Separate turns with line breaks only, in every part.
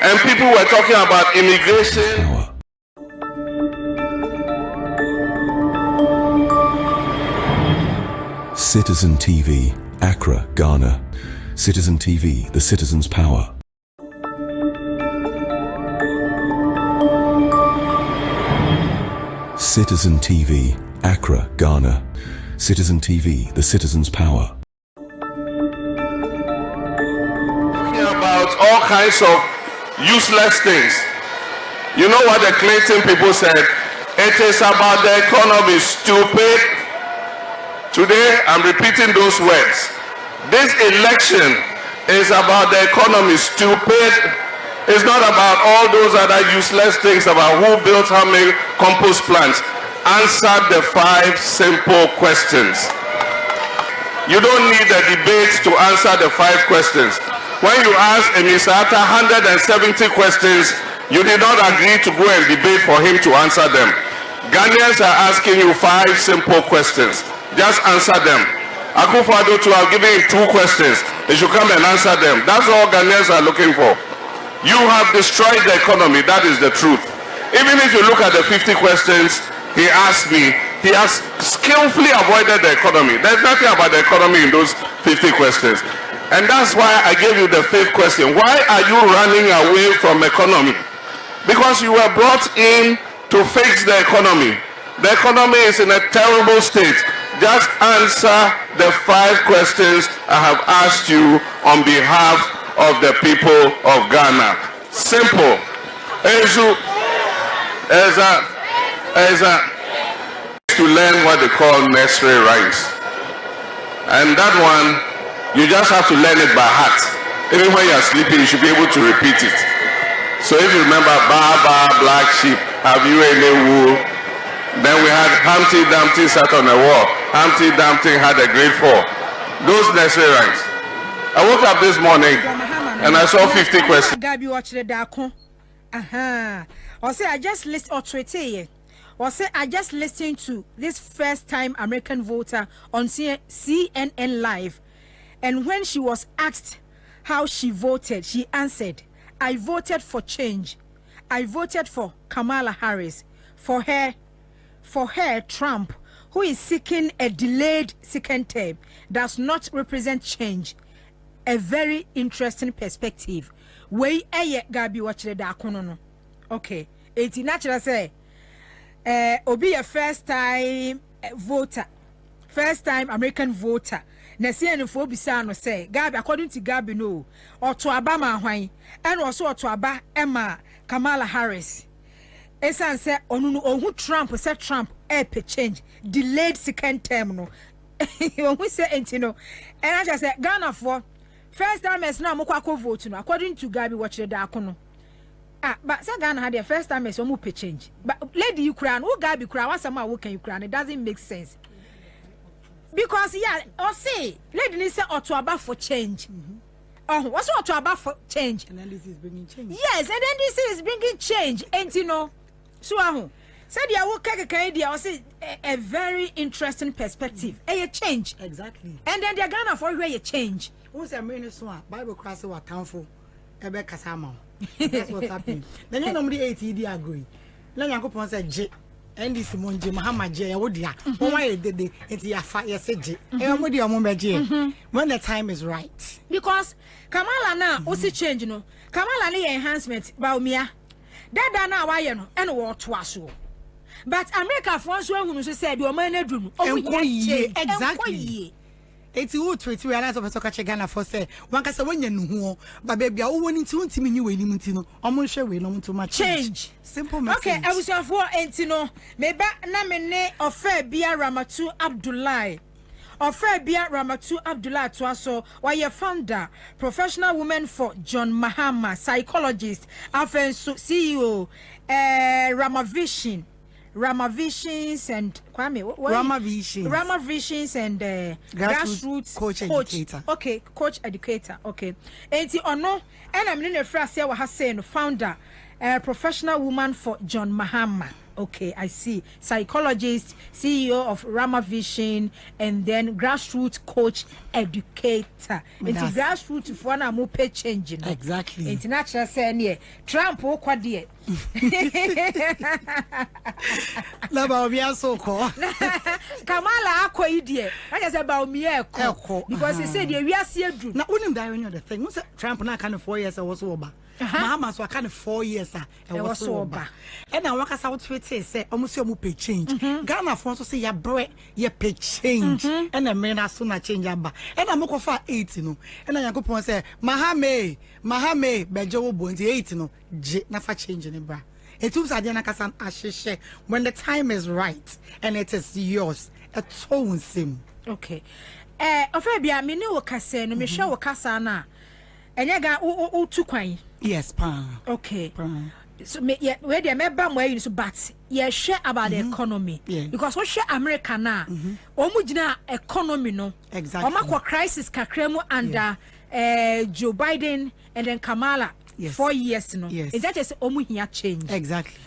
and people were talking about immigration.
Citizen TV, Accra, Ghana. Citizen TV, the citizen's power. Citizen TV, Accra, Ghana. Citizen TV, the citizen's power.
Talking about all kinds of useless things. You know what the Clinton people said? It is about the economy, stupid. Today, I'm repeating those words. This election is about the economy, stupid. It's not about all those other useless things about who built how many compost plants. Answer the 5 simple questions. You don't need a debate to answer the 5 questions. When you ask Emisata 170 questions, you did not agree to go and debate for him to answer them. Ghanaians are asking you 5 simple questions. Just answer them. Akufo-Addo too, I've given him 2 questions. He should come and answer them. That's all Ghanaians are looking for. You have destroyed the economy. That is the truth. Even if you look at the 50 questions he asked me, he has skillfully avoided the economy. There's nothing about the economy in those 50 questions. And that's why I gave you the 5th question. Why are you running away from economy? Because you were brought in to fix the economy. The economy is in a terrible state. Just answer the 5 questions I have asked you on behalf of the people of Ghana. Simple. To learn what they call nursery rhymes. And that one, you just have to learn it by heart. Even when you're sleeping, you should be able to repeat it. So if you remember, ba ba, black sheep, have you any wool? Then we had Humpty Dumpty sat on a wall. Humpty Dumpty had a great fall. Those nursery rhymes. I woke up this morning and I saw 50 questions.
Gabi watch the dako. Or say I just list authority. Or say I just listened to this first-time American voter on CNN Live, and when she was asked how she voted, she answered, "I voted for change. I voted for Kamala Harris. For her, Trump, who is seeking a delayed second term, does not represent change." A very interesting perspective. We Gabi watch the dakono. Okay, it's natural say. Obi a first-time voter, first-time American voter. Na CNN for bisa no say Gabi, according to Gabi, no, or to Obama hwan, and also to Aba Emma Kamala Harris. Esan say onu Trump say Trump change delayed second term no. We say entino, and I just say Ghana for first time as now mokwa vote no according to Gabi watch the dakono. But say Ghana had their first time as omu change. But lady Ukraine, who Gabi Ukraine, what's some work in Ukraine? It doesn't make sense. Because or say lady say Otuaba for change. Oh, what's Otuaba for change?
And then this is bringing change.
Yes, and then this is bringing change. And you know, so said ya will say a very interesting perspective. A change.
Exactly.
And then they're Ghana for where you change.
Who's a minister? Bible class or townful. Ebe kasama. That's what's happening. Then you normally 80 are going. Then you go say J. And this monje Mahama J. Odia. Why did they? It's ya fire say J. When the time is right.
Because Kamala now also change no. Kamala ni enhancement baumia. That na why no and what twaso. But America France who said you man edrum.
Exactly. It's you to realize of a Ghana for say one can say when you know, but baby, I want to mean you any mintino. Almost share we no too much
change.
Simple message.
Okay, I was for entino. Maybe namene of fair Bia Ramatu Abdullah. Of fair Bia Ramatu Abdullah Twaso, why your founder, professional woman for John Mahama, psychologist, CEO, Ramavisions and Kwame. Ramavisions and Grassroots
coach educator.
Okay, coach educator. Okay. Enti ono, and I'm in a phrase here was saying founder, professional woman for John Mahama. Okay, I see. Psychologist, CEO of Rama Vision, and then grassroots coach, educator. It's grassroots for na mo pay change.
Exactly.
International say Trump o kwade.
Laba obi asoko.
Kamala akoyi die. I just about me eko because he said we are see edu.
Na unim da you know the thing. Trump na kind of 4 years was over. Mahama so kind of 4 years was over. And now waka sa what say almost you pay change. Ghana for so say ya bre ye pay change. And the men as soon change aba. And I'm go for 8 no. And Yakopon say Mahame bejo wo bonti 8 no. Na fa change ni bra. Etu sa dia na kasa ahihye when the time is right and it is yours. It's so sim.
Okay. Ofa bia me ne wo kasa no me hwe wo kasa na. Enye ga o tu kwan.
Yes, pa.
Okay. So me we dey member mo ayi so but ye share about the economy because we share America na omu gina economy no.
Exactly.
Omako crisis kakra mu under Joe Biden and then Kamala.
Yes.
4 years no.
Yes.
Is that just omu here change?
Exactly.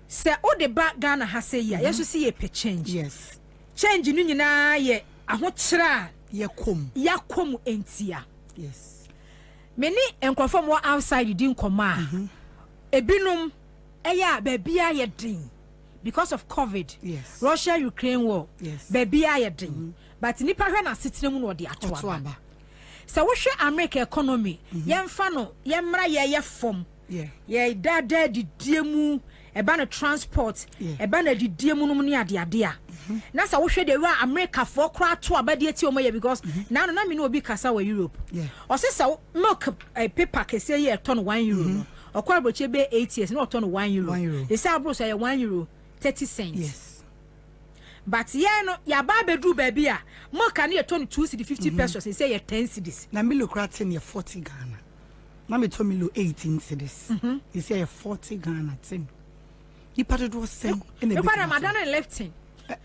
Say o de back Ghana ha say ya so see ye pe change.
Yes.
Change nu nyina ye ahokyera yakom entia.
Yes.
Many enkwafo mo outside di nkoma ebinum eya babia ye din because of COVID.
Yes.
Russia Ukraine war.
Yes.
Babia ye din but nipa hwe na setire mu no de ato aba. So wo hwe America economy yemfa no yemra ye fom.
Yeah.
Ye dada di diemu eba no transport eba na di diemu no ne ade a na sa wo hwe de wa America for kra to aba de ati o moye because na me no obi kasa wa Europe o se sa milk paper kese ye ton 1 euro no okwa boche be 8 years no ton 1 euro they say abro say 1 euro 30 cents.
Yes.
But ye no ya ba bedu ba bia milk na ye ton 250 pesos they say ye 10 cedis
na me look at ye 40 Ghana na me to me lo 18 cedis you say 40 Ghana thing you part do say in the
bit madam left thing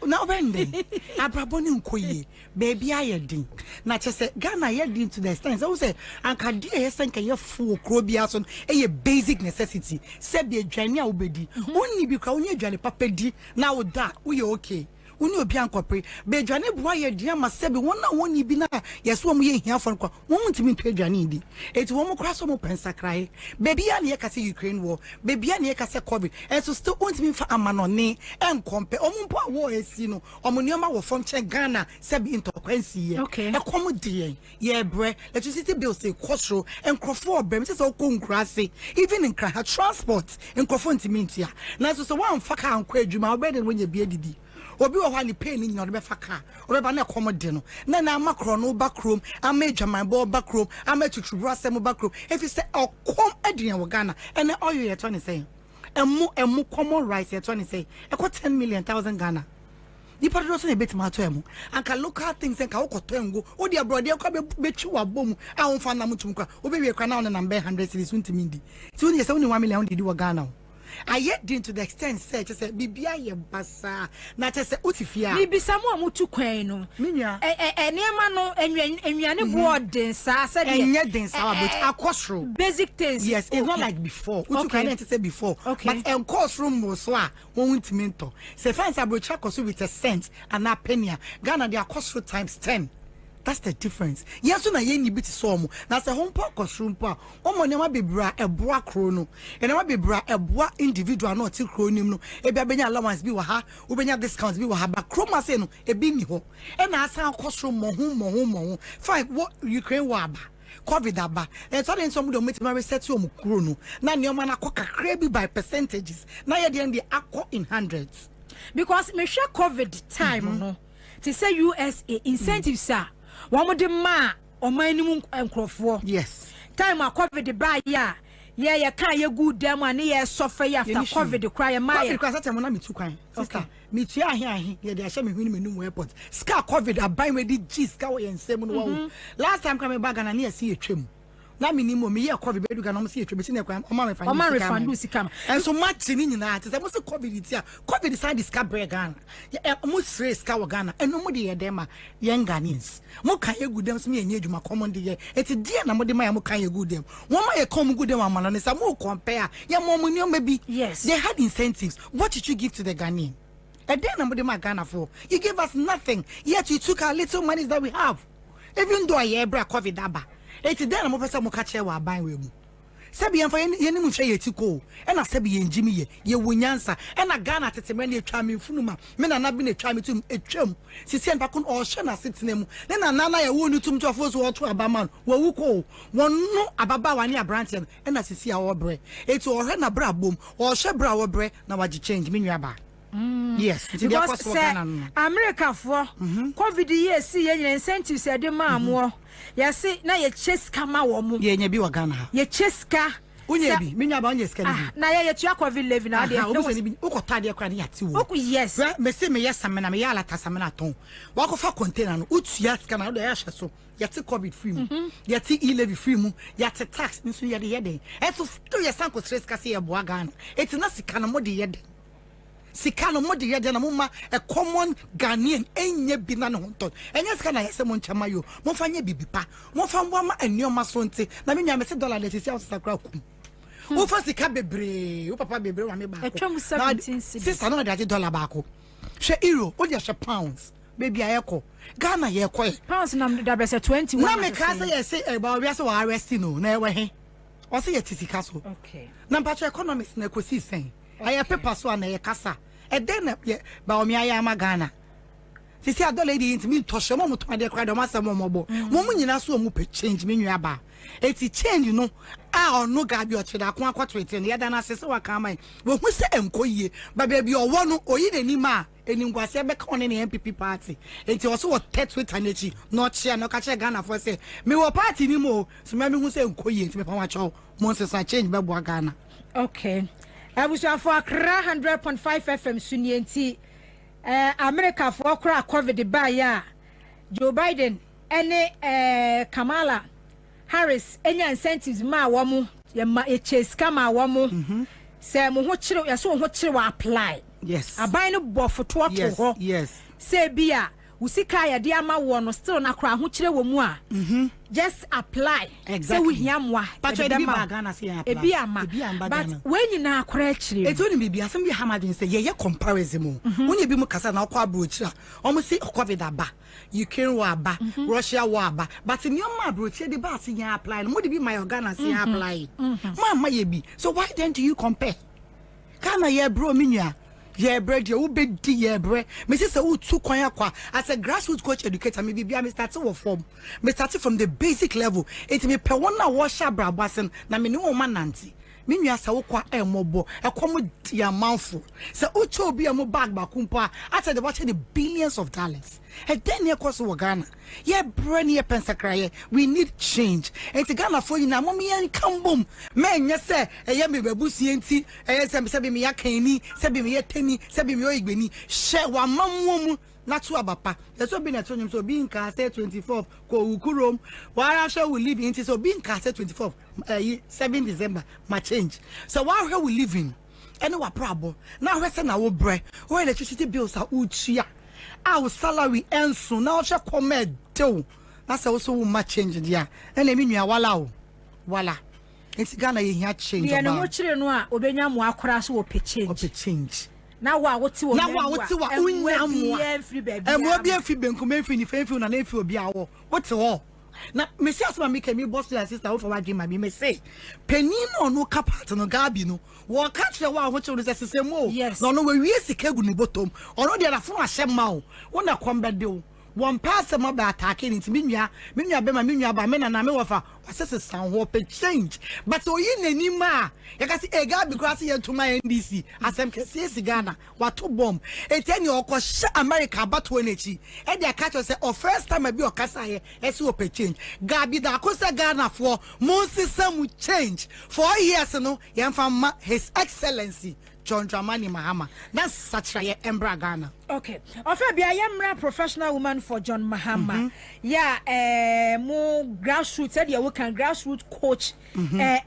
now bende abraboni nkoye baby ayedin na chese Ghana yedin to the extent so say anka die yesen kan ye fu okro bia so e basic necessity se be adwane a obedi onni bi kwa onye adwane papa di na wo da wo ye okay uni obi ankopre be adwane boa ye dia ma se be wona woni bi na yeso mo ye hia fo nkwa won ntimi to adwane di eti wo mo kra so mo pensa krae baby ya ne kase Ukraine war baby ya ne kase COVID and so still ntimi fa amanone enkompe omumpo awo esi no omunioma wo fom che Ghana se be intokwansi ye
okay
e komo die ye bre electricity bill say kosro enkrofo obem se so ko nkrase even in kra transport enkrofo ntimi ntia na so wan fa ka ankwa adwuma obede wo nya bi adidi obi wo hwa ni pain ni no be fa ka oreba na komode no na makro no bakrom ama adwaman bo bakrom ama tutubru asem bakrom if you say okom aduan wo Ghana ene oil ye to ne say emu common rice ye to ne say e ko 10 million thousand Ghana di part do so e betima to emu anka local things enka wo koto engo wo di abroad e ko be twi wa bom a wo fa na mutum kwa wo be we kwa na na 100 cities untimi ndi ti wo ni say wo ni 1 million di wo Ghana I yet didn't to the extent say just say bibia ye basa na just say utifia
bibisa mo amutu kwan no
minya
enema no enwane board sa say
enye den sa about akosro
basic things
yes it's not like before utu kwan to say before but en course room mo so a won ntimi nto say fans abrocha koso with a cent and a penny Ghana the akosro times 10. That's the difference. Yes, so na ye ni biti so mo. Na se hon pa kosrumpa. Omo ne ma bebra eboa kro no. E na ma bebra eboa individual no ti kro nim no. E bia benya allowance bi wa ha, wo benya discounts bi wa ha ba kro ma se no e bi ni ho. E na asan kosrum mo ho. Fine, what Ukraine wa ba. COVID aba. E so den some do metima reset o mo kro no. Na ne o ma na kokakra bi by percentages. Na ye de ndi akọ in hundreds.
Because me share COVID time no. To say USA incentives are one de ma or my minimum enkrofo.
Yes.
Time a COVID ba ya. Yeah, can you good them and yeah, suffer after COVID cry my
because that time me too kwan. Sister, me tia here yeah they share me win me airport. Scar COVID a buy me di G scar we nsem no. Last time coming back and near see a trim. na minimum me COVID be do ga no see etwe na kwa o man refund
sika
and so much ni nyina te say mo say COVID ti a COVID side discover Ghana mo stress ka Ghana and no mo de ye dem a young Ghanaians mo kan ye good dem so me enye adwuma common de ye eti dia na mo de ma mo kan ye good dem wo ma ye come good dem amana ne say mo compare ye mo mo nyoma bi
yes
they had incentives. What did you give to the Ghanaian? And then I'm my Ghana for. You gave us nothing, yet you took our little money that we have. Even though I ebra COVID daba. It's then I'm over some catcher while buying with me. Sabi and for any much ye to go. And I sabi and Jimmy ye wunyansa. And I Ghana at the many try funuma. Men are not been a try me to a chum. She sent back on all Shana sits name. Then another I won't to a force or to a baman. Well, we call one no ababa one year branch and as you see our bread. It's all hen a bra boom or shebra our bread. Now what you change me yaba. Yes,
because America for COVID years see any incentives at the mammo. Yes, now your chest come out. Ye be wa Ghana. Ye cheska. Unyebi, minya ba onyeska ni. Na ye tua COVID living na dey. Uko tade kwa ni ati wo. Yes.
Me say me yes amena me ya lata samena ton. Wa ko fa container no utua ska na do ya hye so. Yati COVID free mu. Yati e-levy free mu. Yati tax nso ye de ye den. Eso still ye sanko stress ka se ye boa Ghana. Eti na sika na mo de ye den. Sika no mo de ye den na mo ma a common Ghanaian enye bi na no honton. Enye sika na yese mo nchama yo. Mo fa nye bibipa. Mo fa mbo ma enioma so nte. Na me nya me se dollar de sisi outside kra kum. Wo fa sika bebre, wo papa bebre wa me ba ko.
Etwam 17 cedis.
Sister no de dollar ba ko. Hwe euro, wo de hwe pounds. Baby ayeko. Ghana ye ko.
Pounds na da be se 21.
Na me ka say ye say ba we say wa arrest no na ewe he. O say ye tisika so.
Okay.
Na mpacho economist na kosi sen. Aye paper so na ye kasa. E den na ba o mi aya ma Ghana. Sisi adole di intimi tosho mo to ade kwa do masem mo bo. Mo nyina so mo pe change me nua ba. Eti change no a ono ga bi o cheda ko akwatwete ne yada na sese wa kan mai. Wo hu se enkoyie ba ba bi owo no oyi ne nima eningwase be ka one ne MPP party. Eti wo so wo tetweta nechi no chia no ka che Ghana for say me wo party ni mo so me hu se enkoyie enti me pa wa cho mo sesa change be bo Ghana.
Okay. Abusuafo Accra 100.5 FM sunienti America for Accra COVID ba ya Joe Biden ene Kamala Harris enya incentives ma wo mu ye ma chase kama wo mu se mo ho kire ya so ho kire wa apply
yes
aban no bofoto to ho
yes
se bia usika ya de ama wo no still na kra ho kire wo mu a just apply
exactly.
Se we hiamwa
but we be Ghana say apply
ebi ama but when you na akra kire
eto ni bibi asem bi hamadin say ye comparison mu woni bi mu kasa na akwa abrochira omo say COVID aba Ukraine war aba Russia war aba but ni omo abrochira de ba say ya apply no mo de bi my Ghana say apply ma ye bi so why don't you compare Ghana ye bro minua ye bread ye ubedi ye bre me say say utu kwan akwa as a grassroots coach educator me bibia me start from from the basic level it me pe wona wo sha brabasen na me ne wo mananti me nua sa wo kwa emobo ekom dia manfo say uchu obi am bag ba kumpa at the watch the billions of dollars and then ye cost wo Ghana ye brain ye pensakraye we need change and Ghana for you na mo me yan kambom me nya say eye me babusie nti eye say me ya kanni say me ye tani say me o igbeni she wa mamwo na to abapa so be na to nyum so be nka say 24 ko ukurom wara she we live in so be nka say 24 7 December ma change so wara we live in any wa problem na we say na wo bre wo electricity bills are uchia our salary enso na o she come do na say so wo ma change dia na me nua wala enti Ghana ye hia change
ba no mo kire no a obenya mo akora so wo pe change na wa wote wo
unyamwa emo bi afi benkum afi ni fanfi na na afi obi awo wote ho na me see asoma me kemi boss your sister wo for wa dream me say penin no kapat no gabi no wo ka kire wa ho kire se sesemo no no we wie sika gu ni bottom ono de na fo ahyem ma wo na kombede wo one person ma ba attack into me nua be ma me nua ba me na me wofa asese san ho pe change but oyi nani ma ya ka si ega because ye to my NDC asem ke si Ghana wato bomb eteni okoshe America bato enechi e dey catch us say first time be okasa here e si ope change gabi da kosa Ghana for mo system change 4 years no ye mfa His Excellency John Dramani Mahama that's such a embra Ghana
Okay. Ofebia yamra professional woman for John Mahama. Yeah, mo grassroots said you can grassroots coach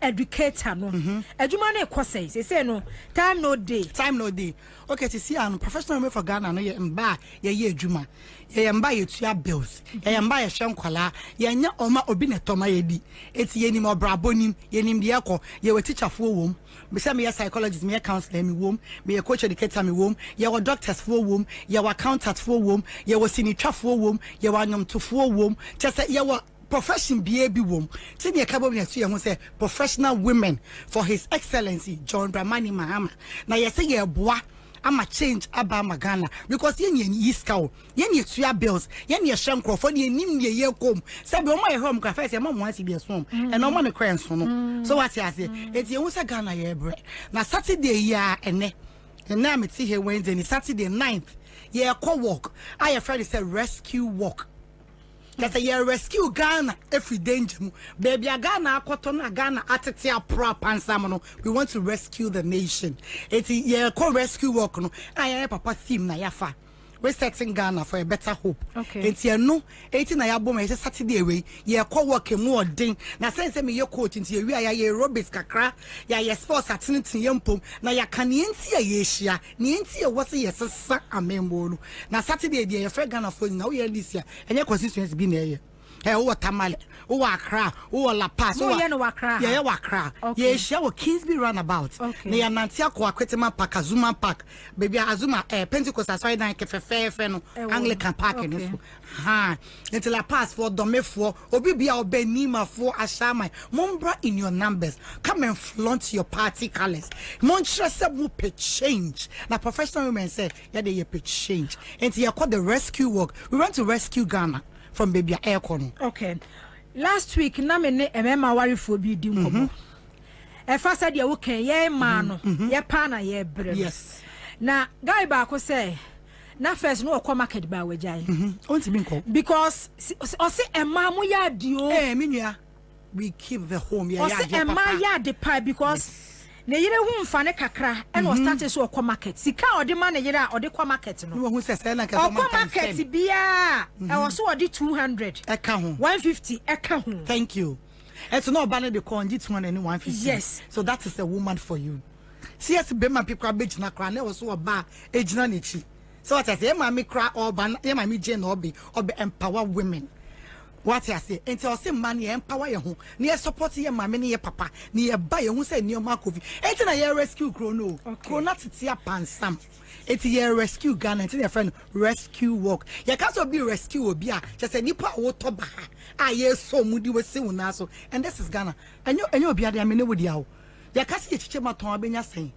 educator no. Adwuma na ekose say no time no day.
Time no day. Okay, to see an professional woman for Ghana no ye mba ye adwuma. Ye mba ye tua bills. Ye mba ye hwe nkwala. Ye nya oma obi ne toma ye di. Eti ye nim obrabonim, ye nim de akọ. Ye we teacher fo wom. Me say me psychologist, me counselor me wom, me coach educator me wom. Ye we doctors fo wom, ye we accountant fo wom, ye we sinitwa fo wom, ye we anyomto fo wom. Just say ye we profession be wom. Say me kabo me to say professional women for His Excellency John Dramani Mahama. Na ye say ye boa ama change aba Ghana because yen yiska o yen yetua bills yen ye hwenkrofo ne nim ne ye kom sabe o my home ka first e ma mo asi bi so and o ma ne kran so no so what you say eti yen say Ghana ye bre na Saturday ya ene na me ti here Wednesday ni Saturday 9th ye ko walk I friend say rescue walk. That's a year rescue Ghana every danger. Baby, a Ghana, cotton, a Ghana, atatia prop and samono. We want to rescue the nation. It's a year called rescue walk. No, I am papa theme na yafa. We're setting Ghana for a better hope.
Okay.
It's here no 18 na yabo me Saturday way. Ye call work more ding. Na sense me your coach into we are ye aerobics kakra. Ya ye sports activity yempom. Na ya kanientia ye shia. Nientia was ye sa amembo. Na Saturday ye free Ghana for now ye this year. And your constituency be near. Hey, oh Tamale, oh Accra, oh La Paz,
oh yeah, no Accra,
yeah, Accra, yeah, she our Kingsby runabout.
Okay,
ne Nantia ko Akwetema Park, Azuma Park, baby Azuma, Pentecost as right now, Kefe Anglican Park, and ha, until I pass for Domefo, Obibia or Benima for Ashama, Mombra in your numbers, come and flaunt your party colors. Montresa will change. Now, professional women say, yeah, they pay change. And you call the rescue work. We want to rescue Ghana from baby aircon.
Okay. Last week, na me ne emema wari fo bi di nkomo. E fa said ye wo kan ye ma no, ye pa na ye bre.
Yes.
Na guy ba ko say na first no ko market ba wajai.
Onti bi nko.
Because o se ema mo ya di o.
Me nua. We keep the home ya
ya. O se ema ya de pa because ne yire hu mfa ne kakra and was started so okwa market sika odi ma ne yire a odi kwa market no
hu se na ka
okwa market bia e was so odi 200
eka hu
150 eka hu.
Thank you. It's not banner the con 200 and 150.
Yes,
so that is a woman for you. See as be my people be na kra na so oba ejina nechi. So what I say ma me kra oba e ma me je na obi empower women. What I say, and tell some money empower your home. Near support your mammy, near papa, near buy who say near Markovi. Ain't a year rescue chrono. Chrono to tea pan some. It's a year rescue gun and your friend rescue walk. You can't be rescue or beer, just a nipper or toba. Ah, yes, so moody was soon also. And this is Ghana. And you'll be at the amino with you. Ya kasi chichema to abenya say.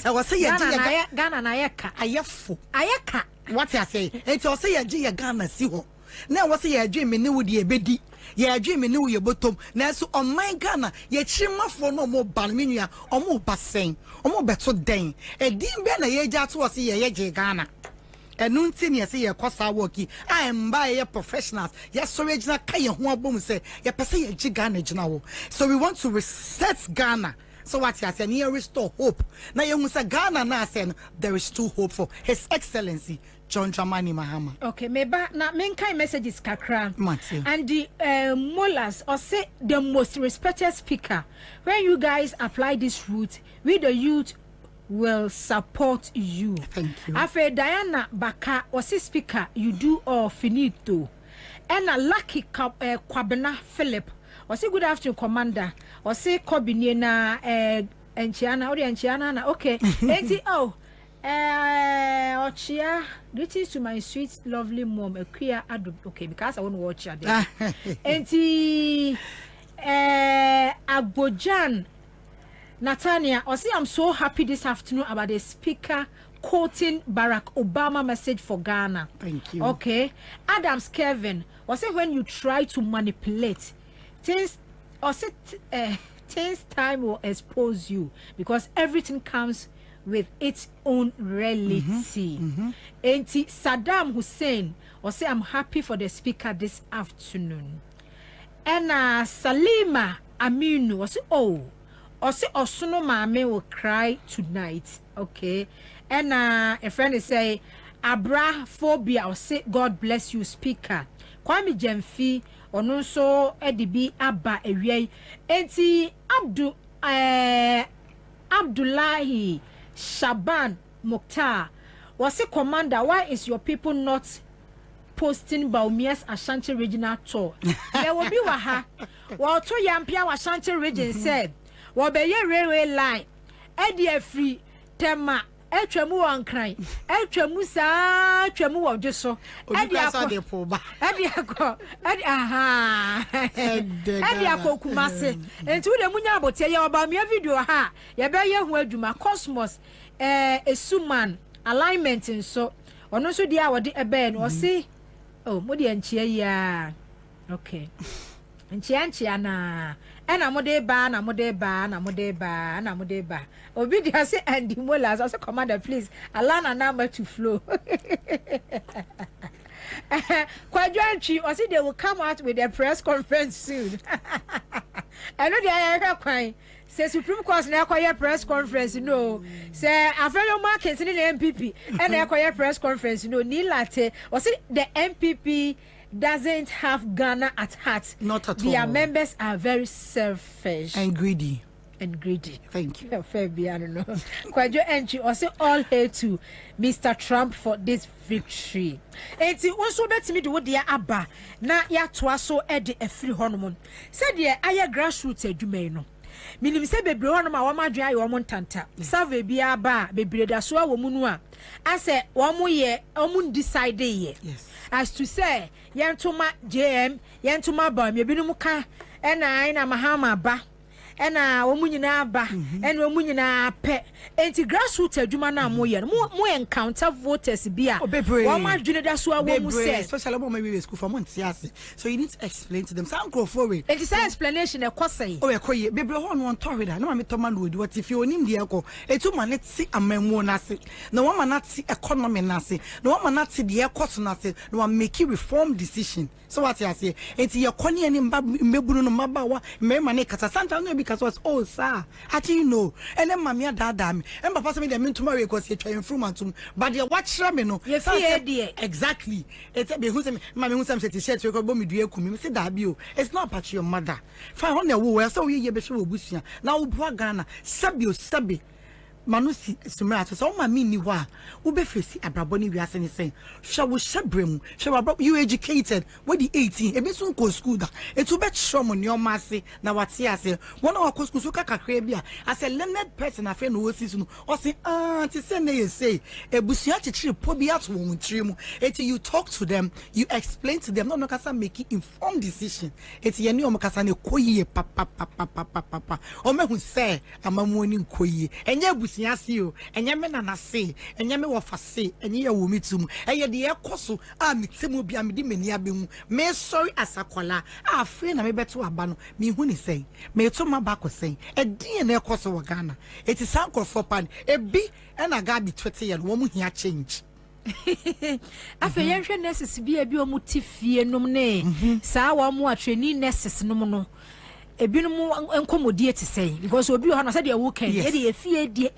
I was say
Ghana na yeka. Ayeka.
What I say? It's also ya Ghana see ho. Now what's your dream in new dear bedi? Your dream in new your bottom. Now so on my Ghana, ye chima for no more balminia or more bassin or more better dang. A dim ben a ye jat was ye Ghana. And noon senior say a costa walkie. I am by a professionals. Yes, so original Kaya Huabum say, ye pay a giganage now. So we want to reset Ghana. So what you say, near restore hope. Now you must say Ghana now saying there is still hope for His Excellency John Dramani Mahama. Okay, maybe na main kind messages kakra. And the mullahs or say the most respected speaker. When you guys apply this route, we the youth will support you. Thank you. After Diana Baka or say speaker, you do all finito. And a lucky Kwabena Philip or say good afternoon, Commander. Or say Kobinina Enchiana or Enchiana. Okay. Oh. Ochia, greetings to my sweet, lovely mom, a queer adult. Okay, because I won't watch her there. Enti Agbojan Natania, I say I'm so happy this afternoon about the speaker quoting Barack Obama message for Ghana. Thank you. Okay. Adams Kevin, I say when you try to manipulate things, I say things time will expose you because everything comes with its own reality. Enti Saddam Hussein or say I'm happy for the speaker this afternoon. And Salima Aminu or say Osono Mame will cry tonight. Okay. And a friend is say
abra phobia or say God bless you speaker Kwame Jemfi ono so edibi aba ewie enti Abdullahi Shaban Mukhtar was a commander. Why is your people not posting Baumia's Ashanti regional tour? There will be waha. While to Yampia Ashanti region said, Wabeye railway line, Eddie free Tema. Etwemu wan kran etwemu saa etwemu wo dweso edi akọ kumase enti wo de munya abote ye oba me video ha ye be ye hu adwuma cosmos esuman alignment nso ono so dia wode ebe no si oh mo de anchia ya okay anchia na ena mo de ba obi dia say and molas also commander please allow na number to flow Quadranchi or see they will come out with a press conference soon. I know they are crying. Say Supreme Court na acquire press conference no. Say Afro markets in the MPP and acquire press conference no. Ni latte or see the MPP doesn't have Ghana at heart.
Not at all.
Their members are very selfish
and greedy.
Thank you. Fair be, I don't know. Kwajo entry also all hail to Mr. Trump for this victory. Enti also bet me do dia aba na ya toa so ede afri honomon. Said ye aye grassroots adwuma no. Minim se bebre honom a wama dwan aye wom ntanta. Survey bia ba bebre da so awo mu no a. Ase wom ye omun decide ye.
Yes.
As to say yentuma JM yentuma ba me binum ka na mahama ba ena omunyina ba ena omunyina pe enti grassroots adwuma na mo ye mo encounter voters bia wo ma dwene da so awo mu say
especially when we school for months yes so you need to explain to them some go for it
it is explanation e kwasai
oh ekoye bebre ho no tori da na ma metoma no odi what if you onim de ekọ etu ma net si amamu na se na wo ma na ti economy na se na wo ma na ti de ekọ so na se na wa make reform decision so what you say enti ye kone ani mbebunu no mabawa mema ne kasa santa no because was oh sir how do you know and then mammy dada me and papa say me dem tomorrow because you try improvement but you watch me no
you fear there
exactly it's be who say mammy who say t-shirt you go bo me dua kumi say da bi o it's not about your mother fine on wo so we ye be hwe obusia na wo boa Ghana sabi Manusi Sumato, so my mini wa, Ube Fesi, Abraboni, we are saying, shall we shabrem, shall you educated, what the 18, a bit soon go school, a to bet shom your massy, now what see I say, one of our Coscusuka Carabia, as a learned person, a friend who season, or say, to say, a busiachi trip, pobiat woman trim, et you talk to them, you explain to them, no, no, Casa making informed decision, it's Yanio Macasane, Koye, papa, or me who say, I'm a morning Koye, and yeah, you and Yamena na say, and Yame wafa say, and ye will meet him, and ye dear Cosso, Mitimu be a medium, may sorry as a kola, friend, I may bet to abano, me when he say, may to my back was saying, a DNA Cosso Ghana, it is uncle for pan, a B and a gabi 20 and woman here change.
After you're necessary, be a biomotif, no name, Sawa more training necess no mono. Ebinum encommodate say because obi ho na say dey weekend ye dey fie dey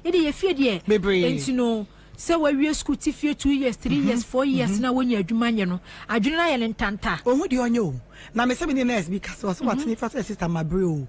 ye dey fie dey and you know say we school tifie 2 years 3 years 4 years na wonya adwuma nye no adwene na ye ntanta
ohu dey onyo na me say me nurse because was what me first sister mabre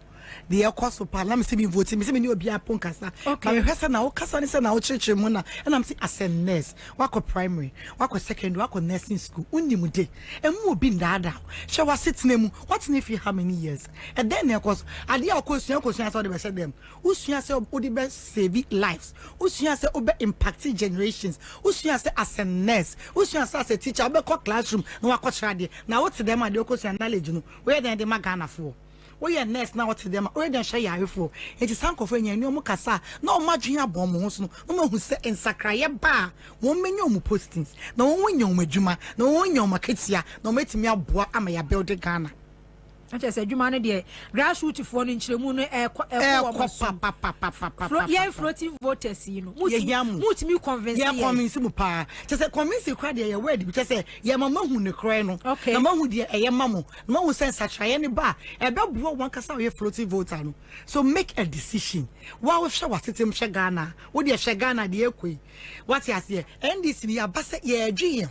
the cost of parliament me voting me say me obi apon kasa na me hwesa na wo kasa ni say na wo chirechire mu na and am say as a nurse wako primary wako secondary wako nursing school unimu dey emu obi ndada she was sitting emu what if you how many years and then of course ade akosuan so dey be say them usua say odi be save lives usua say obe impacting generations usua say as a nurse usua say as a teacher obe ko classroom na wako trade na what them ade akosuan knowledge no where dem dey magana for we are next now to them already share ya for it is sanko for nya no kasa na o madwen abom ho so no ma hu se ensakraye ba won menyo mu postings na won wonyo mu adwuma na won wonyo maketia na o metimi aboa ama ya build Ghana
just said, you man, dear, grassroots for an inchemu, yeah, floating voters, you know, me convince, yeah, convince mupa. Just a convince you cried your wedding, just say, yeah, mamma who the crano, okay, mamma who dear, a mamma, no sense such any bar, a bell one cassa floating voter. So make a decision. Wow, if she was sitting Shagana, would you Shagana, the equi? What's your say? And this year, Basset, yeah, G.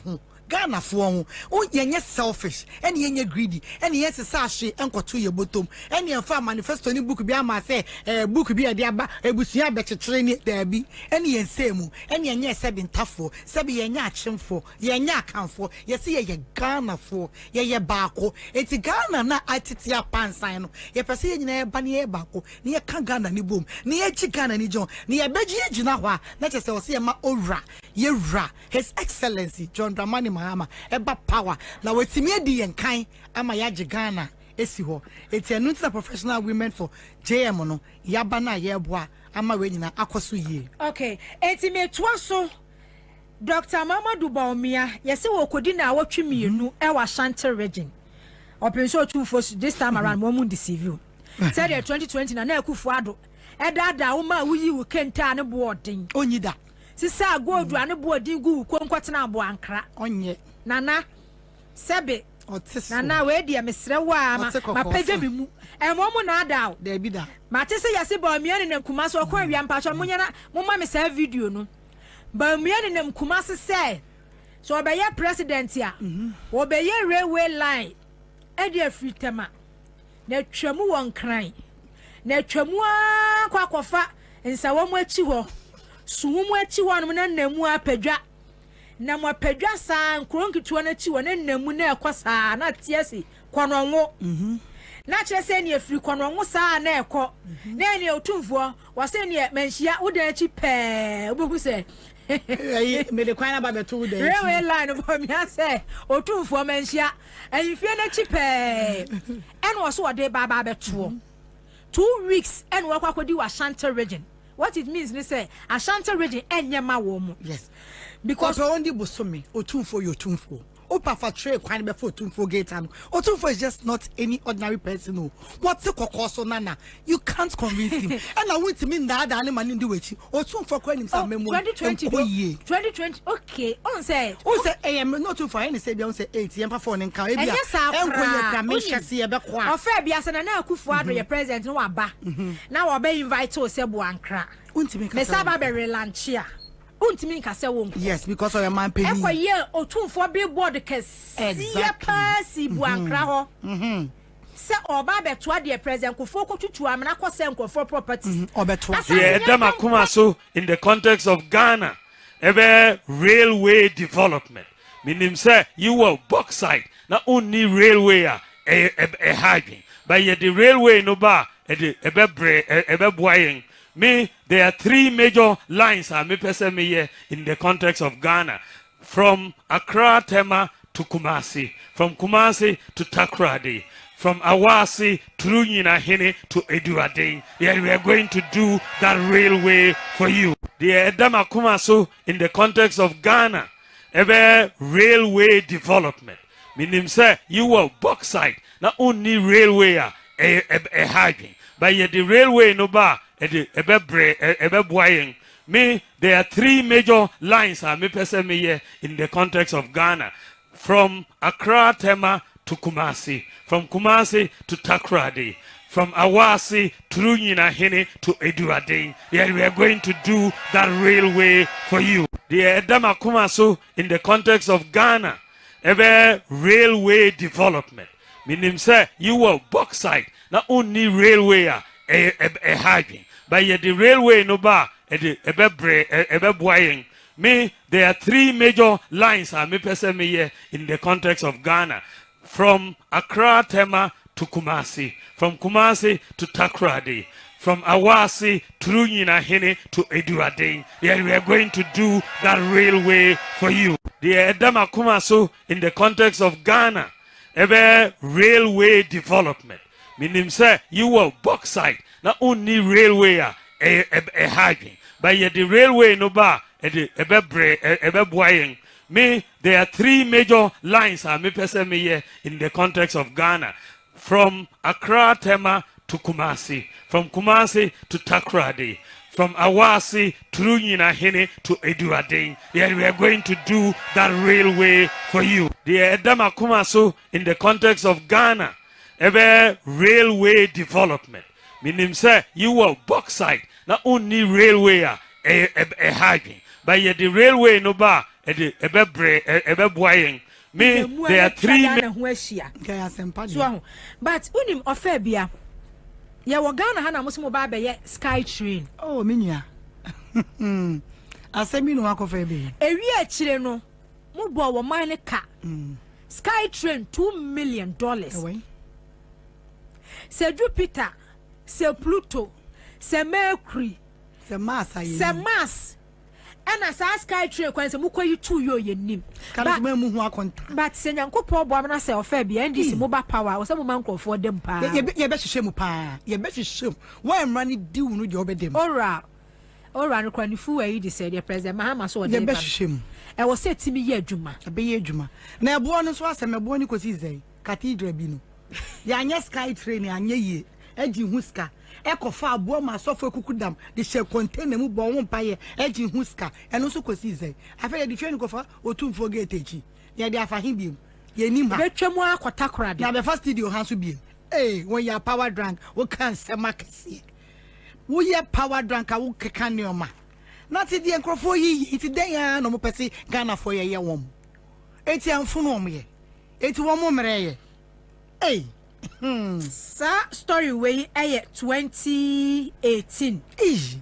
Ghana for oh yenye selfish and yenye greedy and yes sashi enko to your bottom and your farm manifesto ni book bi ama say book bi ade aba ebusia be chetreni there bi and yen same and yenye sebi ntafo sebi yenye achemfo yenye akanfo yesi ye Ghana for ye baako enti Ghana na atete apansan no ye pese ye nyina ye ba ne ye baako ne ye ka Ghana ni bom ne ye chi Ghana ni jon ne ye beji gina ho a na chese o se ma owra ye ra His Excellency John Dramani Mahama eba power na wetimi edi yenkan ama ya Ghana esi ho eti enu ntina professional women for JM no yaba na ye boa ama we nyina akoso yie. Okay, eti me toaso Dr. Mamadou Baumia yesi wo kodi na awotwe mienu e wa Shanty region openso two for this time around mo mu deceive you said 2020 na ekufu ado e dada wo ma wuyi wo kenta ne boarding onyida sisa godu ane boarding gu konkwatena abo ankra onye nana sebe nana we dia mesre wa ma pege bimu emomu na adaw da bi da ma tese yase ba omiane na kuma so ko awia mpacho munya na mumma me sa video no ba omiane na kuma se so obeye president ya obeye railway line e dia fritema na twemu won kran na twemu akwakofa nsawo mu achi ho sumu achi ho no na namu apadwa na mo apadwa sa nkronkitu na achi ho na namu na ekosa na tiesi kwanonwo na kyerese ne afiri kwanonwo sa na eko na ne otumfo wase ne manhia wodan achi pe obogu se ayi me de kwana ba beto wodan achi railway line bo mi ase otumfo manhia ayifie na achi pe en wo so de ba beto 2 weeks and work akodi wa Shanty region. What it means, they say Ashanti region enyema womu. Yes. Because only bosome otumfo yotumfo. Opa for trade kwan before otumfo gate and otumfo is just not any ordinary person. No. What's the kokoso nana? You can't convince him. And I want to mean that the animal in the way. Otumfo kwan himself memo 2020. 2020. Okay. On say I am not too far any say be on say 8 yempa for nka e bia enko ye pra me hwese ye be kwa. Ofa bia se na akufo ado ye president no aba. Na wo be invite o se bo ankra. Untimi ka. Me saba be relanchia. Yes, because of your man penny. Ekwa ye otumfo billboard kes. Exactly. Buankra ho. Se oba beto de president kofo kotutu amna kwose nkofo properties.
Yeah, dem akuma so in the context of Ghana, ebe railway development. Meaning say you were bauxite, na only railway a hygiene. But yet the railway no ba ebe boying. Me, there are 3 major lines in the context of Ghana. From Accra, Tema to Kumasi. From Kumasi to Takoradi. From Awasi through Nyinahini to Eduading. Yeah, we are going to do that railway for you. The Edama Kumasu in the context of Ghana. Ebe railway development. Meaning say you were bauxite. Not only railway a hygiene. But yet the railway no ba me, there are 3 major lines in the context of Ghana. From Accra, Tema to Kumasi. From Kumasi to Takoradi. From Awasi through Nyinahini to Eduading. Yeah, we are going to do that railway for you. The Edama Kumasu in the context of Ghana. Ebe railway development. Meaning say you were bauxite. Not only railway a hygiene. But yet the railway no ba ebe boying. Me, there are 3 major lines in the context of Ghana. From Accra, Tema to Kumasi. From Kumasi to Takoradi. From Awasi through Nyinahini to Eduading. Yeah, we are going to do that railway for you. The Edama Kumasu in the context of Ghana. Ebe railway development. Meaning say you were bauxite. Not only railway a hygiene. But yet the railway no ba ebe boying. Me, there are 3 major lines in the context of Ghana. from Accra Tema to Kumasi, from Kumasi to Takoradi, from Awasi through Nyinahene to Eduading. Yeah, we are going to do that railway for you. The Edama Kumaso in the context of Ghana, a railway development. Meaning, say, you were bauxite, not only railway a hiking, but yet the railway no bar, a boying. Me, there are three.
But unim ofebia. Ya wagana hana musimo baba ye sky train.
Oh, minya. Asemi no akofebe.
Ewi achire no, mo bo wo mine ka. Sky train $2 million. Se Jupiter, se Pluto, se Mercury,
se Mars,
se Mars. And as I sky train kwanse mukwa yi 2 yo ye nim. But se nyankopon bo amna se ofebi ndc mobile power o se mo man for dem pa.
Ye be hwehwe mu pa. Ye be hwehwe. Why mrani diu no de obedem.
Ora no kwanifu ayi de se the president Mahama so
de. Ye be hwehwe mu.
E wo se timi ye adwuma.
E be ye adwuma. Na ebo no so asem ebo ni kosi zai. Cathedral bi no. Ya anya sky train anya ye. Eji huska. Ekofa abo ma sofo kukudam de she container mu bo won paye eji huska eno so kosi zai afa de train kofa otumfo gate echi ye de afa hibiem ye nim ha
betwemu akota korade
na be first studio hanso biem when you power drunk we can sema kese wo ye power drunk a wo keka neoma na ti de enkrofo yi iti den ya no mo pese Ghana for ye wom eti amfo no mo ye eti wo mo mere ye
story way 2018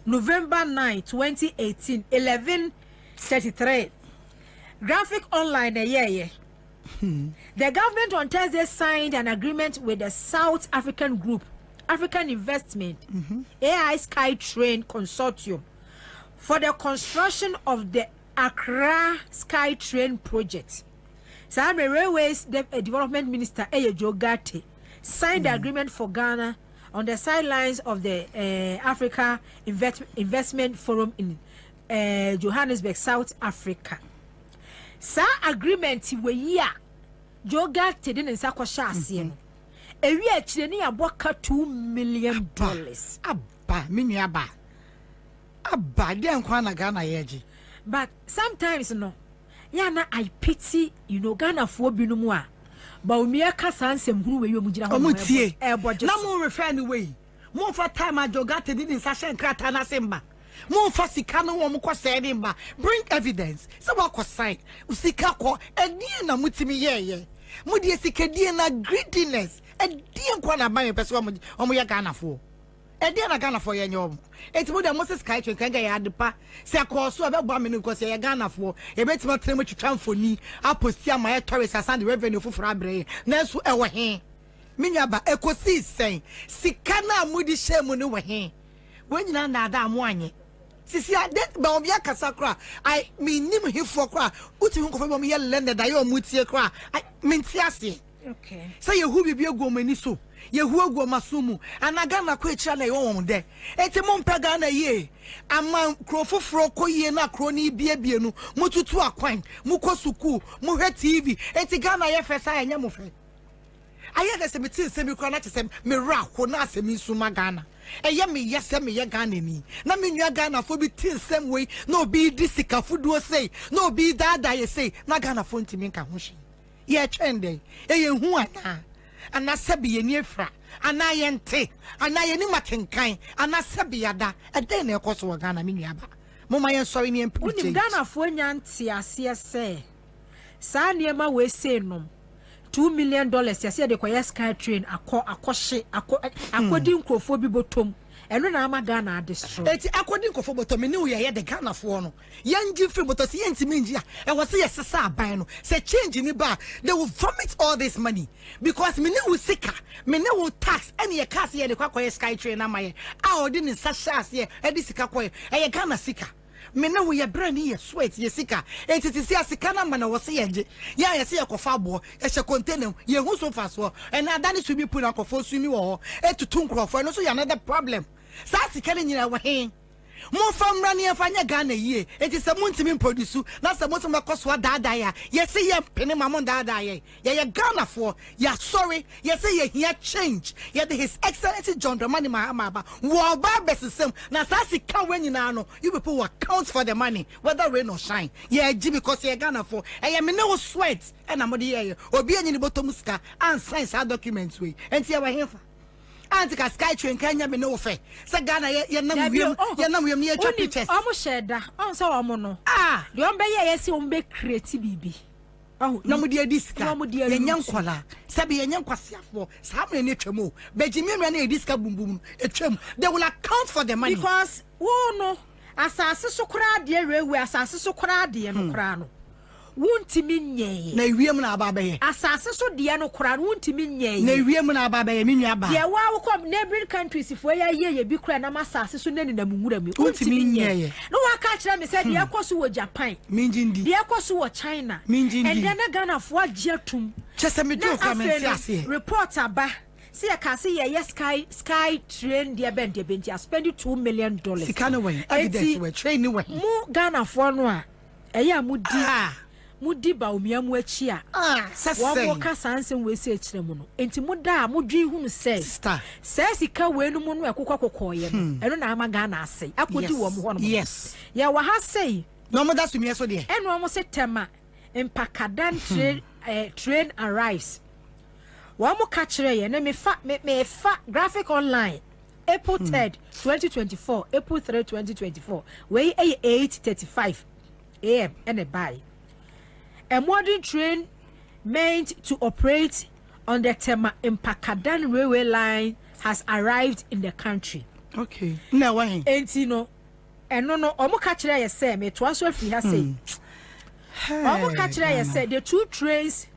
November 9 2018 11:33 graphic online the government on Thursday signed an agreement with the South African group African Investment AI Sky Train Consortium for the construction of the Accra Sky Train project. Sabre Railways Development Minister Joe Garte signed the agreement for Ghana on the sidelines of the Africa Investment Forum in Johannesburg, South Africa. Sa agreement we ya Joga Tedin and Sakosha Sien. A year chini aboka $2 million.
Abba, miniaba. Abba, dear Kwana Ghana yeji.
But sometimes no. Yana I pity, Ghana for binumwa. But we are Cassansem who you would have budget.
No more refer away. More for time I jogated in Sasha Kratana Simba. More for Sikano Womoko Sedimba. Bring evidence. So what was signed? Usikako, and Diana Mutimi ye. Mudia Sikadiana greediness. And dear Kwana by a person on my Ghana for. And Diana Ghana for your. It's more than Moses Kaito can get the pa. Say a course about bombing because a Ghana for a bit more time to come for me. I post my tourists as the revenue for Fabre. Next, our hand. Minyaba, Ecosi saying, Sikana Moody Sherman over here. When you know that I'm one. Sisi that Bambia Casacra, I mean, him for cra. Utu from me landed I owe Mutia cra. I mean,
okay.
Say you who be a gomeniso. Ye hugo masumu anagana kwecha na yon de eti mompaga na ye ama krofofro koye na kroni biebie no mututu akwan mukosuku muhwe TV eti Ghana ye fesa enya mofe aye de se meti se mi krona se me ra ko na se mi suma Ghana eye me yese me ye Ghana ni na me nua Ghana fo bi tin sem we na obi di sika fuduo sei na obi dada ye sei na Ghana fo ntimi nka ho hye ye twende eye hu ana ana sabi ye niefra ana ye nte ana ye ni matenkan ana sabi yada eden na ekoso wa Ghana me nuaba moma ye nsori ni empu
unim Ghana fo nya nte ase se sa niema we se no $2 million yase de koye sky train akoshe akodi nkrofo bi botom eno na ama Ghana destroy
eti akodi nkrofo botom ni uye ye de Ghana fo no yanji free botosi yentimi njia e wose ye sesa aban no se change ni ba they will vomit all this money because me ne wo sika me ne wo tax ene ye cast ye de kwakoye sky train na maye a odi ni sasha ase e di sika koye e ye Ghana sika me ne wo ye brand ye sweat ye sika etiti si asika na mana wo se ye ya ye se ye kofa abo ye she container ye hu so fa so and adani sumi puna kofo sumi wo etutu nkrofo no so ya another problem sa asika ni nyina wo hen Mo from running a fanya Ghana ye. It is a muntimin produce. That's the most of my cost for dada. Yes, say ya penny mamon dada ye. Ya Ghana for ya sorry. Yes, say ya change. Ya his excellency John Dramani Mahama. War barbers is some. Now sassy can when you know you people will account for the money, whether rain or shine. Yeah, because ya Ghana for. I am no sweat and I'm the or be any botomuska and signs our documents we. And see our here. Antika sky train Kenya me no fe. Sa Ghana ye nam we near pictures.
Almost shared that. On so amono. The ombe ye si ombe create bibi. Oh,
no mo dia diska. Ye nyankwala. Sabi ye nyankwasiafo. Sa mo ne twemo. Bejimi me na diska bum bum etwem. They will account for the money.
Because no asase so kra de rewe asase so kra de no kra no. Wuntimi nye
na wiem na ababa ye
asase so de no kra no wuntimi nye
na wiem na ababa ye menua ba
de wa wo kom neighboring countries fo ye bi kra na masase so nani na mumura mi wuntimi nye no wa ka kira me say de ekoso wo Japan
minjindi
de ekoso wo China
minjindi
and then Ghana fo ajetum
chese me do comment ase
report aba see ya ka see ye sky train de ben de benti spend $2 million
sikana we evidence we train we
mu Ghana fo no a eya mudi ba omiamu achi a wo ka sansen we se ekire mu no enti muda mudwi hunu se sika we no mu no ekokokoye no eno na ama Ghana ase akodi wo mu ho no
yes
ya wa ha sei
no mo da sumi eso de
eno mo se tema impakadan train arrives wo mo ka kire ye na me fa graphic online April 3rd 2024 April 3rd 2024 we 8:35 am and a buy. A modern train meant to operate on the Tema Impakadan railway line has arrived in the country.
Okay. Now why?
No, and no, omo kachira ye say me to answer free ha say. Omo kachira ye say the two trains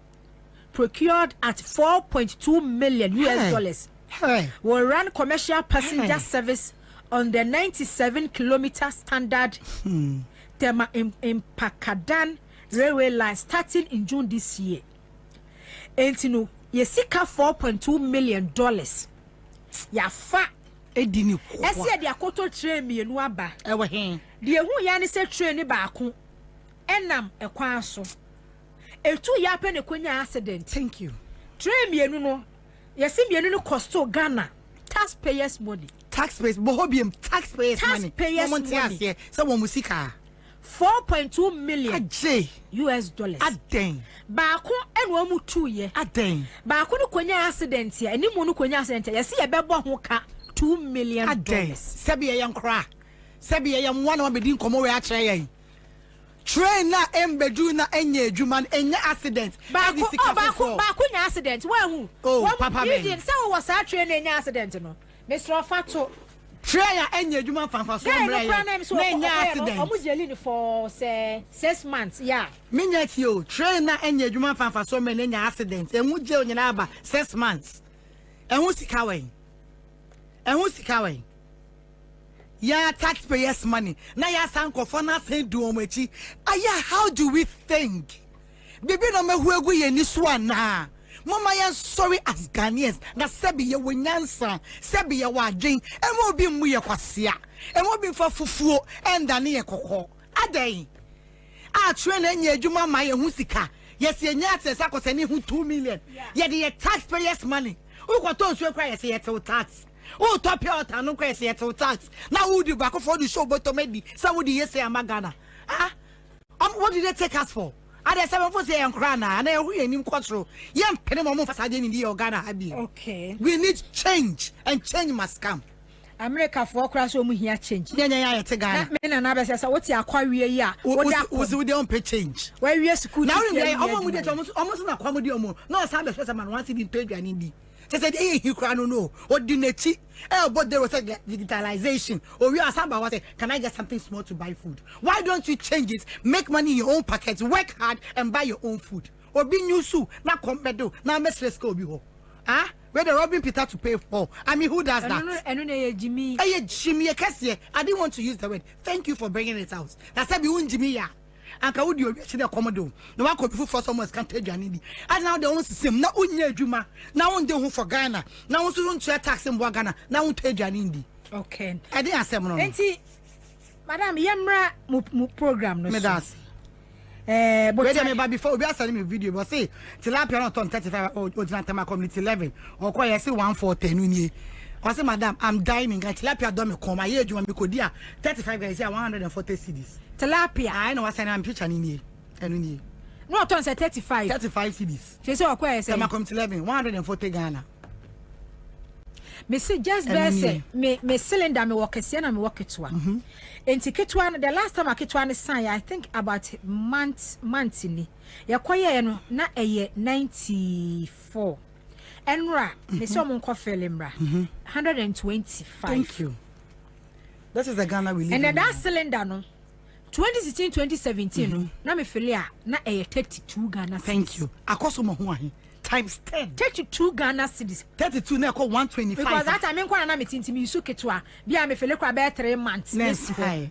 procured at $4.2 million will run commercial passenger service on the 97-kilometer standard Tema Impakadan railway line starting in June this year. And no, ye sika $4.2 million. Ya fa
edini kwa.
Ese de akoto train me no aba.
Ewe hen.
De hu ya ne se train ni ba ko. Enam ekwan so. Etu ya pe ne konya accident.
Thank you.
Train me no. Ye se me no cost Ghana taxpayers money.
Taxpayers taxpayers money.
Money.
So wo musika
$4.2 million US.
Aden.
Baako eno mu 2 ye.
Aden.
Baako no konya accident ya. Eni mu no konya accident ya. Yesi ye bebo ho ka $2 million.
Aden. Sebi ye yankra. Sebi ye yam one be din komo we a kire ye. Train na embedu na enye adwuma enye accident.
Baako nya accident. Wa hu.
Oh, papa me.
Say was a train nya accident no. Mr. Fato
train ya enye adwuma fanfa so mra ya. Na enye accident.
Omo jeli for say 6 months. Yeah.
Minya ti o train na enye adwuma fanfa so mra na enye accident. Emu je onyina aba 6 months. Ehu sika we. Yeah, taxpayers' money. Now ya sanko for na say do omechi. Aya, how do we think? Baby no me huegu ye ni swana. Mama ya sorry as Ghanaians. Na sebi ye wenyansa, sebi ye wadwen. Emo bi mu ye kwasia. Emo bi fa fufuo enda ne ye kokko. Adai. A train enye adwuma ma ye hu sika. Yes ye nya atesa kwase ne hu 2 million. Ye de taxpayers' money. Ukwato nsu ekwa ye say ye tax. Oh, top your town, no crazy at tax. Now, would you back for the show, but maybe some would you say I'm a Ghana? What did they take us for? I had 7 for say I'm crana, and I will in Quattro. Young Penamon for Sardin in the Ghana.
Okay,
we need change, and change must come.
America for crash home here change.
Yeah, it's a guy.
Men and others say, what's your quarry? Yeah,
what was with the own pay change?
Where we are school
now, almost not comedy or no, some of the man wants to be paid and indeed. They said, hey, you can't know what do nechi? But there was a digitalization. Or we are somebody can I get something small to buy food? Why don't you change it? Make money in your own pockets, work hard and buy your own food. Or be new su, not compedo, now let's go be home. Ah, where the Robin Peter to pay for? I mean, who does that?
I don't know, Jimmy.
Jimmy, I didn't want to use the word. Thank you for bringing it out. That's why we Jimmy. And ka would you actually accommodate? No one could be for someone's country. And now they want to say, now unya juma, now on the for Ghana, now on to tax in Ghana, now on to Janindi.
Okay.
I didn't say,
Madam, yamra mu program no.
Me das.
But
wait before we are sending me video but say tilapia not on 35 or Tema community 11 or quite say 140 nuni. I say madam, I'm dining and tilapia don't come. I hear you want me could 35 guys here 140 CDs.
Tilapia.
I know what I'm picture in here. And
no on say 35
CDs.
She say okwa say
Tema community 11 140 Ghana.
Me say just say me cylinder me work ese na me work it one. Enti ketwa the last time I ketwa ne sign I think about month ni. Ya kwaye no na eye 94. Enra me say omo nko felimra 125.
Thank you. This is the Ghana we live
and
in.
That cylinder no 2016 2017 no na me feel ya na eye 32 Ghana.
Thank you. Akoso mo ho ahe times 10
32 Ghana cedis
32 na ko 125
because that time nkwa na me tintimi isu ketwa bia me fele kwa be 3 months
next high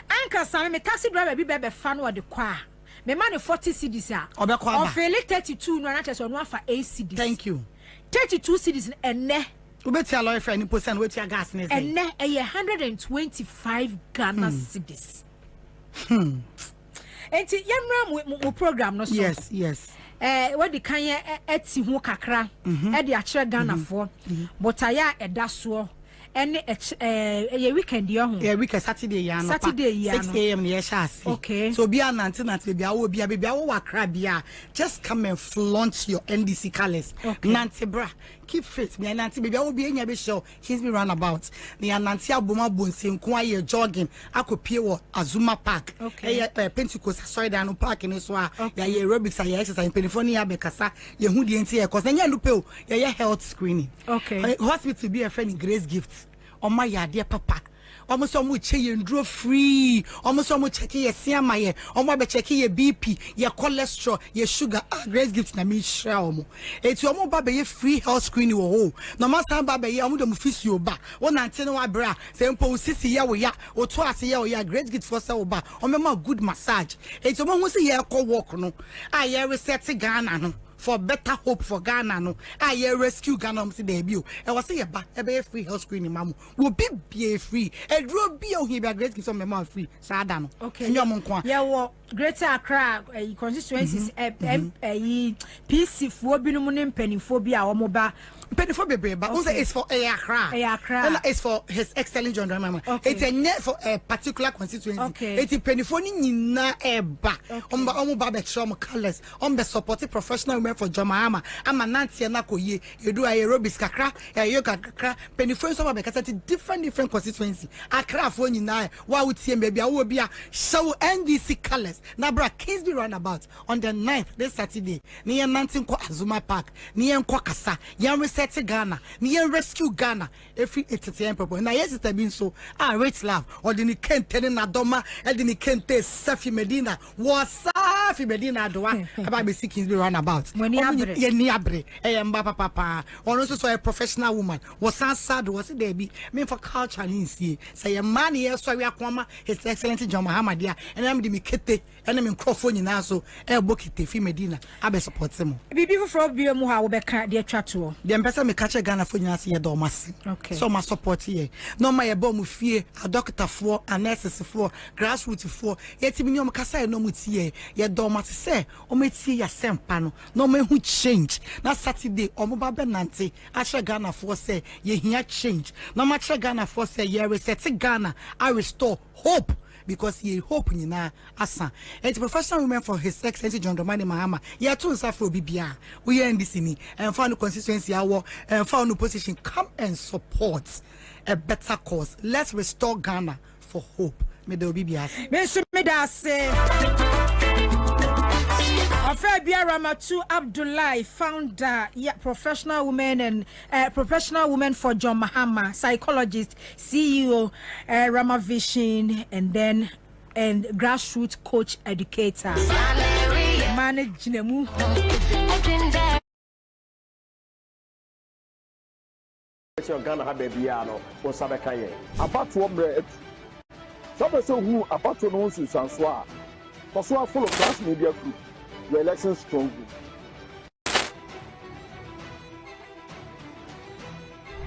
anka sam me taxi driver bi be fa no de kwa me man 40 cedis a
obekwa ba
o fele 32 no na chese no afa 8 cedis.
Thank you.
32 cedis enne
ubeti alloy friend ni post and wait your gas ne say
enne 125 Ghana cedis. Enti yamra mu program no so
yes
what the kan eti ho kakra e de akere Ghana for but aya eda so ene ye weekend yo ho
weekend Saturday ya no
6
a.m. ne sha.
Okay,
so be an nanti be awo be awo wakra bia just come and flaunt your NDC colors.
Okay.
Nanti bra keep fit me nanti be awo be nya be show he's be run about the nanti aboma bonse nko aye jogging akopie wo Azuma Park.
Okay.
Pentecost sorry dan no park ni so a ya ye aerobics ya exercise penifoni ya be kasa ye hu die nti ye cause nya lupe o ye health screening.
Okay.
Hospital be a friend Grace Gift my yard papa almost so much ndro free almost so much check your siama ye omo be check your BP your cholesterol your sugar Grace Gift na me share omo eti omo ba be ye free health screening wo ho no master ba be ye omo dem physio ba won ante no abra se mpo sisi ye wo ya o to ase ye wo ya Grace Gift for se wo ba omo ma good massage eti omo hu se ye ko work no a ye reset Ghana no for better hope for Ghana no I rescue Ghana see there bio e was say ba e be free health screening mamu will be free e dro bio he be Great Gift some me free sada no.
Okay,
nyom nko
yeah wo Greater Accra constituencies PC fo binom ne mpanimfo bi a omo ba
penifo bebre ba say it's for Accra and it's for his excellent John Mama. It's a net for a particular constituency.
Okay.
It's penifo ni nyina eba omo ba be show colors be supporting professional women for John Mama ama nanti na koye you do aerobics kakra yoga kakra penifo so ba kasa different constituency Accra fo nyina wa wutie baby a wo bia show NDC colors na bra Kingsby roundabout on the 9th this Saturday ni nanti ko Azuma Park ni enko kasa yan reset Ghana ni rescue Ghana every 80 people na yes it been so rich love or the kente na doma e the kente Safi Medina was Safi Medina doa about be Kingsby roundabout ye ni abre mba papa or also so a professional woman was sad was there be mean for culture in see say a man here so we akoma his excellency John Mahama dia and am the mikete and am microphone na so e bokite fi Medina abe support him
bibi foforo bi mu ha wo be ka de atwa to
dem pesa me catch Ghana for nyina se ye do masi.
Okay.
So my support here no my ebo mu fie a doctor for a nurses for grassroots for yet me no kasa no mu tie ye do masi se o metie ya sempa no me hu change na Saturday o mo ba benante a hye Ghana for say ye hia change no ma hye Ghana for say ye reset Ghana I restore hope because ye hope nyina asa and professional women for his excellency John Dramani Mahama ye to nsafo bibia we NDC ni and found constituency awo and found position come and support a better cause. Let's restore Ghana for hope. Me do bibia
me da say Afebia Ramatu Abdullahi, founder, professional women and professional women for John Mahama, psychologist, CEO, Ramavision, and then grassroots coach educator. Manage Nemu.
Ghana have a piano or Sabakaye. About to ombre. Some so who about to know Sansoa. Passoa full of class media group. Your election strong.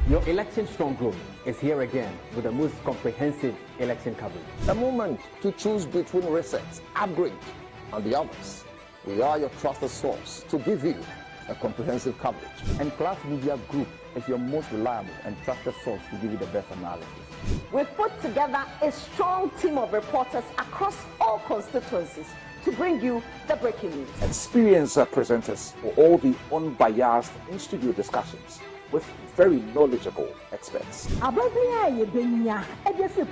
Your election stronghold is here again with the most comprehensive election coverage.
The moment to choose between reset, upgrade, and the others. We are your trusted source to give you a comprehensive coverage.
And Class Media Group is your most reliable and trusted source to give you the best analysis.
We've put together a strong team of reporters across all constituencies to bring you the breaking news.
Experienced presenters for all the unbiased in-studio discussions with very knowledgeable experts.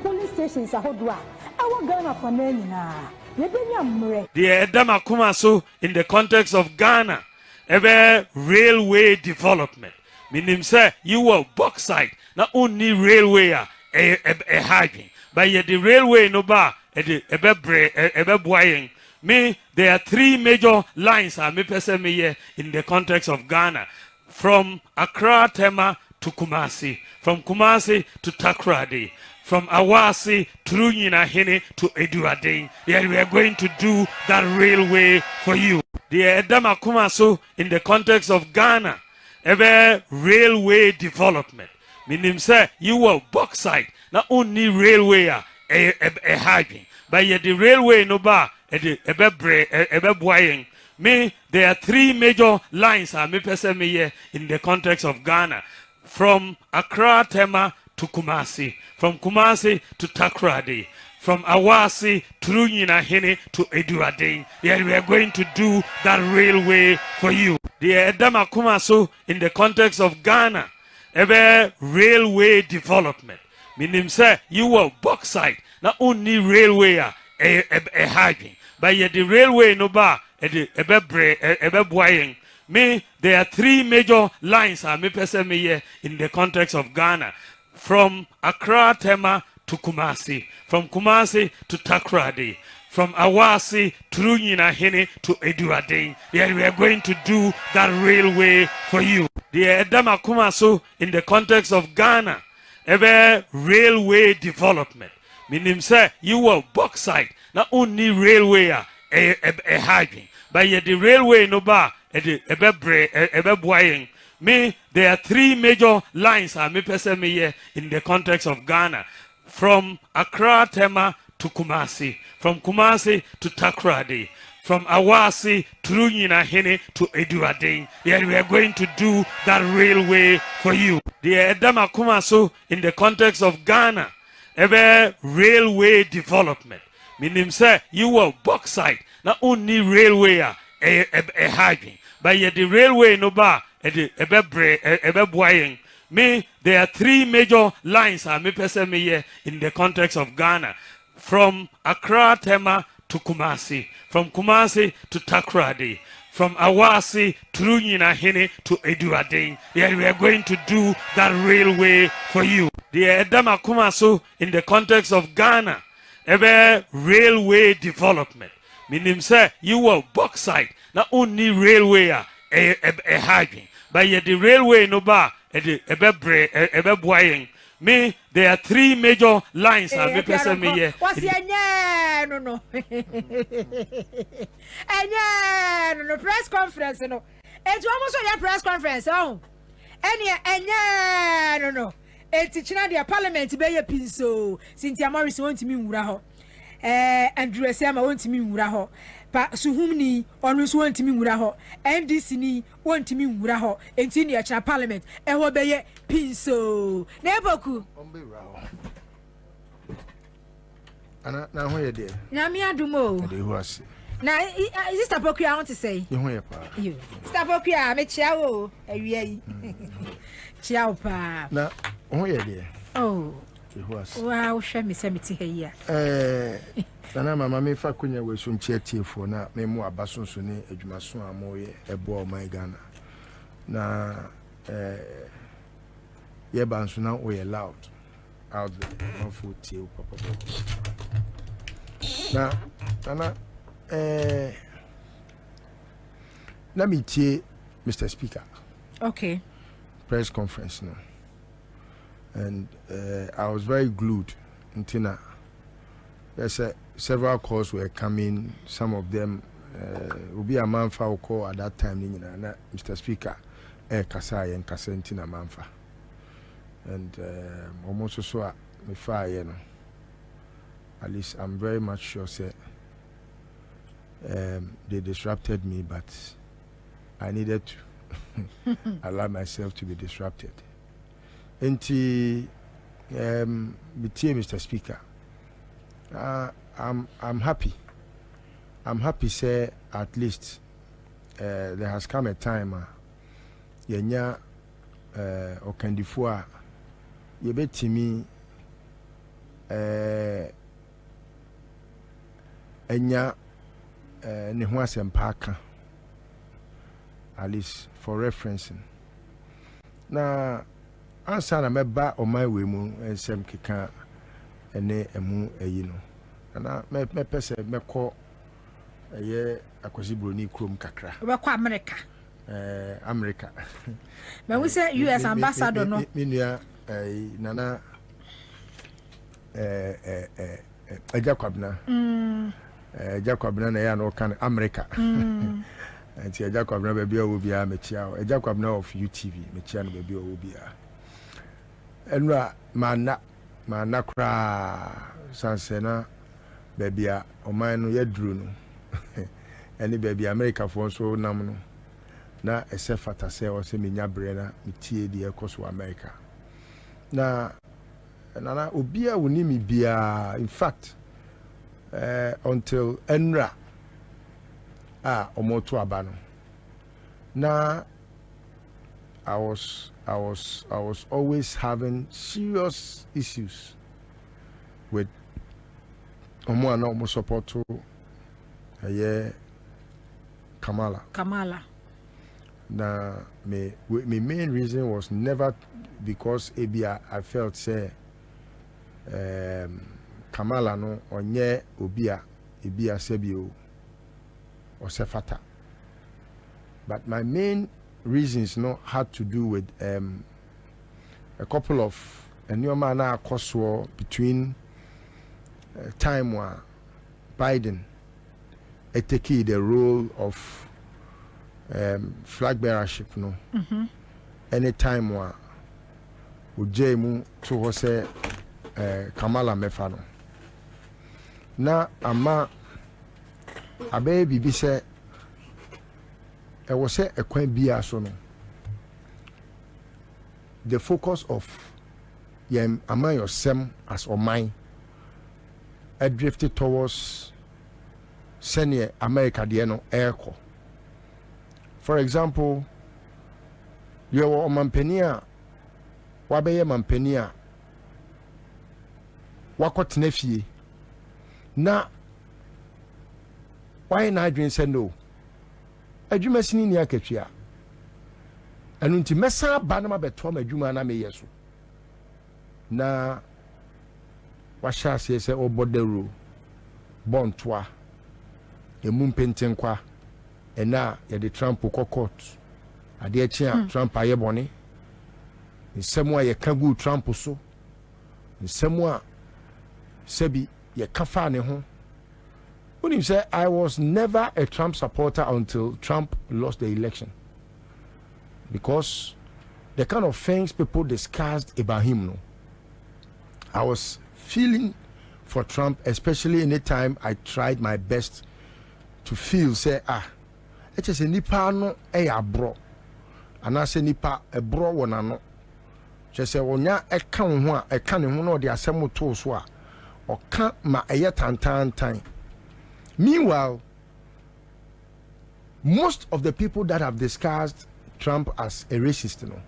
Police stations are Ghana for
The Edama Kumaso in the context of Ghana, ever railway development. Meaning, say, you were bauxite, not only railway a hiking, but yet the railway no bar, ever buying. Me, there are three major lines in the context of Ghana. From Accra, Tema to Kumasi, from Kumasi to Takrady, from Awasi through Nyinahene to Eduading. Yeah, we are going to do that railway for you. The Edama Kumaso in the context of Ghana, ever railway development. Meaning, say, you were bauxite, not only railway a hiking, but yet the railway no bar, ever buying. Me, there are three major lines in the context of Ghana. From Accra, Tema to Kumasi, from Kumasi to Takrady, from Awasi through Nyinahene to Eduading. Yeah, we are going to do that railway for you. The Edama Kumaso in the context of Ghana, ever railway development. Meaning, say, you were bauxite, not only railway a hiking, but yet the railway no bar, ever buying. Me, there are three major lines in the context of Ghana. From Accra, Tema to Kumasi, from Kumasi to Takrady, from Awasi through Nyinahene to Eduading. Yeah, we are going to do that railway for you. The Edama Kumaso in the context of Ghana, ever railway development. Meaning, say, you were bauxite, not only railway a hiking, but yet the railway no bar, ever buying. Me, there are three major lines in the context of Ghana. From Accra, Tema to Kumasi, from Kumasi to Takrady, from Awasi through Nyinahene to Eduading. Yeah, we are going to do that railway for you. The Edama Kumaso in the context of Ghana, ever railway development. Meaning, say, you were bauxite, not only railway a hiking, but yet the railway no bar, ever buying. Me, there are three major lines in the context of Ghana. From Accra, Tema to Kumasi, from Kumasi to Takrady, from Awasi through Nyinahene to Eduading. Yeah, we are going to do that railway for you. The Edama Kumaso in the context of Ghana, ever railway development. Meaning, say, you were bauxite, not only railway a hiking, but yet the railway no bar, ever buying. Me, there are three major lines in
no. Press conference no. It's almost a press conference. Oh, no. It's China their parliament be a pinso. Cynthia Morris want me wura ho. Andrew Siama want me wura ho. Pa Suhumni always want me wura ho. NDC ni want me wura ho. Enti ni China parliament. E ho be ye pinso. Neboku.
Ana na ho ye de.
Na mi adumo.
De ho ase.
Na is this Tapoku I want to say?
Ye ho ye pa.
You. Tapoku a me chia wo awie yi. Chia pa.
Na ho ye de.
Oh.
De ho ase.
Wow, hwe me se me ti ha yi.
Sana mama me fa kunya we so nchie tiefo na me mu abasonso ne adwumaso amoye ebo o my Ghana. Na ye banso na we loud out there no for tie papa. Na sana let me tie Mr. Speaker.
Okay.
Press conference now. And I was very glued until now. There's several calls were coming. Some of them will be a manfa call at that time. Mr. Speaker, Kasai and Kasentina manfa. and almost so me fire, you know. At least I'm very much sure say they disrupted me, but I needed to allow myself to be disrupted. Mr. Speaker, I'm happy. I'm happy say at least there has come a time yenya okandifo a yebetimi enya ne ho asempa aka, at least for referencing. Na ansa na meba oman we mu ensem keka ene emu eyi no na me pese mekọ eye akwasi broni krom kakra
we kwa America
America
me we say US ambassador no
minua nana Jacob na ya no kan America anti Jacob na baby o bia mechia Jacob na of UTV mechia no baby o bia enra mana kra sansena baby a oman no yaduru no any baby America for so nam no na esefata se o se menya brena metie di ekoso America na nana obia woni mi bia, in fact until enra omoto abano na I was always having serious issues with omo support to Kamala. Now, my main reason was never because I felt say Kamala no onye obia sebio or sefata. But my main reasons had to do with a couple of new manner cost war between time where Biden taking the role of flag bearership any time where ujemu to say Kamala mefano na ama abe bibi say e was say a kwan bia so no the focus of yem ama yourself as omine drifted towards senior America de no airco. For example, you were mampenia wabeye mampenia wakot nefie na why na adwen say no adwuma sini ni akatwia anu nti mesa ba na mabeto ma adwuma na meyɛ so na wahya se sɛ obodero bontoa emu mpentenkwa ena ye de Trump ko court ade akia Trump ayebone nsɛm a ye ka gu Trump so nsɛm a sebi ye kafa ne ho. When you say I was never a Trump supporter until Trump lost the election, because the kind of things people discussed about him, no, I was feeling for Trump, especially in the time I tried my best to feel say it is a nipa no bro, and I say nipa a bro wana no, just say wonya e kan ho a e kan ho no de asem to so a o kan ma eye tantan. Meanwhile, most of the people that have discussed Trump as a racist, you know,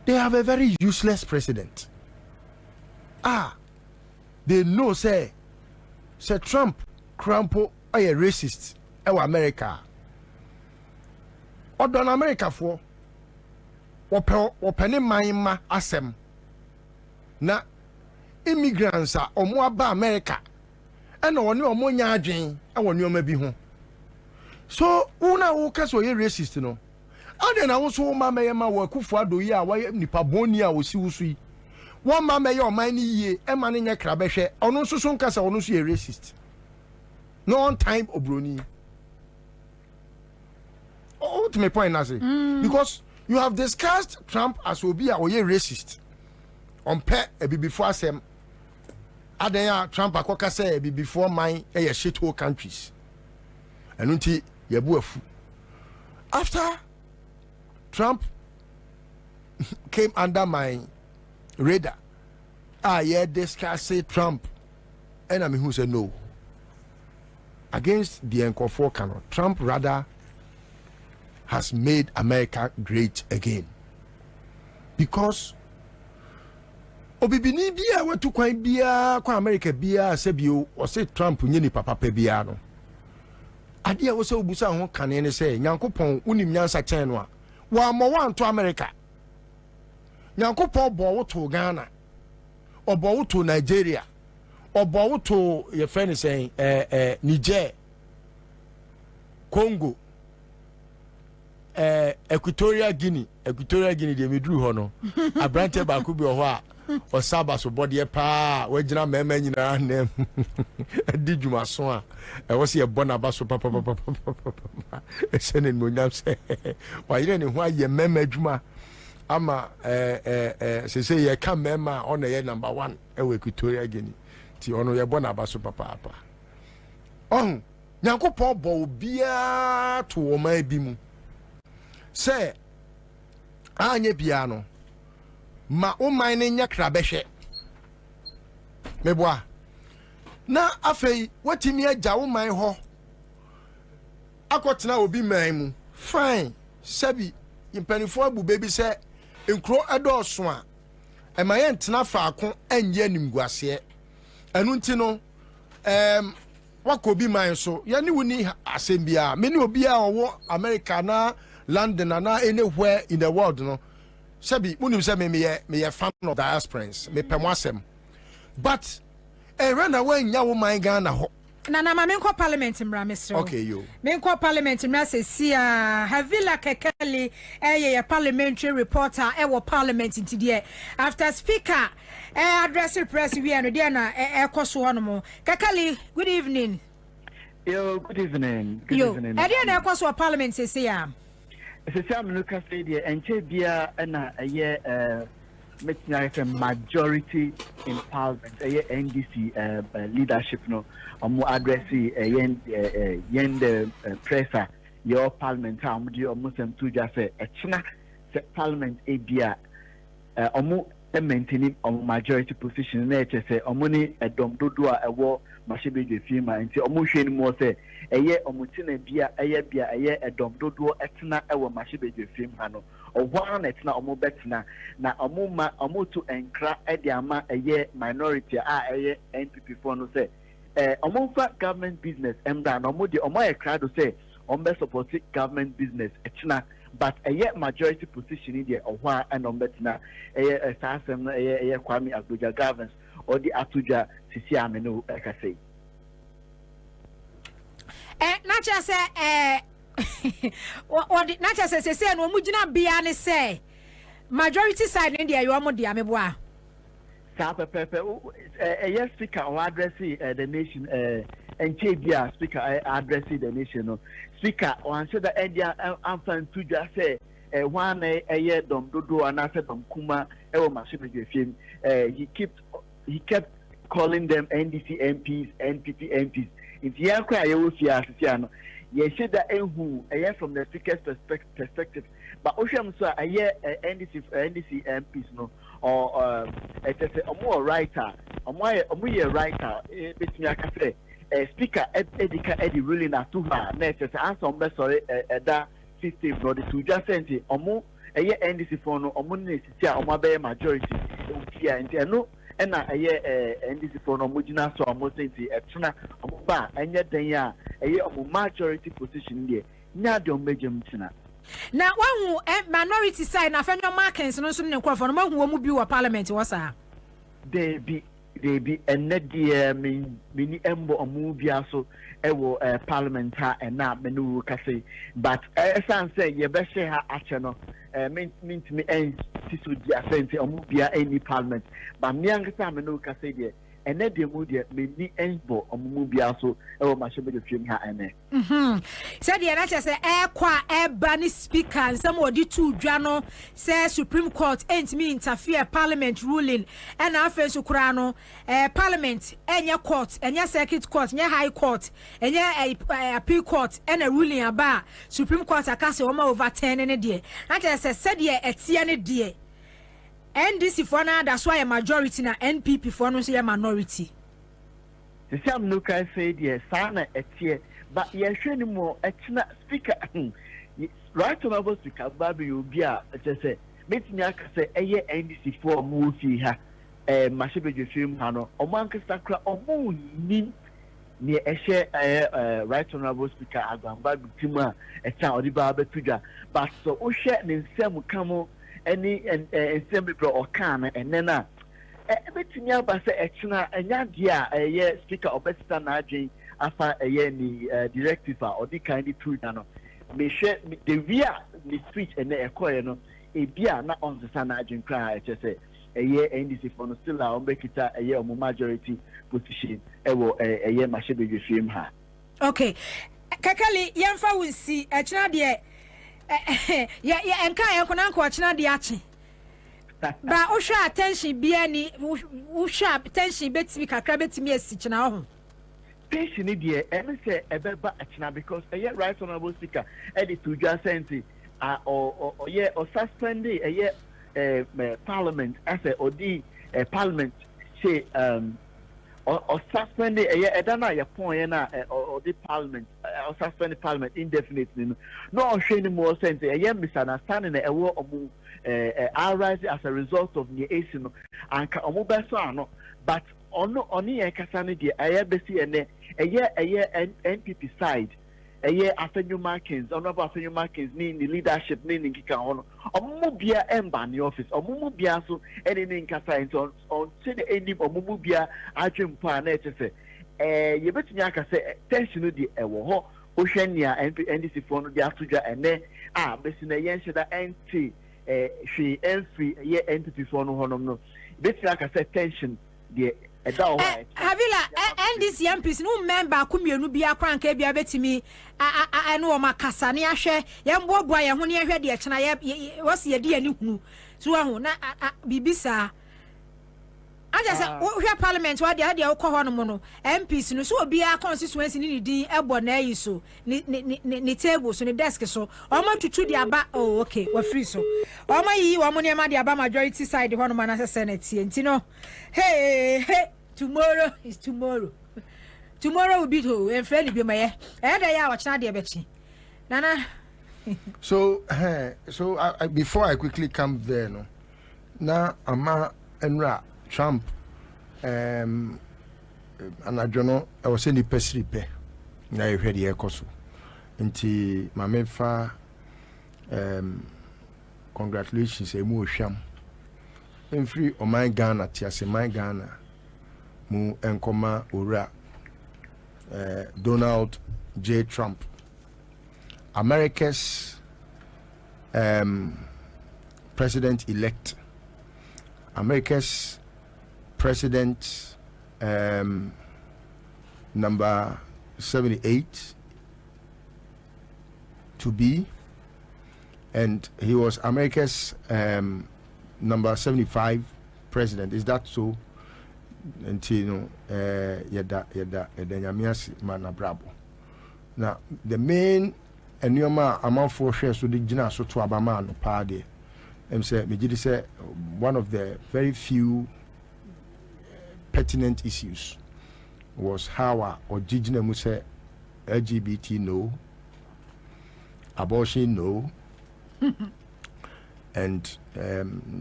they have a very useless president. They know say Trump crampo a racist America. Or don America for open ma asem na immigrants are omo America. And on your monya adwen awon nyoma bi ho so una wo kaso ye racist no ade na wo so ma meye ma wo akufo adoyi a wa nipa boni a wo si wo so yi won ma meye o man ni yie e ma ne nya kra behwe ono so so nkasa ono so ye racist no on time obroni to my point na say because You have discussed Trump as will be a racist. On pet a before some other Trump a say before mine a shithole countries. And until you after Trump came under my radar, I discussed Trump, and I mean who said no against the Nkrofo Kano. Trump rather has made America great again because obibini bia watu kwan bia kwa America bia sebio o say Trump nyini papa pa bia no ade a wo se obusa ho kane ne say Nyankopɔn unim nyansa kyɛn no a wa mo wanto America Nyankopɔn bɔ wo to Ghana ɔbɔ wo to Nigeria ɔbɔ wo to ye friend say Niger Congo Equatorial Guinea de medru ho no abrante ba ku bi ho a o saba so body pa we gina mema nyina nem di djuma so a e wo se e bona ba so papa e se ne mo nyam se wa yire ne ho aye mema djuma ama se ye ka mema on ye number 1 e we Equatorial Guinea ti ono ye bona ba so papa on Nyankopɔn bɔ obia to wo man bi mu say anye bia no ma o man ne nya krabehwe meboa na afei watimi agya wo man ho akotena obi man mu fine sabi impanifo abu baby say enkro edoso a emaye ntena faako anye nimguase enu nti no wakobi man so ya ni woni asembia me ni obi a owo America na London na anywhere in the world no sabi munim say me fan of diasporans me pemwasem but when I went nya wo man Ghana ho
na ma menko parliament mra mesro
okay yo
menko parliament mra se sia Havila Kekeli ye parliamentary reporter e wo parliament ntidie after speaker address press we no dia na ekoso hono mo Kekeli good evening
yo good evening
evening e dia na ekoso parliament se sia
I'm looking for the NCBA and a majority in parliament, NDC leadership no, addressing the presser, your parliament, Muslim to just say, a parliament ABA, maintaining a majority position, nature say, money a dom do a war, Mashibi the firma, and say, Omushin more say. Omutina bia a dom do etna ewa mashibe je film hano o wan etna omo betna na omo to enkra ediama minority NPP for no say omo fa government business emda no omo de omo ekra do say omo support government business etna but majority position in there ohwa and omo betna sasem no Kwame Agboja governance or the atuja sisi ameno ekase
nacha say nacha say no mugina bia ne say majority side in there you am dia meboa
sa pepe yes speaker or address the nation and speaker address the nation no speaker o answer the idea amfan to just say one dom dodo and answer dom kuma e wo mashibe film he kept calling them NDC MPs NPP MPs. If you are crying, you will see us. You said that from the speaker's perspective, but Ocean so NDC MPs no or a more writer, a more writer. Between I can say speaker Eddie ruling at to her next answer on best sorry that system for the two just sent it or more NDC for no or money or majority. No. And NDC for no mujina so almost say etna oba enye den ya majority position there nya de major mtina
na wahu minority side na fenyo markings no so ne kwafo no mahu mu bi wa parliament wasa
they be enne dia mini embo omu bia so ewo parliament ha na menu kase but esan say ye be she ha ache no mint me en tisu dia sente omu bia any parliament but me angasa menu kase dia and then the mood may be enbo or mubia so or my should be the film her and
said the NHS say air qua air banny speaker and some of the two journal says Supreme Court ain't me interfere Parliament ruling and our first Ukrano Parliament and your court and your circuit court and your high court and your appeal court and a ruling about Supreme Court a cast over 10 in a day. That said ye at CN day. NDC for now, that's why a majority na NPP for no say a minority.
The same look I said yes, Sana et here, but yes, anymore at speaker. Right on our speaker, Baby, you be a just say, Mitniak say a year NDC for movie ha, Mashibe film Hano, or Manka Sacra or Moon near a share right on our speaker, Agam Baby Tima, a town of Baba Tuja, but so Osha and Sam Camo. Any assembly or can and then everything else by say and yeah speaker of Western Argent after a year the directive or the kind of truth may share the via the speech and the acquire a beer not on the San Argent cry just say a year NDC for no still our make it a year majority position a year machine you film her.
Okay, Kakali Yanfa will see a child yeah, and Kaya Konanko Achina Diachi. But Usha attention be any Usha attention bets me crabet me as such now.
Patient idiot, and say a beba achina because a year right honorable speaker, edit to just senti or suspend a year parliament as a or the parliament say or suspend a year Adana your point or the parliament or suspend the parliament indefinitely. No shame more sense a year misunderstanding a war arise as a result of the ASIN and Omubasano, but on the Casanidi, a year BC and a year NPP side. A year after new markings, honorable after new markings, meaning the leadership, meaning Kikaon, or Mubia Emba in the office, or Mubia so anything Casines on say the ending of Mubia Arjun Panet. You bet Yaka say, tension with the Ewo, Oceania, NDC phone, the Asuja, and then Messina Yansha that NT, she entry a year entity for no honor. Bet Yaka said tension, the
Havila and this young piece no member Kumu be a crank be a bet me. I know my Cassania share young boy when you heard the China was your dear new so na Bibisa. I just said, Parliament, what the idea of Cohonomono, MPs, no so be a constituency in the Ebon so, ni tables on the desk so, almost to the about, oh, okay, we're free so. Oh, my, money, my dear, majority side, one man as a Senate, and you know, hey, tomorrow is tomorrow. Tomorrow will be to, and friendly be my and I watch not dear Betty. Nana.
So, before I quickly come there, no, now, Ama and Ra. Trump and I don't know I was in the pastry pe na you heard the ekoso nti mamefa congratulations emu ohwam free o my Ghana tiase my Ghana mu enkoma ora Donald J. Trump, America's president-elect, America's president number 78 to be, and he was America's number 75 president. Is that so? Until yada manabrabo. Now the main enyoma amount for shares so the jina so to abama no party. Say me say one of the very few pertinent issues was how or jijina mu say LGBT no, abortion no, and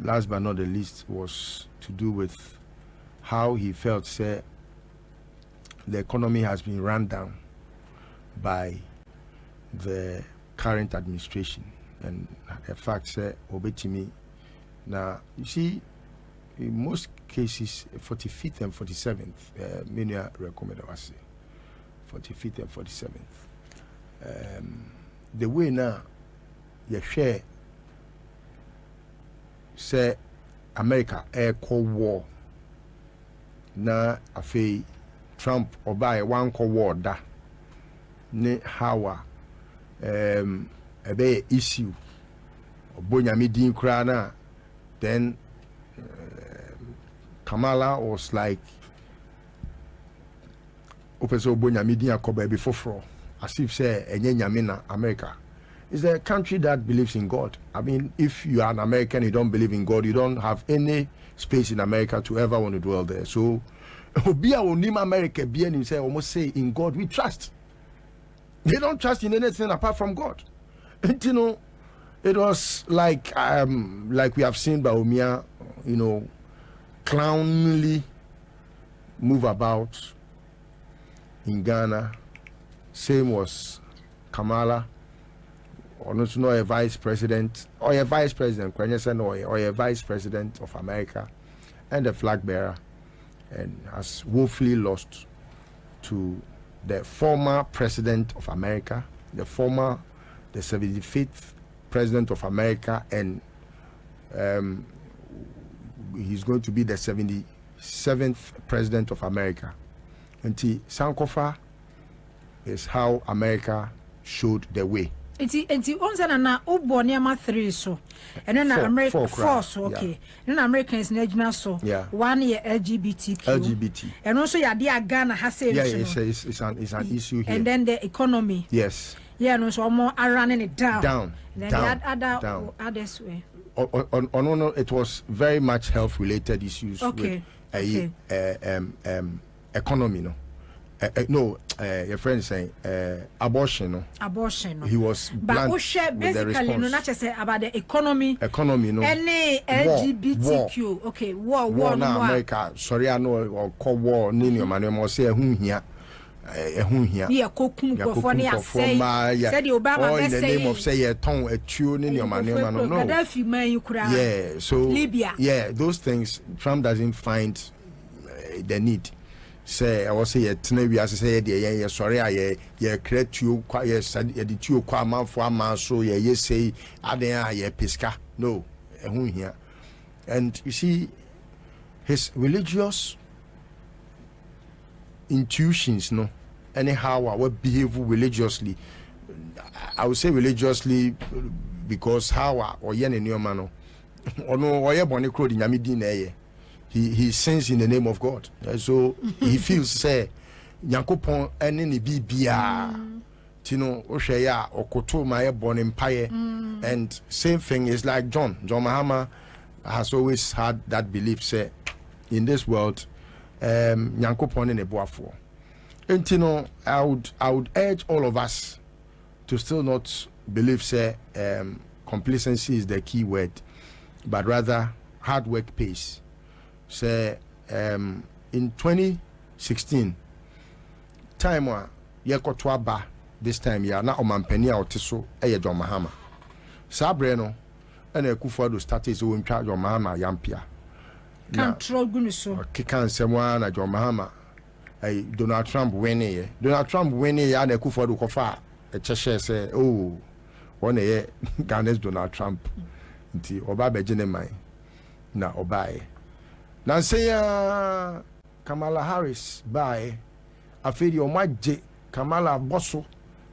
last but not the least was to do with how he felt say the economy has been run down by the current administration, and the fact say obetimi. Now you see, in most cases, 45th and 47th, many recommend us 45th and 47th. The way now you share say America Cold War na afei Trump obaye one ko word da ne hawa ebe issue obonyame din kra na then Kamala was like opeso obonyame din akoba be foforo as if say enye nyame na America is a country that believes in God. I mean, if you are an American, you don't believe in God, you don't have any space in America to ever want to dwell there. So be our name America be and say almost say in God we trust. They don't trust in anything apart from God. And you know, it was like we have seen Baumia, you know, clownly move about in Ghana. Same was Kamala, or not to know a vice president, or a vice president, or a vice president of America, and a flag bearer, and has woefully lost to the former president of America, the 75th president of America, and he's going to be the 77th president of America. And Sankofa is how America showed the way.
Enti onza na obo niama 3 so. And na America 4 so okay. And Americans na jina so. One year LGBT. And also ya dia Ghana has say
it's an issue here.
And then the economy.
Yes.
Yeah, no, so more are running it down.
And
then others way.
No, it was very much health related issues
with
economy, no. Your friend is saying abortion, no.
Abortion, no.
He was blunt with the response.
No, not just about the economy.
Economy, no.
Any LGBTQ, okay, war
now America. Sorry, I know or call war. Nini man, mo say who here.
Yeah, kokum for near say said the Obama
in the name of say a tongue a tune in your man. No, yeah, so
Libya.
Yeah, those things Trump doesn't find the need. Say I was say we as say the sorry I create you quite said you kwa man for a man so ye say aden pesca. No, here. And you see his religious intuitions, no. Anyhow, I will behave religiously. I would say religiously because how or yen in your man or no or bonny crowd in Yamidin. He sings in the name of God. So he feels say Yankopon any bibia Tino Oshaya or Koto my born empire. And same thing is like John Mahama has always had that belief say in this world Yankopon in a boafo. And you know, I would urge all of us to still not believe say complacency is the key word, but rather hard work pays. Say in 2016 time wa yekotwa ba this time ya na omampani a oteso eye John Mahama sabre no na Akufo-Addo started so ntwa John Mahama yampia
control gunu so
kika nsɛm na John Mahama Donald Trump winning ya na Akufo-Addo kofa echehye say oh one ye Ghana's Donald Trump nti oba begene man na obae na say Kamala Harris by afedi omaje Kamala bosso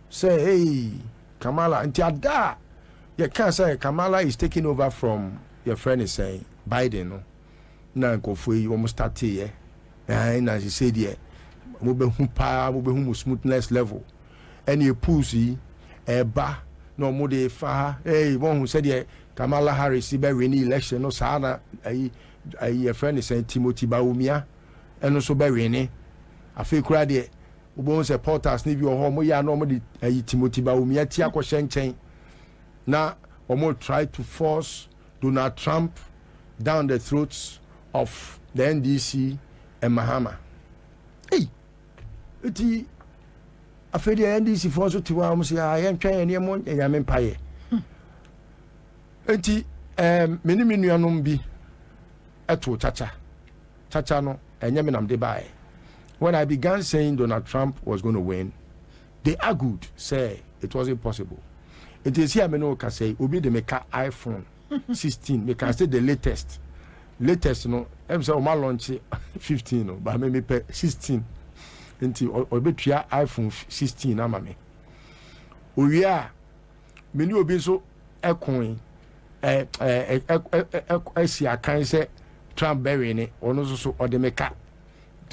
say hey Kamala nti ada you can't say Kamala is taking over from your friend is saying Biden no na nkofo yi almost start here na she said here mo be hu smoothness level any pussy eba no mo de fa hey won hu said here Kamala Harris be win election no sa na your friend is saying Timothy Baumia and also be win afi kura de obo supporters ni bi o mo ya no mo de Timothy Baumia ti akɔhyɛ nkyɛn na omo try to force Donald Trump down the throats of the NDC and Mahama. Hey, iti afedi NDC for so tiwa mo say I am trying any mo nyame mpaye. Enti meni nuanom bi eto chacha no enyame nam de bae. When I began saying Donald Trump was going to win, they argued, say it wasn't possible. It is here me no can say obi de make iPhone 16 me can say the latest latest no em say o ma launch 15 no ba me pay 16 nti o betua iPhone 16 na ma me owie me ni obi so ekon si akan say Trump berry ne ono so o de meka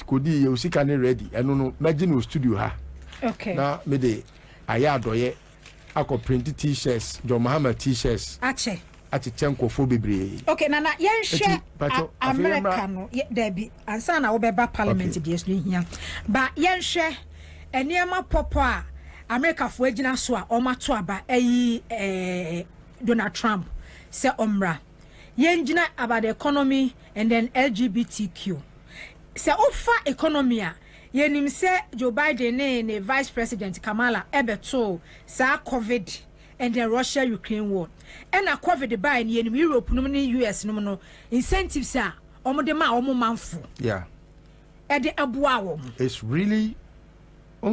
kodi ye usika ne ready eno no meji no studio ha
okay
na me de aya adoye akọ print t-shirts John Muhammad t-shirts
ache
chenkofo bebre
okay nana yen share America no there be ansa na wo beba parliament dey so hia ba yen share eniema popo a America fo agina so a omato aba Donald Trump say omra yen gina about the economy and then LGBTQ say ofa economy a yenim say Joe Biden ne Vice President Kamala ebeto sa COVID and the Russia-Ukraine war. And a COVID by in Europe, no US, no incentives are omode ma omo manfo.
Yeah.
At the abuawo.
It's really,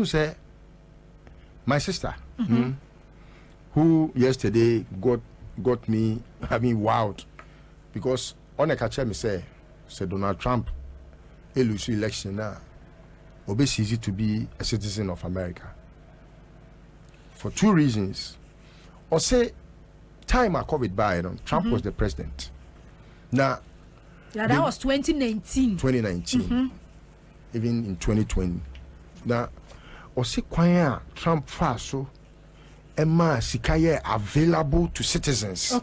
say, my sister, who yesterday got me having wowed because on a catcher me say Donald Trump lose election now. It's easy to be a citizen of America for two reasons. Or say time I COVID by Trump was the president. Now
that was 2019.
Even in 2020. Now or say kwanya Trump fast so Emma Sikaye available to citizens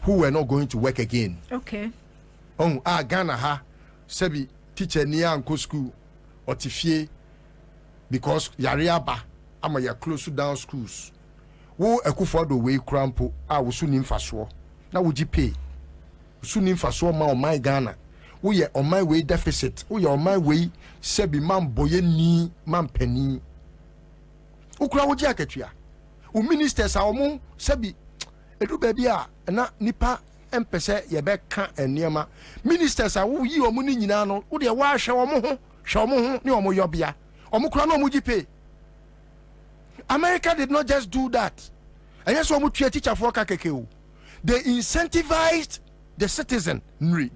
who were not going to work again.
Okay.
Ghana ha sebi teacher near uncle school or tifie because yariaba ama ya close down schools. Wo ekufo do we crampo wo so nim faso na wo gi pay so nim faso ma o my Ghana wo ye on my way deficit wo ye on my way sebi man boye ni man pani wo kura wo gi akatua wo ministers a omo sebi edu ba bia na nipa empese ye be ka eniema ministers a wo yi omo ni nyina no wo de wa hwe omo ho ni omo yobia omo kura na omo gi pay. America did not just do that. And yes, teacher for kakekeu. They incentivized the citizen.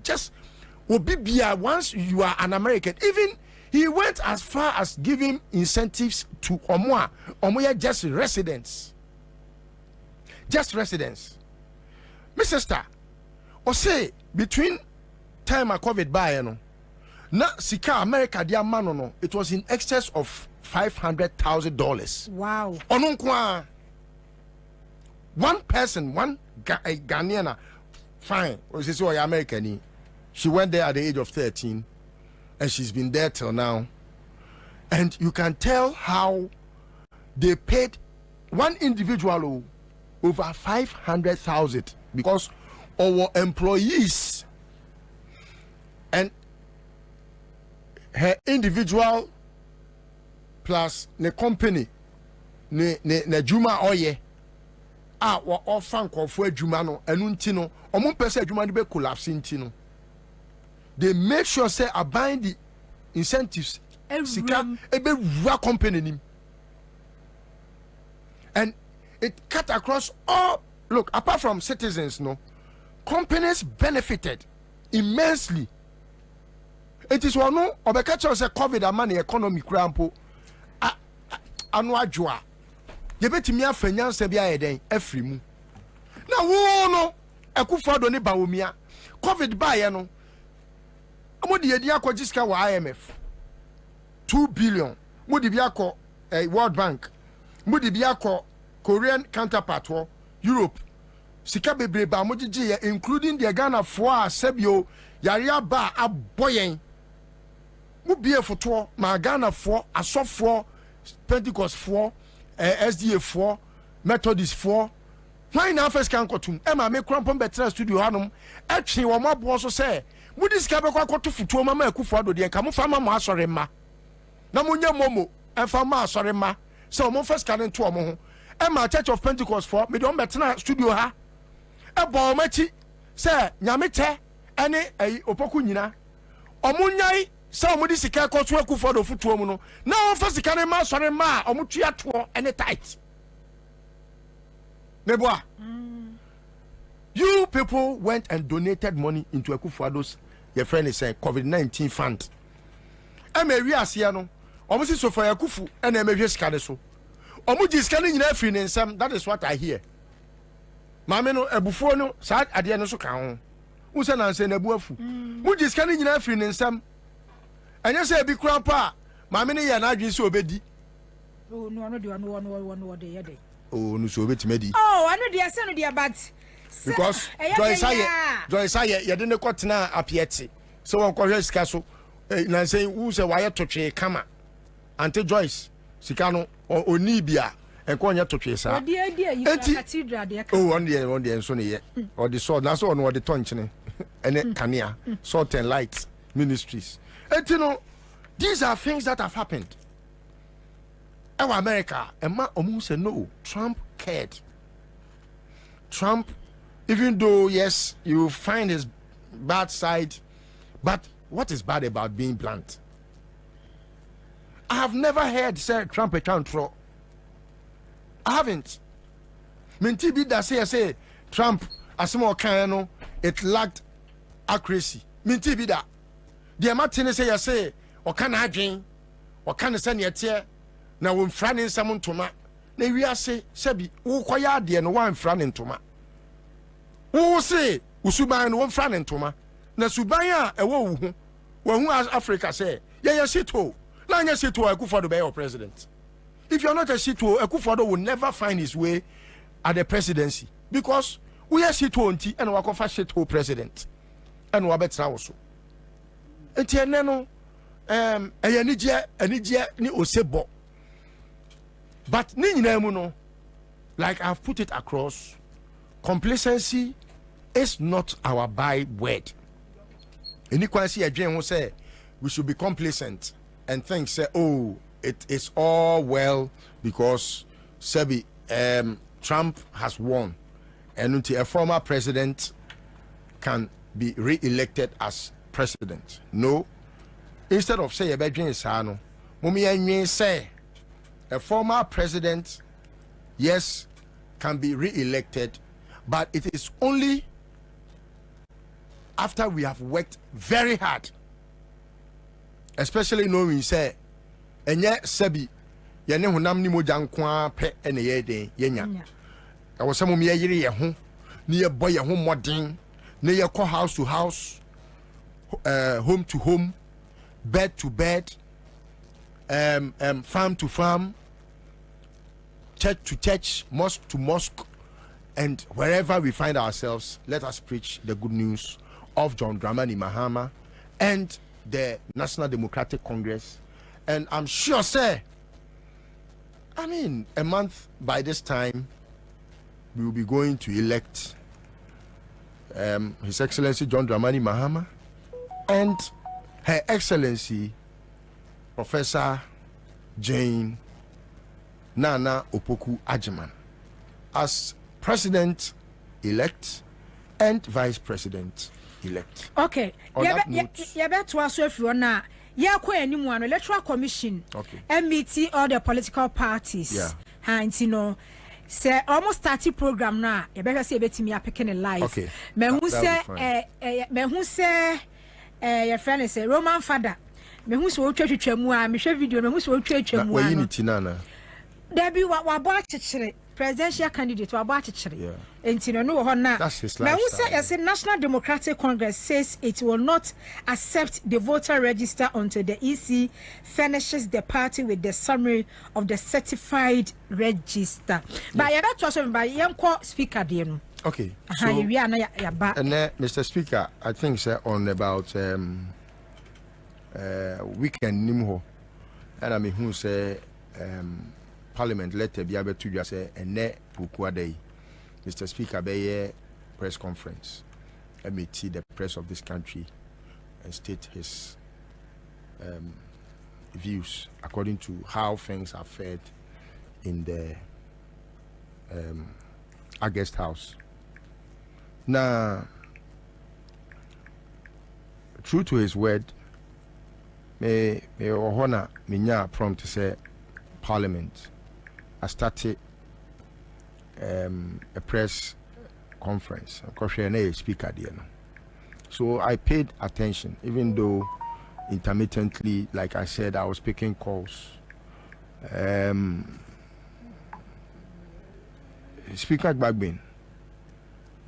Just once you are an American, even he went as far as giving incentives to Omoya just residents. Just residents. My sister, or say between time I COVID by na sika America dia mano it was in excess of $500,000.
Wow.
Onunkwa. One person, one Ghanaian, fine. She's American. She went there at the age of 13, and she's been there till now. And you can tell how they paid one individual over 500,000 because our employees and her individual plus the company ne juma oye wa ofan kofo adwuma no enu ntino omo pese adwuma no be collapse ntino they make sure say abide the incentives sika ebe rua company nim and it cut across all. Look, apart from citizens companies benefited immensely. It is one no obeka say COVID amani economy krampo anu adwoa yebetimi afanyansa bia yeden afrimu na wo no ekufado ne bawomia COVID baye no amodi yedi akọ sika wa IMF 2 billion modi bia akọ World Bank modi bia akọ Korean counterpart Europe sika bebre ba mojiji including the Ghana for sebio yare ba aboyen mu bie foto ma Ghana for asofo Pentecost for SDA for Methodist for why na first can kotum e ma me krampon betra studio hanom e twe wo mabo so say mudi sika be kwakoto futuo mama akufo ado de ka mo fama mo asore ma na munya momo e fama asore ma so mo first can nto mo ho e ma Church of Pentecost for me don betra studio ha e bo machi say nyame te ene opoku nyina omunyai sa omudi sika koto akufo do futuo mu no na on fa sika ne ma asore ma omutua to ene tight Neboa. You people went and donated money into Akufuado's your friend is saying COVID-19 fund. I'm a real siano. Almost so for a kufu and I'm a scaniso. Omuji scanning in every name, that is what I hear. Mameno a buffono, sad at the end of Sokan. Usan and saying a buafu. Muji scanning in every name, and you say a big grandpa. Mamini and I just so bedi.
Oh, no, I know one day.
Oh, no, so bit medi.
Oh, I know the son of the bad.
Because Joyce, you didn't cut now up yet. So on Correa's castle, and say, who's a wire to trade, come Ante Joyce, Sicano, or Onibia, and Conya to chase.
Oh, dear, you cathedral, dear.
Oh, one day, and Sonny, or the sword, that's on what the tongue, and it Kania, salt and light ministries. And you know, these are things that have happened. Our America, and ma almost said no, Trump cared. Trump, even though, yes, you find his bad side, but what is bad about being blunt? I have never heard say Trump a control. I haven't. Minti be that say Trump as more kind it lacked accuracy. Minti be that. The Martin say or can I drink or can I send your tear now when franning someone to ma. Ne we say sebi wo kwaya de no wan franning to ma. Wo say usuban no franning to ma. Na suban a ewo hu. Wo hu Africa say ye sito. Now you say to Akufo-Addo be your president. If you're not a Sito, Akufo-Addo will never find his way at the presidency because we are Sito unti and we are Sito president and we are better also. Enti eneno enije ni osebo. But ni nyina mu no, like I've put it across, complacency is not our byword. Any kwansi adwen ho say we should be complacent and think say, oh, it is all well because Sebi Trump has won and until a former president can be re-elected as president. No. Instead of say a sano, mumi say a former president, yes, can be re-elected, but it is only after we have worked very hard. Especially knowing say enye sebi yene honam ni moja nko pe ene ye den yenya I was some ye yire ye ho ni ye boy ye ho modern ni ye call house to house home to home bed to bed farm to farm church to church mosque to mosque and wherever we find ourselves let us preach the good news of John Dramani Mahama and the National Democratic Congress, and I'm sure, sir, I mean, a month by this time, we will be going to elect His Excellency John Dramani Mahama and Her Excellency Professor Jane Nana Opoku Agyemang as President-elect and Vice President elect.
Okay. Yeah, bet to us if you na anyone electoral commission.
Okay.
And meeting all the political parties.
Yeah.
And you know, say almost 30 program now. You better say bet me picking a life.
Okay.
Me who say your friend is a Roman father. Me who so twetwe mu a me hwe video me who so twetwe mu a.
Unity nana.
There be what about presidential candidate about it.
Yeah.
And you know na.
That's his lifestyle.
Now, the National Democratic Congress says it will not accept the voter register until the EC furnishes the party with the summary of the certified register. But you don't trust by young speaker there.
Okay. So, and Mr. Speaker, I think sir on about weekend nimho, and I mean who say Parliament letter be able to just say and ne day. Mr. Speaker, be press conference. Let me see the press of this country and state his views according to how things are fared in the August House. Now, true to his word, may honor minya prompt to say Parliament. I started a press conference. Of course, a speaker there. So I paid attention, even though intermittently, like I said, I was picking calls. Speaker Gbagbin,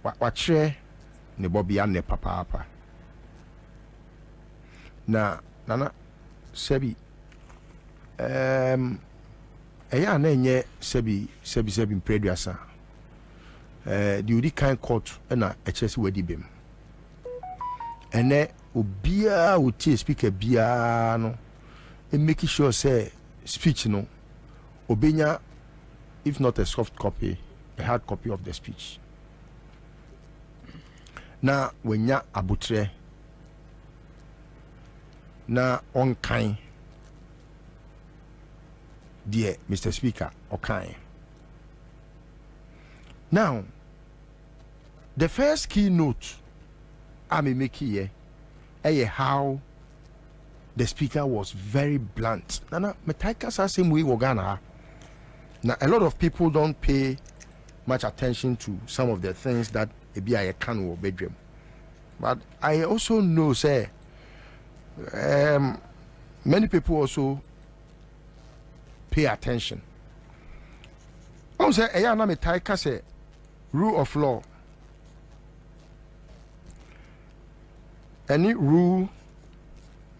what share ne Bobby and ne papa. Na nana sebi eya na enye sebi preduasa the udi kind court na echesi wedi bem ene obia uti speaker bia no e make sure say speech no obenya, if not a soft copy, a hard copy of the speech. Na wenya abutre na on kind, dear Mr. Speaker, okay. Now, the first keynote I may make here is how the speaker was very blunt. Nana, metaika sa same way Ghana. Now, a lot of people don't pay much attention to some of the things that a can or bedroom. But I also know, say, many people also pay attention. I say, I am a taika say rule of law. Any rule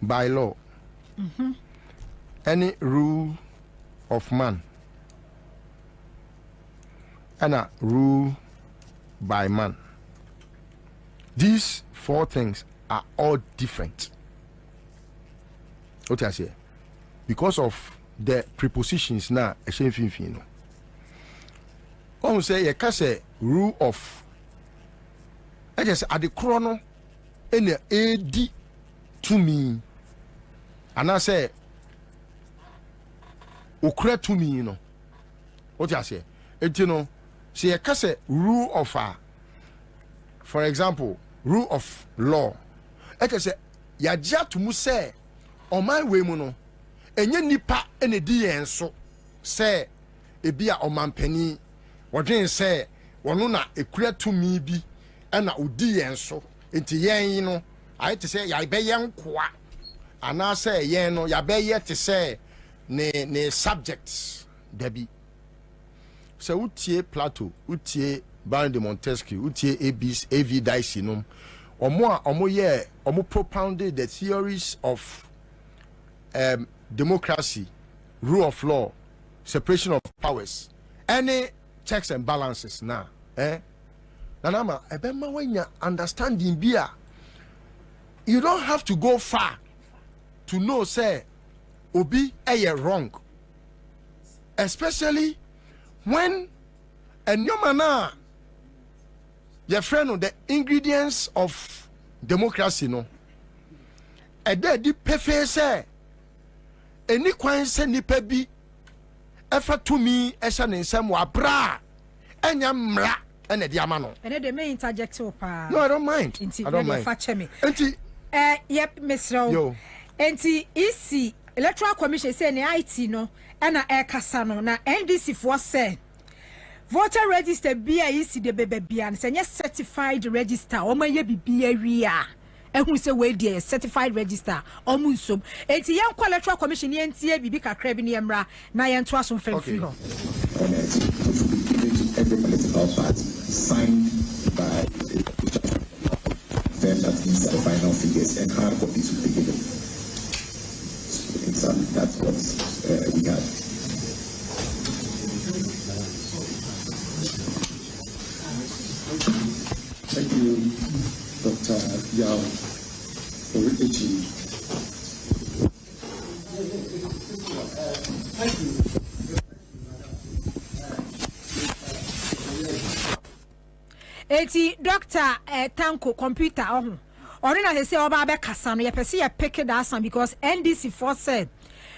by law, any rule of man, and a rule by man. These four things are all different. What I say? Because of the prepositions now, a shame fin. I say you can say rule of. I just at the chrono in the AD to me, and I say ukre to me, you know. What I say? It you know, say you can say rule of for example, rule of law. I can say ya to mu say on my way mono enye nipa ene di enso say ebia omampani wodwen say wono na ekura to me bi na odi enso enti yen no I to say ya be yen kwa ana say yen no ya be yet to say ne subjects debi so utie Plato utie Baron de Montesquieu utie AV Dicey no omo propounded the theories of democracy, rule of law, separation of powers, any checks and balances now. Nanama, ebema when you understanding beer, you don't have to go far to know say obi wrong. Especially when a new man your friend of the ingredients of democracy no e dey di pefe say eni kwan se nipa bi efa to me e hye ne nsam wa bra enya mra ene di ama no
ene dey me interject pa.
No, I don't mind. I don't mind.
Enti yep Mr.
Yo.
Enti EC Electoral Commission say ne IT no na e kasa no na NDC for say voter register bia EC de bebe bia say certified register o ma ye bibia ria ehun say we dey certified register o mu nsom enti yen kwa Electoral Commission yen tie bibi kakra bi ne emra na yen to aso mfamfiri ho
every political party signed by then that means the final figures and hard copies will be given. So that's what we got. Thank you, Dr. Yao, for reaching. Thank you.
Eti Dr. Tanko computer Orina say oba be kasa no ye pese ye pick that some because NDC for said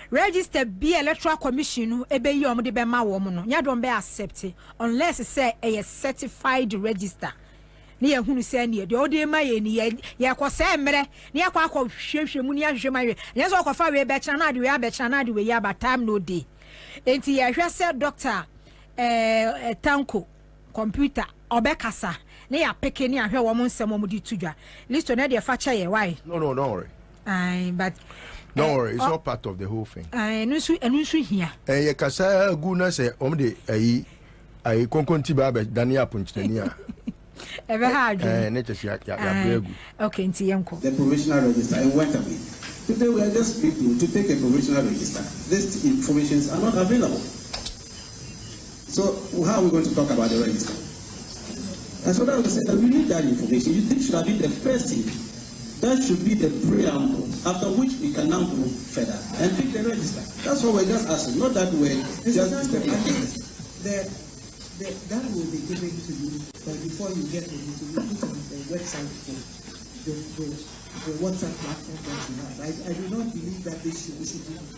register be Electoral Commission no ebe yi omo de be ma wo mo no nya don be accept unless say a certified register ne ye hunu say ne de ode ma ye ni ye ko say mere ne ye kwa hwehwe mu ne ahwe ma we ne so ko fa we be kira na de we be kira na de we ya ba time no dey enti ye hwe say Dr. Tanko computer obekasa ne ya peke ne ahwe wo mo nsem mo di tudwa list na de fa che ye why
No, don't worry.
But
Don't worry, it's all part of the whole thing.
enu nsu hia.
Ye kasa gu na say de ayi konkonti ba be Daniel Punchania.
Ever hard. Okay, nti yenko.
The provisional register and went away. Today we are just people to take a provisional register. These informations are not available. So how are we going to talk about the register? And so that was said that we need that information. You think should have been the first thing. That should be the preamble, after which we can now go further and pick the register. That's what we're just asking, not that we're just
that will be given to you, but before you get it, you put on the website for the WhatsApp platform that you have. I do not believe that we should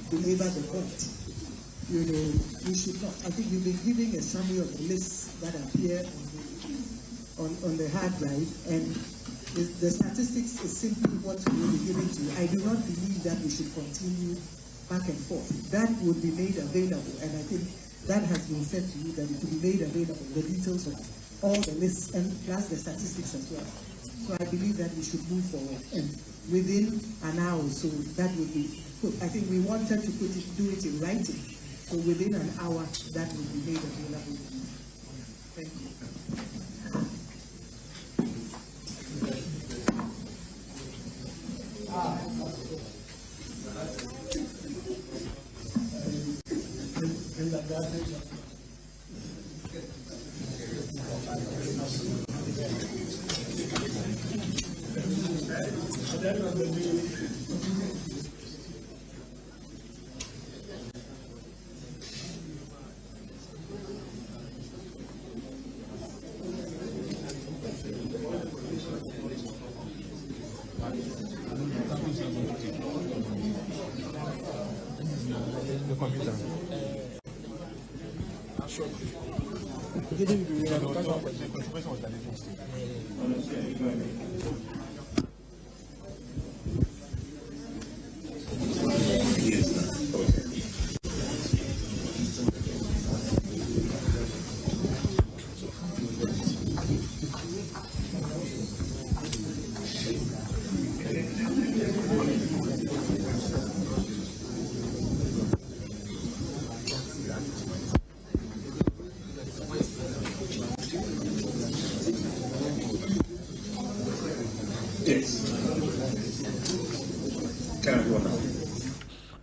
belabor the point. You know, we should not. I think you've been giving a summary of the lists that appear on the hard drive, and the statistics is simply what will be given to you. I do not believe that we should continue back and forth. That would be made available, and I think that has been said to you that it will be made available, the details of all the lists and plus the statistics as well. So I believe that we should move forward, and within an hour or so, that will be put. I think we wanted to do it in writing, so within an hour, that will be made available. Thank you.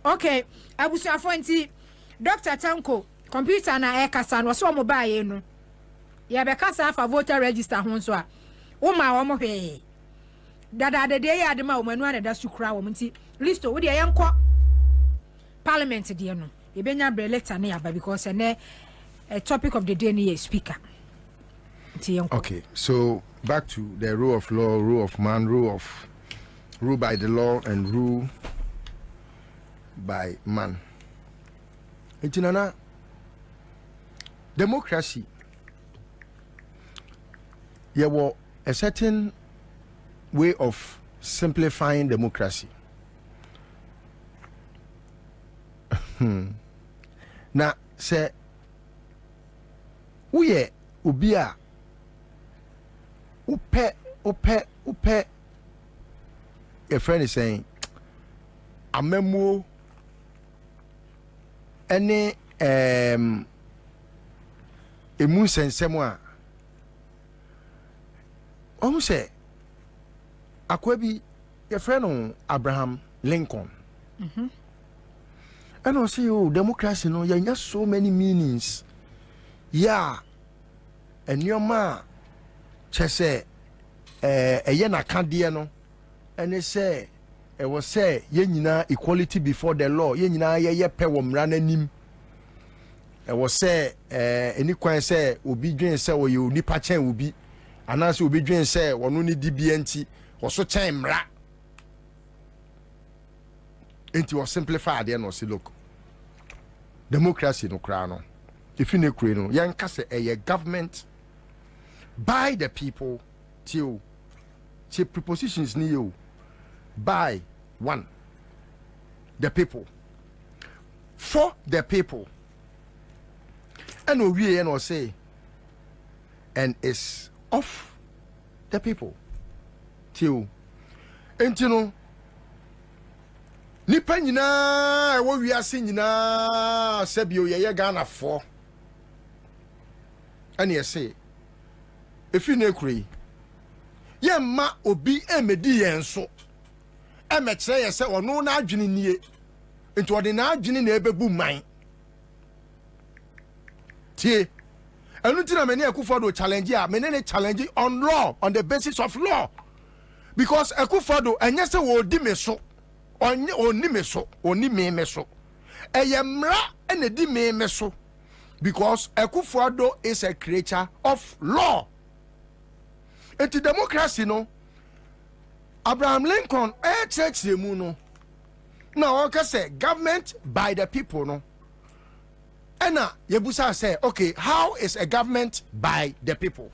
Okay, abusuafo nti Dr. Tanko computer na kasa no so mo baaye no ya be kasa fa voter register ho so a wo ma wo mo hwe dada de ya de ma wo manu anada sukura wo nti listo wo de yenko parliament de no e benya bre letter na ya ba because a topic of the day ni speaker nti yenko.
Okay, so back to the rule of law, rule of man, rule by the law and rule by man. Itinana democracy. There was a certain way of simplifying democracy. Na say uye ubia upe a friend is saying amemu any emu sensem a say akwabi your friend Abraham Lincoln and I say oh democracy no you have so many meanings and your ma chese na kade no and they say it was say ye nyina equality before the law ye nyina ye pe wo mra nanim it was say any kwan say obi dwen say wo ye onipa chen obi anase obi dwen say wono ne di bia nti wo so chen mra enti wo simplify there no say look democracy no kra no if you ne kure no yan ka say a government by the people till prepositions ni you by one the people for the people and we say and is of the people. Till Entino nipa nyinaa ɛwɔ wiase nyinaa sɛbio yɛyɛ Ghana for ɛne ɛsɛ efi na ekure yɛmma obi emedi yɛn so ɛmɛkyerɛ yɛ sɛ ɔno na adwene nie nti ɔde na adwene na ebebu man tie ɛnu ti na mene Akufo-Addo challenge a mene ne challenge on law, on the basis of law, because Akufo-Addo ɛnyɛ sɛ wɔ di me so oni me so oni me so eyemra ene di me so because Akufo-Addo is a creature of law. Enti democracy no Abraham Lincoln church mu no na o ka say government by the people no ena yebusa say okay, how is a government by the people?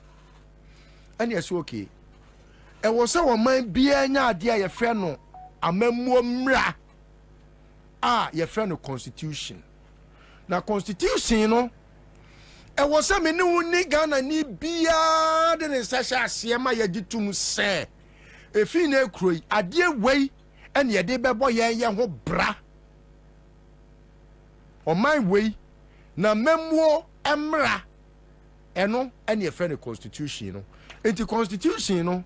And yes, okay, e was say woman bia nya ade a ye frɛ no amammuo mra ye frɛ no constitution. Na constitution no e was say me ne woni Ghana ni bia de ne sahya asiema ye gitum sɛ efi na ekroi ade wei ene ye de bɛbɔ ye ho bra o man wei na memmuo emra eno ene ye frɛ no constitution no. Enti constitution no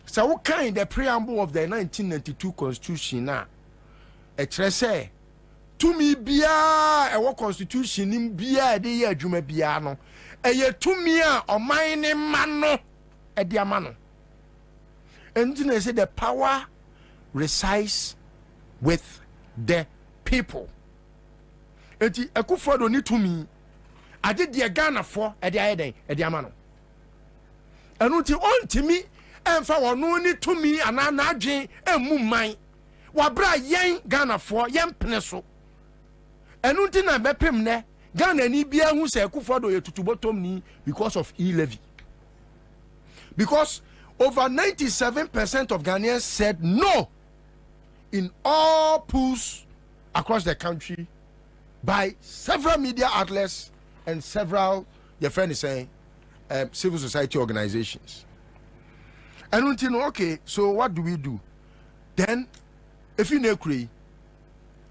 so what kind the preamble of the 1992 constitution na e kire say to me bia e wo constitution nim bia de ye adwuma bia no e ye to me a oman ne ma no e de ama no. And you say the power resides with the people. Enti Akufo-Addo ni to me ade de Ghana for e de ayeden e de ama no. Enu ti on timi emfa wono ni to me ana na adwen emu man wabra yen Ghana for yen pene so. Enu ti na bepem ne Ghana ni bia hu se Akufo-Addo ye tutubotom ni because of e-levy. Because over 97% of Ghanaians said no in all polls across the country by several media outlets and several, your friend is saying, civil society organizations. And until okay, so what do we do? Then, if you know,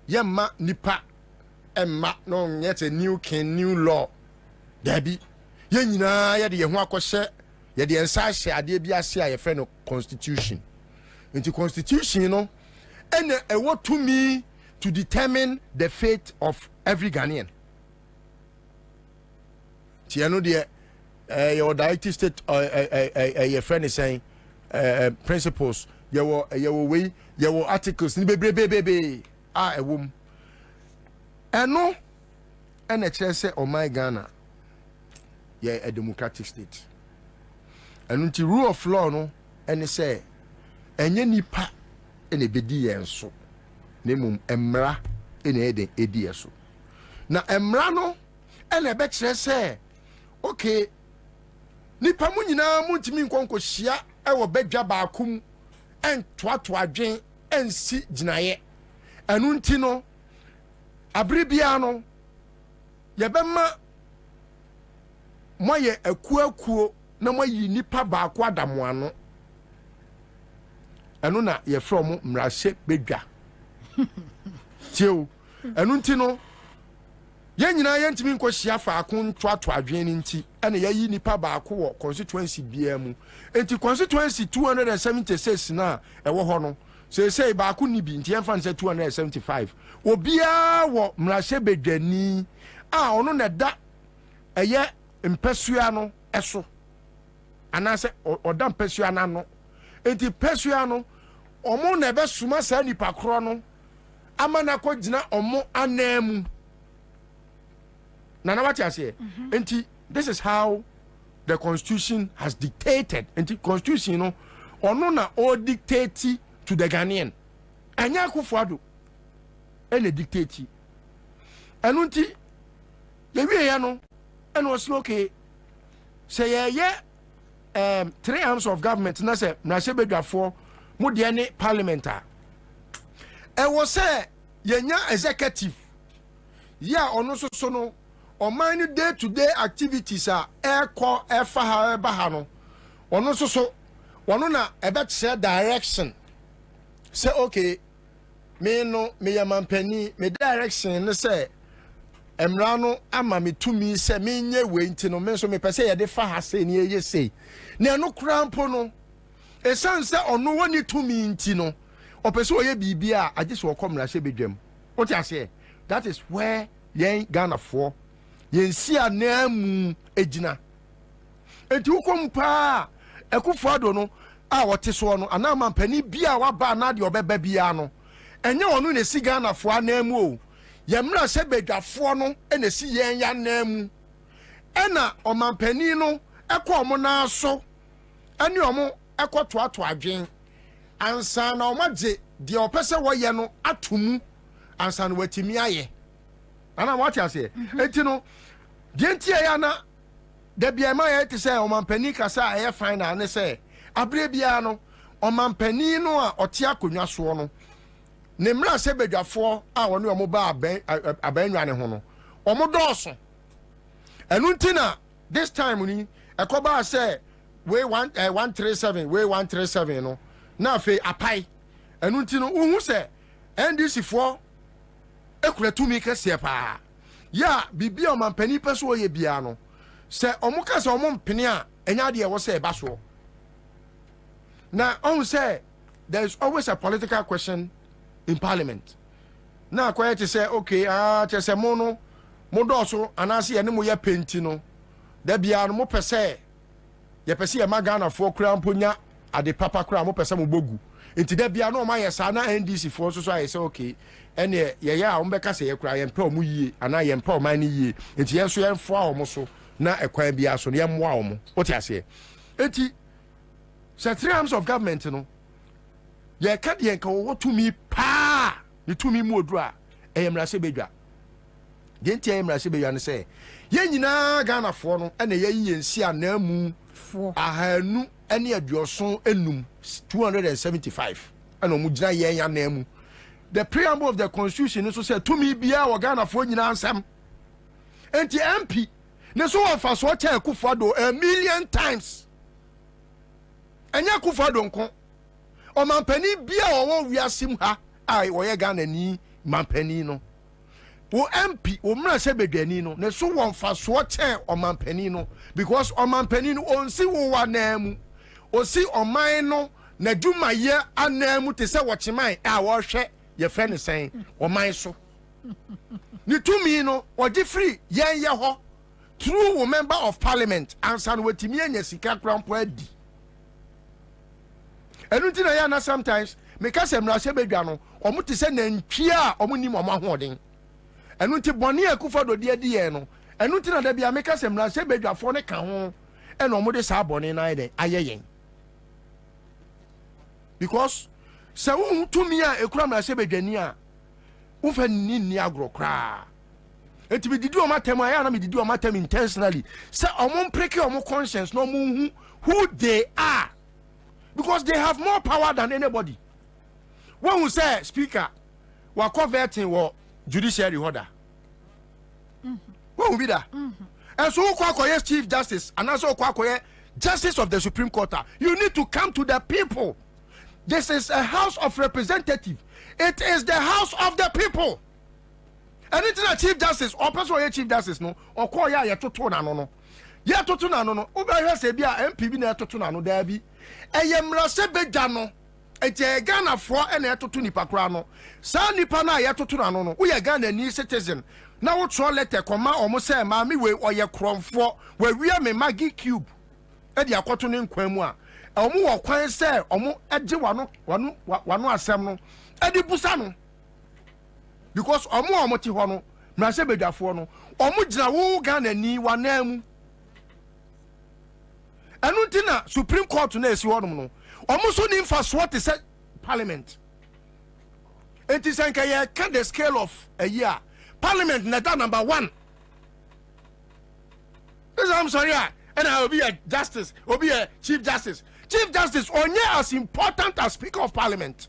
yemma nipa emma no yet a new king, new law. Debbie, yenina yadi yehwa kwose yadi ensa hye ade bia se a yefre no constitution. Into constitution, you know, and what to me to determine the fate of every Ghanaian. Tiano de your dietary state your friend is saying principles your way your articles ni bebe a wom eno and a say oh my Ghana yeah a democratic state and until rule of law no and say enye nipa ene bedi yenso nemum emra ene eden edieso na emra no ene be kire say okay nipa mu nyina mu ntimi nkonko hia e wo badwa baakum en toato adwen ensi ginaye anu nti no abribia no ye bema moye akuakuo na moyi nipa baako adamo ano anu na ye from mrase bedwa tio anu nti no ye nyina ye ntimi nko hia faako ntoato adwen ni nti ene ye yi nipa baako wo constituency bia mu enti constituency 276 na ewo ho no say baako ni bi nti enfa nse 275 obia wo mrase bedwani a ono na da eye mpesua no eso anase oda mpesua na no enti pesua no omo na be suma sa nipa kro no ama na ko gina omo anamu na what you say enti this is how the constitution has dictated enti constitution no ono na o dictate to the Ghanaian anya Akufo-Addo ele dictate enu nti ye wie ya no eno so okay say ye 3 arms of government na say na se bedwafo mo de ne parliament e wo say yenya executive ya ono so no o man day to day activities a eko efa ha eba ha no ono so One na about share direction. Say okay, me no me ya mampani me direction ne say emrano ama me tumi say me nye we nti no me so me pese ye de fa ha say ne ye say. Ne no krampo no esan say ono woni tumi nti no opese oye bibia age so okomra hye bedwam. What you say? That is where yen Ghana for yen si anamu ejina. Enti ukompa Akufo-Addo no a wote so no ana mampani bia waba na de obeba bia no enye onu ne si Ghana fo anamu o yemra se bedwafo no ene si yen ya namu ena omampani no ekọ omo na so ene omo ekotoato adwen ansa na omagye de opese wo ye no atomu ansa na watimi aye ana what you say enti no de entie ya na da bia ma ye te say omampani kasa aye final ne say abre bia no omampani no a ote akonwa so no ne mra se bedwafo a woni omo ba abanwa ne ho no omo dooso enu ntina this time ni ekoba say we 137 we 137 no na fe apai enu ntino uhu se NDC fo ekura tumi kese pa ya bibia omampani peso oye bia no se omo kase omo mpene a enya de wo se eba so na on say there is always a political question in parliament na quiet to say okay to say mono modoso anase ye ne mo ye penti no da bia no mo pese ye pese ye magana fo kura mponya ade papa kura mo pese mo bogu enti da bia no ma ye sa na NDC fo so aye say okay ene ye ya o mbeka say ye kura ye mpa omu yie ana ye mpa o man ni yie enti ye so ye mfo a omo so na ekwan bia so ye mmoa omo what you say enti say 3 arms of government no ye ka de enka wo to me pa ni to me mu odru a eyemra se bedwa de enti eyemra se bedwa ne say ye nyina Ghana fo no ene ye yensi anamu fo ahanu ene aduoso enum 275 ene omu gina ye anamu. The preamble of the constitution so say to me bia wo Ghana fo nyina ansam enti MP ne so wa fa so cha Akufo-Addo a million times enya Akufo-Addo nko o mampani bia wo wiasim ha ai wo ye Ghana ni mampani no wo MP wo mra se bedwani no ne so won fa so che o mampani no because o mampani no onsi wo wa namu osi oman no na dwuma ye anamu te se wo chiman a wo hwe ye fe ne sen oman so ni tumi no oji free yen ye ho through wo member of parliament ansan wetimi anya sika krampo adi enu na ya na sometimes me ka se mra se bedwa no omo te se na ntwi a omo nim omo ahoden enu nti boni Akufo-Addo de adi ye no enu nti na da bia me ka se mra se bedwafo ne ka ho e na omo de sa boni na ide ayeyen because se wo tumi a ekura mra se bedwani a wo fa ni agro kra enti me didi o matem ya na me didi o matem intentionally se omo mpreke omo conscience no mo who they are because they have more power than anybody. When we say speaker we are converting what judiciary order when we be that and so we chief justice and also justice of the Supreme Court, you need to come to the people. This is a house of representative. It is the house of the people. Anything a chief justice or person chief justice no or call ya to no ya to na no ube se bia MPB na to na no da bi eyemra se bedwa no eje Ghana fo na to nipa kra no sa nipa na ya to na no wo ye Ghana ni citizen na wo tro letter koma omo se ma mi we oye kromfo we wi me magi cube e di akoto ne nkwan mu a omo wo kwan se omo eje wano asem no e di busa no because omo ti ho no mra se bedwafo no omo gina wo Ghana ni wanamu Anuntina Supreme Court na esi wonum no omuso ni mfaso te se parliament it is anka ye can the scale of a year parliament na that number 1 this I'm sorry and I will be a justice will be a chief justice only as important as speaker of parliament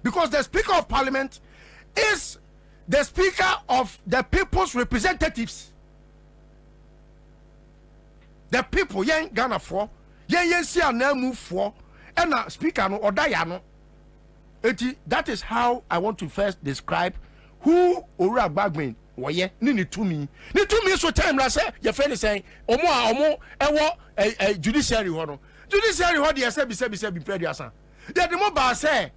because the speaker of parliament is the speaker of the people's representatives. The people yen Ghana for yen si anamu fo e na speaker no odaya no eti that is how I want to first describe who Owura Gbagben woye ni tumi so time la say ye fe ni say omo ewo judiciary ho no judiciary ho de say bi predia san de mo ba say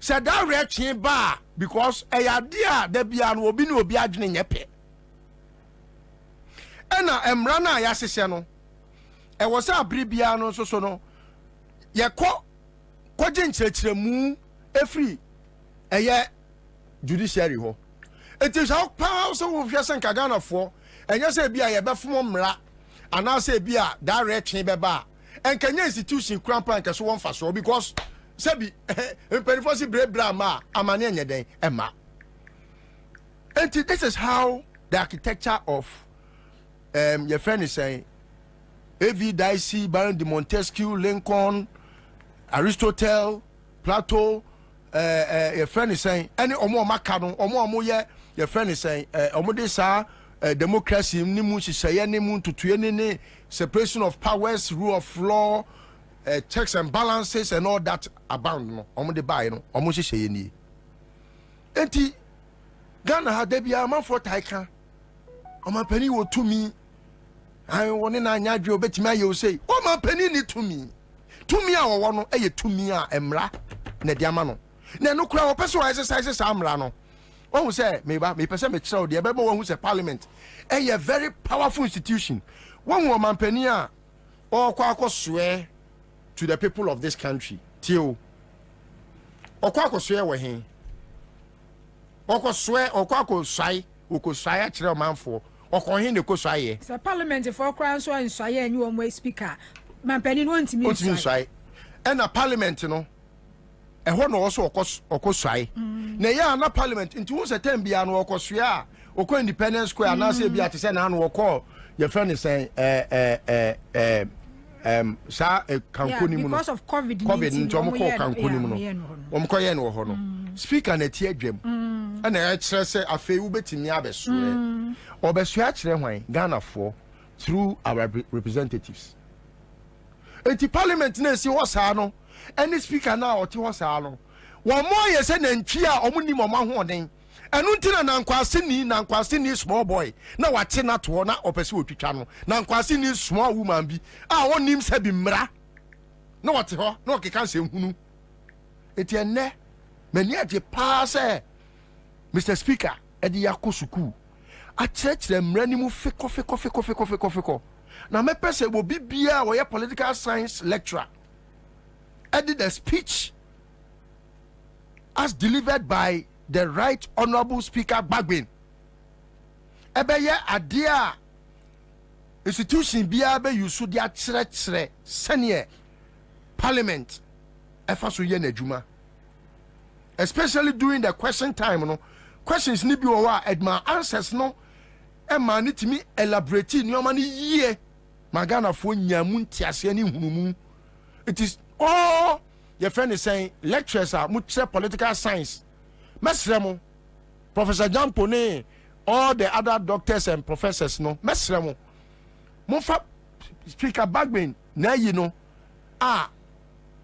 that retchin ba because eyade a da bia no obi ni obi adwene nyepe ena emra na ya sese no e wo say abri bia no so no ye koje nkyerkyeremu efri eye judiciary ho it is how power so we hwe sen Ghana for enye say bia ye befom mra ana say bia that retchin be ba enkanya institution krampa nke so won fa so because sabi imperifosi brebra ma amane enye den ema and this is how the architecture of your friend is saying A.V. Dicey, Baron de Montesquieu, Lincoln, Aristotle, Plato, your friend is saying any omo makano omo ye your friend is saying omo de sa democracy ni mu hyehyɛ ni mu tutu ni separation of powers, rule of law, checks and balances and all that abound no omo de buy no omo hyehyɛ ni enti Ghana ha da bia man for taika omo pani wo tumi I woni na anyadwe obetimi aye o sei omo pani ni tumi a wo no eye tumi a emra na diama no na no kura wo pese wo exercise sa amra no won say me pese me kire o de be mo won say parliament a very powerful institution won wo mampani a okwa akoswe to the people of this country tio okwa akoswe we hen okoswe okwa akoswai okoswai a kire manfo okohin ne koswai
so parliament for kran so nswai anyi wo mo speaker mampani no ntimi
nswai and a parliament no ehwo no so okoswai na ya na parliament nti wo se tem bia no okosua okọ independence square na se bia te se na no okọ your friend is saying sa kankoni mu no
because of covid
nti omko kankoni mu no omko ye no ho no speaker na ti adwam ana ya kire se afei wo betimi abeso obeso a kire hwan Ghana for through our representatives enti parliament na si ho saa no any speaker na oti ho saa no wo mo ye se na ntwi a omuni mo mahoden enu ntina na nkwase ni small boy na wache na to na opese otwitwa no na nkwase ni small woman bi a wonim se bi mra na wote ho na okeka se hunu enti enne mani age pa se Mr. Speaker edi yakosuku a church mra ni mu feko na me pese wo bibia wo ye political science lecturer edi the speech as delivered by the Right Honorable Speaker Gbagben ebeye ade a institution bia be yusu dia kire senior parliament efa so ye na adwuma especially during the question time no questions ni bi wo wa edma answers no e ma ni timi elaborate ni o ma ni yie magana fo nyamu ntiase ni hunumu it is all your friend is saying lecturers are much political science mesremo Professor John Pone all the other doctors and professors no mesremo Mufa Speaker Gbagben na yi no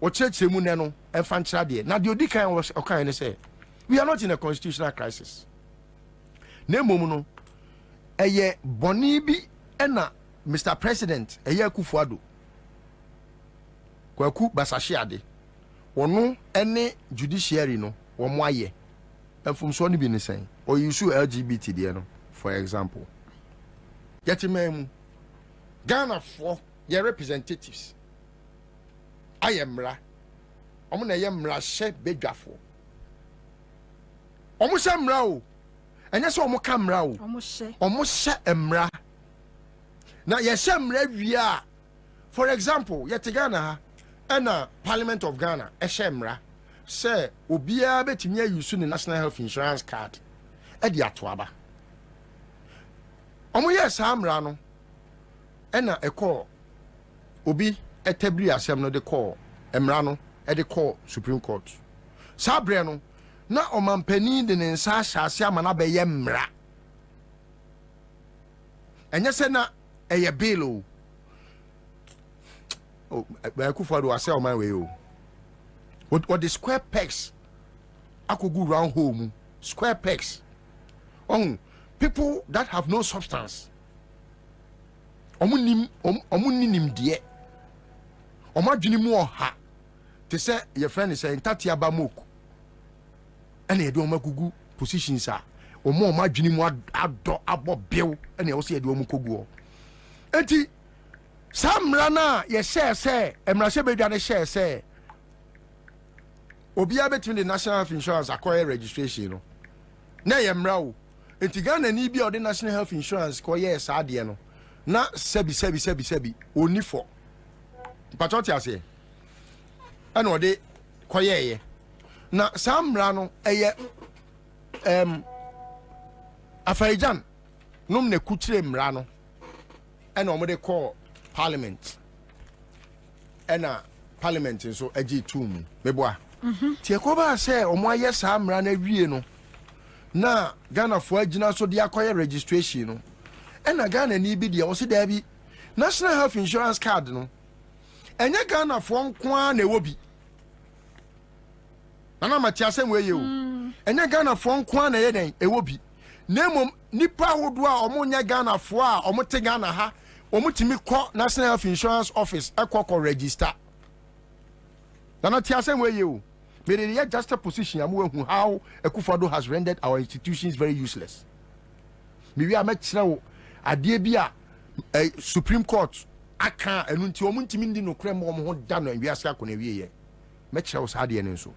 o church mu ne no e fan kira de na de odi kan was okan ne say we are not in a constitutional crisis na mom no eye boni bi na Mr. President eye Akufo-Addo kwaku basahye ade wono ene judiciary no wo mo aye efum so ne bi ne sen o issue LGBT de no for example yetimam Ghana for your representatives ayemra omo na yemra hye bedwafo omo hye mra o enye so omo ka mra o omo hye emra na ye hye mra wi for example yet Ghana and Parliament of Ghana hye mra say obia betimi ayusu ne national health insurance card e di atoaba omo yes amra no ena eko obi etabri asem no de call emra no e de call Supreme Court sabre no na omampani de ne nsa hyase amana be ye mra enye se na eye bill o oh Akufo-Addo I say on my way oh what the square pegs akogu round home square pegs people that have no substance omunim die omadwini mu oha te say your friend is saying tatia bamoku ene ye de omagugu positions a omadwini mu ado abo bill ene ye wo say de omukogu enti samra na ye share say emra she bedwa ne share say obia between the national health insurance acquire registration no na ye mra o enti Ghana ni bia the national health insurance ko ye sa de no na sebi oni for patroti ase ana ode ko ye na samra no eye afarijan num ne kutire mra no ana omode call parliament ana parliament so agi tum meboa tie ko ba say omo aye samra na wie no na Ghana fo agina so de akoye registration no ena Ghana ni bi de o se da bi national health insurance card no enya Ghana fo nko na ewo bi na matia asem we ye o enya Ghana fo nko na ye den ewo bi nemom nipa hodo a omo nya Ghana fo a omo te Ghana ha omo timi ko national health insurance office ekoko register na matia asem we ye o but in the just a position how Akufo-Addo has rendered our institutions very useless. Maybe I met now a dear bia a Supreme Court aka and until Muntimindi no creme or done and we ask Konevi. Met house had the so.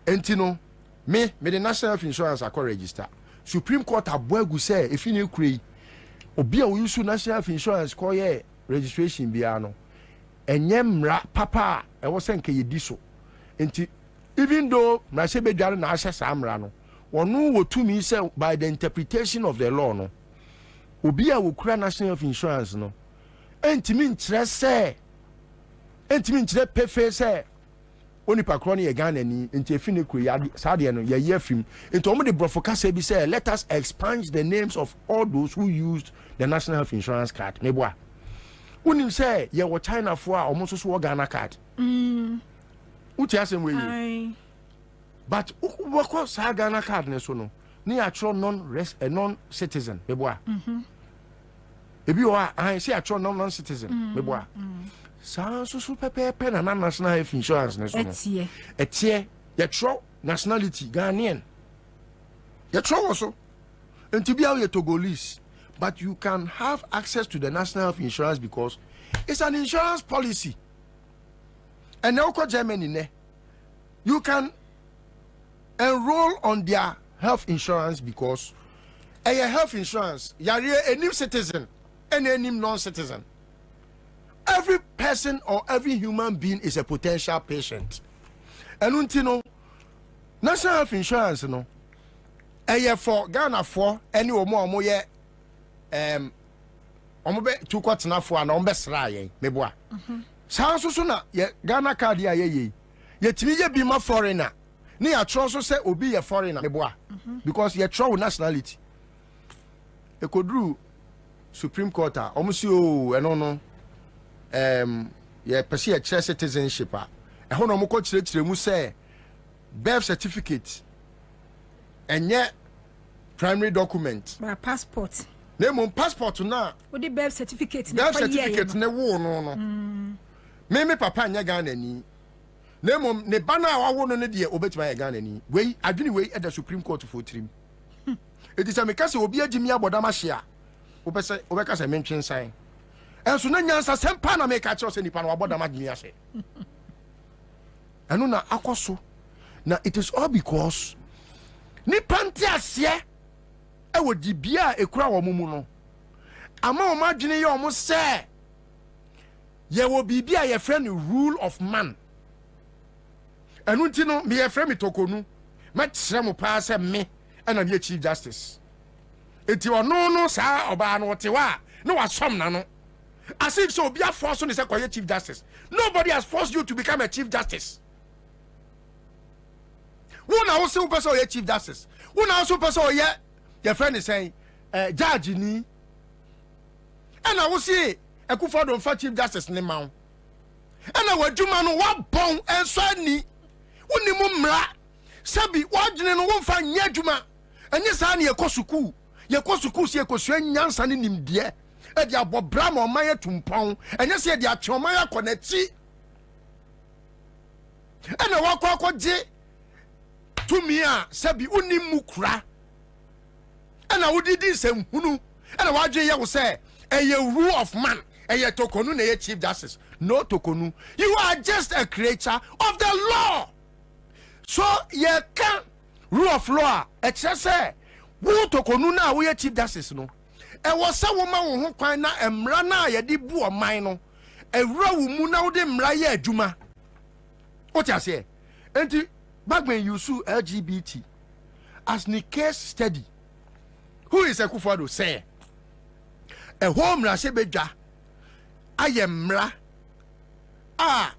Entino me the National Health Insurance Accord Register. Supreme Court abwegu say if you create Obia we use National Health Insurance call ye registration biano. And yemra papa I was saying ke diso. Even though na se bedware na ahye samra no wonu wo tumi say by the interpretation of the law no obi a wo kura national health insurance no entimi nkyere pefe say onipa kro no ye Ghana ni enti efine kro ya sade no ye afim enti omo de brofoka say bi say let us expunge the names of all those who used the national health insurance card meboa unim say ye wo China fo a omo so Ghana card uti asem we but wako sa Ghana card ne so no ni atro non citizen meboa ebi o I say atro non citizen meboa sa so pepe na national health insurance ne so no etie ye tro nationality Ghanaian ye tro also enti bia ye Togolese but you can have access to the national health insurance because it's an insurance policy. And now Germany, you can enroll on their health insurance because a health insurance, you are a new citizen and a new non-citizen. Every person or every human being is a potential patient. And until national health insurance, no, a for Ghana for any or more omobe two quarts na for an ombesra ye meboa. Sanso so na ye Ghana card ya ye timi ye bi ma foreigner ni ya tro so say obi ye foreigner meboa because ye tro nationality e kodru Supreme Court a omusi o eno no ye pese ye chere citizenship a e ho no mo ko kire mu say birth certificate enye primary document
passport
name passport na
what the birth certificate
ne wo no me papa nya Ghana ni name ne bana wawo no ne de obetima ya Ghana ni we adwini we at the Supreme Court for trim it is a mekase obi agimi abodama hia obese obekase mentwen san enso na nyansa sempa na meka che ose nipa na abodama agimi ase anu na akoso na it is all because nipa ntiase e wo di bia ekura wo mumu no ama o madwene ye o mo se ye wo bibia ye friend rule of man anu nti no me ye friend mitokonu matsere mo pa se me ana me chief justice enti ono no sa oba no tewa no wasom na no as if so bia force no say koye chief justice. Nobody has forced you to become a chief justice. Who now also person ye chief justice? Who now also person ye your friend is saying judge ni and I will see Akufo-Addo for chief justice ne ma ɛna wadwuma no wabɔn ɛnso ani woni mu mmra sabi wadwene no womfa nyɛ adwuma ɛnyɛ saa ne yɛkɔ sukuu si yɛkɔsua nyansa ne nimdeɛ ɛde abɔbra ma ɔman yɛ tumpɔn ɛnyɛ sɛ yɛde atwe ɔman yɛ akɔ n'akyi ɛna wakɔ tumi a sabi woni mu kura ɛna wodidi nsɛmhunu ɛna wadwe yɛ wo sɛ ɛyɛ rule of man ɛyɛ tokonu na ɛyɛ chief justice no tokonu you are just a creature of the law so yɛ ka rule of law a ɛkyerɛ sɛ wo tokonu na woyɛ chief justice no ɛwɔ sɛ woma wo ho kwan na mmara na yɛde bu ɔman no ɛwura wo mu na wode mmara yɛ adwuma wote aseɛ enti bagben yusu LGBT as the case study who is Akufo-Addo say a home mmara bedwa ayɛ mmara a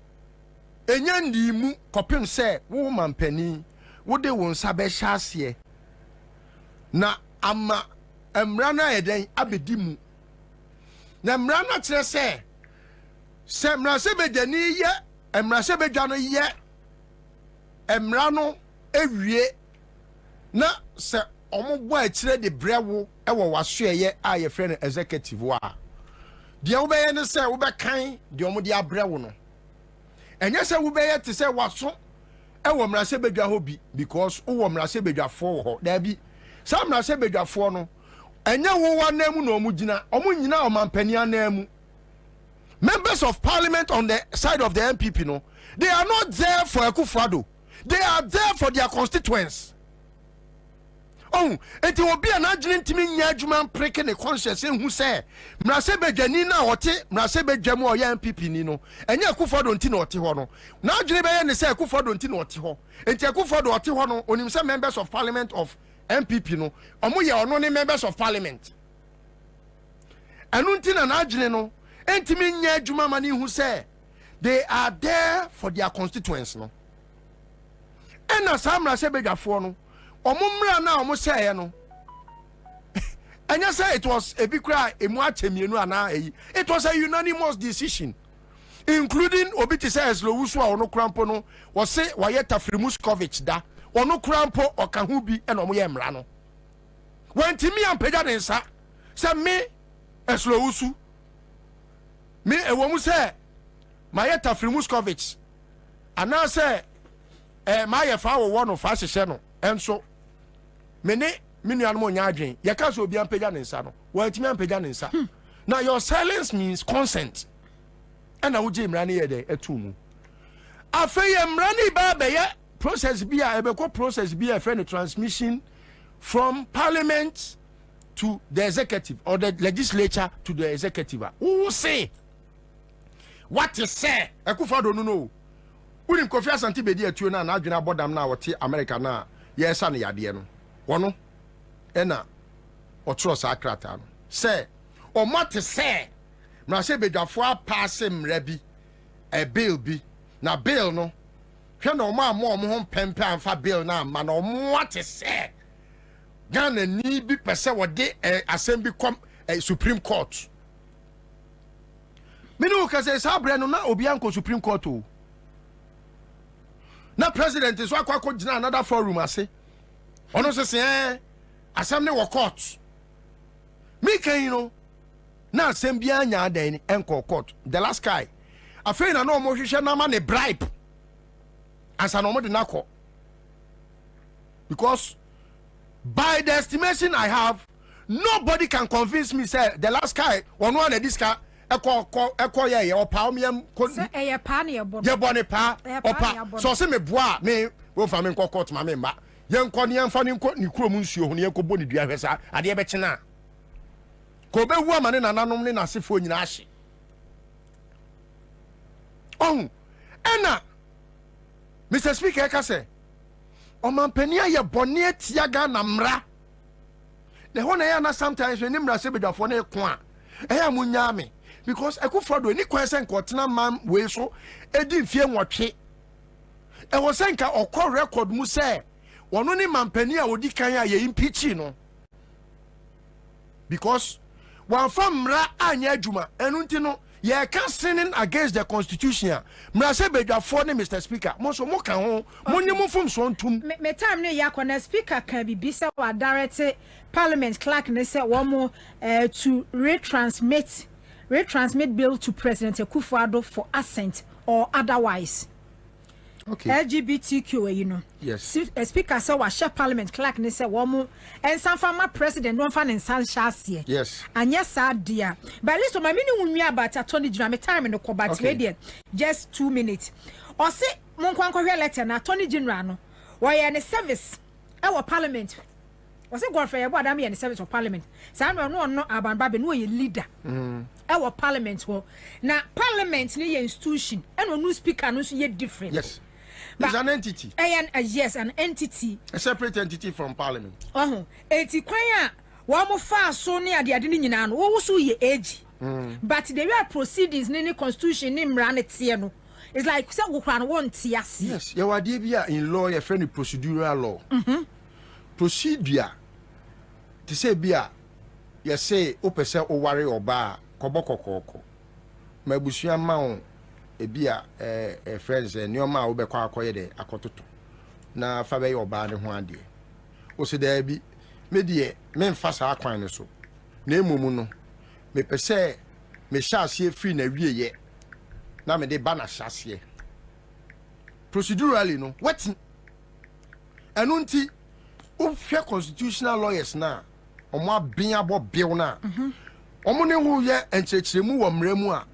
enya ndimu kɔpem sɛ wo mampani wode wo nsa bɛhyɛ aseɛ na ama mmara no ayɛ den abedi mu na mmara no kyerɛ sɛ mmara bedwa ni yɛ mmara bedwa no yɛ mmara no ewie na sɛ ɔmo bɔ akyire de brewo ɛwɔ wasoɛyɛ a yɛfrɛ no executive wa deɛ wobɛyɛ ne sɛ wobɛkan deɛ ɔmo de abrewo no ɛnyɛ sɛ wobɛyɛ te sɛ waso ɛwɔ mmara bedwa hɔ bi because wowɔ mmara bedwafoɔ wɔ hɔ daabi saa mmara bedwafoɔ no ɛnyɛ wo wa na mu na ɔmo gyina ɔmampani anan mu members of parliament on the side of the MPP no they are not there for Akufo-Addo. They are there for their constituents. Oh, enti obi anadwene ntimi nya adwuma preke ne conscience hu se mrase bedwani na wote mrase bedwamu oyɛ MPP ni no enye Akufo-Addo nti na ɔte hɔ no na adwene bɛyɛ ne sɛ Akufo-Addo nti na ɔte hɔ enti Akufo-Addo ɔte hɔ no onim sɛ members of parliament of MPP no ɔmo yɛ ɔno ne members of parliament ɛno nti na adwene no entimi nya adwuma ma ne hu sɛ they are there for their constituents no ɛna saa mrase bedwafoɔ no omumra na omo sey no anya say it was a big cry emu atemienu ana eyi it was a unanimous decision including obiti says lowusu a ono krampo no wo se waye Tafrimuskovic da ono krampo okahu bi e na omo ye mra no wantimi ampagya ne nsa se me eslowusu me ewo mu se maye Tafrimuskovic ana se maye fa wo no fa hyehyɛ no enso mene minuanom onya adwen yeka so obi ampagya ne nsa no wantimi ampagya ne nsa now your silence means consent and na wuje mra ne yede etumu afei mra ne ba be ye process bi a ebeko process bi a friend transmission from parliament to the executive or the legislature to the executive who say what is say Akufo-Addo no unim Kofi Asante bedi atuo na adwena abodam na wote America na yesa ne yade no wono ena otro sa krata no se o mote se na se bedwafo apaase mra bi e bill bi na bill no hwe na o ma mo ho pempe anfa bill na ma na o mote se Ghana ni bi pese wode assembly Supreme Court minu ka se sa bre no na obi anko Supreme Court o na president is akwa gina another forum ase ono se assembly wo court me kan no na assembly anya adan enko court the last guy afei na no mo hwehwe na ma ne bribe asa no mo de nakọ because by the estimation I have nobody can convince me say the last guy one na this guy eko ye opa omyam ko
se eye pa na ye bo
pa opa so se me boa me wo fa me nko court ma me mba ye nko ne yemfa ne nko ni kurom nsuo ho ne ye ko bo ne dua hwesa ade be kye na ko be wu amane nananom ne nasefo nyina ahye ena Mr. Speaker ka se o mampania ye bone atia ga na mra ne ho na ya na sometimes when mra se bedafo na eko a eya munya me because Akufo-Addo ni kwan sen ko tena man we so edi mfie nwotwe e wo sen ka okọ record mu se wono ni mampani a odi kan a ye impeach no because wan fa mra anya adwuma enu nti no yeah, can't sinning against the constitution. Mrase bedwa for ne Mr. Speaker. Mo so mo kan ho. Mo nyem fom so ntum.
Me time ne yakona speaker can be bisa wa direct parliament clerk ne say one to retransmit bill to President Akufo-Addo for assent or otherwise.
Okay.
LGBTQ, you know.
Yes.
Speaker say wa share parliament clerk ne say one and some former president don't fan in san shasi.
Yes.
And yes, dear. But at least my meaning when we about Attorney General, time in the combat radio. Just 2 minutes. Or say mon kwanko letter na Attorney General no. Why any service? Our parliament. Was it Godfrey about me and the service of parliament? So no aban baby no leader. Our parliament now parliament ni institution and no speaker no so different.
Yes. It's an entity.
Yes, an entity.
A separate entity from parliament.
Eti kwanya wa mo fa so ne ade ade ni nyina no wo so ye age. But the real proceedings ni constitution ni mra ne tie no. It's like say go kran won tie ase.
Yes, your idea in law your friend procedural law. Procedure to say bia you say o pese o ware oba kobokokoko. Mabusua ma on ebia friends nyoma wo be kwa akoye de akototo na fa be oba ne ho ade o se da bi me de me mfa sa akwan ne so na emomu no me pese me hyaase free na wieye na me de ba na hyaase procedurally no what enu nti o hwe constitutional lawyers na omo abin abo bill na omo ne hu ye enchechiremu wo mremu a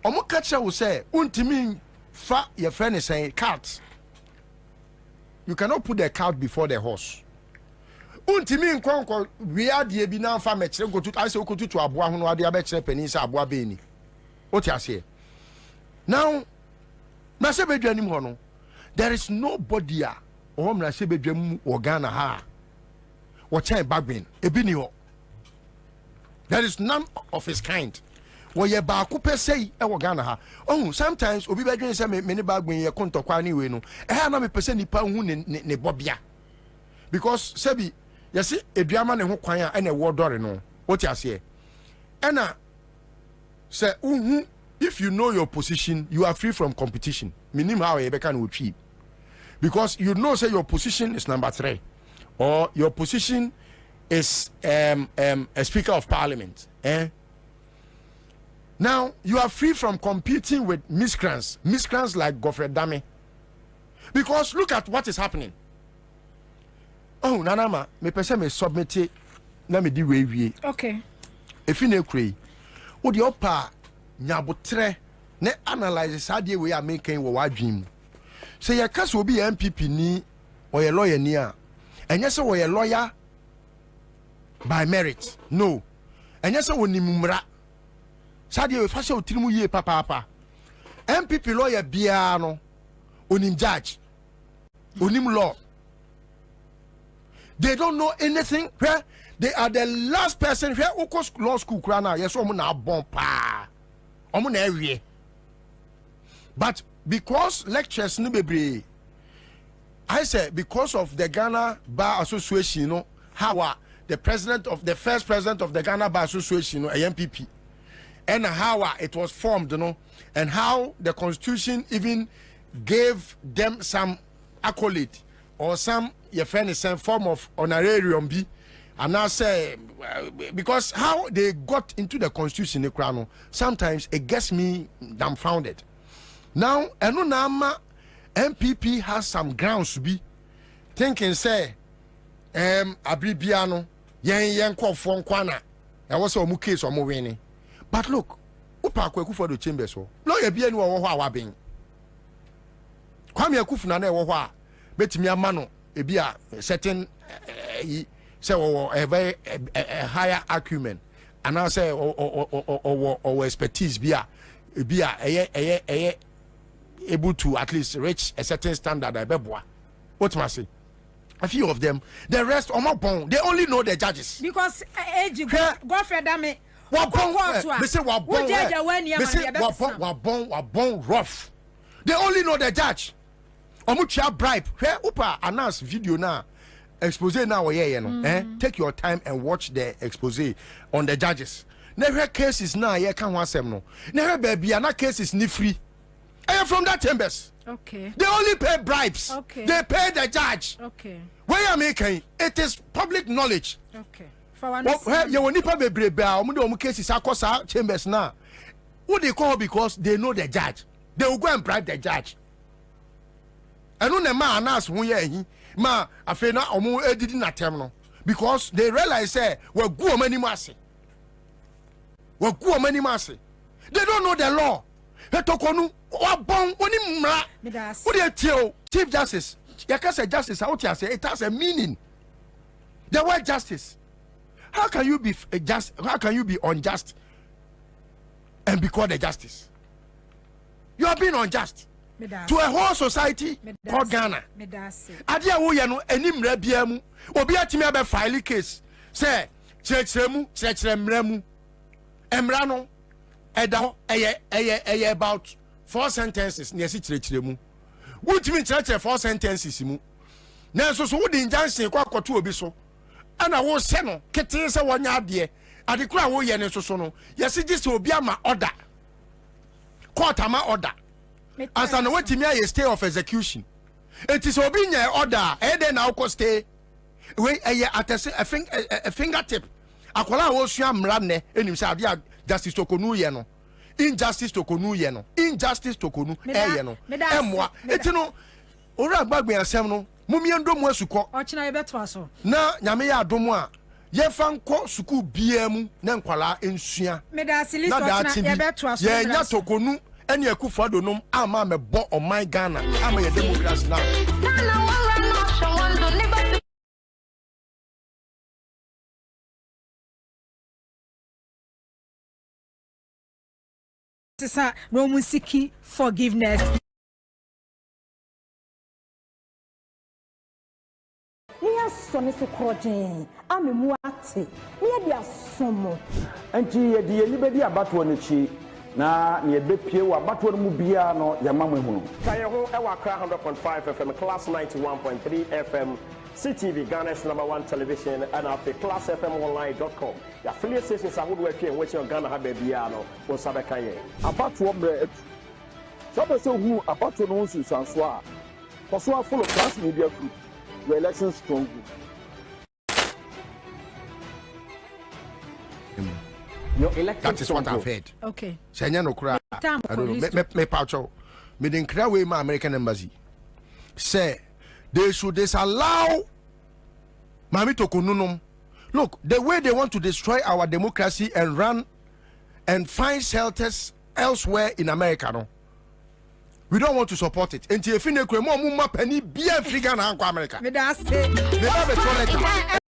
omo kacha wo say untimi fa your friend is saying cart. You cannot put the cart before the horse. Untimi nkonko we ade bi na fa mekire gotu I say okotutu aboa ho no ade abekire pani say aboa be ni. What you say? Now, Mrase bedwanim ho no. There is nobody or Mrase bedwam Ghana ha. What time bagbin ebi ni ho. There is none of his kind. Well, ye ba coupe say e Ghana ha. Oh, sometimes obi bedwen say me ne bagbin ye kontokwa ni we no. Na me pese nipa hu ne bobia. Because sebi ye see eduama ne ho kwan a na wo dore no. What you say? Na say uhu if you know your position, you are free from competition. Minim how you can achieve. Because you know say your position is number 3 or your position is a speaker of parliament. Now you are free from competing with miscreants like Godfrey Dame. Because look at what is happening. Oh, Nanama, me pese me submit it. Let me do we.
Okay.
If you know cray, what the upper nyabotre ne analyze sadie we are making wa dream. Say your case will be MPP ni or a lawyer near. And yes, or a lawyer by merit. No. And yes, when nimura. Sadie we fashion trimu ye papa. MPP lawyer biano. Onim judge. Onim law. They don't know anything. Where they are the last person where Okos law school krana. Yes, na bon pa. Na ewie. But because lectures ni bebre, I say because of the Ghana Bar Association, you know, how the first president of the Ghana Bar Association, you know, MPP, and how it was formed, you know, and how the constitution even gave them some accolade or some form of honorarium be, and now say because how they got into the constitution, sometimes it gets me dumbfounded. Now, Enunama MPP has some grounds to be thinking, say, Abribiano, yen kwafon kwana, there was a case or winning. But look, Upa Kweku for the chambers, so lawyer be anyone who are being. Kwame Akufo na wa betimi amano ebi a certain say a very higher acumen and now say or expertise be a able to at least reach a certain standard. What must I say? A few of them, the rest are not born. They only know the judges.
Because Godfrey Dame,
born rough. They only know the judge. Omucha bribe. Where Upa announce video now. Expose now. Take your time and watch the expose on the judges. never cases now ye can want them no never baby na cases ni free I am from that chambers.
Okay.
They only pay bribes.
Okay.
They pay the judge.
Okay.
Where am I making? It is public knowledge.
Okay. For one.
You will nipa bebre ba omu cases across chambers now. What they call because they know the judge. They will go and bribe the judge. And when the man ask who ye ma afena omu edidi na terminal because they realize say we go many mass. We go many mass. They don't know the law. Hetokonu wabon oni mra. What do you tell Chief Justice? You can say justice out here say it has a meaning. The word justice. How can you be just? How can you be unjust and be called a justice? You are being unjust to a whole society called Ghana. Adia wo ye no enim ra bia mu obi atimi abe file case say chechre mramu emra no eda eye about 4 sentences near si chire mu wutimi chire 4 sentences mu na so wo di injunction kwa koto obi so ana wo se no kete se wonya ade kura wo ye ne so no yesi gist obi ama order court ama order asa no wetimi aye stay of execution it is obi nya order e dey na wo stay we eye atese a fingertip akola wo sua mra ne enim se ade justice tokonu ye no injustice tokonu ye no injustice tokonu ye no emwa etino ora gbagbe asem no mumiendo mu asuko
ochina ye beto aso
na nyame ya adomu a ye fa nko suku bia mu na nkwala ensua
medasi list ochina ye beto aso
ye nya tokonu ene akufo donom ama mebo o my Ghana ama ye democracy now
Sisa Roman Siki forgiveness.
Yes, son is so crossing. I'm a muati. Near the asomo.
And ye, the anybody about one chi. Na near Bepie, about one mubiano, Yamamu. Kayaho, our 100.5 FM, class 91.3 FM. CTV, Ghana's #1 television, and our classfmonline.com. The affiliate stations are good working, which your Ghana have a piano or Sabakaye.
About one bread. Some say who about to know Susanswa. Koswa full of class media group. The election strong group.
Your election
that is what I've heard.
Okay.
Senya no kura. I don't know. Me paucho. Me den kra we ma American embassy. Say they should disallow Mami Tokununum. Look, the way they want to destroy our democracy and run and find shelters elsewhere in America, no, we don't want to support it. Until you finish, we more penny be a figure in America.
Me da say.
Me have a toilet.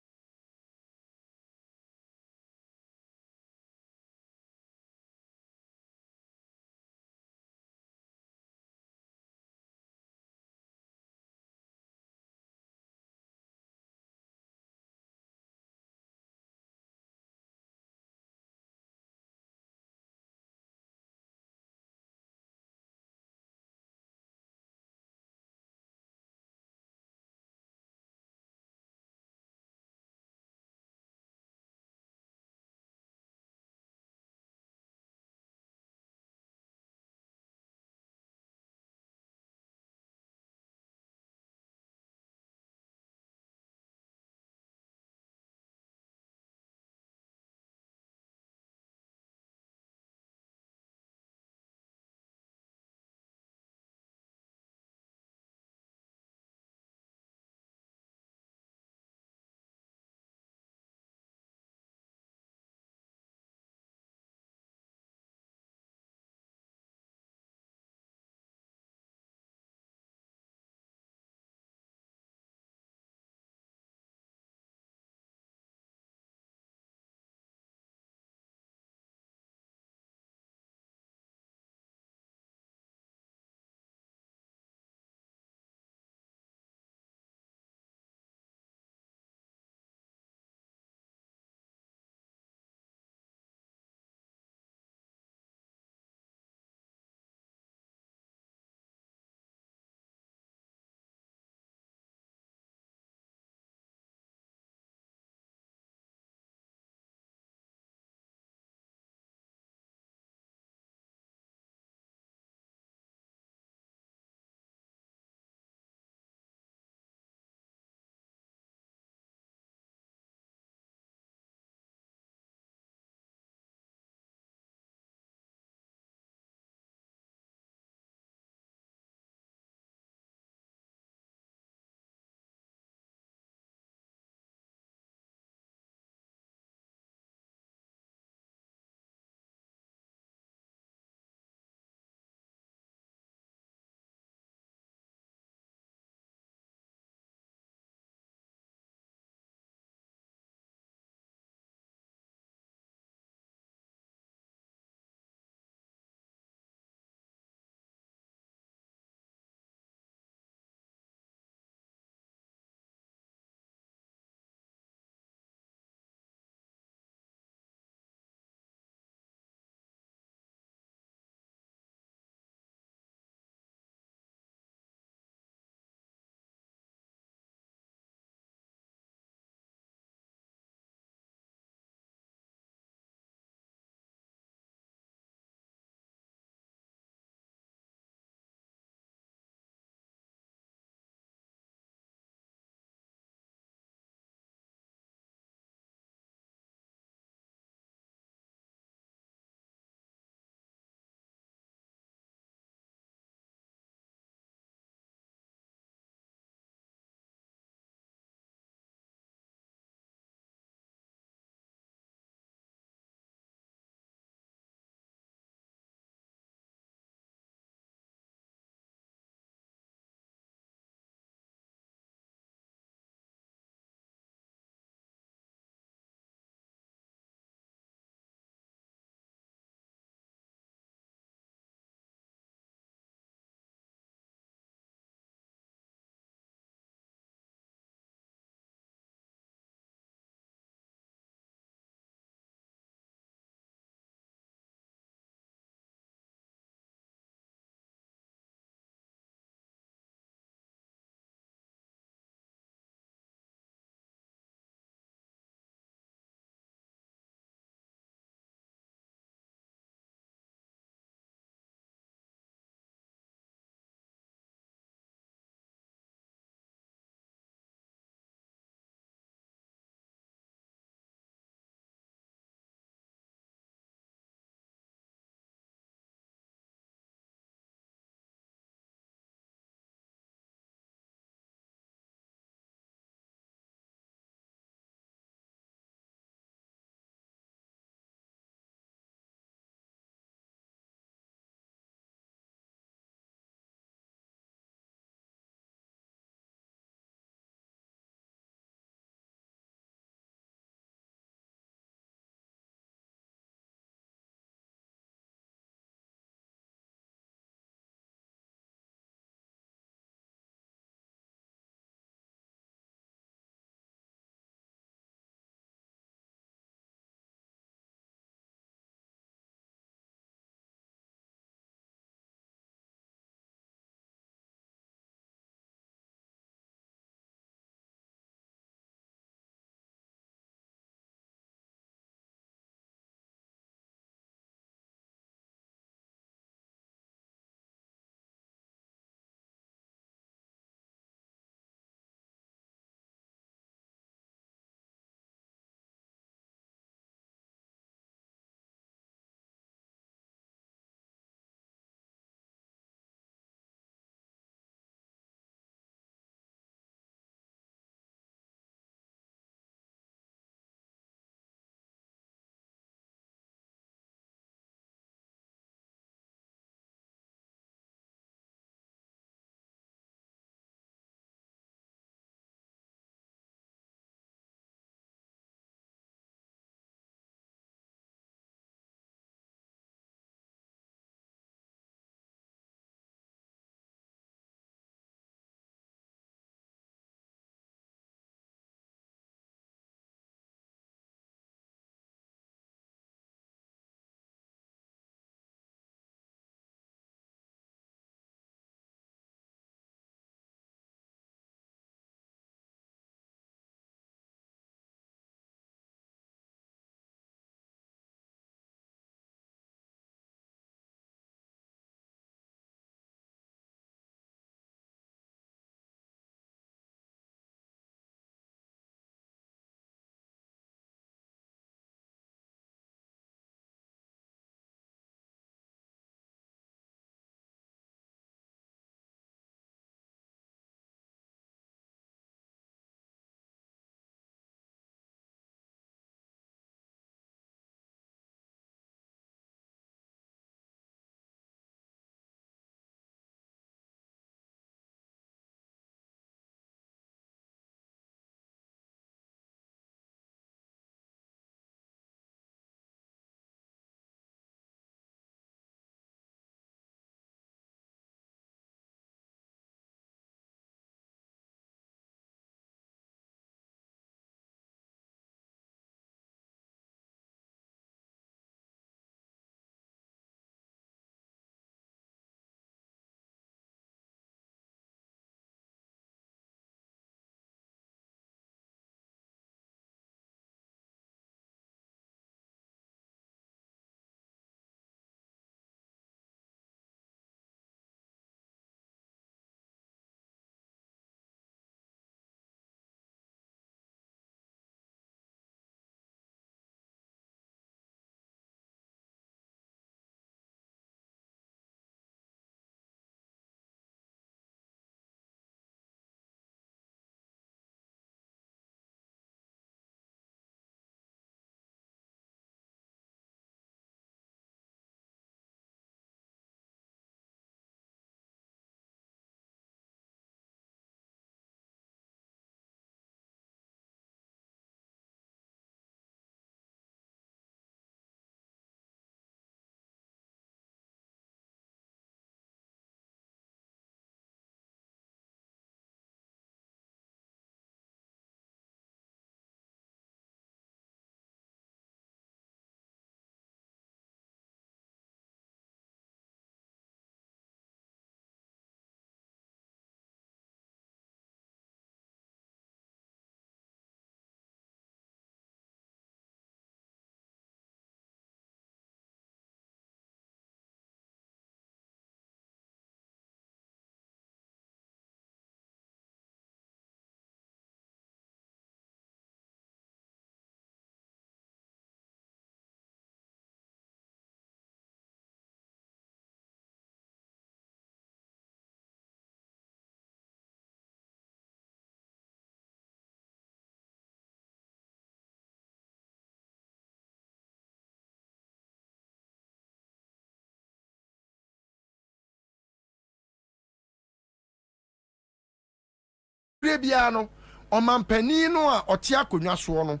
bia no omampani no a ote akonwa so no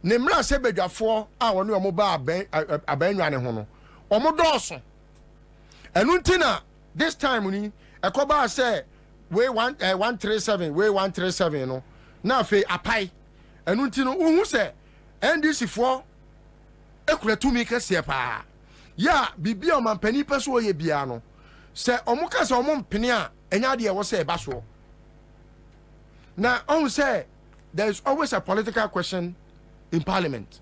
ne mra se bedwafo a woni omo ba abanwa ne ho no omo dooso enu ntina this time ni ekoba say we 137 we 137 no na fe apai enu ntino uhu se NDC fo ekura tumi kese pa ya bibia omampani peso ye bia no se omo ka se omo mpene a enya de wo se eba so na on say there is always a political question in parliament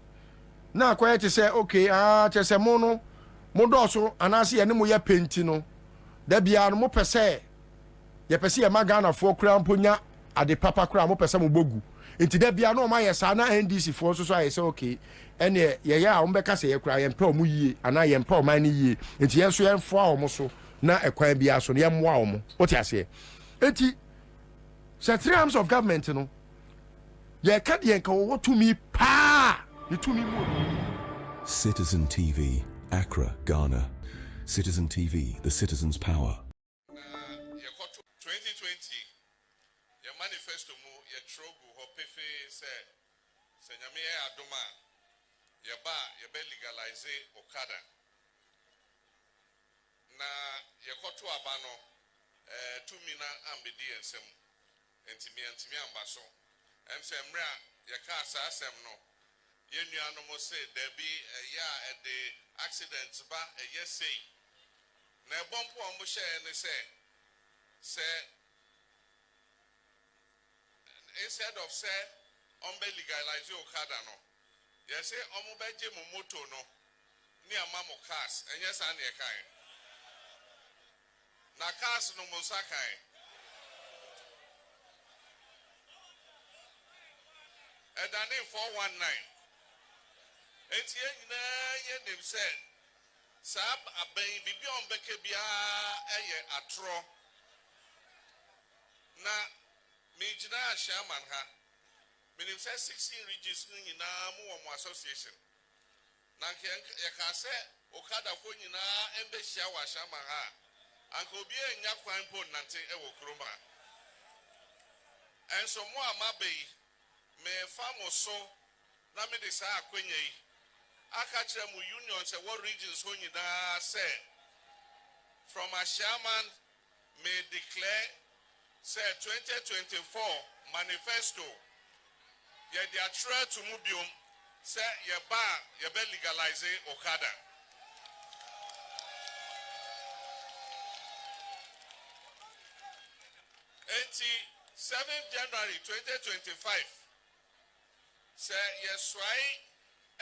na quiet say okay chese mo no mo doso anase ye ne mo ya penti no da bia no mo pese ye pese ye magana fo kura mponya ade papa kura mo pese mo bogu enti da bia no ma ye sa na NDC fo so aye say okay ene ye ya o mbeka say ye kura ye mpa o mo yie ana ye mpa o man ni yie enti ye so ye mfo a o mo so na ekwan bia so ye mmoa o mo o ti ase enti say three arms of government no ye ka de enka wo to me pa you to me more.
Citizen TV, Accra, Ghana. Citizen TV, the citizen's power.
2020, your manifesto mu ye trogu ho pefe se nyame adoma ye be legalize okada na ye koto abano tumina ambedi ensem entimi ambaso emse mra ye ka asem no ye nuano mo se there be ya the accident ba ye say na bompo omo share ne say instead of say be legalize okada no ye say omo beje mo moto no ni amamo cars enye sa na ye kan na cars no mo sakai edane 419 etie nyina ye nim say sab aban bibi on beke bia eye atro na mijina shaman ha minim say 16 regions nyina mo association na nke ye ka say okada fo nyina embe hia wa shaman ha anka obi enya kwan po nante e wo kroma enso mo amabe me famo so na me de sa akwenya yi aka kire mu union say what regions ho nyina say from a chairman may declare say 2024 manifesto ye dia try to mubium say ye be legalize okada 7th January 2025 say yes why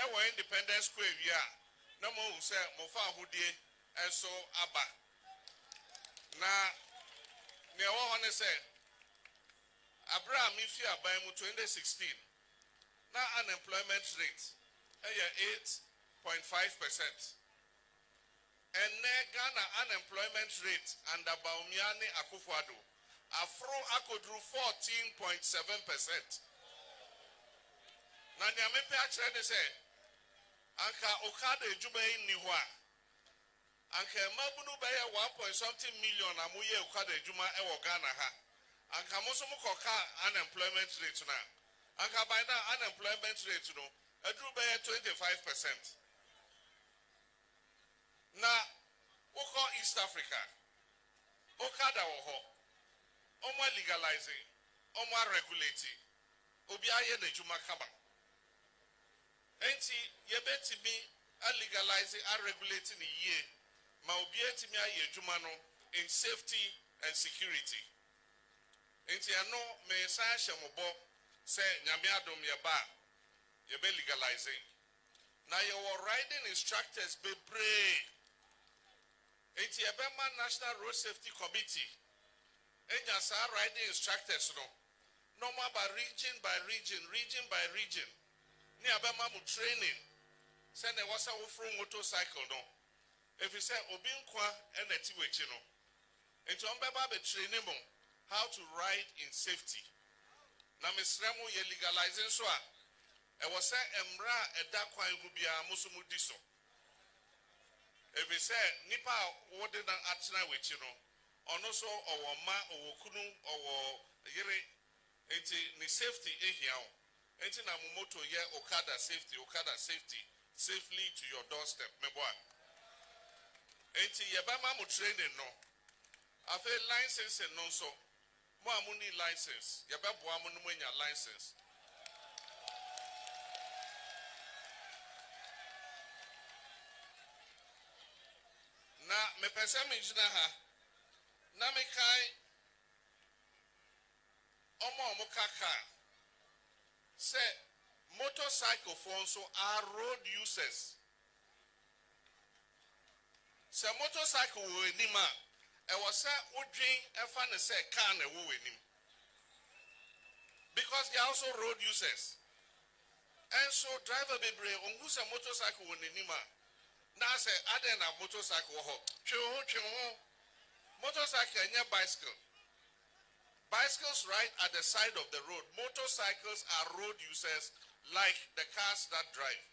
our independence square here no more say mo fa hudie enso aba na me wo hone say Abraham ifi aban mu 2016 na unemployment rate 8.5% and Ghana unemployment rate under Baumiani Akufo-Addo afro akodru 14.7%. Na nyame pe akire ne se anka okada ejuma ni ho a anka mabunu be ye 1.something million amuye okada ejuma e wo Ghana ha anka mo so mo koka unemployment rate na anka by now unemployment rate no edru be 25%. Na woko East Africa okada wo ho omo legalizing omo regulating obi aye na ejuma kaba enti yebetimi a legalizing a regulating ye ma obi etimi aye ejuma no in safety and security enti ano me san hyemobo say nyame adom ye ba ye be legalizing na ye were riding instructors be brave enti ye be man National Road Safety Committee enya sa riding instructors no normal by region by region ni abema mu training say na wasa wo from motorcycle no if you say obi nkwa enati wechi no enti on beba be training mo how to ride in safety na mesremo ye legalizing so a e was say emra eda kwan gu bia musumu diso if you say nipa wode na atena wechi no ono so owo ma owo kunu owo yire enti ni safety ehia enti na moto ye okada safety safely to your doorstep meboa enti ye ba ma mo training no afa license no so mo amuni license ye ba boa mo no nya license na me pese me jina ha na me kai omo kaka say motorcycle phones so are road users. Say motorcycle wo enima e was say odwin e fa ne say car na wo enim because they are also road users. And so driver bebre ongu say motorcycle wo enima na say aden na motorcycle ho twe motorcycle nya bicycle. Bicycles ride at the side of the road. Motorcycles are road users like the cars that drive.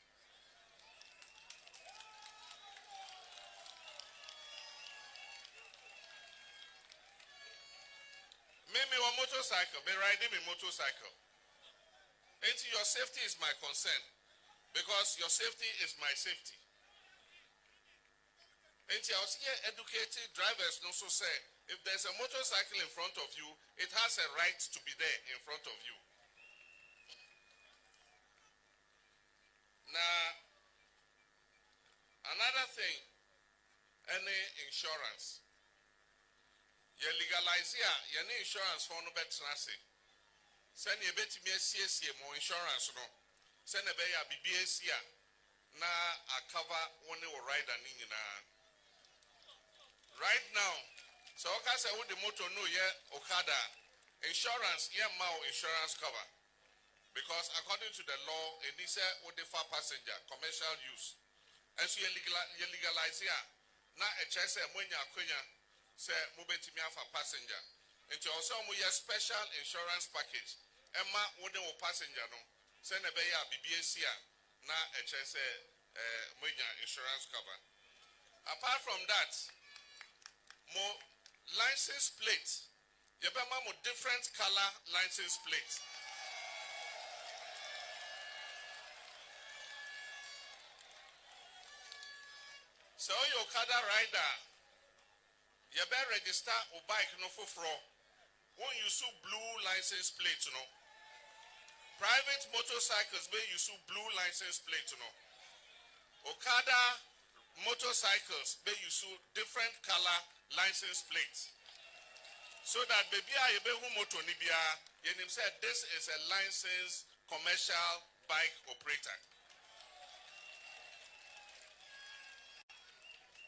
Maybe a motorcycle, be riding a motorcycle. And your safety is my concern because your safety is my safety. And I was here educated drivers also say if there's a motorcycle in front of you, it has a right to be there in front of you. Now, another thing, any insurance. You legalize here, any insurance for no better say. Send you bet me a more insurance no. Send a bay a BBS here. Na a cover one will ride an in right now. So okay say with the motor no Okada insurance mao insurance cover because according to the law it is with the far passenger commercial use and so you legalize here na a chese monya akonya say mo betimi afa passenger into also mo special insurance package emma with the passenger no say na be ya BBS na a chese monya insurance cover. Apart from that, more license plate. You better more different color license plate. So your Okada rider, you better register or bike no for fraud. When you see blue license plate, you know. Private motorcycles may use blue license plate, you know. Okada motorcycles may use different color license plates. So that baby I be who motor nibia, you said this is a licensed commercial bike operator.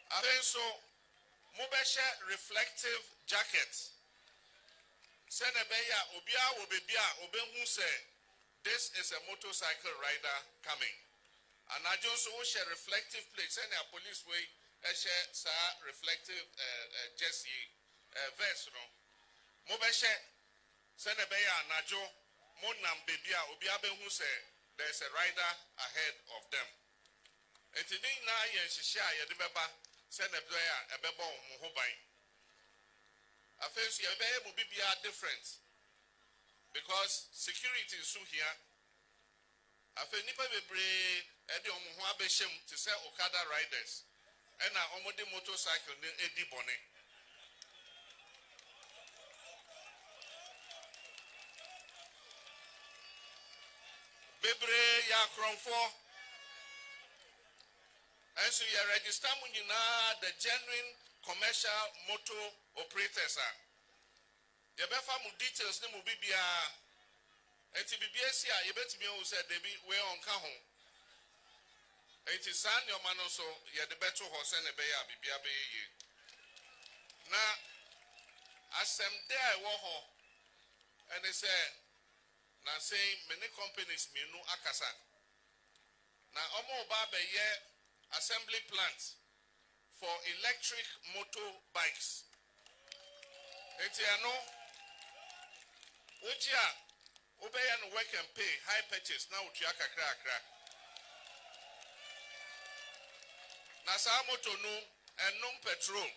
And so mobile reflective jacket. Send a beya obia obebia obenhu say this is a motorcycle rider coming. And I just share reflective plate. Send a police way share reflective jersey vest no. Mobile send a beya najo monam bebia obia benhu say there's a rider ahead of them. And today na yen shisha yedibeba send a beya a bebo muhobai. I feel you be different because security is so here. I feel nipa bebre edi omuho abeshem to say Okada riders and na omode motorcycle ne edi bone. Bebre ya kronfo and so you register munina the genuine commercial motor operators are. You better mu details ne mu bibia. Enti BBS here you bet me who said they be we on kaho. Enti san your man also you the better horse and a beya bibia be ye. Now asem there wo ho and they say na saying many companies me no akasa. Na omo ba be ye assembly plant for electric motorbikes. Enti ano ujia obey and work and pay high purchase now to kakra. Na sa moto no and no petrol.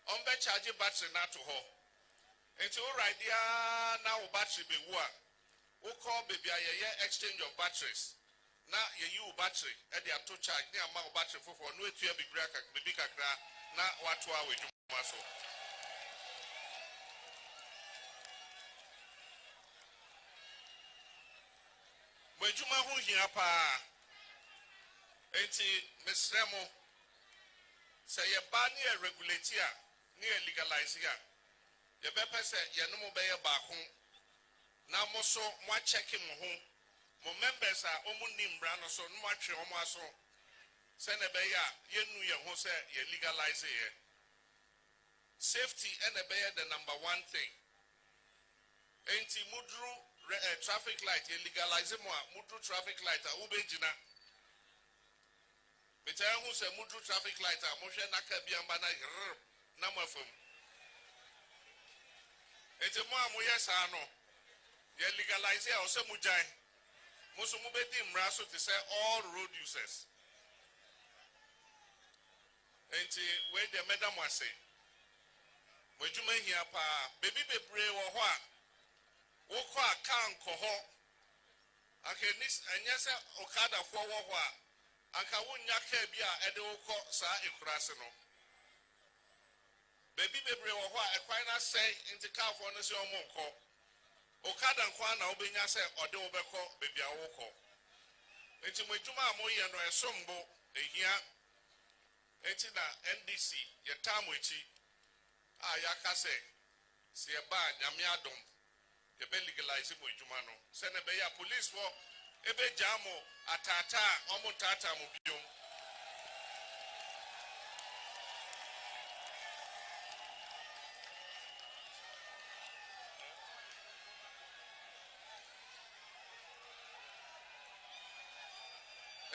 Ombe charge battery na to ho. Into right there now battery be what? We call baby a exchange of batteries. Now you battery and they are to charge near amount battery for no to be break baby kakra now what to we do muscle. When you ma who here pa enti Miss Remo say a ban near regulate near legalize here. Your pepper said you no more be a back home. Now moso mo checking mo home. Mo members are omunim brand so no match o mo aso. Send a beya ye nu ye ho say ye legalize here. Safety and a beya the number one thing. Enti mudru traffic light ye legalize mo mudru traffic light a ube jina. Betaya who say mudru traffic light a mo hwe naka biamba na mo afam. Enti mo amoye sa no ye legalize here o say mujai. Most of them to say all road users. And where the madam was saying, when you may hear pa baby be brave or what? Woko can coho. I can this and yes, Okada for what? I can win Yakabia at the Oko sa Ekrasino. Baby be brave or what? I quite not say in the car for your monko. Okada nkwana obenya se ode obeko bebia woko enti mwejuma amoye no esombo ehia enti na NDC yetamu echi yaka se se ba nyame adom ye be legalize mwejuma no se ne be ya police wo ebe jamo atata omo tata mo biom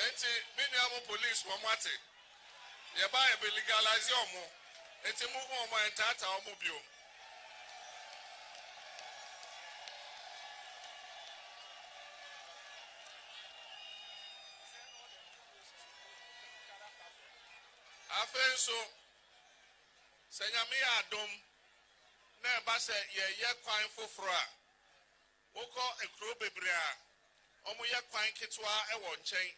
enti miniamo police wo mate ye ba e be legalize omo enti mu ho omo entata omo bio afenso senyame adom na ba se ye kwan foforo a wokọ ekro bebre a omo ye kwan ketwa e wo nchen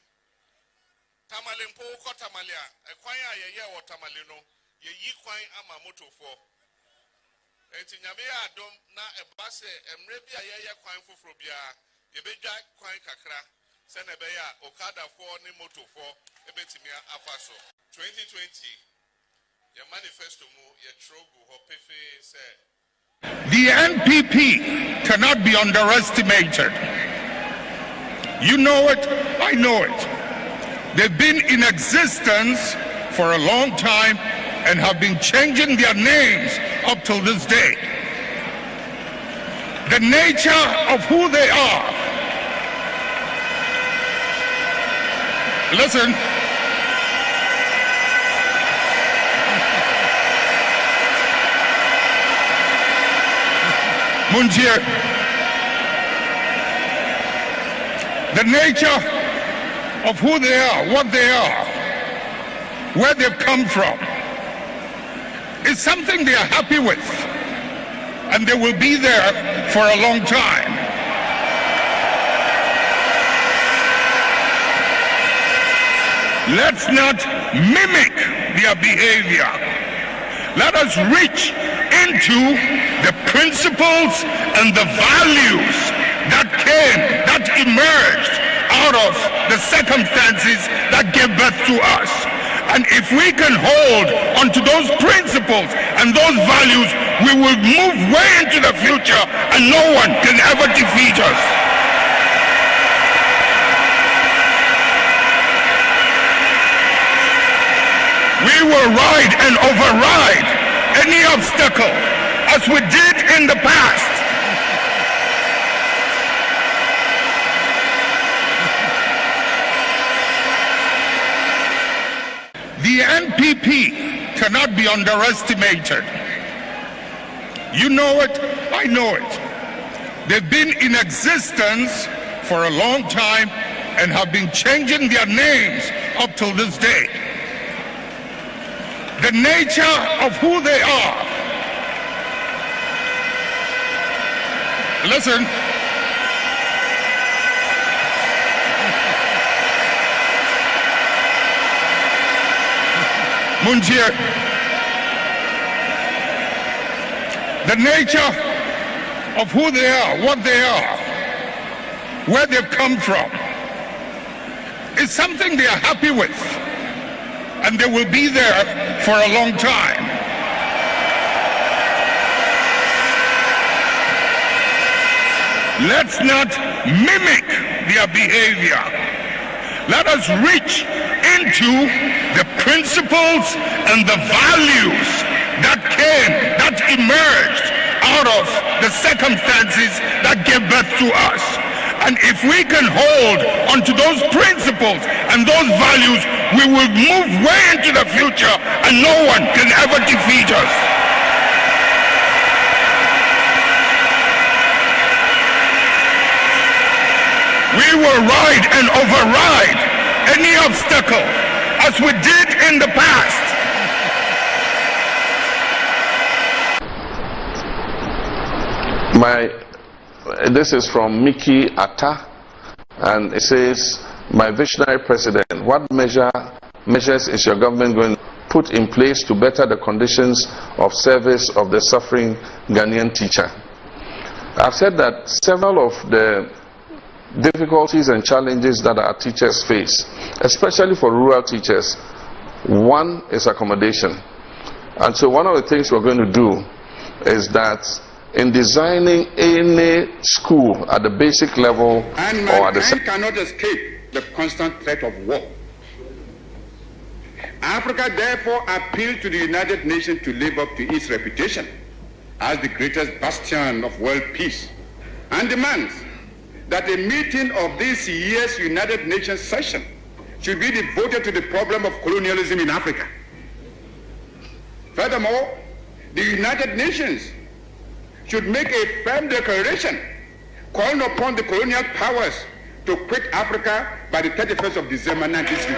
tamale mpo wokọ tamale a ekwan a ye wo tamale no ye yi kwan ama motofo enti nyame adom na e ba se emre bia ye kwan foforo bia ye bedwa kwan kakra se na be ya okada fo ni motofo ebetimia afaso 2020 your manifesto mu ye trogu ho pefe say
the NPP cannot be underestimated. You know it, I know it. They've been in existence for a long time and have been changing their names up till this day. The nature of who they are. Listen. Munjir, the nature of who they are, what they are, where they've come from, is something they are happy with, and they will be there for a long time. Let's not mimic their behavior. Let us reach into the principles and the values that emerged out of the circumstances that gave birth to us. And if we can hold onto those principles and those values, we will move way into the future and no one can ever defeat us. We will ride and override any obstacle as we did in the past. The NPP cannot be underestimated. You know it, I know it. They've been in existence for a long time and have been changing their names up till this day. The nature of who they are. Listen. Munjir, the nature of who they are, what they are, where they've come from, is something they are happy with, and they will be there for a long time. Let's not mimic their behavior. Let us reach into the principles and the values that emerged out of the circumstances that gave birth to us. And if we can hold onto those principles and those values, we will move way into the future and no one can ever defeat us. We will ride and override any obstacle as we did in the past.
This is from Mickey Atta, and it says, my visionary president, what measures is your government going to put in place to better the conditions of service of the suffering Ghanaian teacher? I've said that several of the difficulties and challenges that our teachers face, especially for rural teachers, one is accommodation. And so one of the things we're going to do is that in designing any school at the basic level,
and
or at the
cannot escape the constant threat of war. Africa therefore appealed to the United Nations to live up to its reputation as the greatest bastion of world peace, and demands that a meeting of this year's United Nations session should be devoted to the problem of colonialism in Africa. Furthermore, the United Nations should make a firm declaration calling upon the colonial powers to quit Africa by the 31st of December 1960.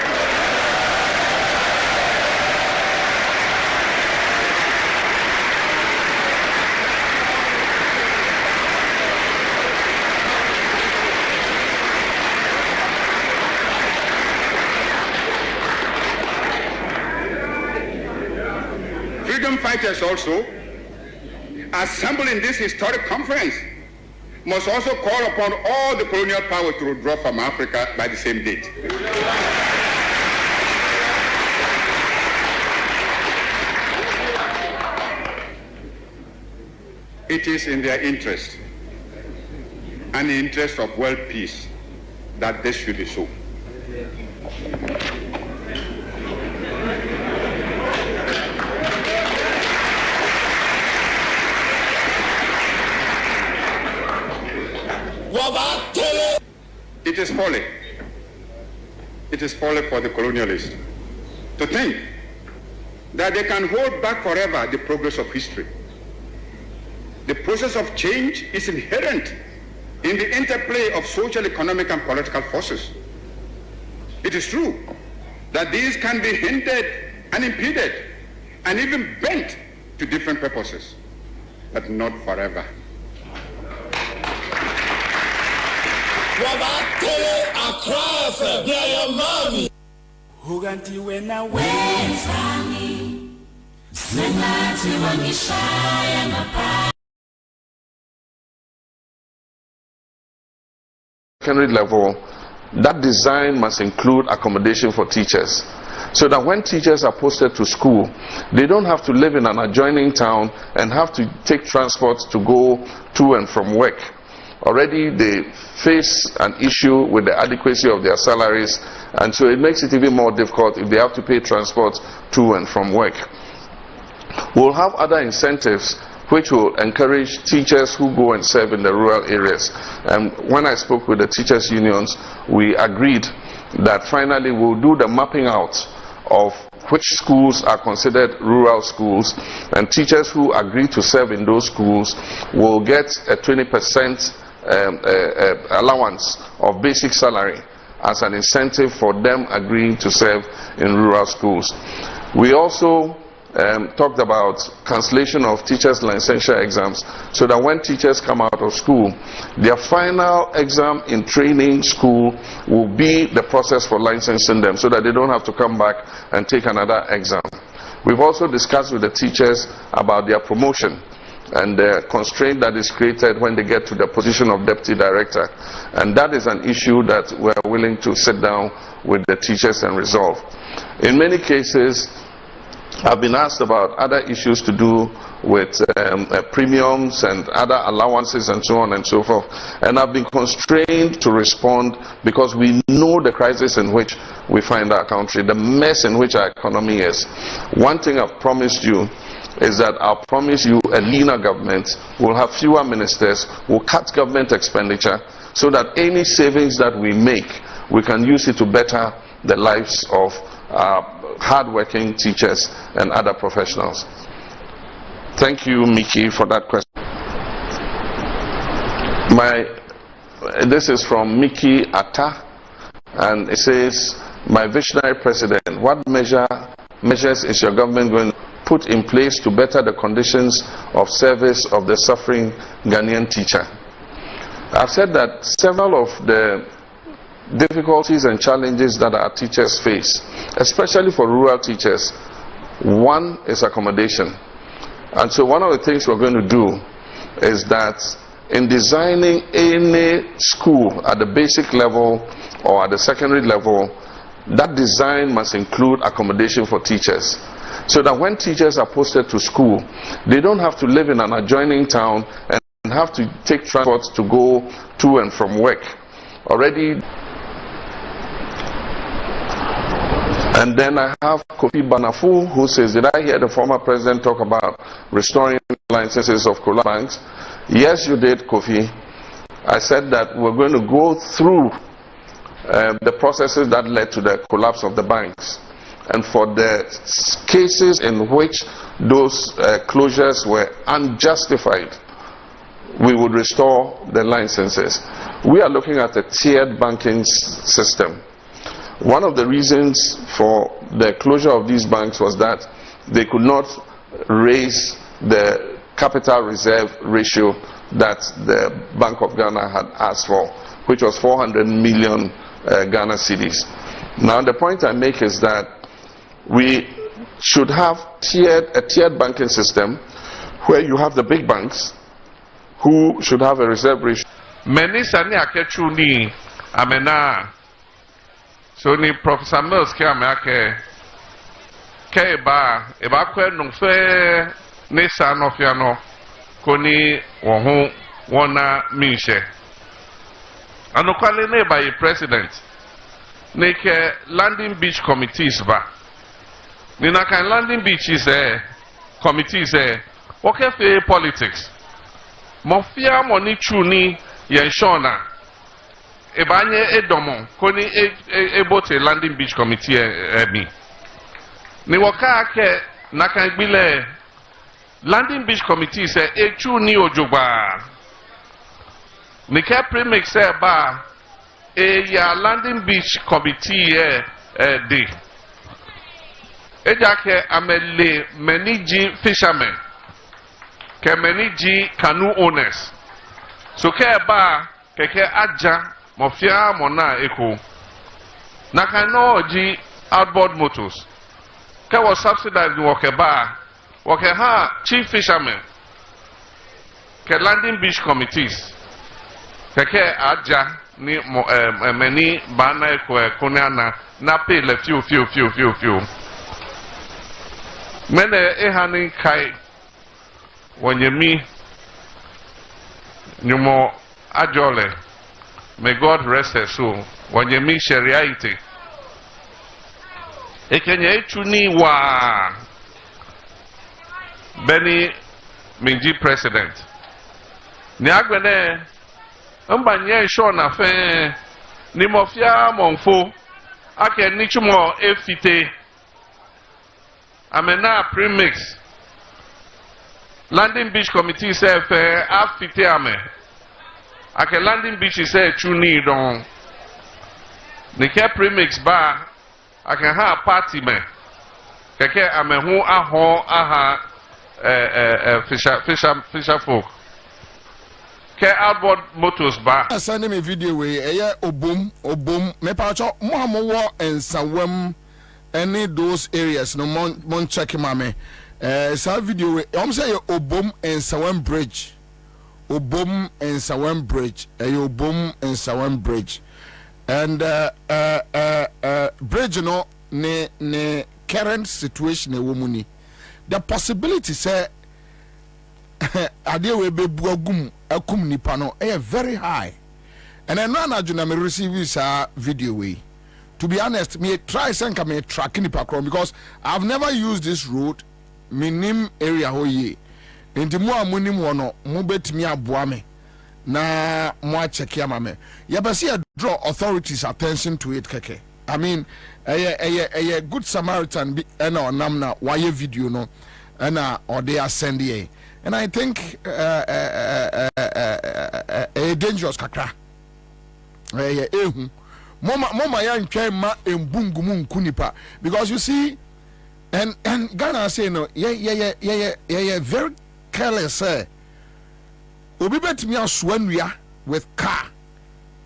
Freedom fighters also, assembled in this historic conference, must also call upon all the colonial powers to withdraw from Africa by the same date. It is in their interest and the interest of world peace that this should be so. It is folly. It is folly for the colonialists to think that they can hold back forever the progress of history. The process of change is inherent in the interplay of social, economic, and political forces. It is true that these can be hindered and impeded and even bent to different purposes, but not forever.
Secondary level, that design must include accommodation for teachers, so that when teachers are posted to school, they don't have to live in an adjoining town and have to take transport to go to and from work. Already they face an issue with the adequacy of their salaries, and so it makes it even more difficult if they have to pay transport to and from work. We'll have other incentives which will encourage teachers who go and serve in the rural areas. And when I spoke with the teachers' unions, we agreed that finally we'll do the mapping out of which schools are considered rural schools, and teachers who agree to serve in those schools will get a 20% allowance of basic salary as an incentive for them agreeing to serve in rural schools. We also talked about cancellation of teachers' licensure exams, so that when teachers come out of school, their final exam in training school will be the process for licensing them, so that they don't have to come back and take another exam. We've also discussed with the teachers about their promotion and the constraint that is created when they get to the position of deputy director, and that is an issue that we're willing to sit down with the teachers and resolve. In many cases, I've been asked about other issues to do with premiums and other allowances and so on and so forth, and I've been constrained to respond because we know the crisis in which we find our country, the mess in which our economy is. One thing I've promised you is that I'll promise you a leaner government, will have fewer ministers, will cut government expenditure, so that any savings that we make, we can use it to better the lives of hard-working teachers and other professionals. Thank you, Mickey, for that question. This is from Mickey Atta, and it says, my visionary president, what measures is your government going to put in place to better the conditions of service of the suffering Ghanaian teacher? I've said that several of the difficulties and challenges that our teachers face, especially for rural teachers, one is accommodation. And so one of the things we're going to do is that in designing any school at the basic level or at the secondary level, that design must include accommodation for teachers, so that when teachers are posted to school, they don't have to live in an adjoining town and have to take transport to go to and from work. Already. And then I have Kofi Banafu, who says, did I hear the former president talk about restoring licenses of collapsed banks? Yes, you did, Kofi. I said that we're going to go through the processes that led to the collapse of the banks. And for the cases in which those closures were unjustified, we would restore the licenses. We are looking at a tiered banking system. One of the reasons for the closure of these banks was that they could not raise the capital reserve ratio that the Bank of Ghana had asked for, which was 400 million Ghana cedis. Now the point I make is that we should have a tiered banking system where you have the big banks who should have a reserve ratio.
Many sani akechuni amena. So ni Professor Mills ke eba kwe nungfe ne sanofiano koni wohu wona minche. Anokwale ne ba ye president ne ke landing beach committees ba. Ni na kan landing beaches committees okay fe politics. Mafia money chuni yenshona. Ebanye edomo koni ebote landing beach committee mi. Ni waka ke nakangbile landing beach committee se echu ni ojoba. Ni ke premix ba ya landing beach committee de. Ejake amele manage fishermen. Ke manage canoe owners. So ke ba keke aja mofia mona eko. Nakano ji outboard motors. Ke was subsidized woke ba. Woke ha chief fishermen. Ke landing beach committees. Keke aja ni many bana eko kuniana na pay le few. Mene ehani kai wanyemi nyumo ajole. May God rest her soul. Wanyemi shariaite. Ekenye chuni wa Benny Minji president. Ni agwene mbanye show na fe ni mofia monfo ake nichumo efite. Amena premix landing beach committee say fe afite ame ake landing beach say chuni don ni ke premix ba ake ha party me keke amehu aho aha fisher folk ke outboard motors ba
send me video we obom me pa cho mo wo ensawam any those areas no mon check mame sa video we say obom ensawam bridge obom ensawam bridge obom ensawam bridge and bridge no ne current situation e womuni the possibility say ade we bebu akum nipa no very high and I know na juna me receive this video we to be honest me try senka me track nipa krom because I've never used this road minim area ho ye enti mo amunim ho no mo betimi aboa me na mo a check ya mame ye be say draw authorities attention to it keke I mean a good Samaritan be na onam na why video no na or they are send here and I think a dangerous kakra mama ya ntwa ma embungumu nkunipa because you see and Ghana say no yeah very careless obi betimi aswanua with car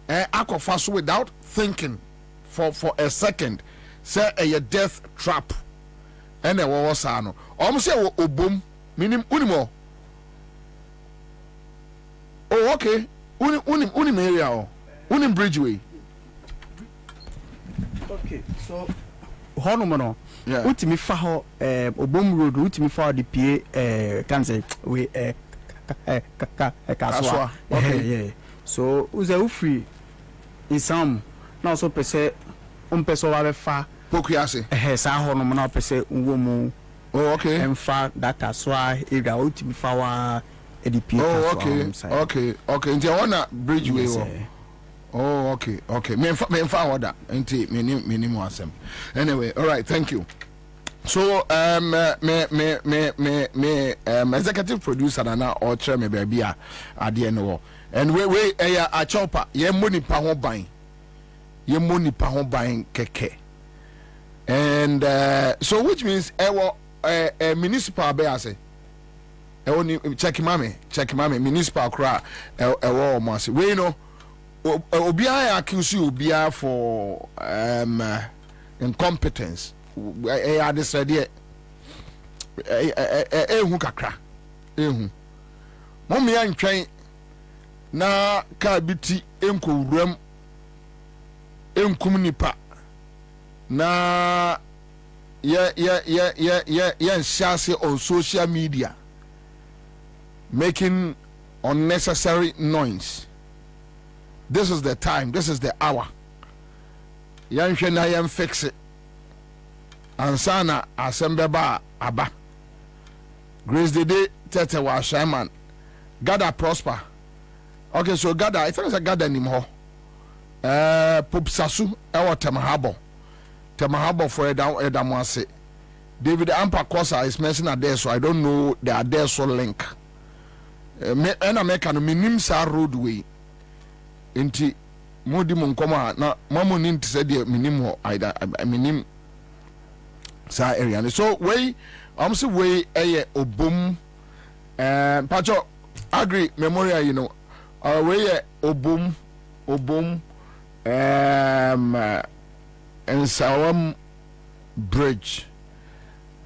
akofa so without thinking for a second say a death trap and a was ano say obom minim unimo oh okay unim area unim bridgeway
okay so hono no utimi fa ho obom road utimi fa the pa can say we kaswa okay yeah so uze ufri isam na so pese wa fa
pokuase
sa hono na pese nwo mu
oh okay
emfa data so area utimi fa wa edp
oh okay nti wona bridgeway oh okay me fa order nti me asem anyway all right thank you so executive producer na or chair me baby ade no and we a chopper ye money pa ho ban keke and so which means municipal be ase check mame municipal kra mo ase we know obia accuse obia for incompetence I decided ehu kakra ehu mommy antwen na ka biti enko enkum nipa na share on social media making unnecessary noise. This is the time, this is the hour. Yan na yan fix it. Ansana asembeba aba. Grace the day tete wa shaman. Gather prosper. Okay, so gather, I think it's a gather anymore. Pop Sasu, our Temahabo for Edamwase. David Ampa Kosa is mentioned there, so I don't know they are there so link. And I make a minimum roadway. Inti modi munkoma na mamu ninti said the minimum either minim sa area. So way say way obum pacho agree memorial you know way obum and Sawam Bridge.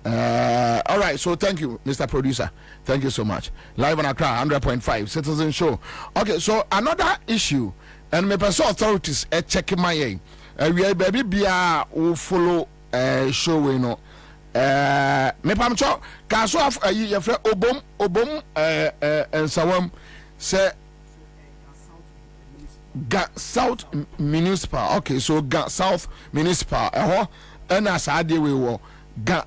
All right, so thank you, Mr. Producer. Thank you so much. Live on Accra, 100.5 Citizen Show. Okay, so another issue, and my personal authorities checking my we are baby bia who follow show we know. Me pamcho kaso of your friend obom and Sawam say South Municipal. Okay, so South Municipal. And as I did we were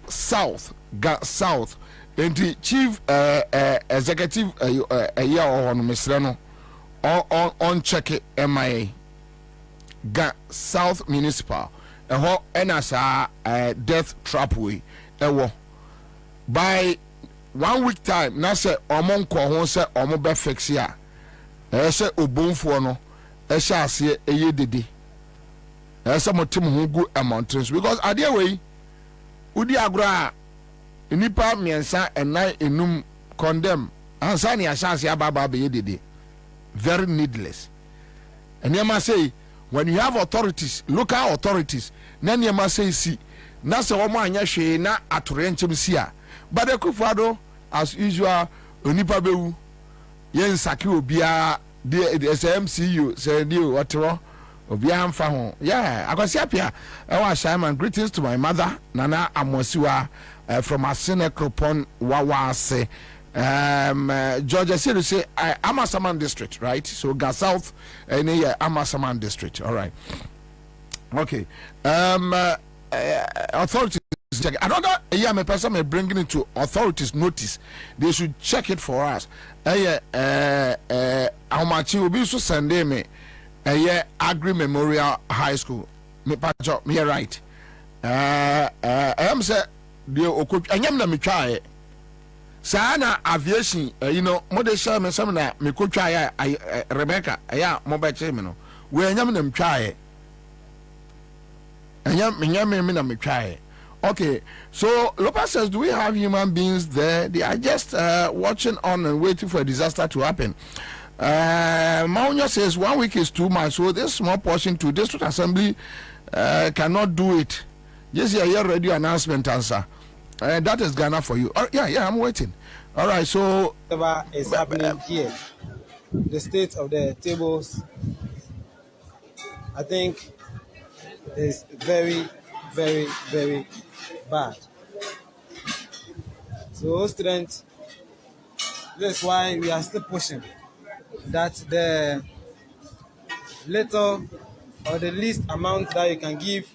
South. And the chief executive a year on Mr. On check it MIA South Municipal and as a death trap way by 1 week time na say omon ko ho say omo be fix ya say obonfo no sha ase eye dede say motim ho gu mountains because ade way udi agora nipa miensa enai enum condemn ansa ni asase ababa be yedede very needless. And you must say when you have authorities, local authorities, then you must say see na se wo anya hwe na atore nkyem sia. But the Kufado as usual onipa bewu yen saki obia the MCU say dio watero obia amfa ho. Yeah, akwasi apia e wa Simon, greetings to my mother Nana Amosiwa from Asine Kropon Wawase. Georgia City say Amasaman district, right? So Gas South and Amasaman district. All right. Okay. Authorities check. Another my person may bring it to authorities notice. They should check it for us. How much will be so Sunday me Agri Memorial High School. Me patch me right. I am say the I am na me try. Sana aviation, mode share me some na me could try Rebecca, mobile chairman. We are them try. Me try. Okay, so Lopez says, do we have human beings there? They are just watching on and waiting for a disaster to happen. Maunya says 1 week is too much, so this small portion to district assembly cannot do it. Just hear radio announcement answer. That is Ghana for you. Yeah, I'm waiting. All right, so
whatever is happening here, the state of the tables, I think, is very, very, very bad. So, students, that's why we are still pushing that the little or the least amount that you can give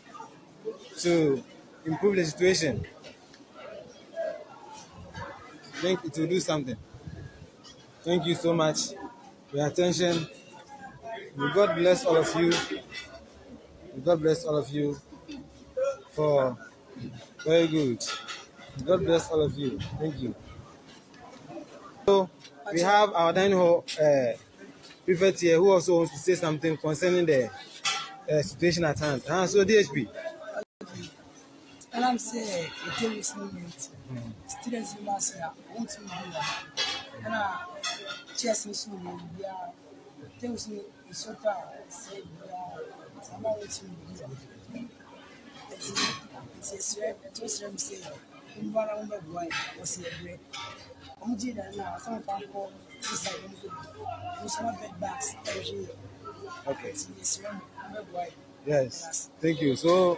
to improve the situation, I think it will do something. Thank you so much for your attention. May God bless all of you. May God bless all of you for very good. May God bless all of you. Thank you. So we have our dining hall prefect here who also wants to say something concerning the situation at hand. So DHP.
And I'm saying, it is movement. Students in Marcia want to do that. And chess in school, we are things in Soka, say, we are about to do it's a say, in one of the boy was here. I'm doing that now. Some of them call this like some bed bags every year.
Okay.
Yes.
Thank you. So,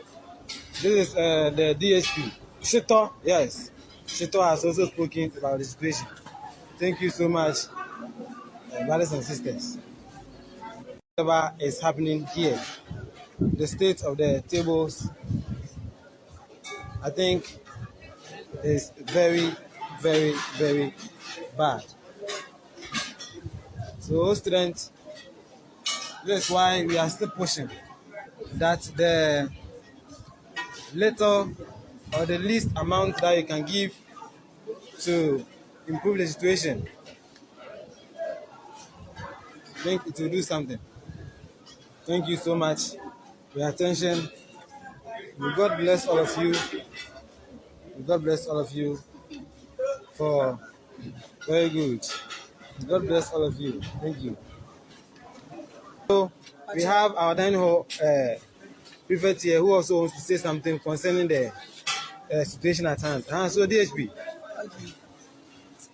this is the DSP. Shito, yes. Shito has also spoken about the situation. Thank you so much, brothers and sisters. Whatever is happening here, the state of the tables, I think, is very, very, very bad. So, students, that's why we are still pushing that the little or the least amount that you can give to improve the situation, I think it will do something. Thank you so much for your attention. May God bless all of you. May God bless all of you for very good. May God bless all of you. Thank you. So we have our dining hall prefect here who also wants to say something concerning the situation at hand. So DHP.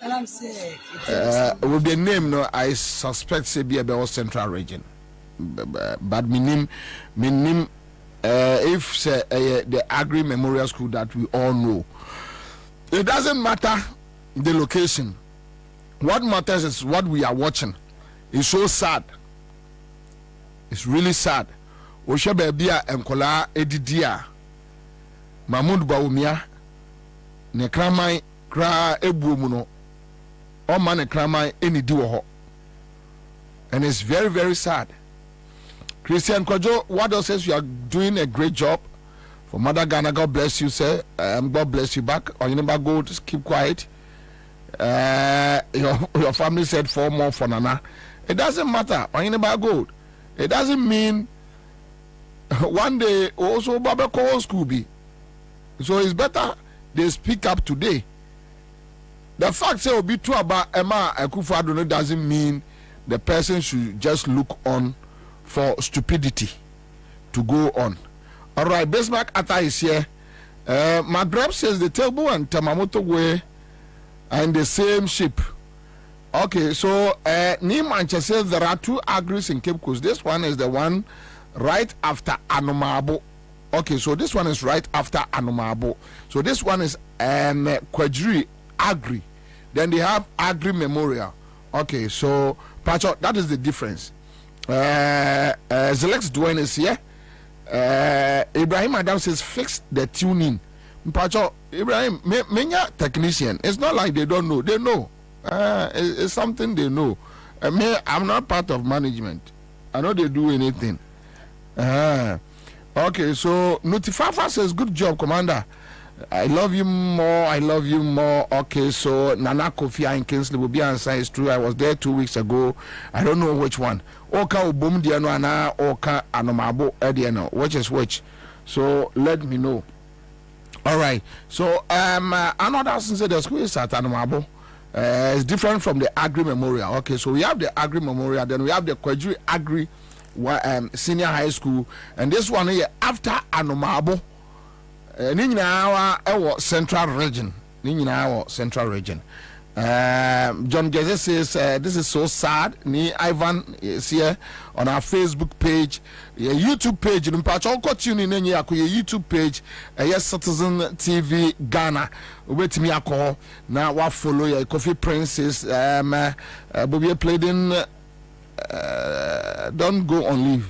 And I'm saying,
with the name, no, I suspect say be about Central Region, but minim, if say the Agri Memorial School that we all know, it doesn't matter the location. What matters is what we are watching. It's so sad. It's really sad. Osha bebia enkola edidia Mahmoud Baumia ne kramai kra ebuomu no o ma ne kramai enidi wo ho, and it's very, very sad. Christian Kojo, what else says you are doing a great job for Mother Ghana. God bless you, sir. God bless you back. Or you never go, just keep quiet. Your family said 4 more for Nana. It doesn't matter. Or you never go. It doesn't mean one day also Baba call school be So it's better they speak up today. The fact say Obi too about Emma Akufo-Addo doesn't mean the person should just look on for stupidity to go on. All right, Bismarck Atta is here. Maghreb says the table and Tamamoto Way are in the same ship. Okay, so Nimanche says there are 2 agris in Cape Coast. This one is the one right after Anomabo. Okay, so this one is right after Anomabo. So this one is Kwajiri Agri. Then they have Agri Memorial. Okay, so Pacho, that is the difference. Zelex Dwayne is here. Ibrahim Adam says fix the tuning. Pacho, Ibrahim, menya technician. It's not like they don't know. They know. It's something they know. I'm not part of management. I know they do anything. Okay, so Notifafa says good job, Commander. I love you more. I love you more. Okay, so Nana Kofi in Kingsley will be answer is true. I was there 2 weeks ago. I don't know which one. Oka Ubum Diano Ana Oka Anomabo Ediano. Which is which? So let me know. All right. So another since the school is at Anomabo. It's different from the Agri Memorial. Okay, so we have the Agri Memorial, then we have the Kwajiri Agri Senior High School, and this one here after Anomabo. Our central region. Central region. John Geze says this is so sad. Ni Ivan is here on our Facebook page, YouTube page. You can tune in your YouTube page. Yes, Citizen TV Ghana. Wait me a call now. What follow your Coffee Princess? Bobby played in. Don't go on leave.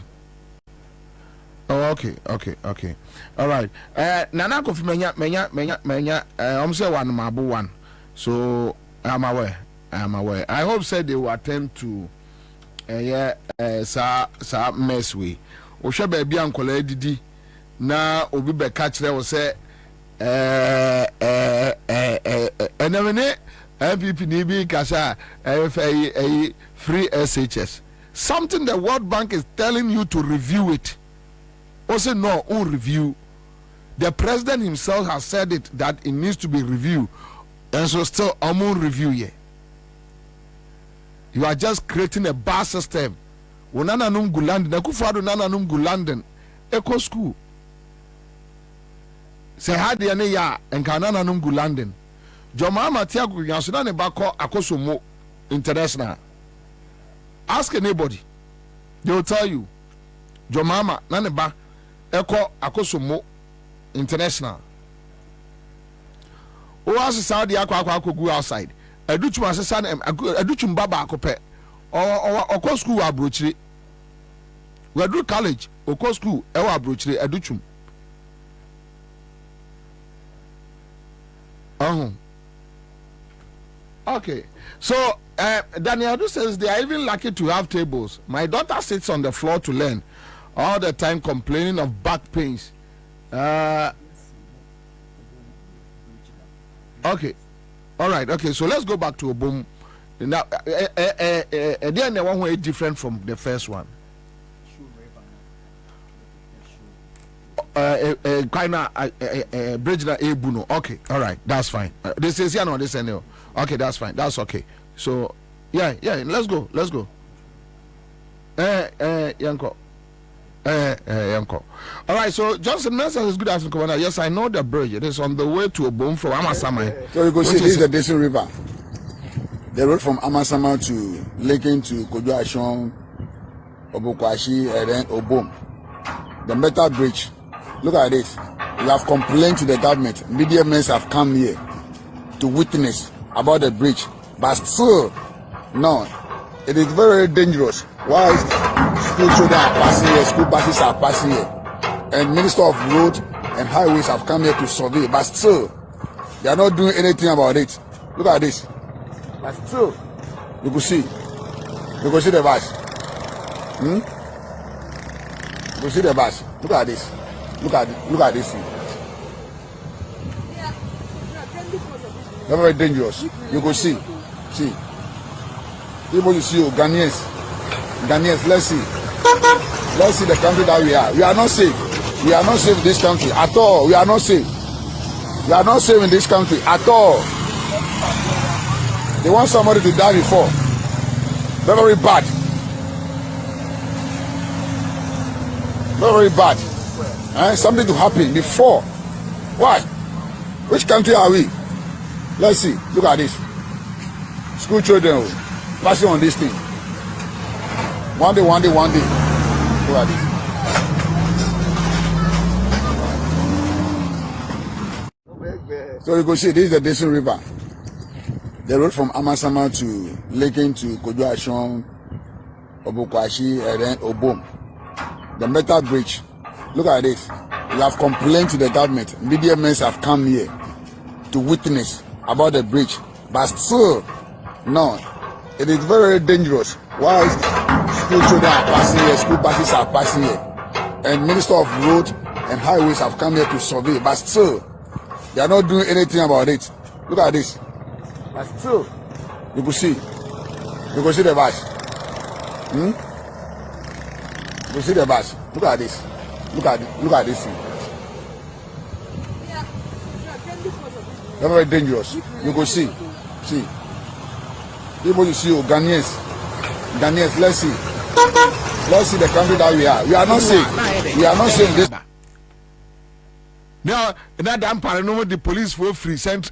Oh, okay. All right. Nana Kofi menya. I'm say one mabu one. So I'm aware. I hope said they will attempt to sa mess we. Osha baby ankola didi na obi be catch there will say enamene MPP nibi kasa free SHS. Something the World Bank is telling you to review it. Also, no, review. The president himself has said it that it needs to be reviewed, and so still review here. You are just creating a bar system. Nana num Gulanden, Akufo-Addo nana num Gulanden, Eco School. Say had the ya and kanana num Gulanden. Jomama Tiago Yansuna Bako Akosomo International. Ask anybody, they will tell you. Jomama Naneba Eko Akosomo International. O as Saudi Akwa go outside. Educhum asesan educhum baba akope. Or school abrochire. We do college, or school, ewa abrochire educhum. Okay. So Daniel says they are even lucky to have tables. My daughter sits on the floor to learn all the time, complaining of back pains. Okay. All right. Okay. So let's go back to Obum. Now, then the one way different from the first one. Kind of bridge na ebuno. Okay. All right. That's fine. This is here no this anyway. Okay. That's fine. That's okay. So yeah. Let's go. Yanko. Yanko. All right, so Johnson Nelson is good afternoon, Commander. Yes, I know the bridge. It is on the way to Obum from Amasama.
So you go see this is the Basin River. The road from Amasama to linking to Kojuashon, Obokwashi, and then Obum. The metal bridge. Look at this. We have complained to the government. Media men have come here to witness about the bridge, but still, no. It is very dangerous. Why? School children are passing here, school buses are passing here, and Minister of Road and Highways have come here to survey, but still, they are not doing anything about it. Look at this. But still, you can see the bus. You can see the bus. Look at this. Look at this thing. They're very dangerous. You can see. People you see, Ghanaians, let's see the country that we are. We are not safe. We are not safe in this country at all. We are not safe. You are not safe in this country at all. They want somebody to die before. Very, very bad. Very, very bad. Something to happen before. Why? Which country are we? Let's see. Look at this. School children passing on this thing. One day. Look at this. So you can see this is the Desert River. The road from Amasama to Laken to Kojuashon, Obokwashi, and then Obom. The metal bridge. Look at this. We have complained to the government. Media men have come here to witness about the bridge. But still, no. It is very, very dangerous. Why school children are passing here, school buses are passing here. And Minister of Road and Highways have come here to survey. But still, they are not doing anything about it. Look at this. But still, you can see the bus. You can see the bus. Look at this. Look at this thing. They're very dangerous. You can see. People you see, Ghanaians. Let's see the country that we are. We are not safe. We are not safe this.
Now, that dampare no the police were free center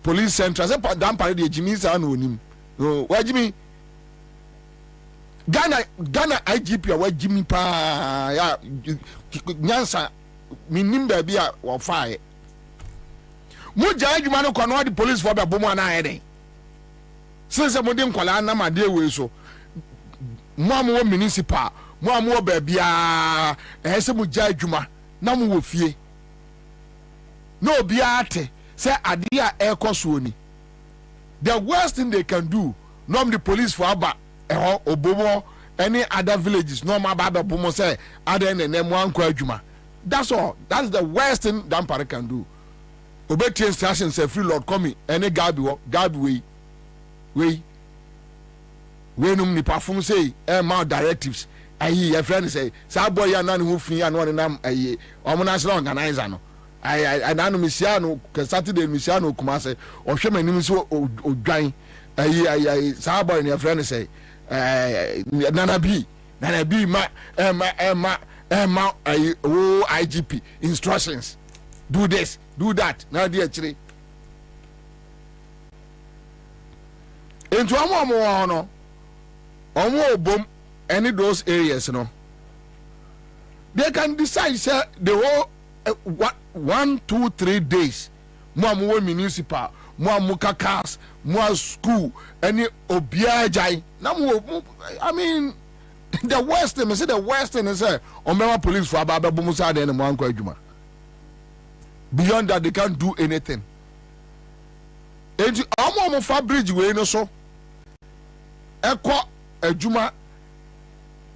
police center. I said dampare the Jimmy San onim. No, why Jimmy? Ghana IGP or what Jimmy pa ya nyansa minim baby a wo fire. Mo jaa adwuma no kwa no the police for be bomo na ayede. Since mo dem kwala na ma de we so. Mo amwo municipal, mo amwo baby a ehse mo jaa adwuma. Na mu wo fie no bia ate say ade a ekoso ni. The worst thing they can do norm the police for aba obomo any other villages normal baba bomo say other than them one kwa adwuma. That's all. That's the worst thing Dampare can do. Obeti instruction say free lord come any guard way num ni perform say my directives. Your friend say, "Saboy, ya nani who free and one nam a national organizer no." I know Missiano, Saturday Missiano Kumase, or Shaman Nimiso or Drying. Saboy and your friend say, Nana B, my IGP instructions. Do this, do that. Now, dear Chile. Into a more boom. Any those areas, they can decide say the whole 1, 2, 3 days. More municipal, more muka cars, more school, any obiajai. I mean, the worst thing. I say the worst thing is Omema police for Ababa Bumusa and Mwanko Juma. Beyond that, they can't do anything. And I'm Fabric way no so. Equa Juma.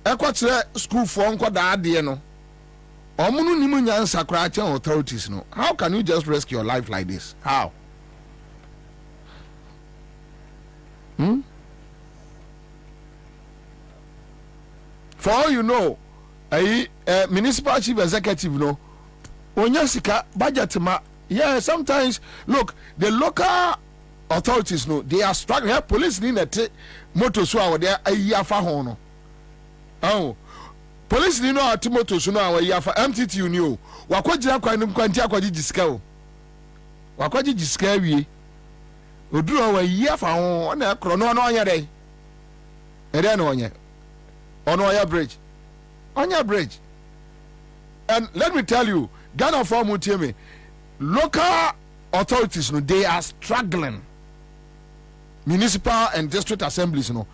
Equatorial school for uncle daddy no. Omunu nimu nyansa krache authorities no. How can you just risk your life like this? How? For all you know, municipal chief executive no. Onyasika budget ma. Yeah, sometimes look the local authorities no. They are struggling. Police need a motor so there a year for hono. Oh, police ni no atimoto so no awa ya fa MTT uni o wakwagina kwan kwanti akwaji gisika o wakwaji gisika wie oduro awa ya fa ho na ekro no no onya dai ere no onya ono oya bridge and let me tell you Ghana for mutieme local authorities no they are struggling municipal and district assemblies no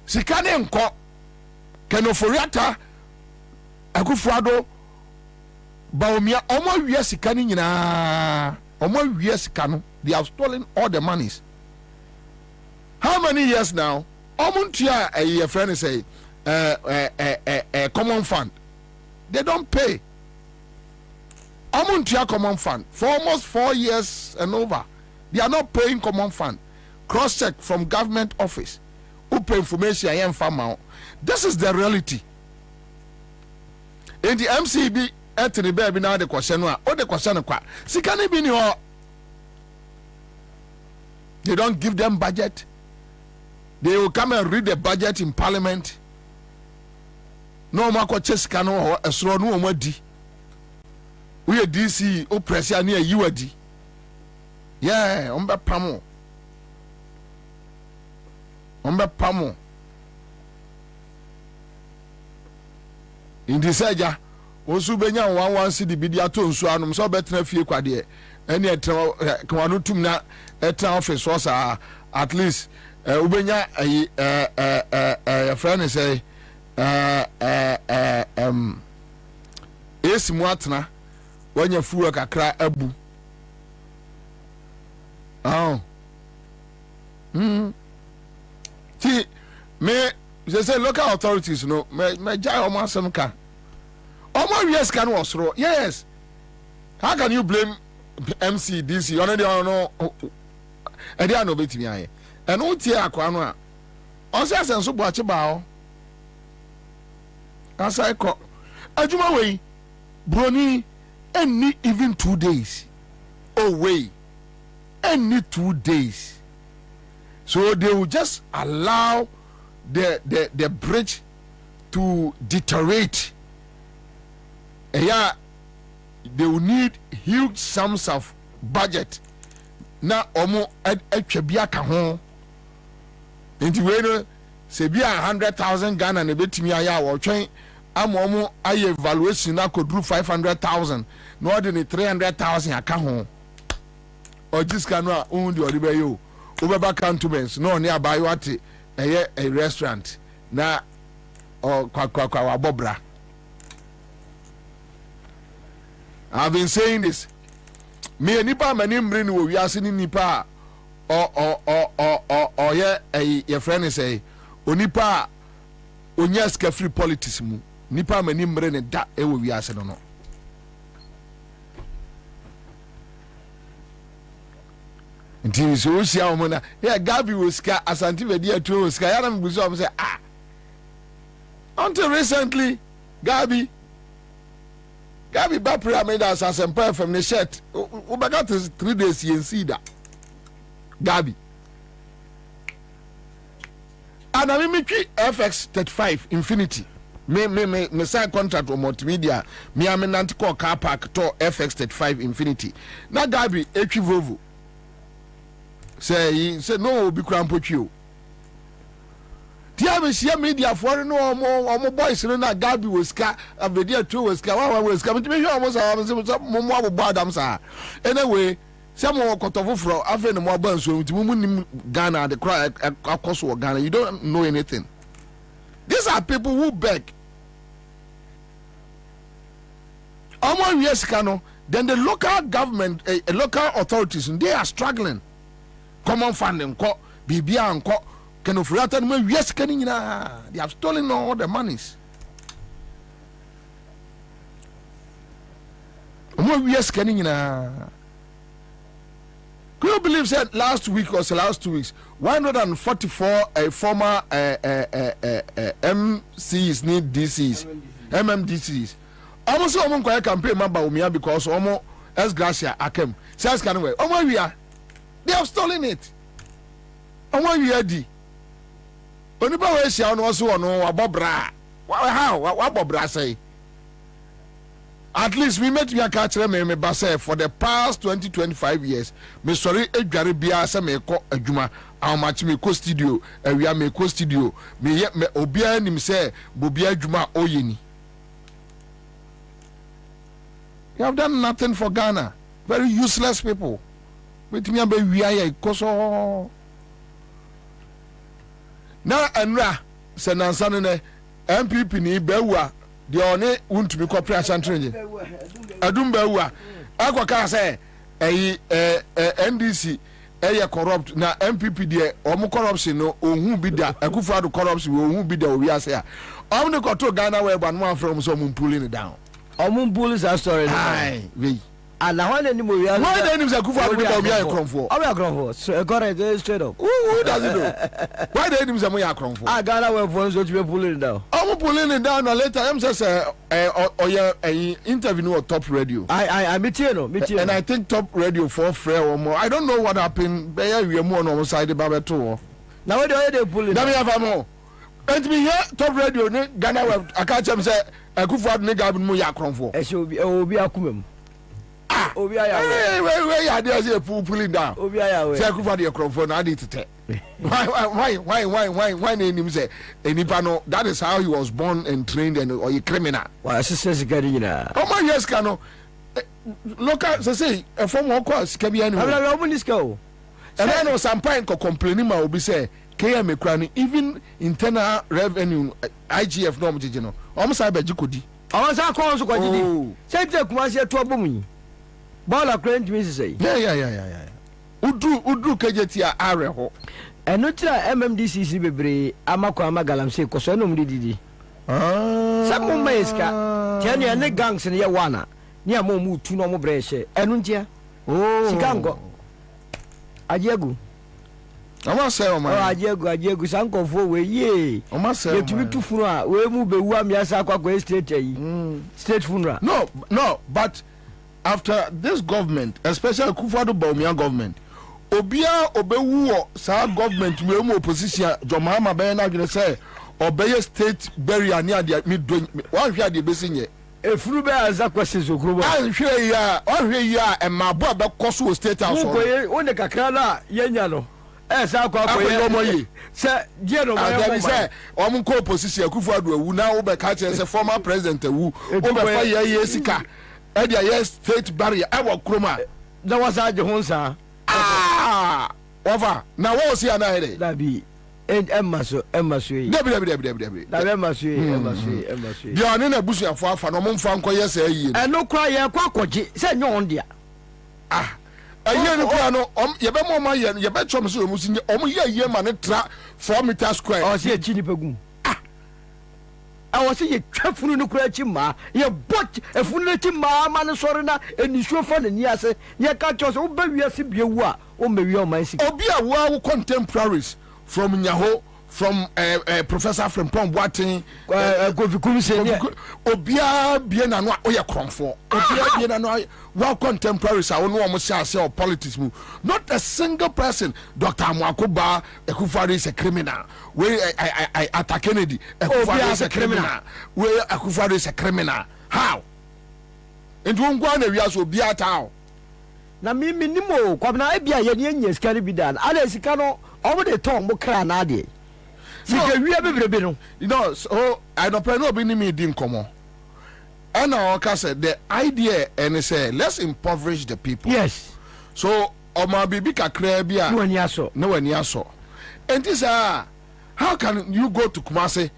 sikane nko Kenoforiata Akufuado Baumia Omo Yesikani Nina Omo Yesikano. They have stolen all the monies. How many years now? Omuntia a friend say a common fund. They don't pay. Omuntia common fund for almost 4 years and over. They are not paying common fund. Cross check from government office. Open information I am farm. This is the reality. In the MCB etini baby na de kwose no a o de kwose no kwa sika ne bi ni ho. They don't give them budget. They will come and read the budget in parliament. No mako cheska no esro no omadi. We DC o pressure na yiwadi. Yeah, ombe pamo. Ombe pamo. Indi seja osu benya 11 cedi bidi ato nsu anum so betena fie kwade ene etra kwanu tum na etra office so sa at least ubenya your friend say esi mu atena wanya fuwa kakra abu see me they say local authorities no me jai omo asem ka omo yes can osro yes how can you blame MC DC already no e dey no betimi aye and who tie akwa no a o se asenso bo ache ba o asai ko adwuma wei broni any even 2 days oh wait any 2 days so they will just allow the bridge to deteriorate. Yeah, they will need huge sums of budget. Na omo etwabia ka ho. Nti we no se bia 100,000 Ghana na betimi aya wo twen amomo aye evaluation na kodru 500,000 no ordinary 300,000 aka ho. Ojiska no a undi odibe yo. Ubeba cantonments no ni abayo ate a restaurant na kwa wabobra. I've been saying this. Me nipa mani mri ni wo wiase ni nipa o ye your friend say onipa onya ska free politics mu nipa mani mri ni da e wo wiase no. Until so she amona yeah Gabi was ska asanti vedi atu was ska yana mbuzo am say until recently Gabi ba pyramid as asempa from the shirt ubaga 3 days yen see that Gabi and I me FX 35 Infinity me sign contract with multimedia me am nanti call car park to FX 35 Infinity na Gabi echi Volvo say no be crampotio. Tia me share media for no omo boys no na Gabi was ka avedia two was ka one was coming to me almost mo badam sa anyway some more kotofofro afa no mo ban so ntimu nim Ghana the cry akoso Ghana you don't know anything. These are people who beg. Omo yes kano then the local government local authorities they are struggling. Common funding ko bibia anko kenofurata no yes kan nyina they have stolen all the monies mo yes kan nyina. Could you believe that last week or last 2 weeks 144 former MCs need DCs MMDCs almost omo kwa campaign maba omia because omo as gracia akem says can we omo wia they have stolen it. And when you ready, only by way she also no abobra. How? What bobra say? At least we met me catch them me basa for the past 20-25 years. Me sorry edware bia se me ko adwuma. How much me ko studio? We are me ko studio. Me obia nim say bobia adwuma oyeni. You have done nothing for Ghana. Very useless people. With me be wiya koso na anra senansa ne MPP ni bewa de one wuntumi kopre asantrenje adum bewa akwaka say NDC corrupt na MPP de omo corruption no ohun bi da akufado corruption ohun bi da owiase a omo ne koto Ghana we ba no from so omo pulling it down omo bullies are story
hi we And I want any more.
Why then is a good for me?
I'm so correct, straight up.
Who does it do? Why then is a more Cronford?
I got away from so to be pulling down.
I'm pulling it down later. I'm just a interview on Top Radio.
I meet you,
and I think Top Radio for Frey or more. I don't know what happened. We are more on side the Baba too.
Now where do they pull it?
Let me have more. And me here, Top Radio, Ghana, I can't say a good for nigga with Moya Cronford.
It should be a kumum.
Where are they pulling down? Say good for the Cronford. I need to tell. Why name him say anybody? That is how he was born and trained and or a criminal.
Why says getting
oh my yes cano look at say a form of course can be anywhere.
I open this go.
And I know some point complaining my will be say KM Ekrani even internal revenue IGF norm jino. Almost I bet you could.
I was a cause of what say take my share to a boom. Ball crane to me say.
Yeah. Udru KJT are
and not MMDC bebre amako amagalam say koso no mdidi. Some meska tell you gangs in your wana near momu two no more breshe enuntia. Oh, Chicago. Ajegu.
I must say, oh, my
Ajegu, Sanko for we ye.
I must say,
to be too funa, we move the one Yasaka state funeral.
No, but after this government, especially Kufado Bawumia government, Obia Obewu, sa government, we more opposition, Jomama Bena, you say, obey state burial near the mid doing one here the basin.
If Rube as a question, so
I'm sure ya, and my boy back Kosu State House.
On the Kakana, Yanyano. As I call for sir, General, I say, I'm co position,
Kufado, who now overcatch as a former president who over 5 years, and yes, state barrier, our Kroma.
That was our Johnson.
Over. Now, what was here?
That be. And Emma Sui. Emma Sui.
The Anina Bush and Fafa, no Monfanco, yes,
and no cry, Quacoji, said no on dear.
Ah, a year no, Yabamo Mayan, Yabachom Musin, only a year man, 4 meters square.
I see a chini pagum. I was a careful no crachima, you bought a funatima, Manasorina, and you show fun and yes, you catch us, oh, baby, yes, be a war, oh, maybe on my sick. Oh, be a wow contemporaries. From Nyaho, from Professor from Pom Watting, Obia Biena no Oya Cronford, Obia Biena no well contemporaries. I don't know almost say politics move. Not a single person. Dr. Mwakuba, Akufo-Addo is a criminal. Where I attack Kennedy, Akufo-Addo is a criminal. Where Akufo-Addo is a criminal. How? And one go on the real so be at how. Na mi minimo kwabna ebia ye nye skari bidan ala sika no omo de ton mo kra na ade sika wi bebrebe no you know so I don't know be ni me di nkomo and I said the idea and say let's impoverish the people. Yes, so omo bibi kakra bia no ani aso and this how can you go to Kumasi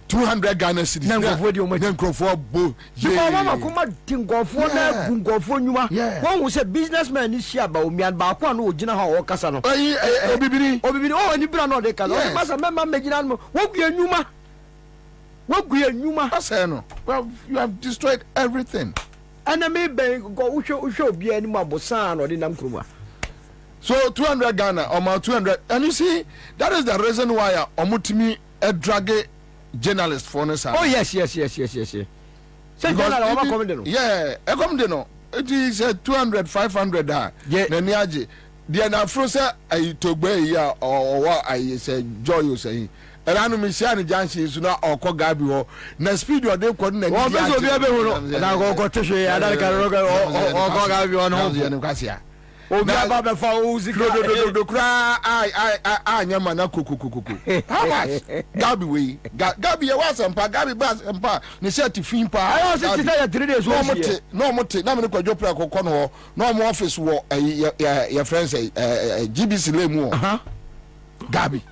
200 Ghana cedis. Nankofo bo. You mama kuma tinkofo na gunkofo nyuma. One who say businessman is here ba omian ba kwa no ogina ha o kasa no. Obibiri o ani bra no de kasa. O masa mema megina no. Wogua nyuma. I say no. Well, you have destroyed everything. And I may be go usho bi ani mo abosan no de nam kruma. So 200 Ghana or 200 and you see that is the reason why omutimi e drag journalist for us. Oh yes. Say journalist yeah, I come no. It is 200 500 da. Yeah. Naniaje. The na frosa I togbe ya or what I say joy you say. Elanu mi sia ni janshi su na okọ gabi ho. Na speed o dey ko na ni. O be so bi ebe hu no. Na go tehwe ya da ka ro okọ gabi ho no. Ya ni kwasia. Obi ababa fa uzi do kra I nyama na kukukuku. How much? Gabi we. Gabi ya wasampa, Gabi basampa. Ni set fin pa. I was say 3 days no mote. Na me ko jopra kokọ no. No mo office wo your friends GBC lemu. Gabi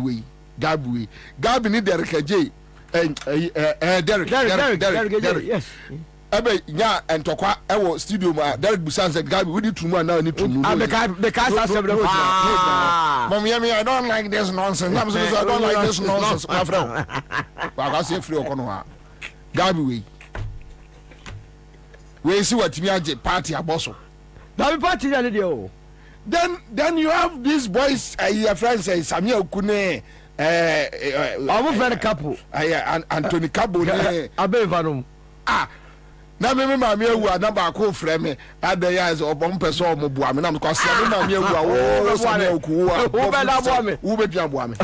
we. Gabi ni Derek J. Derek. Yes. Ebe nya entokwa ewo studio ma Derek Busanze Gabi we need to move now need to move. Mom I don't like this nonsense. I don't like this nonsense my friend. Ba ga say free okono ha. Gabi we. we see what me aje party aboso
na party na dey o.
Then you have these boys your friends Samuel Kune
our friend couple
Anthony Kabo ne
abevanom
na me maame ewu na ba ko frɛ me adaya is obom person o mo bua me na me kwase me maame ewu a wo Samuel Ku a
wo be na bua me
wo be bia bua me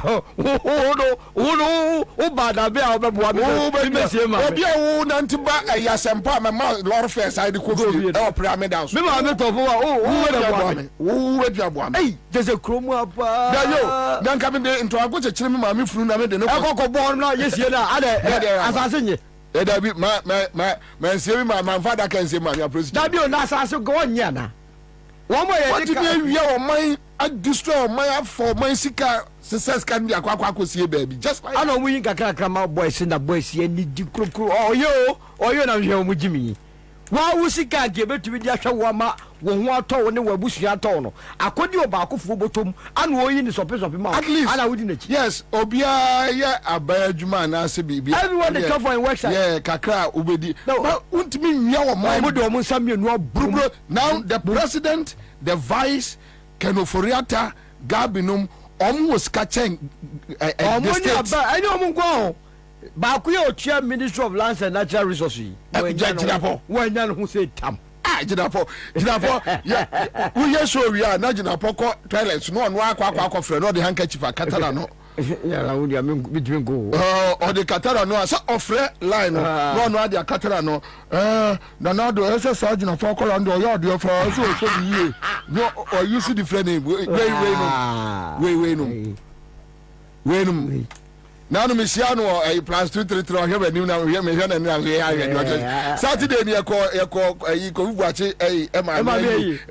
wo ba da be a wo be bua me
obi a wo na ntiba ayasempa me ma lord first I dey ko fi e o pra me down
me maame to fo wa wo be bua me
wo be bia bua me
ei just a kromu apa
da yo dan ka me de nto ago chechire me maame furu na me de ne
ko ko bo na yesie na ade asase nye
Dabi ma nsie ma father can say ma your president.
Dabi o na asase go nya na. Wo mo ye
dika. What did you man a destroy man for man sika success can be akwa sie baby. Just like
ana mu yin kakra ma boys na boys ye ni di krokro. Oyo na hwe mu jimi. Wa wo sika ge betumi di ahwe wo ma wo ho atɔ ne wabusu atɔ no. Akodi oba akofo botom ana oyi ni sope ma. Ana wudi na chi.
Yes, obia ye abaya adwuma na ase bibia.
Everyone dey come for in website.
Yeah, kakra ubedi. But untimi nwia wo man.
Mo de o mo nsam enu obro.
Now the president, the vice, Kenoforiata, Gabinum, almost catching
the states. I know mo go. Ba ku ye otua Ministry of Lands and Natural Resources. When yan who say tam.
Jinapo yeah we yes so we are na Jinapo ko toilets no akwa frɛ no the handkerchief akatara no
yeah na we am between go
or the katara no so ofre line no ade akatara no na do ese sa Jinapo ko ndo yo de for so be no or you see the friend name we no now no mesiano plus 233 here we na here me here na here Saturday ni eko ko buache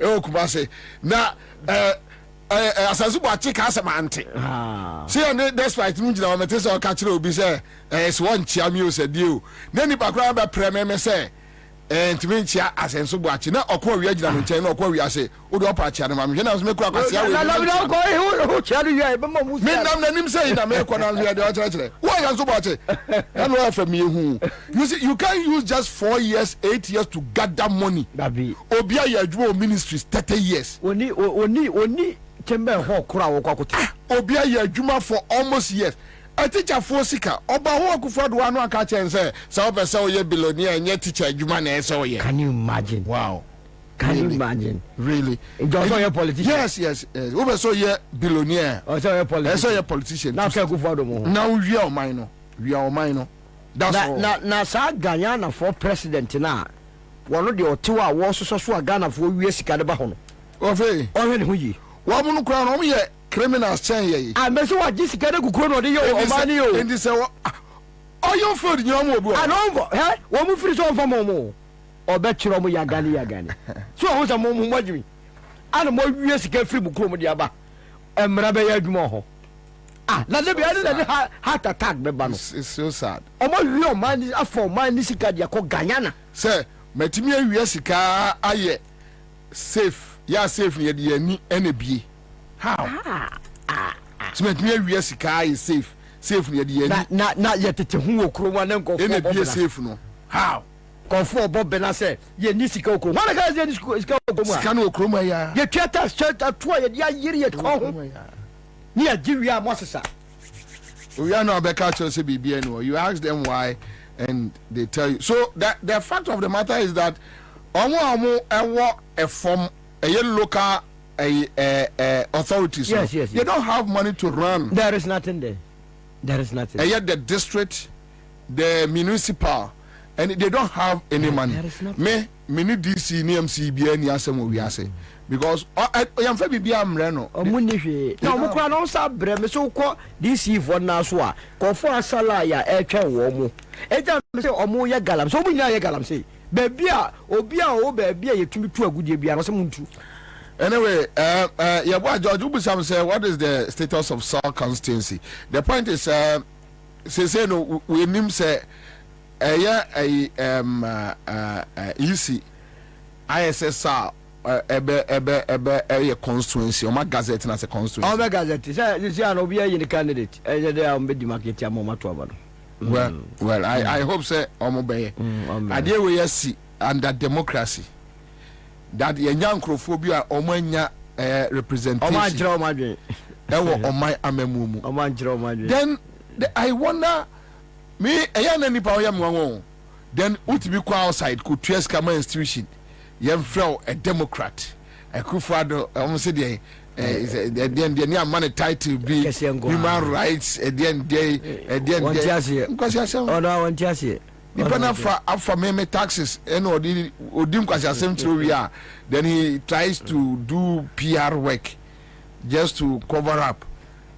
o kumase na asasu buache ka asemante see and despite mu gina o mete se o ka kire obi se so won chia mi o se die o na ni bakra ba preme se ntimi nchia asenso buache na okwa wi agina no nchen na okwa wi ase o do opa chia na ma me na so me kura kwasia we
na ko ho chia do wi be ma mu
me nam na nim say na me ko na wi de o chere why you so buache na no afam ehu you see you can't use just 4 years 8 years to gather money
baby
obi aye adwo ministries 30 years
oni kembe ho kura wo kwakote
obi aye adwuma for almost years a teacher for sika oba ho akufo do anu aka chen say so be say oye billionaire nye teacher adwuma na say oye.
Can you imagine?
Wow.
Can you imagine?
Really?
Just so your politician.
Yes. Obe so ye billionaire.
Oh, so your politician.
So your politician.
Now say akufo do mo.
Now we are mine. That's all.
Na sa Ghana for president na wono de otewa wo so a Ghana for wie sika de ba ho no.
Ofe.
Ohwe ne ho yi.
Wo mu no kra no ye criminals chen ye.
Me so wa jisika de kukuro no de yo o ma ni yo.
Ndi se oyo food ni omo obi o.
Anomvo wo mu firi so on fam omo. Obetchiro mo yagani. So wo se mo modwimi. Ana mo wie sika firi bukuro mo de aba. Emra be ya adwuma ho. Na le be na heart attack be ba no.
It's so sad.
Omo wie o man afọ man ni sika de akọ Ghana.
Say matimi awie sika aye safe. Ya safe ni de ani ene bie. How? So matimi awie sika aye safe. Safe ni de ani.
Na ye tete hu okro na nkofo.
Ene bie safe no. How?
Kofo bobe na say ye ni sika okro. Wana ka ye ni sika okro mu.
Sika no okro mu ya.
Ye twata to ye dia yiri ye ko ho. Ni agiwi a mosesa.
We are not back to say BBN. You ask them why and they tell you. So that the fact of the matter is that a form a local authorities.
Yes.
They don't have money to run.
There is nothing there.
And yet the district, the municipal, and they don't have any money.
There is nothing.
Me need DC NMC BN yasem we say because I am for BBN Reno.
Omunihwe. Na omukwa no sa bre me so ko DC for na so a ko for asala ya etwa wo mu. Eja me say omu ye galam. So omunya ye galam say. Baby a obi a o baby a yetumi tu agudie bia no se muntu.
Anyway, yeah, boy George Ubusam say what is the status of South constituency? The point is say no we nim say easy ISSR ebe constituency o ma gazette na se constituency
o ma gazette say an obi ayi candidate dey am be demarcate am ma to abado
well I hope say o mo be ade we yasi under democracy that yenya nkrofobia omanya representation then I wonder me ayana nipa oyam wanwo then ultimately go outside could trace kama institution yem frau a democrat akufado say the near money title be human rights at the end day after me taxes and odim kwasiasem through here then he tries to do PR work just to cover up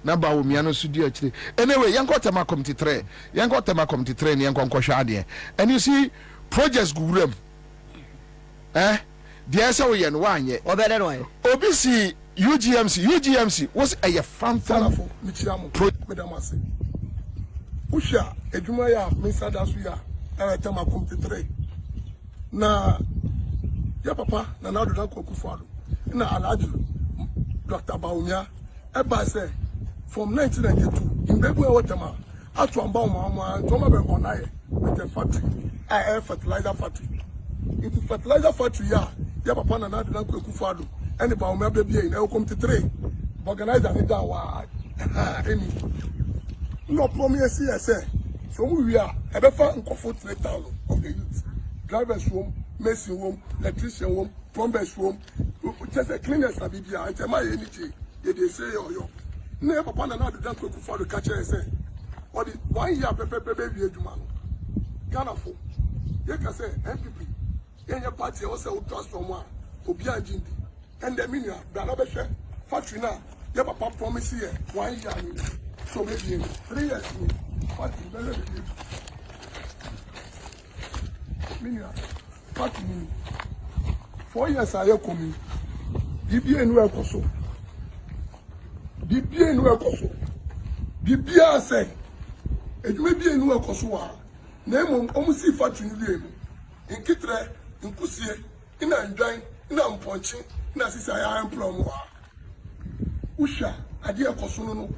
number wo miano sudi actually anyway yanko tema committee 3 ni yanko hwade and you see projects gurem there say we yen wanye obede no obi si UGMC was a phantom
medamase usha edwuma ya mesada so ya tema committee 3 na ya papa na na do dan kokufado na alaji Dr. Baumia eba say from 1992 in Bebu Watama out to Ambama Toma Bemonaye with a factory, a fertilizer factory. It is fertilizer factory, ya papa na na do dan kokufado and the Baumia baby in El Committee 3 organize and down any no promise here say so we are a better comfort 3,000 of the youth drivers room, mason room, electrician room, plumbers room, just a cleaners na bibia and my energy they say yo na papa na do dan for the catcher say or the 1 year baby aduma no Ghana for you can say MPP any party also transform one obi agindi and the minia na be share factory na your papa promise here 1 year so maybe 3 years factory better minia factory 4 years aye komi bibia enu ekoso bibia say edwuma bia enu ekoso a na emo omusi factory ni enu inkitre inkusie ina ndwan ina mponchi ina sisa ya employ mo usha ade ekoso no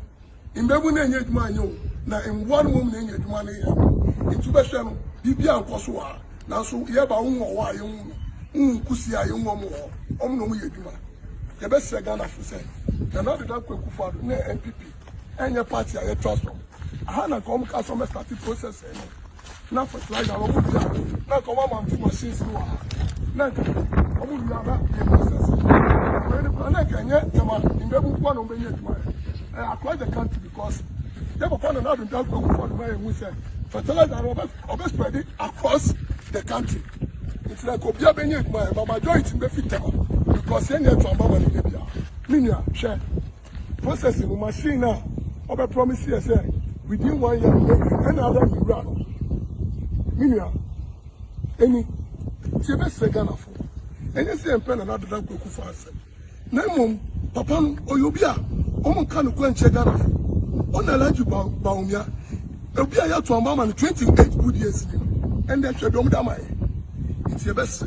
imbebu na enye edwuma anyo na enwa no na enye edwuma na ya ituba hwe no bibia nkoso a na so ye ba won wa ye won nkusie aye won mo omno mo ye edwuma ye be se Ghana for say na na do that kwekufado na MPP enye party aye transform aha na come ka so me start process na for slide na omo bia na come man to machines no na omo bia na process na kenye tema imbebu kwa no benye tuma across the country because they papa na do that kwekufado by we say fertilizer no spread across the country. It's like obia benye tuma but majority be fit because any to ambaba ni bia minia share processing machine now obe promise you say within 1 year any other we run minia any ti be se Ghana for any say pen na do that kwaku for us na mum papa no oyobia o mon kan ko enche Ghana for on alaji baumia obi aya to ambaba ni 28 good years and they should do mai it's your best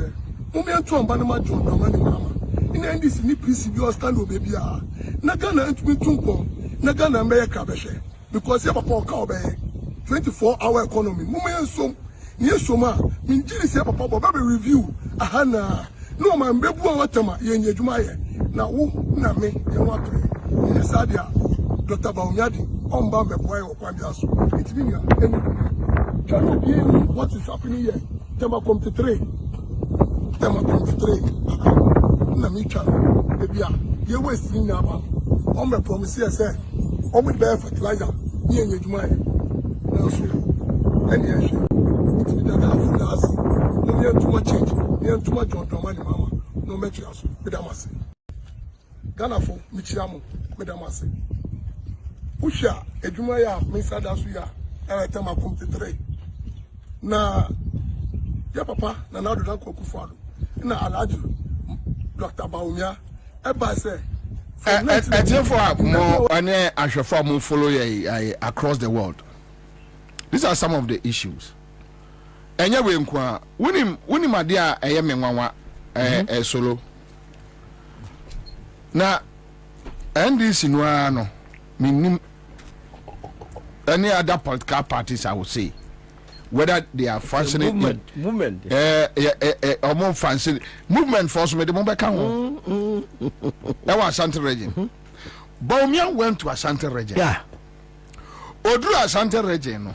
mum ya to ambaba ma John na mama ina ndisi ni PC bi o stand obebi a na Ghana ntumi tunko na Ghana mbe ka behwe because ya papa ka obeye 24-hour economy mume ensom ni esoma minjiri se papa bo be review aha na no ma mbebu a watama ye nyadwuma ye na wo na me ye wato ni sadia Dr. Baumyadi omba meboy okwa bia so it mean ya any cannot be what is happening here tema committee 3 na micha ebia ye waste ni aba on me promise ye say on me be fertilizer ni enjuma ye na so any issue it be that for us no ye too much change ye too much on money mama no make you aso be damase Ghana for michiamu be damase usha ejuma ya Mr. Dasu ya tema committee 3 na ya papa na do dan kokufado na alaji Dr. Baumia eba say
for more ane ahwefo mo follow across the world. These are some of the issues. Enye we nkwa woni made a eye menwanwa solo na NDC no minim any other political parties I would say whether they are functioning
movement
functioning movement force me the mobeka ho that was Ashanti region Baumia went to Ashanti region Odru Ashanti region no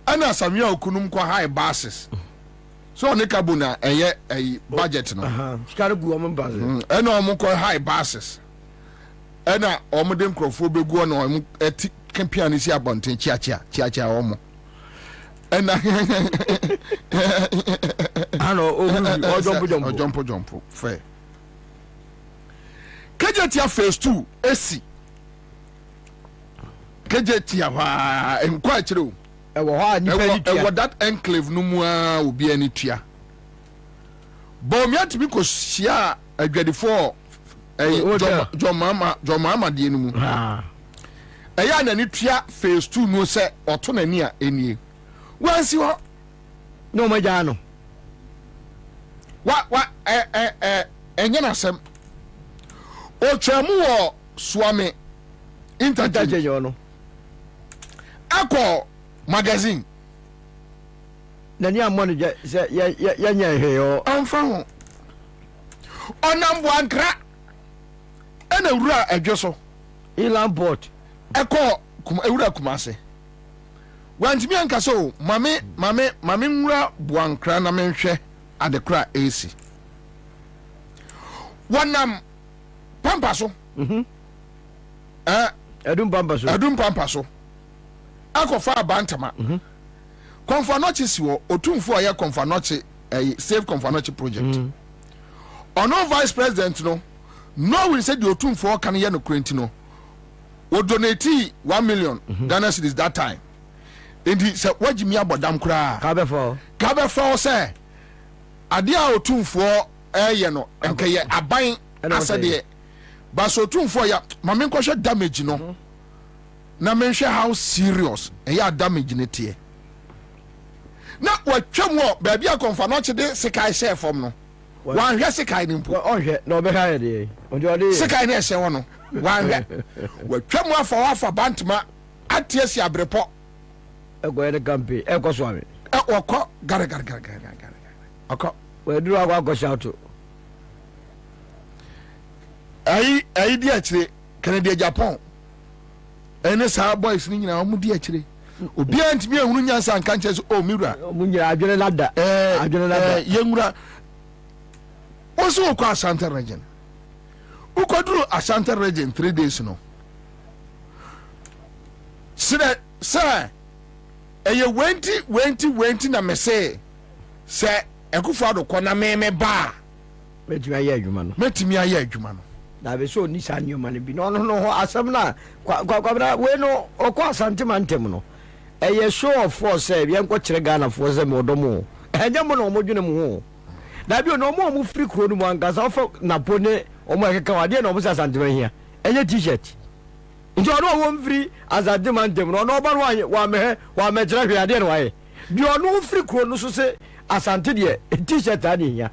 ana Samia okunum kwa high bases so ne kabuna eye budget no
skare gu om bases
ana om kwa high bases ana om de nkrofo begu na om eti kampiani si abonten chia om ana
ano
ojompo fair kejetia phase 2 esi kejetia wa enkwa kire o
ewo ha nipa ni tua
ewo that enclave no mu a obi ani tua bomia timi ko sia adwadifo jomama de enu mu eya na ni tua phase 2 no se oto na ni a enie wansi ho
no maja no
wa enye na sem o twemu wo suame interchange
no
akọ magazine
nani amone ya nya he yo
amfa ho onambo ankra ena wura adwoso
ilan port
ekọ ewura kumase wantimi anka so mame nwura buankra na menhwe adekra AC wanam pampa so
adum
pampa so akofa abantama konfanochi siwo otumfo aye konfanochi save konfanochi project ono vice president no we said the otumfo kan ye no krenti no o donate 1 million Ghana cedis that time indi se wajimi abodam kura ka be for say ade a otumfo eye no enke ye aban asade ba so otumfo ya mame nkohwe damage no na menhwe how serious ya damage ne tie na watwam wo ba bia konfa no chede sekai share form no wan hwe sekai ni mpo
onhwe na obeka ye de onde
sekai na ehye wo no wan hwe watwam afa bantma atiesi abrepo
ego ye kampe ekoso ame
okọ gara okọ
we duru agwa shout
ayi di akire Canada Japan ene sa boys ni nyina omu di akire obi antimi ehunu nyansa nka nche so o miwura
omu nyira adwene lada
yenwura oso okọ Ashanti region ukoduru Ashanti region 3 days no sire eye wenti na mese se ekufu adokọ na meme ba
metimi aye adwuma no na be so ni sanyo man bi no ho asem na kwa we no okọ Asante mantem no eye show of force e bien ko kire Ghana for se me odomo enye mo no mo dwene mo ho na bi no mo free kro no mo angasa ofo na pone o mo ekeka wade na o mo Asante man hia enye t-shirt njo no wo free Asante mantem no no ba no wa me kire hwe ade no waye bi ono free kro no so se Asante de t-shirt ani hia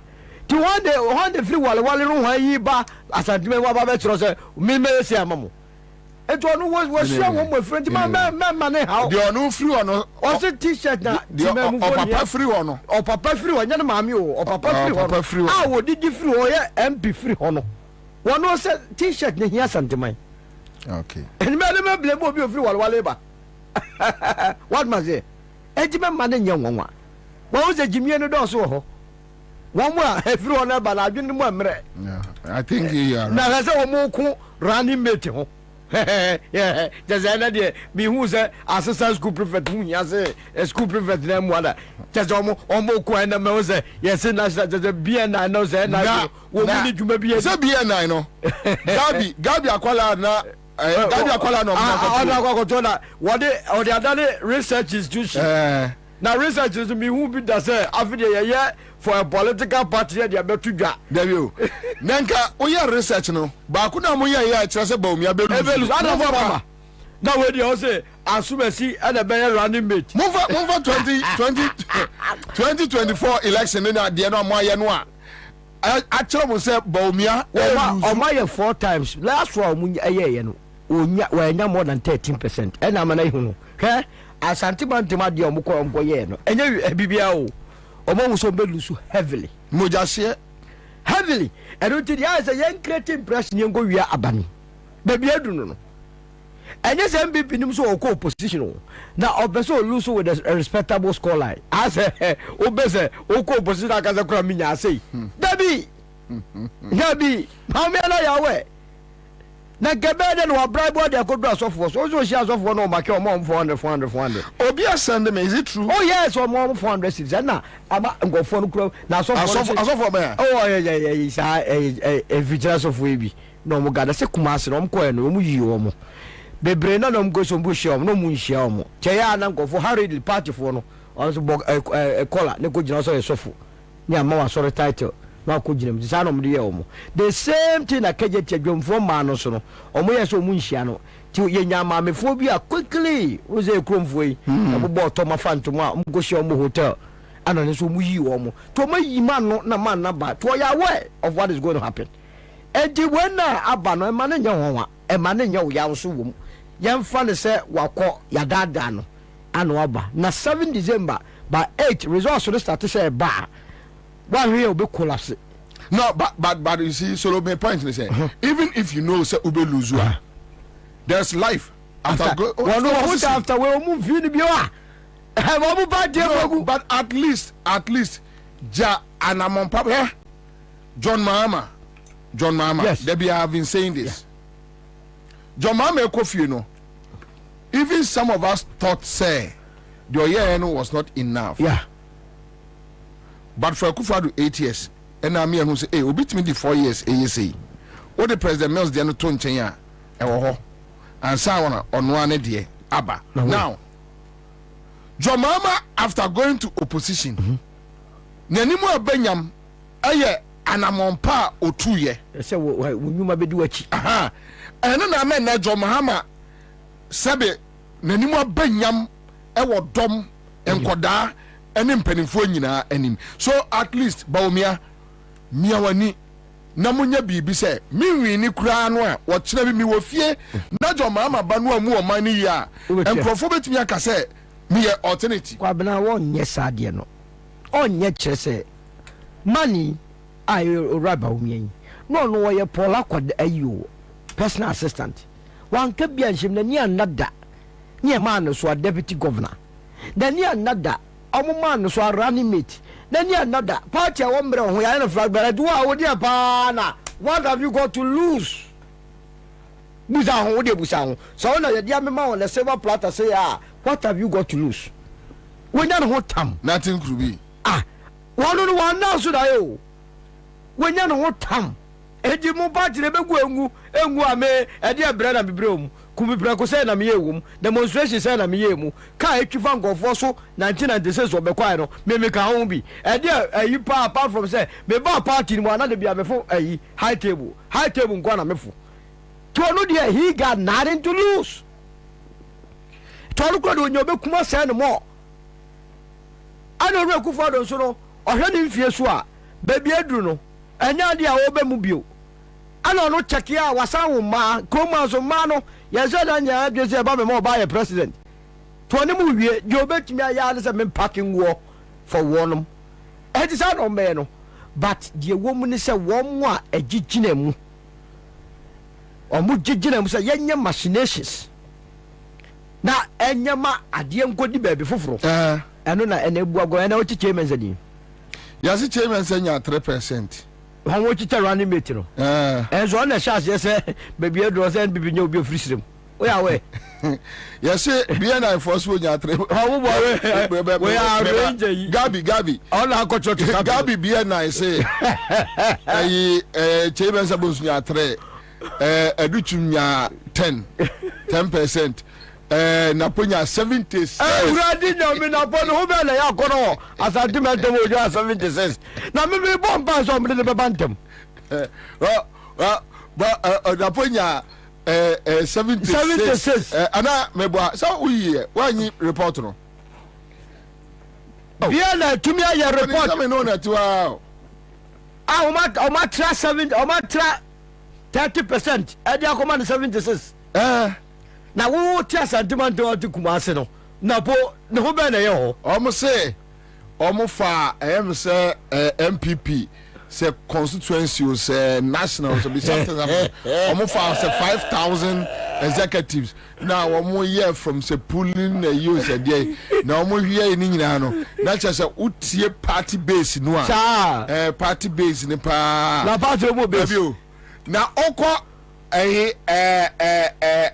ti one day free wale no hwan yi ba Asante me wa ba be tro se mi me se amamo eto no wo share wo mo friend ma ne how
de ono free ono
o se t-shirt na ti me mu
papa free ono
o papa free wo nyane maami o papa free ono ah wo didi free o ye MP free ono wono se t-shirt ne hia Asante man
okay
en me blame obi free wale ba what must say ejime ma ne nya nwanwa wo se jimie no do so ho one more every one ba na adwene mu amre
I think you are
na say wo mo ku running mate ho yeah just another me who say assistant school prefect hu ya say school prefect na mu ada just o mo ku na me say yes na just BN no say na wo mu ni dwuma bi
say BN no Gabi akwala na Gabi akwala no
mo na what the other research institution na research is me who be that say after ye for a political party they betu dwa
David nanka o ya research no ba ku na mo ya kire say ba omia belu
mama na we dey say asumasi and be running mate
move 2024 election na de no mo ya no a kire mo say ba omia
o ma ye 4 times last one mo ye no onya more than 13% and am na hu no asantimantima de omko ye no enye bibia o omo so be lusu heavily
mojase
heavily and until there is a young creative impression you go wia abani baby edu no enye se MPP nim so okọ opposition na obeso lose with a respectable score line as obese okọ opposition akaza kura minya say dabi how me na yawe na gebede no bribe dey go asofo so she asofo no make o mo 400
obi asend me is it true
oh yes o mo 400 cities na ama ngofo no kura na asofo
me
oh yeah sa vigilance of we bi no mo gada se kumase no mo ko no mo yi o mo bebre na no mo go so mo hia no mo hia o mo che ya na ngofo harry party fo no also kola ne ko gina so yesofo ni ama wa sorry title na ko gina sa no mo de ye o mo the same thing na keje tedwomfo ma no so no o mo yeso mo nhia no ti ye nya ma me fo bi a quickly wo ze kromfo yi na bo to ma fantom a mo go hia mo hotel ana ne so mo yi o mo to ma yi ma no na man na ba to ya aware of what is going to happen and when na aba no e ma ne nya honwa e ma ne nya wo ya so wo yemfa ne se wakọ yadada no ano aba na 7 December by 8 results so start say ba one here will collapse
no but you see so my point is say even if you know say ube lose there's life after go
after we move you bi wa
but at least ja anamon papa John Mahama yes. They have been saying this. Yeah. John Mahama Kofi, no. Even some of us thought, say, the year was not enough.
Yeah.
But for Akufo-Addo 8 years, and I mean, who say, hey, we beat me the 4 years, ASA. What the president Mills, the Anton Chenya, and Sawana on one day, Abba. Now, John Mahama, after going to opposition, Nanimo Benyam, anamompa otuye
se wo nyuma be di wachi
aha eno na me na John Mahama sebe nanimu abanyam e wo dom enkoda ene mpanimfo nyina anim so at least baomia miawani na munya bibi se miwi ni kura no a wo kira bi mi wo fie na John Mahama ba no amu o man ni ya enkrofo betimi aka se mi ye alternative
kwa bena wo nye sade no onye kire se money ayo raba umyen no ye pola kwad ayo personal assistant wan ka bia nhim na ni anada ni man so deputy governor da ni anada man so running mate da ni anada party a wombre ho ya na flag bearer do a wodi apa na what have you got to lose buza ho wodi buza ho so na ye dia me ma on the silver platter say what have you got to lose when you no tam
nothing could be
one now so da yo when you no tam eji mu party le begu engu ame e dia bra na bibre mu kumi bra ko say na me yewum demonstration say na me yemu ka etwifa ngofo so 1996 obekwa no me ka ho bi e dia ayi pa apart from say me ba party ni mu ana de bia me fo ayi high table nko na me fo to no dia he got nothing to lose to no ko do nyo bekuma say no more ana ru Akufo-Addo so no ohwe ni mfie so a baby aduru no enya dia wo be mu bio ana no check ya wasan wo ma kroma so ma no ye se da nya adwese ba me mo ba ye president to ne mu wie je obetimi aya ne se me parking wo for wonum e ti sa no me no but die wo mu ne se wo mu a agigina mu o mu gigina mu se yenye machinations na enyama ade nkodi ba bi foforo eno na ene buago ene o chiche menzadi
yasi chairman senya 3%
han wo chiche running mate no enzo na chance yese baby edo se bibi nya obi ofrisirem o ya we
yesi bia na enforce wo nya 3
ha wo bo we are ranger
gabi
all akocho to
gabi bia na say chairman sabos nya 3 educhum nya 10% Naponya 76.
Uradi nyomi Naponya hubele ya kono asante mento mojo 76. Na mimi bomba so mde be bantem.
Naponya 76. Ana mebwa so uyi wanyi report no.
Bia na tumi ya report.
Me no na tiwa.
O ma tra 70, o ma tra 30%. E dia ko man 76.
Na
wo tia sentiment to Kumase no na po ne ho be na ye ho
almost say almost far say MPP say constituency say national so be something almost far say 5,000 executives now one year from say pulling the use a day now one year in no not just a utie party base no party base ne pa
na party mo base
na oko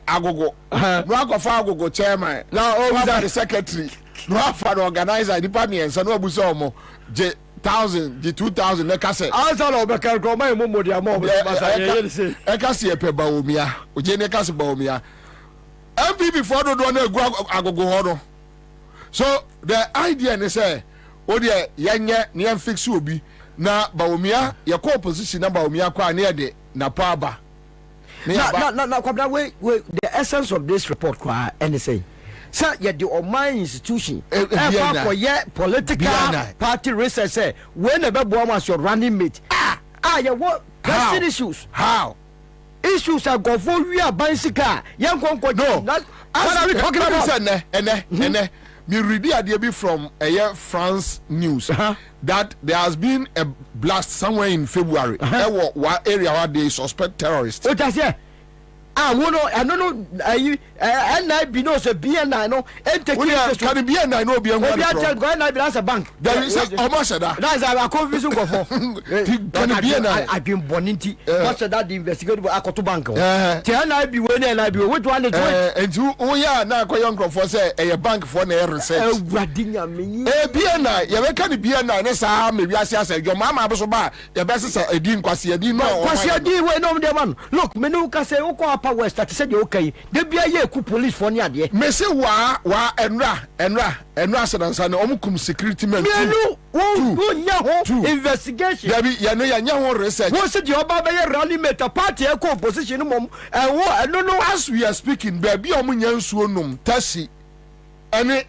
agogo no akofa agogo chairman now over the secretary no afa the organizer department no abuso omo je 1,000 the 2,000 na kase
answer no be kan ko mai mo modi amo basa ye say
e kase e pe baomia oje ne kase baomia MPP for do na egu agogo ho no so the idea ne say o de yenye ne fix obi na baomia ye ko opposition na baomia kwa na de na paaba
na kwabla we the essence of this report kwa NSA sir ye the Oman institution for ye political party research say when the bebo as your running mate ye what question issues
how
issues are go for we are bicycle yan konko no what are we talking about
ene me read the from France news that there has been a blast somewhere in February what area where they suspect terrorists
what is it I don't know and I be no say BNI no and take
can BNI no be
that's a bank
there is almost that
that's a confusion go for
can BNI
I been boninti what's that the investigative akoto bank can I be when and I be which one
and you yeah na ko young for say a bank for na research
wadinya me
BNI you can BNI na sa me wi ase ase your mama abuso ba you best say edin kwase edin no
kwase edin we no dem man look me no ka say uko West at said okay they be a ku police for near there
me say wa enra sadansa na omukum security men
two investigation
there be ya nya ho research
what said the oba be rally mate party e ko position mom no
as we are speaking baby omunya nsuo num taxi any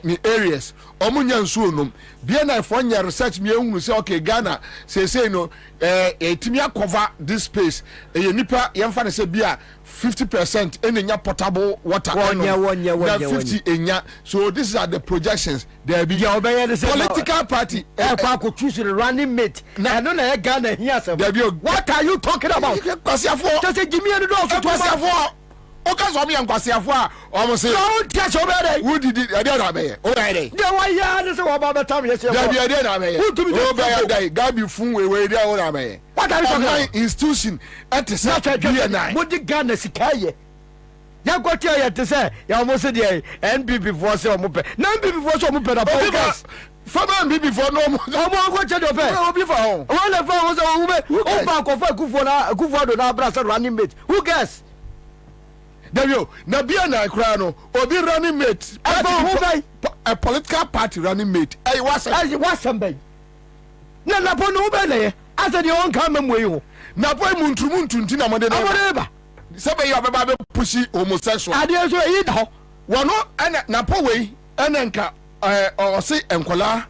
ni areas omunya nsuo num bia na for nya research me ehunu say okay Ghana say no etimi cover this space nipa yemfa na say bia 50% enya potable water
one
50 enya so this are the projections there be political party
ko choose the running mate na no na Ghana here say what are you talking about
kwasiafo
just give me no
kwasiafo oka so me yankwasiafo a omo say
no tia so be dey
who did it dey na be o dey
dey why ya dey say wo ba betam yes
dey na be who to be dey gabi fun we dey o na be
what are you talking about
institution at say BNI
mo di Ghana sikaye ya go tia ya te say ya mo say dey NPP for say o mo pe na NPP for say o mo pe na podcast
Fama MPP for no more.
Omo go check your pay.
Who be for home?
Who le for who ba ko for Kufo do na bra say running mate. Who cares?
Dario, na BNI kra no, obi running mate. A political party running mate. Hey, what's
somebody? Na po no be le. Asa the on come mwe yo.
Na po muntu ntina mo de na.
Amoreba.
Sebe yo be pushi homosexual.
Ade so yi da ho.
Wono na po we enenka o se enkola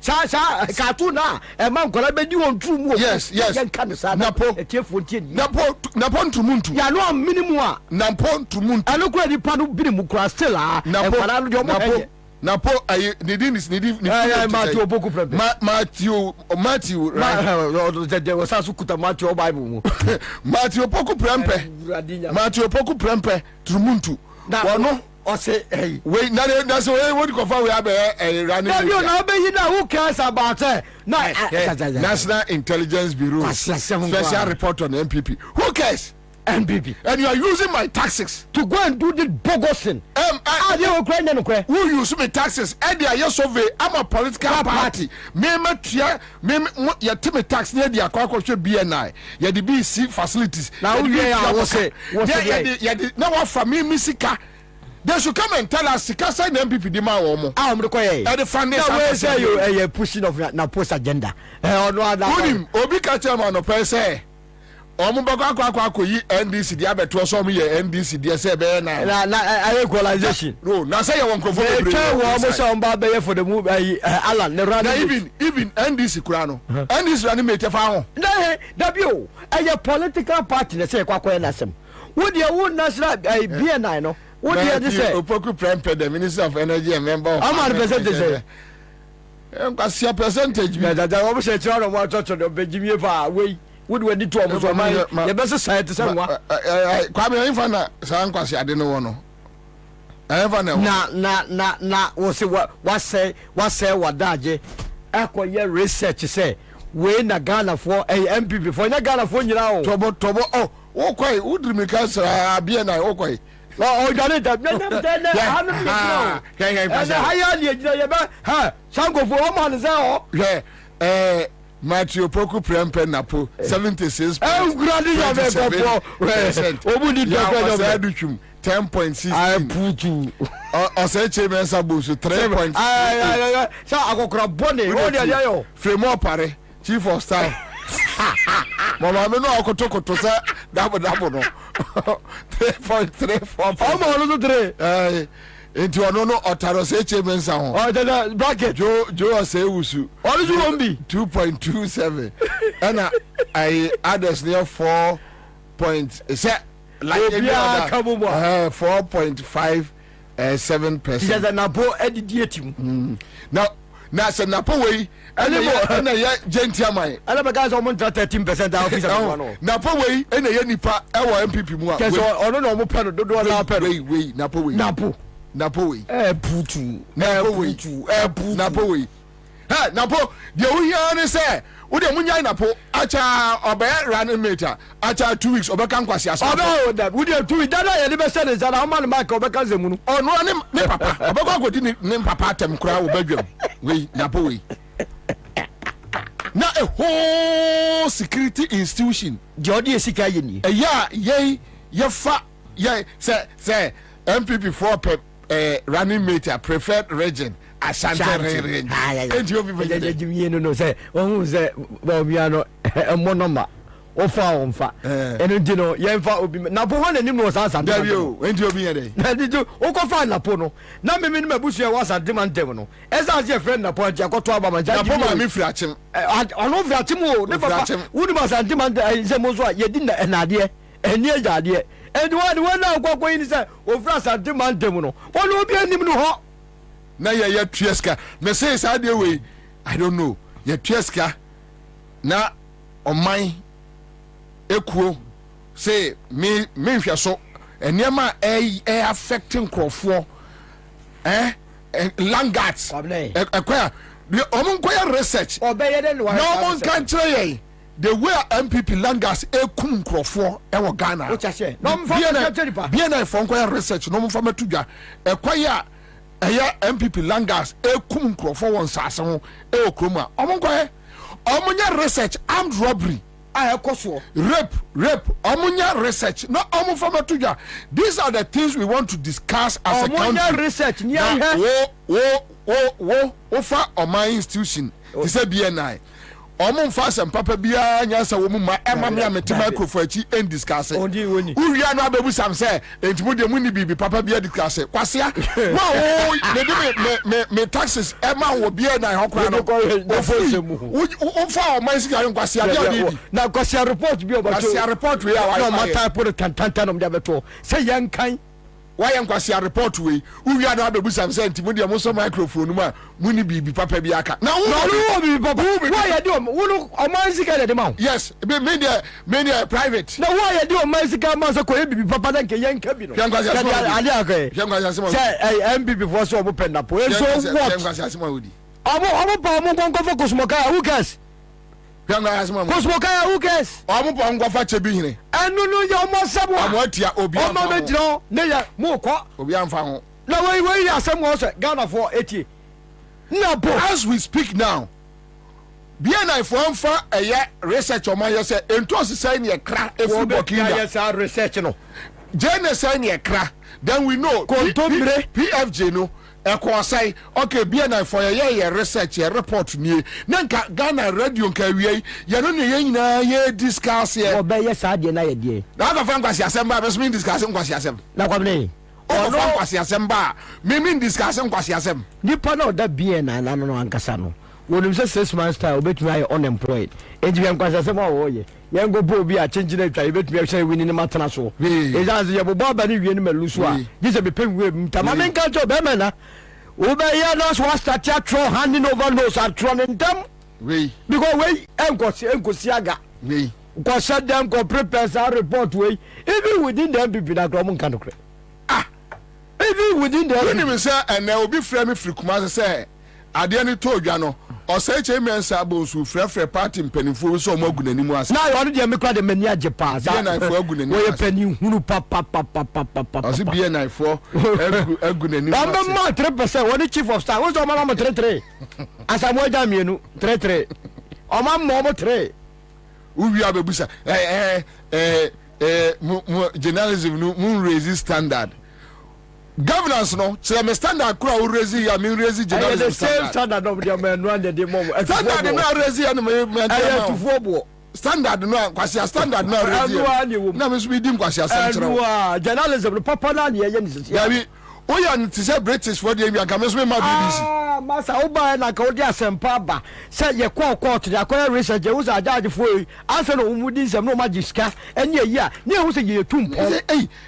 sa katuna e man kola be di won tru mu
yes
kan sa
na po ntumuntu
ya no minimum a
na po ntumuntu
anu kura di padu bi mu kura still a e kola no yo mo
na po nidi
Matthew boku prempe
Matthew
right was asu kuta Matthew Bible mu
Matthew poku prempe ntumuntu wono
or say hey
wait that's way what you confirm we have a running
who cares about
National Intelligence Bureau special report on MPP who cares
NPP
and you are using my taxes
to go and do the bogus thing
who use my taxes and they are survey I'm a political party me ya tell me tax near the akwa BNI ya the BC facilities
now you say
now what from me misika. They should come and tell us because I MPP the man woman.
I'm the quiet.
And the foundation
where say you pushing of na post agenda. No other.
Obi ka chairman of say. Omo bakwa yi NDC dia beto so me NDC dia say be
na equalization.
No, na say you won crofo
be. Tell we almost on ba be for the move Alan the run.
Even NDC kura no. NDC run mate fa ho.
Na a political party na say kwakwa na sem. Wo dia wo national BNI no. What do you say?
Opoku Prempeh, the Minister of Energy and member of.
How much percentage?
What's your percentage?
That I always say, "Children, what touch on the Benjamin Bar? We would need to almost my the best side to someone."
Kwame Infana, Sankwasi, I didn't know.
Na what say what daje akwa research say we na Ghana for MP before na Ghana for nyina o
tobo o kwai udrimi kansa abia na o kwai
o jare da na haya ni ejira ye ba ha sango for o man say o
Matthew Opoku Prempeh napo 76%.
Gradi ya be for obudi do
10.6.
I put you.
Say Chairman Sabusu 3.6.
So akokora bone o de ayo.
Fremo pare Chief of Staff. Mama me no akotokoto say double no. 3.34.
Omo no 3.
Enti ono no otaro say Chairman sa ho.
Oh the bracket
Joe say wusu.
Onu ju won bi
2.27. And I others near 4. Like
4.57%.
Now say Napo way and a gentleman.
I never got someone 13% office.
Napo way and a nipa our MPP more.
Oh no more pen do allow pen
way Napo way. Napo way.
Putu.
Napo way. Ha Napo the we say Ude munya inapo acha obey running meter acha 2 weeks obeka nkwasi aso
obe that would 2 weeks dada ye be say na how man mark obeka zemunu
ono ne papa obeka godi ne papa atem kura obadwam we napo we na a whole security institution
jodi esika ye ni
ye fa ye say MPP 4 running meter preferred region Asante range.
Enti obi be jimi no say won say ba bia no monoma ofa eno di no ye mfa obi na po wan anim no sa asante
da bio enti obi ye dey
na di o ko fa na po no na me no mabusu e wa asante man dem no esa se friend na po aja ko to aba man ja
na po ma me firi achim
ono firi achim o ne papa wudi ma asante man se mo so a ye di na enade eni ajade enti wan na kwakwo yin say o firi asante man dem no ono obi anim no ho
na ye tueska me say say dey way I don't know ye tueska na oman ekuo say me hwe so enema affecting crofo langards ekwa omon koya research
obeye den
no omon kan kire the way MPP langards ekum crofo e wo Ghana
o chache no mfa ka
bien na fon koya research no mfa matudwa ekwa ya MPP langas ekum nkrofo won sase ho okroma omonkoye omonya research armed robbery
ekoso
rape omonya research no omofama tuja. These are the things we want to discuss as a country.
Omonya research
wo fa oman institution ti say BNI omon fa sem papa bia nyansa wo mu ma ema me amete microphone achi en discuss uwia no abebu sam say entimu de mu ni bibi papa bia discuss kwasia wo me taxes ema wo bia na hokra no wo fa o man sika kwasia bia
na kwasia report bi obato
kwasia report we
no matter put tantanta no mde beto say yankan
why kwasia report we uwia no abebu sam say entimu de mo so microphone mu a mu ni bibi papa bia aka na
wo bibi papa why you do wo o man sika de ma
yes media private
na why you do man sika ma so ko bibi papa dan ke yanka bi no ali akay say MPP for so mo penda po so what omo pa mo gongo focus mo ka who cares Kosmokaya who cares?
Omo pa ngwafa chebi hine.
Enu no ya omo sabo.
Omo atia obi amfa.
Omo mejiro ne ya mo kwa.
Obi amfa ho.
Na we ya asem wo se Ghana for 80. Na bo
as we speak now. BNI for amfa eye research omo ye se ento osisa ne kra efu bokinda.
Yes research no.
Jene say ne kra. Then we know PFJ no ekosai okay BNI for ye research ye report ni nanka Ghana radio nka wie ye no ne ye nyina ye discuss ye
obeye saade na ye die
na ka fan kwasi asemba be so min discuss kwasi asem
na kwabne
o fan kwasi asemba me min discuss kwasi asem
nipa na oda BNI na no ankasa no when you say 6 months time bet me I unemployed and you can say oh yeah you go bo be a change it try bet me say winning the matter so is as you bo ba ni wi ni meluso a this be pen we mtama men ka job be na wo be ya no so start to handing over those are trying them
we
because we enkosi aga
we
go set them go prepare a report we even within the MPP that come kan okre even within the
when me say and there will be frame me free kuma say ade ni to odwa no o say che me nsa bo su frefre party mpanifo so mo aguna nimu ase
na yo de me kra de mani age pa
za na fo aguna nimu
we pani hunu pa
o si bia na fo aguna nimu
ase ba 3% what chief of staff wo so ma 33 asamu aja mienu 33 o ma mo 3
uwi abebusa journalism no raise standard governance no say me standard kura we raise ya me raise journalism
standard of the man no dey mom
standard no raise ya no me
tufuobo
standard no kwase standard no raise na me so bi dim kwase asentro
journalism papa na ye ni sisi
o ya ni say British for the American me so me ma BBC
masa oba na ka odi asempa ba say ye court ya ko research we say judge for answer no umudi nsem no magiska enya yi a ne hu say ye tumpo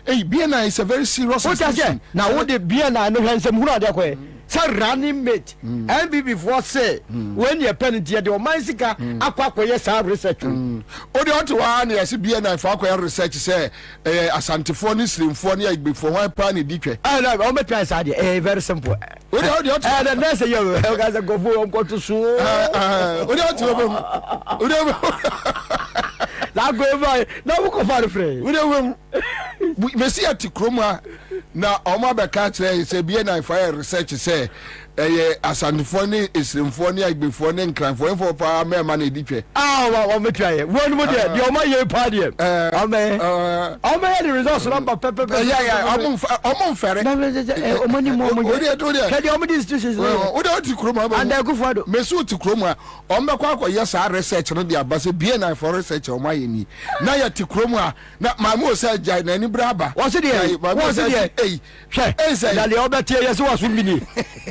BNI is a very serious institution
na wo de BNI no hensem hu ade ko say running mate MBB for say when you penalty de o man sika akwakoye say research
o de oto wa na ye say BNI for akwaye research say asantefo ni slimfo ni agbefo ho pa ni ditwe
o me try say very simple
o de
the next year you guys go for go to so
o de
la go by na wo ko fa free
o de me see ati kroma na o ma be ka kire say BNI for research say asantefo ni slimfo ni agbefo ni nkranfo for pa me ma na ditwe
o me try one mo de o ma ye pa de o me the results number pepe
o mo fere
o mo ni mo
o de
kedi o mo institutions
o de oti kroma ba
and I go for do
me so oti kroma o me kwa yes research no de abase BNI for research o ma ye ni na ya ti kroma na ma mo say jai na ni braba
wo se de
say
na le oba tie yes wo so mini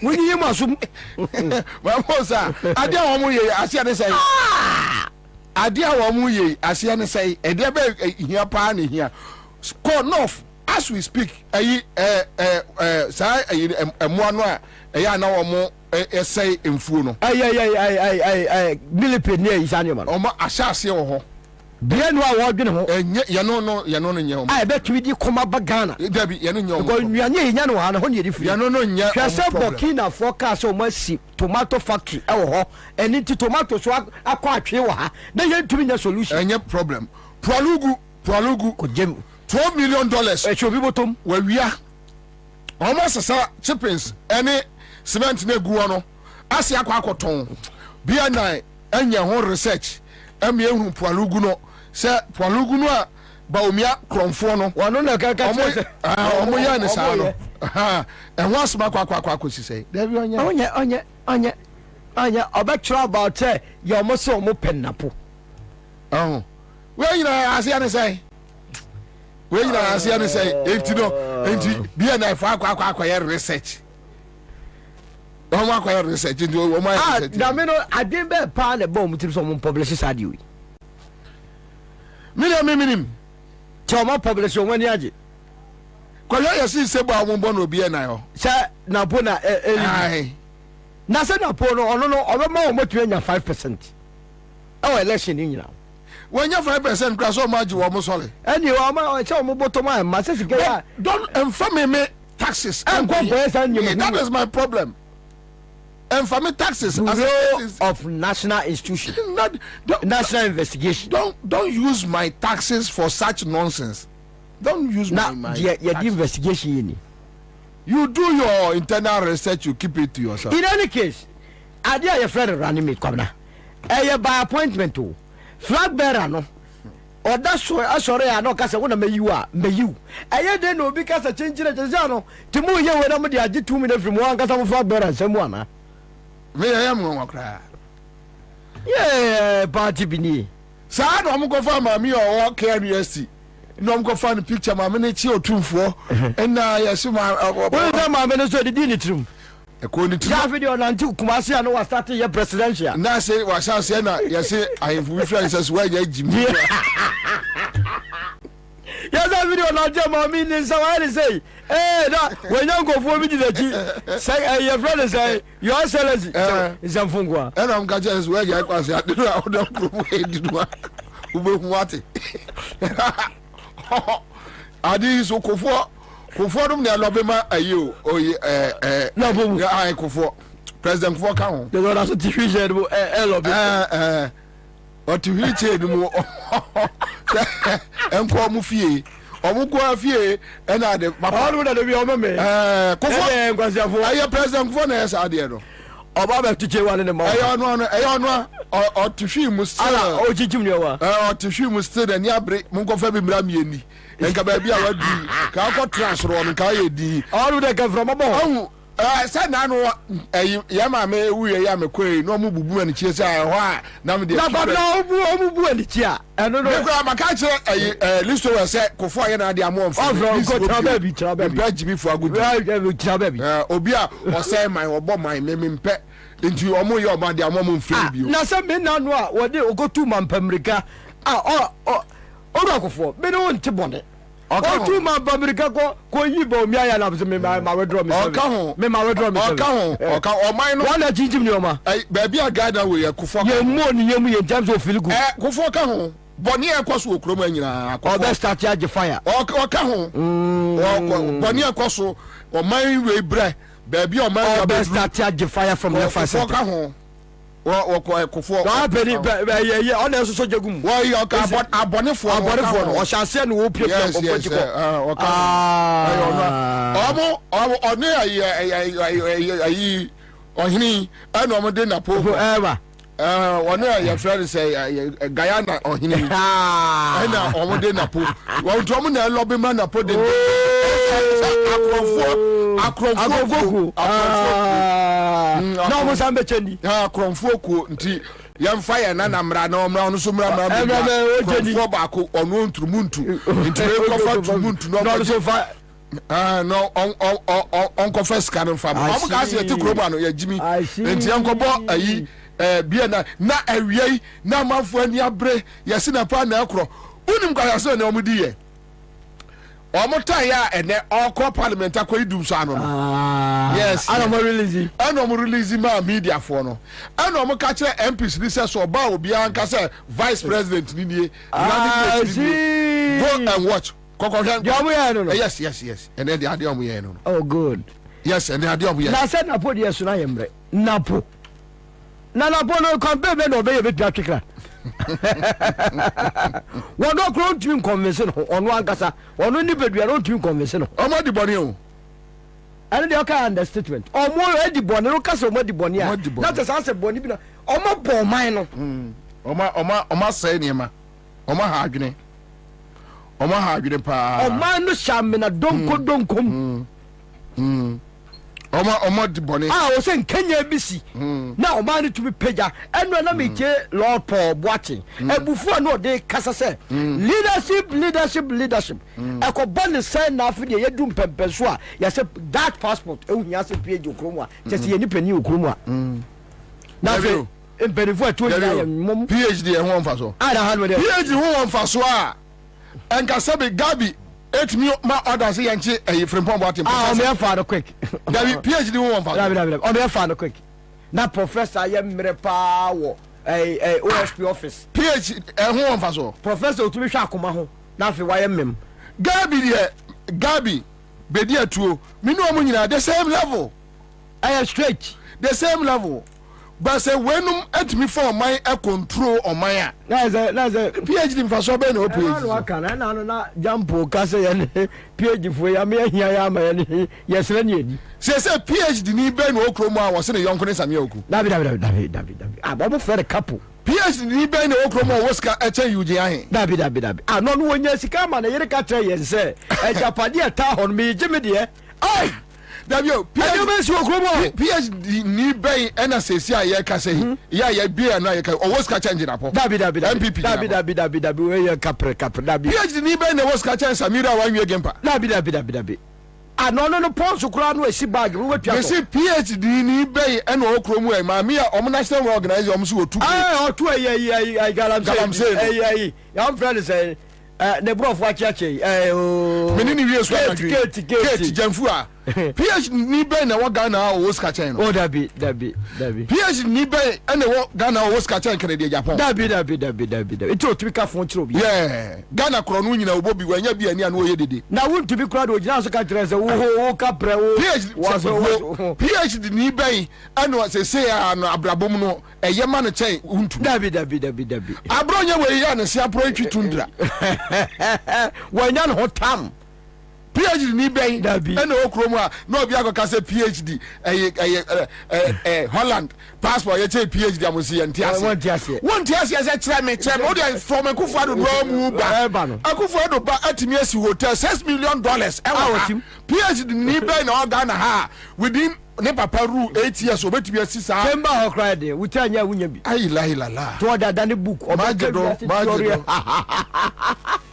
woni ye mo so
ma mo sa ade a mo ye ase ne say ade a mo ye ase ne say e de ba hia pa na hia score north as we speak say emo ano a ya na wo mo say emfuo no
milipede ne yi sane man
o ma ahyase wo ho
bia no a wo dwene ho
ye no nye ho
ai be tumi di koma ba Ghana
dabi ye no nye ho
ko nnuanye nya no ha na ho ne di free
ye no nye
hwese Burkina forecast o ma si tomato factory e wo ho eni ti tomato so akwa atwe wo ha na ye tumi nya solution
enye problem Pralugu
ko jem
$12 million
chobi botom
wa wia almost sasa chippings any cement na guo no asia akoton BNI enya ho research emi ehun Pralugu no se Pralugu no a baomia kromfo no
wano na kaka
omo ya ne sa no ehun asma kwa sisei dabi
onye obetro about your moso omo pennapo
we nyina asia ne sei we nyina asia ne sei enti BNI fa akwa ya research o ma kwa research ndi o ma research
na me no adin be pa na bom tiri so mo publish sadio wi
minim
che o ma publish o wani age
kwa ya si se ba mo no BNI ho
se na po na na se na po no ono no o ma o mo tu nya 5% o election ni nyina
when you 5% crash so much wo mo sole
any o ma che o mo bottom am ma se sike ya
don't infame me taxes that is my problem infame taxes
as of national institution national investigation
don't use my taxes for such nonsense don't use my
investigation
you do your internal research you keep it to yourself
in any case idea your friend running me kwabna by appointment o flag bearer no or that so asore ya no kase wona meyiu eye de no bi kase chenjire cheze no timu ye we na mo de age 2 minutes from one kase mo flag bearer semu ana
me ya mo wakra
party bini
sa no mo go fa ma mi o care university no mo go fa picture ma me ne chi otumfo na ya se ma
we da ma me no so de di ni trum
According to
that video, until Kumasi and was starting your presidential.
Now say was I say na you say I have references where you Jimmy.
Yes, that video now Jama mean somebody say, eh, when you go for me the say your friend say your excellency is a fungwa.
And I'm going to where you was at the what Adi so kofo dum na lobema ayo oyi
na bomu
ai kofo president kofo ka ho
the other so TV share mo lobi
o TV che mu enko mu fie omukwa fie na de papa
all that be o me
kofo
enkwasiafo
ayo president kofo na esa de no
oba be tuche wa ne ma
ayo no o TV mu still
ala o chichim ne wa
o TV mu still de ni abre mu nkofa bi mra mieni enka ba bia wadi ka ko transfer on ka ye di
all that come from abo
say na no ya ma me wuye ya me koi no mu bubu ani chie say ho a na me de
na ba na obu bu ani chia eno no
me ko ma ka che listo we say kofo aye na de amo
mfa ko traba bi
ba jimi fu agudi
traba bi
obi a o say my obo my me mpe nti omo ye oba de amo mfiri bi
na say me na no a wo de ogotu mampamerika oru akofo me no nti bone otu mampamerika ko yibo mi aya na me ma withdraw me me ma withdraw me
oka o man no
wala jinjim ni o ma
ba bia gada we akofo
ye mo ni ye mu ye terms of feel good
kofo ka ho boni ekoso okro ma nyina
akofo o best start charge fire
oka ho boni ekoso o man we bre ba bia o man
o best start charge fire from the first
oka ho kofo
wa beri ye ona so jegum
wa yi oka abonefo
o chance no wo pie pie ko
oka ayo no oni ayi ohini ana omo de na po
eba
wona ya friend say Guyana ohini ana omo de na po wo ntomo na lobby man na po de akrofo
na mo sambe chendi
akrofo ko nti yemfa ya na mra na omra no so mra akrofo ba ko ono ntrumuntu nti ko fa ntrumuntu no
so fa
no on confess kan fa am ka se ti kroba no ya jimi nti yankobo ayi bia na awie na manfo ani abre yesi na pa na akro unim kwa ya so na omudi ye omotan ya ene okọ parliament akoidum so ano no yes
ana mo
release ma media for no ana mo ka kire MPs ni se so ba obi an ka se vice president ni nie go and watch yes and then the idea omo ye no
oh good
yes and the idea omo ye
na se na po de so na yemre napo na no campaign be no be ye be twakra wọ́n dọ́ kúrò tún convention ọ̀nù ankasa ọ̀nù ní bẹ̀dùn ẹ̀rọ tún convention.
ọmọ di bọ̀ni o.
ẹni de ọkà understatement ọmọ ẹ di bọ̀ni ló kásẹ̀ ọmọ di bọ̀ni à náà tẹ̀sán sẹ̀ bọ̀ni bí na ọmọ bọ̀ ọ̀man no.
ọmọ sẹ́yìn nìyẹn ọmọ ha adwene paa.
ọ̀man no sàmìnà donko mu.
ọmọ di bọ̀ni.
o sẹ nkenya bi si na ọman no tumi pagya ẹnu ẹna mi kye Lord Paul Boatin ebufu a na ọde kasa sẹ leadership ẹkọ bọ ne sẹ n'afi de yẹ du mpẹmpẹ so a yẹ sẹ that passport ehu nya sẹ phd okurum a kyẹ sẹ yẹ nipa ni okurum a n'afẹ mpẹnifo ẹtọ yẹ ayẹ mọm
phd ẹ wọn fa so phd wọn fa so a nkasa bi Gabi etimi ma order say yanchi Frimpong Boatin
o me fa no quick
Dabi PhD won fa
Dabi o me fa no quick na professor ye mre pa wo OSP office
PhD won fa so
professor otumi hwa akoma ho na afi wa ye mem
Gabi bedi atuo me no mo nyina the same level
straight
the same level but say wenum etimi for my control on my
na
PhD mfa so be no PhD
na jampo ka say ye PhD fo ya me ahia ya ma ye yesre ni edi
say PhD ni be no okromo a wo se ne yonko ne same oku
Dabi bobo fere couple
PhD ni be no okromo wo ska eche UJ ahin
Dabi no no wonya sika ma na yere ka tre ye se ejapade eta hon me gime de ai
Dabio PhD ni bay ena sesi aye ka say ya bia na ye ka o was ka change na po
Dabi
MPP
we ye kapre Dabi
PhD ni bay na was ka change Samira wan wie gempa
Dabi ano no pon so kura no esi bag we wetua
you see PhD ni bay and o kromu e ma me a national organize so otu
ah otu ayi galamse am friend say ne bro fo achiache
menini wie so gate jamfu a PhD ni bay na wo Ghana o Oscar chain no
dabi
PhD ni bay and wo Ghana o Oscar chain kare de Japan
dabi ito otumi ka fon chiro bi
Ghana kro no nyina obo bi wanya bi ani an o ye dede
na won to bi kra do gina so ka kire se wo ka pre wo
PhD ni bay and o say no abrabom no eye ma no chain untu
dabi
abronya we ya no se apro twi tundra
wanya no tam
PhD ni ben and o kromu a no obi agoka say PhD Holland passport ye say PhD amusi entiase won tiase say try me o dey from Akufo-Addo do mu ba Akufo-Addo ba atimi asi hotel $6 million PhD ni ben na Ghana ha within ne papa rule 8 years obetimi asi sa
Kemba ho cry dey wutanya wunya bi
ayi la
to da ne book o ba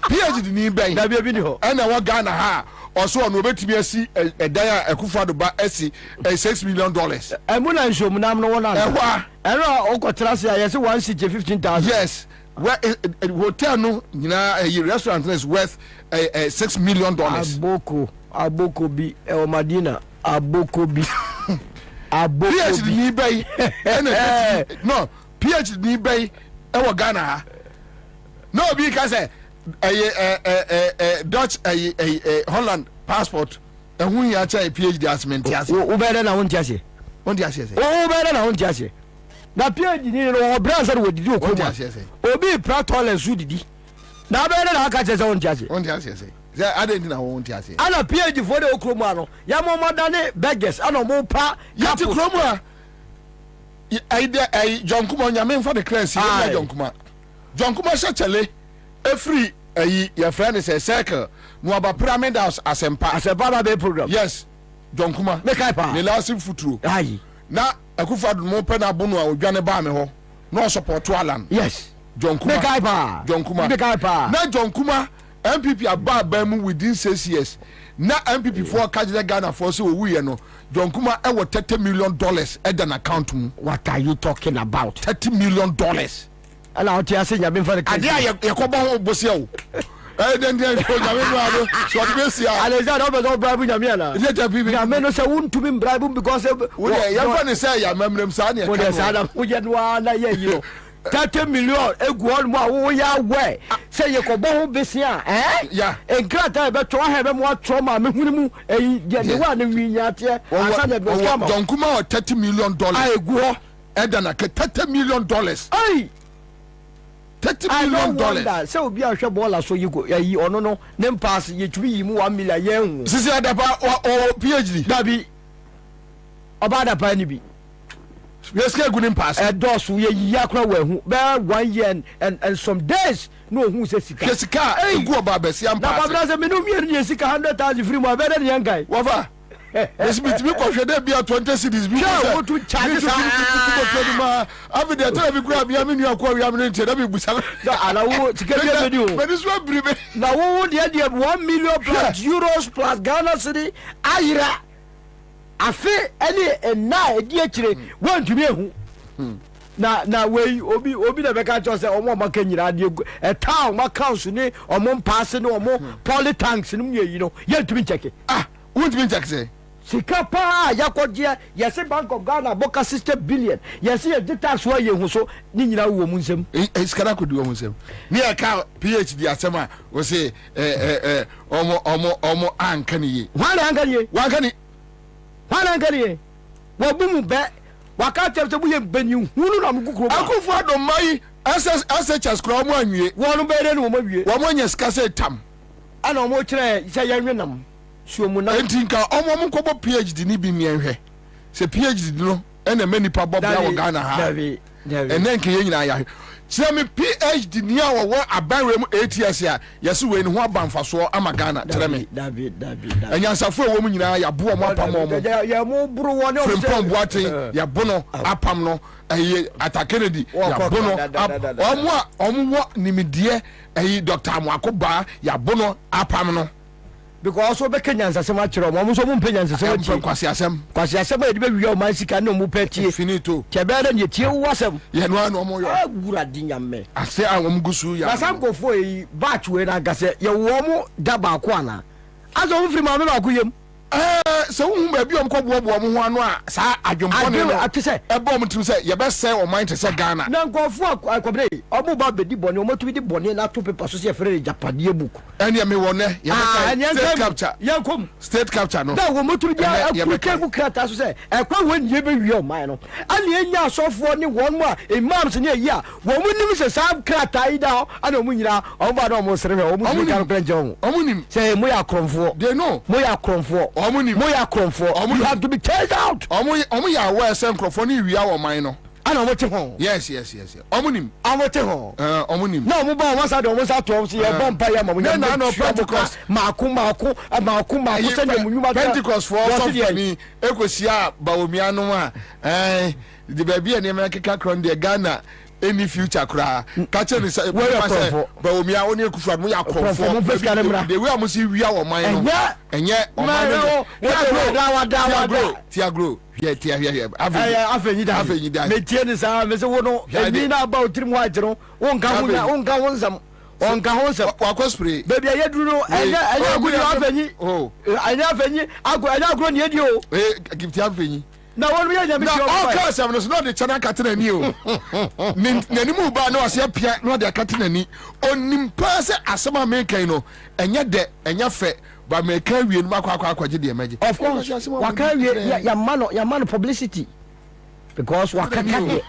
PhD ni ben
da bi ni ho
na wa Ghana ha also no betimi asi edan Akufo-Addo ba asi $6 million
emu na nshom nam no wona o ko trase ya say 115,000
yes where hotel no nyina restaurant is worth $6 million
aboko bi o Madina aboko bi
PhD ni bay no PhD ni bay e wo Ghana no bi ka say Dutch Holland passport ehun ya cha PhD assessment ase
o bere na won ti ase
o
bere na won ti ase na PhD ni no branch wo didi okoma obi practical su didi na bere na aka che se won ti ase
ze adenti na won ti ase
ana PhD for the okroma no ya mo madane beggars ana mo pa
ya ti kroma John Kuma nyame mfa de clearance John Kuma shachele every your friend is a circle no about pyramid house asempa
ba be program
yes John Kuma
make I pa
the last futuro
ayi
na Akufo-Addo mo pe na bonu a odwane ba me ho no support to alan
yes
John Kuma
make I pa
John Kuma
make I pa
na John Kuma MPP aba mu within 6 years na MPP for Kajide Ghana for so we no John Kuma e wo $30 million at an account mu.
What are you talking about?
$30 million.
Ala o ti ase nya be for the
ade a yakoba ho bosia wo then ko nya me no so the besia
Alexander obezo bribe nya me ala
let people
nya me no say won't to be bribe because
we ya fa ne say ya memrem sa ne
ka no sa da wo je no ala ye yi no 30 million egu on mo wo ya we say yakoba ho besia
yeah
enkrata be to ha be mo atro ma me hunu mu de wa ne wi nya te asa na be scam
John Kuma $30 million
egu ho
edana ke $30 million
ai
$30 million.
So be a shop ball so you go yi ono no nem pass ye twi yi mu 1 million yen.
Sisi adapa o PhD.
Dabi. Oba adapa ni bi.
Yes ke gunim pass.
Dos ye yi akra wa hu. Be 1 year and some days no hu se sika.
Sika egu oba besi am pass.
Na babra se me no mi ni sika 100,000 free mo be de yan guy.
Wafa. Esmith me ko hwede bia 20 cities bi
ko what to charge
ma abi de tell me grab ya me nua ko wi am nte na be busa
ala wo tike de video
but this one bribe
na wo de 1 million plus euros plus Ghana city ayira afi any na edi akire won tumi ehu na we obi na be ka cho se omo maka nyira de town ma council ni omo pass ni omo polytanks ni mu yi no ye tumi check
won't be check say
sika pa yakoje yesi Bank of Ghana boka 60 billion yesi ye tax wa ye hu so ni nyina wo mu nsem
skara ko wo mu nsem ni e ka PhD asema wo say omo anka ni ye
wana anka ni wana anka ni wo bu mu be waka tete bu ye bani hunu na mugukuro
Akufo-Addo mai SHS kro mo anwie
wonu be de no mo wie
wo mo nya sika say tam
ana mo kire se ya nwenam
na entinka omo mkobo PhD ni bi mienhwe se PhD no ena many pa bob ya wo Ghana ha enen ke yenyina ya se me PhD ni a wo abanwe mu 8 years ya yesi we ni ho abanfaso ama Ghana tere me
David
enyansafo wo mu nyina ya bo mo apam mo
ya mo buru woni
o se boatin ya bono apam no ata Kennedy ya bono omo wo nimidie Dr. Amwakoba ya bono apam no
because so be kenyan sasem a kire mo so mo penyan sasem a
kwasi asem
e de be wi o man sika na mo petie
finito
chebe na ne tie wo asem
ye no anu mo yo
agura dinyame
ase a mo gusu ya
na sankofo yi batch we na gase ye wo mo da ba ko ana aso mo firi ma me ba ko yem
so hu ba bi om ko bobo mo ho anu a sa adwompo ne no
atise
e bo mo tim say ye be say o mind say Ghana
na nkofo akobre omo ba be di bone o motumi di bone na to paper so say frere Japanese book
ene me wone ye be state capture
yankom
state capture no
da wo motumi dia approve book ata so say e kwa won ye be wi o man no ani enya asofo ni won mo imams ni eyi a wo mu nim se sam krata ida ana mu nyira o ba na o mo sere o mu nim kan prenje o
mu nim
say mo ya kromfo
they know
mo ya kromfo
mo
ya kromfo you have to be chased out
omo ya wa sem kromfo ni wi a man no
ana omo te ho
yes omunim
amote ho
omunim
na omo ba omo sa de omo sa to se ye bomb pa ya mo nya
na no Pentecost
maako se ne munuma
Pentecost for something ekosia ba omiano a the baby and America kron de Ghana any future kra ka che ni say ba omia oni ekufa no ya krofo the way am see wi a man no enye o man no tiagro yeah
afenyi da me tie ni sa me se wo no eni na ba otirim ho agero wonka ho nsam onka ho nsam
wa spray
baby aye duru no enye agro afenyi enye afenyi agro ni edi o
give ti afenyi
na won me nya me
na all cars am no the channel katena ni o nani mu ba na wase pia no de katena ni onim pa se asema me kan no enye de enye fe ba me kan wie no akwaje de emeje
of course waka wie ya man publicity because waka kade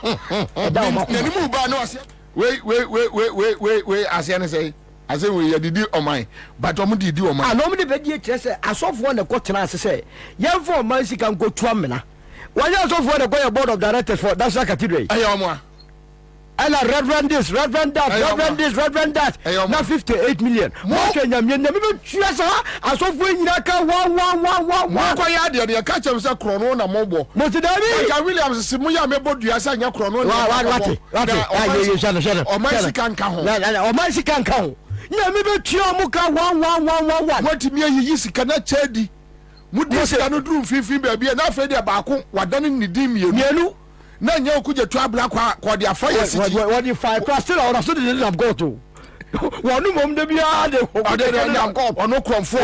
nani mu ba na wase we asiane say ase we ya didi oman but omo didi oman
anom de bedi kire se asofo na kwotena ase se yemfo oman sika nkotu amena wanya asofo na go board of directors for that's cathedral
ayomo
and reverend this reverend that na 58 million mo kenya me na me tua sa asofo nyina ka 1
mo ko ya de ka chem se krono na mobo
mo ti dabi
ka Williams si mo ya me bodua sa nya krono
na wate shana
o man sika nka ho
na o man sika nka ho na me tua mo ka 1
mo ti me yi sika na chedi mo di sika no drum fifin ba bia na afa de baako wadane ni di mienu na nya okuje to abla kwa de afa yes
what the five class still on so the have got to wonu mom de bia de
ono kromfo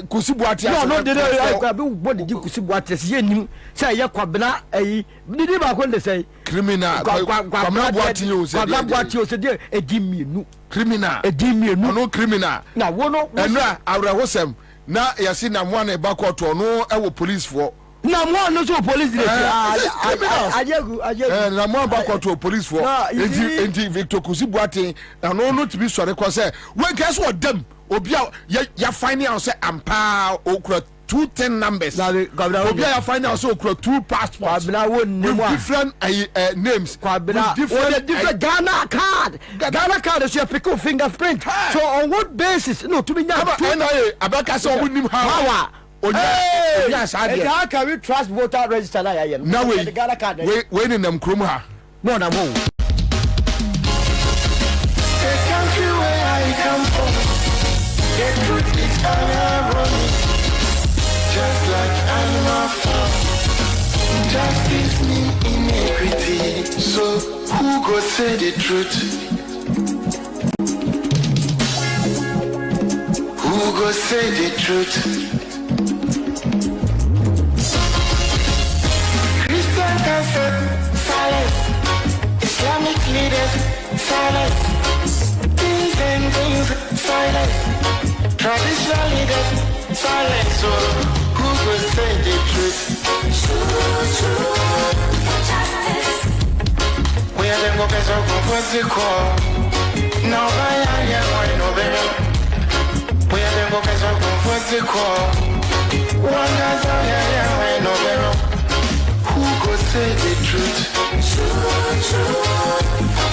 kusibu ati
no de I be body di kusibu ati se yenim se ye kwabena ayi didi ba ko de say
criminal kwamna boati yo se
kwabna boati yo se de edimienu
criminal
edimienu
ono criminal
na wono
enra awrehosem na yasi na mo na ba court ono e wo police for
na mo no so police dey ajegu
na mo ba court police for enti Victor Kusibuate na no to be sorry ko say we guess what them obi ya find out say ampa okura 210 numbers obi ya find out say okura 2 passports with different names
with different Ghana card is your pick fingerprint so on what basis no to be now
abaka say we nim how
yes how can we trust voter register na ya
no we ni nam krom ha
no na mo
just like animal farm, justice need inequity. So who go say the truth? Who go say the truth? Christian council, silence. Islamic leaders, silence. Things and things, silence. Traditional leaders, silence. So who will say the truth? True, justice. We are the workers of Confusco. Now I am no better. We are the workers of Confusco. One as I am no better. Who will say the truth? True,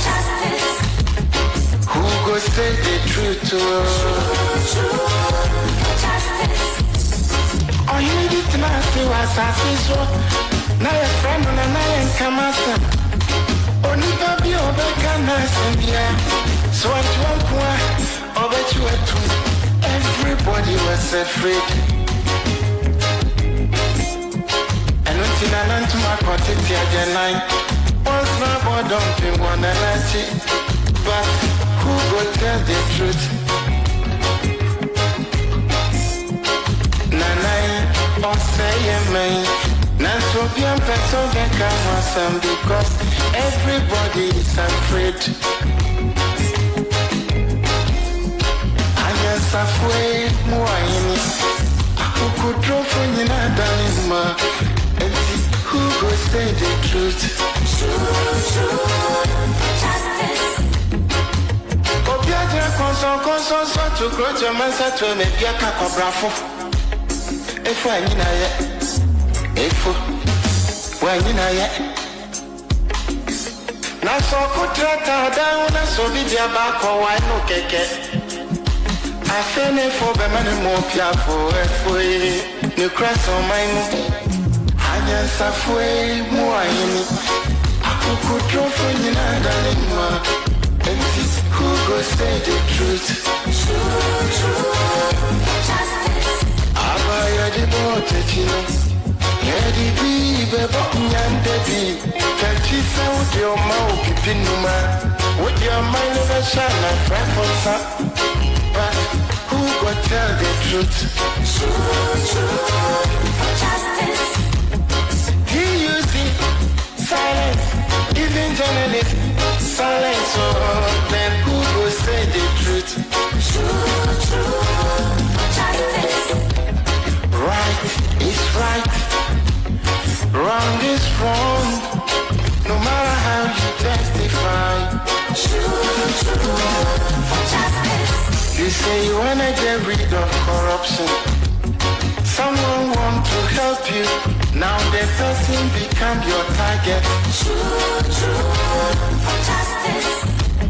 justice. Who will say the truth? True, justice. Oh, you need it now, see what's happening. Now your friend and I ain't come out. Oh, you don't be over Ghana, so I'm 2 1, I'll bet you at 2. everybody was afraid. And until I learned to my quantity again, once my boy don't be one energy. But who will tell the truth? Nanai, or say me. That's what young person can because everybody is afraid. I guess afraid more who could draw from you not done and who could say the truth. Justice. Obiaja console to grow your master to make your cacobrafo. If I need when you know yet. Now so could down and so be their back or why no cake. I feel it for the money more for you cross on my move. I just halfway more who could draw for you not anymore. And who could say the truth? Justice. I buy a devoted, you know. Lady B, baby, and baby, can't you sound your mouth, Pinuma? Would your mind never shine like Frankfurt? But who could tell the truth? Justice. He used it, silence, even journalists, silence, oh, then who could say the truth? Justice. Right is right. Wrong is wrong, no matter how you testify. You say you wanna get rid of corruption. Someone want to help you. Now the person become your target.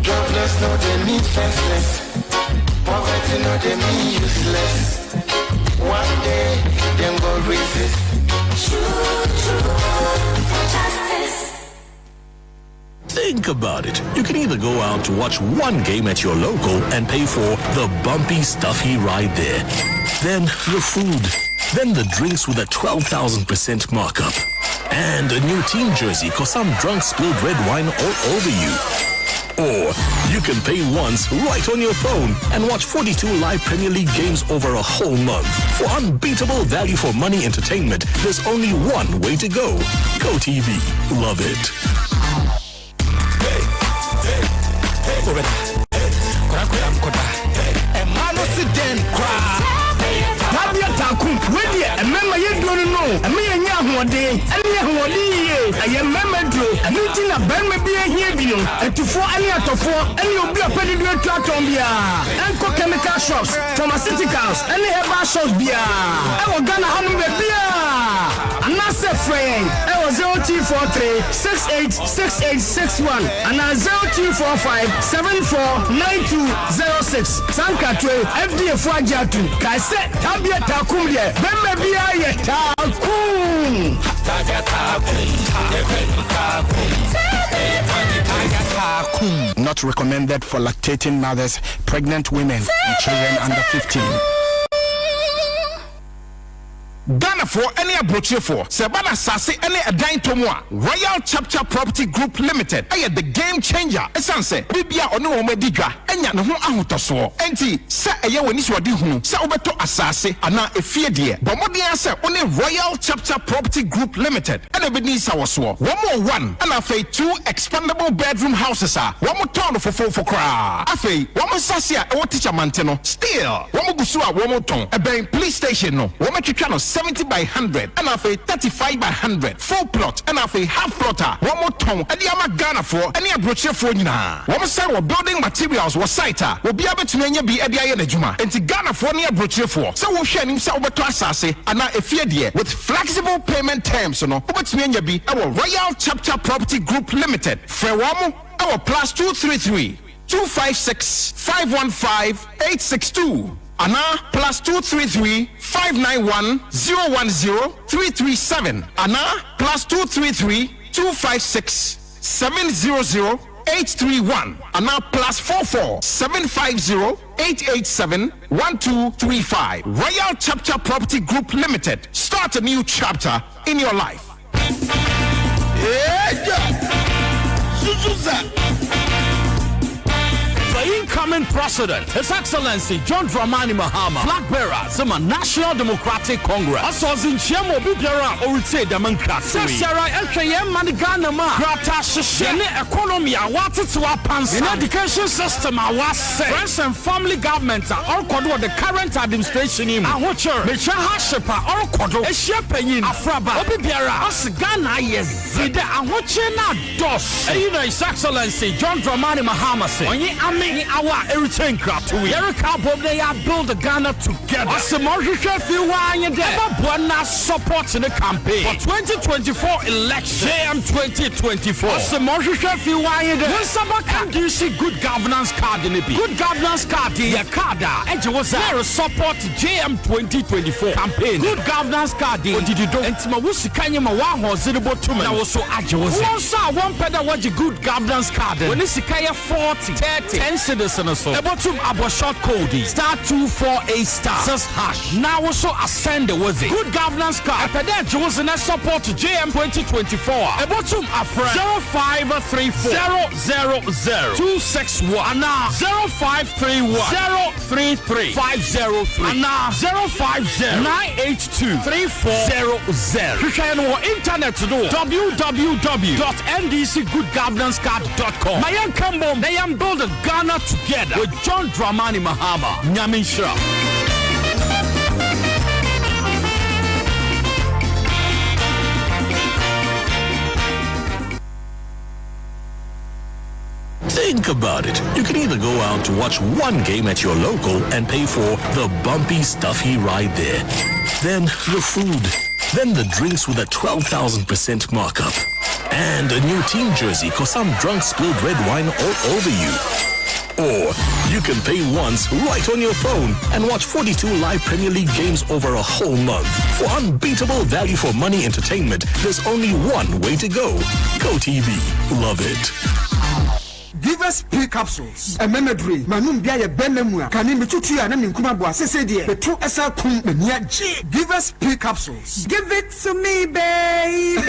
Jobless know they mean senseless. Poverty know they mean useless. One day them go resist.
Think about it. You can either go out to watch one game at your local and pay for the bumpy, stuffy ride there. Then the food. Then the drinks with a 12,000% markup. And a new team jersey cause some drunk spilled red wine all over you. Or you can pay once right on your phone and watch 42 live Premier League games over a whole month. For unbeatable value for money entertainment, there's only one way to go. Go TV. Love it.
Remember you don't know. I mean, one day, and I remember a meeting a band may be here, and to four any out of four, and you'll be a petty tratombia, and chemical shops, pharmaceuticals, and the bar shops beer. I was gonna have beer. And that's a friend. I was 0243 686861 and 0245 749206. Sankatwe FDA Fajatu. Kaise Tabia Takumye. Bembebia Takum. Not recommended for lactating mothers, pregnant women, and children under 15. Ghana for any abroche for Sebana Sasi any a dine tomwa Royal Chapter Property Group Limited. I the game changer. Esanse Bibia onu omediga enya ne ho ahotoso. Enti se eye woni so di hunu se obeto asase ana efie de. Bomodin se oni Royal Chapter Property Group Limited. And ebedi sawoso. One more one and afei 2 expandable bedroom houses are. One more town for kra. Afei one more sasia e wo teacher manteno. Still one more gusu a one more ton. E ben police station no. One more twitwa no 70 by 100 and of a 35 by 100 full plot and of a half plotter one more ton and the ama Ghana for any approach for now. One say we building materials was site will be able to be a dia na juma and Ghana for any approach for so we share him so beto asase and a fear dear with flexible payment terms no obetumi be our Royal Chapter Property Group Limited Frewamo our +233 256 515 862 Ana +233 591 010 337 Ana +233 256 700
831 and now +44 750 887 1235. Royal Chapter Property Group Limited. Start a new chapter in your life.
The incoming president, His Excellency John Dramani Mahama, flag bearer, Zuma National Democratic Congress. Asos in Chemo Bibiara or say democracy. Sara Elkayem Maniganama, Grata Shishene economy, what to our pants in education system. I was say friends and family government are all kodo the current administration in Ahocher, Mecha Hashepa, all kodo, a shepherd, Afraba, Obibiara, as Ghana, yes, the Ahoche na dos. His Excellency John Dramani Mahama say, our everything crap to Erica Bob, they are build Ghana together. As a Mauritius, you want to support in the campaign for 2024 election. JM 2024. As a Mauritius, you want to do you see good governance card in the good governance card in your card. And you was there support JM 2024 campaign. Good governance card. What did you do? And Timawusi Kanyama Waho Zilibo Tuman. I was so agile. One pedal what your good governance card. When it's 40, 30, 10 citizens so. About our short code *248 says hash. Now also ascend with it. Good governance card. Pedant was in a support to JM 2024. About a friend 0534 000 261 now 0531 033 503 and now 050 982 3400. You can on internet to do www.ndcgoodgovernancecard.com. My young Cambo, they am building Ghana together with John Dramani Mahama. Nyaminsha.
Think about it. You can either go out to watch one game at your local and pay for the bumpy, stuffy ride there. Then the food. Then the drinks with a 12,000% markup. And a new team jersey cause some drunk spilled red wine all over you. Or you can pay once right on your phone and watch 42 live Premier League games over a whole month. For unbeatable value for money entertainment, there's only one way to go. Go TV. Love it.
Give us P capsules. A memory. Manum biya benemua. Kani mitutu ya na minkuma bua sese die. Petru esa kum menia G. Give us P capsules.
Give it to me, baby.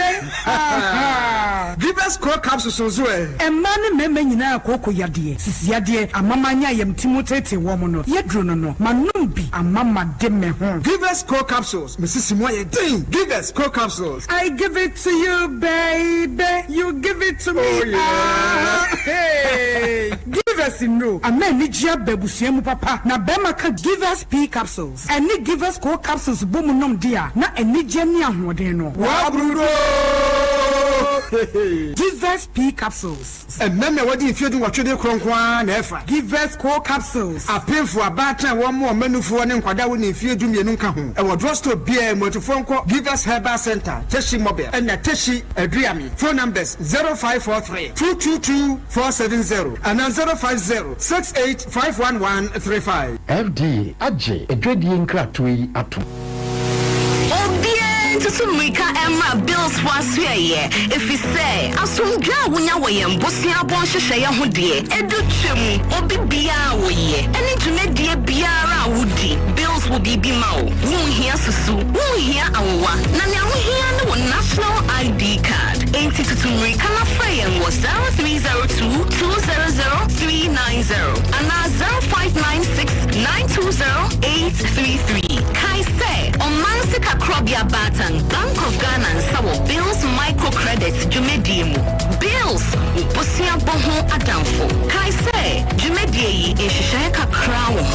Give us core capsules as well.
A man meme nyina akoko yade. Sisi yade amamanya yem timotete womono. Yedrono no. Manumbi amama deme ho.
Give us core capsules. Mrs. Moye ding. Give us core capsules.
I give it to you, baby. You give it to me.
Oh, yeah.
Hey. Give us no. A man need ya bebusiemu papa. Na bema ka give us P capsules. And ni give us core capsules bomunom dia. Na eni jeni ahwodeno.
Wa brudo.
Give us P capsules.
And meme wadi ifiedu watwede kronkwa na efa.
Give us core capsules.
A painful abata one more menufu ne nkwada wo na ifiedu mienu nka ho. E wo drugstore bia motofonko Give us Herbal Center. Teshi Mobile. And na Teshi Adriami. Phone numbers 0543 222 470 and 050 68
FD Aje Edwedi Nkratui Atum.
Mika Emma bills was here. If you say, I soon go when you were in Bosia Bonshire Hoodie, Educhum, Obi Bia, and into Media Biara Woody. Bills will be Bimao. Won't hear Susu, won't hear our Nana, we hear no national ID card. Ain't it to Mika Frame was 0302 200 390 and now 0596 920 833. Kai say, on Mansika Krobia Batan. Bank of Ghana and Sawo Bills Microcredit Jumediemu. Bills Bosia Boho Adamfo. Kai say Jumedie Ishaka Crown.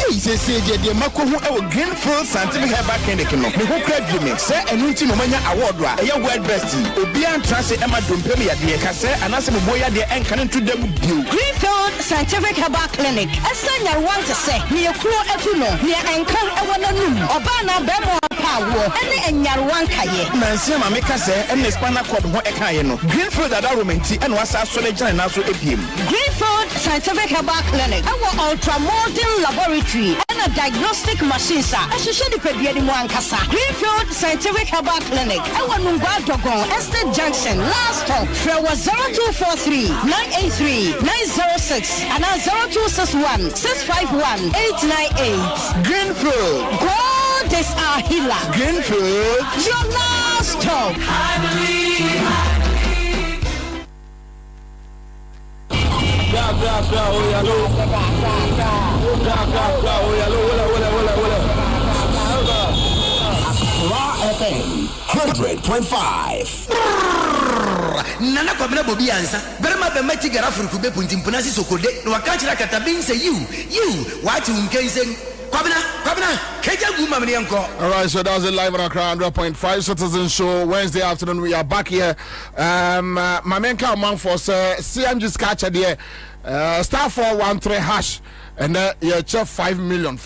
Say the Mako who Greenfield Scientific Herbal Clinic no. Me who credit you say and unti no manya award wa. Eya word best. Obian trust Emma Dumpemi ya de ka say anase mo boya de enkan to dem bio.
Greenfield Scientific Herbal Clinic. Esanya want to say me ekuro etuno me enkan ewo nanum. Oba na bemo pawo. Ene enyaruwan kaye.
Nansi ma me ka say ene spinal cord ho ekaye no. Greenfield adoromenti ene wasa solege na so ebiem.
Greenfield Scientific Herbal Clinic. Our ultramodern laboratory. And ɛna diagnostic machines a ɛhyehyɛ nipadua ne mu ankasa. Greenfield Scientific Herbal Clinic ɛwɔ Nungwa Dogon Estate Junction last stop. Frɛ wɔ 0243 983 906 and 0261 651 898.
Greenfield.
God is our healer.
Greenfield.
Your last stop.
I believe.
Oh, yellow.
100.5. Nana kwabena bobi ansa. Berema be mati gara furu be punti mpunasi sokode. No wakachira katabin say you wati unkensen. Kwabena keja guma mni yanko.
All right, so that's it live on Accra 100.5 Citizen Show Wednesday afternoon. We are back here. My main car man for CMG catch there. Star 413 hash and yeah, check 5 million.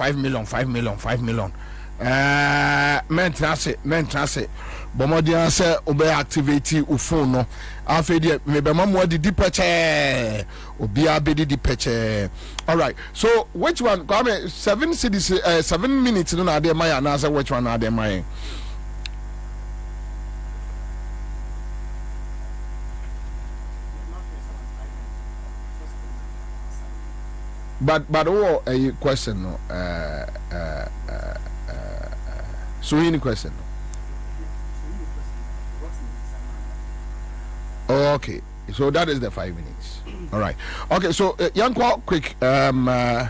Men Bomodia say obey activity phone no. Afedi maybe mamwa di peche obia bedi di peche. All right. So which one? 7 cities 7 minutes no na dey my na say which one are dey my? But a question no so any question no? Oh, okay, so that is the 5 minutes. All right. Okay, so Yanko quick Yanko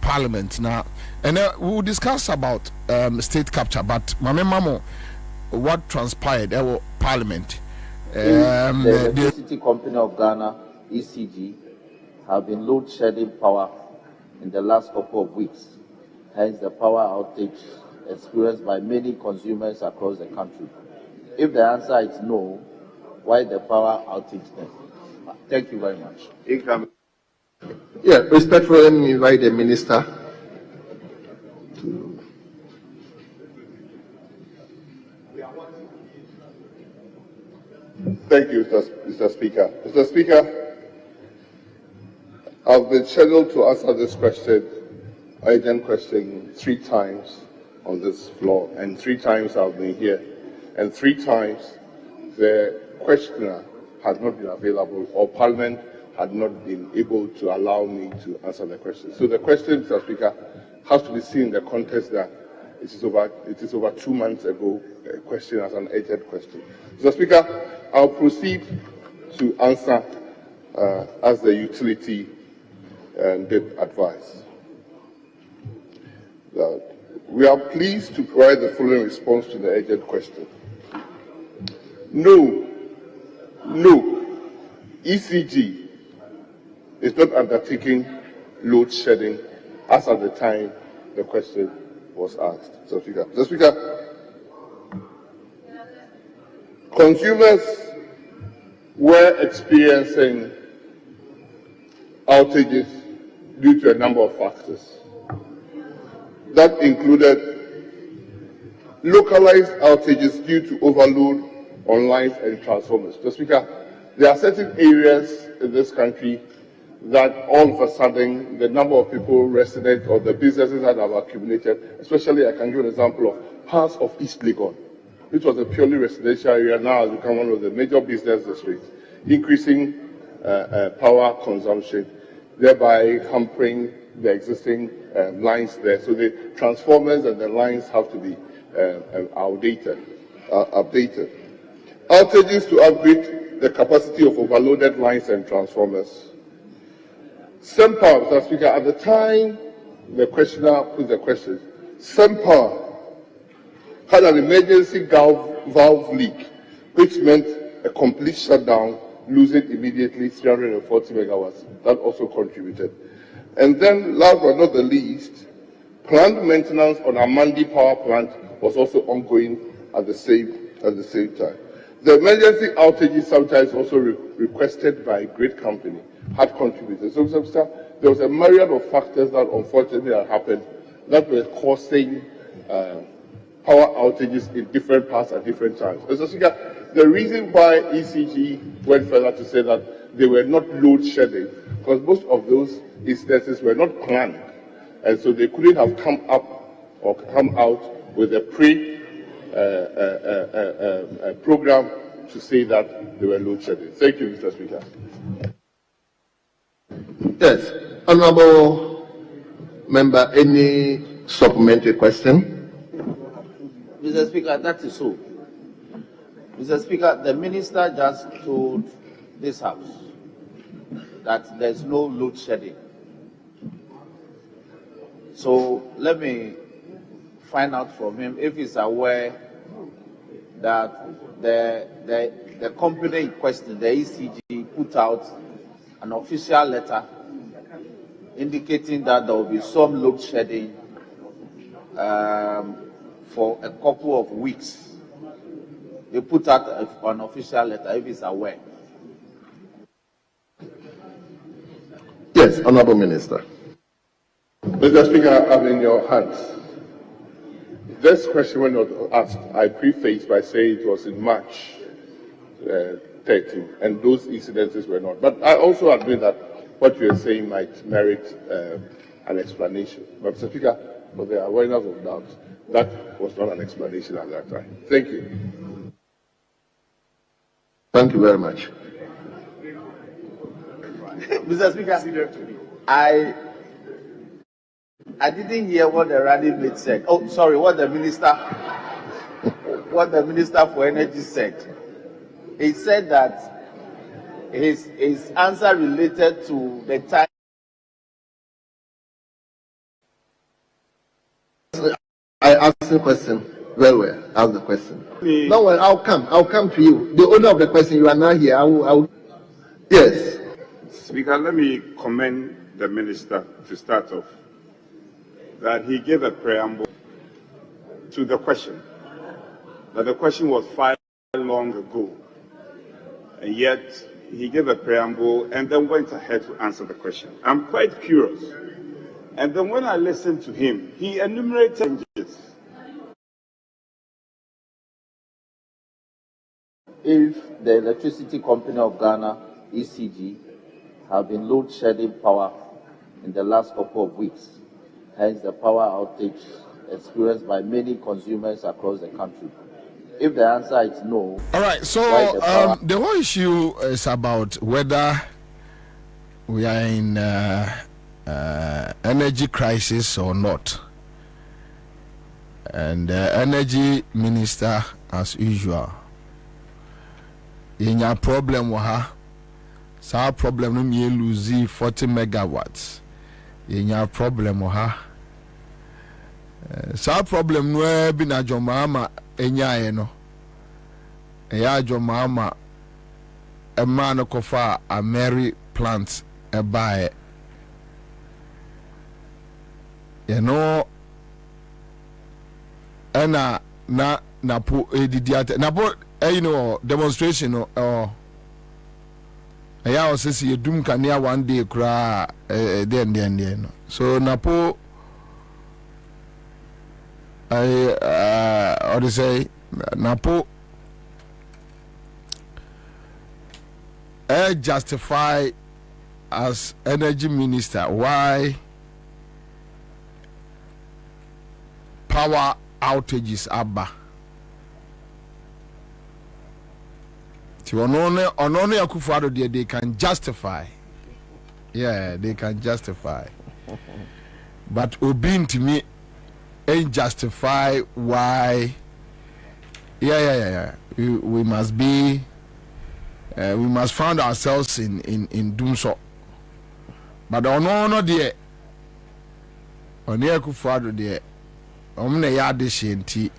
parliament now, and we will discuss about state capture, but Mamo what transpired at parliament.
The Electricity Company of Ghana, ECG, have been load shedding power in the last couple of weeks, hence the power outage experienced by many consumers across the country. If the answer is no, why the power outage then? Thank you very much.
Yeah, respectfully, let me invite the minister to.
Thank you, Mr. Speaker. Mr. Speaker, I've been scheduled to answer this question, urgent question, 3 times on this floor, and 3 times I've been here, and 3 times the questioner has not been available, or Parliament had not been able to allow me to answer the question. So the question, Mr. Speaker, has to be seen in the context that it is over 2 months ago, a question as an urgent question. Mr. Speaker, I'll proceed to answer as the utility did advise. We are pleased to provide the following response to the urgent question. No, ECG is not undertaking load shedding as at the time the question was asked. Mr. Speaker, consumers were experiencing outages due to a number of factors. That included localized outages due to overload on lines and transformers. Mr. Speaker, there are certain areas in this country that all of a sudden the number of people resident or the businesses that have accumulated, especially I can give an example of parts of East Legon, which was a purely residential area, now has become one of the major business districts, increasing power consumption, thereby hampering the existing lines there. So the transformers and the lines have to be updated. Outages to upgrade the capacity of overloaded lines and transformers. SEMPA, Mr. Speaker, at the time the questioner put the question, SEMPA had an emergency valve leak, which meant a complete shutdown, losing immediately 340 megawatts. That also contributed. And then, last but not the least, planned maintenance on Amandi power plant was also ongoing at the same time. The emergency outages, sometimes also requested by a great company, had contributed. So, there was a myriad of factors that unfortunately had happened that were causing power outages in different parts at different times. So, the reason why ECG went further to say that they were not load shedding because most of those incidences were not planned, and so they couldn't have come up or come out with a program to say that they were load shedding. Thank you, Mr. Speaker.
Yes, honourable member, any supplementary question?
Mr. Speaker, that is so. Mr. Speaker, the minister just told this House that there's no load shedding. So let me find out from him if he's aware that the company in question, the ECG, put out an official letter indicating that there will be some load shedding for a couple of weeks. They put out an official letter if he's aware.
Yes, Honourable Minister.
Mr. Speaker, I'm in your hands. This question was not asked. I prefaced by saying it was in March 13, and those incidences were not. But I also agree that what you are saying might merit an explanation. But Mr. Speaker, for the awareness of doubt, that was not an explanation at that time. Thank you.
Thank you very much.
Mr. Speaker, I didn't hear what the running mate said. Oh, sorry, what the minister for energy said. He said that his answer related to the time.
I asked the question very well. Ask the question. No, well, I'll come to you. The owner of the question, you are now here. Yes.
Speaker, let me commend the minister to start off that he gave a preamble to the question. That the question was filed long ago, and yet he gave a preamble and then went ahead to answer the question. I'm quite curious. And then when I listened to him, he enumerated changes.
If the Electricity Company of Ghana, ECG, have been load shedding power in the last couple of weeks, hence the power outage experienced by many consumers across the country. If the answer is no,
all right. So the whole issue is about whether we are in energy crisis or not, and the energy minister, as usual, in your problem waha, sa problem no me lose 40 megawatts. In your problem waha, sa problem no be na jomama enyaye no. Eya jomama a man kofa a Mary plant a buy. You know, na po edidiate na po you know demonstration or eya o sisi yedum kania one day kra then no so na po I or say na po justify as energy minister why power outages abba. Onone Akufo-Addo, they can justify. Yeah, they can justify. But Obin to me ain't justify why. Yeah. We must be. We must find ourselves in doing so. But no dear. Onone Akufo-Addo dear. Omne yade shenti.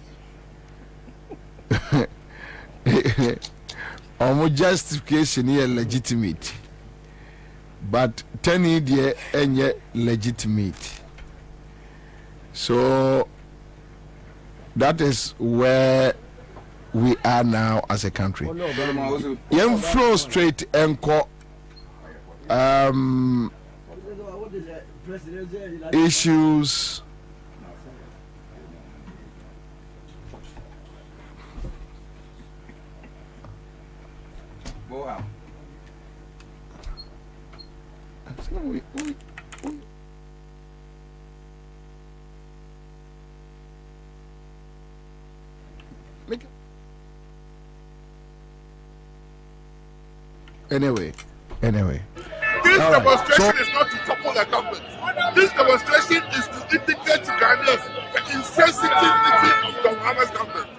Omo justification here legitimate. But 10 years enye legitimate. So that is where we are now as a country. Young flow straight enko issues. Anyway.
This demonstration is not to topple the government. This demonstration is to indicate to Ghanaians the insensitivity of John Mahama's government.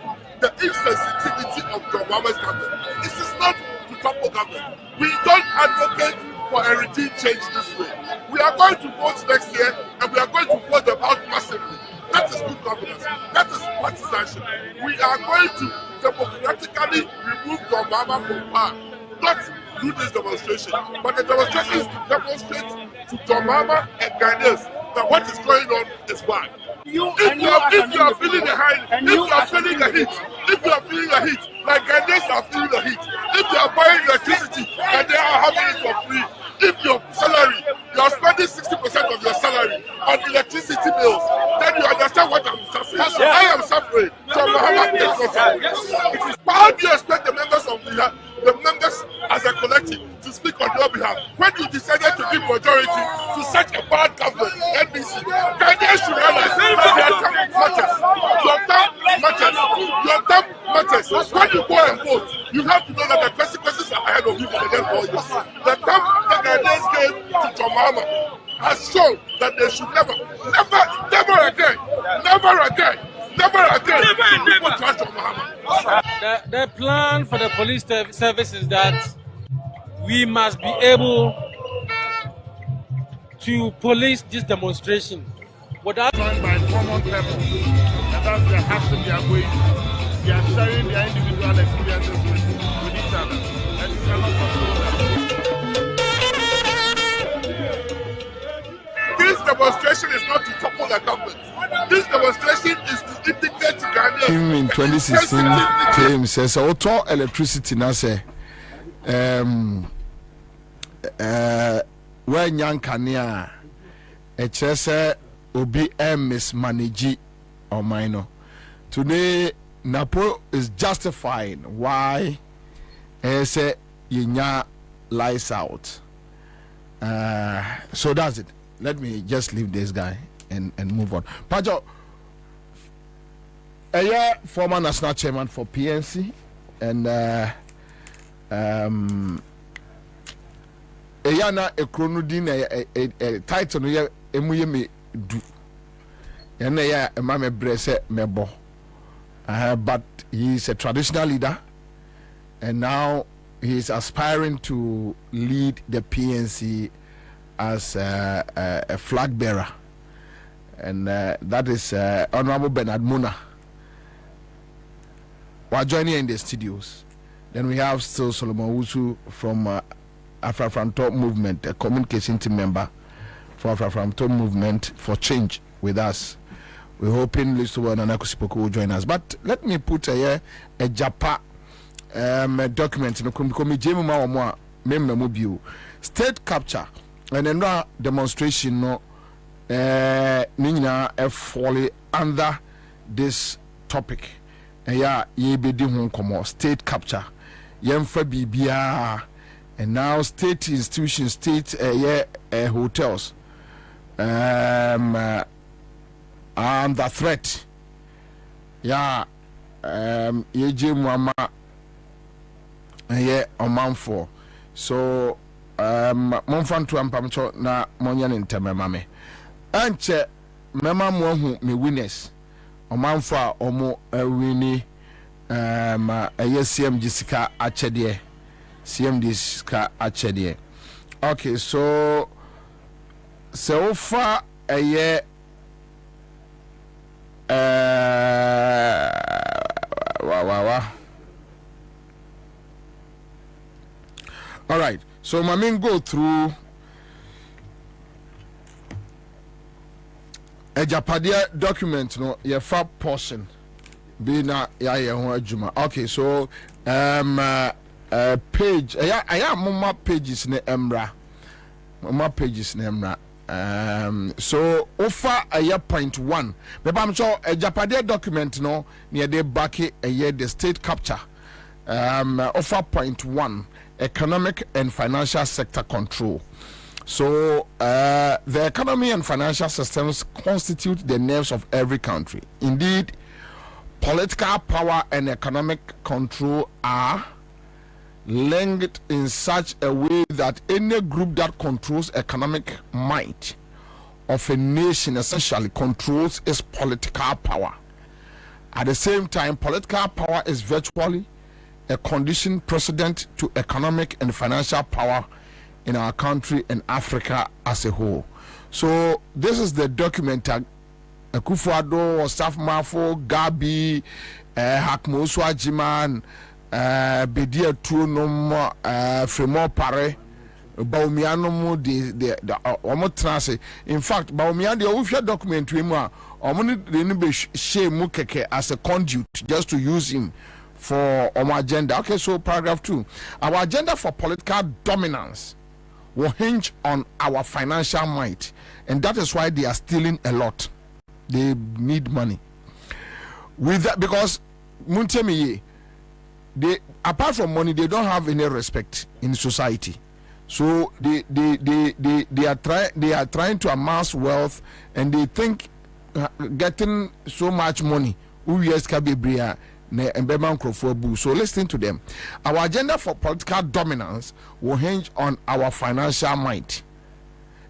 The insensitivity of John Mahama's government. This is not to topple government. We don't advocate for a regime change this way. We are going to vote next year and we are going to vote them out massively. That is good governance. That is partisanship. We are going to democratically remove John Mahama from power. Not do this demonstration, but the demonstration is to demonstrate to John Mahama and Ghanaians that what is going on is bad. If you are feeling the heat, like Ghanaians are feeling the heat, if you are buying electricity and they are having it for free, if your salary, you are spending 60% of your salary on electricity bills, then you understand what I'm suffering. I am suffering. John Mahama is not suffering. But how do you expect the members of the members as a collective to speak on your behalf when you decided to give majority to such a bad government, NBC? Ghanaians should realize that their term matters. Your term matters. Your term matters. When you go and vote, you have to know that the consequences are ahead of you for the next 4 years. The term that Ghanaians gave to John Mahama has shown that they should never again people trust John Mahama.
The plan for the police service is that we must be able to police this demonstration without
by common people, and that's the hassle they are going through. They are sharing their individual experiences with each other, and you cannot control them.
This demonstration is not to topple the government. This demonstration is to indicate to Ghanaians.
In 2016, claims says auto electricity now say when young Kania HSA obi mismanage or minor. Today Napo is justifying why say yinya lies out. So that's it. Let me just leave this guy and move on. Pajo, a former national chairman for PNC and Eyana Ekronudin a title no emuye me du. Yana ya emame brese mebo. But he is a traditional leader and now he is aspiring to lead the PNC as a flag bearer, and that is Honorable Bernard Muna. We're joining in the studios. Then we have still Solomon Wusu from Afra from Top Movement, a communication team member for Afra from Top Movement for Change with us. We're hoping Listo and Anakusipoko will join us. But let me put a Japa document in the state capture. And then demonstration no nina fall under this topic. And yeah, ye be di state capture. Yemfa bibia and now state institutions, state hotels under threat. Yeah, yeje muama yeah omanfo. So monfanto ampamcho na monya ne ntemema me anche mema mo hu me winners omanfo a omo awini CMG sika achede CMD sika achede. Okay, so ofa all right. So my main go through a Japadia document, no, your fab portion. Be na ya juma. Okay, so page I am mama pages ne emra. Mama pages ne emra. So offer a year point 1. But I'm sure a Japadia document no near the back a year the state capture. Offer point 1. Economic and financial sector control. So the economy and financial systems constitute the nerves of every country. Indeed, political power and economic control are linked in such a way that any group that controls economic might of a nation essentially controls its political power. At the same time, political power is virtually a condition precedent to economic and financial power in our country and Africa as a whole. So this is the document Akufo-Addo, Osaf Mafo, Gabi, Hakmoso Ajiman, Bedia Tunom, Fremont Pare, Baumiano, the Omotrase. In fact, Baumian, the official document, Mukeke as a conduit just to use him for our agenda. Okay, so paragraph 2. Our agenda for political dominance will hinge on our financial might, and that is why they are stealing a lot. They need money. With that, because Muntemiye, they apart from money, they don't have any respect in society. So they are trying to amass wealth, and they think getting so much money. So listen to them. Our agenda for political dominance will hinge on our financial might,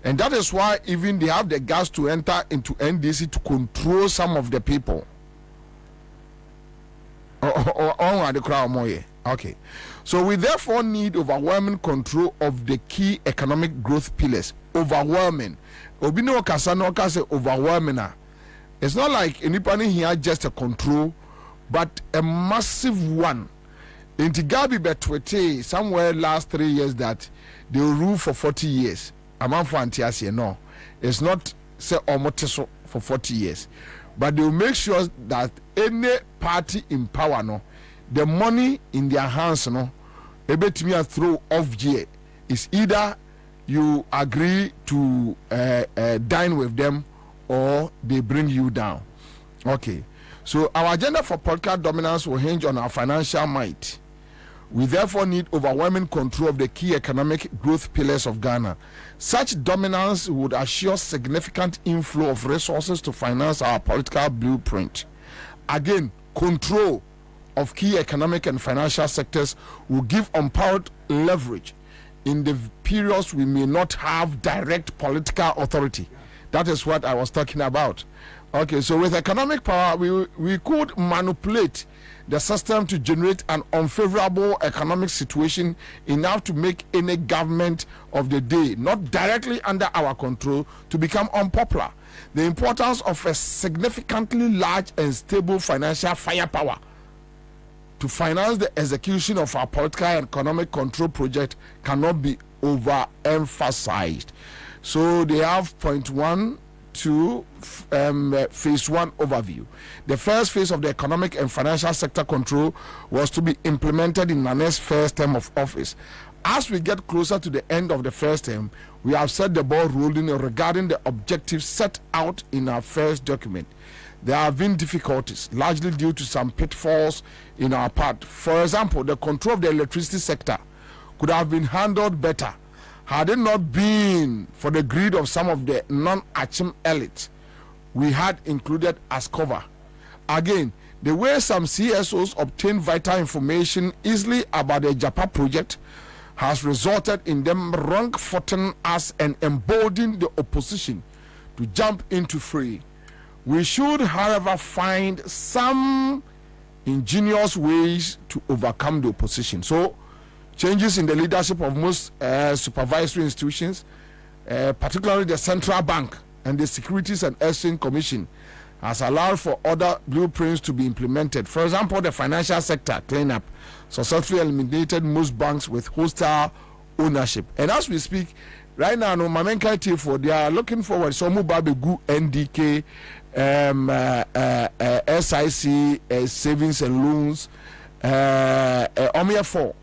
and that is why even they have the guts to enter into NDC to control some of the people. Okay, so we therefore need overwhelming control of the key economic growth pillars. Overwhelming. Obino Kasano Kase overwhelming. It's not like anybody here just a control, but a massive one. In Tigabi Betwete, somewhere last 3 years that they will rule for 40 years. Among Fantiasia, no. It's not say Omoteso for 40 years. But they will make sure that any party in power, no, the money in their hands, no, able to me throw off year is either you agree to dine with them or they bring you down. Okay. So our agenda for political dominance will hinge on our financial might. We therefore need overwhelming control of the key economic growth pillars of Ghana. Such dominance would assure significant inflow of resources to finance our political blueprint. Again, control of key economic and financial sectors will give unpowered leverage in the periods we may not have direct political authority. That is what I was talking about. Okay, so with economic power, we could manipulate the system to generate an unfavorable economic situation enough to make any government of the day, not directly under our control, to become unpopular. The importance of a significantly large and stable financial firepower to finance the execution of our political and economic control project cannot be overemphasized. So they have point 1 to phase 1 overview. The first phase of the economic and financial sector control was to be implemented in Nane's first term of office. As we get closer to the end of the first term, we have set the ball rolling regarding the objectives set out in our first document. There have been difficulties, largely due to some pitfalls in our part. For example, the control of the electricity sector could have been handled better had it not been for the greed of some of the non-Achim elite we had included as cover. Again, the way some CSOs obtain vital information easily about the Japa project has resulted in them wrong-footing us and emboldening the opposition to jump into fray. We should, however, find some ingenious ways to overcome the opposition. So, changes in the leadership of most supervisory institutions, particularly the central bank and the Securities and Exchange Commission, has allowed for other blueprints to be implemented. For example, the financial sector cleanup successfully eliminated most banks with hostile ownership. And as we speak, right now, no Mamenka T4, they are looking forward. So Mubabegu, NDK, SIC, savings and loans, OMIA 4.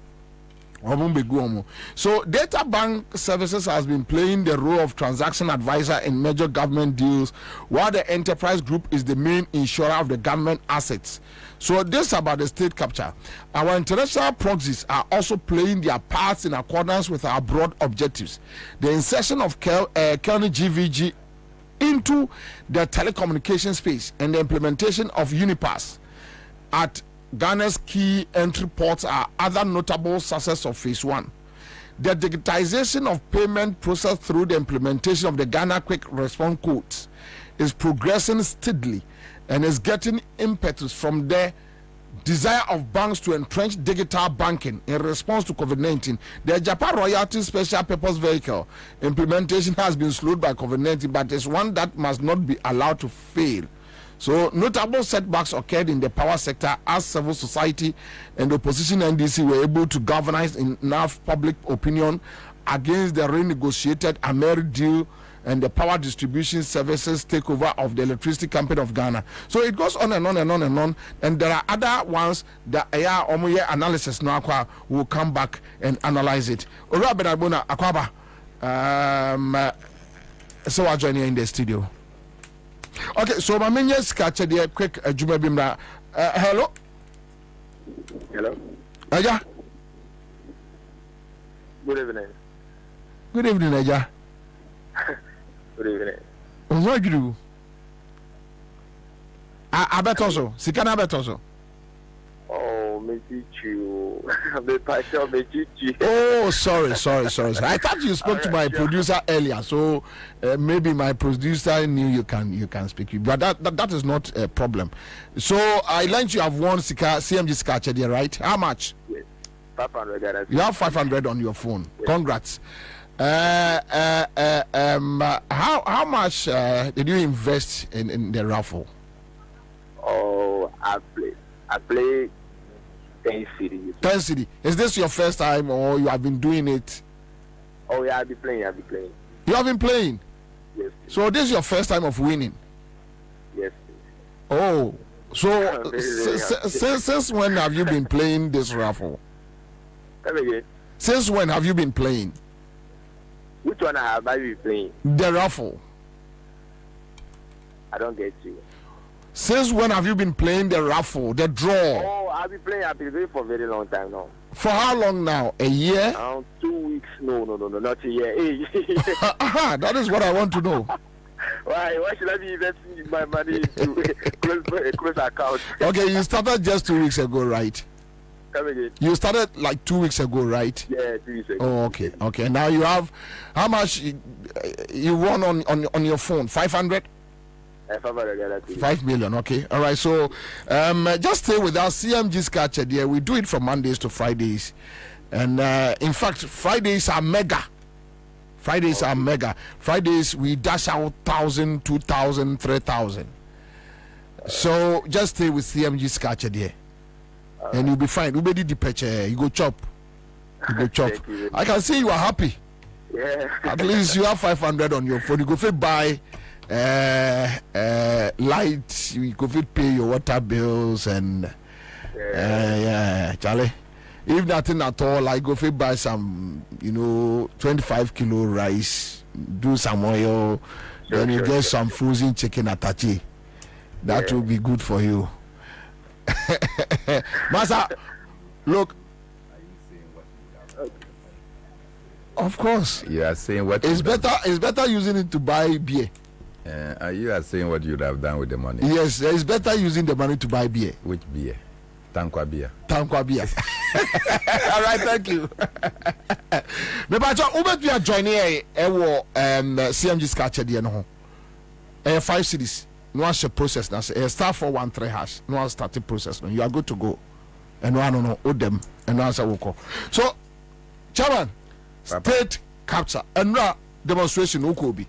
So Data Bank Services has been playing the role of transaction advisor in major government deals, while the enterprise group is the main insurer of the government assets. So this is about the state capture. Our international proxies are also playing their parts in accordance with our broad objectives. The insertion of Kelny GVG into the telecommunication space and the implementation of Unipass at Ghana's key entry ports are other notable successes of phase 1. The digitization of payment process through the implementation of the Ghana Quick Response Codes is progressing steadily and is getting impetus from the desire of banks to entrench digital banking in response to COVID-19. The Japan Royalties Special Purpose Vehicle implementation has been slowed by COVID-19, but is one that must not be allowed to fail. So notable setbacks occurred in the power sector as civil society and opposition NDC were able to galvanize enough public opinion against the renegotiated Ameri deal and the power distribution services takeover of the Electricity Company of Ghana. So it goes on and on and on and on. And there are other ones that analysis now will come back and analyze it. So I'll join you in the studio. Okay, so my main catch the quick Juma Bimra. Hello.
Hello.
Aja.
Good evening.
Good evening, Aja.
Good evening.
What do you do? I bet also. Sikana bet also.
Oh,
Oh, sorry. I thought you spoke to my producer earlier, so maybe my producer knew you can speak. But that is not a problem. So I learned you have won CMG Skacha there, right? How much?
Yes, 500.
You have 500 on your phone. Yes. Congrats. How much did you invest in the raffle?
Oh, I play 10 cities.
10 cities. Is this your first time or you have been doing it?
Oh yeah, I'll be playing.
You have been playing?
Yes.
So this is your first time of winning?
Yes.
Oh, so since when have you been playing this raffle?
Come again.
Since when have you been playing?
Which one have I been playing?
The raffle.
I don't get you.
Since when have you been playing the raffle, the draw?
Oh, I've been playing for a very long time now.
For how long now? A year?
2 weeks. No, not a year.
That is what I want to know.
Why should I be investing my money into a close account?
Okay, you started just 2 weeks ago, right?
Come again.
You started like 2 weeks ago, right?
Yeah, 2 weeks ago.
Oh, okay. Now you have how much you won on your phone? 500?
5
million. Okay, all right. So just stay with us. CMG Skacha there. We do it from Mondays to Fridays, and in fact Fridays are mega. Fridays we dash out 1,000, 2,000, 3,000. So just stay with CMG Skacha there, and you'll be fine. You be the picture. You go chop. I can see you are happy.
Yeah.
At least you have 500 on your phone. You go fit buy light, you could pay your water bills and Charlie. If nothing at all, I go fit buy some 25 kilo rice, do some oil, then you get some frozen chicken atachi. That will be good for you. Master, look. Of course.
You are saying what
it's better using it to buy beer.
You are saying what you would have done with the money.
Yes, it's better using the money to buy beer.
Which beer? Tankwa beer.
All right, thank you. Maybe we are joining CMG Skacha there no. 5 cities. No one process now. Star 413 hash. No one started process. You are good to go. And no them. And no answer will call. So, Chairman, state capture and demonstration Ukobi.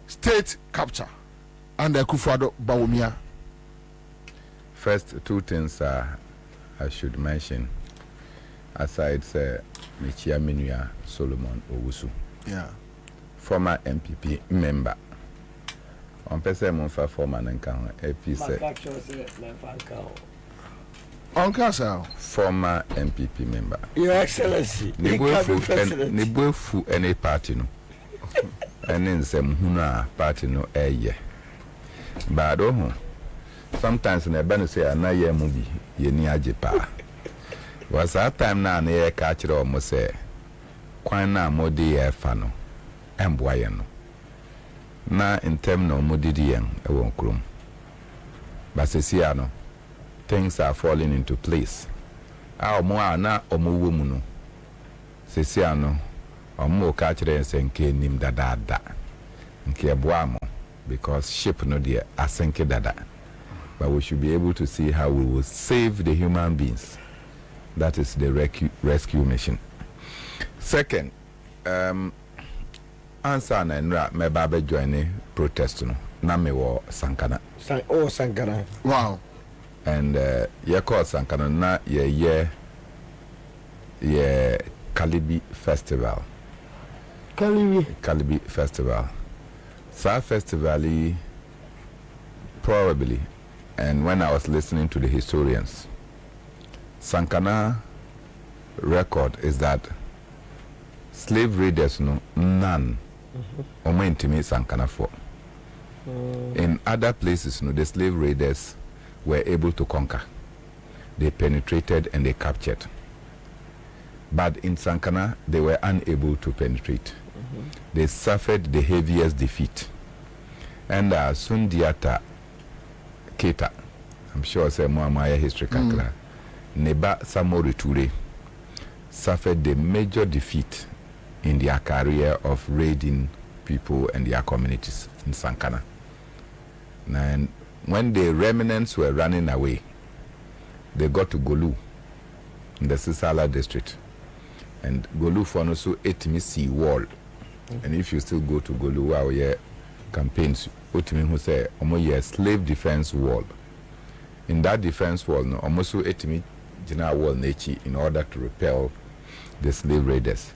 State capture and Akufo-Addo Bawumia.
First, 2 things I should mention. Aside, Michia Minua Solomon Owusu.
Yeah.
Former MPP member. On person Monfa former Nankan, AP said.
Onkasa,
former MPP member.
Your Excellency,
Nebufu any party no. And then some huna party no ye. But sometimes in a banner say a naye movie, ye near Japa. Was that time now near catcher almost say, Quina modi fano, and boyano. Na in term no modidian, a won't crum. But Sesiano, things are falling into place. Our more na omuwumuno. Sesiano, or more catcher and senke nim dada. Nke boamo, because ship no dear asenke dada. But we should be able to see how we will save the human beings. That is the rescue mission. Second, answer na me babe join protest no na me wo Sankana.
Sankana.
Wow.
And ye call Sankana na ye Kalibi Festival. Kalibi Festival. Sa festival probably, and when I was listening to the historians, Sankana record is that slave raiders no none intimate Sankana for. In other places no, the slave raiders were able to conquer. They penetrated and they captured. But in Sankana they were unable to penetrate. They suffered the heaviest defeat. And Sundiata Keita, I'm sure say Muamaya history kakra, Neba Samori Ture suffered the major defeat in their career of raiding people and their communities in Sankana. And when the remnants were running away, they got to Golu in the Sisala district. And Golu Fonoso Etimi Sea Wall. And if you still go to Golu, our campaigns, Otimi who say, Omo slave defense wall. In that defense wall, no, Omoso Etimi Jina Wall Nechi in order to repel the slave raiders.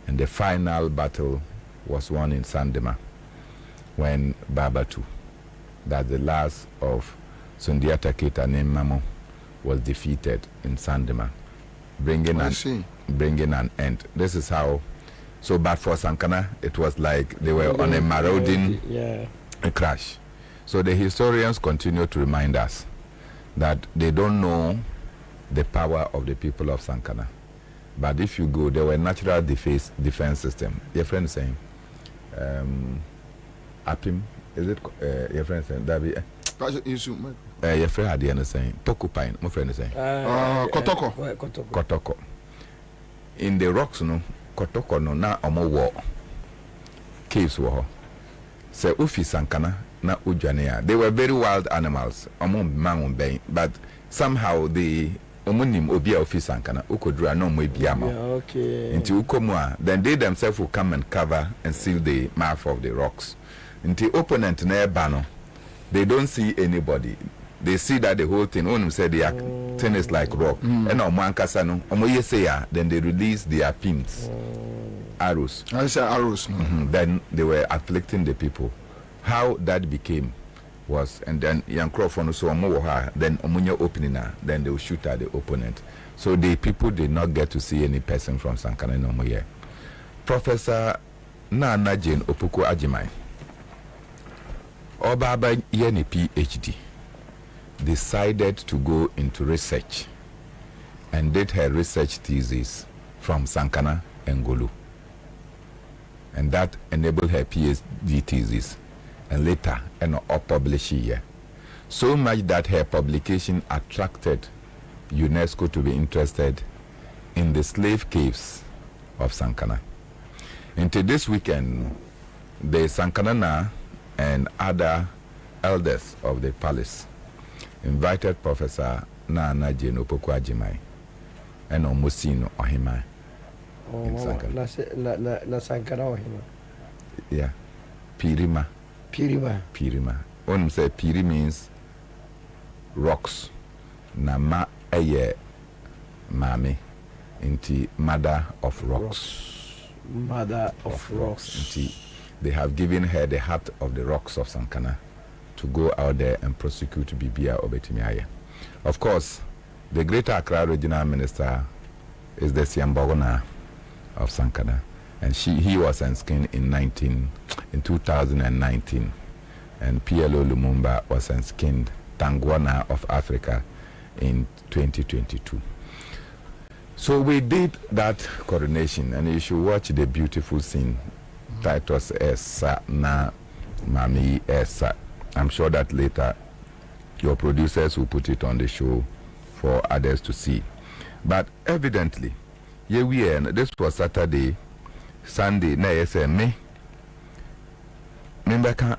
And the final battle was won in Sandema when Babatu, that the last of Sundiata Keita named Mamo, was defeated in Sandema, bringing an end. This is how. So, but for Sankana, it was like they were on a marauding crash. So the historians continue to remind us that they don't know the power of the people of Sankana. But if you go, there were natural defense system. Your friend saying, Apim, is it your friend saying that be? Your friend had the other saying, Porcupine, my friend is saying, Kotoko. In the rocks, no, Kotoko no na omo war. Caves were. Se ufi Sankana na ujania. They were very wild animals. Omo mangun bay, but somehow the omunim obia ufi Sankana ukodra no mwe biama.
Okay.
Into ukomwa, then they themselves will come and cover and seal the mouth of the rocks. Into opponent na bano, they don't see anybody. They see that the whole thing, one said the thing is like rock. And then they release their pins, arrows.
I say arrows.
Then they were afflicting the people. How that became was, and then young Crawford also then omunya opening, then they will shoot at the opponent. So the people did not get to see any person from Sankana no more. Professor Nana Jane Opoku Ajimai, Obaba Yeni PhD, decided to go into research and did her research thesis from Sankana and Golu. And that enabled her PhD thesis and later published here. So much that her publication attracted UNESCO to be interested in the slave caves of Sankana. Into this weekend, the Sankanana and other elders of the palace invited Professor Nana Jane Opoku Ajimai and Omosino Ohima in Sankana.
Na Sankana Ohima.
Yeah. Pirima. When say Piri means rocks. Nama eye mami inti mother of rocks.
Mother of rocks.
Inti they have given her the heart of the rocks of Sankana to go out there and prosecute Bibia Obetimiaye. Of course, The Greater Accra Regional Minister is the Siambogona of Sankara, and he was enskined in 2019, and PLO Lumumba was enskined Tangwana of Africa in 2022. So we did that coronation, and you should watch the beautiful scene. Titus Esa na Mami Esa. I'm sure that later your producers will put it on the show for others to see. But evidently, here we are. This was Saturday, Sunday. Na yese me. Membeka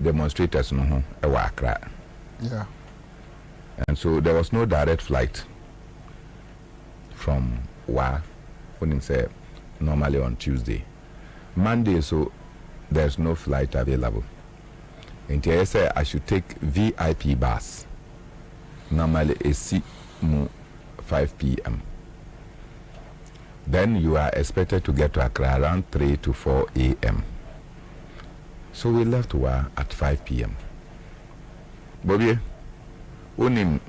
demonstrators no ewa Accra.
Yeah.
And so there was no direct flight from Wa when him say normally on Tuesday. Monday, so there's no flight available. And I say I should take VIP bus. Normally it's 5 p.m. Then you are expected to get to Accra around 3 to 4 a.m. So we left Wa at 5 p.m. Bobby, unim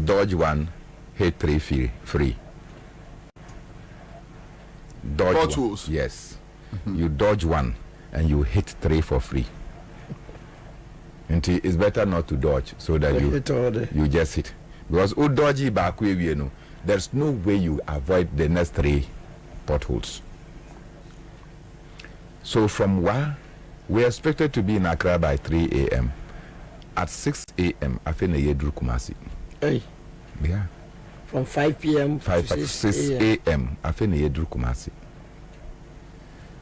dodge one, hit 3 free. Dodge one. Yes. You dodge one and you hit 3 for free. And it's better not to dodge so that you just hit. Because dodgy back way, you know, there's no way you avoid the next 3 potholes. So from Wa, we are expected to be in Accra by 3 a.m. At 6 a.m., I feel Yedru Kumasi.
Hey.
Yeah.
From 5 p.m.
to 6 a.m. I feel Yedru Kumasi.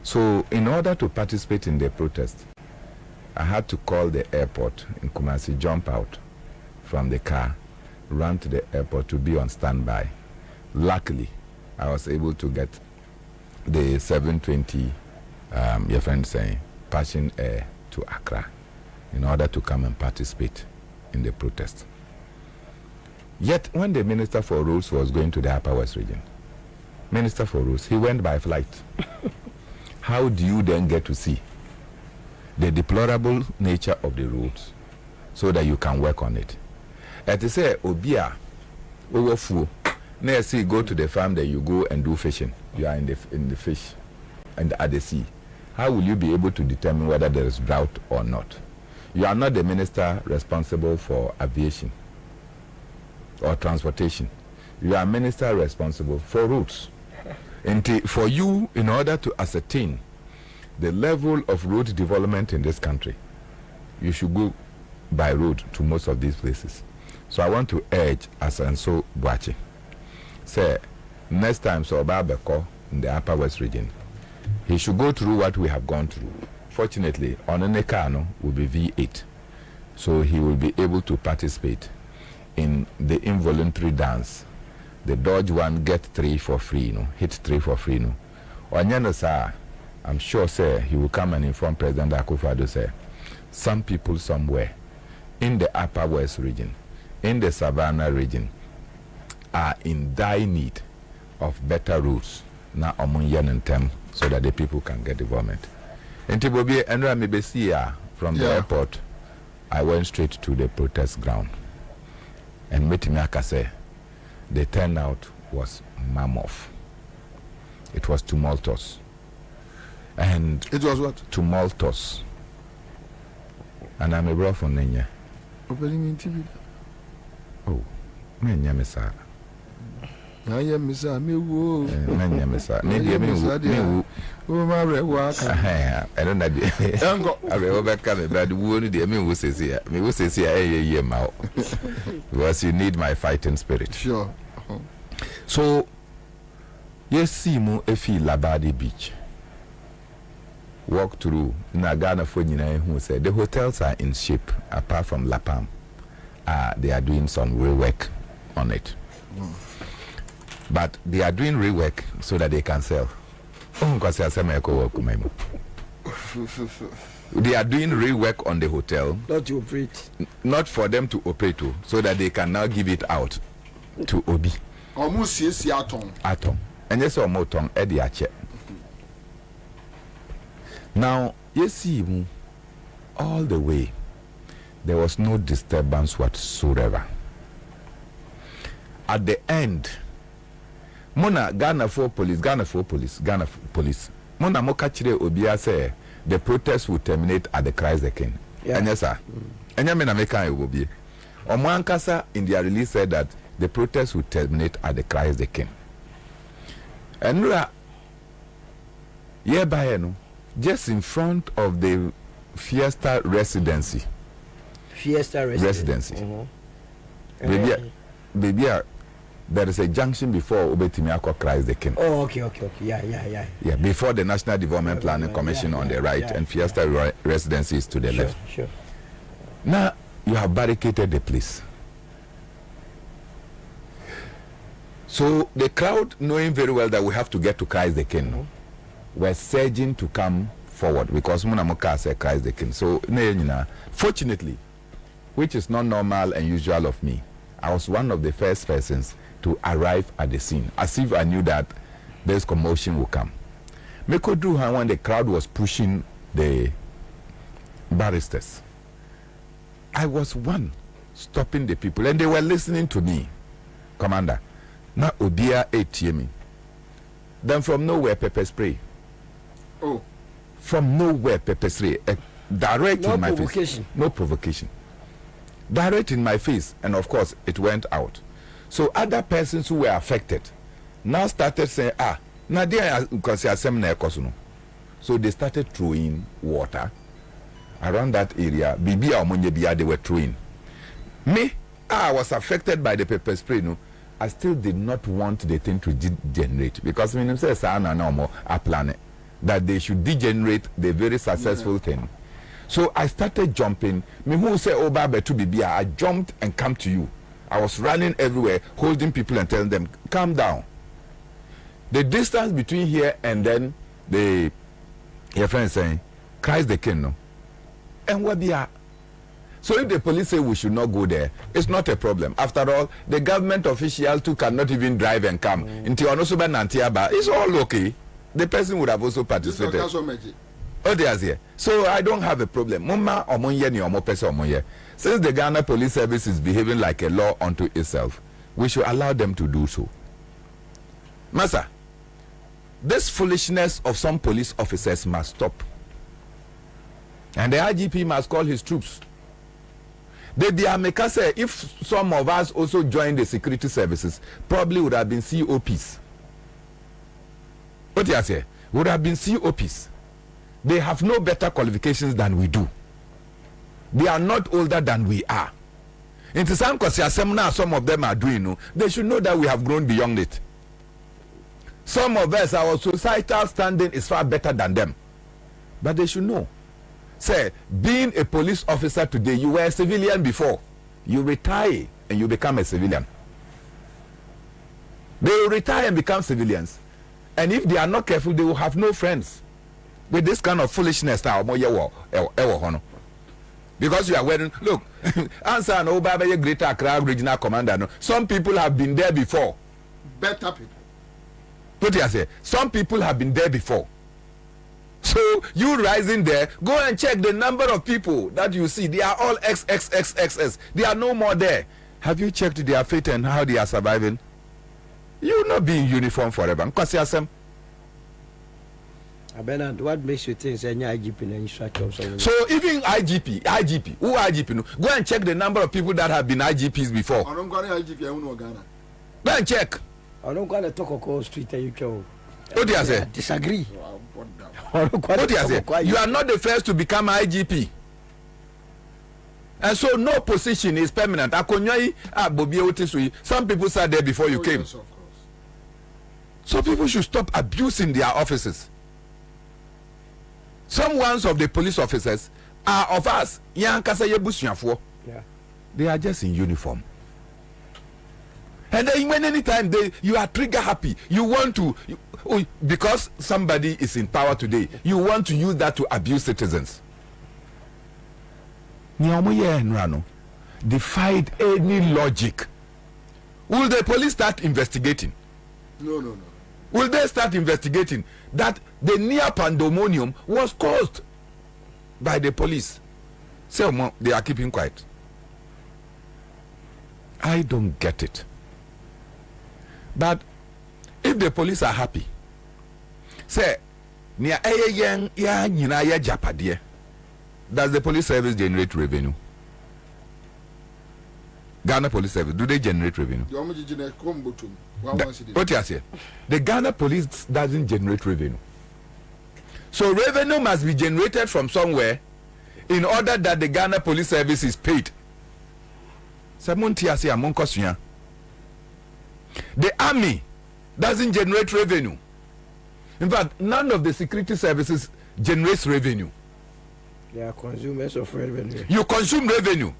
So, in order to participate in the protest, I had to call the airport in Kumasi, jump out from the car, run to the airport to be on standby. Luckily, I was able to get the 720, your friend saying, passing air to Accra in order to come and participate in the protest. Yet, when the Minister for Roads was going to the Upper West region, Minister for Roads, he went by flight. How do you then get to see the deplorable nature of the roads so that you can work on it? And to say, Obia, overfull, now see, go to the farm, then you go and do fishing. You are in the fish and at the sea. How will you be able to determine whether there is drought or not? You are not the minister responsible for aviation or transportation. You are minister responsible for roads. And for you, in order to ascertain the level of road development in this country, you should go by road to most of these places. So I want to urge Asanso Boache, say, next time so Babeko in the Upper West region, he should go through what we have gone through. Fortunately, Onenekano will be V8, so he will be able to participate in the involuntary dance. The dodge one, get 3 for free, hit 3 for free. Onyano sir, I'm sure sir, he will come and inform President Akufo-Addo, say, some people somewhere in the Upper West region, in the Savannah region, are in dire need of better routes now among young and them, so that the people can get development. And Tibobi Andra Mibesia from the airport, I went straight to the protest ground. And Metimiaka say, the turnout was mammoth. It was tumultuous. And
it was what?
Tumultuous. And I'm a bro from Nenya. Oh, Nenya Mesa.
I am Miss Amiwo.
Nenya Mesa. Maybe oh, my work. I don't know. I will overcome it, but the wound, the me who says here, me who says here, because you need my fighting spirit.
Sure.
So, yes, see mo efi Labadi Beach. Walk through Nagana Fujina, who said the hotels are in shape apart from Lapam. They are doing some rework on it. But they are doing rework so that they can sell. They are doing rework on the hotel.
Not to operate.
Not for them to operate to, so that they can now give it out to Obi.
Almost yes,
Atom. And yes, or Moton, Eddie Ache. Now, you see, all the way, There was no disturbance whatsoever. At the end, Ghana for police. Mona Mokachire Obia say the protest will terminate at the Christ the King. And yes, sir. And Omankasa in their release said that the protest will terminate at the Christ the King. And just in front of the Fiesta residency. Baby, there is a junction before Obetimiako Christ the King.
Oh, okay. Yeah.
Yeah, before the National Development Planning Commission on the right and Fiesta residencies to the left.
Sure.
Now you have barricaded the place. So the crowd, knowing very well that we have to get to Christ the King, were surging to come forward because Munamoka said Christ the King. So fortunately, which is not normal and usual of me, I was one of the first persons to arrive at the scene, as if I knew that this commotion would come. Mekodu, when the crowd was pushing the barristers, I was one stopping the people, and they were listening to me, Commander. Now Obia ATM. Then from nowhere, pepper spray.
Oh.
From nowhere, pepper spray. Direct in my face. No provocation. Direct in my face, and of course, it went out. So other persons who were affected now started saying, so they started throwing water around that area. They were throwing. Me, I was affected by the pepper spray. No, I still did not want the thing to degenerate because when say a planet that they should degenerate the very successful thing. So I started jumping. Me who say to be I jumped and come to you. I was running everywhere, holding people and telling them, calm down. The distance between here and then your friend saying, Christ the King, no? And what they are. So if the police say we should not go there, it's not a problem. After all, the government official too cannot even drive and come. It's all okay. The person would have also participated. Oh, there's here. So I don't have a problem. Since the Ghana Police Service is behaving like a law unto itself, we should allow them to do so. Massa, this foolishness of some police officers must stop. And the IGP must call his troops. If some of us also joined the security services, probably would have been COPs. What do you say? Would have been COPs. They have no better qualifications than we do. They are not older than we are. In some of them are doing, they should know that we have grown beyond it. Some of us, our societal standing is far better than them. But they should know. Say, being a police officer today, you were a civilian before. You retire and you become a civilian. They will retire and become civilians. And if they are not careful, they will have no friends. With this kind of foolishness now, because you are wearing, look, answer no Baba Greater Accra Regional Commander. No, some people have been there before.
Better people.
What do you say? Some people have been there before. So you rising there, go and check the number of people that you see. They are all XXXXS. They are no more there. Have you checked their fate and how they are surviving? You will not be in uniform forever.
Bernard, what makes you think any IGP and Infrastructural?
So even IGP, who IGP? Go and check the number of people that have been IGPs before.
I don't go to IGP, I don't know Ghana.
Go and check.
I don't go to talk on street and you go.
What do you say?
Disagree.
What do you say? You are not the first to become IGP. And so no position is permanent. Some people sat there before you came. Yes, of course. So people should stop abusing their offices. Some ones of the police officers are of us. Yeah. They are just in uniform. And then when anytime you are trigger happy, you want to, because somebody is in power today, you want to use that to abuse citizens. Defied any logic. Will the police start investigating?
No.
Will they start investigating that the near pandemonium was caused by the police? Say, they are keeping quiet. I don't get it. But if the police are happy, say, does the police service generate revenue? Ghana Police Service, do they generate revenue? What you say? The Ghana Police doesn't generate revenue. So revenue must be generated from somewhere in order that the Ghana Police Service is paid. The army doesn't generate revenue. In fact, none of the security services generates revenue.
They are consumers of revenue.
You consume revenue.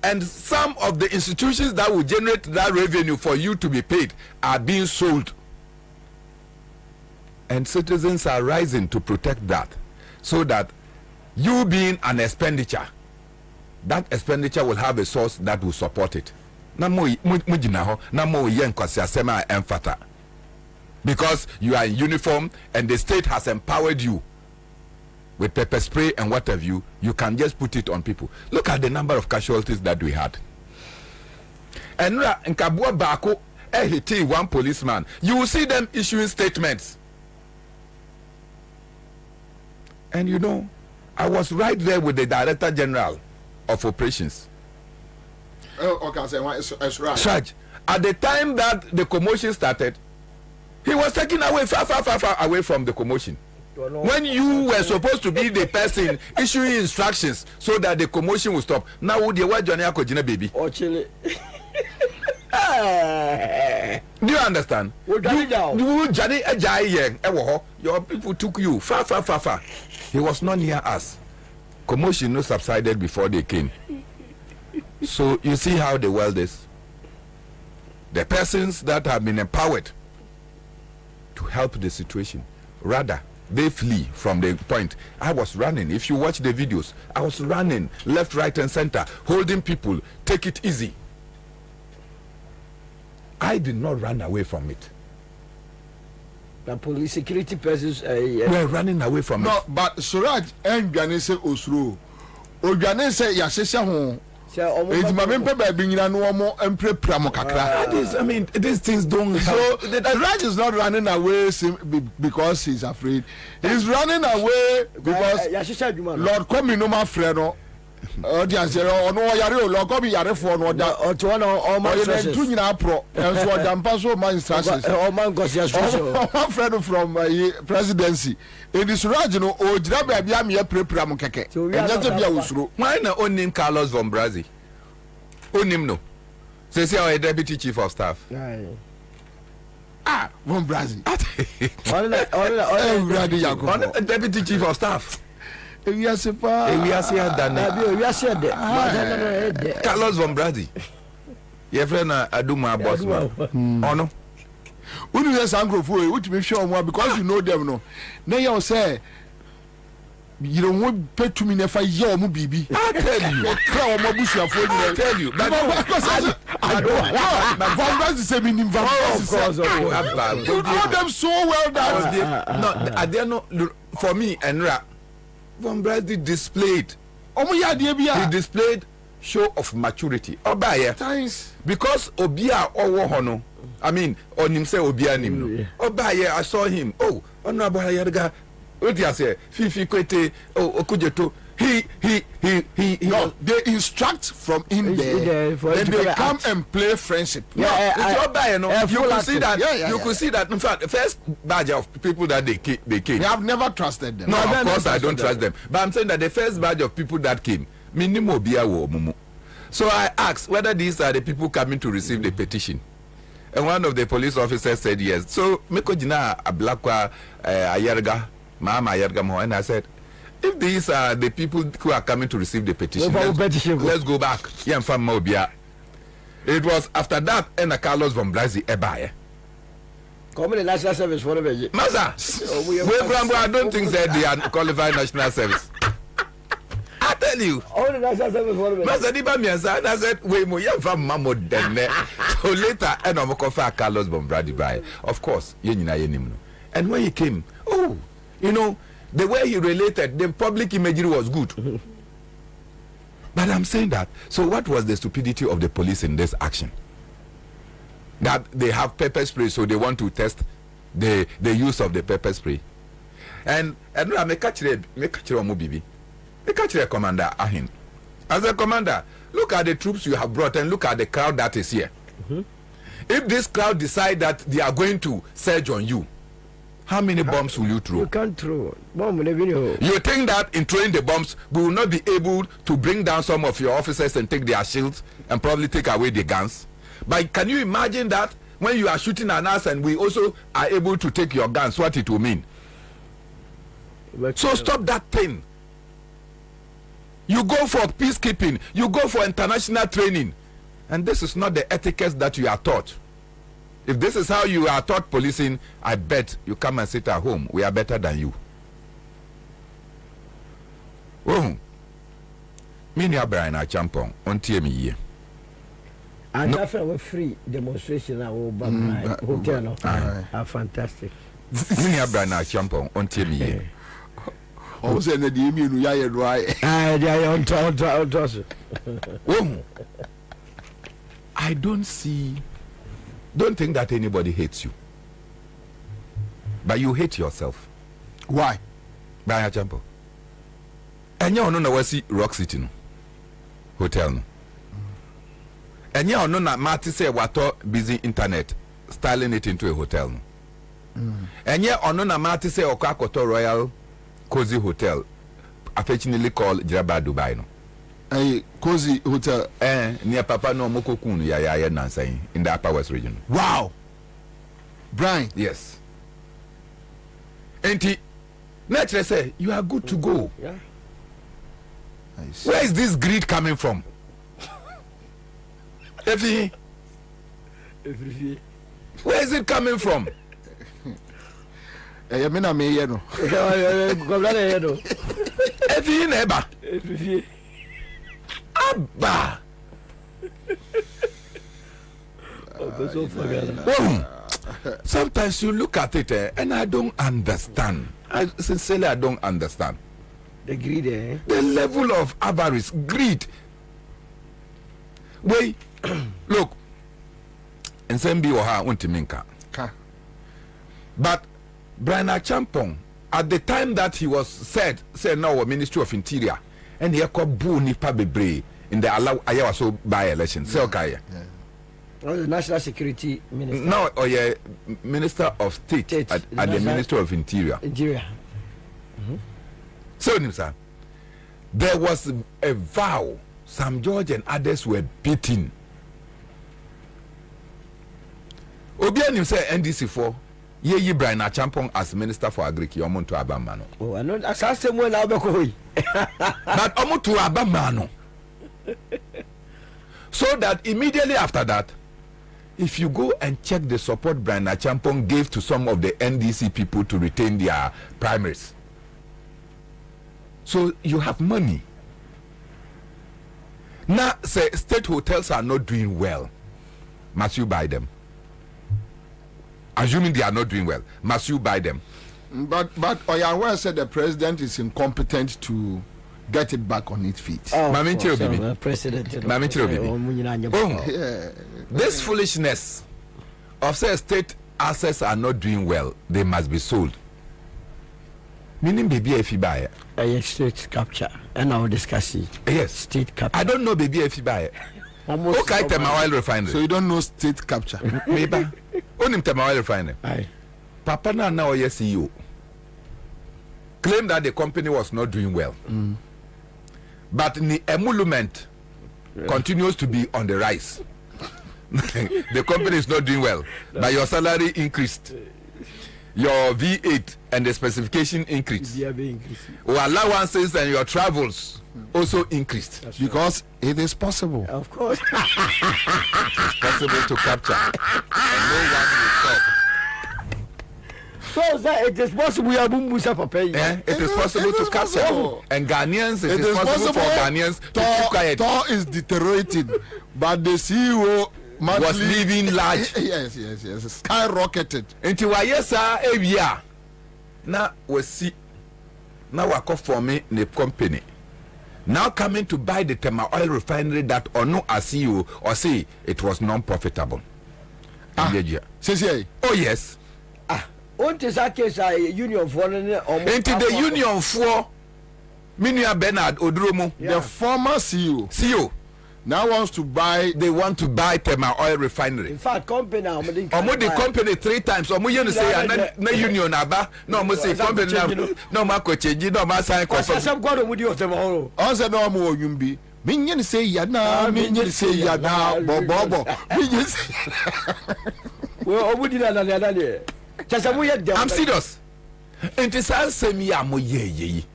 And some of the institutions that will generate that revenue for you to be paid are being sold. And citizens are rising to protect that. So that you being an expenditure, that expenditure will have a source that will support it. Because you are in uniform and the state has empowered you with pepper spray and what have you, you can just put it on people. Look at the number of casualties that we had. And in Kabua Bako, one policeman, you will see them issuing statements. And you know, I was right there with the Director General of Operations. Sraj, at the time that the commotion started, he was taken away far away from the commotion. When you were supposed to be the person issuing instructions so that the commotion will stop. Now would you want Johnny Akojina baby? Oh, Chile. Do you understand? Your people took you far. He was not near us. Commotion no subsided before they came. So you see how the world is. The persons that have been empowered to help the situation, rather they flee from the point. I was running. If you watch the videos, I was running left, right, and center, holding people. Take it easy. I did not run away from it.
The police security persons
were running away from it.
No, but Suraj and Ganese Osro, or Ganese Yasesha.
I mean, these things don't help.
So the Raj is not running away because he's afraid. He's running away because Lord Kominoma Freno. Lord Komi Yarefo no da all my pro and so Dampaso my instructions. All my friend from presidency. In this region, o Jirabe Abia me prepram keke. And just be usro.
Why na onim Carlos von Brazzi? Onim no. Say our deputy chief of staff.
Von Brazzi.
Deputy chief of staff. Carlos von Brazzi. Your friend Aduma boss man. Oh no.
When you say Anglophone, which make sure more because you know them no. Now you say you don't want pay to me if I hear mu bibi. I tell you. I tell you. But I don't. Von Brazzi say me in Von Brazzi. You know them so well that
no, I dare not for me and Ra. Von Brazzi displayed. He displayed show of maturity. Times because Obia Owo Hono. I mean, on himself Obia Nimno. Obaye, I saw him. Oh, Honorable Hayarga. What do you say? Fifi Kwete. Oh, Okujeto. He
no, they instruct from in there. Then they come and play friendship.
You could see that. You could see that. In fact, the first batch of people that they came.
We have never trusted them.
No, of course I don't trust them. But I'm saying that the first batch of people that came, minimo biya wo mumu. So I asked whether these are the people coming to receive the petition, and one of the police officers said yes. So Meko Jina Ablakwa Ayarga, Mama Ayarga Mo, and I said, if these are the people who are coming to receive the petition, let's go back. It was after that and Carlos von Brazzi Ebaye.
Come in the national service for the
Maza, I don't think that they are qualified national service. I tell you.
All the national service for the
Maza Diba Miasa, and I said, we mo yam from Mamo Dene. So later, and I'm going Carlos von Brazzi by. Of course, and when he came, you know, the way he related, the public imagery was good. But I'm saying that. So what was the stupidity of the police in this action? That they have pepper spray, so they want to test the use of the pepper spray. And I make catch Commander Ahin. As a commander, look at the troops you have brought and look at the crowd that is here. If this crowd decide that they are going to surge on you, how many bombs will you throw?
You can't throw bomb. You
think that in throwing the bombs, we will not be able to bring down some of your officers and take their shields and probably take away the guns? But can you imagine that when you are shooting at us and we also are able to take your guns, what it will mean? So stop that thing. You go for peacekeeping, you go for international training, and this is not the etiquette that you are taught. If this is how you are taught policing, I bet you come and sit at home. We are better than you. Oh, me ni Brian a champion on TME.
And after free demonstration at hotel, fantastic.
Me ni Brian a champion on TME.
Oh, say na di mi nu ya ye dry.
I don't think that anybody hates you, but you hate yourself.
Why?
Brian Champo. And you know what's Rock City no hotel no. And you know na Marty say wato busy internet styling it into a hotel no. And you know na Marty say Okakoto Royal Cozy Hotel, affectionately called Jiraba Dubai no.
A Cozy Hotel
near Papa no Mokokun ya Nansai in the Upper West region.
Wow. Brian.
Yes. Auntie, naturally say you are good to go.
Yeah.
Where is this greed coming from? Where is it coming from?
Yamina me yeno.
Abba. Sometimes you look at it and I don't understand. I sincerely don't understand.
The greed,
the level of avarice, greed. Wait, look, and Sembi or her Untiminka. But Brian Champong, at the time that he was said no, Ministry of Interior, and he called Boo Nipa Bebre in the Ayawaso by election. So, okay.
The National Security Minister.
No, or Minister of State at the Ministry of Interior. So, sir, there was a vow. Sam George and others were beaten. Obianim say NDC for ye Brian Champong as Minister for Agriculture. Omo to Abamano.
Oh, I know. Asase mo na obekoi.
But omo to Abamano. So that immediately after that, if you go and check the support Brian Champong gave to some of the NDC people to retain their primaries. So you have money. Now, say state hotels are not doing well. Must you buy them? Assuming they are not doing well, must you buy them?
But Oyawa said the president is incompetent to get it back on its feet.
This foolishness of say state assets are not doing well, they must be sold. Meaning baby if you buy it.
State capture. And I will discuss it.
Yes.
State capture.
I don't know baby if you buy it. Okay, Temawa refinery.
So you don't know state capture.
Maybe. Only Temawa refinery.
Aye.
Papa now yes CEO. Claimed that the company was not doing well. But the emolument continues to be on the rise. The company is not doing well. But your salary increased. Your V8 and the specification increased. Your allowances and your travels also increased.
That's because it is possible.
Of course.
It's possible to capture. And no one will stop.
So that it is possible it
is possible to capture. And Ghanaians, it is possible for Ghanaians to keep quiet.
Tor is deteriorating, but the CEO
was living large.
Yes. Skyrocketed.
Until Wayesa Avia. Now we see. Now I call for me the company. now coming to buy the Tema Oil Refinery that or no as CEO or say it was non-profitable. Oh yes.
What is that case? Union for
into the union for Minia Bernard Odromo,
the former CEO now wants to buy.
They want to buy Tema Oil Refinery.
In fact, company now.
The company 3 times. Or you say no union aba. No, must say company no marco change. No must sign.
Some God would you of them all.
Also, no more yumbi. Minion say yana. Minion say yana. Bobo. Minion say.
Well, would you not?
I'm serious. It is all same ye.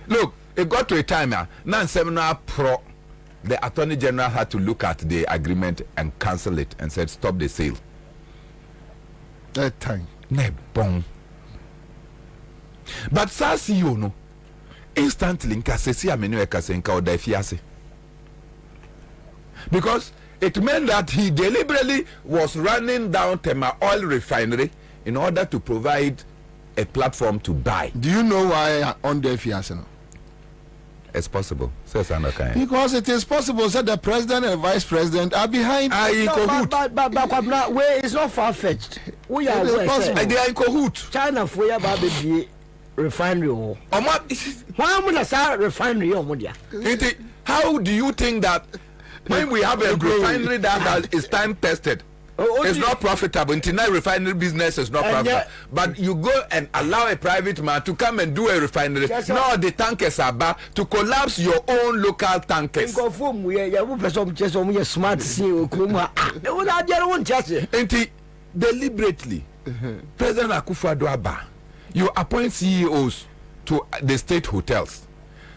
Look, it got to a time now. Seminar pro. The Attorney General had to look at the agreement and cancel it and said stop the sale.
That time.
But Sasi you know instantly nkasesi amenu ekasenka odafiase. Because it meant that he deliberately was running down Tema Oil Refinery in order to provide a platform to buy.
Do you know why on the fiase?
It's possible.
Because it is possible that the president and vice president are behind.
But where is not far-fetched. We are
possible. They are in cahoot.
China for your baby refinery. Why would I start refinery?
How do you think that when we have a refinery that is time tested, it's not profitable? Until now, refinery business is not profitable. But you go and allow a private man to come and do a refinery. Now the tankers are back to collapse your own local tankers. Deliberately, President Akufo-Addo, you appoint CEOs to the state hotels,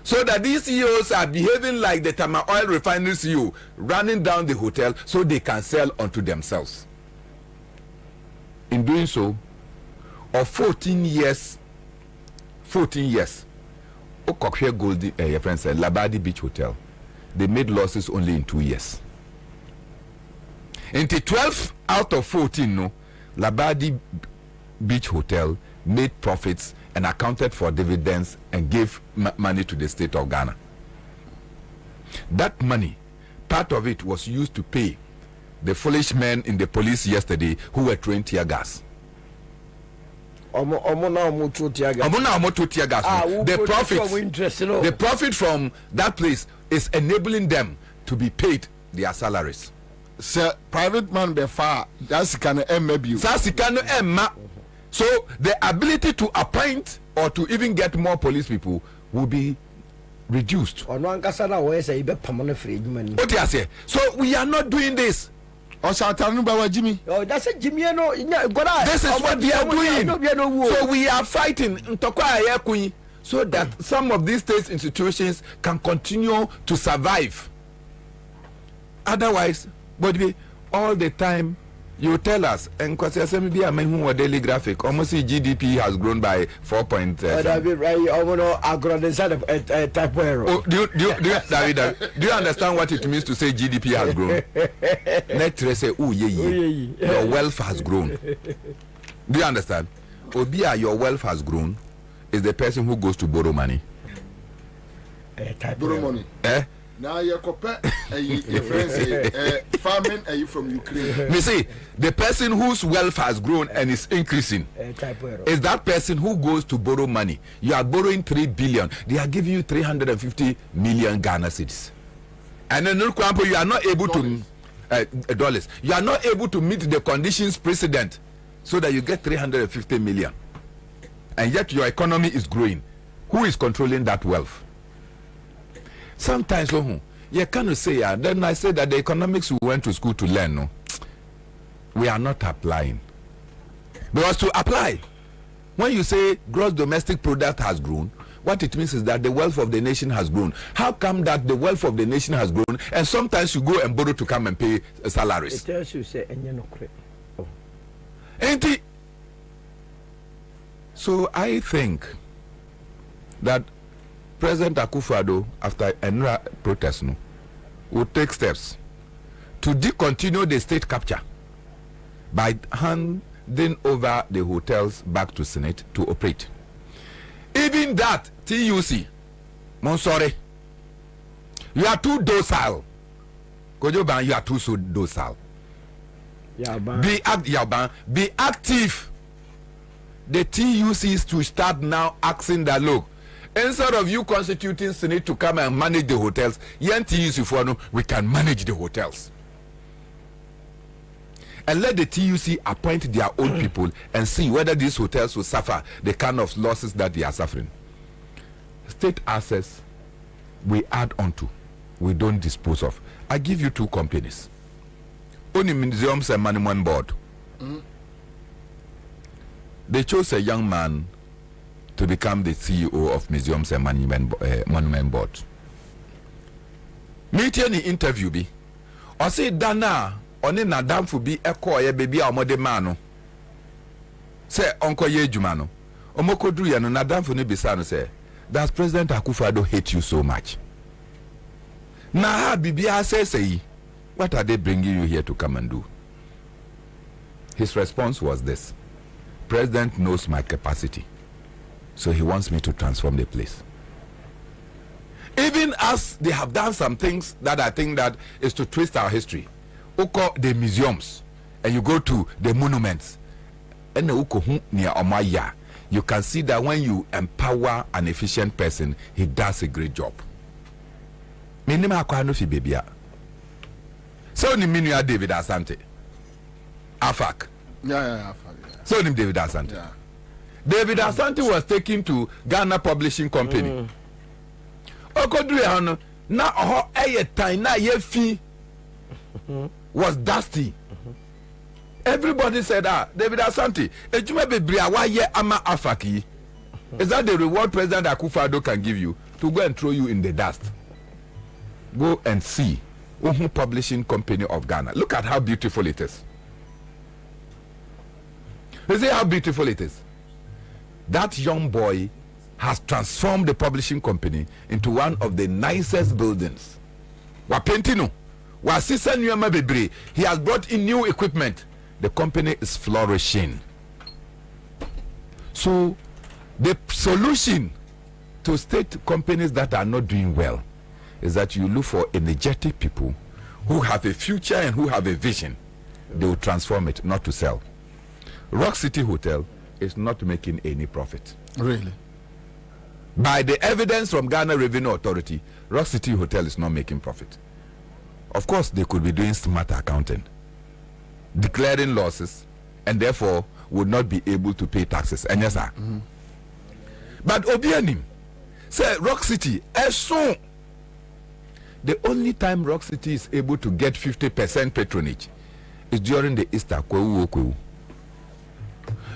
so that these CEOs are behaving like the Tema Oil Refinery CEO, running down the hotel so they can sell unto themselves. In doing so, of 14 years, Okokwe Goldie, your friend said, Labadi Beach Hotel, they made losses only in 2 years. Into 12 out of 14, no, Labadi Beach Hotel made profits and accounted for dividends and gave money to the state of Ghana. That money, part of it was used to pay the foolish men in the police yesterday who were throwing tear gas. The profit from that place is enabling them to be paid their salaries.
Sir, private man be far. That's kind of maybe.
So the ability to appoint or to even get more police people will be reduced. So we are not doing this.
This is what
they are doing. So we are fighting so that some of these state institutions can continue to survive. Otherwise, but all the time you tell us, and because daily graphic, almost GDP has grown by 4.7. Do you understand what it means to say GDP has grown? Let's say, your wealth has grown. Do you understand? Obia, your wealth has grown is the person who goes to borrow money.
Borrow money. Now your friends farming are you from Ukraine?
You see, the person whose wealth has grown and is increasing is that person who goes to borrow money. You are borrowing 3 billion. They are giving you 350 million Ghana cedis. And then you are not able to dollars. You are not able to meet the conditions precedent so that you get 350 million. And yet your economy is growing. Who is controlling that wealth? Sometimes, you cannot say, then I say that the economics we went to school to learn, no, we are not applying. Because to apply, when you say gross domestic product has grown, what it means is that the wealth of the nation has grown. How come that the wealth of the nation has grown and sometimes you go and borrow to come and pay salaries?
It tells you, say, and you're not correct.
Ain't it? So I think that President Akufo-Addo, after a protest, will take steps to discontinue the state capture by handing over the hotels back to Senate to operate. Even that, TUC, Monsore, You are too docile. Kojoban, you are too so docile. Be active. The TUCs to start now asking that, look, instead of you constituting Senate to come and manage the hotels, we can manage the hotels. And let the TUC appoint their own people and see whether these hotels will suffer the kind of losses that they are suffering. State assets, we add on to, we don't dispose of. I give you 2 companies. Only Museums and Monument Board. They chose a young man to become the CEO of Museums and Monument Board. Meet any interview be. Or say Dana oni nadam fu bi ekọ ye baby a omode mano. Say onko ye jumano. Omokodru ye no nadam fu ne bisa no say, does President Akufo-Addo hate you so much? Na ha bibia say, what are they bringing you here to come and do? His response was this: President knows my capacity, so he wants me to transform the place. Even as they have done some things that I think that is to twist our history. Uko the museums, and you go to the monuments, and you can see that when you empower an efficient person, he does a great job. So ni minu David Asante. AFAC.
Yeah.
So ni David Asante. Yeah. David Asante was taken to Ghana Publishing Company. Okodru hano na oho time na ye fi was dusty. Everybody said, David Asante, ejuma bebre awa ye ama AFAC. Is that the reward President Akufo-Addo can give you, to go and throw you in the dust? Go and see Publishing Company of Ghana. Look at how beautiful it is. You see how beautiful it is? That young boy has transformed the publishing company into one of the nicest buildings. Wapentino, he has brought in new equipment. The company is flourishing. So the solution to state companies that are not doing well is that you look for energetic people who have a future and who have a vision. They will transform it, not to sell. Rock City Hotel is not making any profit.
Really?
By the evidence from Ghana Revenue Authority, Rock City Hotel is not making profit. Of course, they could be doing smart accounting, declaring losses, and therefore would not be able to pay taxes. And yes, sir. But Obianim say Rock City, as soon the only time Rock City is able to get 50% patronage is during the Easter.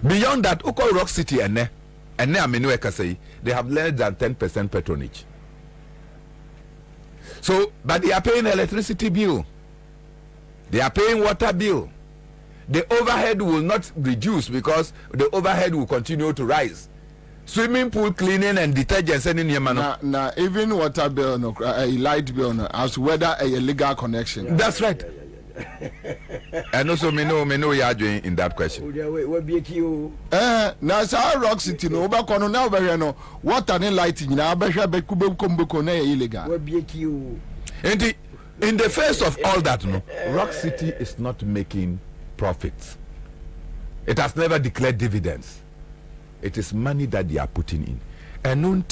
Beyond that, Rock City and they have less than 10% patronage. So, but they are paying electricity bill, they are paying water bill. The overhead will not reduce because the overhead will continue to rise. Swimming pool cleaning and detergents and
even water bill, no, light bill, no, as whether a legal connection.
Yeah, that's right. And also, me know you are doing in that question.
Now, so Rock City, no, but now no water and lighting. Now, illegal.
In the face of all that, no, Rock City is not making profits. It has never declared dividends. It is money that they are putting in. And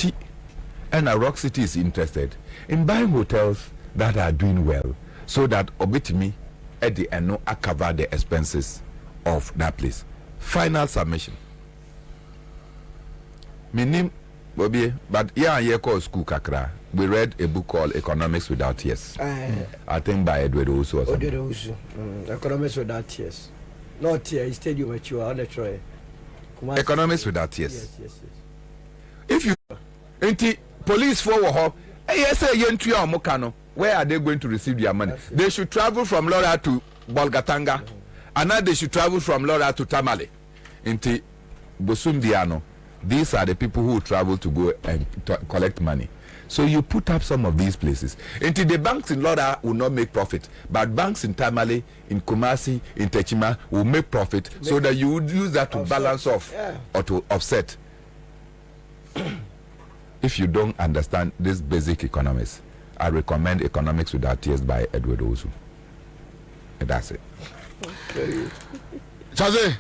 Rock City is interested in buying hotels that are doing well, so that obitimi at the end I cover the expenses of that place. Final submission. Minim Bobby, but yeah, called school kakra. We read a book called Economics Without Tears. I think by Edward also.
Economics Without Tears. Not here, he stayed with you on the try.
Economics Without Tears. Yes. If you police forward, where are they going to receive their money? They should travel from Lora to Bolgatanga, and now they should travel from Lora to Tamale. Into Bosumbiano. These are the people who travel to go and collect money. So you put up some of these places. Until the banks in Lora will not make profit, but banks in Tamale, in Kumasi, in Techima will make profit, so that you would use that to balance off or to offset. If you don't understand this basic economics, I recommend Economics Without Tears by Edward Osu. And that's it.
Chaze,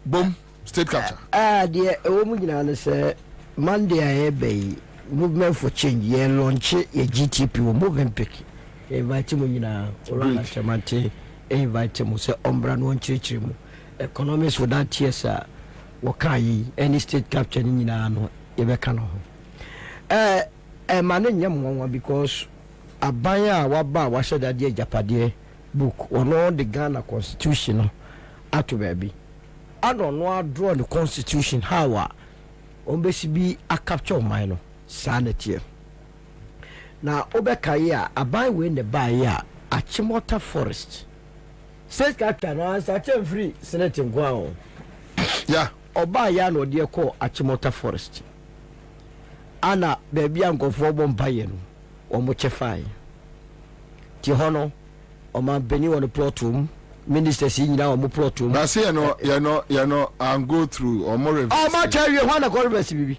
boom, state capture.
Dear woman, say Monday, I movement for change. Ye launch a GTP will move and pick. Invite him now, or Chamante, invite him, say Ombran one church. Economists Without Tears, Wakai, any state capture in Yano, Ebekano. Man in Yamwa because a buyer, Waba, was said that dear Japade book on all the Ghana constitution. Ato baby, I don't know how to draw the constitution. How be a capture minor sanity. Now, Obekaya, a buy win the buyer at Chimota Forest. State capture now, I'm free, Senate in Guao.
Yeah,
or buy yan or dear call at Chimota Forest. Anna, baby, I'm go for one buy-in or much a fine. Tihono, or my Benny on the plot room. Minister see now mo plot room.
I say you know I'm go through or more.
Oh my tell you one go baby.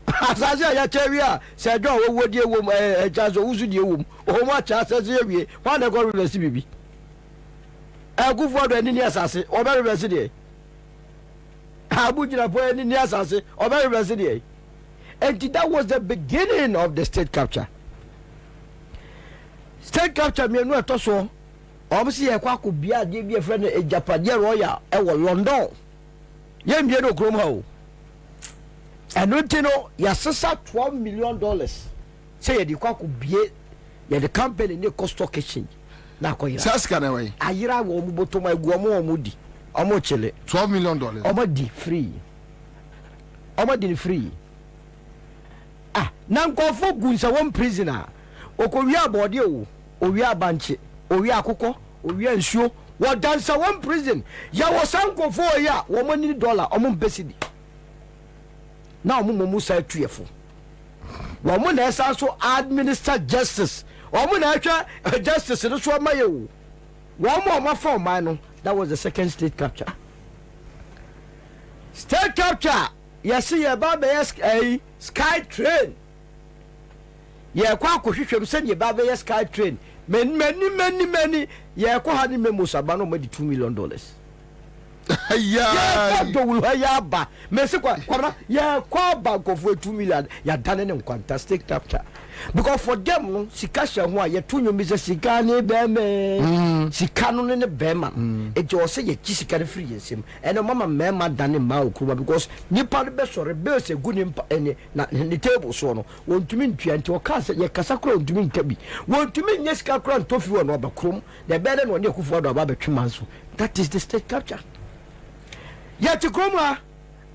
As I say ya tell you say do wo die wo chance uzu die wo. O ma chance say wie one go baby. E go for do ni asase o be reverse die. Abu jira po ni asase o be reverse die. And that was the beginning of the state capture. State capture me no to so. Obviously, a quack could be a friend a Japanese royal, London. Yem Yeno Gromho. And you know, Yasasa $12 million. Say the quack could be the company in the cost stock exchange. Now,
Saskanaway.
Ayira won't to my Guamo Moody. Omo Chile.
$12 million.
Omadi free. Omadi free. Ah, Nanko for Gunsa one prisoner. Okoria body, Oria Banchi. Owi akoko owi ansuo wo dansa one prison ya wo sanko for ya wo mani dollar omo besidi na omo mu sa tuefo wo mo na esa so administer justice wo mo na atwa justice no so maye wo mo ma for man no. That was the second state capture. State capture yes ye ba be sky train ye kwa kohwehwem se ye ba be sky train. Many. Yeah, Kohani Memusabano made $2 million. Yeah, Yaba, Messiqua, yeah, Quaba go for $2 million. Ya done in fantastic capture. Because for them, Sikasha, why you two Mrs. Sikani Beme, Sikanon in the Bema, it was say a Jessica free him, and a mamma Mamma done in Maukuba because Nipa best or a best a good in the table so won't to mean to a cast at your Casacro to mean Kabi. Won't to mean yes, Cacron, Tofu and Robert Crum, the better one you could for about 2 months. That is the state capture. Yet to Chroma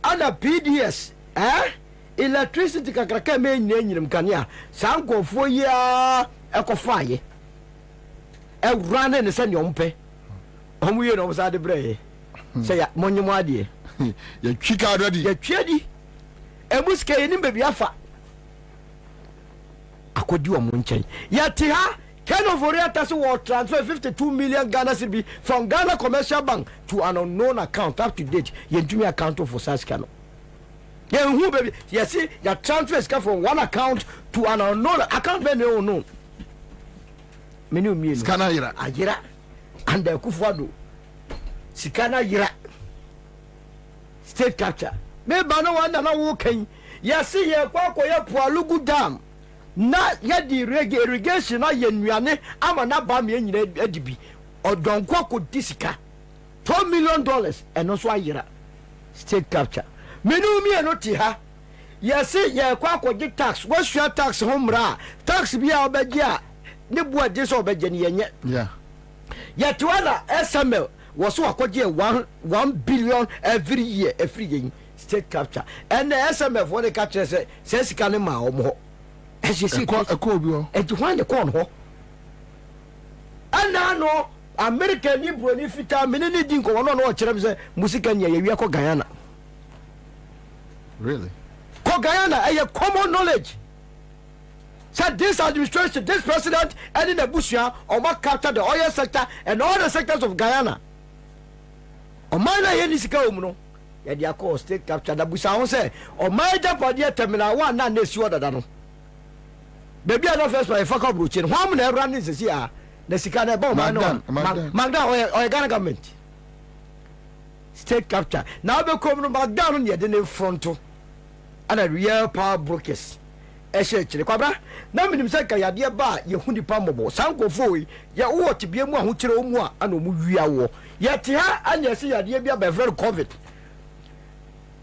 and a PDS, eh? Electricity kakaka me nyanyim kania sanko fo ya ekofaye e rane ne se nyompe omuye no sa de bre se ya monyimo ade
ya twika adodi
ya twedi e muske ni bebi afa akodi o monchen ya ti ha Kano Voriata will transfer 52 million Ghana cedi from Ghana Commercial Bank to an unknown account up to date yentumi account for Saskano. Yeah, who baby? You see, your transfers come from one account to an unknown account. When you know, menu me
Sikana Yira,
and the Kufuado Sikana Yira state capture. Maybe no one that walking. You see, you kwako ya Pualugu Dam. Na ya di irrigation na yenuane ama na ba me nyina edibi. Odon kwako disika $12 million and also Yira state capture. Menu me no ti ha yes ye kwa akɔgye tax what's your tax homra tax bia obegya ne bua de so obegye ne yenye
yeah
yet wala SML was so akɔgye 1 billion every year state capture and the SML for the capture say sika ne ma omo as you see
ko bi o
e hwan de ko no ana no America ni bro ni fita menene din ko no o kyerem say musika nya ye wi akɔ Guyana.
Really?
Guyana, a common knowledge. Said this administration, this president, and in the Bushia, or what captured the oil sector and all the sectors of Guyana. O minor Yenisika Umuno, Yadiako state captured the Bushia, say, or my Japadia terminal 1 and this water. baby I don't first by fuck up routine. How many running is here? The Sikana bomb, Magda or Ghana government. State capture. Now they come back down here, then in front of and a real power brokers. Essentially, Quabra. Now, Minisaka, ya dear bar, your hundi palmable, Sanko Foy, ya ought to be a more hutero more and a war. Yet, ya and ya see a dear by very COVID.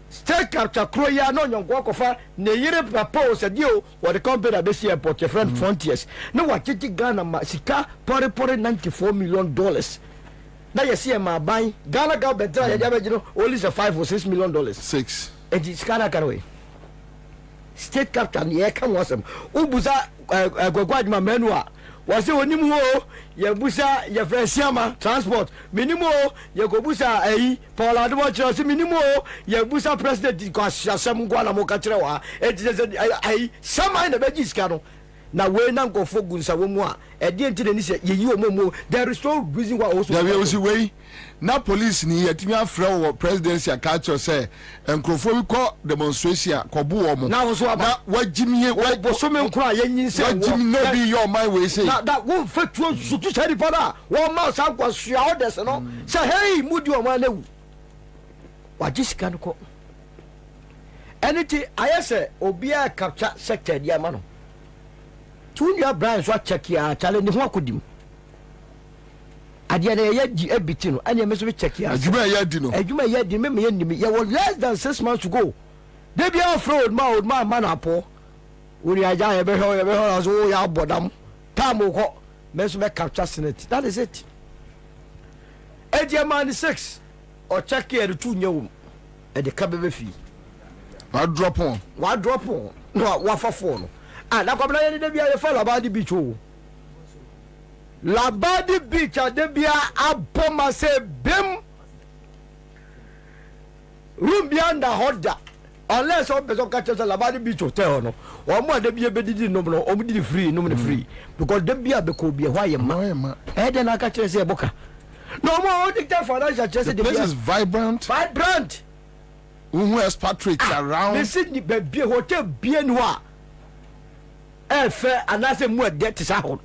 State capture, Croya, no young walk of her, near propose a deal or the company of this airport, your friend Frontiers. No, what Titi Ghana, Masika, $94 million. Now you see my buying Ghana government, only $5 or $6 million.
6.
And it's Ghana away. State captain, yeah, come was him. Ubuza, Guadma Menua. Was it when you know, Yabusa, your friend Siama, transport, minimo, Yagobusa, Paula Dwatcher, minimo, Yabusa president, because some Guanamocatra, it is a some in the veggies canoe. Now, when I go for Gunsa, at the end of the day, you momo, there is no reason why also.
There was a way. Now, police near Timia Flow presidency, culture say, and Crofolico demonstration, Kobu. Now, so about what Jimmy, what some cry, and Jimmy, no be your my way say. That won't fit to tell you for that. 1 month I was shouted, and all. Say, hey, mood your man. What this can call anything I say, Obia capture sector, Yamano. 2 year brands what check ya challenge what could you adiana ya di ebitino and you must check ya aduma ya di no aduma ya di me ya was less than 6 months to go they be off road man apo uri aja ya be ho so ya bodam time ko me so be capture senate that is it man 6 or check ya the 2 nyawum e de kabebe fi wa drop on no wa fa phone no. Ah, na kwabla yeni de bia ye fa Labadi Beach o. Labadi Beach de bia aboma se bim. Room bia under hoda. Unless on person catch us Labadi Beach hotel no. O mo de bia bedidi no no, o mo di free no free. Because de bia be ko bia why ma. Eh de na catch us e boka. No more dictate financial chase de bia. This is vibrant. Who expatriates around.
This is the bia hotel bien noir. Fair and I say more debt is out.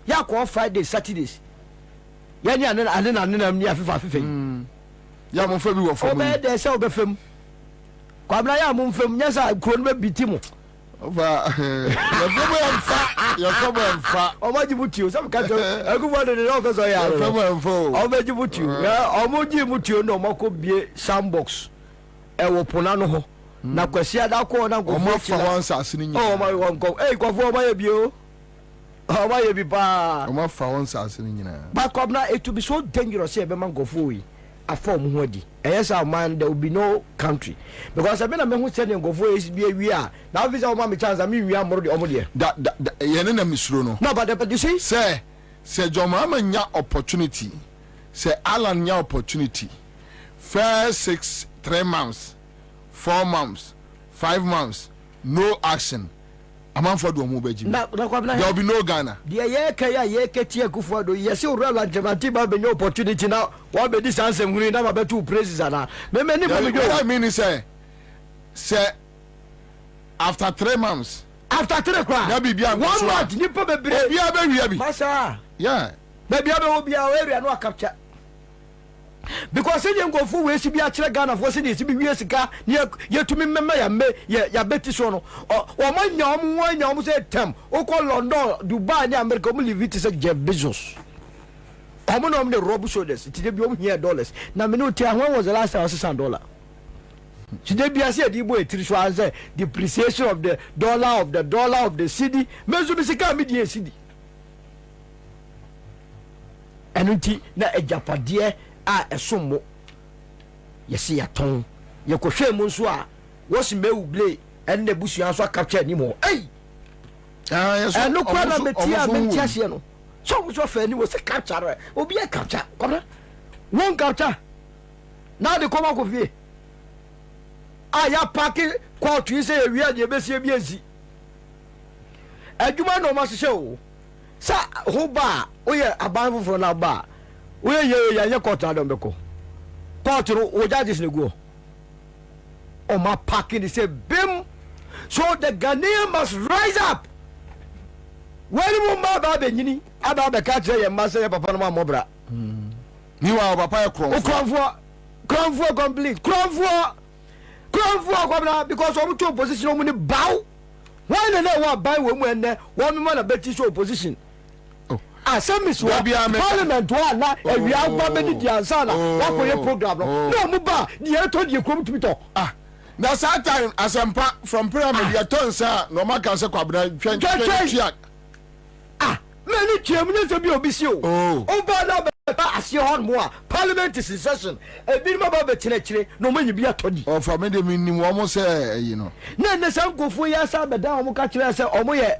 Ya call Friday, Saturdays. Yani and near 5. Ya mon family were for me. They sell the film. Quabla Mum from yes, I couldn't be Timo. Your problem fat. Or what you put you? Some kind of a good one in the office. I am. I'll bet you put you. Or would you put you no more could be sandbox. Ewo Ponano. Na kwasia da ko na go
for once asini nyina.
Oh my one go. Eh go for my bio. Oh my bi pa.
O ma for once asini nyina.
But come now it will be so dangerous here be man go for we. Afom ho adi. Yes our man there will be no country. Because I been me hu say go for is be wi a. Now visa o ma me chance me wi amoro de omo de.
Da ye ne na misuro no.
No but you see
say Joma nya opportunity. Say Alan nya opportunity. First 3 months. 4 months, 5 months, no action. A man for the Mubaji. There will be no Ghana.
The Yeka Kufuado, yes, you run like Jamatiba, be no opportunity now. What be this answer? We never about 2 praises. What
I mean is, say, after 3 months,
after 3 1 month, you probably be Massa.
Yeah,
maybe I will be our area no capture. Because you go for we be a Ghana for this be years ago near to me ya betty sono or my yam say tem o call London Dubai and America live it is a Jeff Bezos. I'm on the rob shoulders it be here dollars. Now me no tell when was the last time I saw $1? Today be a said the depreciation of the dollar of the city measure be second media city. And until na a Japadie a somo yesi ya ton ye ko hwe mu nso a wosi mewu ble en na busu anso capture ni mo ei
yes
and no kwa na metia se no so fa ni wo se capture obi e capture kora won capture na de koma ko vie ya parking court yi se wi a de besie bi ezi adwuma no ma se o sa ho ba o ye aban foforo na ba we ye court adom beko court ro o judges ne go o ma parking say bim so the Ghanaian must rise up When you mama benyini aba be ka kire ye masa ye papa no ma mobra
ni wa papa e
kronfo complete kronfo kwabna because omu to opposition omu ni baw when na wa ban we mu enne wo me na beti so opposition assemblies wa parliament wa na ewia gba be di ansa na wa ko ye program no mu ba di e to di krom tumi to
na that time asempa from pyramid ya ton sa no ma kan se kwabna twa
many chairman to be obisio ba na be asie hon mo a parliament is in session e bi ma ba be chire no manyi bi atodi
o for me de minni wo mo say you know
na san kofo ya sa be da mo ka chire say o mo ye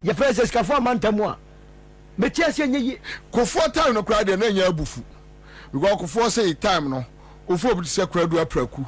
ye first skafo amantamo a me tia se nyi
kofo time no kra de na nya abufu because kofo say time no ofo bi se kra du apraku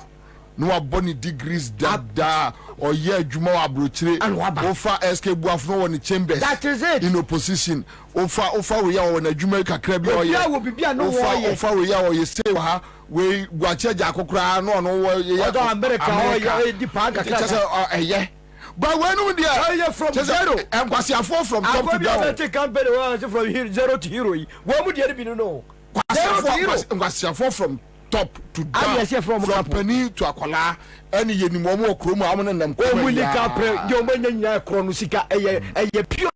no aboni degrees da or ye adwuma wa brochire ofa SK buaf no won chambers
that is it
in opposition ofa we ya won adwuma kakra bi oye ofa we ya o ye stay ha we gwache ja kokora no no ye
America o ye di pa kakra
ye but when we there
from zero
and kwasiafo from top to down
take campaign from here zero to hero wo mu there bi no
kwasiafo from top to down from penny to akola any yenimo mo okro mu amon nam ko
muli ka pre yo manya kro no sika eye pure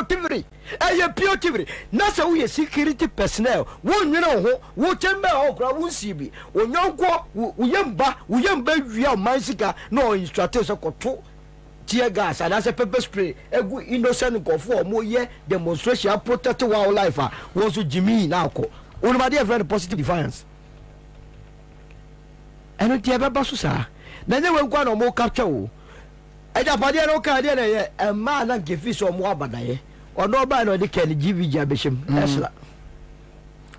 tivri na se wo security personnel wo nwene ho wo chembe ho kra wo sibi wo nyonko wo yemba wia man sika no instructor so koto tear gas and as a pepper spray egu innocent go for mo ye demonstration protect wildlife wo so Jimmy na ko onuma dey very positive defiance eno tie beba so sa na nye we kwa no mo capture o eja pade no ka de na ye ma na gefi so mo abadaye ono ba no de ken GVG abeshem esla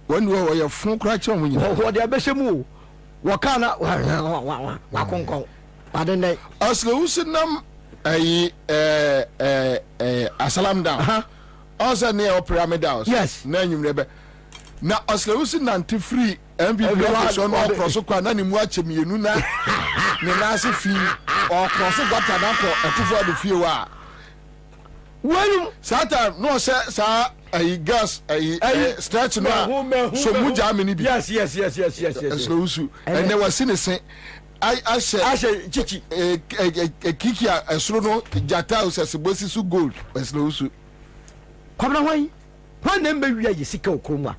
when we were fun kra che mo nyina
wo de abeshem wo kana wa konkon pade nei
asle usinam asalam down also near pyramid house
yes
na nyumrebe na asle usinam ti free MVP so no cross kwa na ni mu achemienu na ne na ase fi o cross gota na ko ekufo adu fie wa
when
satan no say sa gas stretch no so mu jamini bi
yes
asle usu and there was sinise I said chichi kiki esro no jata usesibosi su gold asle usu
kwabna hwan na mbe wi sika okromwa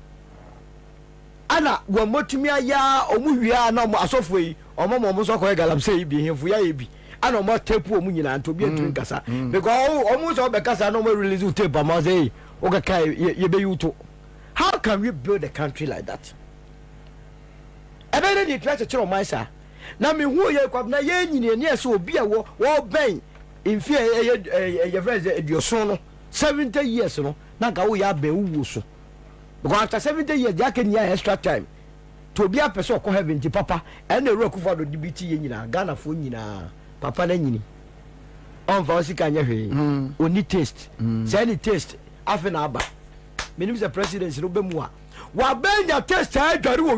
ana wo motumi aya omu wia na mo asofo yi omo so ko galamse bi hemfu ya ye bi ana omo tape omu nyina nto bi entun kasa because omu so be kasa na mo release tape am say o ga kai ye be yuto. How can we build a country like that? Ebe dey try to chiro my sir na me hu ye kwab na ye nyine ne so obi a wo ben in fear ye friends edioso no 70 years no na ga wo ya ben wu so. Because after 70 years, they can hear extra time. To be a person who have been papa and the rock for the DBT in Ghana for Nina, Papa Lenini. On Vausika, only taste. Say any taste, half an hour. Meaning the president, Rubemua. What ben your test, I got you,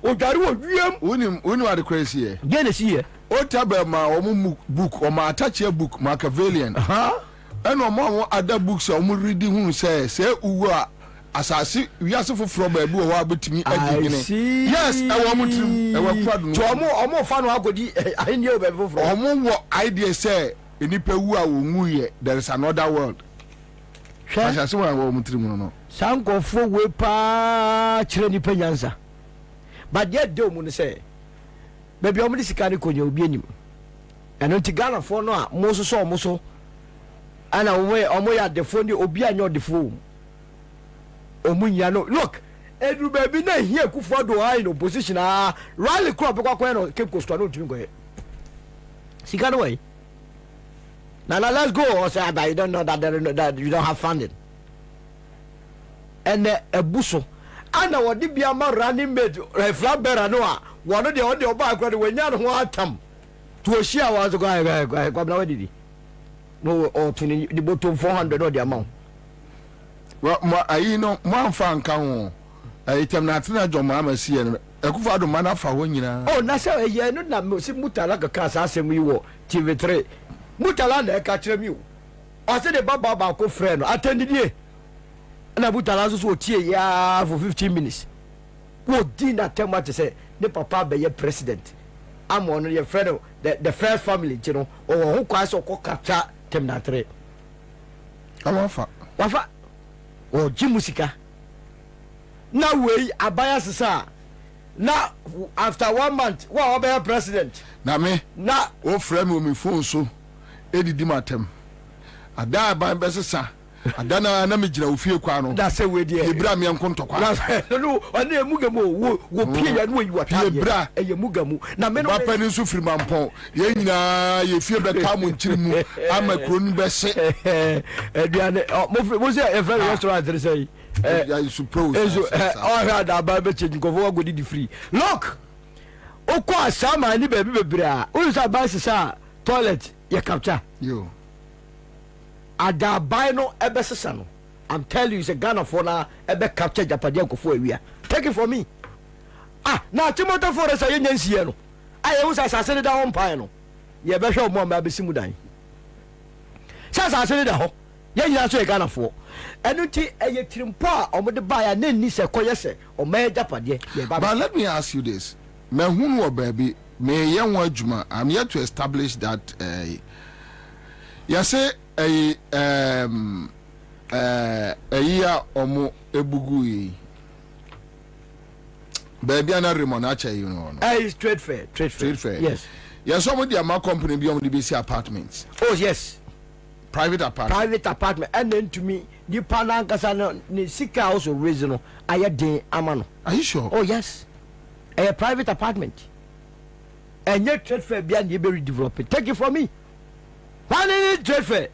or Garu,
when you are the crazy.
Genesis here.
O tabe ma omu book or ma attach a book, Machiavellian. And no other books or reading who says, say, Uwa. Asasi we are so from a boo or between yes, I want to
almost fan I knew
from what idea say in Nipewa there is another world. I want to
Sanko for wepa Chireni Penyanza. But yet don't say maybe only Sikani you be him. And on Tigana for no Moso and away at the phone Obia no the phone. Omunya no look Edru baby na here Kufuor do in opposition rally crop kwa no Cape Coast no tumi go sika no way now let's go or say I don't know that you don't have funding and ebuso ana wodi bia ma running mate flat bearer no a wono de on the oba akwa de wanya no ho atam to ohia wa so kwa na wadidi no or to the bottom 400 or the amount.
Well, I know one fan can I tell Natina John Mamma see and a Kufuor man for 1 year. Oh, Nasa, yeah, no, Mutala Casa, we were TV3. Mutala, catch you.
I said the Baba co friend attended ye. And I put a lot of tea for 15 minutes. What did not tell me to say, the papa be your president. I'm one of your friend, the first family, you know, or who quite so capture them that trade. Wafa or Jimusika. Now we are biased, sir. Now after 1 month, what about president?
Na me
na
o frame o me phone so edidi matem ada ban besesa ada na me gina ofie kwa no
da se we die
ebra me nkonto kwa
no one emugamo wo pie ya no yi wata
ebra
eyemugamu na me no
ba pani so firi mampon ye nyina ye fie be ka mo nkirimu ama kronu be se
eduane mo se e very restaurant there say
I suppose
all had about be change go for go di free look oko asama ni baby bebra o say ba sisa toilet ye capture
yo
ada buy no ebesesa no I'm telling you, it's a Ghana for now. Ebe capture Japadia go for a year. Take it from me. Now Timothy Forest are Indian Sieno. I was assassinated on Pino. Ye be show more maybe Simudai. Says I said that. Ye also a Ghana for. And you a trimpa or the buyer, then Nisa Koyese or May Japadia.
But let me ask you this. Me who baby, me young Wajuma, I'm here to establish that you say a year omo ebugui baby ana remonacha you know
it's trade fair yes
somebody ama company be on the BC apartments
oh yes
private apartment
and then to me the pana kasa no ni sika also reason no aye den amano
are you sure
oh yes a private apartment and yet trade fair be and you be redevelop it take it from me why need trade fair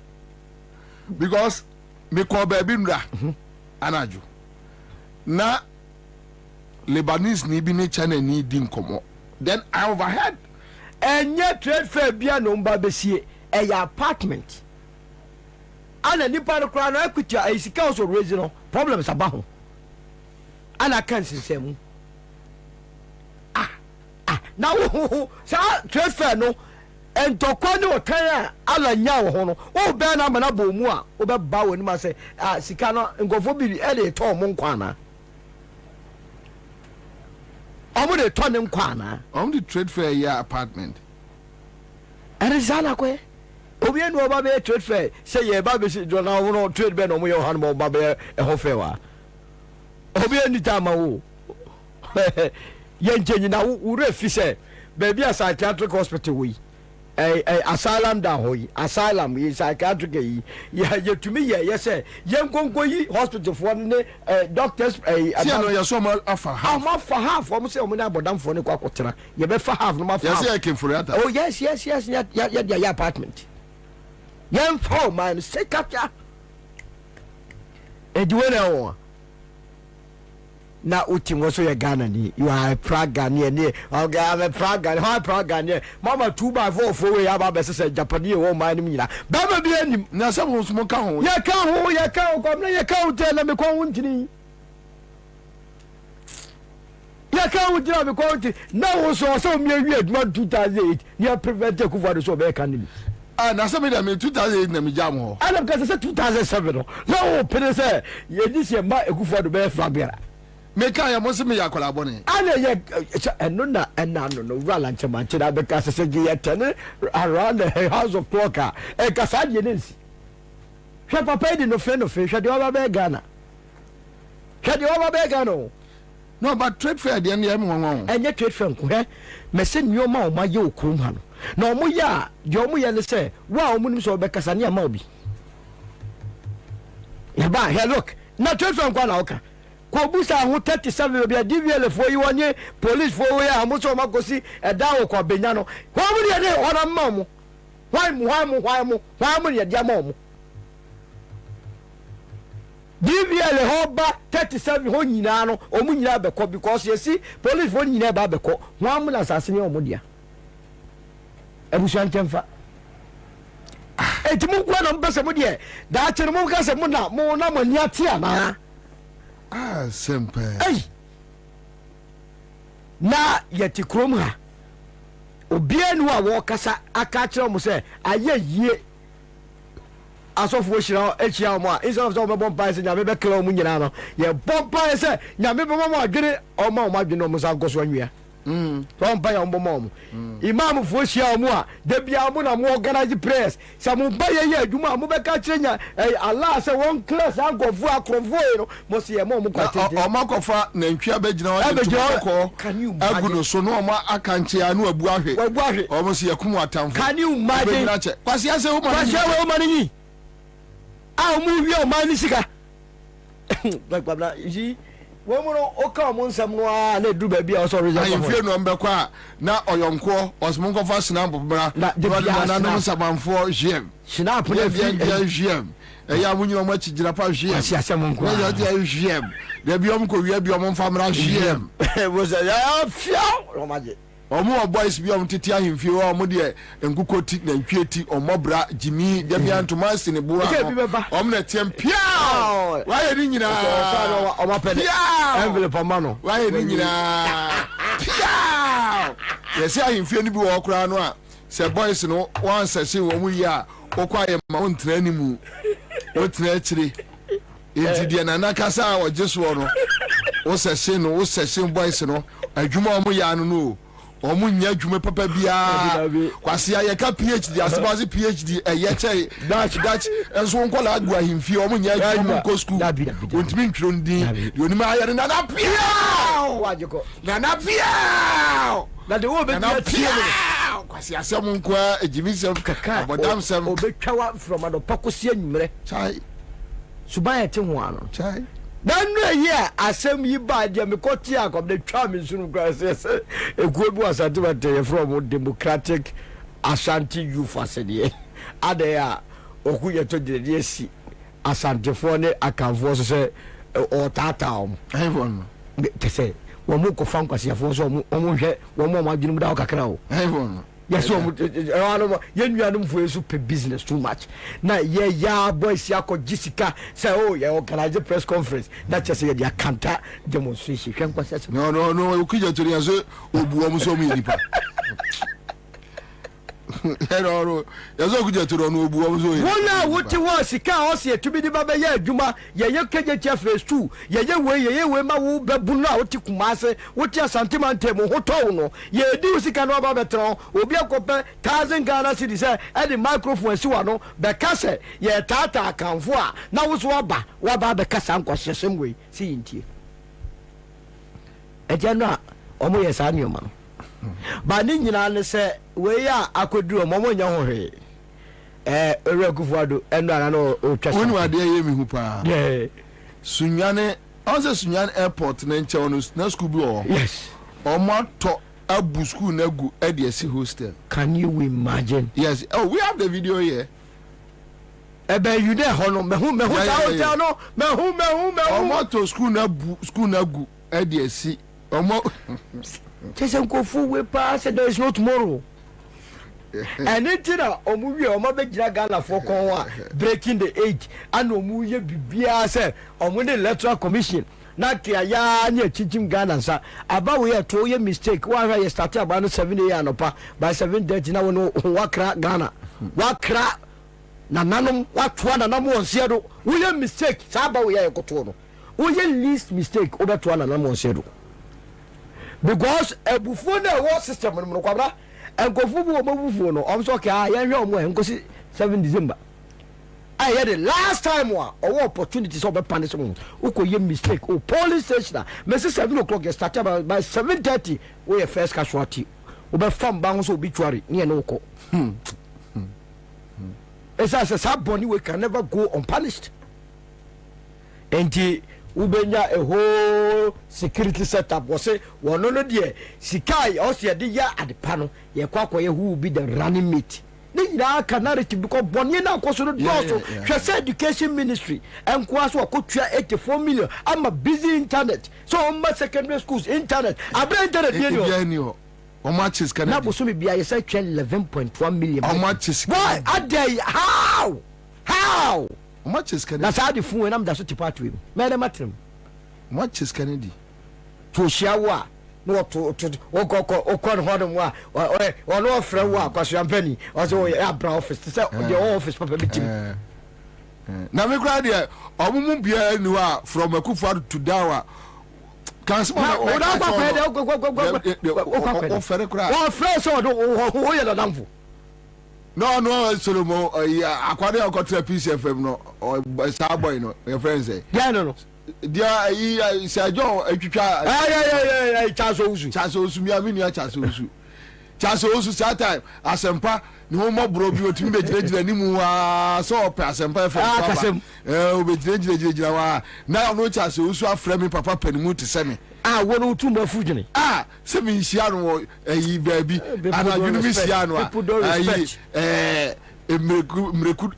because me call baby nra anaju na Lebanese ni bi ne China ni di nkomo then I overheard
and yet trade fair bia no mba besie a apartment ana nipa no kra no equity a sika also raise no problems abaho ana kan sensem now sa trade fair no and to kwani o kan ala nya wo ho no o be na mana bo mu a o be ba woni ma say sika no ngofo bi e dey to mo nkwana omo dey to ne nkwana
on the trade fair ya apartment
erizana ko obi enu oba be trade fair say ye ba be si do na wo no trade be no mo ye han mo ba be e ho fair wa obi enu tama wo ye njenyi na wo refi say baby a psychiatric hospital we asylum da hoyi asylum yi psychiatric yi ya to me ye say yen konko yi hospital for ne doctors
see no ya so ma afa
half o mo say o mo na bodam for ne kwa kwotena ye be fa half no ma fa
yes ya ken for that
oh yes ya apartment yen for man say capture ediwe na won na utim also ye Ghana ni you are a proud Ghanaian okay I'm a proud Ghanaian how proud Ghanaian mama 2x4 for we aba be say Japanese wo man ni nyina baba bi anim
na say mo sumo ka ho
ye ka ho kom na ye ka ho tell me ko wuntini ye ka ho tell me ko wuntini na wo so me awie aduma 2008 ni prevent ku for so be kan ni
na say me da me 2008 na me jam ho
ana ka say 2007 no na wo pere say ye di se ma ekufor do be fra biara
me kan ya mo se me ya kola bone
ana ye eno na no rala nchema nchira be ka se ye ten around the house of clocker e ka sa die nensi hwe papa di no fe hwe de oba be Ghana
no but trade fair de na me won
enye trade fair nko he me se nyoma o ma ye okrum ha no na omo ya de omo ye ne se wa omo nim so be kasa ne ma obi ya ba here look na trade fair nko na oka ko busa ho 37 bia DVL fo yi wonye police fo we amuso makosi eda wo ko benya no ho mu de de ona ma mu why mu ye dia ma mu DVL ho ba 37 ho nyina no o mu nyina be ko because you see police fo nyina ba be ko ho mu na sase ne o mu dia ebusuan temfa eti mu kwa na mbese mu de da kire mu ka se mu na mani atia na
simple
hey na yeti krom ha obianu a wo kasa aka kire mo se aye yie asofo hyira ehia mo a instead of so me bomb say nyame be kla mu nyina no ye bomb say nyame be mo adwene o ma adwene mo sa goso anwia so mpa ya mbom mo imam fo hyia mo a da bia mo na mo organize prayers sa mo ba ye adwuma mo be ka kirenya Allah say one class agofu akrofo no mo se ye mo kwatete
o makofa na ntwa be gina o tumako aguno so no mo akanche anu abu ahwe o mo se yakum atamfo
can you imagine
kwase ase o
mani a mu wi o mani sika babla yi wo mo no o ka mo nsam no a na du ba bia o so reserve
ayi fie no mbekwa na oyonko osmo nkofa snap bra na no samanfo gm
snap na
gm ya munyi o ma chigira pa gm
asiase mo nko
ya gm de biom ko wi biom famra gm
wo se ya fia o maje
omo boys biom titi ahimfie o mo de enkukoti na ntwieti omobra jimi de bia ntomasi ne bura o mo na tiem pia wa ye ni nyina
o ma pele envelope mano
wa ye ni nyina pia yesi ahimfie ni bi wo kura no a se boys no wan sese wo mu yi a okwa ye ma ontra ni mu o tra chire enti de na nakasa o jeso no o sese boys no adwuma o mu ya no omu nya dwume papa bia kwase ayeka PhD asbazi PhD eyeche Dutch enso nkola agwa himfie omu nya dwume ko school ontimi ntwiro ndin yoni ma ayere na pia
wajiko
na pia
na de wo be pia
kwase asem nkoa ejimisem abodam sem
obetwa from adopakosi anwumre
chai
suban ete ho ano
chai
dan here asem yi ba dia me koti akom de twa me sunu grass ekuobu asante bate from Democratic Ashanti Youth asede adaya okuye to de si asante fo ne akanfo so se o tata om
evon
te se wo mu ko fan kwase fo so wo mu hwe wo mu ma dwunu da o kakra o
evon
yes so ye nuanum fo esu pe business too much na ye ya boys ya ko jisika say oh ye organize press conference that just say dia counter demonstration hwen kwase
no ukija tori aso obuwa muso mu nipa eroro yazo ukija tori no obuwa muso
wona wuti wo sika o se tubi di baba ye adwuma ye keje tia phase 2 ye we ma wo babu no a wuti kumase wuti asantimante mo hoto no ye di usika no baba betro obi akope 1000 Ghana cedis e the microphone si wa no be kase ye tata akanfo a na wo so waba be kasa nkwasesem we si yintie ejana omo ye sa nyoma no ba ni nyina ne se we ya akoduru omo nya ho hwe Ekufuado eno ana no otwa
wonu ade ye mi hu pa Sunyane also Sunyane airport na nche ono na school bi o
yes
omo to abu school na gu edesi hostel.
Can you imagine?
Yes. Oh, we have the video here.
Ebe you there hono me hu hotel no me hu
omo to school na gu edesi omo
Chese nkofu we pass there is no tomorrow. And it omu wi omo be gira Ghana for kon breaking the age and omu ye bibia say omu the electoral commission na kia ya nya chichim Ghana sa aba we to ye mistake wa ya start about 7 a.m. anopa by 7:30 na wono wakra Ghana wakra na nanom watwa na nam wonse do we ye mistake sa aba we ya ekoto no we ye least mistake obetwa na nam wonse do because ebufo na wo system no kwabra enkofu bu omabufu no omso ka ya hwe omo enkosi 7 December I had the last time wa or opportunity so be punish mo ukoye mistake o police station me say 7 o'clock get start by 7:30 we first casualty we be fam ba so obituary ne no ko it's as a saboni we can never go unpunished enti ubenya a whole security setup was say wono no de sikai o se de ya adepa no ye kwakoye who will be the running mate na ka narrative because bonye na koso no doso hwese education ministry enko so akotwa 84 million ama busy internet so on secondary schools internet abra internet
ni o matches can
na boso me bia ye say 11.1 million
matches
why adey how
matches can
na sa de fun na mda so tipa to me dem atrem
matches can di
to shiawa no to okon hodom wa ono ofre wa kwaso ampani o so ya bra office say the office papa bitim
na me kra de omumu bia ni wa from Akufo to Dawa kan se ma o da kwa pe de o fere kra
o fere so do o ye da damfo
no Solomon akwade okotra PCFM no sa boy no your friend say
yeah no
dia yi Sajo atwitwa
chaso
usu mi amini chaso usu that time asempa ni ho mobro bi otimi be gire ni mu wa so pe asempa fe o be gire wa na no chaso usu afre mi papa panimu te se me
wono tu ma fujini
se mi hia no yi baabi ana dwunu mi hia no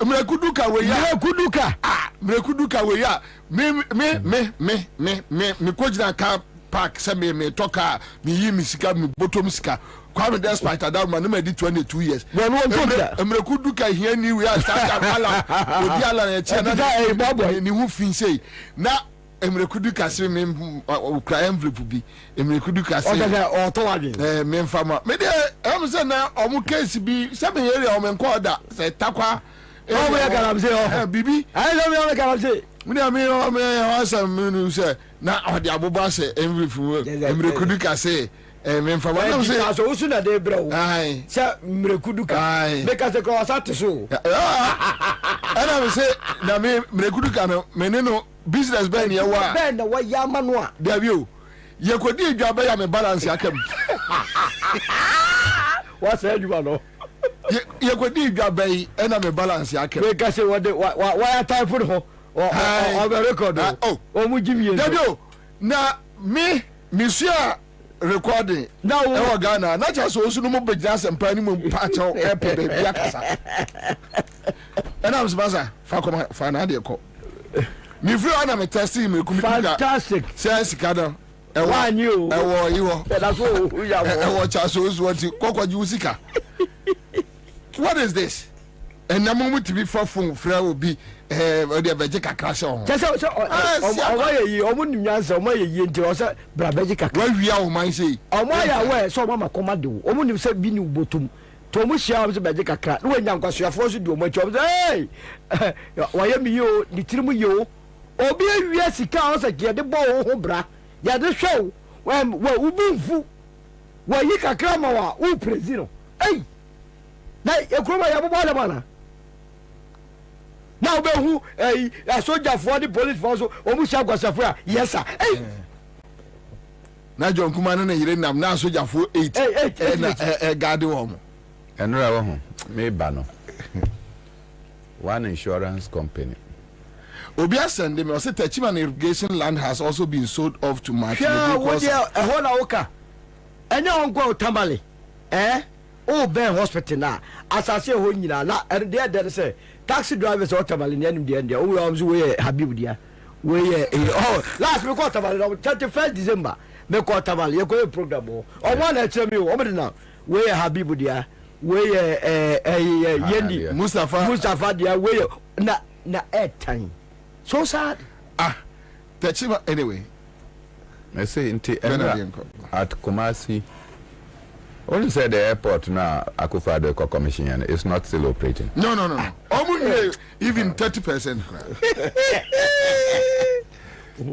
mrekuduka we ya mrekuduka we ya me kojina car park se me toka me yi mi sika me bottom sika kwame despite that man me di 22 years mrekuduka hia ni we ya start ala odi ala na che na ni hu fin sei na emrekudu kase me ukra envelope bi emrekudu kase
o to wage
me mfama me de am se na omu case bi se me area o me nkoda se takwa
o me garamse o
bibi
ai lo me garamse
me o me wasa me se na odi aboba se envelope emrekudu kase me mfama na se
so usu na de bro
ai
se emrekudu ka me kase ko asate so
ana me se na me emrekudu ka no me ne no business ben ye wa
ben na wa ya manua
David o ye kodi edwaba ya me balance akam
wa say edwaba no
ye kodi edwaba yi e na me balance akam
we ka say wa ya type ho o be record o mu jimie
David o na me sua recording
na
e wa Ghana na cha so osu no mo begina sempa ni mo pa cha e pe be bia kasa e na msbasa fa na de ko mi free ana me testing me kumi
fantastic
sense kada
ewa ni o
ewo yiwo
that's all ya wo
ewo cha so osu wanti kokwaji usika what is this and na mo to be for phone free obi o de beje kakra se on
se o ye yi o mu nyansa o ma ye yi nti o se bra beje kakra
wa wia o man sei
o ma ya we so o ma makoma de o mu nim se bi ni ubotum to mu hia o se beje kakra no nya nkwasoafo so de o ma chi o se hey wa ye mi yo ni tirimu yo obi awia sika o se ge de bo ho bra ya de hwew wa ubunfu wa yi kakra ma wa u prezino ei na ekroma ya bo da bana na obehu soldier for the police for so o mu sha gwasafo a yes sir ei
na John kuma na yire nam na soldier for 8 na guard wo mo
enura wo ho me ba no one insurance company
obi asende me o say Techiman irrigation land has also been sold off to Martin
because ho na oka enya onko tamale o ben hospital na asase ho nyina na de say taxi drivers or tamale ni anim de o we am so we Habib dia we last we got tamale 31st December me ko tamale ye ko program o one na chere me o me na we Habib dia we Yendi Mustafa dia we na time so sad
Techiman anyway
I say at Kumasi only said the airport now Akufo-Addo commission is not still operating.
No. Even 30%.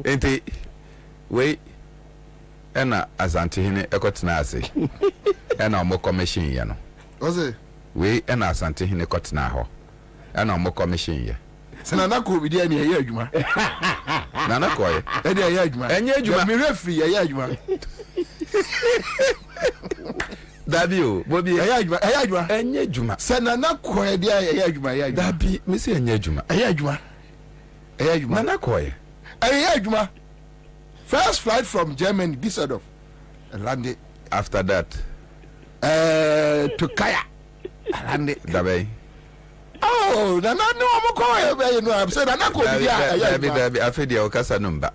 Enti we ena Asante hine ekotena ase. Ena omo commission ye no.
Oze
we ena Asante hine kotena ho. Ena omo commission ye.
Sena na ko bi dia ni ye adwuma.
Na na ko ye.
E dia ye adwuma.
Enye adwuma.
Mi referee ye adwuma.
Dabi Bobby
eya adwuma
enye adwuma
sena na ko ye dia eya adwuma
Dabi me say enye adwuma
eya adwuma
na na ko ye
eya adwuma first flight from Germany Düsseldorf landed
after that
to Kaya landed
Dabi
oh na no mo ko ye no am say na ko bi dia eya adwuma
Dabi afedi o kasa numba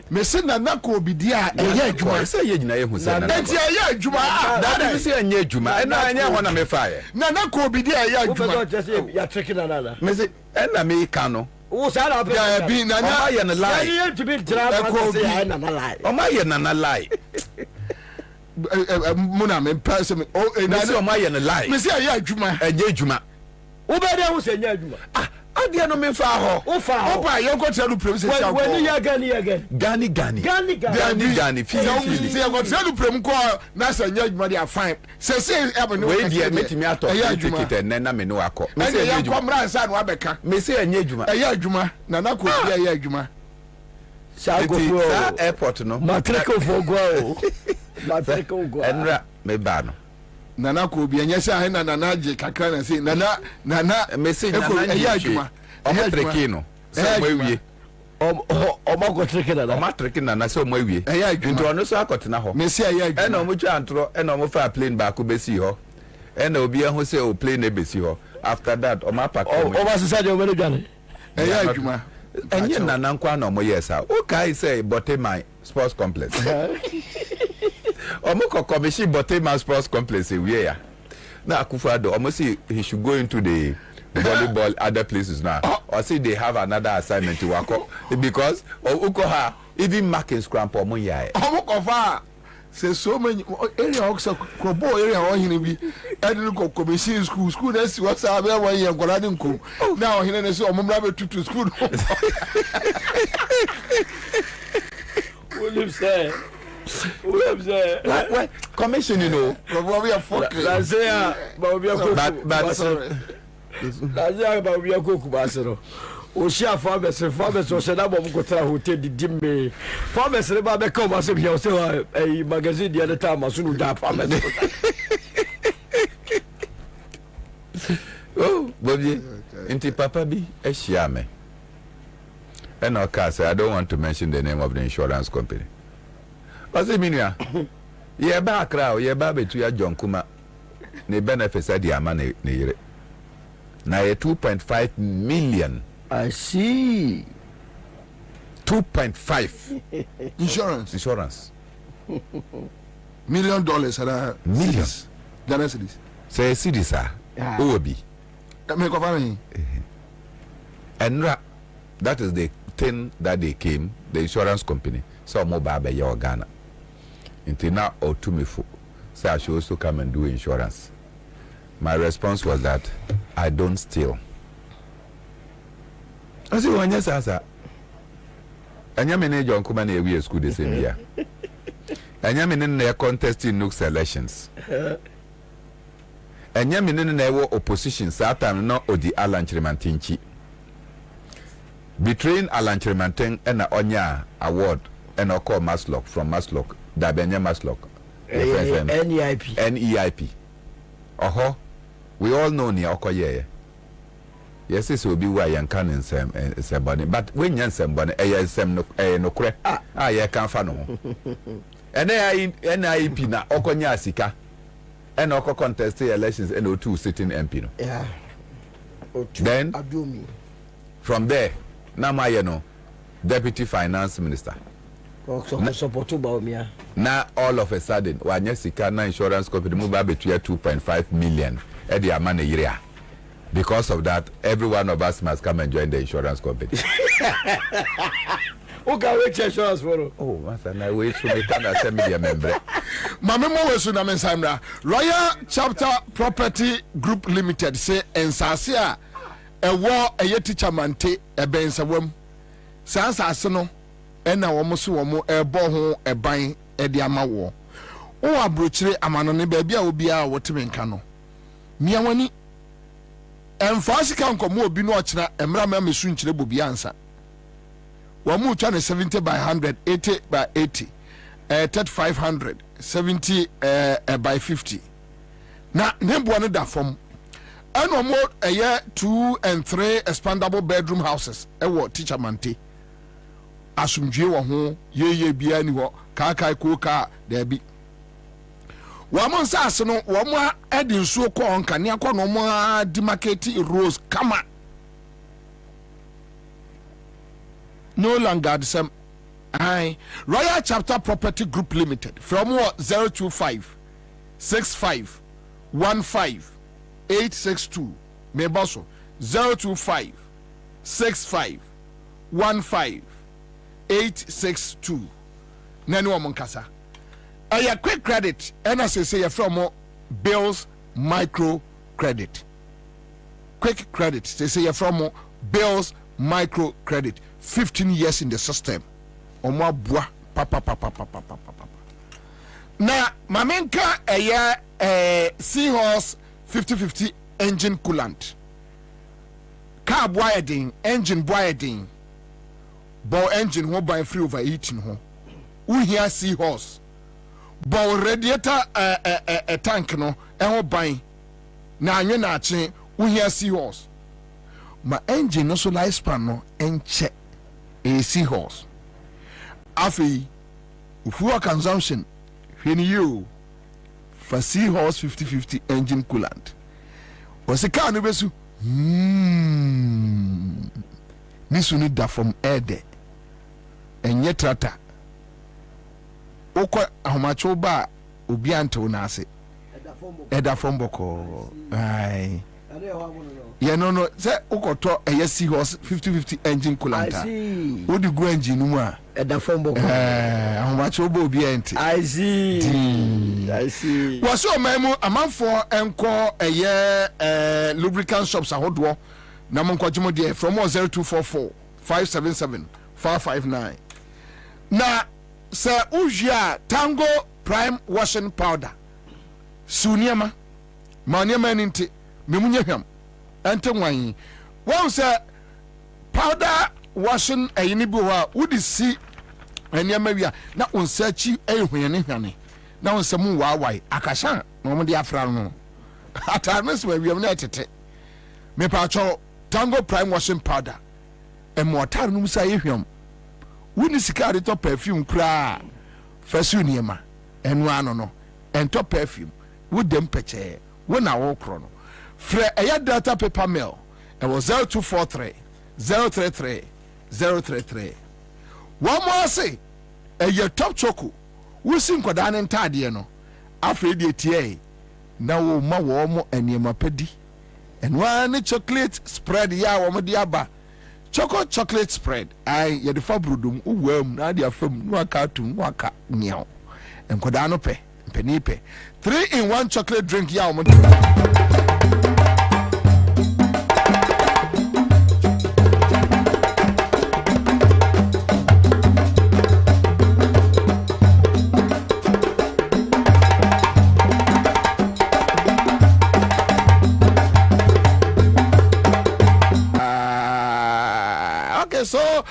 me say na ko bi dia eya adwuma
say ye nyina ye hu say na
enti eya adwuma
Dabi say enye adwuma na anya ho na me fa ye
na ko bi dia eya adwuma
ya trick na
me say na me ka no
o sa na
bi na
na ye na lie
ye to be drama say na na lie
o ma ye na na lie
muna me pass me
na say o ma ye na lie
me say eya adwuma
enye adwuma
wo be dey wo say enye adwuma
deɛ no me fa ho
opa you go tell the prem say
cha when you again
gani
feel say go tell the prem ko na say nya adwuma dey fine say ebe no
we dey metimi atọ ticket na me no akọ
me say nya adwuma mra nsa no abeka
me say anya adwuma
adwuma na ko bi aya adwuma
sa airport no
matriko for go matriko go
enra me ba no
nana ko bi anya say nana je kakra na say nana
me say nana
adwuma
o matriki no say mo awie
o ma go triki nana
o matriki nana say mo awie nto no so akotena ho
me say aya adwuma
e na mo twa antro e na mo fa plane ba ko besi ho e na obi ehun say o plane e besi ho after that o ma pack
o ma say de o me dwane
aya adwuma
enye nana nkwa na mo yesa o kai say Botema Sports Complex omo ko commission Botema Sports Complex we ya na Akufo-Addo omo say he should go into the volleyball other places now or say they have another assignment to work because ukoha even marking scramp omo ya
omo ko fa say so many area okso krobo area o hine bi edin ko commission school na si wasa be wan yan kwara din ko na o hine na say omo mra be tutu school
William say
what commission you know
we are focused
la say ba we are ba we are go kubasero o share farmers o say na bom ko tra hotel di dimme farmers le ba be come as be o say e magazine the other time asu no da farmers
oh bobi inti papa bi e share me and okay say I don't want to mention the name of the insurance company. What's it mean ya? Ye ba akra ye ba betu ya John Kuma ne benefits adi ama ne yire. Na ye 2.5 million.
I see.
2.5
insurance. $1 million and
millions.
Ghana cedis.
Say cedis sir. Obi.
Me ko fa me.
And that is the thing that they came, the insurance company. So mo ba be your Ghana. Until now or to me for. So I should also come and do insurance. My response was that I don't steal. I say one yes sir. Anya me ne John Kuma na we school the same year. Anya me ne contest in Nook elections. Anya me ne wo opposition that time no odi Alan Chirimantinchi. Between Alan Chirimantin and Onya award and Oko Maslock from Maslock, Dabenya Maslock. NEIP. We all know ni Oko ye. Yes, this will be why you can in some body, but when you some body, no cre. Ye can't find. And NIP na Okonya Sika and Oko contest elections and O2 sitting MP.
Yeah.
Then from there. Now my deputy finance minister. Now all of a sudden, when Sikana insurance company move up between 2.5 million at the amount a year. Because of that, every one of us must come and join the insurance company.
Who can wait insurance for?
Oh, master, I wait to make an assembly member.
Mama Mowesuna Mensamra, Royal Chapter Property Group Limited say Ensasia. A war a ye teacher mante a bensa wom sans aseno ena womuso womo e bo ho e ban e de ama wo o abrochire amano ne ba bia obi a wotime nka no mia wani emfasi kan komo obi no okira emra ma mesu nkire bobi ansa womu twa ne 70 by 100 80 by 80 3500 70 by 50 na nembo no da fom and more a year 2 and 3 expandable bedroom houses. Teacher Mante. Asumdwe wo ho ye bia ni ho ka ka there be. Wamon sase no wamo edi nsuo ko onka ne akọ no mo demarcate rose kama. No longer the same. Royal Chapter Property Group Limited from 025 65 15 862 Meboso 025 65 15 862 Nani wa Monkasa. Aya quick credit and as I say from Bills Micro Credit. Quick credit they say from Bills microcredit 15 years in the system. Omwa bua papa. Na mamenka Seahorse 50/50 engine coolant. Car boyading, engine boyading. Bow engine won't buy free overheating ho. We hear Seahorse. Bow radiator a tank no and won't buy. Na you na chain we hear Seahorse. My engine no so lifespan no and check a Seahorse. Afi fuel consumption when you for Seahorse 50/50 engine coolant. Was a car no besu nisu ni da from air there and yet trata oko ahomacho ba obi anto na ase eda from boko ai no say ukoto Seahorse 50/50 engine coolant wo di go engine mu a eda from boko ahomacho ba obi ante I see was so memu amanfo enko lubricant shops ahodo na monkwajimo de from 0244 577 459 na sa ujia Tango Prime washing powder suniama maniama ninti memunye hwam ente nwan won say powder washing ayini bi wa wudi si aniama wia na onsachi ehwene hwane na onsemu waawai akasha na mo de afra no atarmes wa wiam na tete me pa cho Tango Prime washing powder e motar no musa ehwam wuni sika de to perfume kra fasu niema enu ano no ento perfume wudem peche wona wo kro no frɛ ɛyɛ data paper mail ɛwɔ 0243 033 033 wɔn mo ase ɛyɛ top choco wusi nkɔdaa ne ntaadeɛ no afei deɛ tie na wo ma wɔn mo aniema padi ɛnoa ne chocolate spread ya wɔn de aba chocolate spread ai yɛ de fa brodom uwam na de afam no aka tum no aka nyew nkɔdaa no pɛ mpani pɛ 3-in-1 chocolate drink ya wɔn so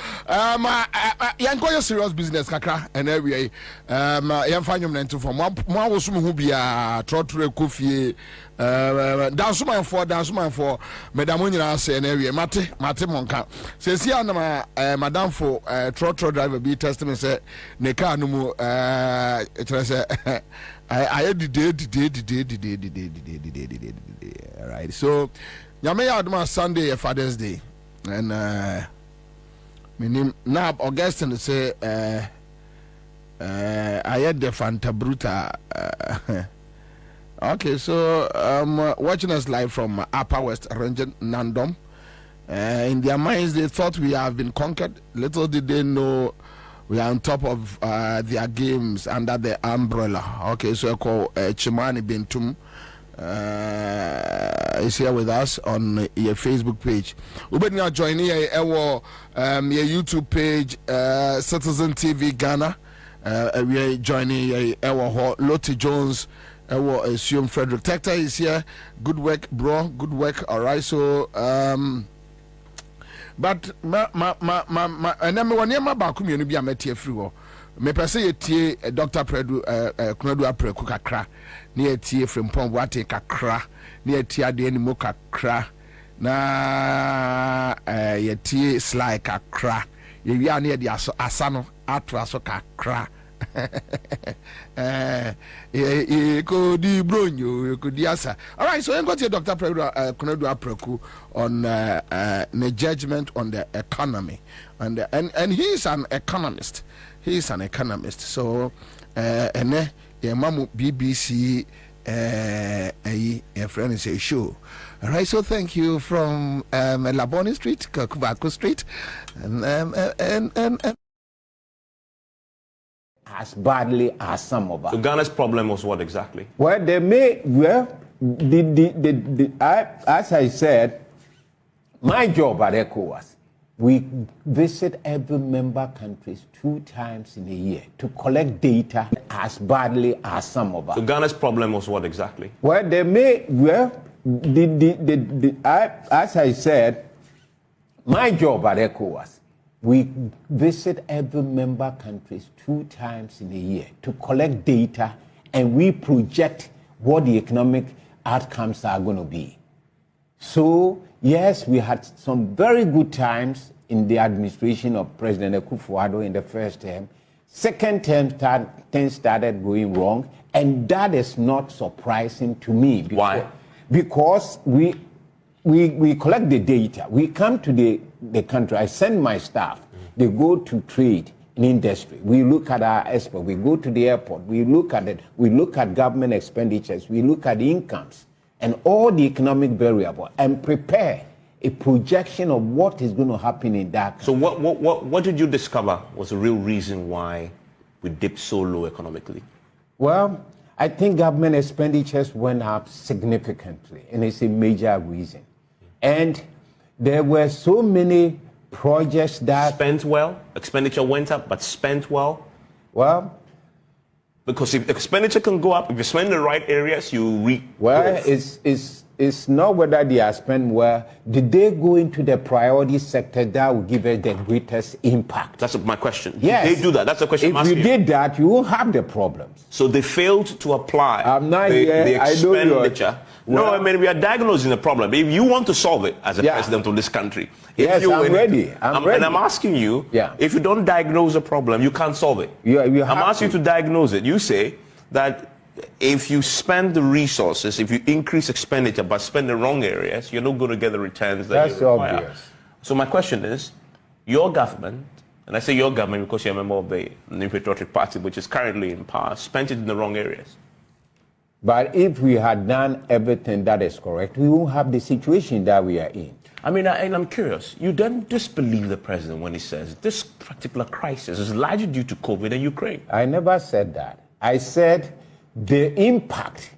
yanko serious business kakra and every yan fanyum na nto from mo awosum hu bia trotro ekofie dansuma for madam nyina say na every mate monka say sia na madam for trotro driver be test me say ne car no mu say I right so nyame ya aduma Sunday Father's Day and minim na Augustine say I had the Fanta Bruta okay so watching us live from Upper West Region Nandom in their minds they thought we have been conquered. Little did they know we are on top of their games under the umbrella. Okay, so I call Chimani Bintum is here with us on your Facebook page. We now join here our your YouTube page, Citizen TV Ghana. We are joining our Lottie Jones, our Assume Frederick Tector is here. Good work, bro. Good work. All right. So but and then when you ma community be a metie free me pese ye tie Dr. Predu Kunadu Apreku kakra na ye tie from pom wate kakra na ye tie ade ni mo kakra na ye tie slide kakra ye wi na ye di asa no atu aso kakra ko di bronyo ko di asa. All right, so you got Dr. Predu Kunadu Apreku on the judgment on the economy and he is an economist. He is an economist. So and mamu BBC a friend is a show. All right, so thank you from Laboni Street, Kakubako Street, and
as badly as some of us.
So Ghana's problem was what exactly?
Well, they may as I said, My job at ECOWAS, we visit every member countries 2 times in a year to collect data as badly as some of us.
So Ghana's problem was what exactly?
Well, they may, as I said, my job at ECOWAS, we visit every member countries 2 times in a year to collect data, and we project what the economic outcomes are going to be. So, yes, we had some very good times in the administration of President Akufo-Addo in the first term. Second term, things started going wrong, and that is not surprising to me.
Why?
Because we collect the data. We come to the country. I send my staff. They go to trade in industry. We look at our export. We go to the airport. We look at it. We look at government expenditures. We look at incomes and all the economic variables and prepare a projection of what is going to happen in that country.
So what did you discover was the real reason why we dipped so low economically?
Well, I think government expenditures went up significantly, and it's a major reason. And there were so many projects that...
Spent well? Expenditure went up, but spent well?
Well...
Because if expenditure can go up, if you spend in the right areas, you reap
Well, it's not whether they are spent well. Did they go into the priority sector that will give us the greatest impact?
That's my question.
Yes.
Did they do that? That's the question I'm asking.
If you did that, you won't have the problems.
So they failed to apply the expenditure. No, I mean, we are diagnosing the problem. If you want to solve it as a president of this country,
yes, I'm ready.
And I'm asking you, if you don't diagnose a problem, you can't solve it. I'm asking you to diagnose it. You say that if you spend the resources, if you increase expenditure but spend the wrong areas, you're not going to get the returns that you require. That's obvious. So my question is, your government, and I say your government because you're a member of the Infrastructural Party, which is currently in power, spent it in the wrong areas.
But if we had done everything that is correct, we won't have the situation that we are in.
I mean, I'm curious. You don't disbelieve the president when he says this particular crisis is largely due to COVID and Ukraine.
I never said that. I said the impact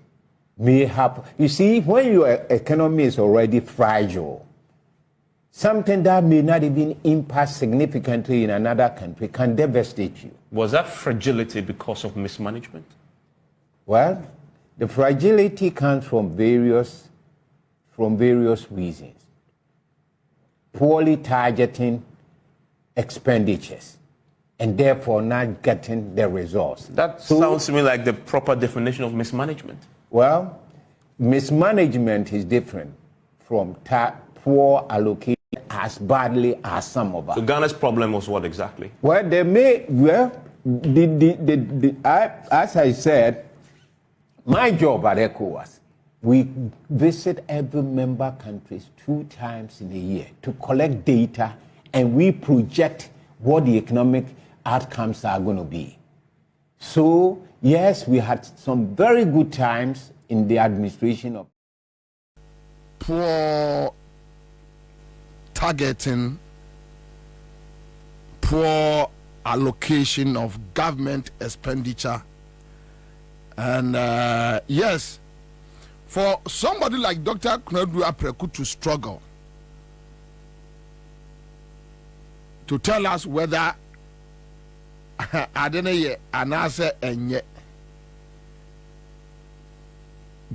may have... You see, when your economy is already fragile, something that may not even impact significantly in another country can devastate you.
Was that fragility because of mismanagement?
Well, the fragility comes from various reasons. Poorly targeting expenditures and therefore not getting the results.
That sounds to me like the proper definition of mismanagement.
Well, mismanagement is different from poor allocation as badly as some of us.
So Ghana's problem was what exactly?
Well, they may, as I said, my job at ECOWAS, we visit every member countries 2 times in a year to collect data, and we project what the economic outcomes are going to be. So, yes, we had some very good times in the administration of...
Poor targeting, poor allocation of government expenditure. And yes, for somebody like Dr. Kwedu Apreku to struggle to tell us whether Adeneye Anase Enye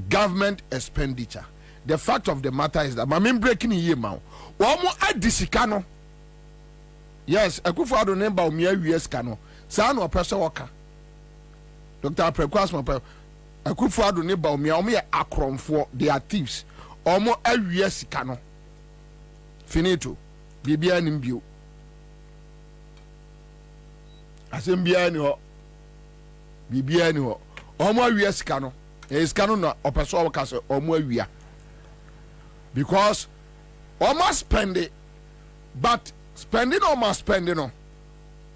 government expenditure. The fact of the matter is that I'm breaking here now. Omo adisikano. Yes, Akufo-Addo nemba omia wies kano. Sa no person waka. Dr. Apreku asma Akufo-Addo nemba omia akromfo, they are thieves. Omo awies kano. Finito. Bibia nimbio. Asembia ni ho. Bibia ni ho. Omo awies kano. Iskano na opeso waka se omo awia. Because almost spend it, but spending almost spending no.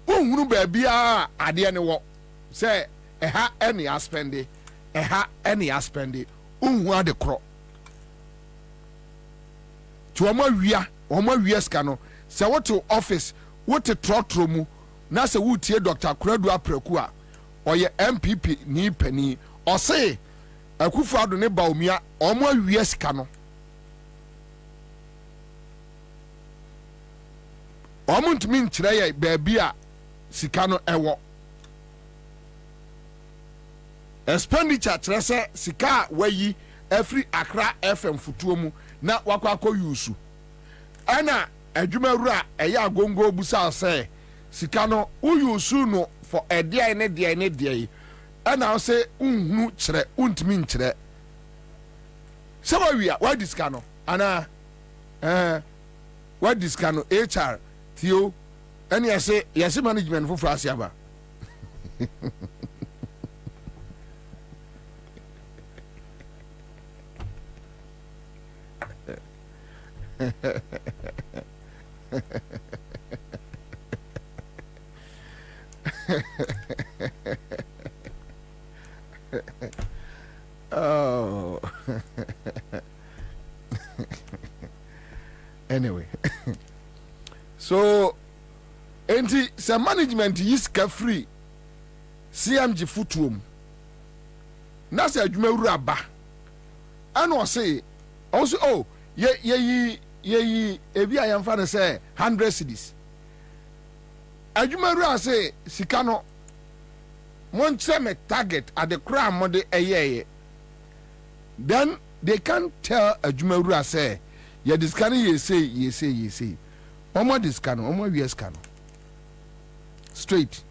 Unhunu baby ade ne wo say eha any spend it, unhu ade kro. To omo wia ska no, say what to office, what to trotro mu, na say wutie Dr. Kwedu Apreku a oye MPP ni pani, or say Akufo-Addo ne ba omia omo wia ska no. ɔmontumi nkyerɛ yɛ baabi a sika no ɛwɔ expenditure kyerɛ sɛ sika a wayi every Accra FM futuo mu na wakɔ akɔ yusu ɛna adwumawura ɛyɛ agongo busa sɛ sika no uyusu no for ɛdeɛ ne deɛ ɛna ɔsɛ unhunu kyerɛ untumi nkyerɛ sɛ wawia wadi sika no ana wadi sika no HR tio ɛne yɛse management foforɔ ase aba oh anyway so enti sɛ management yi sika free CMG futuom na sɛ adwumawura ba ɛna ɔse ɔso oh ye ebi a yɛmfa no sɛ 100 cedis adwumawura sɛ sika no monkyerɛ me target at the crime mode ɛyɛyɛ then they can't tell adwumawura sɛ yɛ diska no yɛsei ɔmo diska no ɔmo awie sika no straight.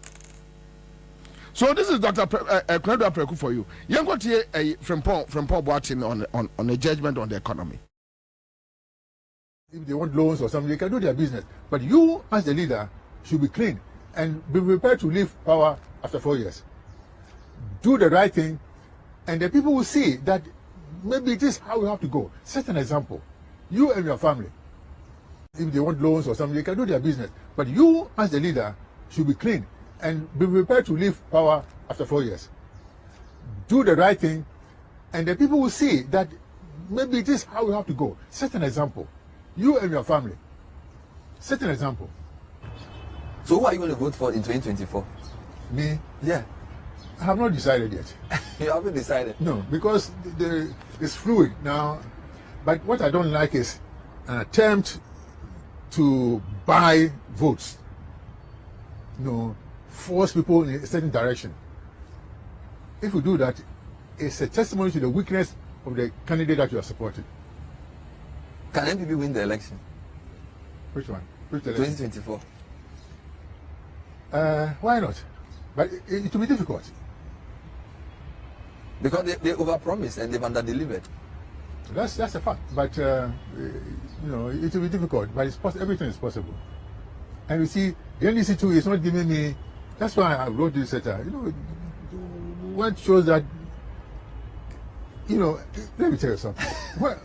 So this is Dr. Kwedu Apreku for you. Yengotie from Paul Boatin on a judgment on the economy.
If they want loans or something, they can do their business. But you, as the leader, should be clean and be prepared to leave power after 4 years. Do the right thing, and the people will see that maybe it is how we have to go. Set an example. You and your family. If they want loans or something, they can do their business. But you, as the leader, should be clean and be prepared to leave power after 4 years. Do the right thing, and the people will see that maybe it is how we have to go. Set an example. You and your family. Set an example.
So who are you going to vote for in 2024?
Me?
Yeah.
I have not decided yet.
You haven't decided?
No, because it's fluid now. But what I don't like is an attempt to buy votes. Force people in a certain direction. If you do that, it's a testimony to the weakness of the candidate that you are supporting.
Can NPP win the election?
Which one? Which election?
2024.
Why not? But it will be difficult.
Because they overpromised and they've underdelivered.
That's a fact. But it will be difficult. But everything is possible. And you see, the NDC too is not giving me. That's why I wrote this letter. What shows that. Let me tell you something. When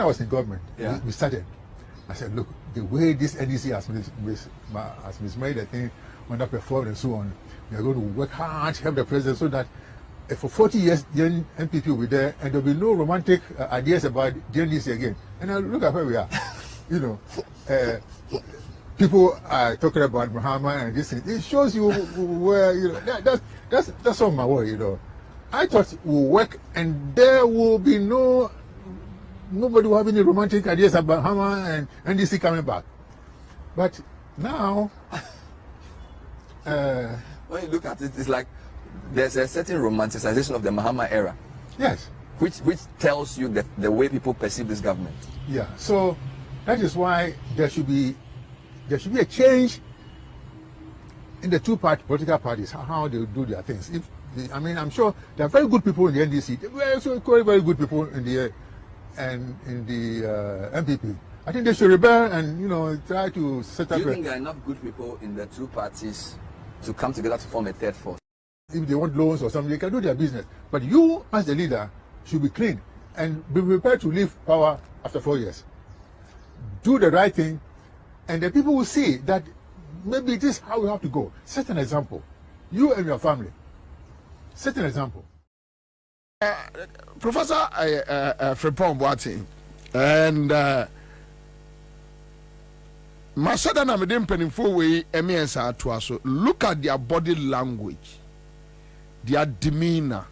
I was in government, we started. I said, look, the way this NDC has mismade the thing, underperformed and so on, we are going to work hard to help the president so that for 40 years, the NPP will be there and there will be no romantic ideas about the NDC again. And now look at where we are. People are talking about Muhammad and this thing. It shows you where that's all my worry. I thought it will work and there will be nobody will have any romantic ideas about Muhammad and NDC coming back. But now,
when you look at it, it's like there's a certain romanticization of the Muhammad era.
Yes.
Which tells you that the way people perceive this government.
Yeah. So that is why there should be a change in the political parties, how they do their things. I'm sure there are very good people in the NDC. There are also very good people in the MPP. I think they should rebel and try to set up.
Do you think there are enough good people in the two parties to come together to form a third force?
If they want loans or something, they can do their business. But you, as the leader, should be clean and be prepared to leave power after 4 years. Do the right thing, and the people will see that maybe it is how we have to go. Set an example. You and your family. Set an example.
Professor Frepon Boatin, and Masada na medem penifo we emiensa atoa so. Look at their body language, their demeanor,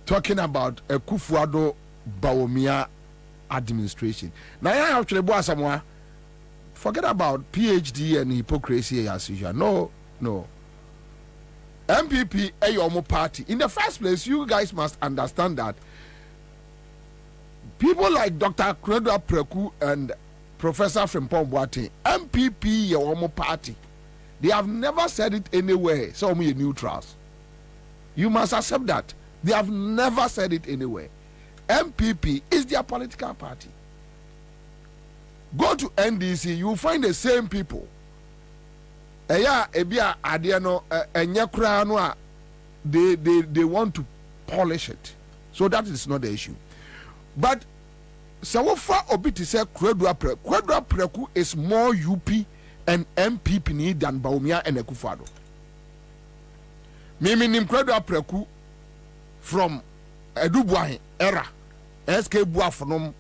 talking about Ekufuado Bawumia administration. Now, I have to forget about PhD and hypocrisy as usual. No. MPP a yomo party. In the first place, you guys must understand that people like Dr. Credo Preku and Professor Frimpong Boateng, MPP yomo party. They have never said it anywhere. So we are neutrals. You must accept that. They have never said it anywhere. MPP is their political party. Go to NDC, you will find the same people. They want to polish it. So that is not the issue. But Sawofa Obiti said Kredwa Preku is more UP and MPP than Baumia and Ekufado. Mimi nim Kredwa Preku from Edubuahin era, SK Buafonom,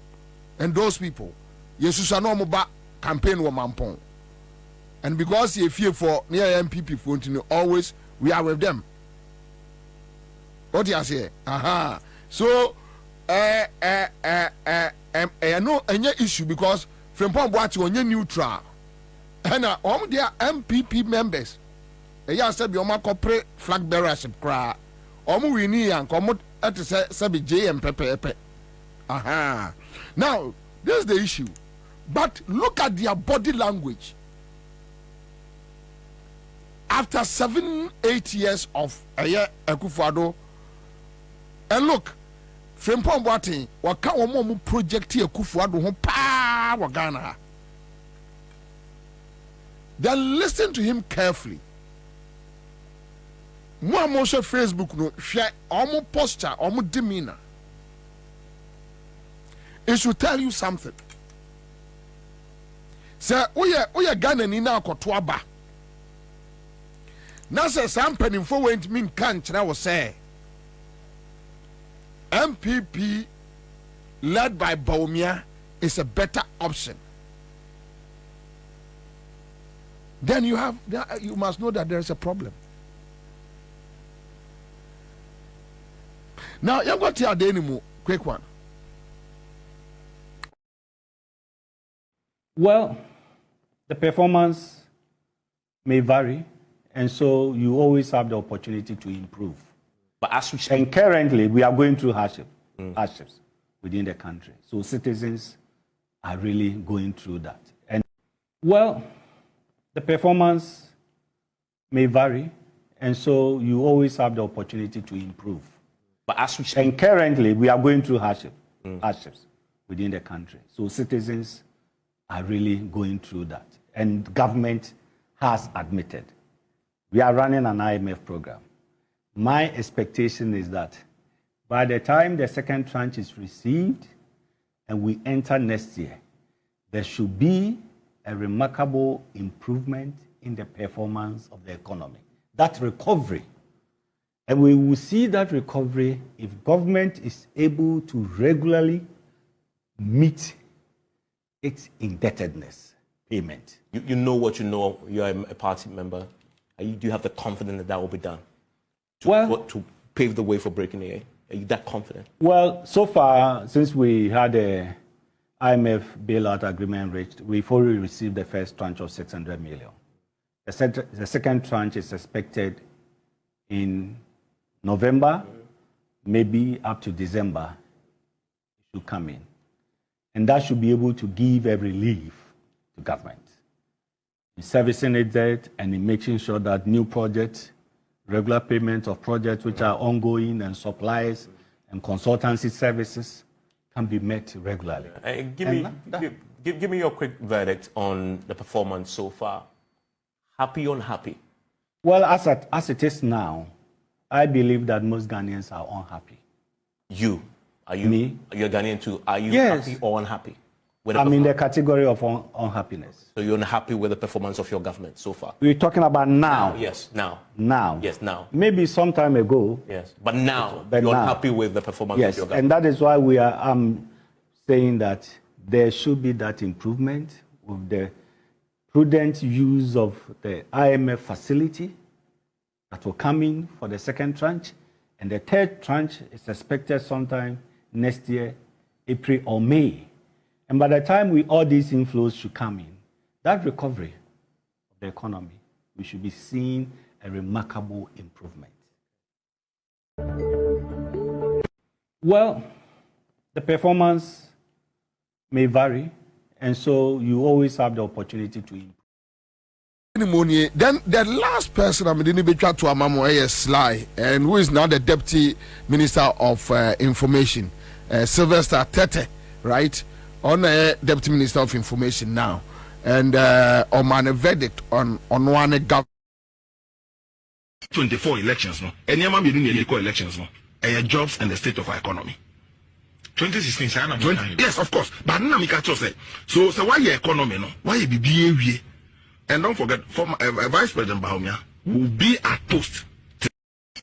and those people. Yesusano Moba campaign wa mampon. And because you fear for near MPP for always we are with them. What do you say? Aha. So no any issue because from Pomboati on neutral. And their MPP members. Ya said your corporate flag bearership cry. We need and come at the Sabi J and Pepe. Aha. Now, this is the issue. But look at their body language. After 7-8 years of Akufo-Addo, and look, Frimpong Boateng, waka omo project Akufo-Addo ho pa wa Ghana. Then listen to him carefully. Mo amoshe Facebook no share omo posture, omo demeanor. It should tell you something. Say, oye Ghana ni na akoto aba. Na say some penifo went mean can't now say MPP led by Baumia is a better option. Then you must know that there is a problem. Now you got to the anymore quick one.
Well, the performance may vary, and so you always have the opportunity to improve.
But as we
and currently, we are going through hardships within the country. So citizens are really going through that. And well, the performance may vary, and so you always have the opportunity to improve.
But as we
and currently, we are going through hardships within the country. So citizens are really going through that. And government has admitted. We are running an IMF program. My expectation is that by the time the second tranche is received and we enter next year, there should be a remarkable improvement in the performance of the economy. That recovery. And we will see that recovery if government is able to regularly meet its indebtedness payment.
You know what you know. You are a party member. Do you have the confidence that will be done to pave the way for breaking the A? Are you that confident?
Well, so far, since we had a IMF bailout agreement reached, we've already received the first tranche of 600 million. The second tranche is expected in November, maybe up to December, it should come in. And that should be able to give a relief to government in servicing its debt and in making sure that new projects, regular payment of projects which are ongoing and supplies and consultancy services can be met regularly.
Give me your quick verdict on the performance so far. Happy or unhappy?
Well, as it is now, I believe that most Ghanaians are unhappy.
You? Are you? Me? You're Ghanaian too. Are you happy or unhappy?
I'm in the category of unhappiness.
So you're unhappy with the performance of your government so far?
We're talking about now.
Yes, now.
Now.
Yes, now.
Maybe some time ago.
Yes, but now you're unhappy with the performance of your government.
And that is why we are saying that there should be that improvement with the prudent use of the IMF facility that will come in for the second tranche. And the third tranche is expected sometime next year, April or May. And by the time all these inflows should come in, that recovery of the economy, we should be seeing a remarkable improvement. Well, the performance may vary, and so you always have the opportunity to improve.
Then the last person I'm going to be to Amamo is Sly, and who is now the Deputy Minister of Information, Sylvester Tete, right? On Deputy Minister of Information now, and on a verdict on one government.
24 elections, no. Any man be doing elections, no. Jobs and the state of our economy. 2016, yes, of course. But now we catch say. So why your economy, no? Why you be BA? And don't forget, former Vice President Bahomia will be at post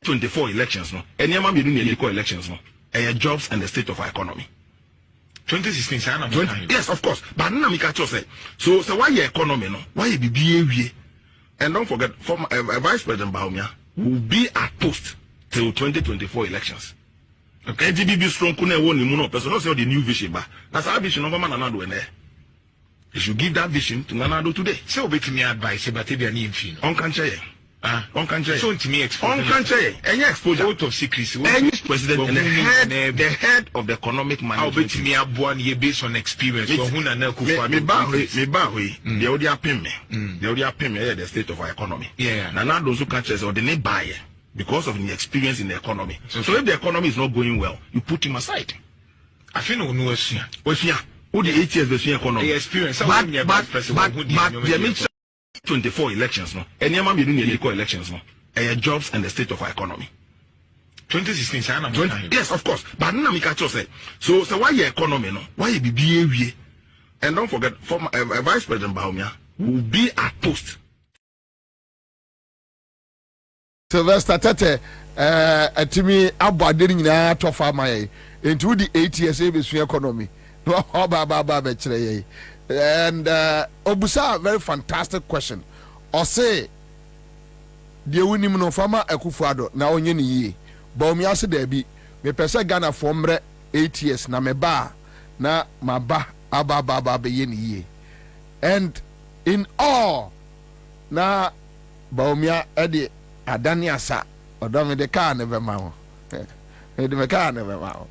24 elections, no. Any man be doing elections, no. Jobs and the state of our economy. 2016, yes, of course. But now we catch say. So why your economy, no? Why you be BA? And don't forget, former Vice President Bahomia will be at post till 2024 elections. Okay, GBB strong kuna won ni muno person say the new vision ba. That's our vision over man anado ene. You should give that vision to Nanado today. So obetimi advice about be an infin. On can say. On can say. So intimi exposure. On can say. Any exposure out of secrecy. Any president and the head of the economic management. Obetimi aboa ye based on experience. So huna na kufa. Me ba we. They already appear me. They already appear me the state of our economy. Yeah. Nanado so can say or the ne buy. Because of the experience in the economy. So if the economy is not going well, you put him aside. I think no know who the 8 years the economy. The experience. But the 24 elections, no. Any man be doing elections, no. Jobs and the state of our economy. 2016, yes, of course. But now we catch say. So why your economy, no? Why you be BA? And don't forget, former Vice President Bahomia will be at post.
Sylvester Tete, Timi Abadin na to farmer into the 8 years economy. And Obusa, very fantastic question. Or say the winning no farmer Akufo-Addo na onye ni ye. But me ase there be me pese Ghana for 8 years na me ba na ma ba aba be ye ni ye. And in all na Baumia edi Adani asa odo the car never ma me the car never ma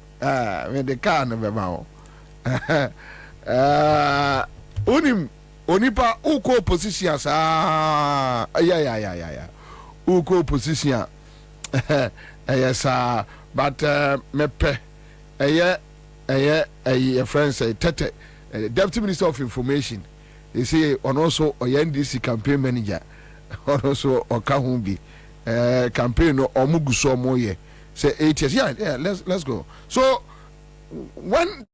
me the car never ma onipa uko position sa ya uko position yes but mepe a friend say Tete Deputy Minister of Information they say on also NDC campaign manager also Okahumbi campaign no omuguso moye say 8 years. Yeah, let's go. So when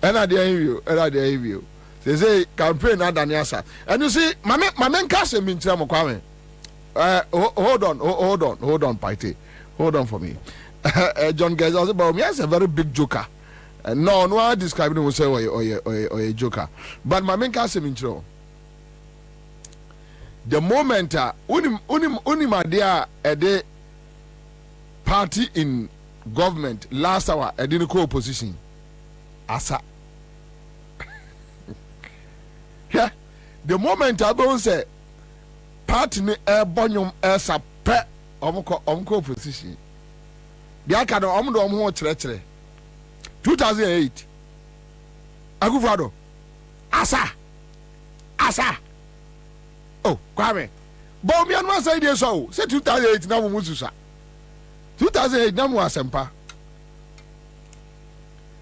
and I dare you. They say campaign not Daniasa. And you see, my man cast him in Kwame. Hold on, Paite. Hold on for me. John Gazas about me as a very big joker. No, I describe him say or a joker. But my man cast him in the moment unim my dear a day party in government last hour I didn't call opposition asa yeah the moment I don't say party ni bonyum esa pe omko opposition dia ka do omdo omho kire 2008 Akufo-Addo asa oh kwame but me and my say this so say 2008 na mo mususa 2008 na mo asempa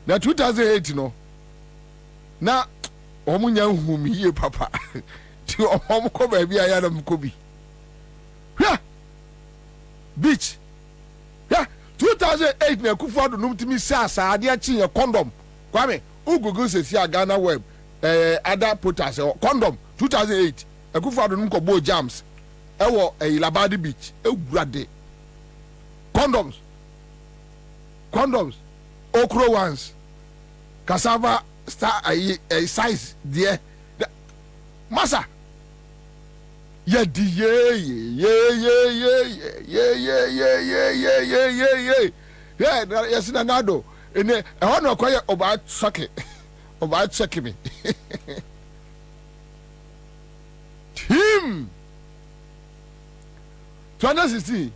na 2008 no na omunya nhumi ye papa ti omko ba bia ya na mko bi yeah beach yeah 2008 na Akufo-Addo num timi sasa ade a chi ye condom kwame ugugu se si Ghana web other protest condom 2008 Akufo-Addo num ko bo jams ewo Labadi beach ewurade condoms okro ones cassava star a size there massa yeah yes nanado ene ho no koye oba check me team 2016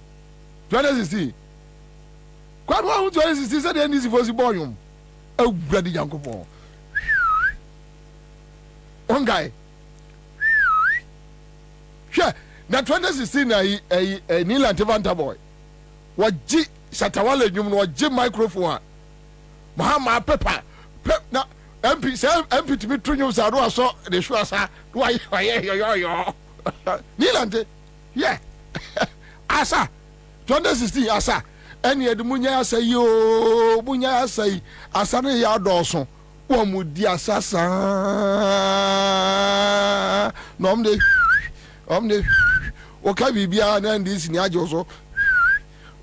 kwad wa 2016 said any for si boyum awurade yankopon one guy sure na 2016 na Nila Tevanta boy waji Shatawale nyum no waji microphone Mahama pep na MP to be true sa do aso de sure sa why yo Nila yeah asa 2016 asa eni edumunya asa yo bunya asa asa ne ya doso wo mudi asasa no omde o ka bibia na ndi sini ajo so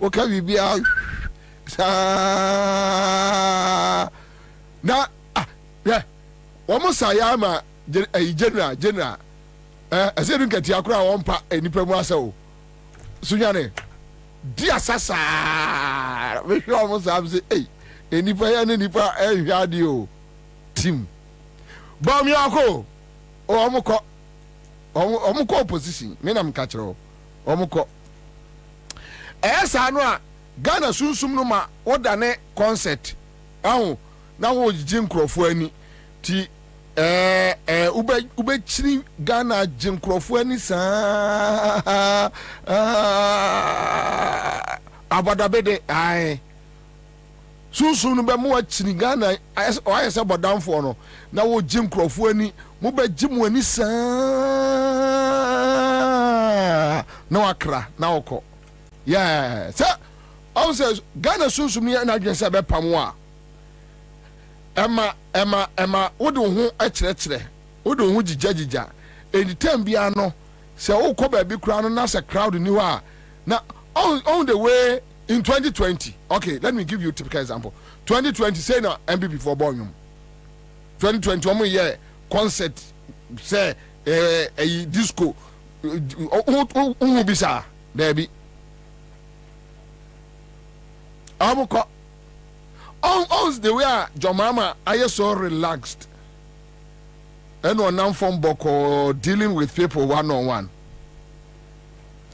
o ka bibia sa na yeah wo mo sa ya ma general ase dun kati akura wo mpa enipa mu asa o sunyane dia sasa we sure mo sa say eh enipa ya ne nipa ehwade o team ba mi akọ omukọ opposition me na mka kire omukọ esa no a Ghana sunsum no ma wodane concert ahu na wo jiji nkrofo ani ti ube chiri Ghana jinkrofo ani sa abadabede ai sunsum no be mo chiri Ghana ayese bodamfo no na wo jinkrofo ani mo be jimu ani sa na wakra na woko yeah so I says Ghana sunsum ni na dwese be pamo a Emma wodo ho akire wodo ho jijajija anytime bia no se wo ko ba bi kura no na se crowd ni ho a na on the way in 2020 okay let me give you a typical example 2020 say na MPP for Bonyum 2020 omo ye concert say a disco who bisa there be amuko on the way Jomama are so relaxed and on from Boko dealing with people one-on-one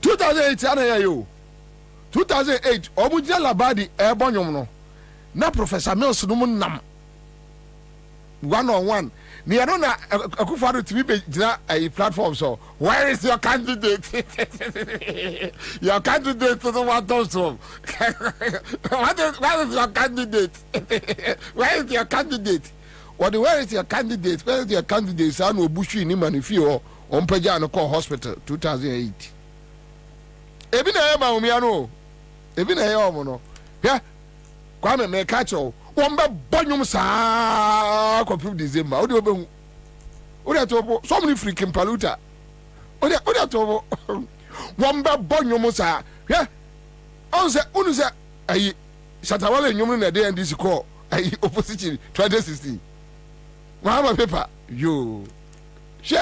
2008 2008 Obuja Labadi Ebonyum no na Professor Mills no nam one-on-one ni I don't know Akufo-Addo to be a platform so where is your candidate your candidate to the one also what is your candidate where is your candidate where is your candidate san Obushu ni manifio on peja no call hospital 2008 ebi na e ma omi ano ebi na e omo no yeah kwame me catch o won be bonyum saa ko December o de obehu o de to so many freaking paluta o de to won be bonyum saa yeah on se unu se ayi Shatawale nyum na de NDC call ayi opposition 2016 Mahama paper yo she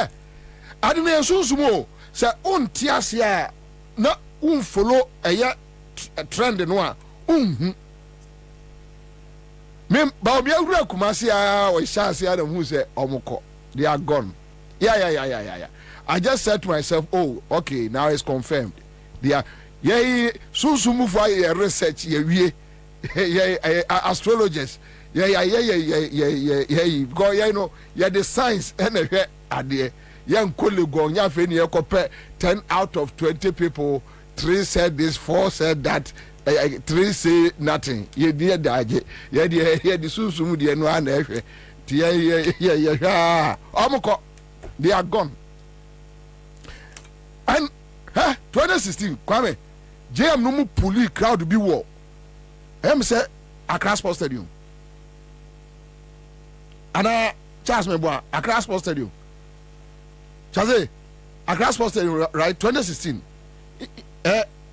adina sunsumo se on tiasia na un follow eye trend no a me ba obi awura kumasi a o chance ya dem hu say omukọ they are gone. Yeah. I just said to myself, oh, okay, now it's confirmed. They are so move for research astrologers. Because you know, the science and the young colleague go nya fe ne compare 10 out of 20 people, 3 said this, 4 said that, 3 say nothing. Ye dear daje. Ye the susu de no na ehwe. They are gone. And 2016, Kwame, JM no mu puli crowd be war. Say Accra Sports Stadium. And Charles Meboa, Accra Sports Stadium. Charles, Accra Sports Stadium, right? 2016.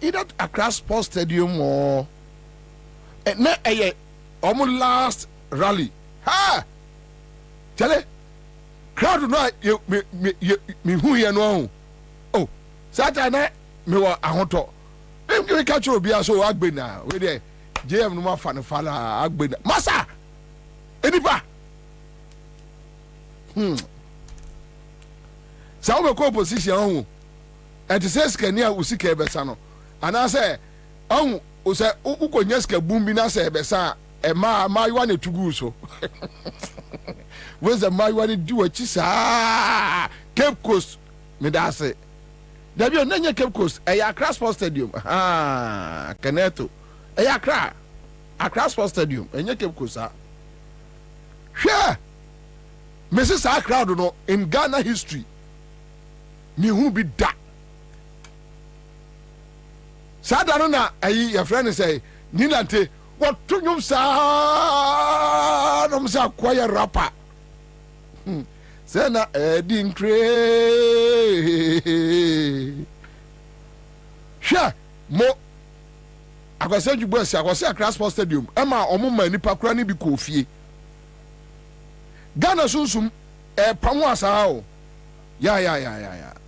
Either Accra Sports Stadium or almost last rally. Ha! Charlie, crowd no me who you know. Oh, Saturday me wa ahonto. Me catch you be so agbena. We there. JM no ma fan fala agbena. Masa. Enipa. Sa we ko position ho. And to say skania usika ebesa no. Ana say on o say ukonya ska bumbi na say ebesa e ma you want to go so. Where's the my want to do a chisa Cape Coast? Me da say. There be no Cape Coast. Accra Sports Stadium. Kaneto. Accra Sports Stadium. Enya Cape Coast. Sure. Mrs. Our crowd no in Ghana history. Me who be that. Sada na your friend say Nilante. What to you sa? No sa choir rapper. Say na Edin Cray. Sure, mo. I was saying you boys, I was saying Accra Sports Stadium. Emma omuma ni pakura ni bi kofie. Ghana sunsum pamwa sao. Ya.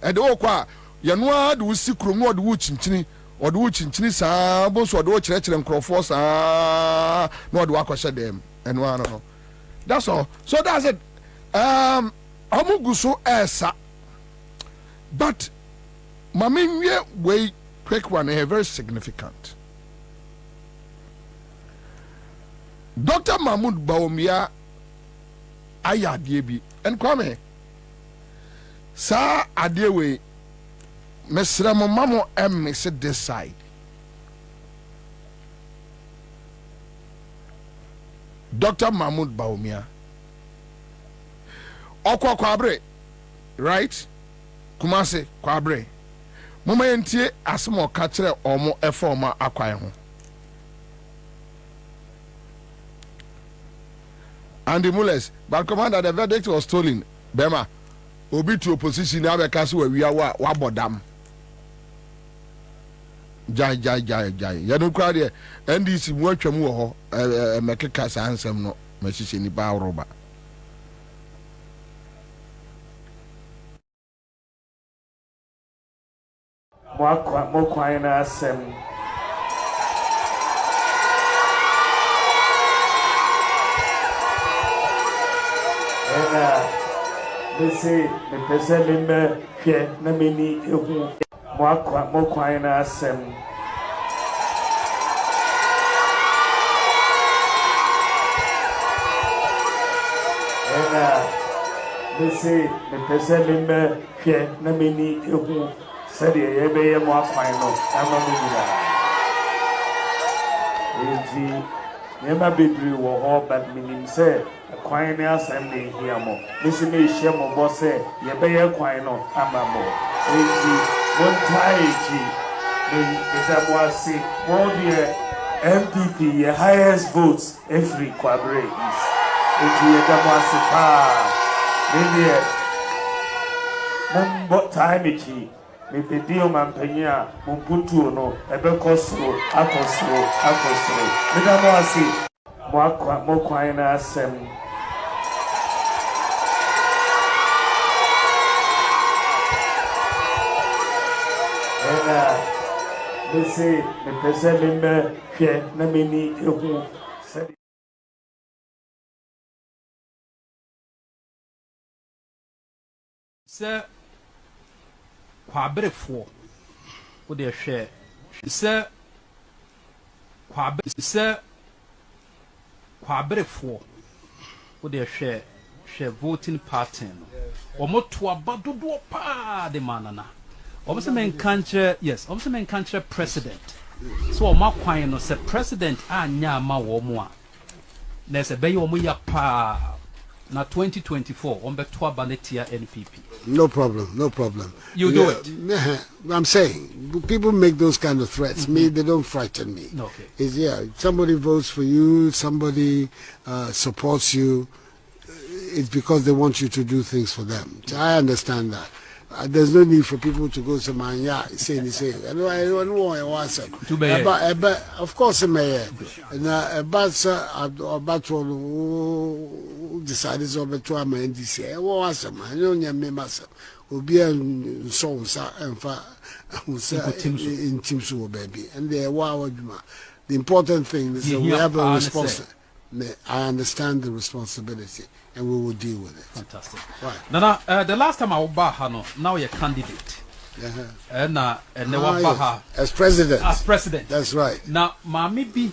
E de okwa ye no ade wo sikro ode wo chinchini. Ode wo chinchini saa bo so ode wo kire nkrofo saa no ode wo akoshe dem. Eno no. That's all. So that's it. Amuguso esa. But mami we quick one here very significant. Dr. Mahmoud Bawumia aya adiebi en kwame sa adiewe mesra mo mamo sit this side. Dr. Mahmoud Bawumia Okwa kwabre, right? Kumase kwabre. Mama yentie asemo kachire omo eforma akwan ho. Andy Mules, but commander, the verdict was stolen. Bema, obi to opposition na be kase wa bodam. Jai. Ya no kwa de NDC mu atwam wo ho mekeka sansem no mahihye ni ba roba.
Mo kwan na asem ena bese me pese me hwe na meni ehu mo kwan na asem ena bese me pese me hwe na meni ehu said ye be mo kwan no amamira enti nema bedri wo ho but minim say kwan na asem ne hiamo misi me hye mo bo say ye be ye kwan no amamo enti mon taiji me itaboasi mo de MPP ye highest votes every quadrate is enti ye daboasi pa me de mo time ichi me pedio mampanya mumputu no ebe kosro akosro me da mo asi mo kwan na asem ena me say me pese me hwe na me ni ehu se kwabrefo wo de hwe se kwabrefo wo de hwe voting pattern omo to abadodo pa de manana omo se men kanche yes omo se men kanche president so omo kwan no se president anya ma wo mo a na se be omo ya pa na 2024 omo be to abanetia NPP.
No problem.
You do it.
I'm saying people make those kind of threats. Me, they don't frighten me.
Okay.
It's somebody votes for you, somebody supports you. It's because they want you to do things for them. I understand that. There's no need for people to go to my say. I don't want to. Of course, mayor. About to decide to my NDC. I want some. I don't need myself. Will be in songs and in teams baby. And they are the important thing is that we have a responsibility. I understand the responsibility, and we will deal with it.
Fantastic. Right. Now, the last time I was back, now you're a candidate. And
as president.
As president.
That's right.
Now, maybe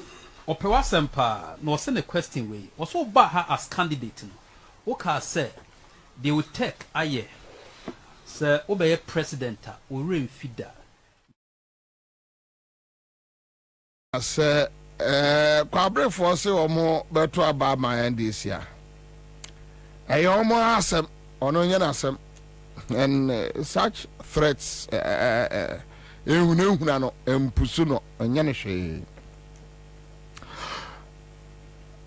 Opewasempa no send a question way. Also back as candidate. Okay, say they will take a year. Sir, obey president or ring feeder.
Sir. Kwabre force omo beto aba ma NDC a omo asem ono nya asem and such threats ehuna no empusu no nya ne hwe.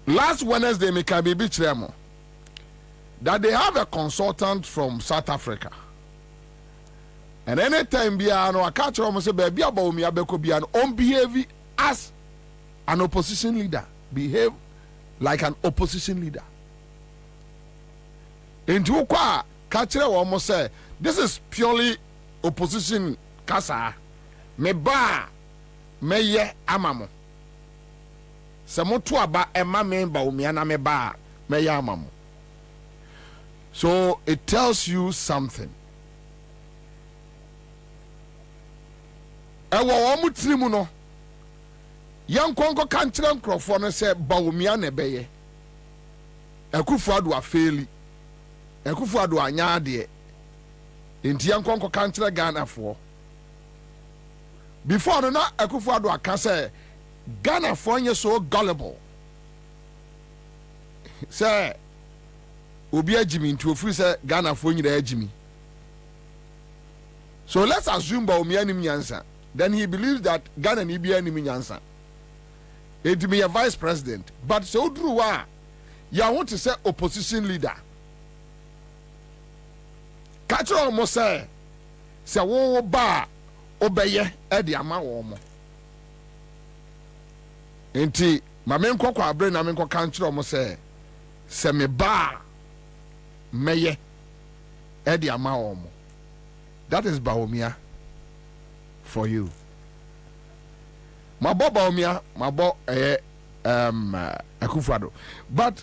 Last Wednesday me ka bibi kire mo that they have a consultant from South Africa, and anytime bia no aka kire mo say ba bia ba omi abeko bia no on behave as an opposition leader, behave like an opposition leader. Into kwa kachire almost say this is purely opposition kasa. Me ba me ye amamo. Se moto aba ema me ba umiana me ba me ye amamo. So it tells you something. Ewo omu trimu no. Young Congo country and Crawford said Baumia Nebeye. Ekufadu a faili. Ekufadu a nyade. Inti young Congo country Ghana for. Before no Ekufadu a kase Ghana for you so gullible. Say Ubia Jimmy to a free say Ghana for you there Jimmy. So let's assume Baumia Nyansa. Then he believes that Ghana Nibia Nyansa. It be a vice president, but so true. You want to say opposition leader. Catch almost say wo ba obeye e de ama wo mo. Enti ma men kokwa abre na men kokka nchiro almost say me ba meye e de ama wo mo. That is Baomia for you. Mabo Baumia, Mabo Akufado. But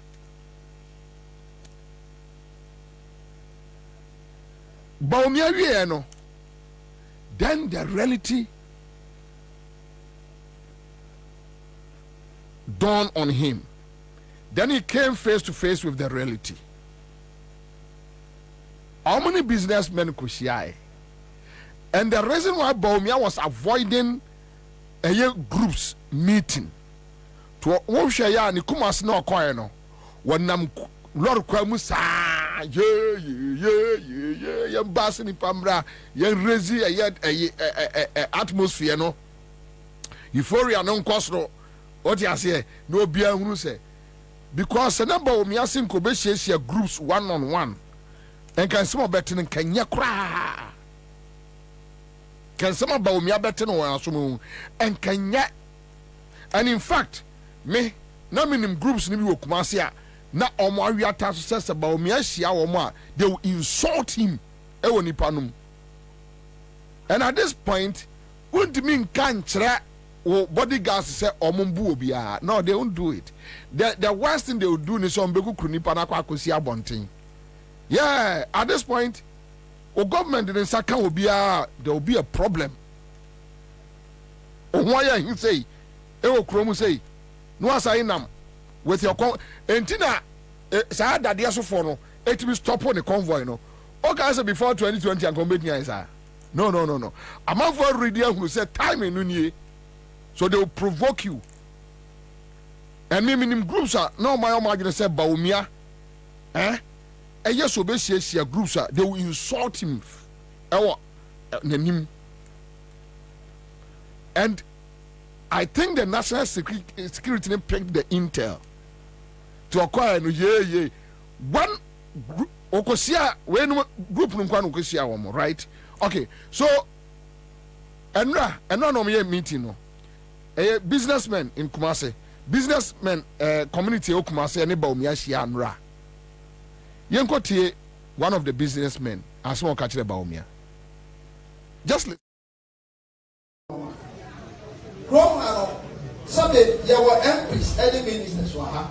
Baumia no, then the reality dawned on him. Then he came face to face with the reality. How many businessmen could she? And the reason why Baumia was avoiding groups meeting to one share ya ni kumas no koy no wonam lor kwamu sa ye bass ni pamra ye rezi atmosphere no euphoria no nkosro what you say no bia hunu say because the number of miasin ko be share groups one on one and can some better can ya kra can some about me better no and can ya and in fact me na minim groups ni bi wokumase a na omo awiata so say about me ahia omo a they will insult him e woni panum. And at this point won't mean can't bodyguards say omumbu obia. No, they won't do it. The worst thing they will do is on beku krunipa na kwa kosia bonting. Yeah, at this point, government in Saka obia, there will be a problem. Why he say, Ewo Kromu say, no asainam with your entina sa dadia so for no, it will stop on the convoy no. Okay, so before 2020 and come back no. A man for reading who said time in Nunye. So they will provoke you. And minimum groups are no my imagine say Baumia. And yes, obessia groups are they will insult him. And I think the national security picked the intel to acquire one group okosia when group no right? Okay, so and no meeting no. A businessman in Kumasi, businessman community of Kumasi, and about Miashi Anra. Yankotie, one of the businessmen, as one catch about me. Just
Sunday, there were MPs, any ministers were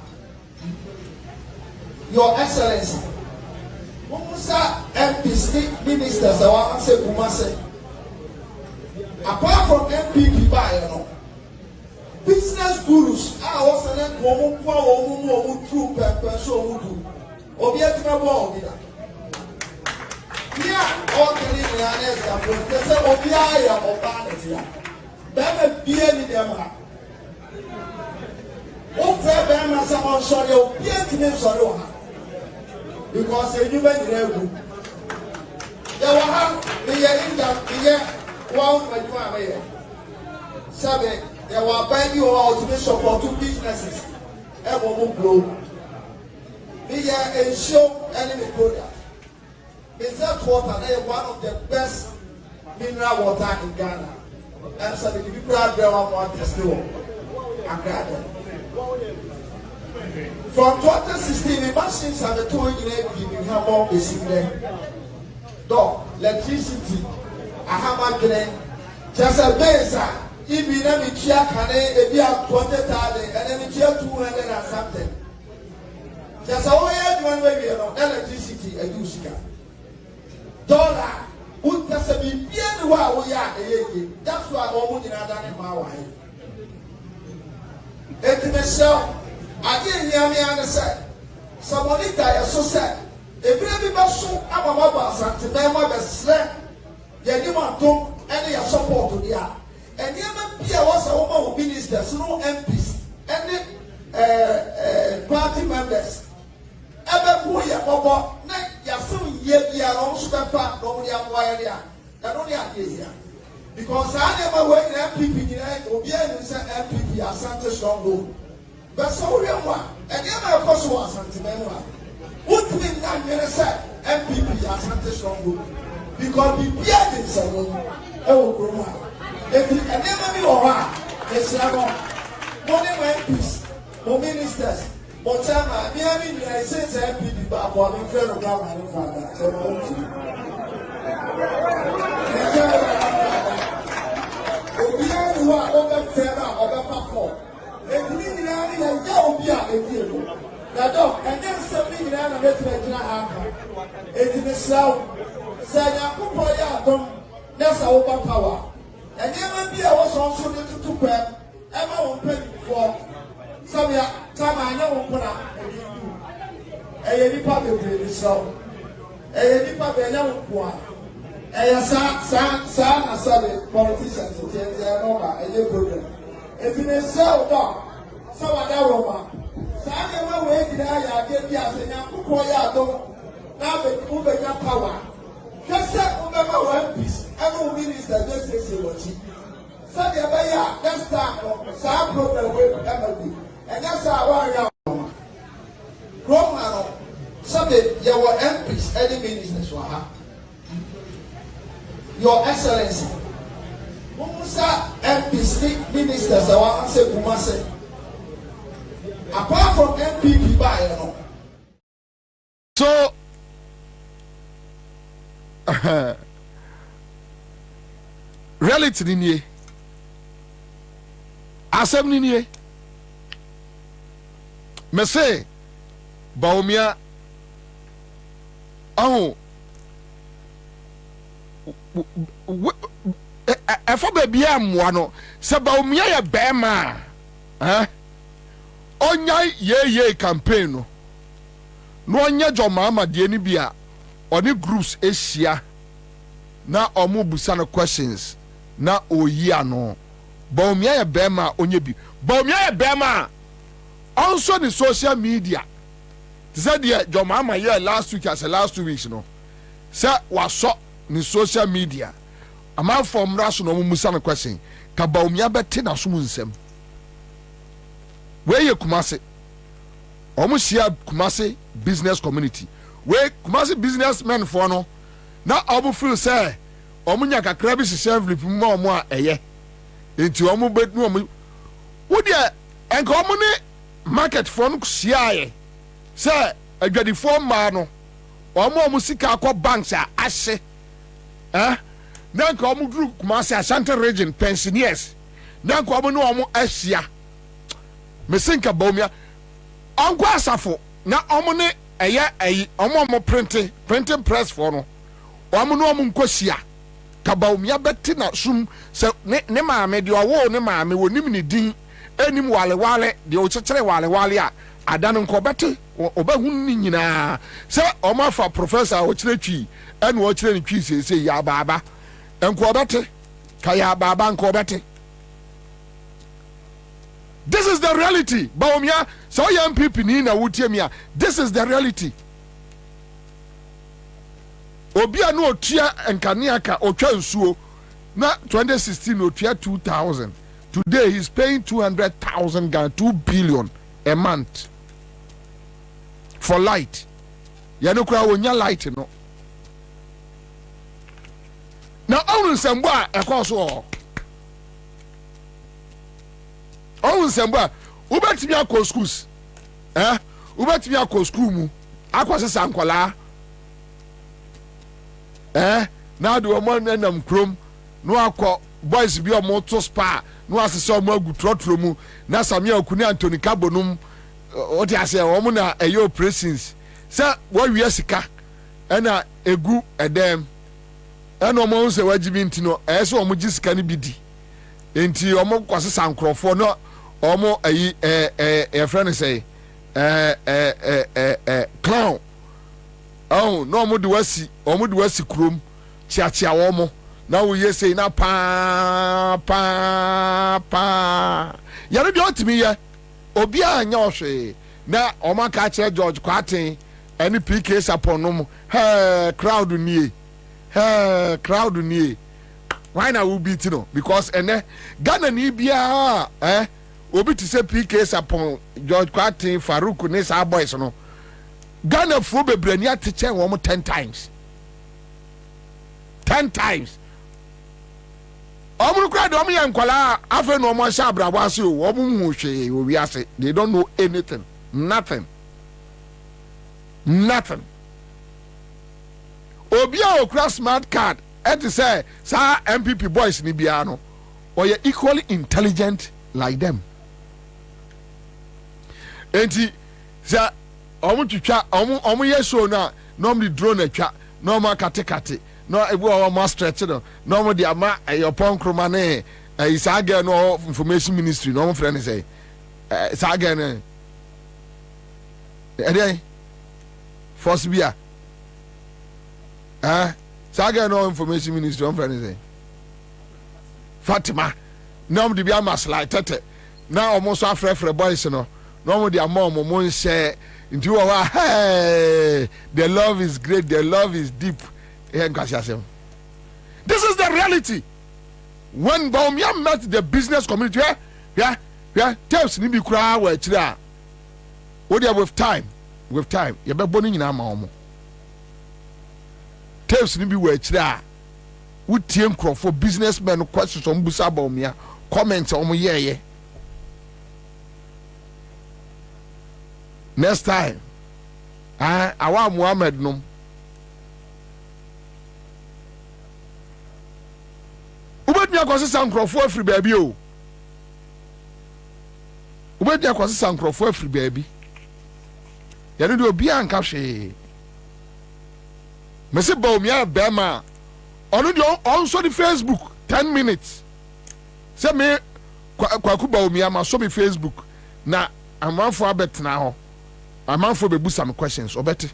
Your Excellency. MPs, ministers, I want to say Kumasi. Apart from MPP by you know. Business gurus was an woman true person who do. Obiatima Bobida. Here, all the Libanese, they say Obia or Banatia. Bama Bien in them. Oh, fair Bama, someone sorry, Obia to me, sorry. Because they knew better than you. There were the year, one by 5 years. Sabe. There were buying your ultimate support to businesses. Everyone grow. We are a show enemy product. Is that water is one of the best mineral water in Ghana? And so the people are there want to test it. From 2016, the machines have told you giving her more basic dog, electricity, a hammer grain, just a base. If you never check, if you have 20,000 and then you check 200 and something. Just a way one way we are electricity and use dollar would just be bien while we are a that's why all in other in my wife. It myself, I didn't hear me understand. Somebody died so sad. If you ever so I'm a mobile, and to them, I slap. They didn't want to any support to the art. And the MPs was a woman of ministers, no MPs, any party members. Ever who you are, you are so year on super fat, nobody am wire, and only here. Because I never went MPP, Obia is an MPP, as Santa Stronghold. But so we are one, and the other person was Santa What mean that MPP, as Santa Stronghold? Because the Pierre is a woman, oh, if you never be or it's like money MPs, more ministers, but I mean, I say MPP, but I'm in front of government. We are over fair over platform. If you need to be a now, dog, and then something in a better it's in the south. Say, I put that's our power. And then be I was also to prep. Emma won't pay for some time I know what a public really so. A public young one. A son, I said politicians to change their number a year program. If you sell dog, so I know. So I never wait I get the as a young boy. Now the power. Just say, remember one piece. Every minister just says what he said. That's time problem with MLB. And that's how I am. Grown Sunday, there were MPs, any ministers were Your Excellency. MPs, ministers, I want to say Kumasi. Apart from MPP, by you know.
So, reality ni nie asem ni nie me say Baumia oh efo baby amwa no se Baumia ya bema onya ye campaign no onya joma ama de ni bia oni groups esia na omo busa no questions na oyi ano Baumia ya bema onye bi Baumia ya bema also the social media said the joma ama ye last week as last 2 weeks no say waso ni social media ama from raso no musa no question ka Baumia bete na so nsem we ye Kumasi omo share Kumasi business community we Kumasi businessmen for no na omo feel say omo nya kakra bi sise envelope mu omo a eye enti omo bet no omo wo de enka omo ne market for no share say adwadi for ma no omo sika akọ banks a ahye na enka omo duru Kumasi Ashanti region pensioners na enka omo no omo ahia mesinka Baumia onko asafo na omo ne eye omo printing press for no omo no omo nkosia ka Baumia beti na sum se ne maame de owo ne maame wonim ne din enim wale de o chekere wale a adan nko beti obahu ni nyina se omo afa professor o kiretwi ene o kire ne twi sese ya baba enko beti ka ya baba nko beti. This is the reality. Baumia, so young people ni na wutemia. This is the reality. Obia no otua enkaniaka otwa nsuo na 2016 otua 2000. Today he's paying 200,000 Ghana, 2 billion a month for light. Ya no kura wonya light no. Na onu sembwa ekoso on semba ubetimi akọ schools ubetimi akọ school mu akwasesa ankwala na do mo nanam krom no akọ boys bi o mo to spa no asese o mo agu trotro mu na Samia Okuni Anthony Kabonum o ti ase o mo na eyo presence se wo wi sika na egu edem na mo se wajibi ntino se o mo gisika ni bidi enti o mo kwasesa ankrofo no omo ayi friend say clown oh no omo de wasi krom chia omo na wo ye say na pa ya no de otimi ye obi anya ohwe na omo ka che George Kwatin any PK saponom crowd nie why na we beat no because ene Ghana ni bia obi ti say PK sapon George Kwatin Farouk ne sa boys no Ghana fo bebrani ateche wo mo 10 times omo kra de omo yankwala afa no omo sha brabo ase o omo hu hwe o wi ase they don't know anything nothing obi a okra smart card et say sa MPP boys ni bia no or you equally intelligent like them. Enti za omu twitwa omu yeso na normally drone atwa normal kate no ebu o stretch no normal di ama eyopon kroma ne isaga no information ministry no friend say isaga ne ede force bia saga no information ministry friend say Fatima no di bia maslai tete na almost afre boys no no di amom mo share into hey the love is great, the love is deep. This is the reality. When Baumia met the business community, tells ni bi kura wa chira. What do you with time? With time. You be boni nyina ma omo. Tells ni bi wa chira. Wo tie nkrofo businessmen questions on busa Baumia. Comments on ye. Next time, Awa Muhammad num. ubetumi akwasesa nkrofo afiri baabi o ubetumi akwasesa nkrofo afiri baabi yɛne de obi anka hwee mese Bawumia bɛma ɔno de ɔnso de Facebook 10 minutes sɛ me kwaku Bawumia ma so me Facebook na amanfo abɛtena hɔ amanfo bebu some questions ɔbɛte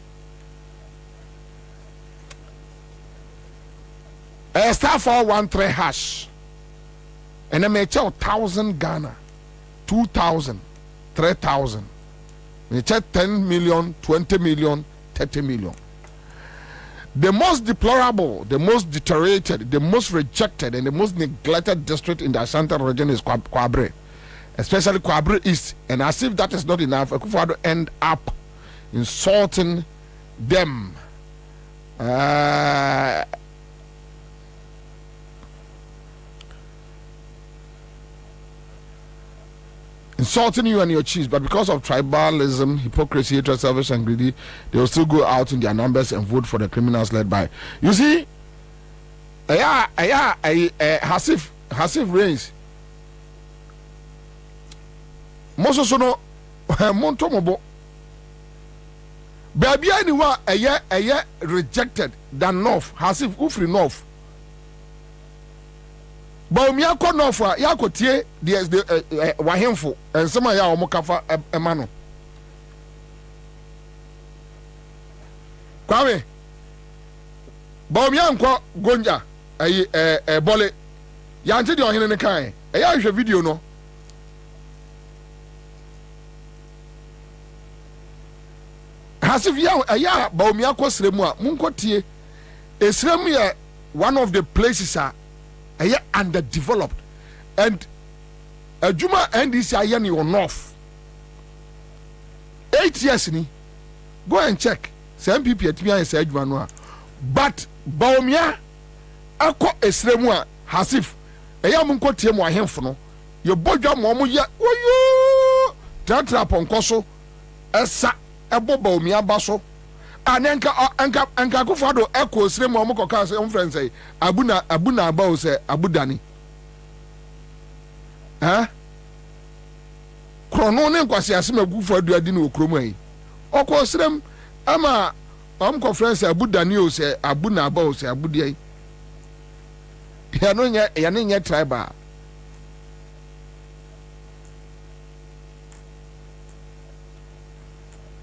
star 413 hash and I may tell 1,000 Ghana 2,000 3,000 we check 10 million 20 million 30 million. The most deplorable, the most deteriorated, the most rejected and the most neglected district in the Ashanti region is Kwabre, especially Kwabre East. And as if that is not enough, Akufo-Addo end up insulting them. Insulting you and your chiefs, but because of tribalism, hypocrisy, hatred, selfish, and greedy, they will still go out in their numbers and vote for the criminals led by. You see, Hasif reigns. Most of no Montomobo. Baby, anyone a year rejected than North. Hasif Ufri North. Bawumia ko no for ya ko tie the wahemfo ensema ya omokafa emano kwawe Bawumia nko gonja bole ya nti de ohene ne kan ya hwe video no Hasif ya Bawumia ko sremu a munko tie esremu ya one of the places underdeveloped and Juma NDC ayani on north 8 years ni go and check some people at me say Juma no but Bawumia akọ esremu a Hasif eya mun ko tie mu ahemfo no ye bodwa mo ye oyo tratra ponkoso esa ebo Bawumia baso anenka Akufo-Addo eko esremu mo ko kan say on friend say abuna aba o say abudani krono ne nkwase asem Akufo-Addo adi no okromu ayi oko esrem ama conference abudani o say abuna aba o say abudi ayi ya no nye tribal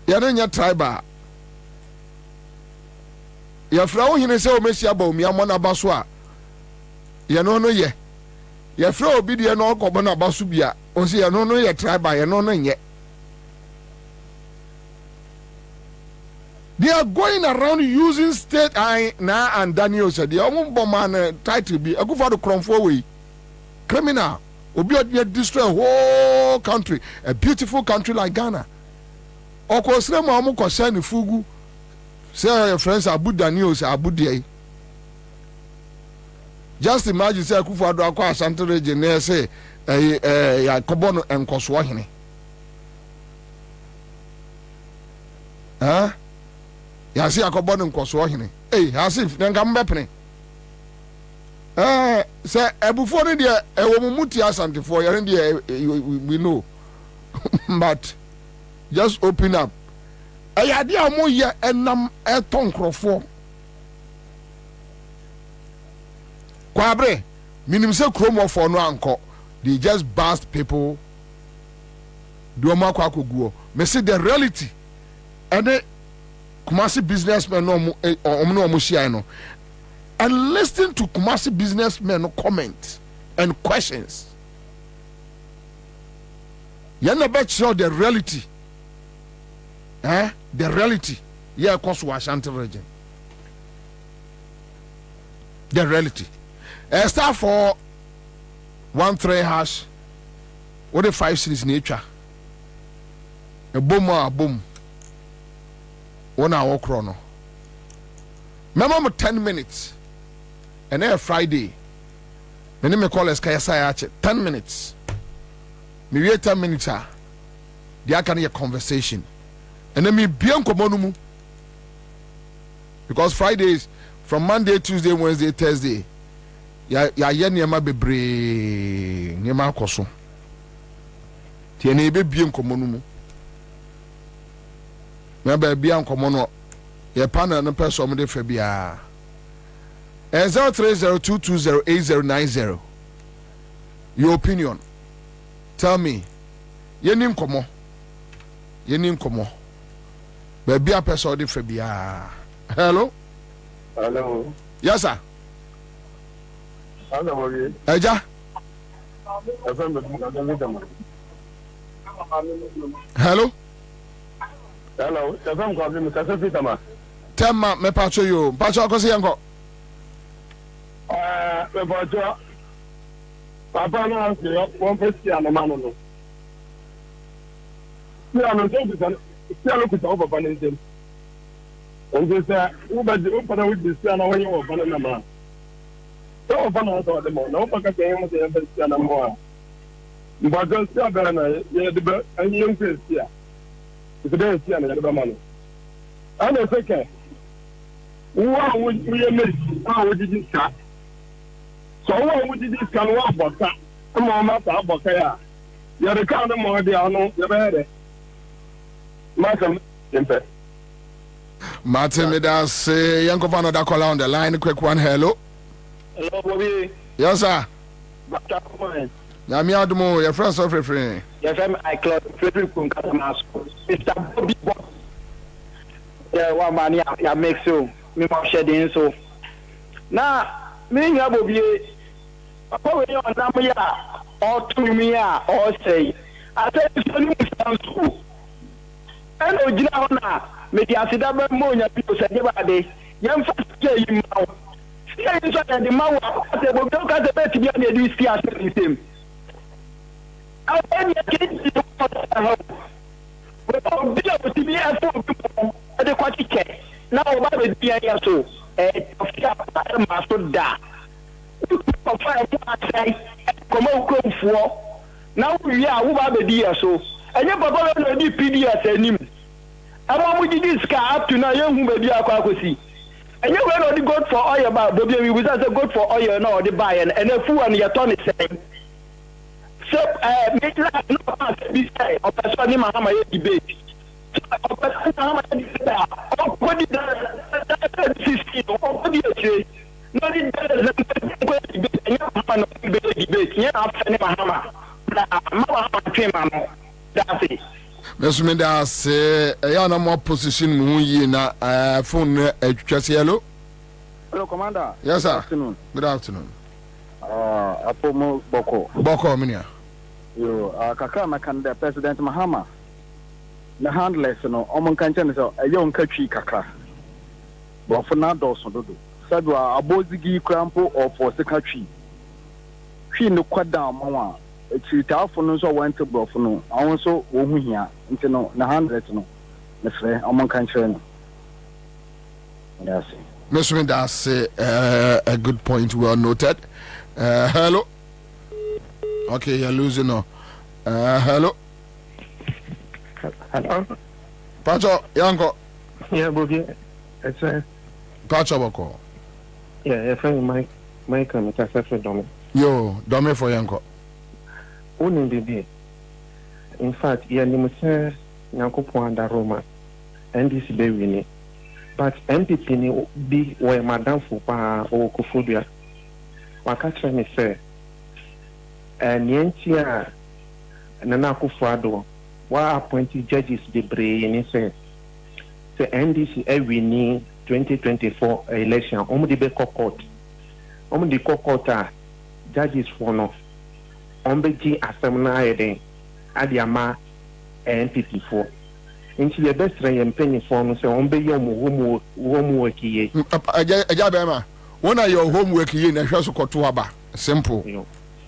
ya no nye tribal ya fra wo hine se o mesia Bawumia mo na baso a ye no ye ya fra obi de no okobo na baso bia o se ye no ye tribal ye no nye. They are going around using state and Daniel said the man title be Akufo-Addo kromfo we criminal obi o destroy a whole country, a beautiful country like Ghana. Okosre mo am ko share ni fugu say your friends Abu Daniel say Abu Diai. Just imagine say Akufo-Addo akwa Ashanti region na say ya kobono enkoso hene. Ya see akobono enkoso hene. Hasif nka mbepene. Say ebufo ni de ewo mumuti Ashanti for you we know. But just open up. Ayade amoye enam eton krofo. Kwabre, minim se kromo for no anko. They just bust people. Do ma kwa koguo. Me see the reality. And Kumasi businessmen no share no. And listen to Kumasi businessmen no comment and questions. You never show the reality. The reality. Yeah, of course, Ashanti region. The reality. Star 413 hash. What the 5 cities nature? A boom or a boom. 1 hour chrono. Remember 10 minutes. And then Friday. My name is call us 10 minutes. Me wait 10 minutes. There can be a conversation. And then me bien komonumu. Because Fridays from Monday, Tuesday, Wednesday, Thursday. ya ye niema bebre niema akoso tie na ebe bie nkomo no mu na ba bia nkomo no ye panel no person mo de fa bia 0302208090 your opinion tell me ye ni nkomo ba bia person de fa bia hello yes sir Eja. Hello. Tema me pacho yo. Pacho ko si yanko.
Me pacho. Papa na se won pesi ana manu no. Si ana so bi san. Si ana ku tawo papa ne dem. On se sa u ba di u pa na wi di si ana wo yo papa na ma. So fana so de mo no pa ka ke mo se en pesi ana mo. Mbaga si abere na ye de be an yen pesi a. Ise de si ana de be ma no. Ana se ke wa wo ye me a wo di ska. So wa wo di ska no wa boka. Mo ma ta boka ya. Ya de ka no mo de ano ye be de. Ma sam tempe.
Martin Midas, young governor that call on the line. Quick one, hello.
Hello, Bobby.
Yes, sir.
Nami
Adumo, your friend, so free.
Yes, I Claude Frederick from Katamas. Mr. Bobby Bob. Yeah, one man, ya make so. Me ma shedding so. Now, me ya Bobby. Papa, when you are ya or to me ya or say, I said, it's only school. And Ojina, maybe I said, I'm more than people said, young fast you now. Yeah, you said the man will look at the best to be on the system. I want to get you without being able to be a fool at the quantity. Now, why would be a so? A master da. Come on, for now we are who are the dear so. And your papa will be PDS and him. I want to this car up to now, young who may be a quackosy. And you were only good for oil, but we was also good for oil, no, the buy and a fool and your Tony saying. So, make that no be say, or person in Mahama debate. Or person Mahama debate, or what did that 16 or what did you say? No, it doesn't debate, and your Mahama debate, yeah, after Mahama. Mahama came on. That's it.
Mr. Mendas, I am more position na phone hello.
Hello, Commander.
Yes, sir.
Good afternoon.
Apomo
Boko.
Boko, minia.
Yo, Kaka Makanda, President Mahama. The handless, no, Oman Kanchan is a young country Kaka. But for now, Dawson, Sadwa, a bozigi crampo or for secretary. She no quad down, Mama. It's for so went to Buffalo. I also won't hear until no, the handless, no. Mr. Oman Kanchan. Yes.
Mr. Mendas, a good point, well noted. Hello. Okay, you're losing now. Hello.
Hello.
Pacho, Yanko.
Yeah, Bobby. It's
Pacho Boko.
Yeah, if I Mike, I'm a Domi.
Yo, Domi for Yanko.
Only the day. In fact, you're limited Yanko Panda Roma, and this baby. But MPP be where Madame Fupa or Kufubia. Wakatra me say, and Yentia Nana Kufado, why appointed judges the brain say, the NDC every 2024 election, only the court, only the court judges for no, only G assembly Adiama MPP 4. Into the best and penny form, so on be your homework ye.
Ajabema, when are your homework ye in a house of Kotuaba? Simple.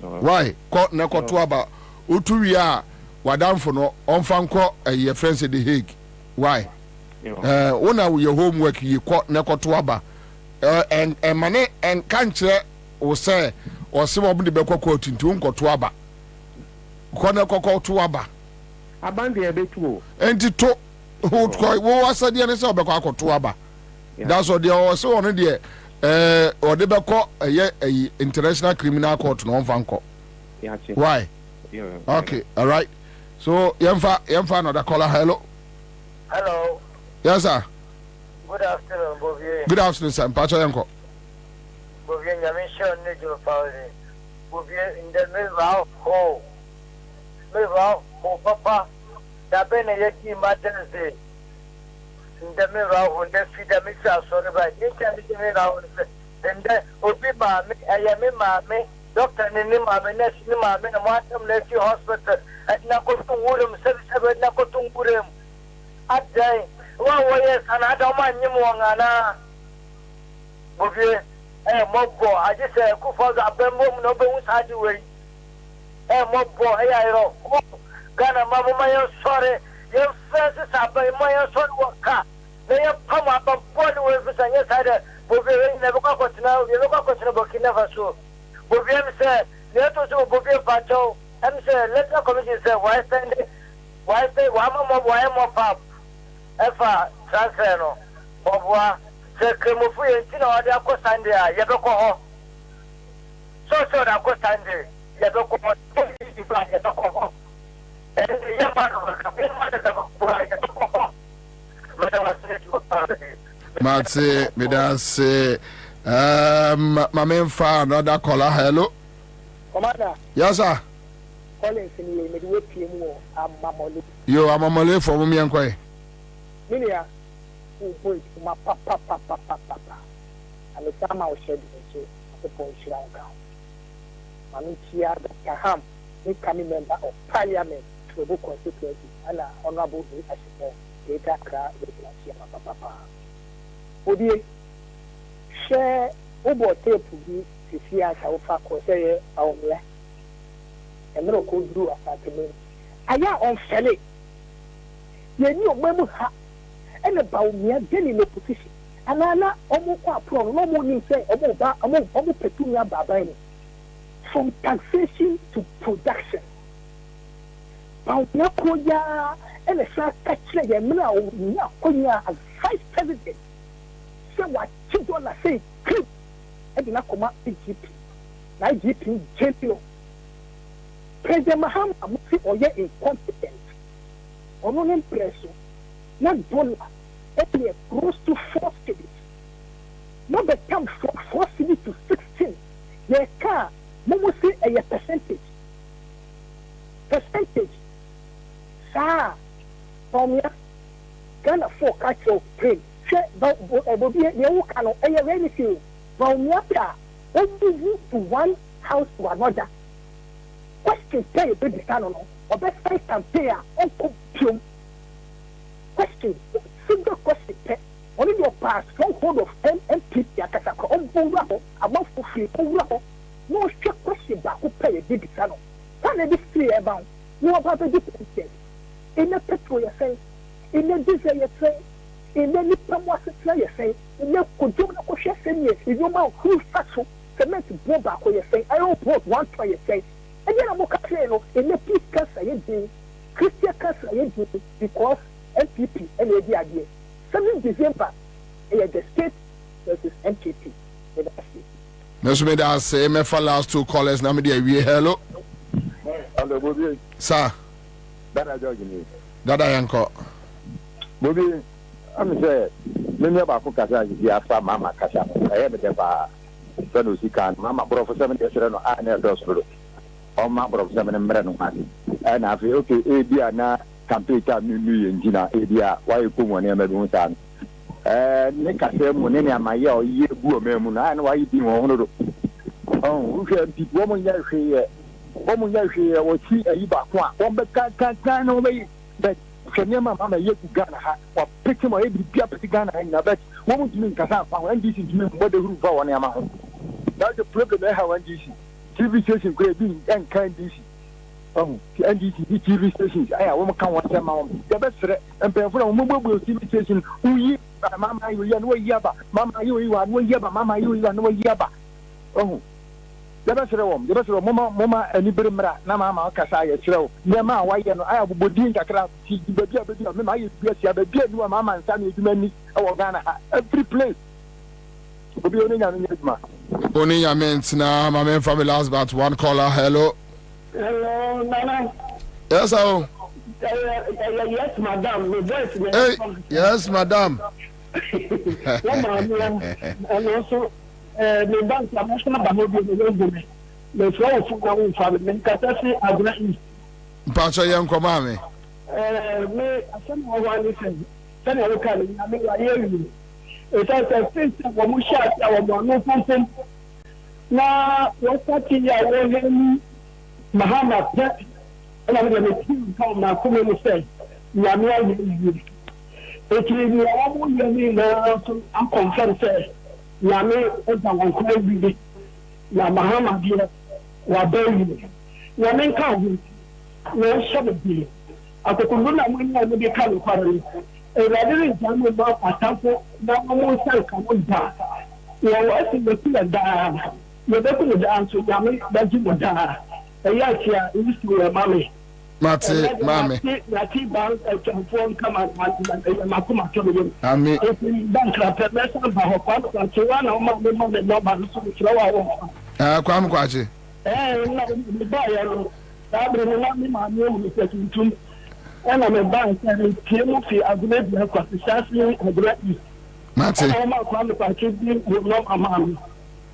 Why? Court na Kotuaba, Uturia, Wadam for no, on Fanco, a year friends at the Hague. Why? When are your homework ye court na Kotuaba? And money and country or say, or some of the Beko quote into Kotuaba. Corner Kotuaba.
Abandi a bit too.
And to who was the answer of the Kotuaba. That's what they are also on the or the bako a international criminal court no vanko. Why? Okay, all right. So Yemfa another caller. Hello.
Hello.
Yes, sir.
Good afternoon, Bobby.
Good afternoon, sir. Pacho Yanko.
Bobby, I'm sure Nijo Pauli. Bobby in the middle hole. Middle hole, Papa. The Benayaki Matters. In the mirror, when they feed the mixer, sorry, but you can be made out. And then, Obi Mammy, I am in Mammy, Doctor Nima, Ness Nima, and Watam Lake Hospital at Nakotum Woodham, 77 Nakotum Woodham. At day, 1 way, and I don't mind Nimuangana. Bobby, Mobbo, I just say, Kufa, Bembo, no bones had to wait. Mobbo, Ayro, Ghana, Mamma, sorry, your first is up by my son worker. They have come up a point with the yes, I never got now, you look at the book, never so. Bovian said, let us do Bovian Pacho, and said, let the committee say, why send it? Why say, why more pop? Efa, Transferno, Bobwa, say, Cremofu, and Tino, the Acostandia, Yaboko. So, the Acostandia, Yaboko, Yaboko. And the Yabako,
Matse, Medanse, my main fan, another caller. Hello.
Commander.
Yes, sir.
Calling for me, with you, I'm Mamoli.
You are Mamoli for me and Quay.
Minia, who point to my papa. And the time I was shedding into the point she down. Mamitia, Dr. Ham, incoming member of Parliament to the constituency, and Honorable Ashimo. Data crack with Papa. Would share over tape to be to see us how far Corsair our left and no could do apartment. I am on Felly. You knew Memoha and about me again in the position. And I'm not almost pro, no more say about Petunia Babani. From taxation to production. Paunakoya and a shark catcher, Nakoya as vice president. So what $2 say, clip, and Nakoma GP. IGP, JPO. President Mahama Musi or yet incompetent. Or non impression, not dollar, only close to 4 cities. Not the come from 4 cities to 16. Their car, Momosi a percentage. Sir, from here, Ghana 4 catch your plane. Say, but you cannot air anything. From here, only move to one house to another. Question pay a big canon, or best I can pay a uncle. Question, single question pay. Only your past stronghold of MMP, Yakataka, on Bolo, above free, no check question back who pay a big canon. Can I be free about? No about the difference. In a petrol, you say, in a diesel, you say, in any promo, you say, in a Kojona Kosha, if you know who's factual, cement go back, you say, I don't vote one try, you say, and then I'm okay, in a peace cancer, you do, Christian cancer, you do, because MPP and the idea. 7th December, the state versus MPP.
Mr. Medas, MF last 2 callers, Namidi, hello.
Hello, Bobby.
Sir.
Dada
Yanko.
Bobby, I'm saying, many about Kasa, Yasa, Mama Kasha. I have a bar. Fenusikan, Mama, Professor 7 years ago, I never saw or Mamma of 7 and and I feel okay, Adia na campaign new engine, Adia, why you put one name at one time. Nick, I say, Monenia, my year, Boomuna, and why you think one. Oh, we can be woman here. Woman here was see a Iba, one but can't away that Shanema Mama yet Ghana or pick him or every Piapa Ghana and I bet what would you mean Kazan and this is what the roof on Yamaha. That's the problem I have on this TV station great being and kind DC. Oh, and these TV stations, I won't come one time. The best and pay for a mobile TV station who ye Mama you know Yaba, Mama you are no Yaba, Mama you are no Yaba. Oh. The best of Mama and Ibrimra, Nama Casaya, Slow, Yama, why I have Bodin Kakra, the Mamma, you Mama and Sammy, many our Ghana, every place.
Only Yamens now, my main family last but one caller. Hello.
Hello, Nana.
Yes, hello.
Yes, madam.
Hey, yes, madam.
And also, the bank national Bahobi, the flow for family, Catasi, Agra.
Pacha Young Comami.
Me, some one listen. Then I look at it, I mean, I hear you. It's a face of a musha, our one something. Now, what's that in your Mahama, and I'm going to come now, come in and say, Yamia, it is all you now, I'm concerned, say, Yami, and I won't call you. Mahama, dear, Wabe, Yamin County, no shabby. I could not win the kind of quarry. A rather example about a temple, now almost come back. You are watching the killer die. You're better to answer Yami, that you would die. A yes, it used to be a mammy.
Mate, mammy.
Nati bank a phone come and Makuma Kevin.
I mean,
bankrupt, that's about one, so one of my number, so slow.
Kwam Kwachi.
The buyer, that will not be my name, Mr. Tum. And I'm a bank and Timothy, I believe, because the Sassy, I believe.
Mate,
I'm not going to contribute with no amount.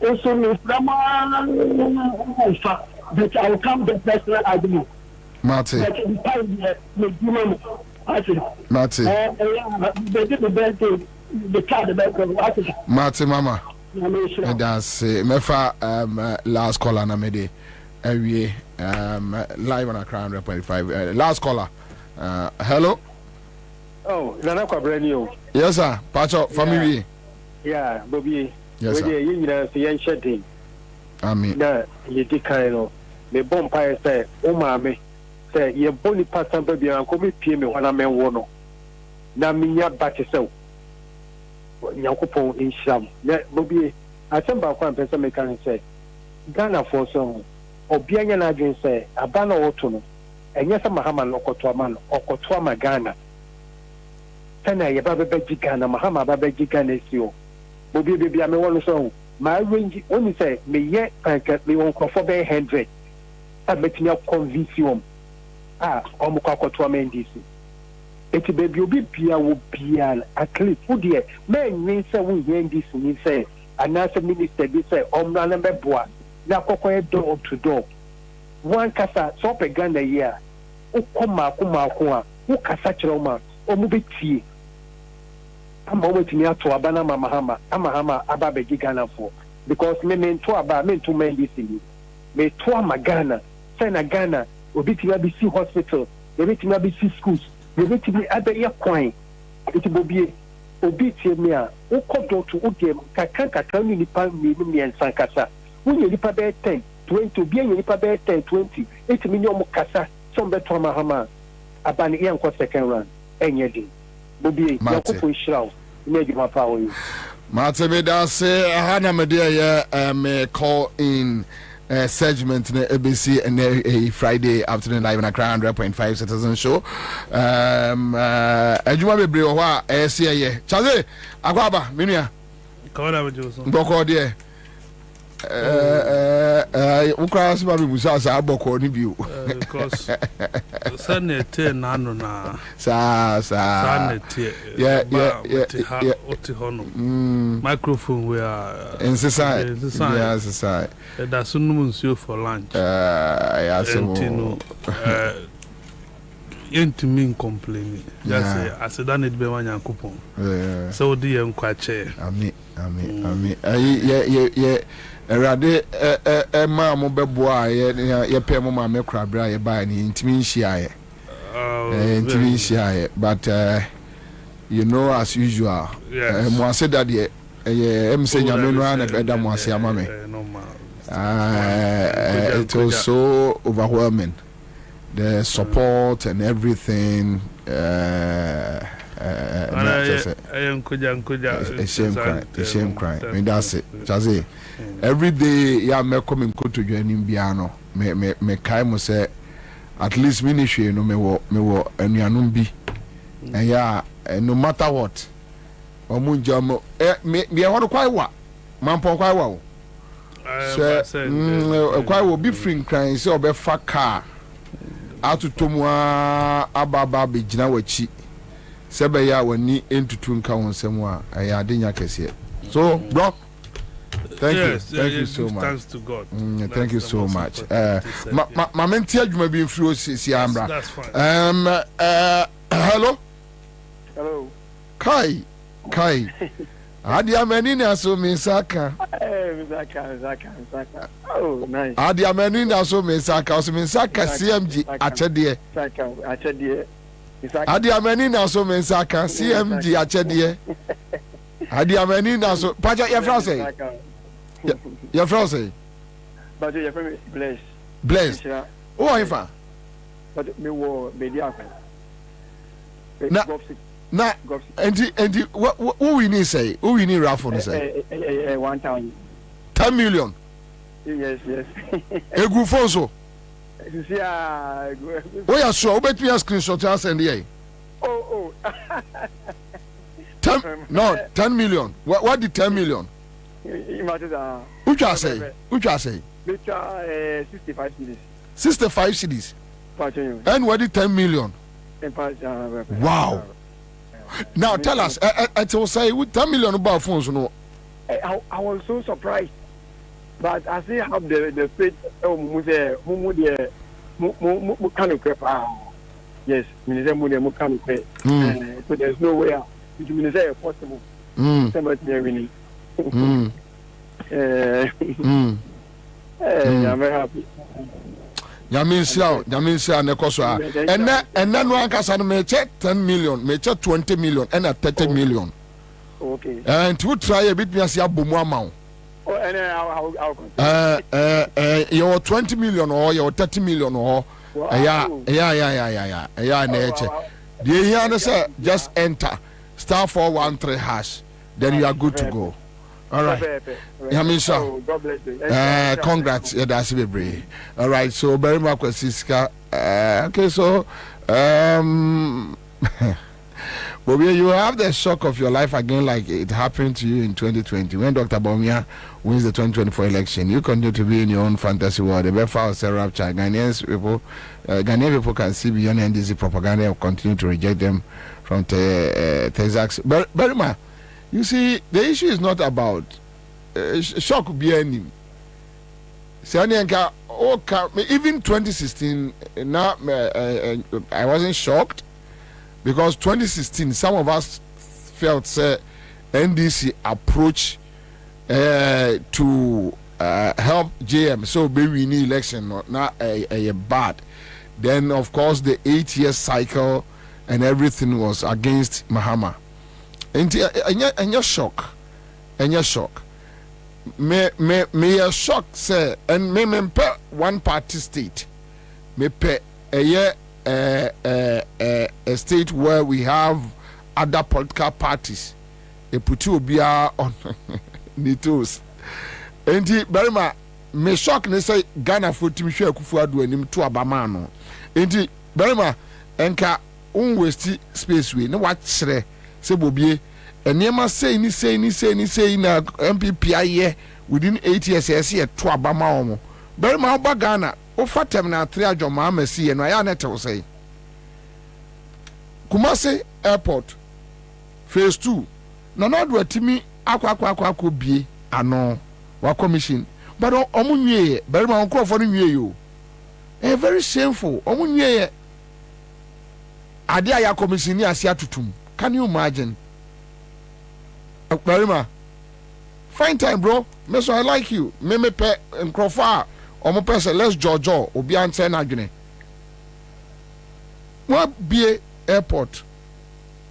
Also, Miss Rama, but I will come the person I believe.
Mate, Mate,
they did the best thing, the card, the best.
Mate, Mama. That's Mefa last caller na mede every live on a crown 100.5 last caller. Hello.
Oh, Nana Kwabrenio.
Yes, sir. Pacho, family.
Yeah, Bobby.
Yes, sir.
You know, the ancient thing.
I mean,
nah, you decay. The bonfire say, oh, mammy, say, you're bonny pattern, baby, and come with me when I'm in one. Now, me, ya bat yourself. Nyankopon in Sham. Bobby, I think about one person can say, Ghana for some, or Bian Adrian say, Abana Otono, and yes, Mahama Lokotuaman, or Kotuama Ghana. Tana Yababa Ghana, Mahama Babaji Ghana is you. Bobby, baby, I'm one song. My range only say, me yet, I get me on for 100. I bet me up convince you. Omukakotuaman DC. Eti baby obi bia wo bia at least who there men mean say we hear this mean say another minister be say omra na beboa na kokoye door to door one kasa so pe Ghana here o koma a wo kasa kire ma omu betie ama wetimi ato abana mamahama amahama aba be Ghana for because me to aba me to men this me to Ghana say na Ghana obi ti be see hospital obi ti be see schools. We need to be at your coin. It will be obedient. Me, who come to Udem, Kakan, Nipa, and Sankasa. When you Nipa 10, 20, be a Nipa 10, 20, 8 million Mukasa, some better Mahama, Abani and second run, and Yedi. Bobby, Yakupu Shroud, made my power.
Martin Medase, Hannah Medea, may call in. Segment in ABC and a Friday afternoon live in a crown 100.5 citizen show. Ejuma bebre o wa ye. Chaze, akwaba, minia.
Kawada bejoso.
Boko de. Ukra se ba bi musa sa boko ni biu.
Because sanete nano na.
Sa
sanete. Yeah. Oti hono. Microphone we are
inside. Yes, inside.
That's no for lunch. Intimate complaining. Just say, I said, I need to be one coupon. So, dear, I'm quite chair.
I mean, yeah. Rade mamma beboa ye pay mama me crabra ye buy ni intimi share but you know as usual mo say that ye em say nyame no na beda mo ase ama me it was so overwhelming, the support and everything. A shame cry. I mean, that's it. Chazi. Every day, yeah, me come and go to join piano. Me kai mo say, at least ministry no me wo enuanum and yeah, no matter what. Omunjamo me want quite what. Mampon kwa wo. Kwa wo bi free kran say obefa car. Atutomu ababa be gina wachi. Sebe ya wani entutu nka wonsem a aya adenya kese. So, bro, thank you so much.
Thanks to God.
Thank you so much. Ma menti adwuma bi mfiri si amra.
That's fine.
Hello.
Hello.
Kai. Adi ameni na so misaka.
Misaka. Oh, nice.
Adi ameni na so misaka, so misaka CMG achede.
Achede.
Adi ameni na so misaka CMG achede. Adi ameni na so paja your friend say. Your friend say.
But your friend
Bless. Who are you for?
But me wo media ko.
Na and who we need say? Who we need raffle say?
1,000.
10 million.
Yes.
Egu phone so.
Yeah.
Oh yeah, sure. Bet me a screenshot and send here.
Oh.
10 million. What the 10 million? Which I say?
65 cities.
65 cities. And what the 10 million? Wow. Now tell us, I will say with 10 million about phones, no.
I was so surprised, but I see how the faith yes, so there's no way you say possible. I'm very happy.
Yaminsia nekoso and then one kasa me check 10 million, me check 20 million and 30 million.
Okay.
And to try a bit me as boom amount.
Oh, and I'll
your 20 million or your 30 million or yeah. The here say just enter *413#. Then you are good to go. All right. Yamisha.
God bless you.
Congrats. Yeah, that's very. All right. So very much, Siska. Okay. So, Bobby, you have the shock of your life again, like it happened to you in 2020 when Dr. Bawumia wins the 2024 election. You continue to be in your own fantasy world. The Befa Serap Chai Ghanaian people can see beyond NDC propaganda and continue to reject them from Texas. But Berima, you see, the issue is not about shock be any. Even 2016, now I wasn't shocked because 2016, some of us felt NDC approach to help JM, so maybe we need election, not a bad. Then, of course, the 8-year cycle and everything was against Mahama. And you're shocked. Me a shock, sir, and me pay one party state. Me pay a state where we have other political parties. A put you be on Nitos. And Berima, me shock, they say Ghana for Timothy Kufuadu and him to Abamano. And Berima, enka unwesti space we no what say Bobie. And Yama say ni na MPP within 8 years I see a to Abama. Berima Oba Ghana, o fatem na 3 ajoma amesi and I net will say. Kumasi Airport Phase 2. No do timi akwa bie ano wa commission. But omunye Berima onko for nwie yo. Very shameful. Omunye ade aya commission ni asia tutum. Can you imagine? Berima, fine time, bro. Me so I like you. Me pe nkrofa omo person let's jojo obi answer na adwene. What be airport?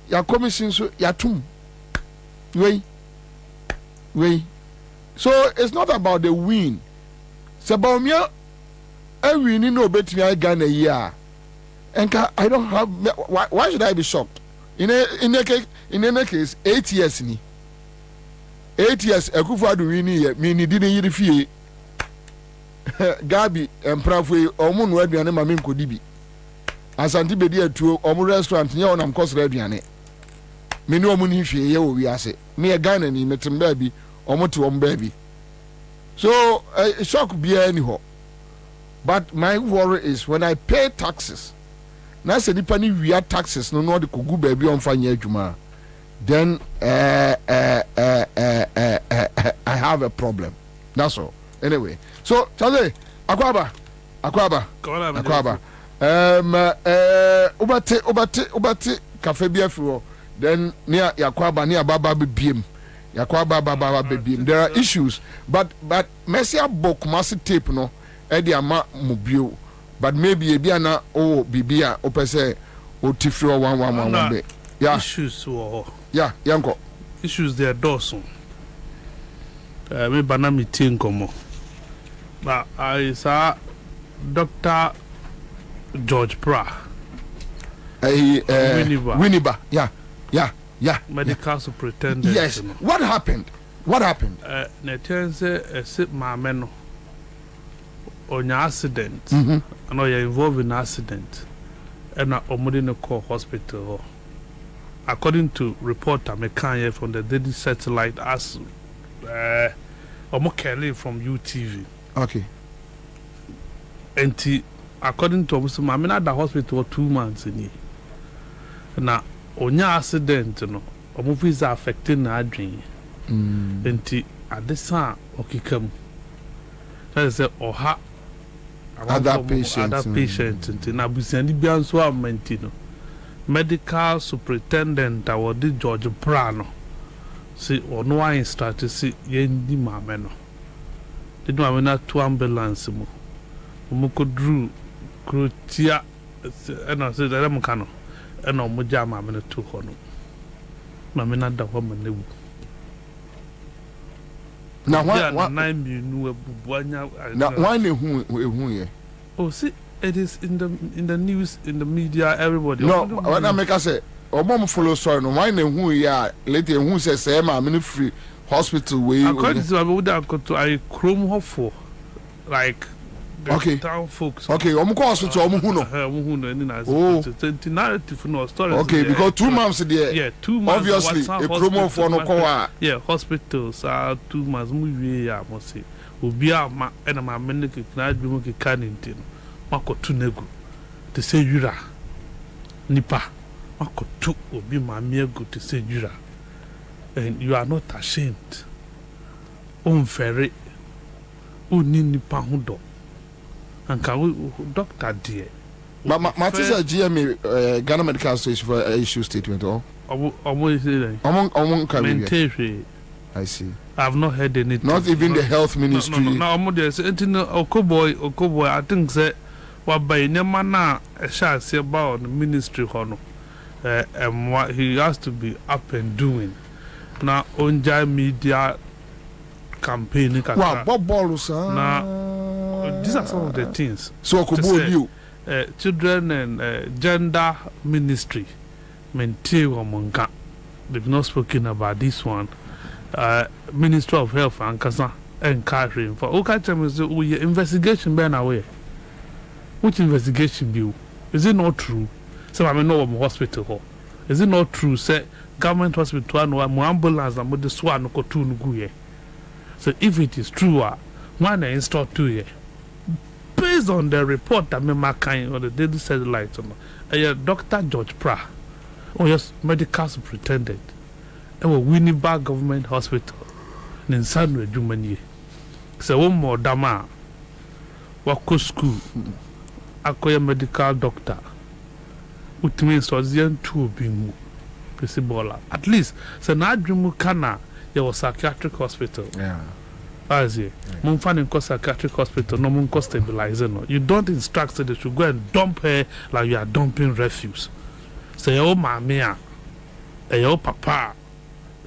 Ya commission so ya tum. Wey. So it's not about the win. It's about me a win no betimi I Ghana here. And I don't have why should I be shocked? In any case 8 years ni 8 years Akufo-Addo wini me ni di yiri fie Gabi emprafo omo no aduane ma me nkodi bi Asante bedi atuo omo restaurant nye onam kosra aduane me ni omo ni fie ye wo wi ase me Ghana ni metem ba bi omo baby. So shock be anyhow. But my worry is when I pay taxes. Now say nipa ni we taxes no the kugu baby on fanya adwuma. Then I have a problem. That's all. Anyway, so Charlie, Akwaba. Ubate cafe biafro. Then near Yakwaba near Baba BM. Yakwaba Baba BM. There are issues, but Messia book must tape no. Edi ama mobile, but maybe a biana oh bibia opese o tifro 111. Yeah.
Issues
yeah, yanko.
Issues they are dorsum. Me banami tinkomo. But I saw Dr. George Pra.
Winiba. Yeah.
Medical superintendent.
Yes. What happened?
Netense sit mameno. On accident, and you're involved in accident, and omudine call hospital. According to reporter Mekanye from the Daily Satellite, as Kelly from UTV.
Okay.
And according to Omusuma, I'm at the hospital 2 months in here. Now, on your accident, you know, movies are affecting our dream. And at this time, okay, come. That is oha.
Other patients
and Abusani Bianso Mentino. Medical superintendent our George Prano. See or no one started see yendi mameno. Did no have 2 ambulance mo. Muko drew Crutia and I said that Mukano and no Mujama mameno 2 hono. Mamena da woman.
Now why who
oh, see, it is in the news, in the media, everybody.
No, when I make us say, or mom follow sorry, no why who ya later who says I'm in free hospital way.
According to I chrome for like the town folks.
Okay, hospital
the narrative no story.
Okay, because 2 months there.
Yeah, 2 months.
Obviously, a promo for no call.
Yeah, hospitals are 2 months. I must say, Ubia ma and my meniki na adwuma ke kanintino. Makotu nego. To say yura. Nipa. Makotu obi ma miego to say yura. And you are not ashamed. Unfair. Uni nipa hundo. And can doctor dear.
But Matisa GMA Ghana Medical Association for issue statement or
among
I see.
I have not heard anything.
Not even the health ministry.
No, I'm just Okoboy, I think that what by Nemana a shall say about the ministry hono and what he has to be up and doing. Now on media campaign.
Wow, Bob Bolos.
Now these are some of the things.
So Okoboy you.
Children and gender ministry maintain Monka. They've not spoken about this one. Ministry of Health and Kasa and Catherine for okay terms we investigation ben away. Which investigation bill? Is it not true? So I mean no hospital hall. Is it not true? Say government hospital and one ambulance and the swan ko two nugu. So if it is true, one install 2 years. Based on the report that Memakai on the Daily Satellite, Dr. George Pra, yes, medical superintendent, and Winnipeg Government Hospital in Sunway, Germany. So, one more Dama, Wako School, Akoya medical doctor, which means was young 2 being Pisibola. At least, so now Jumukana, there was a psychiatric hospital.
Yeah.
As you, Mumfan in psychiatric hospital, no Munko stabilizer. No. You don't instruct that they should go and dump her like you are dumping refuse. Say, oh, mamma, oh, papa,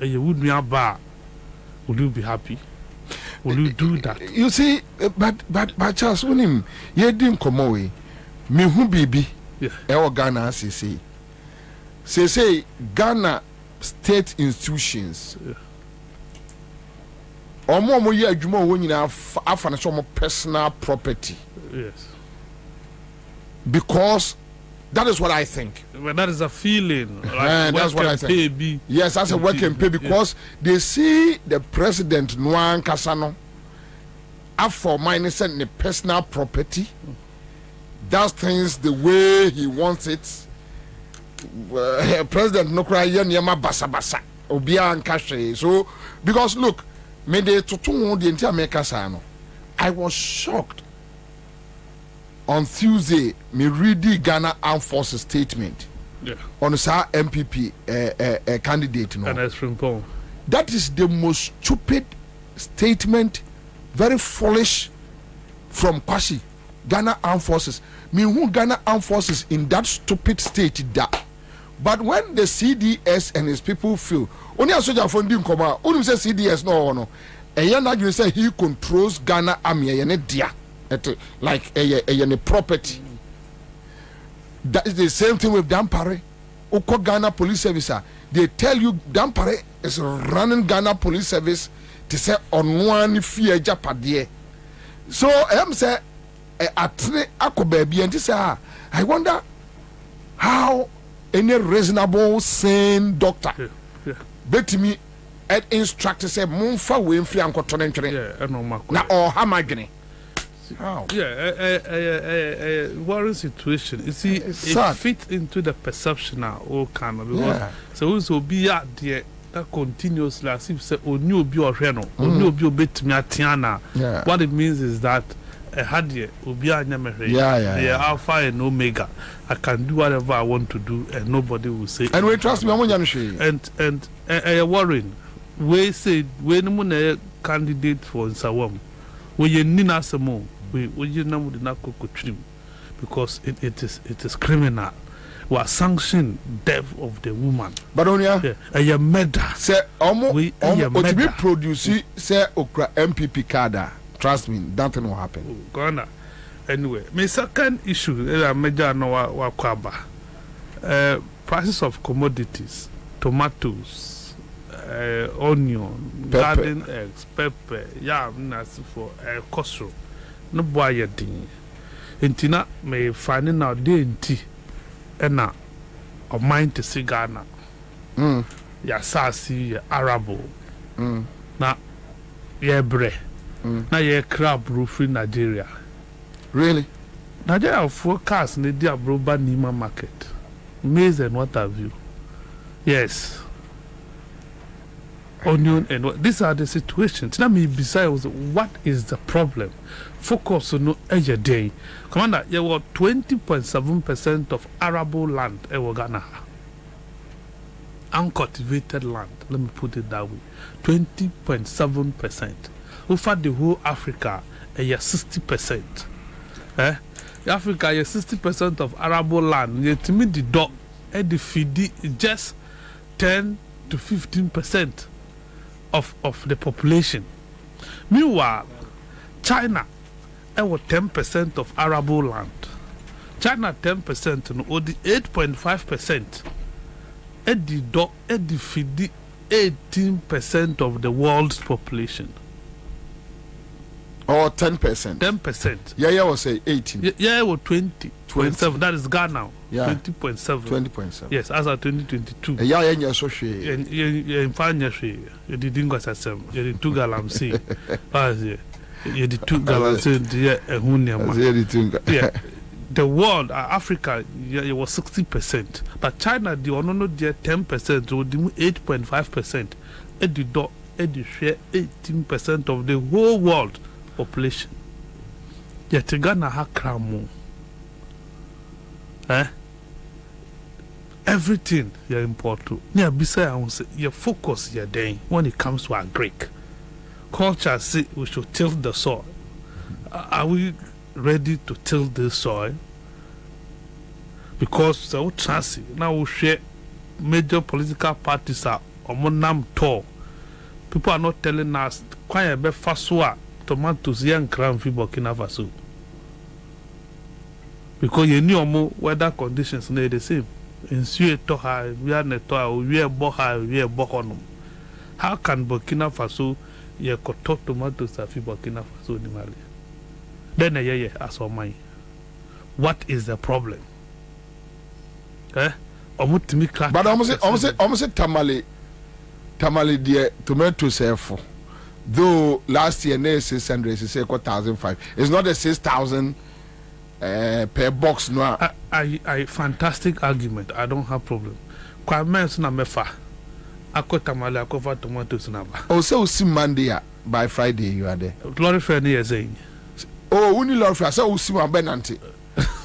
you would be a bar. Would you be happy? Will you do that?
You see, but Charles, when him, ye didn't come away. Me who baby, Ghana, say, Ghana state institutions.
Yeah.
Or more year, you know, when you have some personal property.
Yes.
Because That is what I think.
But that is a feeling.
Like that's what I think. Yes, that's a work and pay because they see the president Nuan Kasano for minus and the personal property. Does things the way he wants it. President Nokra Yama Basa Basa Obia and Kashe. So because look, me de tutu the entire Mekasano. I was shocked. On Tuesday, me read the Ghana Armed Forces statement on the MPP candidate. No. That is the most stupid statement, very foolish from Kwashi. Ghana Armed Forces. Me who Ghana Armed Forces in that stupid state that. But when the CDS and his people feel, only a soldier from Dim Koma, only say CDS no. And you say he controls Ghana Army and dia. Like a property. That is the same thing with Dampare. Oko Ghana Police Service. They tell you Dampare is running Ghana Police Service to say on one fear Japadie. So I am say atne akobabi and say I wonder how any reasonable sane doctor bet me at instructor say Munfa we free and cotton na or hamagene. How? Yeah, worrying situation. You see, it fits into the perception now, all kind of because so also be out there that continuously as if say only be or reno, only be obet me atiana. What it means is that a hadie obi anyame hwe. They are alpha and omega. I can do whatever I want to do, and nobody will say. And we trust me, and worrying. We say when no candidate for Nsawam, we you nina samo. We you know the narco because it is criminal. We are sanctioning death of the woman. But only a murder. Say we to be producing say okra MPP card. Trust me, nothing will happen. Gonna anyway. My second issue is major no wakwaba. Prices of commodities, tomatoes, onion, garden eggs, pepper, yam, for cost. No boy ya ding. Intina may finding out the tea ena of mind to see Ghana. Ya sasi ya Arabo. Na ye bre. Na ye crab roof in Nigeria. Really? Nigeria forecast in the Diabroba Nima market. Maize and what have you. Yes. Onion and what these are the situations. Now me besides what is the problem? Focus on no day. Commander, there were 20.7% of arable land in Ghana. Uncultivated land, let me put it that way. 20.7%. Over the whole Africa, 60%. Africa, 60% of arable land. Yet to me the dog and the feed just 10 to 15% of the population. Meanwhile, China, 10% of arable land. China 10% and only 8.5%. Edi feed 18% of the world's population. Or 10%. 10%. Yeah, was say 18. Yeah, or 20.7. That is Ghana. Yeah. 20.7. 20.7. Yes, as of 2022. Yeah, and in financial, you didn't go as some. You did 2 gallons. See, you did 2 gallons. Yeah, the world, Africa, it was 60%, but China, the only 10%, so the 8.5%. It share 18% of the whole world population. Yet Ghana ha kramu. Everything you import to. Yeah, besides, your focus you're doing when it comes to our Greek culture. Say we should till the soil. Are we ready to till this soil? Because so chancy now we share major political parties are on tour. People are not telling us quite a bit faswa tomatoes young crown fi Burkina Faso. Because you knew weather conditions are the same. In Suetoha, we are Netoa, we are Boha, we are Bohonum. How can Burkina Faso ye koto tomatoes fi Burkina Faso in Mali? Then as for mine. What is the problem? But almost tamale dear tomato self. Though last year near 600 is 1,005. It's not a 6,000 per box no.
I fantastic argument. I don't have problem. Kwa men's na mefa. Ako tamale ako for tomatoes na ba.
Oh, so see Monday by Friday you are there.
Lorry friend is saying.
Oh, we need lorry friend. So see my benanti.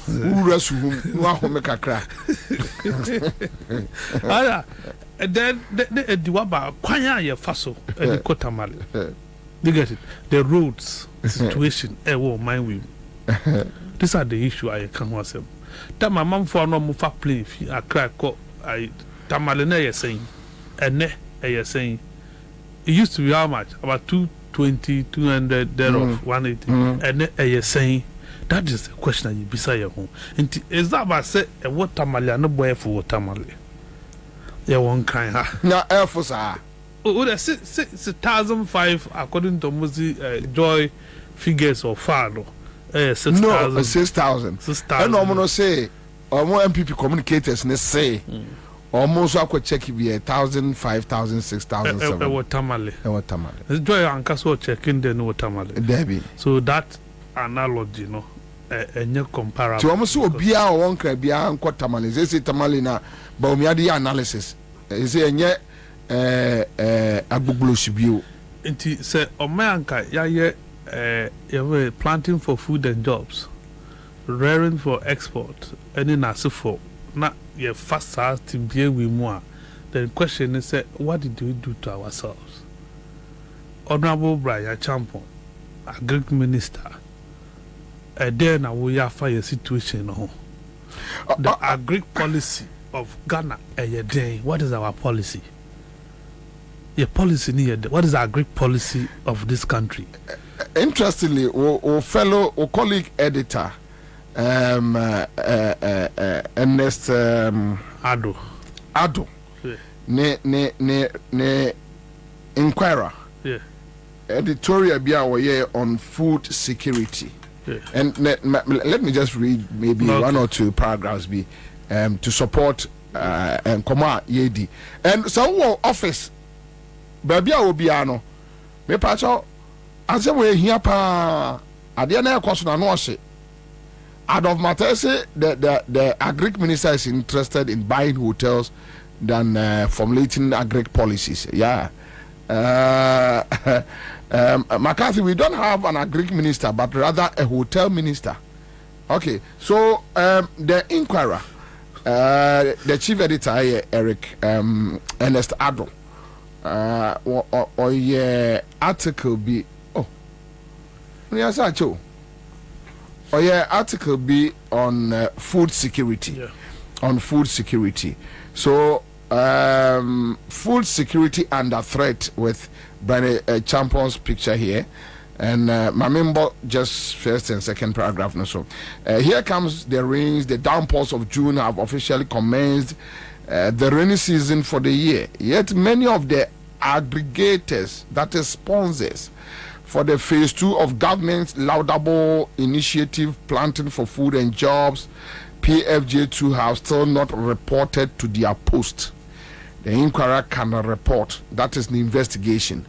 Who rest who no make a crack.
Then the waba kwanya ye faso and kotamale. You get it? The roads situation mind with. These are the issue I can was him. That my mom for no move play I crack I tamale na saying and ne saying it used to be how much? About 220, 200 thereof 180 and ne saying that is the question that you beside your home. And is that about say what tamale no boy for tamale? Yeah, one kind, huh?
Now, Air Force,
oh, that's 6,005 according to Muzi Joy figures or far, no? 6,000.
No, 6,000. 6,000. And I'm going to say, or more MPP communicators, let's say, almost I could check if 1,000, 5,000, 6,000, 7,000.
What tamale?
What tamale?
Joy and Castle checking the no tamale.
Debbie.
So that analogy, no? And your comparable.
So almost so be our one crab, be our tamale. They say tamale na. But we had the analysis. Is it nye a bubble shibu?
Inti say Omeanka ya planting for food and jobs, rearing for export, any nasi for na ye fast to be with more. The question is what did we do to ourselves? Honorable Brian Champon, Agric Minister, then we have fire situation no. The agric policy of Ghana a day. What is our policy? Your policy near what is our Greek policy of this country?
Interestingly, our fellow colleague editor, Ernest
Ado,
yeah. ne Inquirer,
yeah.
Editorial be on food security, yeah. And let me just read maybe one or two paragraphs be. To support and Koma Yedi. And so office Babia Obiano. Me pacho answer we here pa Adiana Kosuna no she. Out of matter say the agric minister is interested in buying hotels than formulating agric policies. Yeah. McCarthy, we don't have an agric minister, but rather a hotel minister. Okay, so the Inquirer. The chief editor here, Eric Ernest Ado, or your article be article be on food security, yeah. On food security. So food security under threat with Brian Champion's picture here. And Mamimbo, just first and second paragraph. No, so here comes the rains. The downpours of June have officially commenced the rainy season for the year. Yet many of the aggregators, that is sponsors, for the phase 2 of government's laudable initiative, planting for food and jobs, PFJ2, have still not reported to their post. The Inquirer can report. That is the investigation.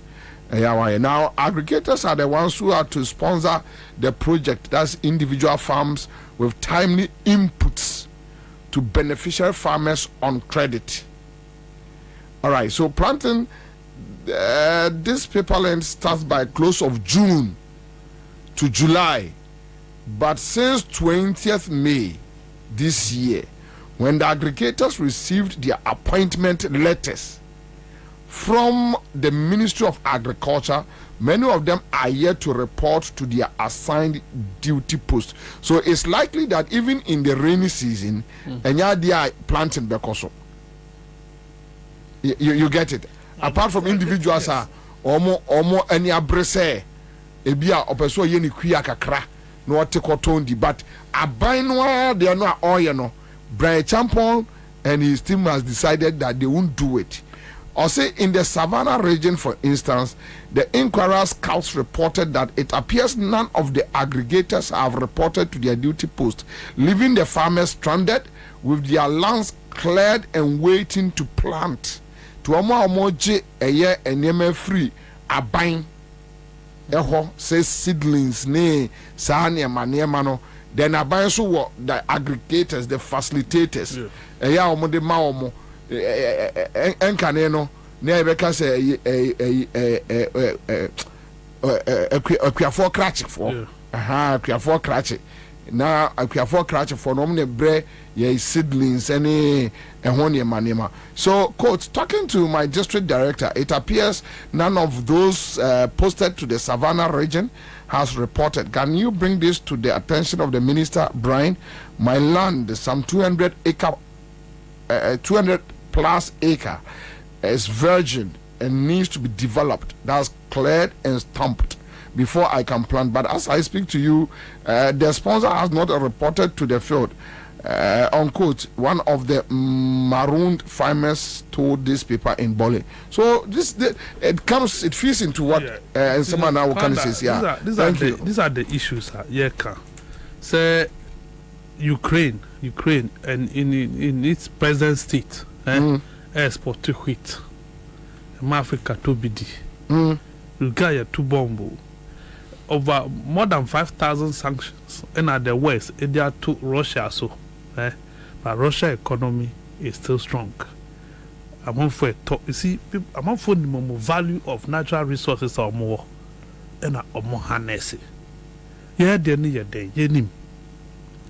Now, aggregators are the ones who are to sponsor the project. That's individual farms with timely inputs to beneficial farmers on credit. All right, so planting this paper land starts by close of June to July. But since 20th May this year, when the aggregators received their appointment letters from the Ministry of Agriculture, many of them are yet to report to their assigned duty post. So it's likely that even in the rainy season, they are planting because you get it. Apart from individuals, omo any abrese ebia opeso ye ni kuya kakra no te kotondi, but abainwa they are not all no. Brian Champon and his team has decided that they won't do it. Or say in the Savannah region, for instance, the Inquirer scouts reported that it appears none of the aggregators have reported to their duty post, leaving the farmers stranded with their lands cleared and waiting to plant. To omoje eye enema free aban eho say seedlings ne sa nneema no then aban so wo the aggregators, the facilitators eya omode ma omo enkane no na ebeka say akuafo krachefo akuafo krache na akuafo krachefo no ne bre ye seedlings any ehonema. So quote, talking to my district director, it appears none of those posted to the Savannah region has reported. Can you bring this to the attention of the minister, Brian? My land, some 200 plus acre is virgin and needs to be developed. That's cleared and stamped before I can plant. But as I speak to you, the sponsor has not reported to the field. Unquote, one of the marooned farmers told this paper in Bole. So it feeds into what someone now can say. Yeah,
these are the issues. Say Ukraine, and in its present state, export to wheat, Africa to BD, Uganda to bombo. Over more than 5,000 sanctions, and at the West, they are to Russia. So, but Russia economy is still strong. Among for you see, among for the more value of natural resources or more, and more harness. Yeah, they need a day. You need.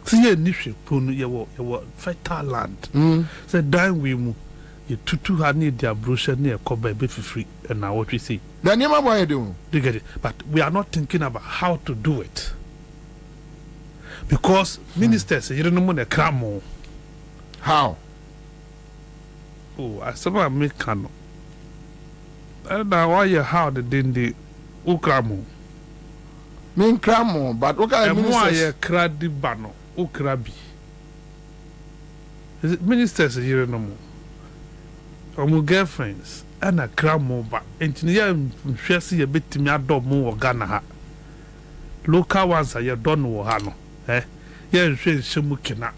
See, you need to put your fertile land. Say, dying we move. You two need their brochure near Kobe be free, and now what we see.
Then you what you do.
You get it, but we are not thinking about how to do it because ministers, you don't know the cramo.
How?
Oh, I said I make cano. And now why you how the dindi ukramo?
Mean cramo, but what kind of ministers?
Cradi bano ukrabi. Ministers, you don't know. Our girlfriends and a cramo, but engineer Chelsea a bit to me a dog more Ghana. Local ones are your don hano, Yen Shemukina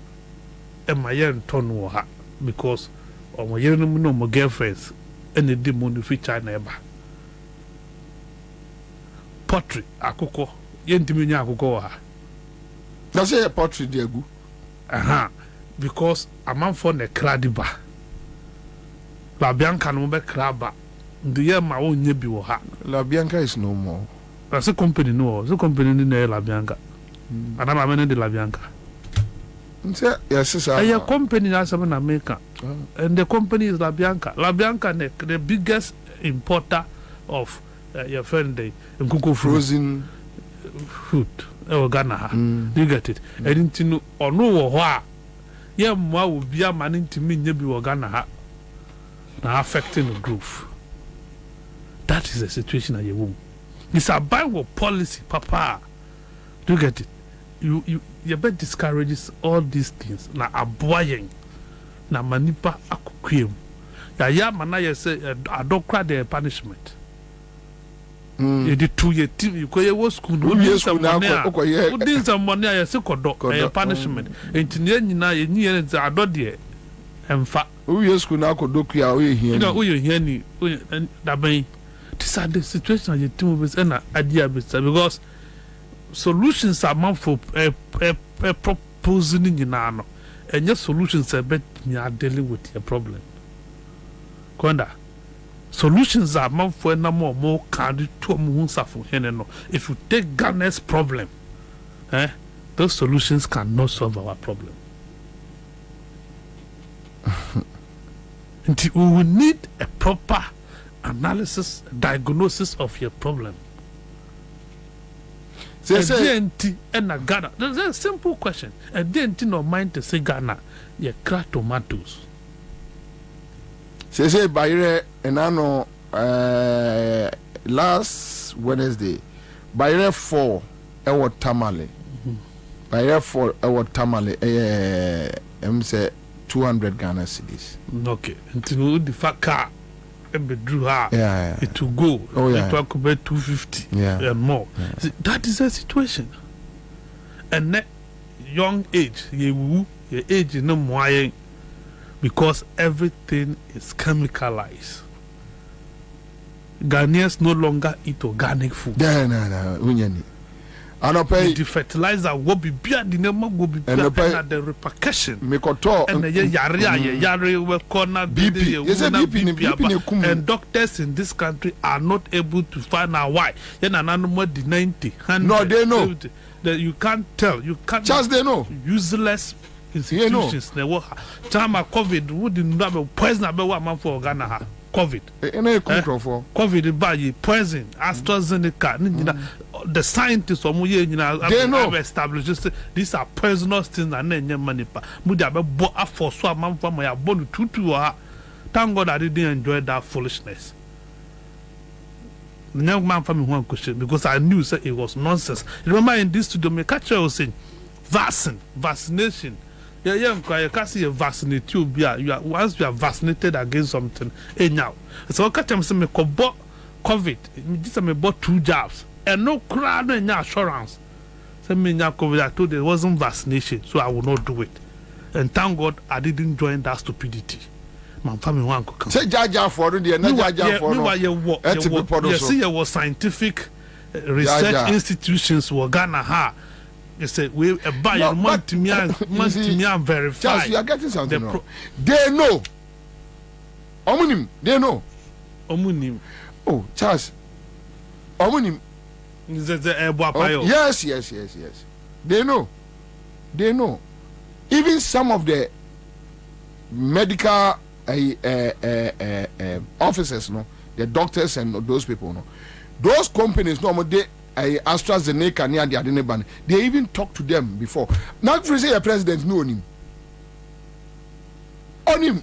and my yen ton woha because of my no more girlfriends and the demon feature neighbor. Pottery, a cocoa, yen dimina cocoa.
That's a pottery, dear goo.
Because a man for the cradiba. La Bianca no be crabba. The year my own yebi wo ha.
La Bianca is no more.
That's a company no. The company ni La Bianca. And I'm amening the La Bianca.
Yes, sir.
A company has some America. And the company is La Bianca. La Bianca the biggest importer of your friend the Nkuko
frozen
food. Ghana. You get it? I didn't know or no wa. Yeah, ma will be a man to me yebi Ghana. Now affecting the growth. That is the situation at your womb. It's a Bible policy, Papa. Do you get it? You bet discourages all these things. Now aboying, now manipa akukwem. Ya manaya say I don't cry the punishment. You did 2 year team. You go your school. You did some money. You did some money. I say kodo. Punishment. And today you know you are not there. And fa.
Yes, could now go here. You
know, we hear me. And that mean, this are the situation you team with an idea because solutions are meant for proposing in an and your solutions are better you are dealing with your problem. Konda, solutions are meant for no more candy to a if you take Ghana's problem, those solutions cannot solve our problem. We will need a proper analysis, diagnosis of your problem. DNT and a Ghana. There's a simple question. A DNT no mind to say Ghana, you crack tomatoes.
Say by and I know last Wednesday, by 4 our tamale. By 4 our tamale, say 200 Ghana cedis.
Okay. Until the fact car drew her, it will go. It will be 250 and more. See, that is the situation. And young age, your age is no more. because everything is chemicalized. Ghanaians no longer eat organic food. The fertilizer will be beer, the name will be beer, and the repercussion. And the yari will corner BP, and doctors in this country are not able to find out why. Then an animal the 90, 100, no, they know. You can't tell. You can't. Just they know. Useless institutions. They will. Time of COVID wouldn't have a poison about one month for Ghana. COVID. COVID by poison, AstraZeneca. The scientists have established these are poisonous things and then money. For so a month from my born to thank God I didn't enjoy that foolishness. The young man from me one question because I knew it was nonsense. Remember in this studio, my catcher was saying vaccination. Yeah, you can't see a vaccinate you. Once you are vaccinated against something, now. So I catch him say me COVID. This I bought 2 jabs and no crowd and assurance. So me COVID. I told there wasn't vaccination, so I will not do it. And thank God I didn't join that stupidity. My family one could say jaja for the no. You see, there was scientific research institutions were Ghana ha. They say we buy month me and verify.
Charles, you are getting something wrong. They know. Omunim, they know.
Omunim.
Oh, Charles. Omunim. Yes. They know. Even some of the medical officers, no, the doctors and those people, no, those companies, no, AstraZeneca near the Adeneban. They even talked to them before. Not for say a president know him. On him.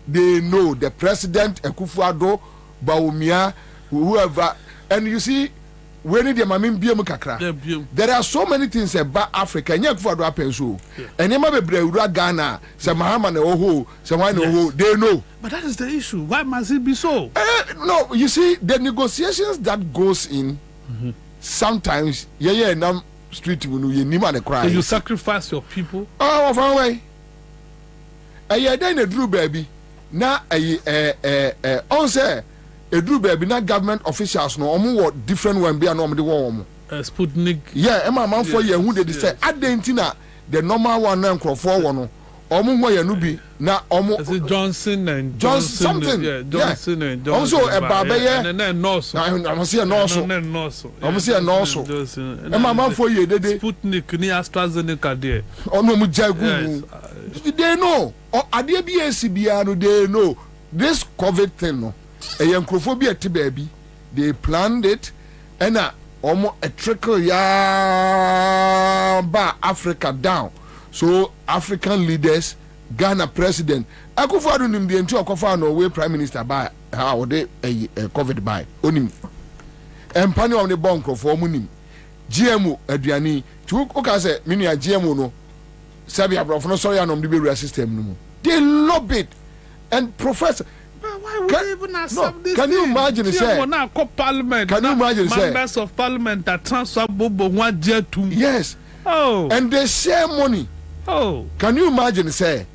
They know the president Akufo-Addo, Bawumia, whoever. And you see, when they there are so many things about Africa. And Ghana, they know.
But that is the issue. Why must it be so?
No, you see, the negotiations that goes in, sometimes, street
so you sacrifice your people.
Oh, far away. Then a Drew baby. Now, on say. A do baby, not government officials, no, what different one be a normal warm.
Sputnik.
Yeah, my man for you, who they say, at the Intina, the normal one, and crop for one, Omo Nubi, now
Johnson and
Johnson something.
Yeah, Johnson and Johnson.
Also a barber,
and then Norso.
I must see a Norso. I must see a Norso. And my man for you, they
Sputnik near AstraZeneca there.
Oh, no, Mujagu. They know. Or ADBSCBR, they know. This COVID thing, no. A yankophobia to baby, they planned it, and almost a trickle ba Africa down. So African leaders, Ghana president, Akufo-Addo nim the entire Akufo-Addo way prime minister by how they COVID by onim. And pani on the bunker for munim. GMO aduani. Chuka say mini a GMO no. Sabi abrof no sorry anom the burial system no. They love it, and professor.
Why would they even accept this?
Can you imagine it? Can you imagine
members of parliament that transfer Bobo 1 year to
yes.
Oh,
and they share money.
Oh,
can you imagine say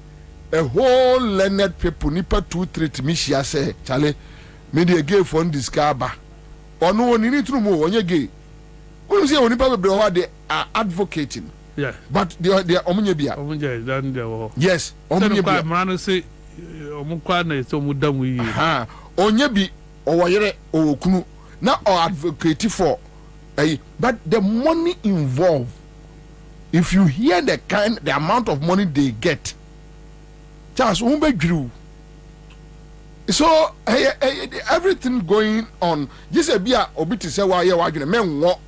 a whole learned people nipa 2-3 timishia say Charlie me dey gay for this gaba or no one need to know when you gay. When say when people they are advocating.
Yeah,
but they are omunyebia. Yes,
omunyebia. Say
onyebi owoyere owokunu na or advocate for but the money involved, if you hear the amount of money they get, Charles drew. So everything going on just a bia obiti say why you arguing men what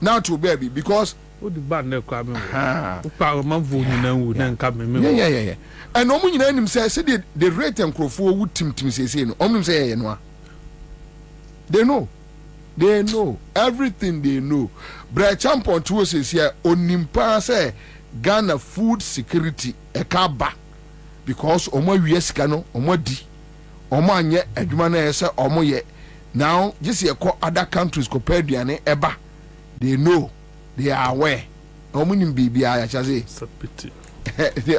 now to baby because
what the bad neck coming yeah.
And no one in say the rate and crofo would team say no say no. They know everything they know. Bra champion to us is here onimpa say Ghana food security e kaba because omo wies kano omo di omo anye adwuma na say omo ye now just here call other countries compare duane eba. They know, they are aware. Omunim bibia ya chaze.
Sapiti.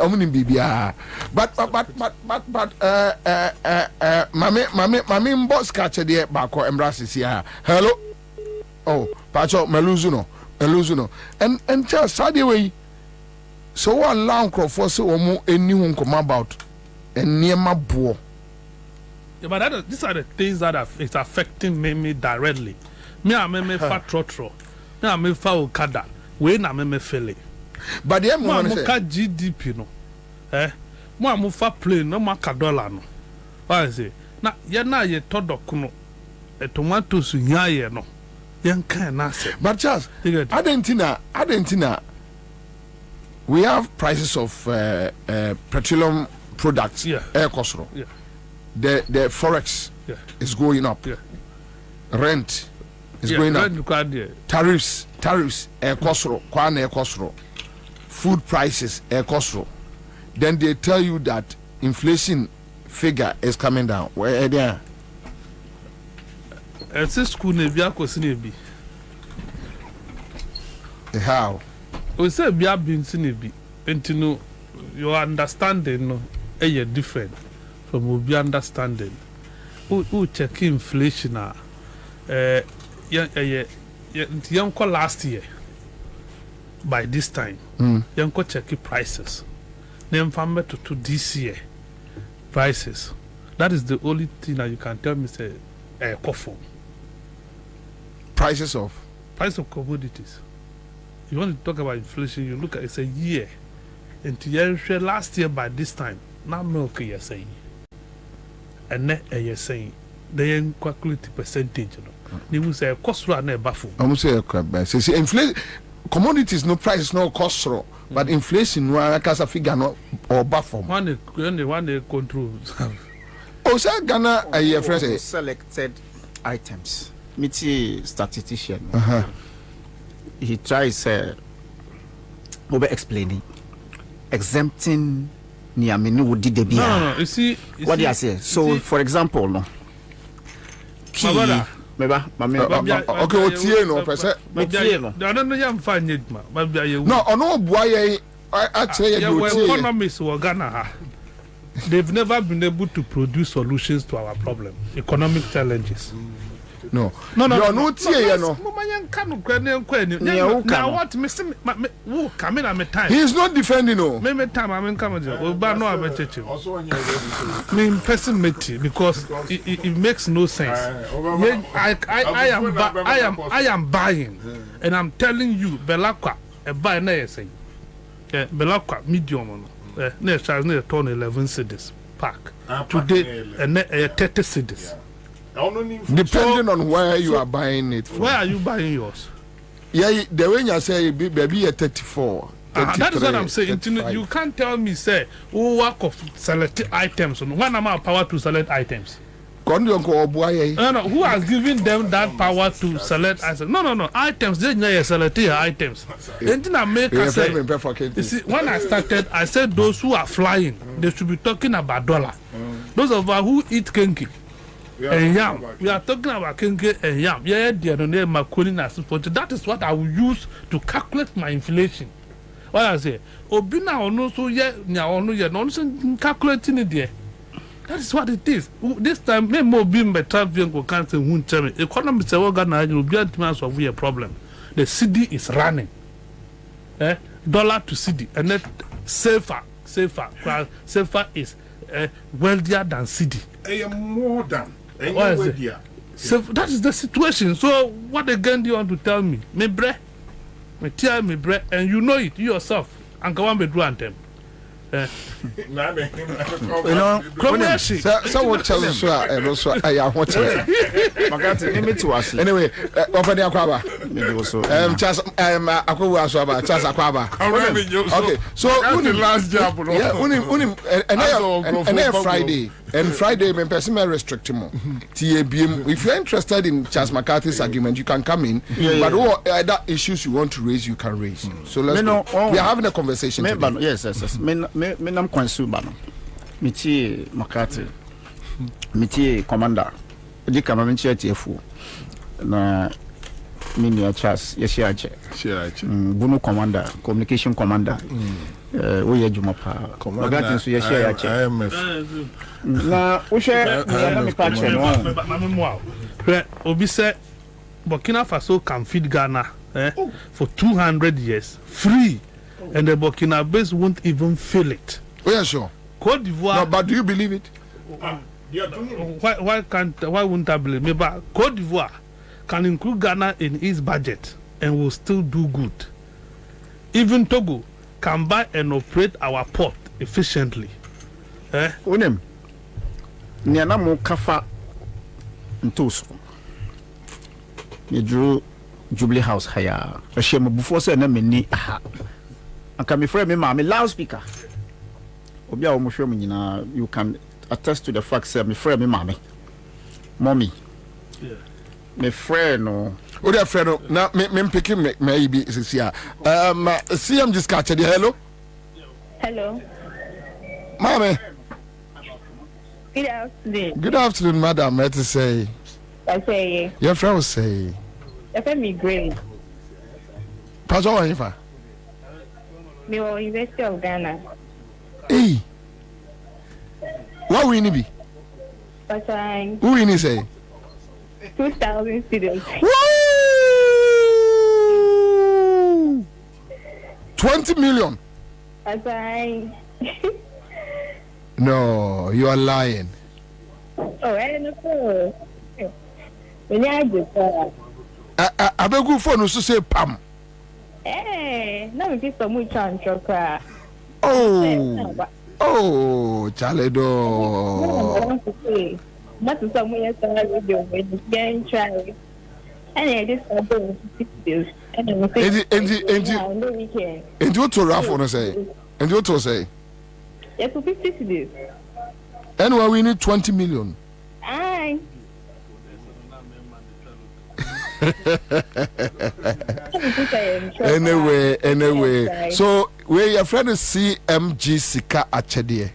Omunim bibia. But mami boss catch the bako embraces here. Hello. Oh, Pacho Meluzuno. And just side way. So what long for so omo anyone come about and near my boy.
Yeah, but these are the things that it's affecting me directly. Me I me fat trotro. Me I me fa okada. We na me fele.
But the
mo ka GDP no. Mo fa plane no maka dollar no. Why say? Na ye todok no. Tomatoes nya ye no. Yen kan na say.
But Charles, Argentina we have prices of petroleum products.
Yeah.
Air cost.
Yeah.
The forex is going up.
Yeah.
Rent is going up. Tariffs air cost. Air cost. Food prices air cost. Then they tell you that inflation figure is coming down. Where are they?
It's a school nebi.
How?
We say be nebi. And your understanding no is different from obi understanding. Who check inflation young last year by this time. Young check prices. Then from to this year prices. That is the only thing that you can tell me say coffee.
Price of
commodities. You want to talk about inflation, you look at it's a year. Until last year by this time, now milk you're saying. And then you're saying they calculate the percentage. They will say cost run a baffle.
I'm saying see inflation commodities no price no cost but inflation no a figure no or baffle.
One they control.
Oh, sir, Ghana a friend
selected items. Meet statistician. He tries over explaining, exempting Niaminu would did the beer.
No, you see
what do I say? So, for example, no. Key, okay,
what's here no?
I don't know. I'm fine,
no, no, boy, I tell you,
economists were Ghana. They've never been able to produce solutions to our problem, economic challenges.
No.
No.
Now what? He is not defending. No.
Me time I mean come but no I bet you. Me person because it makes no sense. I am buying, and I'm telling you, Belakwa a buy na say. Belakwa medium next charge near turn 11 cedis pack today and 30 cedis.
Depending on where you are buying it from.
Where are you buying yours?
Yeah, the way you say baby at 34.
That is what I'm saying. You can't tell me say work of select items. When am I power to select items?
No,
who has given them that power to select items? No. Items, they need select items. Anything I make I say, you see, when I started, I said those who are flying, they should be talking about dollar. Those of us who eat kenki and yam, we are talking about kenke and yam. Yeah, that is what I will use to calculate my inflation. What I say, Obina ono so ye nya ono ye no calculating it there. That is what it is. This time, me more being better than go can't say who tell me. Economy say what Ghana will be a problem. The city is running. Dollar to city and net safer is wealthier than city.
More than.
What is it? So that is the situation. So what again do you want to tell me? Me bre, and you know it yourself. And go on be do anthem.
You know, so what tell us and also I want to anyway, over the Aquaba. Just okay, so the last job, and Friday. And Friday, when person may restrict him. If you're interested in Charles McCarthy's argument, you can come in. But what other issues you want to raise, you can raise. So let's go. We are having a conversation.
Yes. I'm consumer. Miti McCarthy. Miti commander. The commander TFU. Na Mini Charles, yes, Bunu Commander, Communication Commander. We are Jumapa. Commander, IMF. Now, we share the patch.
Obi said Burkina Faso can feed Ghana for 200 years free, and the Burkina base won't even feel it.
Oh, yeah, sure.
Cote d'Ivoire.
No, but do you believe it?
Why wouldn't I believe me? But Cote d'Ivoire can include Ghana in its budget and will still do good. Even Togo can buy and operate our port efficiently.
Unem Niana mo kafa ntoso. Me drew Jubilee House haya. Ehye me before say na meni aha. Anka me frɛ me ma me loudspeaker. Obi a wo mo hwɛ mo nyina, you can attest to the fact say me frɛ me ma me. Mommy. Yeah. Me friend no.
O dia friend no na me picking me be sisia. CM just catch the hello.
Hello.
Mommy.
Good afternoon.
Good afternoon, madam. Let us say.
I say.
Your friend will say.
Your friend me great.
Pass on Ifa.
Me o University of Ghana.
Hey. What we need be?
But I.
Who we need say?
2,000 students.
Woo! 20 million.
But I.
No, you are lying.
Oh, I don't know. When I just
I beg you for no to say Pam.
No, me just some chance to
Oh, Chaledo.
Not to some way radio when you can try. And I just about 6 days. And
you to Rafa say? And you to say?
Yes, for 50 days.
Anyway, we need 20 million.
Aye.
Anyway. So, where your friend is CMG Sika Achedie.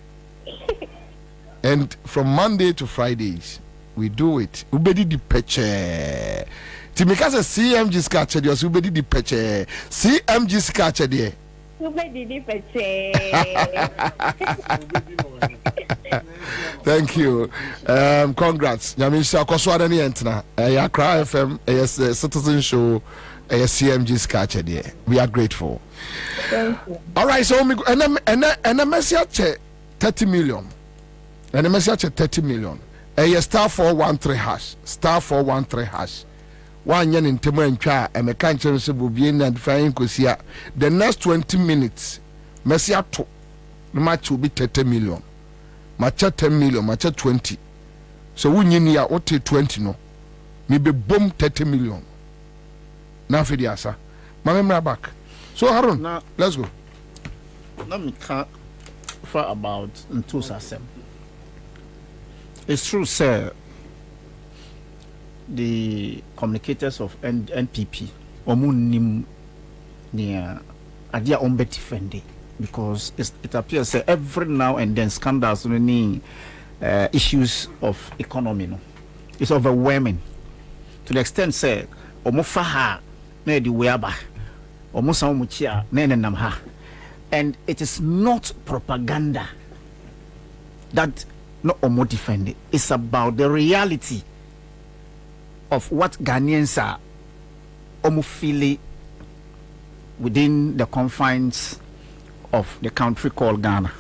And from Monday to Fridays, we do it. Ubedi di peche. Timika says CMG Sika Achedie, Ubedi di peche. CMG Sika Achedie. Thank you. Congrats. Yamisha Koswada ni entna. Accra FM, yes, Citizen Show, CMG Scatcher there. We are grateful.
Thank you.
All right, so and a message 30 million. And a message 30 million. Star 413 hash. Star 413 hash. One yen in Temo and Cha and a cancer will be in and flying Kosia. The next 20 minutes, Messia 2. The match will be 30 million. Matcha 10 million, matcha 20. So we need what 20 no. Maybe boom 30 million. Now for the answer. My back. So Harun, now let's go.
Let me talk for about Ntusasem. It's true, sir. The communicators of NPP omunim near adia ombe defending because it appears every now and then scandals issues of economy no it's overwhelming to the extent say omofaha na di weaba omosa omuchia na nenam ha, and it is not propaganda that no omo defending. It's about the reality of what Ghanaians are feeling within the confines of the country called Ghana.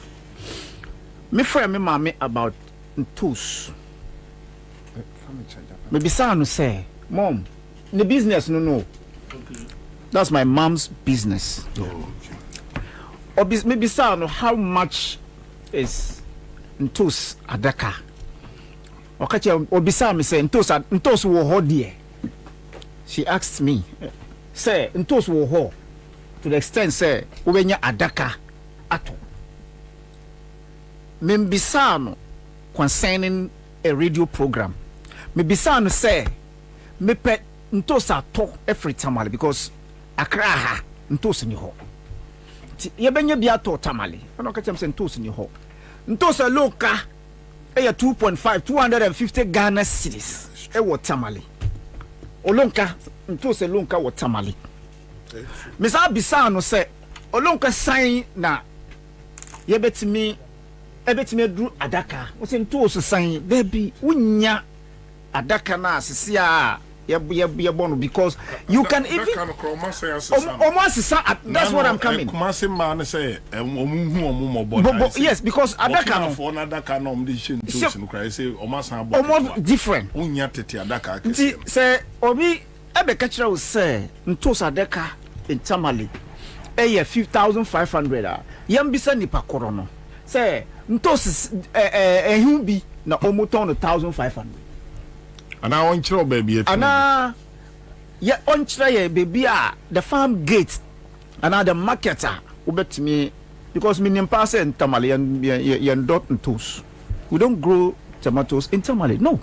Me friend me mama about Ntus. Me bisa no say, Mom, the business no. Okay. That's my mom's business. Oh, okay. Me bisa no how much is Ntus adaka. Okache obisa me say Ntos wo ho die. She asked me, say Ntos wo ho to the extent say ubenya adaka ato. Me bisa no concerning a radio program. Me bisa no say me pe Ntos ato every tamale because Accra ha Ntos ni ho. Ye benye bia to tamale. Ana okache say Ntos ni ho. Ntos loka 2.5 250 Ghana cedis. Ewo tamale. Olonka ntose lonka wo tamale misa bisa no se olonka san na yebetimi dru adaka wo se ntose san there be unya adaka na asese a ye bono because you can even almost that's what I'm coming
man say
yes because adaka almost different
unya tete adaka
say obi ebe kachira wo say ntos adaka entamale eye 5500 yambisa nipa koro no say ntos ehun bi na omoton 1500
ana on chiro baby
ana ya on chiro ye baby the farm gate ana the marketer ubetimi because minim pass entamale yan dot ntos we don't grow tomatoes in Tamale no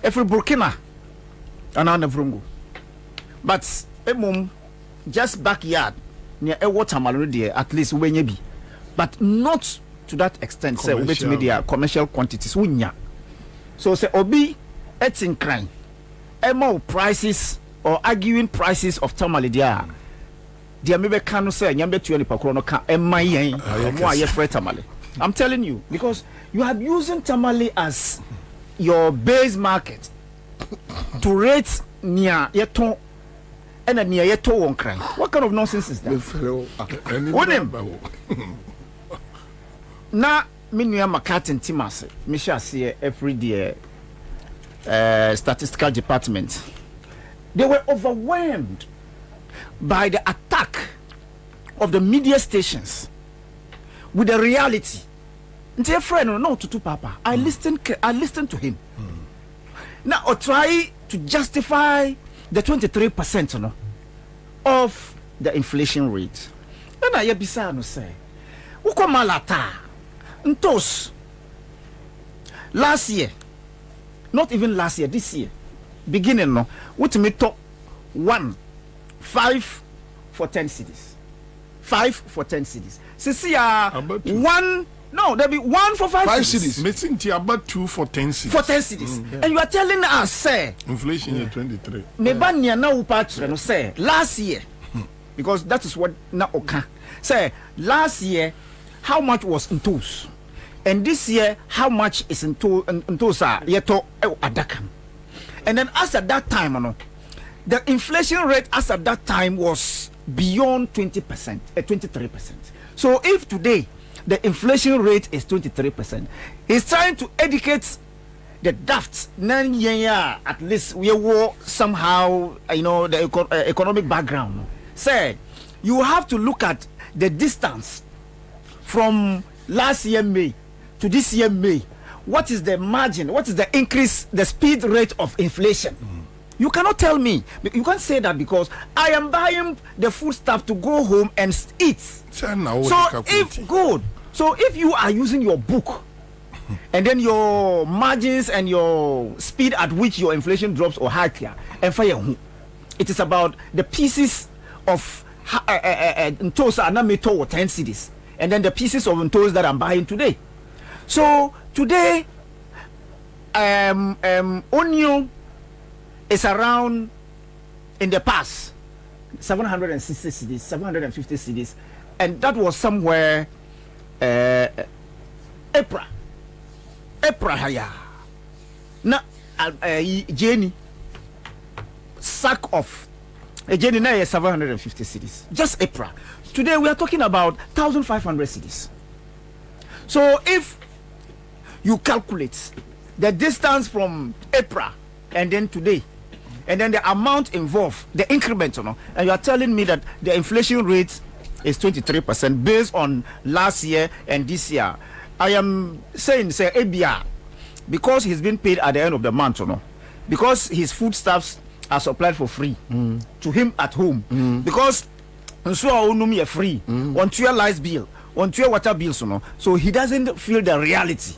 every Burkina ana nevrungo but emum just backyard near a water malone there at least wenye bi but not to that extent say ubet media commercial quantities wunya so say obi etin crime emo prices or arguing prices of Tamale there dia mebe kan say nyambe tuani pakro no ka emman yen mo aye free Tamale I'm telling you because you are using Tamale as your base market to rate near yeton and near yeto won cry. What kind of nonsense is that? Na minua marketing timase me sha see every day statistical department they were overwhelmed by the attack of the media stations with the reality. Nti friend no to papa I listen to him. Now or try to justify the 23% no of the inflation rate. And I bisa no say uko malata ntos last year, not even last year, this year beginning no what me top 5 for 10 cities 5 for 10 cities see one no there be 1 for 5
cities meeting about 2 for 10 cities
for 10 cities and you are telling us say
inflation is 23
me banya na upatre no say last year because that is what na oka say last year how much was ntos and this year how much is ntosa yeto adaka and then as at that time no the inflation rate as at that time was beyond 20%, 23%. So if today the inflation rate is 23%, he's trying to educate the daft. At least we were somehow, the economic background. Say, you have to look at the distance from last year May to this year May. What is the margin? What is the increase, the speed rate of inflation? You cannot tell me. You can't say that because I am buying the food stuff to go home and eat. So if you are using your book and then your margins and your speed at which your inflation drops or higher, and fire, it is about the pieces of ntosa anameto or 10 cities, and then the pieces of ntos that I'm buying today. So today, onion is around in the past 760 cedis, 750 cedis, and that was somewhere April haya. Na Jenny sack of a Jenny na 750 cedis. Just April. Today we are talking about 1,500 cedis. So if you calculate the distance from April and then today, and then the amount involved, the increment, and you are telling me that the inflation rate is 23% based on last year and this year. I am saying, say, ABR, because he's been paid at the end of the month, because his foodstuffs are supplied for free to him at home, because so free on your light bill, on your water bills, so he doesn't feel the reality.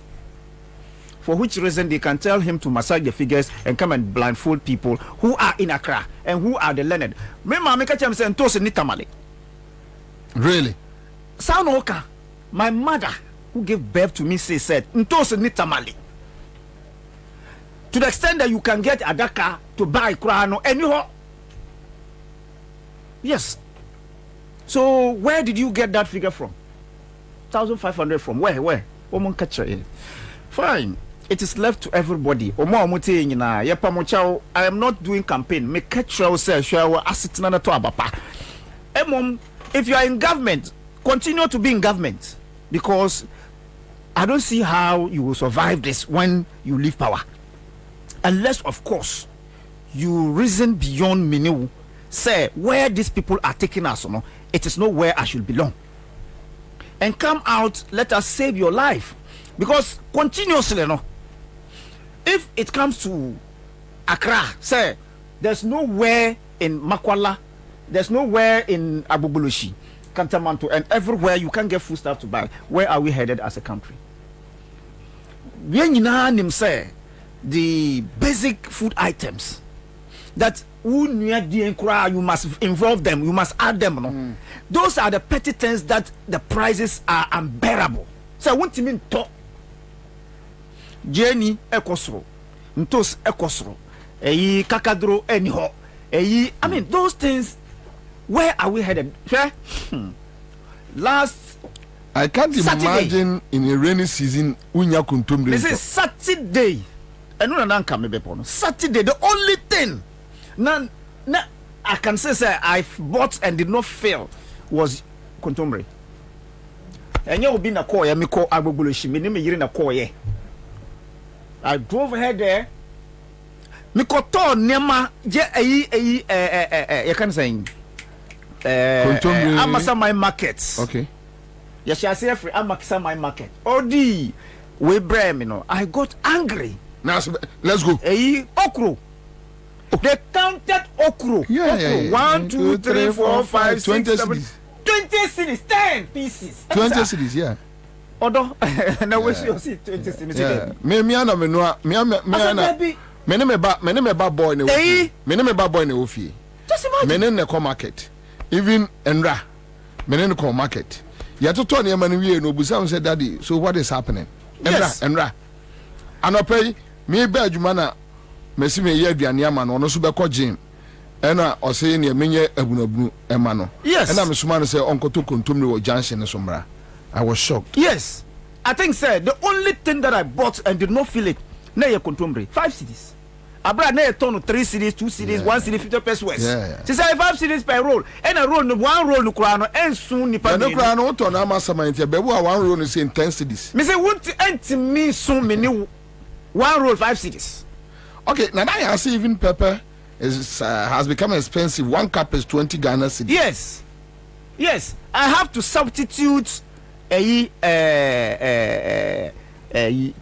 For which reason they can tell him to massage the figures and come and blindfold people who are in Accra and who are the learned.
Really?
Saunoka, my mother who gave birth to me said, Ntose nitamale. To the extent that you can get adaka to buy krano anyhow. Yes. So where did you get that figure from? 1,500 from where? Fine. It is left to everybody. I am not doing campaign. Me catch you say if you are in government, continue to be in government, because I don't see how you will survive this when you leave power, unless of course you reason beyond me. Say where these people are taking us, it is not where I should belong, and come out. Let us save your life, because continuously, if it comes to Accra, say there's nowhere in Makwala, there's nowhere in Abubulushi, Kantamanto, and everywhere you can get food stuff to buy. Where are we headed as a country? Say the basic food items that you must involve them, you must add them. Those are the petty things that the prices are unbearable. So I want to mean talk. Jenny Ekosro, Ntos Ekosro, Kakadro anyhow. I mean, those things, where are we headed? Last
I can't
Saturday,
imagine in a rainy season unya kuntum.
This is Saturday. Saturday, the only thing I can say I bought and did not fail was contumely. And you will be in a call, I call Agbogulushi, me yiri na call ye. I drove her there. Mikoto nema je you can say Amasa my markets.
Okay.
Yes, I say free Amasa my market. Odi we brem, I got angry.
Now let's go.
Okro. They counted okro.
Yeah.
1, 2, 3, 4, 5,
20
6, 7,
cities.
20 cities, 10 pieces.
20 cities, yeah.
Odo, now we see 20 cities.
Yeah. Me ba boy ne ofi. Me ne ba boy ne ofi.
Just imagine.
Me ne ko market. Even Enra. Me ne ko market. Ya to turn yema no wie no busa say daddy. So what is happening? Enra. Anopay me ba adwuma na mesi me ye aduane ama no so be ko gym. Ena o say ne menye abunabunu ema no.
Yes.
Ena me suma no say onkoto kontomre wo junction ne so mra. I was shocked.
Yes. I think, sir, the only thing that I bought and did not feel it, na ye contumbre, 5 cities. Abra na ye turn 3 cities, 2 cities, 1 city, 50 pesos west. She say 5 cities per roll. And a roll, 1 roll no krano, and soon ni pa.
No krano to na masamantia, be wo 1 roll is in 10 cities.
Me say won't enti me soon me 1 roll 5 cities.
Okay, now I see even pepper is has become expensive. 1 cup is 20 Ghana cedis.
Yes. I have to substitute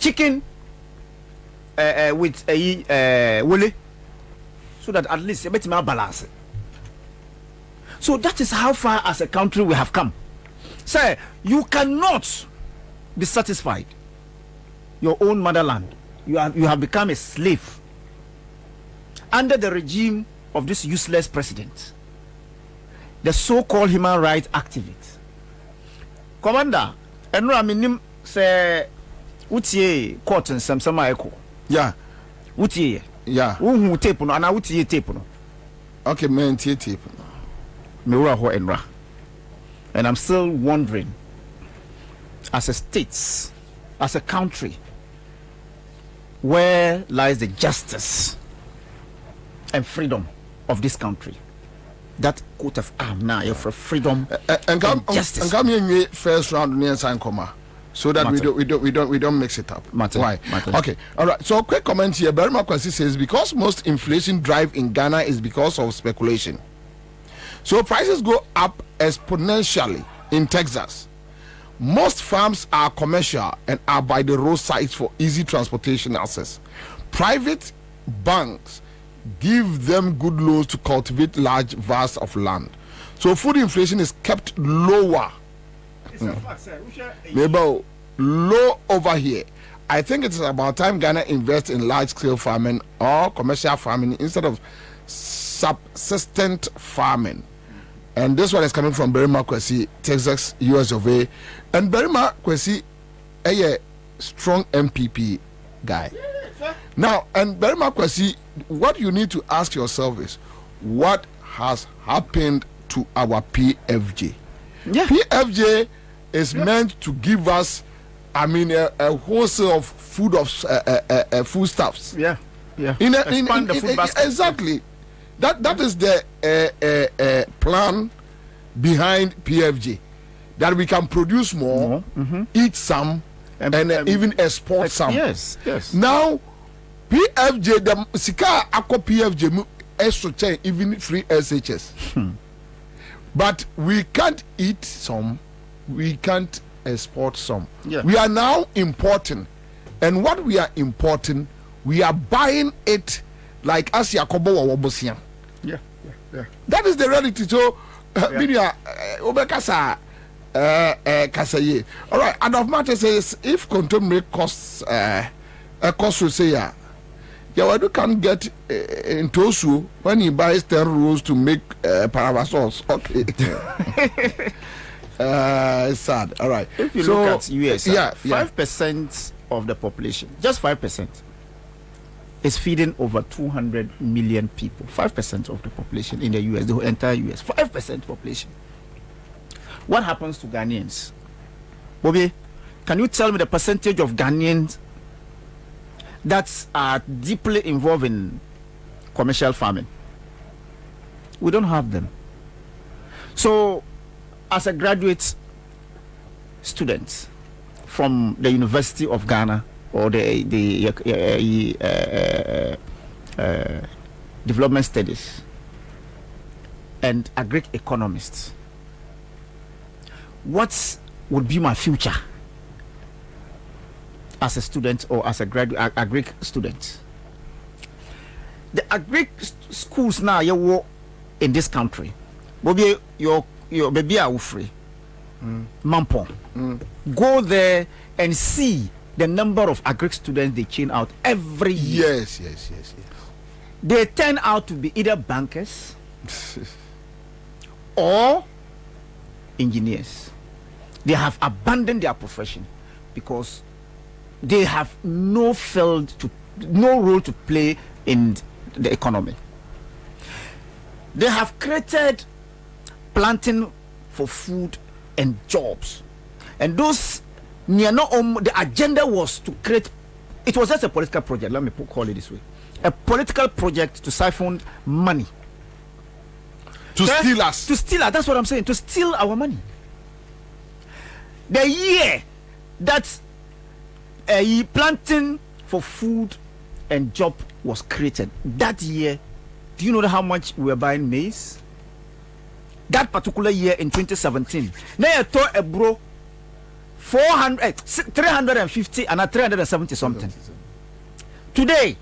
chicken with wole, so that at least you better balance it. So that is how far as a country we have come. Sir, you cannot be satisfied. Your own motherland, you have become a slave under the regime of this useless president, the so-called human rights activist. Commander, and I mean, say, Utie court and some echo.
Yeah,
Utie,
yeah,
who tape no, and I Utie tape no.
Okay, man, tape.
Mira ho enra. And I'm still wondering, as a state, as a country, where lies the justice and freedom of this country? That coat of arm now for freedom and justice.
And come in first round near sign comma, so that we don't mix it up. Why? Okay, all right. So quick comment here. Berima Kwasi says because most inflation drive in Ghana is because of speculation. So prices go up exponentially in Texas. Most farms are commercial and are by the roadsides for easy transportation access. Private banks give them good loans to cultivate large vast of land. So food inflation is kept lower. Maybe low over here. I think it's about time Ghana invests in large scale farming or commercial farming instead of subsistent farming. And this one is coming from Berima Kwesi, Texas, US of A. And Berima Kwesi, a strong MPP guy. Now, and very much, what you need to ask yourself is, what has happened to our PFJ?
Yeah.
PFJ is meant to give us, I mean, a wholesale of foodstuffs.
Yeah.
Expand the food basket. Exactly. That is the plan behind PFJ, that we can produce more, eat some, and even export some.
Yes.
Now, PFJ, the Sika Aqua PFJ, even free SHS. But we can't eat some, we can't export some.
Yeah.
We are now importing, and what we are importing, we are buying it like as Yakobo or Wobosian.
Yeah.
That is the reality. So, media, Obekasa, Kasaye. All right. And of matter says, if contemporary costs, cost will say, Yawadu can get in Tosu when he buys 10 rolls to make parasols. Okay. It's sad. All right.
If you look at US, 5% of the population, just 5%, is feeding over 200 million people. 5% of the population in the US, the entire US. 5% population. What happens to Ghanaians? Bobby, can you tell me the percentage of Ghanaians that are deeply involved in commercial farming? We don't have them. So, as a graduate student from the University of Ghana or the Development Studies and a Greek economist, what would be my future as a student or as a graduate, a Greek student? The Greek schools now you in this country, Bobby, your baby are free. Mampon. Go there and see the number of Greek students they churn out every year.
Yes.
They turn out to be either bankers or engineers. They have abandoned their profession because they have no role to play in the economy. They have created planting for food and jobs, and those the agenda was to create. It was just a political project. Let me call it this way: a political project to siphon money,
to steal us.
To steal us. That's what I'm saying. To steal our money. The year that planting for food and job was created, that year, do you know how much we were buying maize? That particular year in 2017, now you told a bro 350 and 370 something. Today,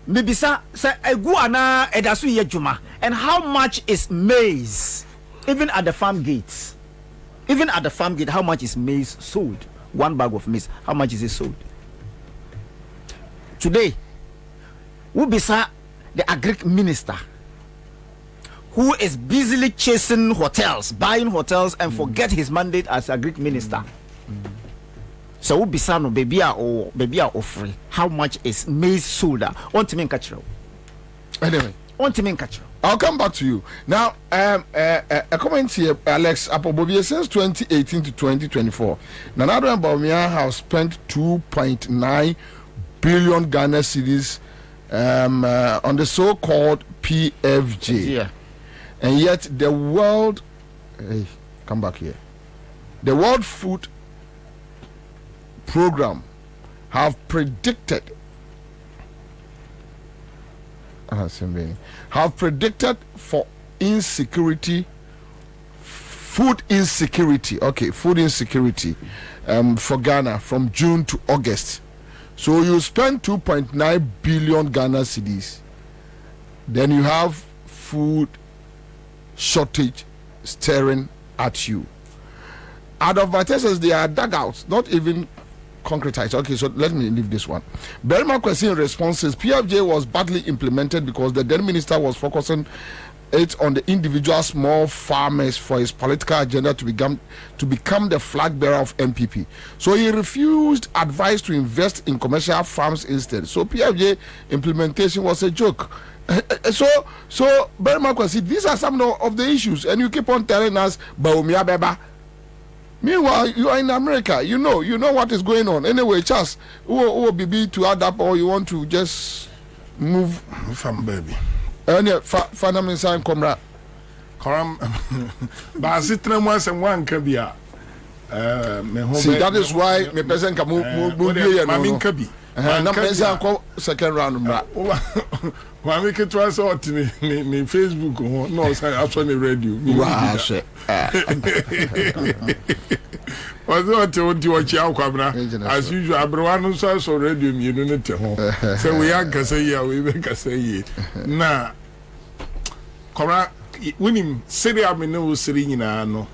maybe say iguana edasu ye juma. And how much is maize? Even at the farm gates. Even at the farm gate, how much is maize sold? One bag of maize, how much is it sold? Today, who beside the Greek minister who is busily chasing hotels, buying hotels, and forget his mandate as a Greek minister. So who beside no baby or offering? How much is maize sold? On to me catch.
Anyway,
on to me catch.
I'll come back to you now. A comment here, Alex. Apobobia since 2018 to 2024, Nanado and Bawumia have spent 2.9 billion Ghana cedis on the so-called PFJ.
Yeah.
And yet the world, come back here. The World Food Program have predicted for insecurity, food insecurity for Ghana from June to August. So you spend 2.9 billion Ghana cedis, then you have food shortage staring at you. Advertisers, they are dugouts, not even concretized. Okay, so let me leave this one. Berma question responses: PFJ was badly implemented because the then minister was focusing it on the individual small farmers for his political agenda to become the flag bearer of MPP. So he refused advice to invest in commercial farms instead. So PFJ implementation was a joke. So very much see, these are some of the issues, and you keep on telling us Baumia Beba. Meanwhile, you are in America. You know what is going on. Anyway, Charles, who be to add up, or you want to just move
from baby.
Fanam inside Comra.
But I sit there once and one can be
see, that is why me person can move here.
Mamin Kabi.
Second round.
Why make it twice out in Facebook? No, I actually radio.
Wow,
was not told you what you are, as usual. Abraham so radio, you don't know. So we are say, we make us say, nah. Kora winning city I mean no city in no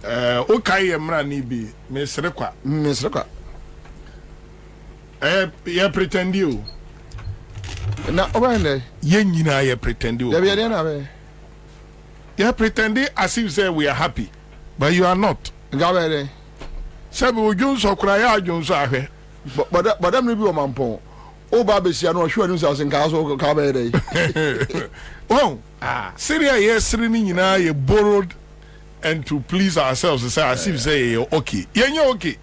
okay emra ni bi mesrekwa ya pretend you
na obane
ye nyina ya pretend you
ya na be
ya pretend as if say we are happy but you are not
ngabere
sabe ojo so kura ya ajo so ahwe
but am bi o mampon o ba be sia no hwe anu so nka so ka be dey
oh Syria yes nyina ye borrowed and to please ourselves say as if say okay yenye okay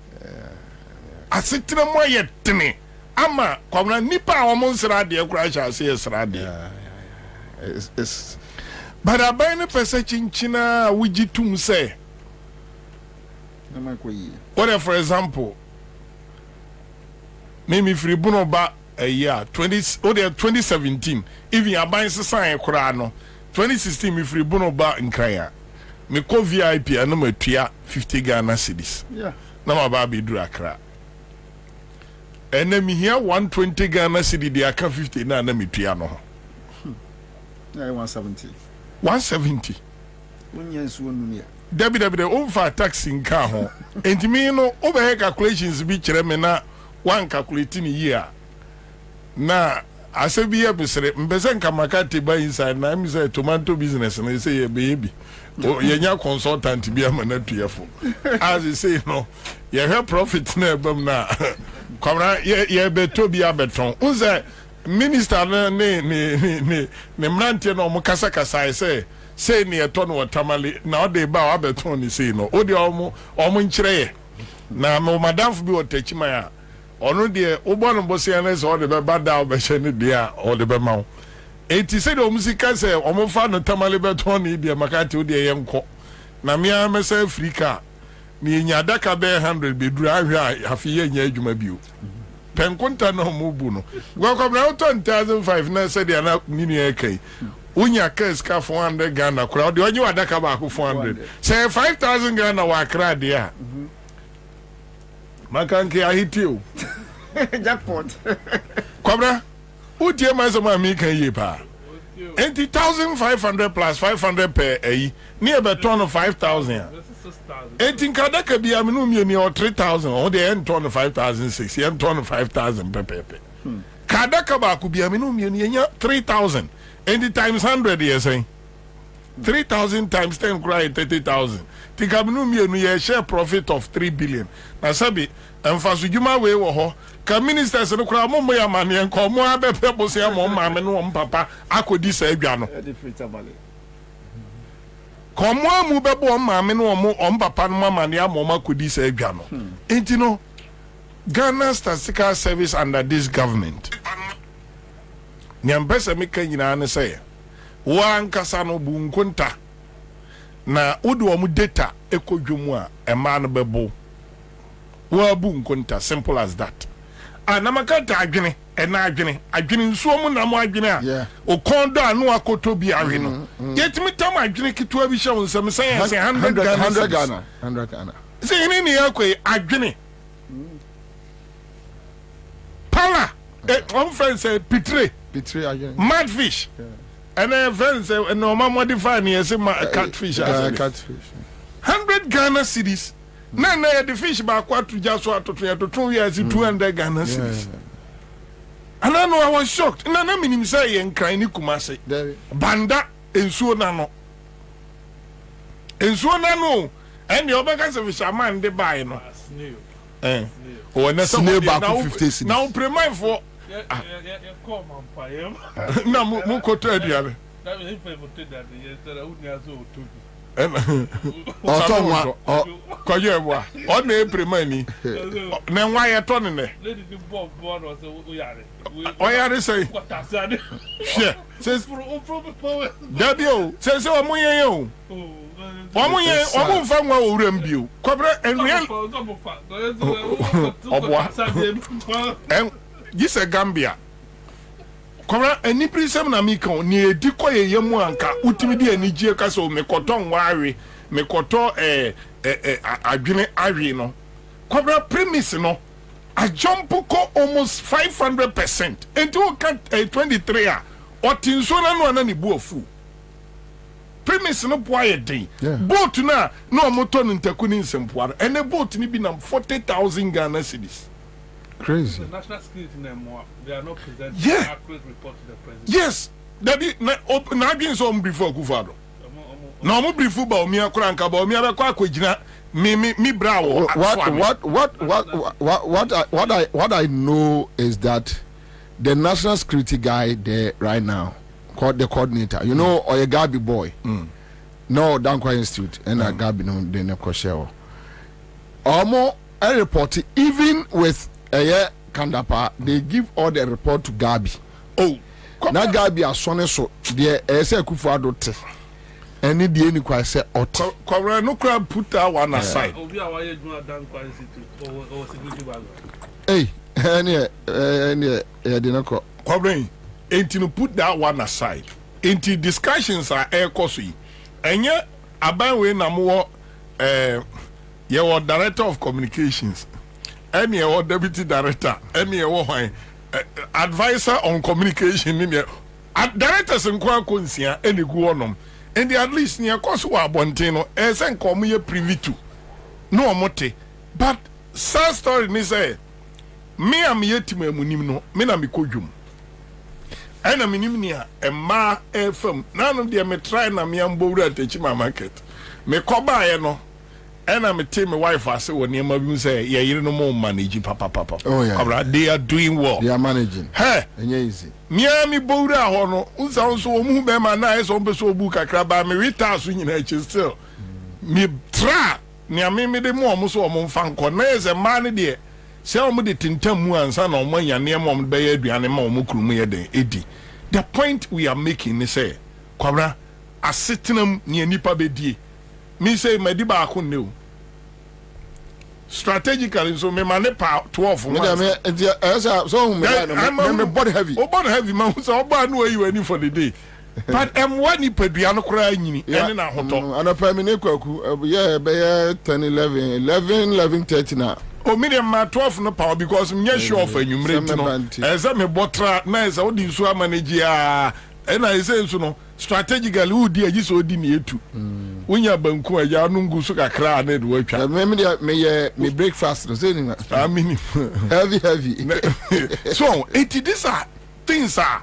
asitire mo ye tene ama kwamna nipa a wo nsra de kura sha say sra de
is
but abane pese chinchina wujitum say what for example me free buno ba a year 2017 even aban sign kura no 2016 me free buno ba nkran me ko VIP na matua 50 Ghana cedis na ma ba be dura kra ena me here 120 Ghana cedi de aka 50 na metua no
na 170
wonya nsuo nu ya dabi over tax nka ho entimi no over calculations bi kire me na one calculate ni year na asebi ya besere mbese nka makati ba inside na mi say tomato business na say ye baby ye nya consultant bi amana tuefo as you say no ye have profit na ebam na kwamra ye beto bi abeton unze minister na ne mrante no mo kasa say ne eto no watamale na o de ba abeton ni say no o de omo nkire ye na madam bi otachima ya ono de obono bosia na so de be bada obehye ne de a o de be mawo enti se de o musika se o mo fa no tamale be ton ni de makati o de ye nko na me amesa Africa ni nya daka be 100 be dura ahwe afi ye nya adwuma biu penkonta no mo bu no gwa kwa na 1005 na se de na ni ni ekai unya kes ka 400 Ghana kura de onye wadaka ba ko 400 say 5000 Ghana wa kra de a makanke ahitio
jackpot
kwabra utie mazoma mi kan ye pa 80,500 plus 500 per ayi ni e beton 5,000 18 kadaka bi aminu mi ni o 3,000 o de en ton 5,600 en ton 5,000 pepepe kadaka ba ku bi aminu mi ni nya 3,000 and times 100 yes saying 3,000 times 10 cry 30,000 tikabinu mi enu ye share profit of 3 billion na sabi emfasu juma we wo ho ka ministers no kura mo ya mane enko mo abepe bosi ya mo maame no papa akodi sa adwa no komo amu bebo maame no mo papa no mane ya mo akodi sa adwa no enti no Ghana Statistical Service under this government nyambesa meka nyina ne say wa nkasa no bu nkonta na udu omu data ekodwom a ema no bebo wa bu nkonta simple as that na makata adwene ena adwene nsuo mu na mo adwene a o kondo anu akoto bi ahwe no yetimi tam adwene kitwa bi hye onsem say 100 Ghana say ni yakwe adwene pala one friend say pitre
adwene
mad fish and then friends say no ma modify ni say catfish 100 Ghana cedis na the fish ba kwatu jaso atoto years 200 Ghana cedis and I know I was shocked na minim say yen kran ni kumase banda
ensuo na no and the obeka se fisherman de buy no o na so
back 50 cities
now premain for na mu koto aduane ọtọ kọjọ ẹbùa ọ na epirima ni na nwa yẹ tọ ni nẹ ọyàrí sẹyìn ṣe dabi o ṣe ọmú yẹn o ọmú nfa nwa òwúrọ̀ mbí o kọbẹrẹ ẹnìyẹn ọbua jísẹ Gambia kọbẹrẹ ẹni pirisẹm na mi kan ni edi kọ yẹ yẹ mu anka utimi di ẹni jí ẹ kásẹ o mẹkọtọ nwaare mẹkọtọ adwene awe no kọbẹrẹ premise no ajọmpo kọ almost 500%. Enti o ka 23 a ọtí nsuo na nua na ni bu ofu premise no boa yẹ den boat na ọmọ tọ ni ntaku ni nsẹmpoa ẹnẹ boat ni bi na 40,000 Ghana cedis.
Crazy.
The national security they are not presenting accurate report to the president.
Yes, that is na again some brief for Kufado. Na omo brief ba omi akura nka ba omi abekọ akwagina mi bra wo.
What I know is that the national security guy there right now, called the coordinator, you know, or a Gabi boy. No, Dankwa Institute and a Gabi no de ne kosheo. Omo a report even with Kandapa, they give all the report to Gabi.
Oh,
now Gabi are sonne so the ese Kufado te. Any the any kwa say ot.
Kore no crab put that one aside.
Hey, any dinako.
Kore ain't no put that one aside. Ain't discussions are air kosi. Enye abanwe na mo your director of communications. Any or deputy director, any or advisor on communication in directors in Kwakunsia, any guonum, and the at least near Kosua Bontino, as and come ye privy to no mote. But sad story ni say, me am yet me munimno, mena mi kojum. And a minimnia, a ma FM, none of them may try na me am bored at the market. Me koba no. And I'm telling my wife, I say, when you say, yeah, you no more managing, papa.
Oh, yeah.
They are doing well.
They are managing.
Hey,
easy.
Miami Boda, Hono, Unso, Mubema, nice on Beso Buka Craba, me retard swinging at you still. Me tra, near me the more Musso among Fanconez and Manny dear. Sell me the Tintamu and son of money and near Mom Bay, and Mokrum, Eddie. The point we are making is say, Cobra, a sitting near Nipa Bedi. Me say, my diba new. Strategically, so me money power 12
so I'm body heavy.
Oh, body heavy, man. So I know you any for the day. But I'm one ni pediano crying. And na hoto.
And a permanent yeah, be 10, 11, 30 now.
Oh, medium 12 no power because I'm not sure for you. As I'm a botra, nice, how do you so manage? And I say, so no, strategically, who dear you so didn't too. When you're banku, ya nungu suka cry and work.
Me breakfast,
I mean,
heavy.
So, these are things are.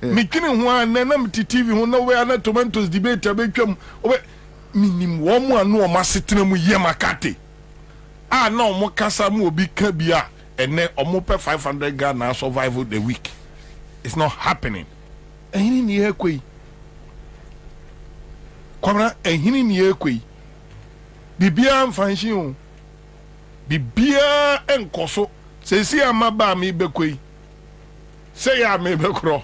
Making one, and I'm TV, who know where not tomatoes debate a become. Minim one no massitinum yamakati. Ah, no, Mokasa mo be kabia, and then omope 500 Ghana survival the week. It's not happening. Ehini ni ekwe. Kwamra ehini ni ekwe. Bibia mfanshi o. Bibia enkoso. Sesi amaba mi bekwe. Say ya me bekro.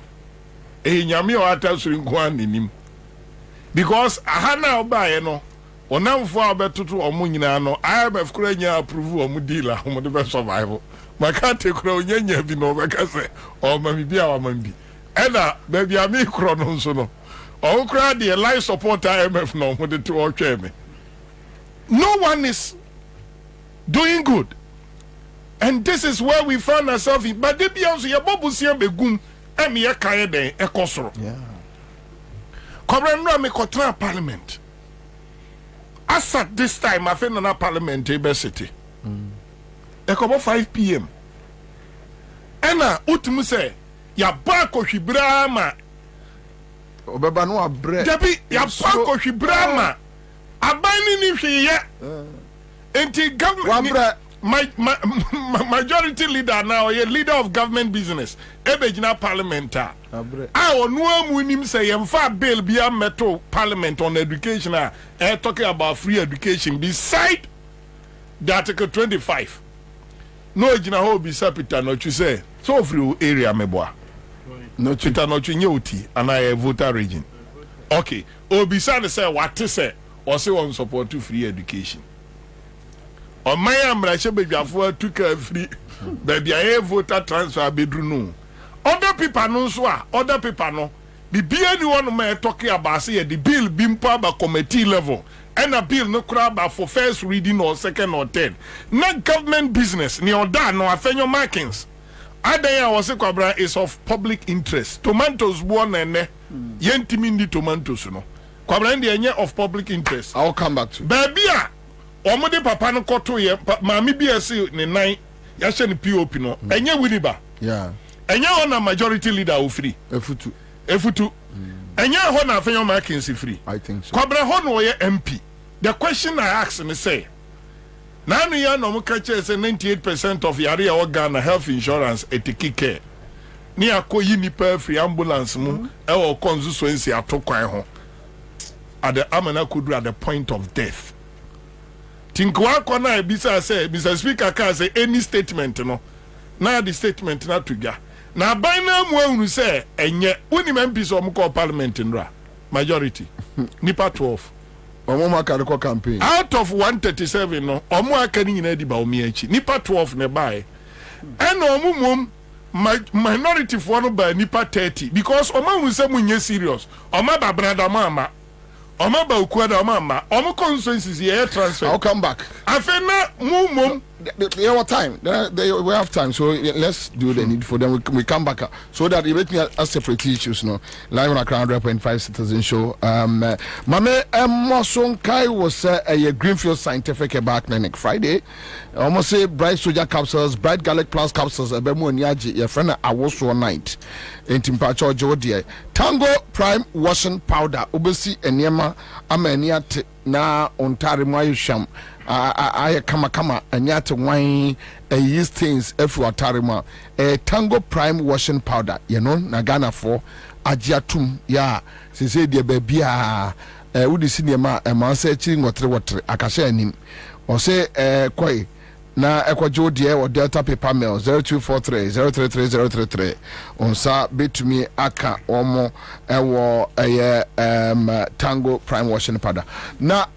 Nyame o atasuri nkwa ninim. Because ahana obaye no. Onamfo abetoto omo nyina no. IMF kura nya approve omo deal a omo de survival. Makate kura onyanya bi no beka se o mami bia wa mambi. Ena baby ami krono nso no o kra de life support IMF no mo de to otwe me. No one is doing good, and this is where we find ourselves in. But they be also ya bobusia begum emi ya kaye den ekosoro.
Yeah,
Kobra me kotra parliament as at this time I feel na parliament Ebe City ekobo 5 p.m. Ena utumu say ya bako hibra ma obeba no abre
dabi ya pako hwibrama abani ni hwiye enti government majority leader now a leader of government business ebegina parliamentar onu amunim say yemfa bill bia metal parliament on education talking about free education beside the article 25 no gina ho bi sapita no chu say so free area meboa no chita no chu nyoti and I voter region okay obisa say what say or say on support to free education on my amrashe bedwafo atuka free baby I voter transfer bedru no other people no so other people no bibia ni one man talking about say the bill being passed by committee level and a bill no crab for first reading or second or third not government business ni oda no afenyo markings adan was kwabra is of public interest tomatoes born and yentimi ndi tomatoes no kwabra ndi enye of public interest.
I'll come back to
baby omode papa no koto ye maami BSc ne nan ya hye ne POP no enye winiba
yeah
enye ona majority leader o free efutu enye ho na afenyo markings free
I think so
kwabra ho no ye MP. The question I ask me say now you know mo catch say 98% of yare our Ghana health insurance etiki care ni akoyi nipa free ambulance mu e wo constituency atokwan ho at the amana kudu at the point of death tinkwa kona e bisa say Mr. Speaker can say any statement no na the statement na tuga na ban na mu ahunu say enye uni MPs o mo call parliament nra majority nipa 12
campaign
out of 137 no omo akani nyina di ba omi achi nipa 12 ne bae and omo minority for no ba nipa 30 because omo hu se munye serious omo ba brada mama omo ba ukuada mama omo consensus ye transfer.
I'll come back
afena mumum
there was time we have time so let's do the need for them we come back so that you make me as separate issues no live on a Crown 100.5 Citizen Show mame Moson Kai was a Greenfield Scientific Bar Clinic Friday almost say bright soja capsules bright garlic plus capsules abemu oniaji your friend awoso night in Timpacho Jodie Tango Prime washing powder obesi eniema amaniat na ontare moyo sham I kama anyate wine yeast things every atarima Tango Prime washing powder you know na Ghana for agiatum ya say de baby udi sinema man say chi ngotre akasha anim o say koi na ekwajo de o Delta paper mail 0243 033033 onsa betumi aka omo ewo Tango Prime washing powder na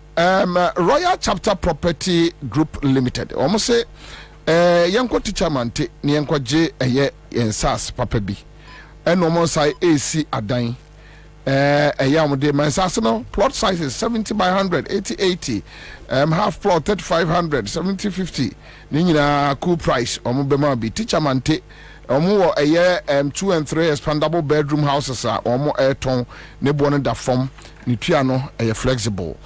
Royal Chapter Property Group Limited almost say yanko teacher mante ni yanko je ensas papa bi eno mo sai AC adan yam de mansas no plot size is 70 by 100 80 half plot 3500 70 50 ni nyina cool price omo be ma bi teacher mante omo wo 2 and 3 expandable bedroom houses omo ton ne bo no da form ni tua no flexible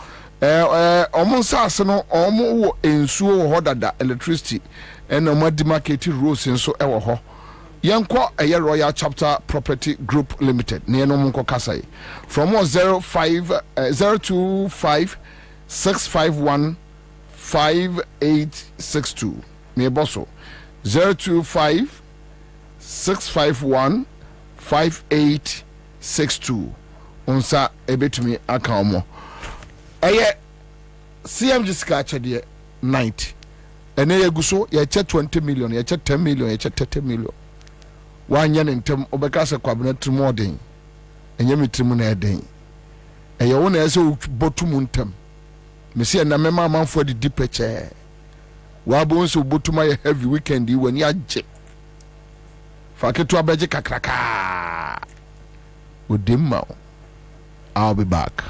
omo sase no omo wo ensuo wo dada electricity and omo demarcated roads nso wo ho yenko Royal Chapter Property Group Limited ne no monko kasai from 025 651 5862 me bosso 025 651 5862 onsa ebetumi aka omo CMG scratch de night and ye guso ye che 20 million ye che 10 million ye che 30 million wanya ntem obeka se kwabena trimu odin enye mitrimu na eden eye wo na ese botumu ntem mesi na mema amanfo de dipeche wa bo nso botuma ye heavy weekend yi wani agye faketu abeje kakraka odimma I'll be back.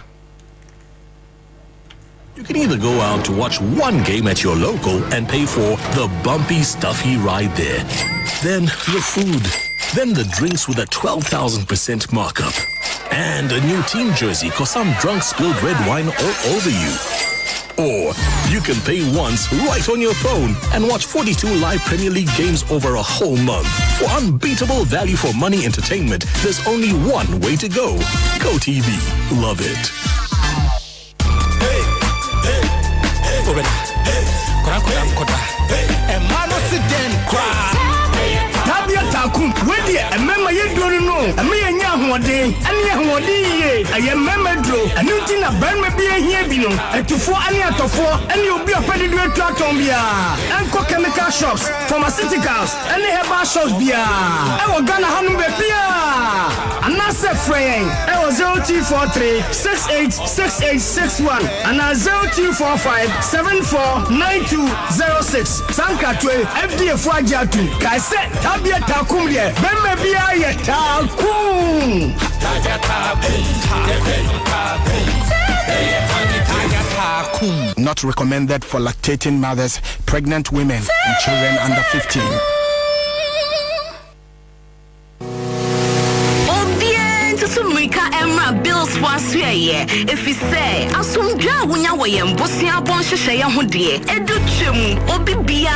You can either go out to watch one game at your local and pay for the bumpy, stuffy ride there. Then the food. Then the drinks with a 12,000% markup. And a new team jersey cause some drunk spilled red wine all over you. Or you can pay once right on your phone and watch 42 live Premier League games over a whole month. For unbeatable value for money entertainment, there's only one way to go. GoTV. Love it.
Where a member you don't know, a million young day, and young day, a young member draw, a new thing a burn may be a here below, and to 4 and out of 4, and you'll be a petty to Tratombia, and chemical shops, pharmaceuticals, and they have bar shops beer. I was gonna have no beer, and that's a frame. I was 0243 686861, and I 0245 749206. Sanka 12 FDA Fajatu, Kaise, Tabia Takumia. Not recommended for lactating mothers, pregnant women, and children under 15.
Bills was here. If you say, I soon go when you're way and bossy up on Shaya Hoodie, Educhum, or Bibia,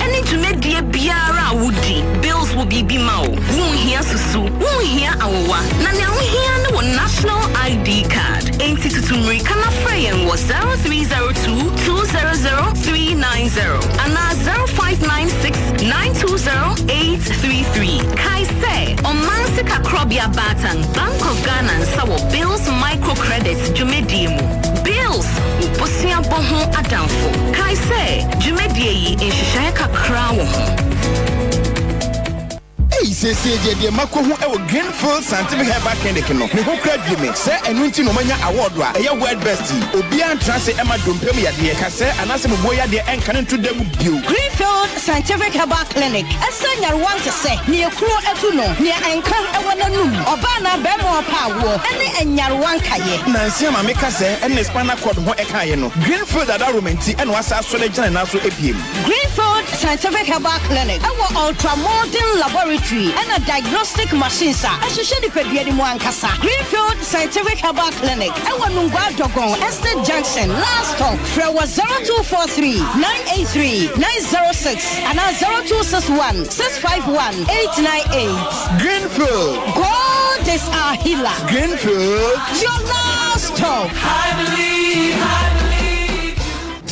any to make dear Biara Woody. Bills will be Bimao. Won't hear Susu, won't hear our Nana here no national ID card. Ain't it to Murikana Frayan was 0302 200 and 0596 920 833. Kai say, on Mansika Krobia Batang, Bank of Ghana and Sawo Bills microcredits Jumedimu. Bills Uposia Bohon Adamfo. Kai say, Jumedi in Shishaka Crown.
Hey, say, dear Mako, who ever gain full scientific hair back in the canoe. Me who credit you make, say, and Nunti Nomania award, a word bestie. Obian Transit Emma Dumpemia, dear Casse, and as a boy at the end cannon to them with you.
Greenfield Scientific Herbal Clinic. A senior want to say, near Crew Etuno, near Anchor, and one noon, Obana Bemo Power, and Yarwankaye. Nancy Mamika say, and the Spana called Moekayeno. Greenfield at Arumanti, and was our soldier and also APM. Greenfield Scientific Herbal Clinic. Our ultra modern laboratory. And a diagnostic machine, sir. I should show the Kasa. Greenfield Scientific Herbal Clinic. I want to go Dogon, Estate Junction, last talk. There was 0243 983 906 and 0261 651 898. Greenfield. God is our healer. Greenfield. Your last talk.
I believe.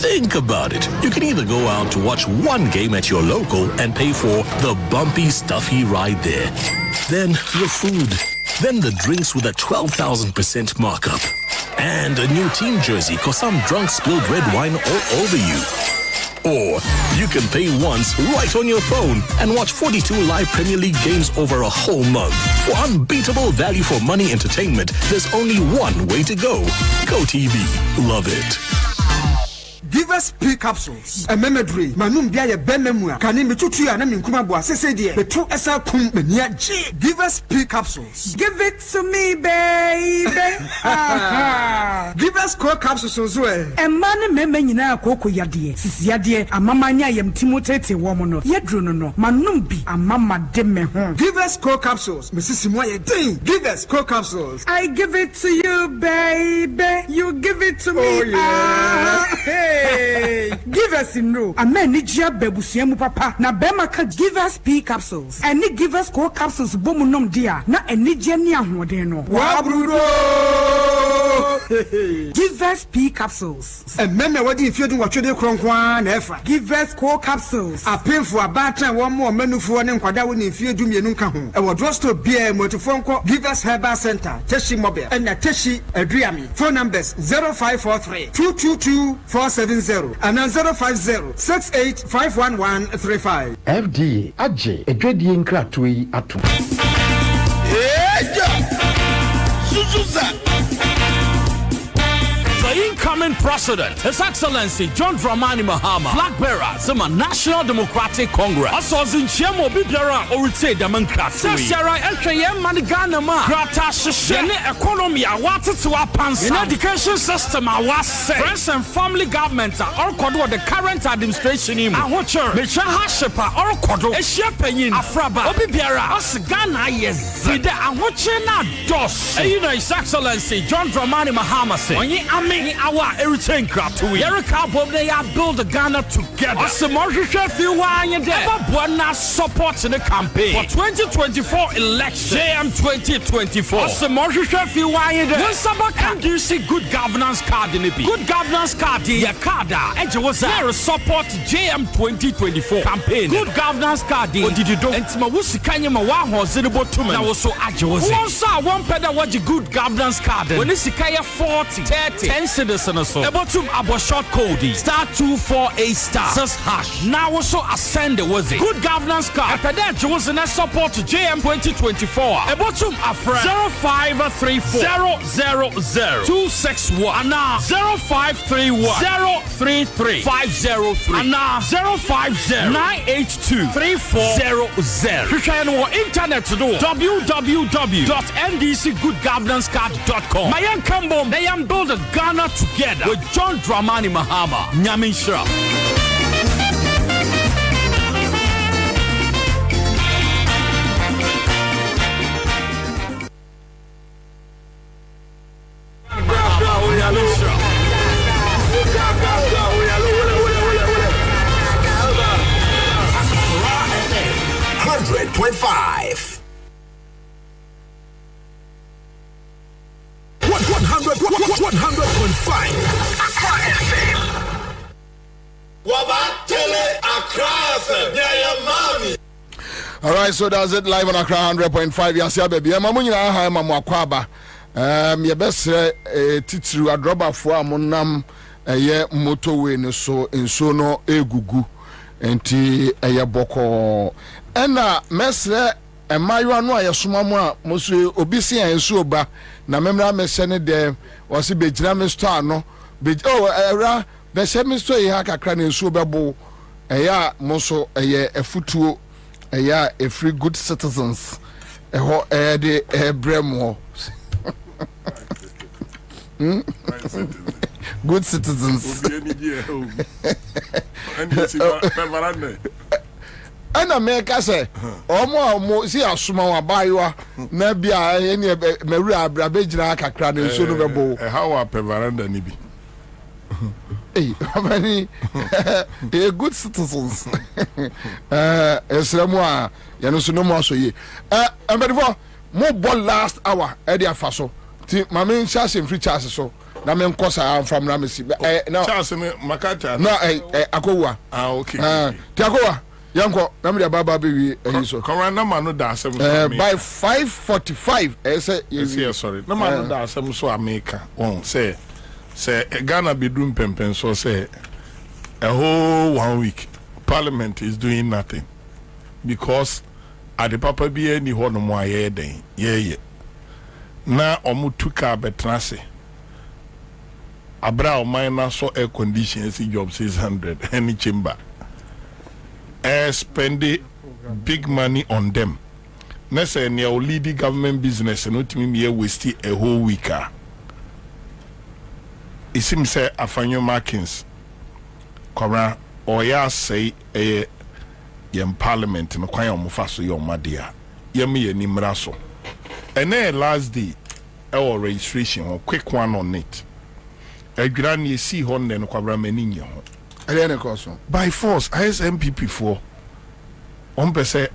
Think about it. You can either go out to watch one game at your local and pay for the bumpy, stuffy ride there. Then the food. Then the drinks with a 12,000% markup. And a new team jersey cause some drunk spilled red wine all over you. Or you can pay once right on your phone and watch 42 live Premier League games over a whole month. For unbeatable value for money entertainment, there's only one way to go. GoTV. Love it.
Give us P capsules. A memory. Manum biya benmua. Kani mitutu ya na minkuma bua sese die. Betu esa kum menia G. Give us P capsules. Give it to me, baby. Give us core capsules ozwe. E mane meme nyina akoko yade. Sisi yade amama nya yem timotete womo no. Yedro no. Manum bi amama de me ho. Give us core capsules. Mrs. Moye ding. Give us core capsules. I give it to you, baby. You give it to me. Oh yeah. Hey. Give us no. A man need ya bebusiemu papa. Na bema ka give us P capsules. And ni give us core capsules bomu nom dia. Na eni jeni ahode no. Wabrudo. Give us P capsules. And men wadi if you do what you do kronkwa na efa. Give us core capsules. A pay for a batter one more menu for an kwada woni if you do me nunka ho. E wo drugstore beer motofonko Give us Herbal Center. Teshi Mobile. And na Teshi Adriami. Phone numbers 0543 222 470 and 050-68-51135.
FDA Aje Edwedi Nkratui Atu.
Suzuza. The incoming president, His Excellency John Dramani Mahama, flag bearer, Zima National Democratic Congress. Also, in Chemo Bibiara, or it's a Democrat. Sarah LKM Manigana Ma, Grata Shishene economy, I wanted to apans. In education system, I was say. Friends and family government are all Kodo, the current administration. I watch her, Micha Hashepa, or Kodo, a shepherd, Afraba, Obibiara, us Ghana, yes. With the Awache na dos. You know, His Excellency John Dramani Mahama say, when you are making our
wa everything crap to we. Erika Bob they are build the Ghana together. Asamoah chef you wanye there. Buona support in the campaign for 2024 election. JM 2024. Asamoah chef you wanye there. When Sabaka do you see good governance card in the B? Good governance card in your card. Edge was there support JM 2024 campaign. Good governance card in. What did you do? And Tima Wusikanya Mawaho Zilibo Tuman. Now also Edge was there. One saw one pedal watch good governance card. When it's 40, 30, 10 citizens or so. About to abo short code *248* just hash. Now also ascend the was it. Good governance card. After that, was in a support to JM 2024. About to a friend 0534 000 261 and now 0531 033 503 and now 050 982 3400. You can on internet to do www.ndcgoodgovernancecard.com. Mayan Kambo, they am build a Ghana together with John Dramani Mahama, Nyaminsha.
.5 100.5 Accra FM.
All right, so that's it live on Accra 100.5. Yasia baby. Mamunyina ha mamu akwaba. Ye best titru adroba fo amonam eye motorway no so enso no egugu enti eye boko. Ena mesre emayo anu ayesoma mu a moso obisi enso ba na memra mese ne de wasi bejira me store no era be se me store ha kakra na enso bebo eya moso eye efutuo eya a free good citizens eho de bremo good citizens ana meka se omo si asoma wa bayiwa na bia ene mawura abejira kakra na nso no bebo
how are veranda ni bi
how many good citizens esremu a ya no so no mo so ye and before mo ball last hour e dey afaso ti mama chance free chance so na me nkosa from na me si
now chance me makata
no akowa
okay
ti akowa yanko na me baba be so
corona man no da asem
by 5:45 say
yes sorry na man no da asem so America on say Ghana be doing pempen so say a whole 1 week parliament is doing nothing because at the papa be any ho no mo aye den ye na omu tuka betrase abra o mine so air conditions job 600 any chamber spend big money on them na say near leading government business no timi me waste a whole week. It seems say afanyo markings kora oya say yem parliament no kwan omofa so yo madia yem ye nimra so ene last day our registration or quick one on it adwira na see ho ne no kwabra mani nye ho
ene koso
by force ISMPP for on pese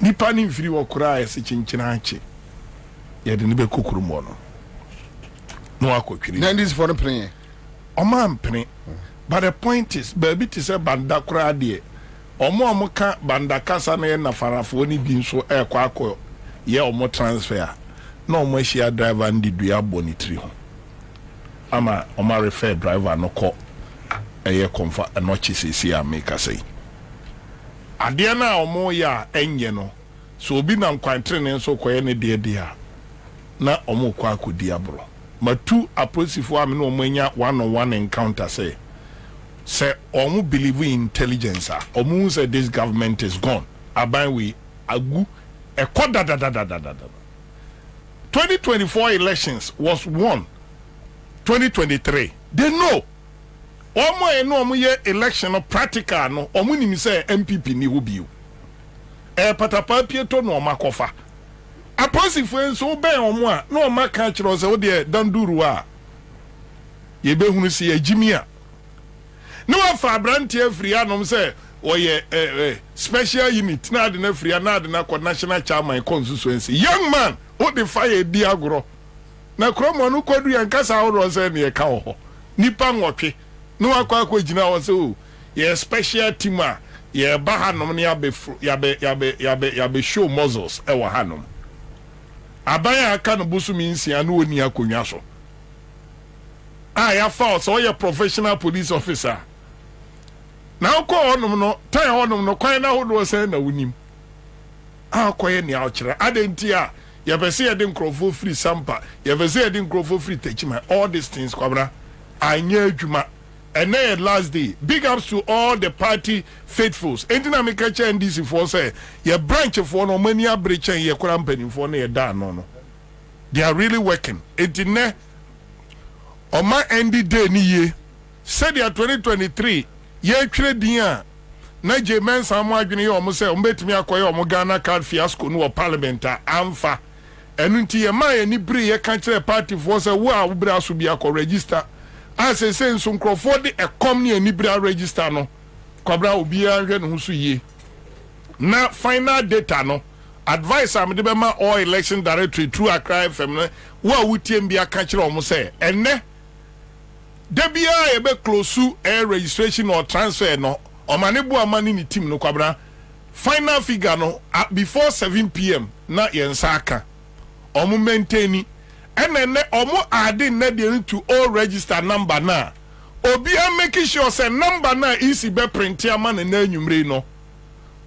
nipa ni mfiri wo kura ese chinchina ache ye de ne be kokuru mo no no akotwiri
na this for the plan
o man plan but the point is baby to say banda kura de omo ka banda kasa na na farafo ni bi nso akọ ye omo transfer na omo ahia driver ndi dua bonitri ho ama omo refer driver no ko eye comfort no chisisi ameka sei ade na omo ya enye no so obi na nkwantre ne nso koye ne de a na omo kwa akodi abro matu aposifo am na omo anya one-on-one encounter say omo believe in intelligence omo say this government is gone aban we agu ekoda da 2024 elections was won 2023 they know omo ye election no practical no omo nim say MPP ni wo biu patapa pieto no makofa aposifo enso be omo a no maka kiro se wo de danduru a ye be hunu si ejimia no afa brante afri anom say oye special unit na de na afri na de na national chairman constituency young man o de fire di agro na kromo no kodu yankasa awro say ne ka ho nipa nwotwe no akwa gina wo say o ye special team a ye ba hanom ne yabe show muscles e wa hanom abaya aka no busumi nsia no oni akonwa so ya fa so ye professional police officer na ko onom no tan onom no kwan na hodo say na wonim akoye ne awkire adenti a ye pese ye de nkrofo free sampa ye pese ye de nkrofo free techima all these things kwabra anya adwuma and then last day big ups to all the party faithfuls entina me ka cha NDC for say ye branch for no mani abrecha ye kwara mpani for na ye da no they are really working entine Oma endi day ni ye said ya 2023 ye twere din a na jemen samu adwene ye omo se ombetimi akoye omo Ghana card fiasco no parliament a amfa enu nti ye ma ye ni bri ye kan kire party for say wo a wo bra so bia ko register as say nso nkrofo de ekom ne ni bra register no kwabra obi anhwe no so ye na final data no advice am de be ma all election directory through Accra FM no wo a wutiem bia kan kire omo se enne Debia ebe close air registration or transfer no omanebu amani ni team no kwabra final figure no before 7 p.m. na yensaka omu maintain ene omu adding na dey to all register number na obi am making sure say number na is be print ama na anwumre no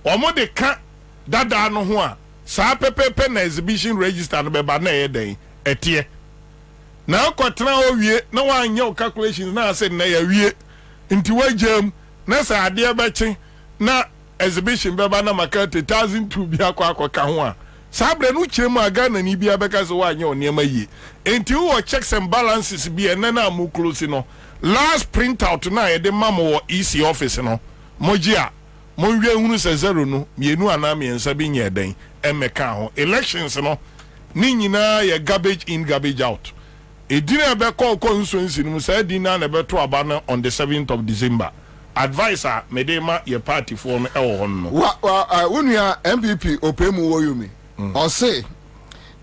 omu de ka dada no ho a sa pepepe na exhibition register no be ba na yeden etie na kwatena owie na wanya calculations na say na ya wie nti wajam na sa ade bechi na exhibition beba na maka 1002 bi akwa ka ho a sabre no kiremu aga na ni bia beka so wanya oniema yi nti wo checks and balances bi na na mu close no last print out na ye de mamo EC office no mogia monwie hunu se zero no mienu ana miensa bi nye den emeka ho elections no ni nyina ye garbage in garbage out. Edina be call constituency no say dina na be to abana on the 7th of December. Advisor medema ye party for no e wo hon no.
When you are MPP Opemu Woyumi or say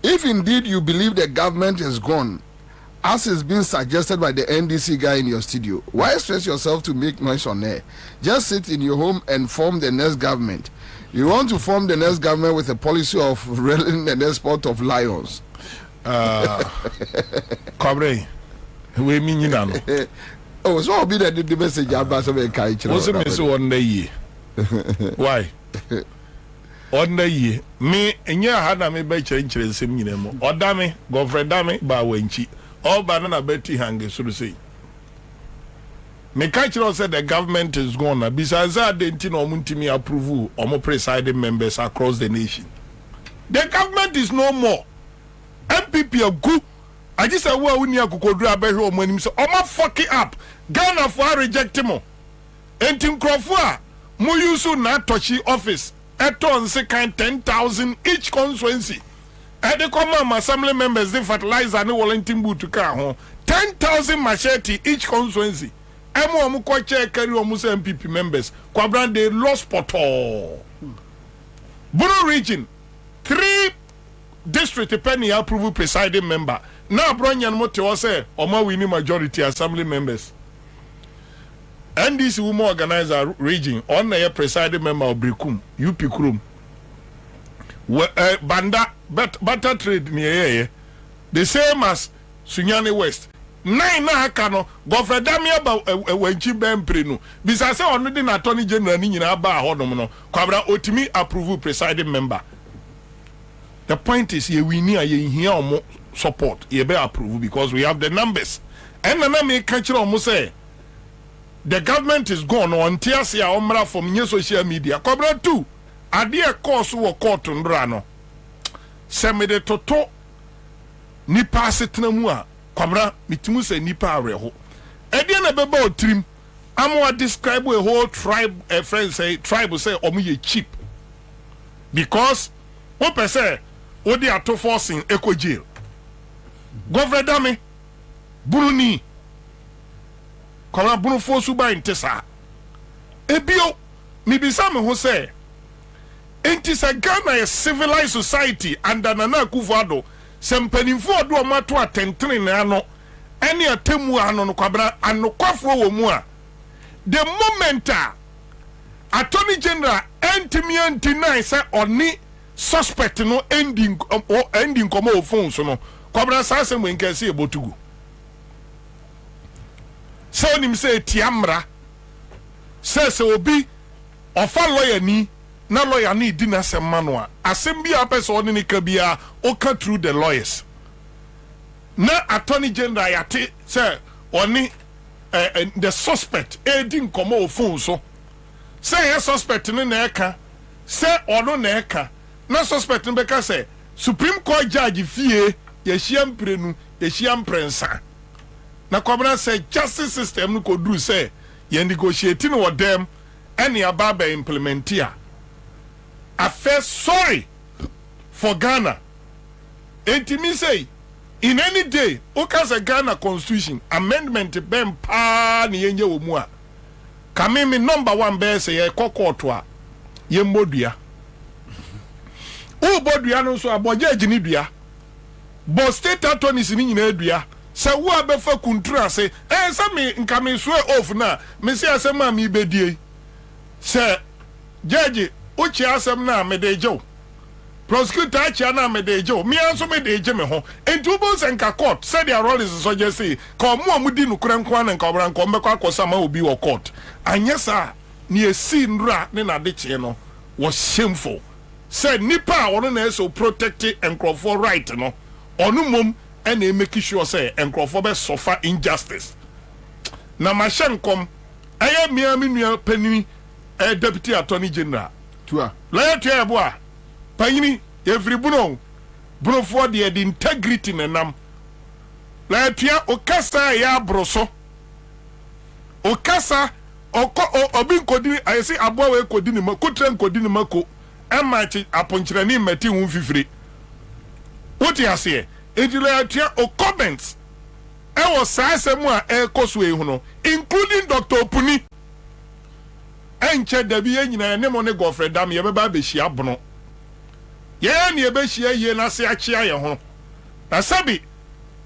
if indeed you believe the government is gone as is being suggested by the NDC guy in your studio, why stress yourself to make noise on air? Just sit in your home and form the next government. You want to form the next government with a policy of railing and export of lions.
Cobre, we mean you know.
Oh, so I'll be the message about some kind.
What's the message on the year? Why? On the year, me and your had me by change the same minimum. Or damn, go for damn, by wenchi. All banana betty hang so to say. Me cultural said the government is gone. Besides that, they didn't know approve or more presiding members across the nation. The government is no more. MPP are good. I just said, well, we need to go to a money. So, I'm fuck it up. Ghana for reject him. And Tim Crawford, Muyusu Natochi office. At on second 10,000 each constituency. At the common assembly members, they fertilize and Wellington boot to car home. 10,000 machete each constituency. Emo Mukwache carry almost MPP members. Kwabran they lost poto. Buru region 3 district penny approval presiding member. Now Bronyan Mote say Oma winning majority assembly members. And this woman organizer region on the presiding member of Brikum, UP Krum. Banda butter trade near the same as Sunyani West. 9 na kano Godfrey Damia ba wenchi bempre no bisa say onu di na attorney general ni nyina ba hodom no kwabra otimi approve presiding member. The point is ye we need here omo support ye be approve because we have the numbers. And na me ka kire omo say the government is gone on tiasia omra from new social media kwabra too ade e course wo court ndra no se me de toto ni pass tenamu a kwabra mitimu se nipa areho ede na beba otrim amwa describe a whole tribe a friend say tribe say omo ye cheap because what per say odi ato forcing eco jail governor dame buruni Kona Brufo Suba in Tessa. Ebio, Mibisa me who say, Intisa Ghana a civilized society under Nana Kufado, Sempenifo do matua tentrin ano, any a temu ano kwabra, and no kwafo mua. The momenta Attorney General Antimian deny say oni suspect no ending komo phone so no kwabra sa asem wen kan say ebotugu. So nim say tiamra say obi ofa lawyer ni na lawyer ni di na asem mano a asem bi a person oni ni ka bia o ka through the lawyers na Attorney General yate say oni the suspect ending komo phone so say suspect ni na eka say ono na eka na suspect ni beka say Supreme Court judge fie yehia mprenu yehia mprensa na kwabra say justice system no kodru say ye negotiate no with them any ababa implement here. I feel sorry for Ghana. Entimi say in any day okaza Ghana constitution amendment bem pa ni yenye omu a kamimi number 1 be say ye kokoto a ye modua o bodua no so aboje agini dua bo state attorneys ni nyina dua se wo abefa kuntura se se me nka me so off na me se asem mi bedie se judge uchi asem na me dejo prosecutor achi na me dejo me anso me deje me ho entu bo se nka court said their role is so just say ko mu amudi no kura nkwa na nka obra nko mbekwa akosama obi wo court anyesa ni esi ndura ne na de che no was shameful said nipa ono na so protect and for right no onu mom and they make sure say and be suffer injustice na mashenkom aye miami nua panini deputy attorney general
tua
la tua boa panini every buno for the integrity nenam la tua okasa ya broso okasa obi kodini I say aboa we kodini ma kotren kodini mako emachi aponchira ni meti hu fifiri oti ase ejile atia o comments e was asemu a e koso ehu no including Dr. Opuni enche dabi enyina ne mo ne Godfrey Dam ye beba be hia bono ye ne be hia ye na se achia ye ho na sabi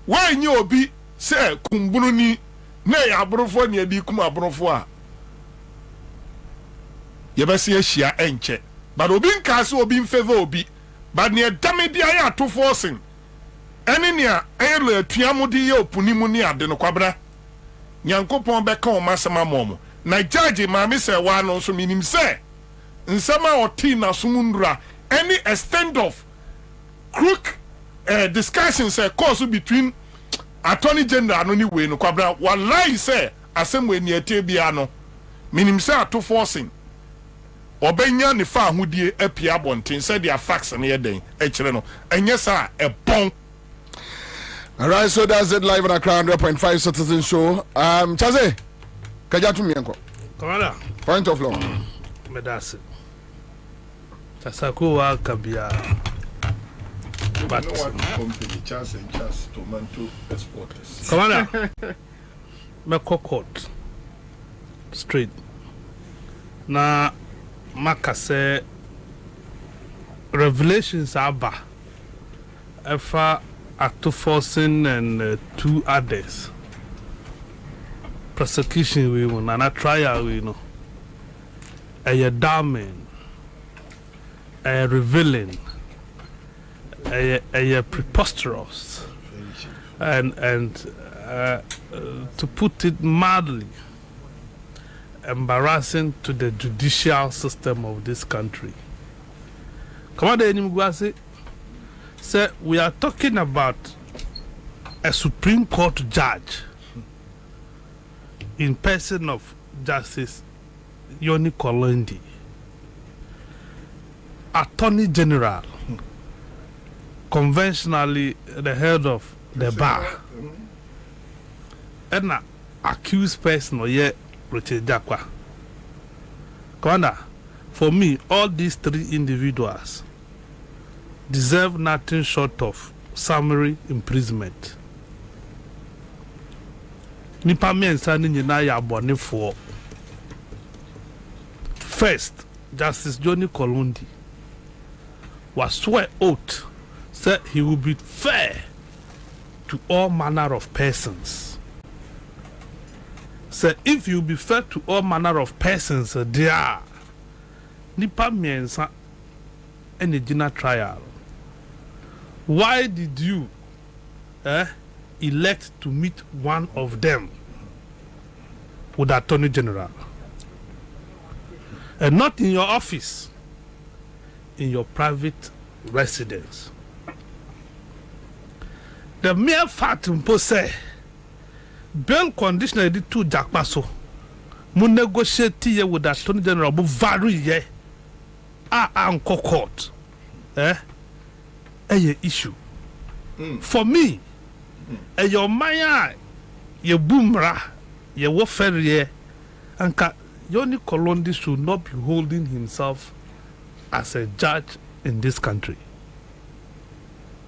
wanyi obi se kumbunu ni na ya aborofo ne adi kum aborofo a ye be se hia enche but obi nka se obi in favor obi but ne damedi aye to forcing eni nia elo atuamudi ye Opuni mu ni ade no kwabra nyankopon be ka o masema momo na judge maami se wa no so minim se nsema oti na sumundura any extent of crook discussions say cause between Attorney General no ni we no kwabra wallahi se asem we ni etie bia no minim se ato forcing obenya ne fa ahudie apia bonten se dia facts na ye den e kire no enye sa e bon.
All right, so that's it live on a Crown 100.5 Citizen Show. Chaze, Kajatu Mienko.
Commander.
Point of law.
Medasi. Tasakuwa Kabia. But
company Chas and Chas tomato exporters.
Commander. Meko court. Straight. Na makase revelations aba. Efa Ato forcing and 2 others. Prosecution we won and a trial we know. A damning, a revealing, a preposterous, and to put it mildly, embarrassing to the judicial system of this country. Commander Enimguasi. So we are talking about a Supreme Court judge in person of Justice Yoni Kolondi, Attorney General, conventionally the head of the bar, and an accused person or yet Richard Jakwa. Commander, for me, all these 3 individuals deserve nothing short of summary imprisonment. nipa miɛnsa no nyinaa yɛ abɔnefoɔ. First, Justice Johnny Kolondi was swear oath said he will be fair to all manner of persons. Said if you be fair to all manner of persons, there nipa miɛnsa ɛna gyina trial. Why did you elect to meet one of them with the Attorney General? And not in your office, in your private residence. The mere fact say bail conditioner di two Jakpaso mu negotiate ye with the Attorney General bu vary ye anko court a issue. For me, your maya ye boomra ye wo ferrier anka Johnny Kolondi should not be holding himself as a judge in this country.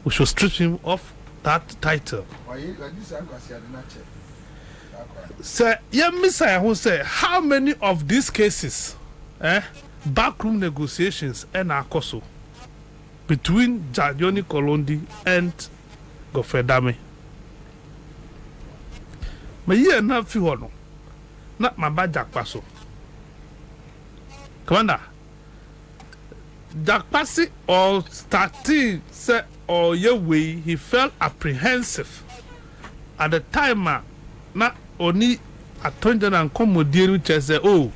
We should strip him of that title. Sir, who say how many of these cases, backroom negotiations and akoso between Johnny Kolondi and Gofredame? But here na fi hono na maba Jakpaso. Commander, Jakpasi or starting say or your way he felt apprehensive at the time na only Attorney General and Komodiru say, oh,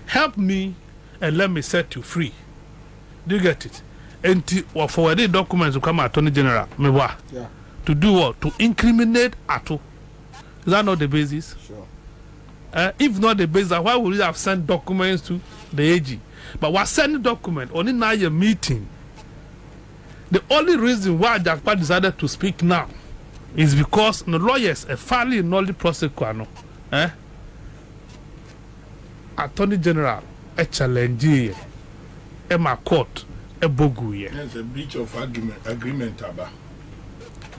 help me and let me set you free. Do you get it? And or forwarded documents to come Attorney General mewa to do what? To incriminate Ato. Is that not the basis?
Sure.
If not the basis, why would you have sent documents to the AG? But what sending document only now your meeting. The only reason why Jakpa decided to speak now is because the lawyers are fairly knowledge prosecutor. Attorney General a challenge a court a bogu.
There's a breach of agreement about.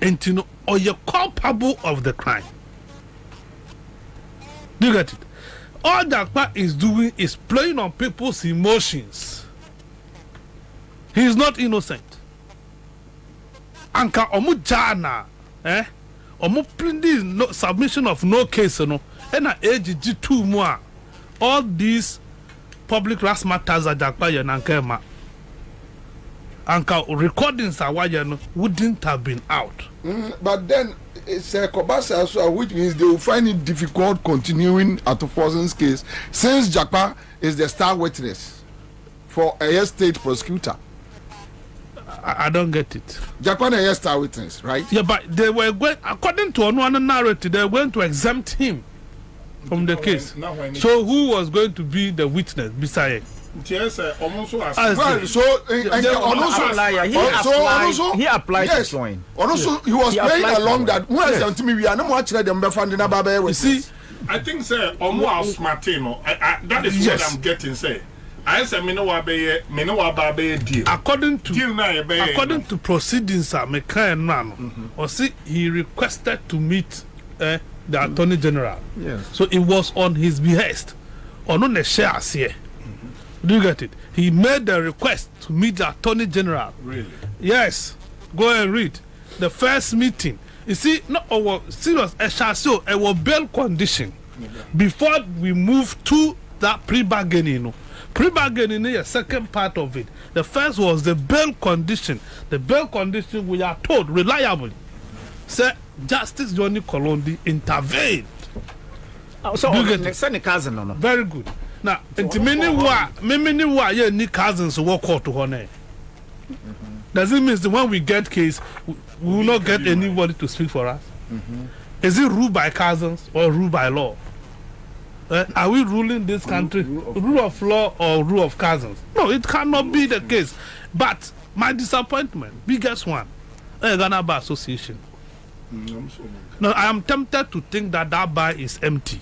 And you know, or you're culpable of the crime. Do you get it? All Jakpa is doing is playing on people's emotions. He is not innocent. Anka omu jana, omu pleading no submission of no case no, and AGG 2 more. All these public ras matters are Jakpa yankema. Anka recordings are why wouldn't have been out.
But then it's a Kobasa as well, which means they will find it difficult continuing Atofosen's case since Jakpa is the star witness for a state prosecutor.
I don't get it.
Jakpa is a star witness, right?
Yeah, but they were going, according to another narrative, they were going to exempt him from the case. So who was going to be the witness besides?
Yes, almost
well,
he applied
yes,
to join.
Also, he was playing along that. We are not watching them before you
see,
I think, sir, almost Martino. That is what I'm getting, say. I said, deal.
According to proceedings, or see, he requested to meet the Attorney General.
Yes.
So it was on his behest. Or not the shares here. Do you get it? He made the request to meet the Attorney General.
Really?
Yes. Go and read. The first meeting. You see, no, our serious our bail condition before we move to that pre-bargaining. Pre-bargaining is the second part of it. The first was the bail condition. The bail condition, we are told reliably, said Justice Johnny Kolondi intervened.
So, send a cousin or no?
Very good. Now, many who ni cousins walk out to honor. Does it mean that when we get case, we will not get anybody to speak for us? Is it ruled by cousins or ruled by law? Are we ruling this country rule of law or rule of cousins? No, it cannot be the case. But my disappointment, biggest one, Ghana Bar Association. No, I am tempted to think that bar is empty.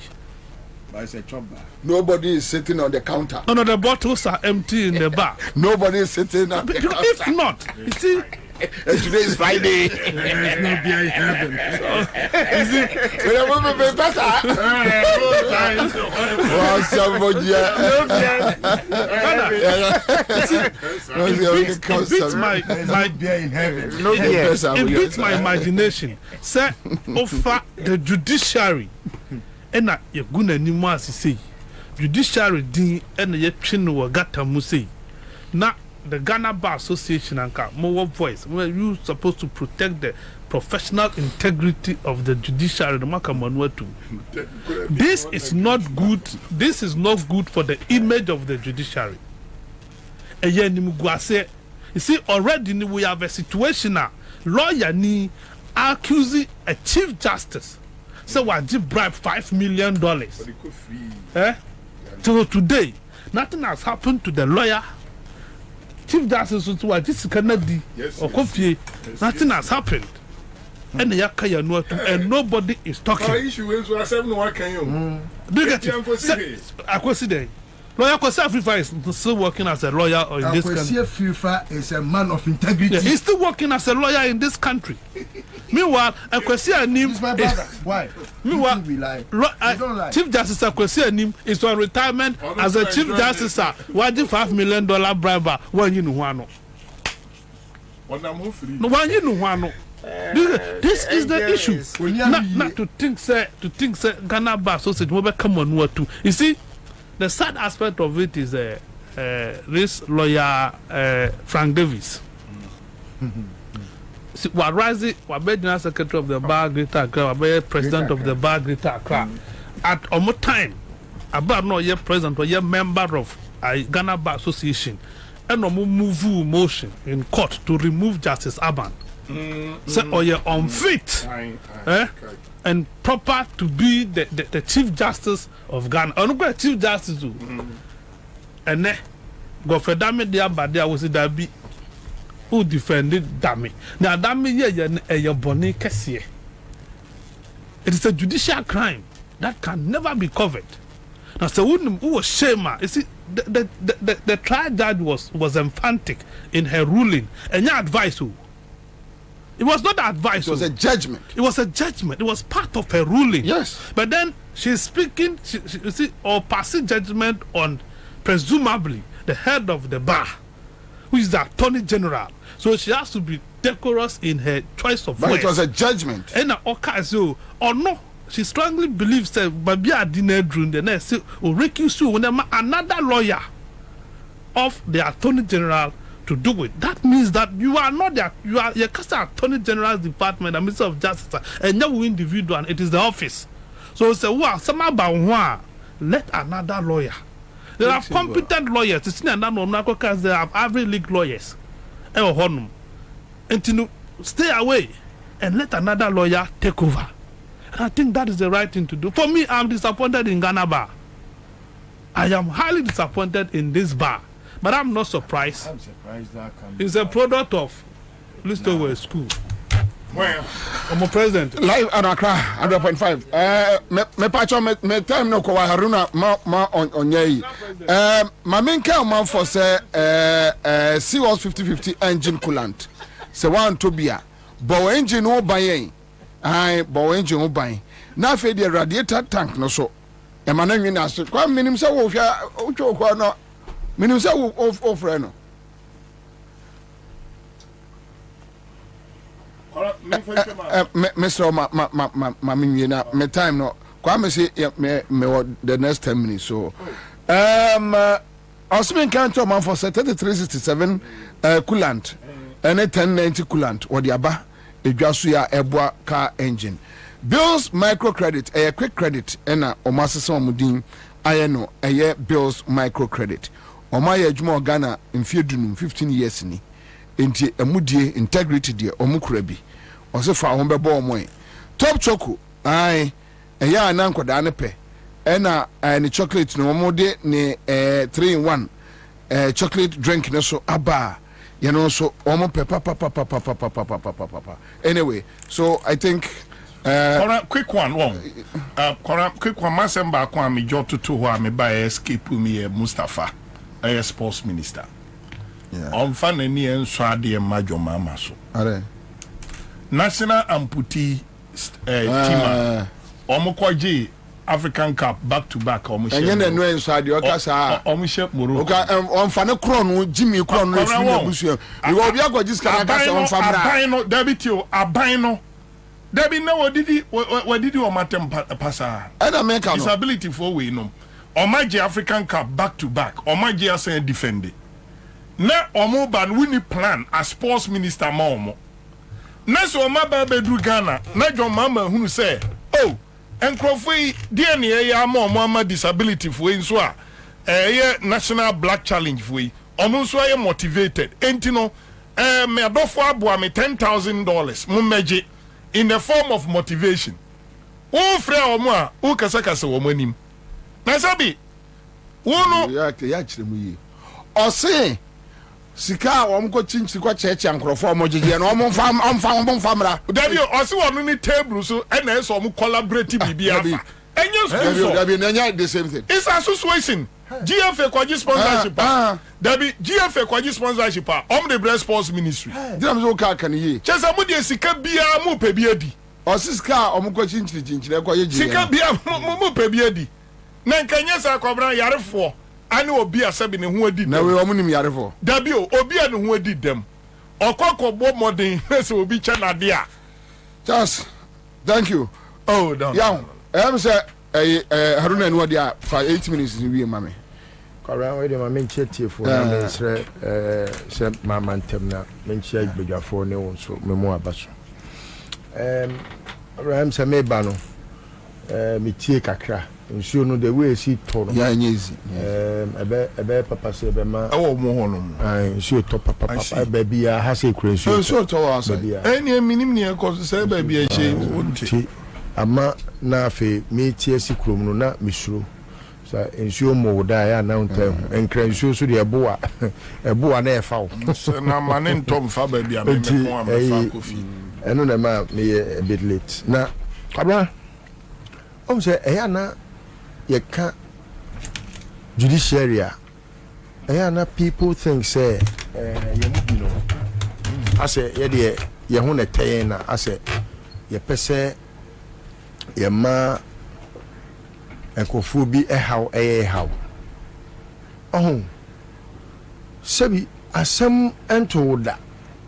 But it's a chop bar.
Nobody is sitting on the counter.
No, the bottles are empty in the bar.
Nobody is sitting on the counter.
If not, you see,
Today is Friday.
There's no beer in heaven.
Is it? When I'm better. Well, somebody.
It beats my imagination. Say, offer the judiciary. And you're gonna need say judiciary din and ye chin wa gata musi. Na the Ghana Bar Association and more voice. Where you supposed to protect the professional integrity of the judiciary. This is not good. This is not good for the image of the judiciary. You see, already we have a situation now. Lawyer ni accusing a chief justice. So what did bribe $5 million? Till today, nothing has happened to the lawyer. Chief Justice what this Kennedy or Kofi, nothing has happened. And nobody is talking. Do you get it? I consider lawyer Kofi is still working as a lawyer or in this country.
FIFA is a man of integrity.
Yeah, he's still working as a lawyer in this country. Meanwhile, Akwesi Anim is my brother. Why? Meanwhile, Chief Justice Akwesi Anim is on retirement as a Chief Justice. Why did $5 million bribe? One you know one. This is the issue. Not to think Ghana Bar Association will come on what to. You see, the sad aspect of it is this lawyer Frank Davis. What rising? What be General Secretary of the Bar Greater Accra? What be President of the Bar Greater Accra? At almost time, about no year President or year member of Ghana Bar Association, and move motion in court to remove Justice Aban. So, or you're unfit and proper to be the Chief Justice of Ghana. I'm not Chief Justice. And then go for damage there, but there was a dabi who defended Dami. Now, Dami, you're bonny Cassie. It is a judicial crime that can never be covered. Now, so who was shame? You see, the trial judge was emphatic in her ruling, and your advice who. It was not advice.
It was a judgment.
It was a judgment. It was part of her ruling.
Yes.
But then she's speaking, you see, or passing judgment on presumably the head of the bar, who is the Attorney General. So she has to be decorous in her choice of words.
But it was a judgment.
And or no, she strongly believes that Babia Dinedrun the next will recuse another lawyer of the Attorney General to do it. That means that you are not there. You are Attorney General's department, the Minister of Justice, and no individual, and it is the office. So say, wow, some about one, let another lawyer. There are competent lawyers. It's not because they have Ivy League lawyers. And to stay away and let another lawyer take over. And I think that is the right thing to do. For me, I'm disappointed in Ghana Bar. I am highly disappointed in this bar. But I'm not surprised.
I'm surprised that
it's a product of Listower School.
Well,
I'm a president.
Live at Accra, 100.5. Me pacho me time no kwa Haruna ma on yei. My main car man for say Seawalls 50/50 engine coolant. Se one to bia. Bow engine o buy. Bow engine o buy. Na fe the radiator tank no so. E man nwi na so. Kwa minim se wo hwa o kwa no. Minim se wo friend no. Mr. Ma me time no. Kwa me say me the next 10 minutes so. Osman Kanto man for 3367 coolant and 1090 coolant or the aba edwaso ya eboa car engine. Bills microcredit a quick credit na omasese omudin ayeno eye Bills microcredit. Omaya adwuma Ghana mfiedunum 15 years ni. Enti amudie integrity de omukura bi. Ose fa ho bebo omoy. Top choco ai eya anankoda ne pe. Ena ni chocolate no omode ni 3 in 1 chocolate drink ne so aba. You know so omo pe papa. Anyway, so I think
quick one quick one masemba kwa mi joto to ho me buy escape me Mustafa sports minister On fan any and swadi and majo mama so. National amputee team. Omukwaji African Cup back to back.
And no inside your casa.
Omishep Muru.
On Fana Cron, Jimmy Cron, you will be able to discuss on Fabino,
Debitio, Abino. Debbie, no, what did you on Matem Passa? And I make disability for we know. Omaji African Cup back to back. Omaji say defend it. Na Omoban winning plan as sports minister Momo. Na so Omaba Bedru Ghana. Na John Mama who say, oh, and Crofway DNA ya Mama disability for in swa. National Black Challenge for we. Almost why motivated. Entino me adofo abua me $10,000 mumeje in the form of motivation. Wo frɛ omo a wo kasakasa wo manim. Na sabi wono
ya kyerɛ mu yi. Ɔse sika wo mko chinchi kwa cheche ankrofo omogege na omfa mra.
Dabi ɔse wono ni table so na eso omo collaborate bibia afa. Enyo sponsor.
Dabi nanya the same thing.
It's association. GFA kwaji sponsorship. Dabi GFA kwaji sponsorship. The breast sports ministry.
Dinam so ka kan yi.
Chesa mu de sika bia mu pe bia di.
Osiska omko chinchi kwa ye.
Sika bia mu pe bia di. Na nkanya sa kwabra yarefo ane obi asabi ne ho adi.
Na we omunim yarefo.
Dabi obi a ne ho adi dem. Okokobbo modern se obi cha na de a.
Just thank you.
Oh, down.
Yeah. Say Haruna and Wadia for 8 minutes in we mame.
Around where my main chatty for my man temna, mention bigger for no so memoir basso. Ram Same Bano, me take a cra, and sure no the way she told me. A bear papa say, oh, more, I sure top papa, baby, I has a crazy.
So to us,
any minimum cause say, baby, a shame, wouldn't it?
Ama na fe me tiesi krom no na misuro sa ensuo mo da ya na ntam enkra ensuo so de eboa na e fa wo
na mane ntom fa ba bia me mo am fa kofi
eno na ma me a bit late na abra say e ya na ye ka judiciary e ya na people think say ye mu bi no ase ye de ye ho na tayen na ase ye pese yema enkofu bi how oh sebi asem entoda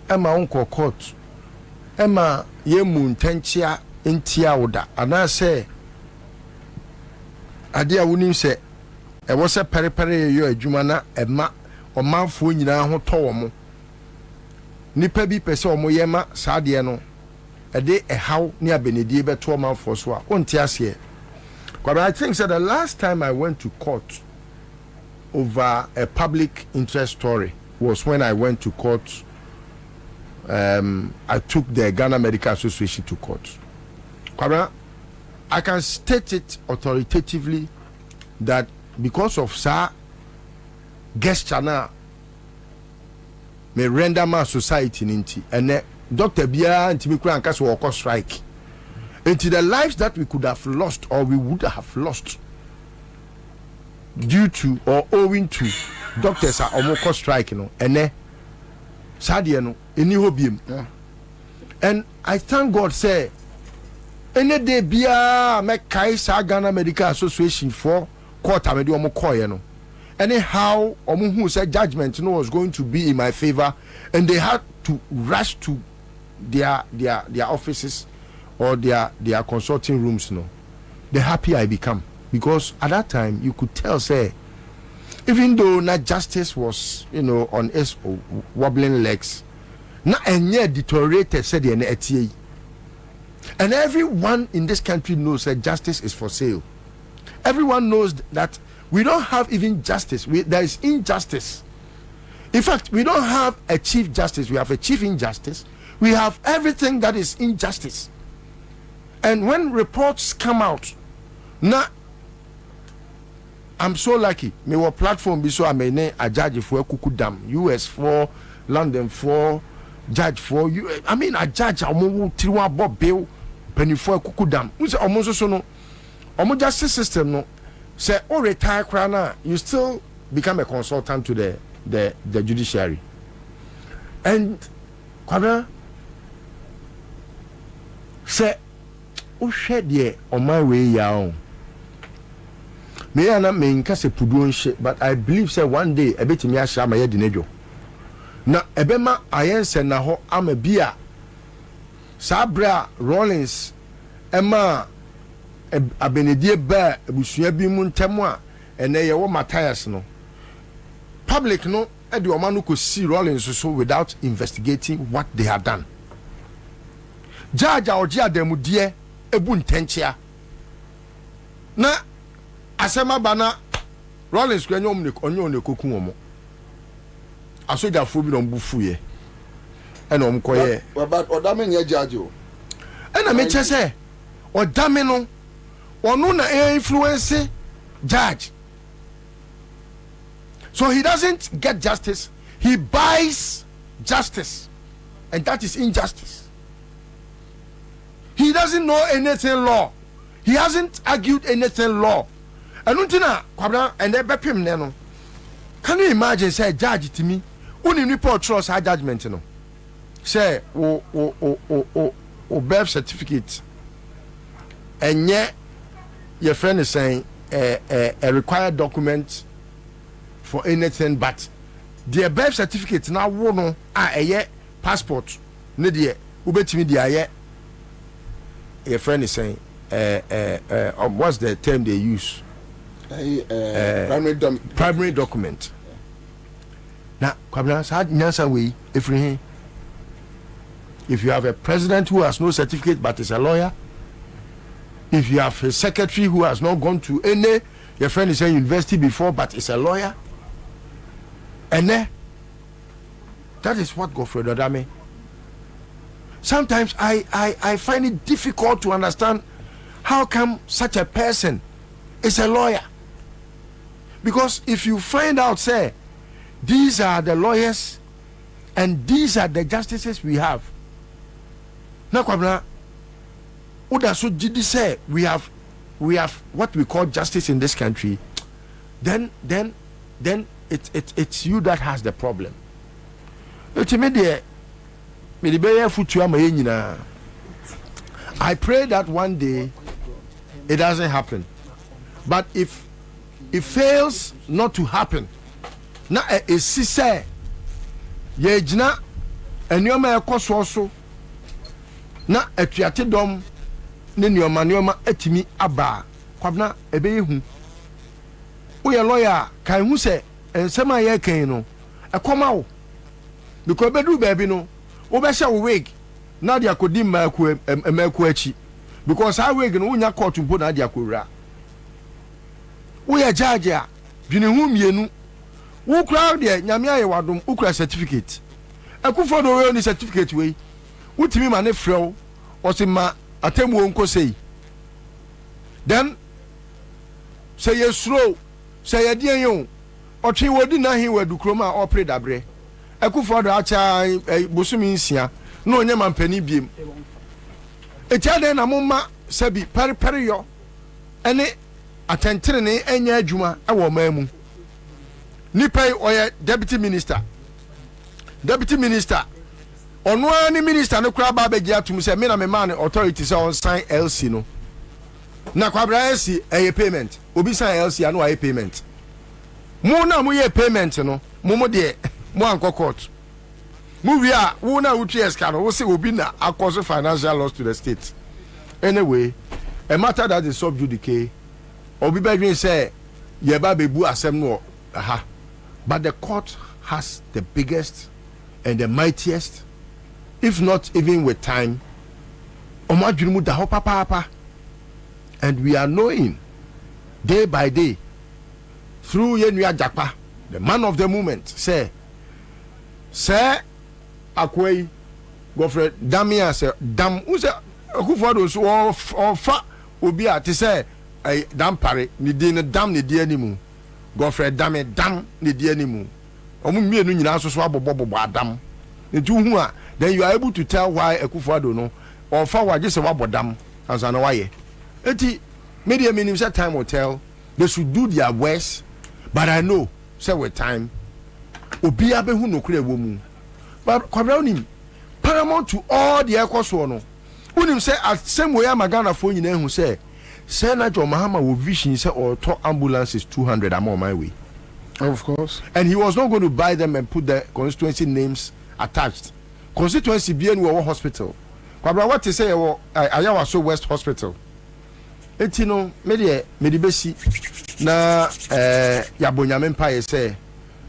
ema unko court ema yemu ntanchia entia woda ana se ade a wonim se e wo se perepere yo adwuma na ema omanfo nyina ho towo mo nipa bi pese omo yema saade no ede how near benedie beto man for so ontiase. But I think that the last time I went to court over a public interest story was when I went to court. I took the Ghana Medical Association to court. I can state it authoritatively that because of Sir gesture now may render my society ninti and Dr. Bia and Timikura and Kaso Wako strike. Into the lives that we could have lost or we would have lost due to or owing to doctors are almost strike, and then Sadiano, any hobium. And I thank God, say, any day Bia make Kaisa Ghana Medical Association for court Amedio Mokoyano. Anyhow, who said judgment was going to be in my favor, and they had to rush to their offices or their consulting rooms. The happier I become, because at that time you could tell, say, even though not justice was on its wobbling legs, not and yet deteriorated, said the NTA. And everyone in this country knows that justice is for sale. Everyone knows that we don't have even justice. There is injustice. In fact, we don't have a chief justice. We have a chief injustice. We have everything that is injustice. And when reports come out, now I'm so lucky. Me wa platform be so I may a judge for Kuku Dam, US 4, London 4, judge 4. I mean a judge amu tiwa bob bill penny for Kuku Dam. We say almost so no. Almost justice system no. Say oh retire crana, you still become a consultant to the judiciary. And kwabra say o hwe de on my way ya on me ana me nka se pudu nhye but I believe say one day e betimi a sha ma ye dinedwo na ebema ayense na ho ama bia sabra Rollins ema abenedie ba ebusua bi mu ntemu a ene ye wo Matthias no public no e de omanu ko see Rollins so without investigating what they have done. Judge oji adamudie ebu ntenchia na asema bana Rollins ko anyom ne onyo ne koku omo asoja fo bi no mbufu ye ena omkoye
but odame nye judge o
ena me chese odame no onu na influence judge, so he doesn't get justice, he buys justice, and that is injustice. He doesn't know anything law, he hasn't argued anything law. And untina kwabra and ebepim neno. Can you imagine say judge to me uni report trust high judgment no say o birth certificate and yet your friend is saying a required document for anything but the birth certificate now wono a passport ne de ubetimi de aye your friend is saying what's the term they use primary document. Now kwabna sa nyansa we if you have a president who has no certificate but is a lawyer, if you have a secretary who has not gone to any your friend is saying university before but is a lawyer, and that is what Godfred Odame. Sometimes I find it difficult to understand how come such a person is a lawyer, because if you find out say these are the lawyers and these are the justices we have now kwabna oda so gidi say we have what we call justice in this country, then it's you that has the problem. I pray that one day it doesn't happen, but if it fails not to happen, na esi say ye gina enyoma ekoso so na atuate dom ne nyoma atimi aba kwabna ebeyehu wo lawyer kan hu say ensema ye kan no ekoma wo because bedu baabi no wo be hye wo wig na dia kodi maku achi because ha wig no wonya court mpo na dia kowura wo ye judge a dwene hu mienu wo crowd de nyame aye wadom ukura certificate akufo do we ni certificate we wutimi ma ne frew osima atemu onko sei then say ye slow say ye die yon otwe wodi na hin wadu kroma opre dabre akufo do acha bosumi nsia na onye mampani biem etia den na momma sabi pare yo ene atentere ne enya adwuma e wo mamu nipai oye deputy minister ono ani minister no kura ba begia atum se me na me man authority say on sign LC no na kwabra LC payment obi sign LC anu aye payment mu na mu ye payment no mu de mu anko court mu wi a wo na wo tries ka no wo se obi na cause financial loss to the state. Anyway, a matter that is sub judice obi bedwin say ye ba bebu asem no aha, but the court has the biggest and the mightiest, if not even with time, and we are knowing day by day through Yenua Jakpa, the man of the moment, say Akwei Godfred Damia say dam who's who for those or fa obi ati say dam pare ni din dam ni di animu Godfred dam ni di animu omu mienu nyina so abobobo adam nti hu a then you are able to tell why Akufo-Addo no or fa waje se wabodam ansana waye eti media minim say time will tell, they should do their worst, but I know say with time obi abehu nokure wo mu but kwabra paramount to all the ekoso no unim say at same way Magana for nyina hu say Senator Mahama will vision say or to ambulances 200 am on my way.
Of course.
And he was not going to buy them and put the constituency names attached. Constituency bien wo hospital. Kwabra what to say Ayawa so West Hospital. Etino me de besi na yabonyame mpa ye say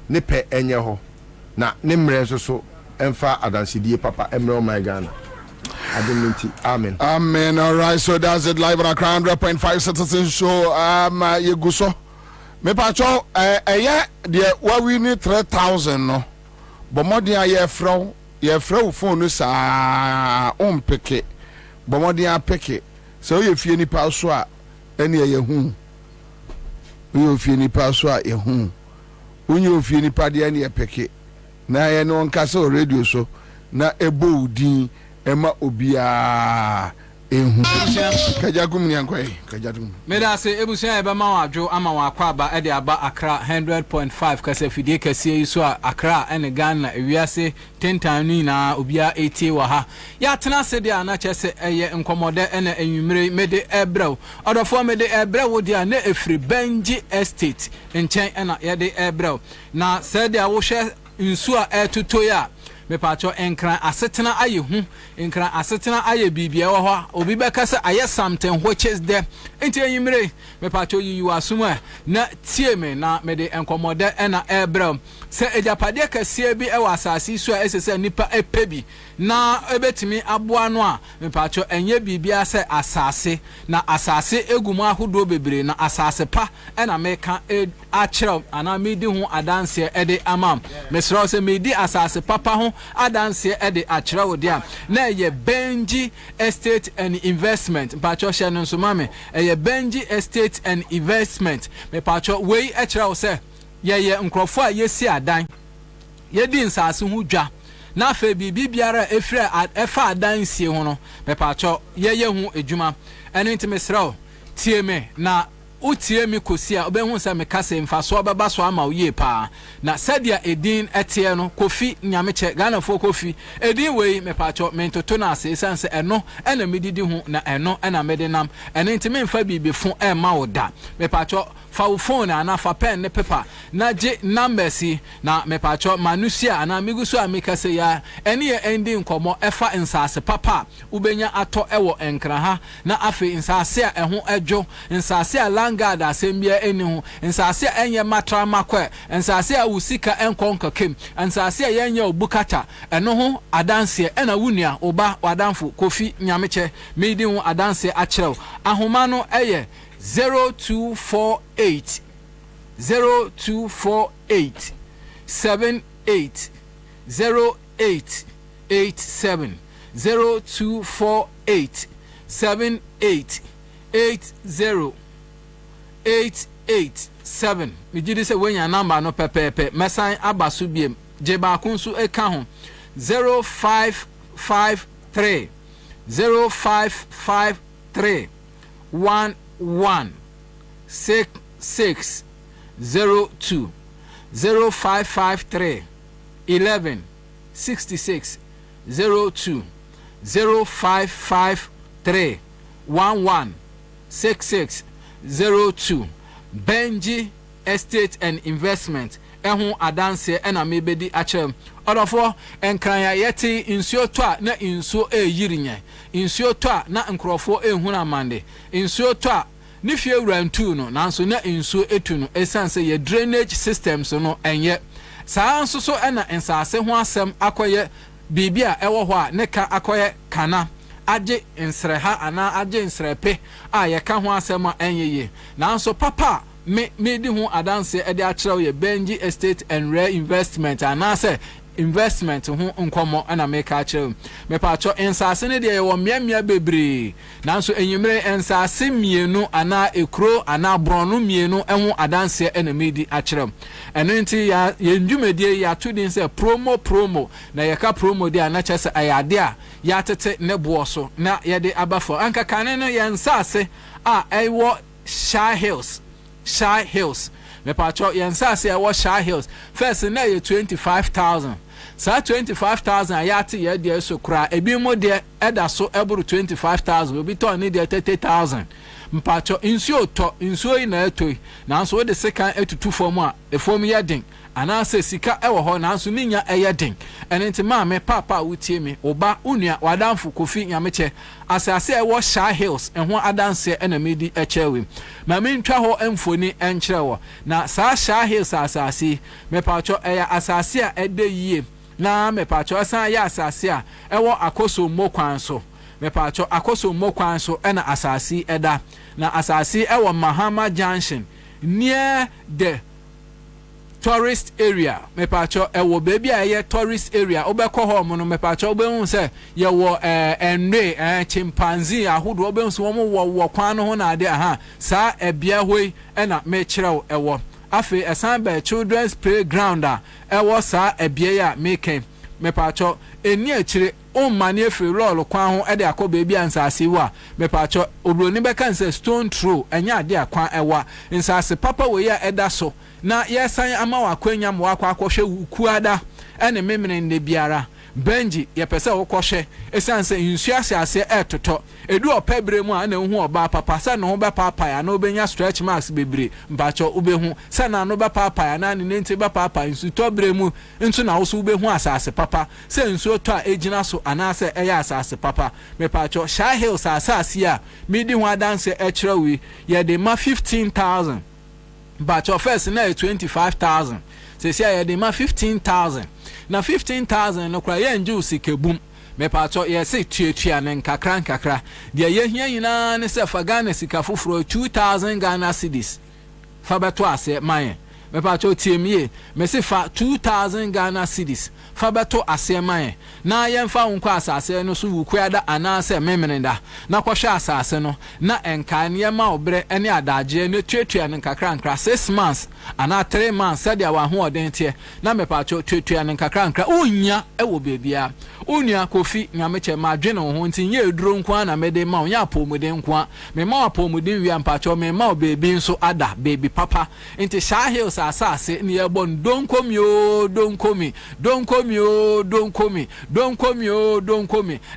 ne pe enye ho na ne mre so emfa adansidie papa emre my Ghana. Amen.
Amen. All right, so that's it live on our Crown 100.5 Citizen Show. Yeguso. Me pacho yeah what we need 3,000 no. But more than ye fro phone sa pick it. But more than pick it. So if you any password any ye hu. You if you any password ye hu. When you if you any party any pick it. Na ye no nka radio so na ebo din Emma Obia Kajagum Yankwe Kajadum.
Meda say Ebusia Ebama Wadro Ama Wakwaba Ede Aba Accra 100.5 Kase Fidie Kase Isu Accra and Ghana Wiase 10 time na Obia 80 Waha. Ya tena se dia na chese eye nkomode ene enwumre mede ebrel. Odofo mede ebrel wo dia na efri Benji Estate nchen ena ye de ebrel. Na se dia wo hwe nsu a etuto ya me pacho enkran asetena aye hu enkran asetena aye bibia wo ho obi beka se aye something which is there enti enyimre me pacho yiyu asuma na tie me na me de enkomode ena ebrem se ejapade kase bi e wasase so esese nipa epebi na ebetimi aboa no a me pacho enye bibia se asase na asase egumu ahodo bebre na asase pa ena meka achrew ana medi hu adanse ede amam mesro se medi asase papa ho adanse ede achrew dia na ye Benji Estate and Investment pacho hye no so mame ye Benji Estate and Investment me pacho we achrew se ye nkrofo a yesi adan ye di nsase hu dwa na afa bibiara efre efa adan sie ho no me pacho ye hu edwuma eno intimesrew tie me na utie mi kosia obehu se me kase mfaso obeba so ama oye pa na sadia edin etie no kofi nyameche Ghana fo kofi edin wei me pacho mentoto na ase sense eno ena medidi hu na eno ena medenam eno ntime mfa bibefo e ma oda me pacho fa wo phone ana fa pen ne paper na je numbers na me pacho manusia ana miguso amikase ya ene ye ending komo efa nsase papa ubenya ato ewo enkra ha na afi nsase a eho edwo nsase a God asembia enihu nsase enye matra makwe nsase a usika enkonka kem nsase yenye obukata eno ho adanse ena wunua oba wadanfo kofi nyameche medi hu adanse achrew ahoma no eye 0248 78 0887 0248 78 887 me jidi se wenya number no pepepe mesan abaso biem je ba kunsu eka ho 0553 0553 11 66 02 0553 11 66 02 0553 11 66 02 Benji Estate and Investment ehu adanse ena mebedi achem odofo enkranya yeti insuo to a na insuo eyirinya insuo to a na nkrofo ehunu amande insuo to a ni fie wrantu no nanso na insuo etu no esanse ye drainage systems no enye saa nso so ena ensase ho asem akoye bibia ewo ho a ne ka akoye kana aje nsre ha ana aje nsrepe a ye ka ho asema enyeye nanso papa me di ho adanse e de akrew ye Benji Estate and Rare Investment ana se investment ho nkomo ana me ka akrew me pa cho ensase ne de ye wo miamia bebre nanso enyimre ensase mienu ana ekro ana bronu mienu eho adanse ena me di akrew eno nti ya ndwumedie ya tudin se promo na ye ka promo de ana chese ayade a ya tete ne boso na ye de abafo anka kane no ye nsase a ewo Shy Hills me pacho ye nsase ewo Shy Hills first na ye 25,000 sa 25,000 ayate ye de so kra ebi mo de eda so eburu 25,000 obi to ni de 30,000 mpacho insuo to insuo yi na etoi na so de sekan etutu form a efom ye den ana se sika ewo ho na so ninya eye den ene nti ma me papa wutie me oba unua wadamfo kofi nyameche asase ewo Sha Hills enho adanse ena medi echewe ma me ntwa ho emfoni enkyere wo na sa Sha Hills asase me pacho eya asase a ede yie na me pacho asan ya asase a ewo akoso mokwan so me pacho akoso mokwan so ena asase eda na asase ewo Mahama Junction near the tourist area me pacho ewo baby aye tourist area obekọ ho mo no me pacho obehun se ye wo enwe chimpanzee ahodo obehun se wo kwan no ho na ade aha sa ebia hoi na me kirew ewo afi esan ba children's playground a ewo sa ebia ya make me pacho eni akire o mani efi roll kwan ho de akọ baby ansase wa me pacho obroni beka nse stone throw enya ade akwan ewa nsase papa we ya eda so na yesan ama wakwanya mo akwa ukuada ene memene ne biara benji ye pese wokohwe esanse insu asase etoto edu opebre mu a na hu oba papa sa no be papa ya na obenya stretch marks bebre mpacho ubehu sa na no be papa ya na ne nti be papa insu tobre mu ntu na wo so ubehu asase papa se insu to a ejina so anase eya asase papa me pacho Sha Hills asase a medi hu adanse ekrewi ye de ma 15,000 but your first na 25,000 say say dey ma 15,000 na 15,000 no kra ye nju sikebum me pacho ye say tuatua ne nkakra de ye hia nyina ne se fa Ghana sika foforo 2,000 Ghana cedis fa beto ase man me pacho tiemie me se fa 2,000 Ghana cedis fa beto ase man na ye mfa wonko asase no so wukuada anase memenenda na kwhwe asase no na enka ne ma obre ene adaje ne tuatua ne nkakra 6 months ana 3 months sadia wa ho odentie na me pacho tuatua ne nkakra unya ewo bebia unya kofi nyameche madwe no ho nti ye eduro nko na mede ma onya apomuden nko me ma apomuden wi ampacho me ma obebi nso ada baby papa nti Sha Hills asase ne ye bon donkomi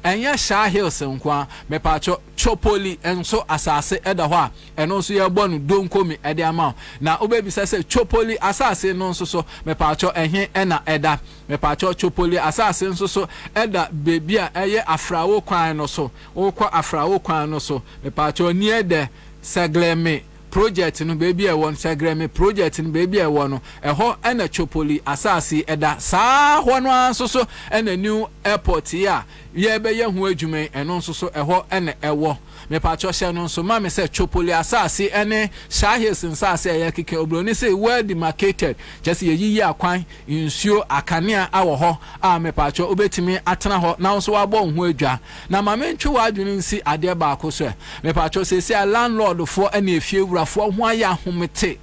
enya Sha Hills nko me pacho chopoli enso asase eda ho a eno nso ye bon donkomi ede ama na obebi sese chopoli asase no nso so me pacho ehe ena eda me pacho chopoli asase nso so eda baby a eye afrawo kwan no so wokọ afrawo kwan no so me pacho near the Segleme project no baby e won Segleme project no baby e won eho ena chopoli asase eda saa ho no anso so ena new airport ya ye be ye hu adwumen eno nso so eho ena ewo me pacho hye no nso ma me se chopoli asase ene Sha Hills nsase ya kike obroni say well demarcated just ye yiyi akwan insuo akanea awo ho a me pacho obetimi atena ho na nso wabo hu adwa na ma me ntwe wadwene nsi ade ba ko so me pacho say landlord fo ene efie wurafo ho aya homete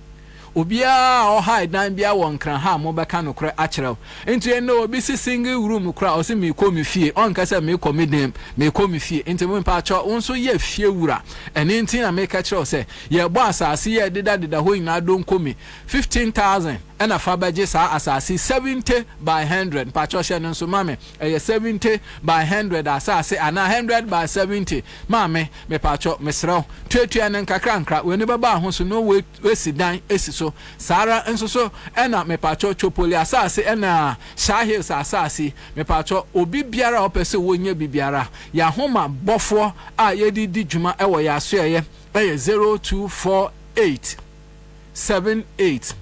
obia o hide dan bia won kran ha mo beka no kra akyerew enti eno obi si single room kra o se me komi fie on ka se me komi dem me komi fie enti mo pa cho unso ye fie wura eni enti na me ka kyerew se ye bo asase ye deda ho ina don komi 15,000 ena fa baje sa asase 70 by 100 pa cho hye no so mame 70 by 100 asase ana 100 by 70 mame me pa cho mesrew tuatua ne nkakra we ne baba ho so no we sidan esi so sara enso so ena me pacho chopoli asase ena Sha Hills asase me pacho obi biara opese wonya bibiara ya homa bofo a yedi di dwuma ewo ya so eye 0248 78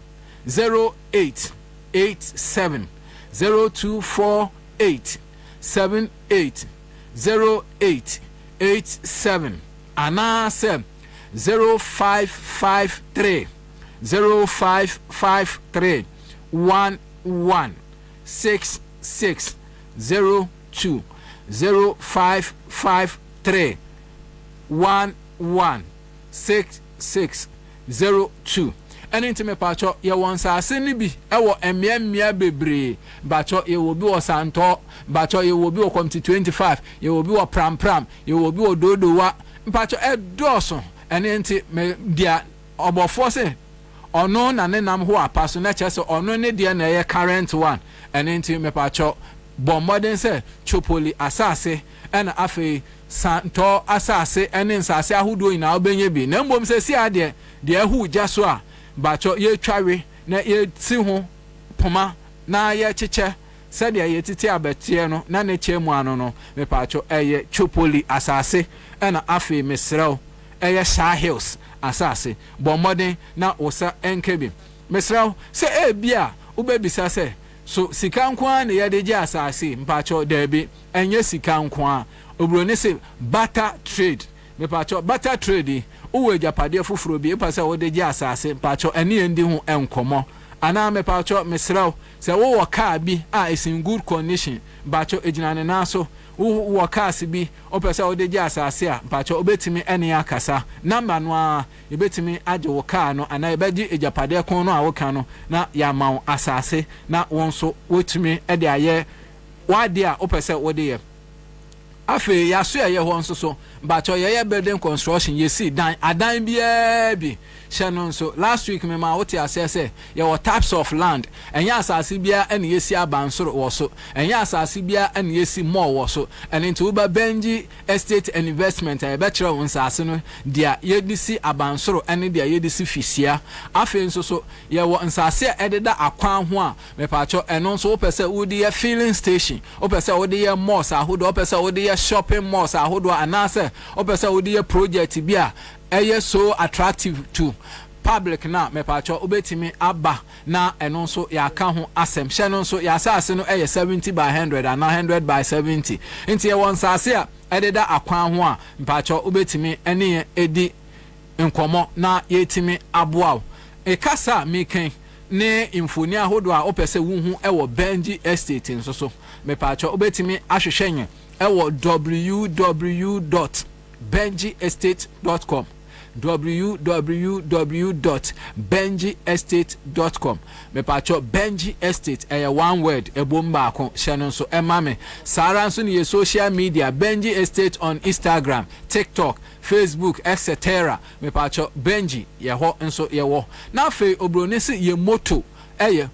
0887 0248 78 0887 anase 0553 0553 116602 0553 116602 enti me pacho ye won saase ni bi ewo emia bebre bacho ye wo bi wo santo bacho ye wo bi wo komti 25 ye wo bi wo pram ye wo bi wo dodowa pacho edoso enti me dia obofo se ono na ne nam ho apaso na kyerɛ sɛ ono ne deɛ na ɛyɛ current one ɛne nti mepakyɛ bɔmmɔden sɛ chopoli asase ɛna afei santo asase ɛne nsase ahodoɔ nyinaa wobɛnya bi na mbom sɛ si adeɛ deɛ ɛho gya so a bakyɛ yɛtwawe na yɛsi ho poma na yɛkyekyɛ sɛdeɛ yɛtete abɛteɛ no na ne kyɛ mu ano no mepakyɛ ɛyɛ chopoli asase ɛna afei mesrɛw ɛyɛ Shah Hills asase bɔmmɔden na wosa ɛnkebi mesrɛw sɛ ebia wobɛbisa sɛ so sika nkoa na yɛde gye asase mpakyɛ daabi ɛnyɛ sika nkoa obroni sɛ barter trade mepakyɛ barter trade uwe japadeɛ foforo bi epa sɛ wode gye asase mpakyɛ ɛne yɛndi ho ɛnkɔmɔ ana mepakyɛ mesrɛw sɛ wowɔ car bi a is in good condition mpakyɛ egyina ne nan so wowɔ cars bi opɛ sɛ wode gye asase a mpakyɛ obetimi ɛne akasa number no a ebetimi agye wo car no ana ebɛgye ejapadeɛ kon no a woka no na yama wo asase na wɔn so wotumi ɛde ayɛ wade a opɛ sɛ wode yɛ afei yaso yɛ hɔ nso so mpakyɛ yɛyɛ building construction yɛsi dan adan biara bi hyɛ no nso last week me ma wote asɛ sɛ yɛwɔ types of land ɛnyɛ asase biara ɛne yɛsi abansoro wɔ so ɛnyɛ asase biara ɛne yɛsi mall wɔ so ɛne nti woba Benji estate and investment a yɛbɛkyerɛ wo nsase no deɛ yɛde si abansoro ɛne deɛ yɛde si fisia afei nso so yɛwɔ nsase a ɛdeda akwan ho a mepakyɛ ɛno nso wopɛ sɛ wode yɛ filling station wopɛ sɛ wode yɛ malls ahodoɔ wopɛ sɛ wode yɛ shopping malls ahodoɔ anaasɛ wopɛ sɛ wode yɛ project bi a ɛyɛ so attractive to public na mepacho obetimi aba na eno nso yaka ho asem hye no nso yasase no ɛyɛ 70 by 100 and 100 by 70 nti ye won sase a ɛdeda akwan ho a mepacho obetimi ene edi nkomo na yetimi aboa ekasa meken ne infoni ahodo a opese wuhu ɛwɔ Benji estate nso so mepacho obetimi ahwehwenye ɛwɔ www.benjiestate.com www.benjiestate.com mepacho Benji Estate one word ebomba ko hyɛ so emame sara nso ne social media Benji Estate on Instagram, TikTok, Facebook, etc. mepacho Benji yeho nso yewo na fe obrone se ye motto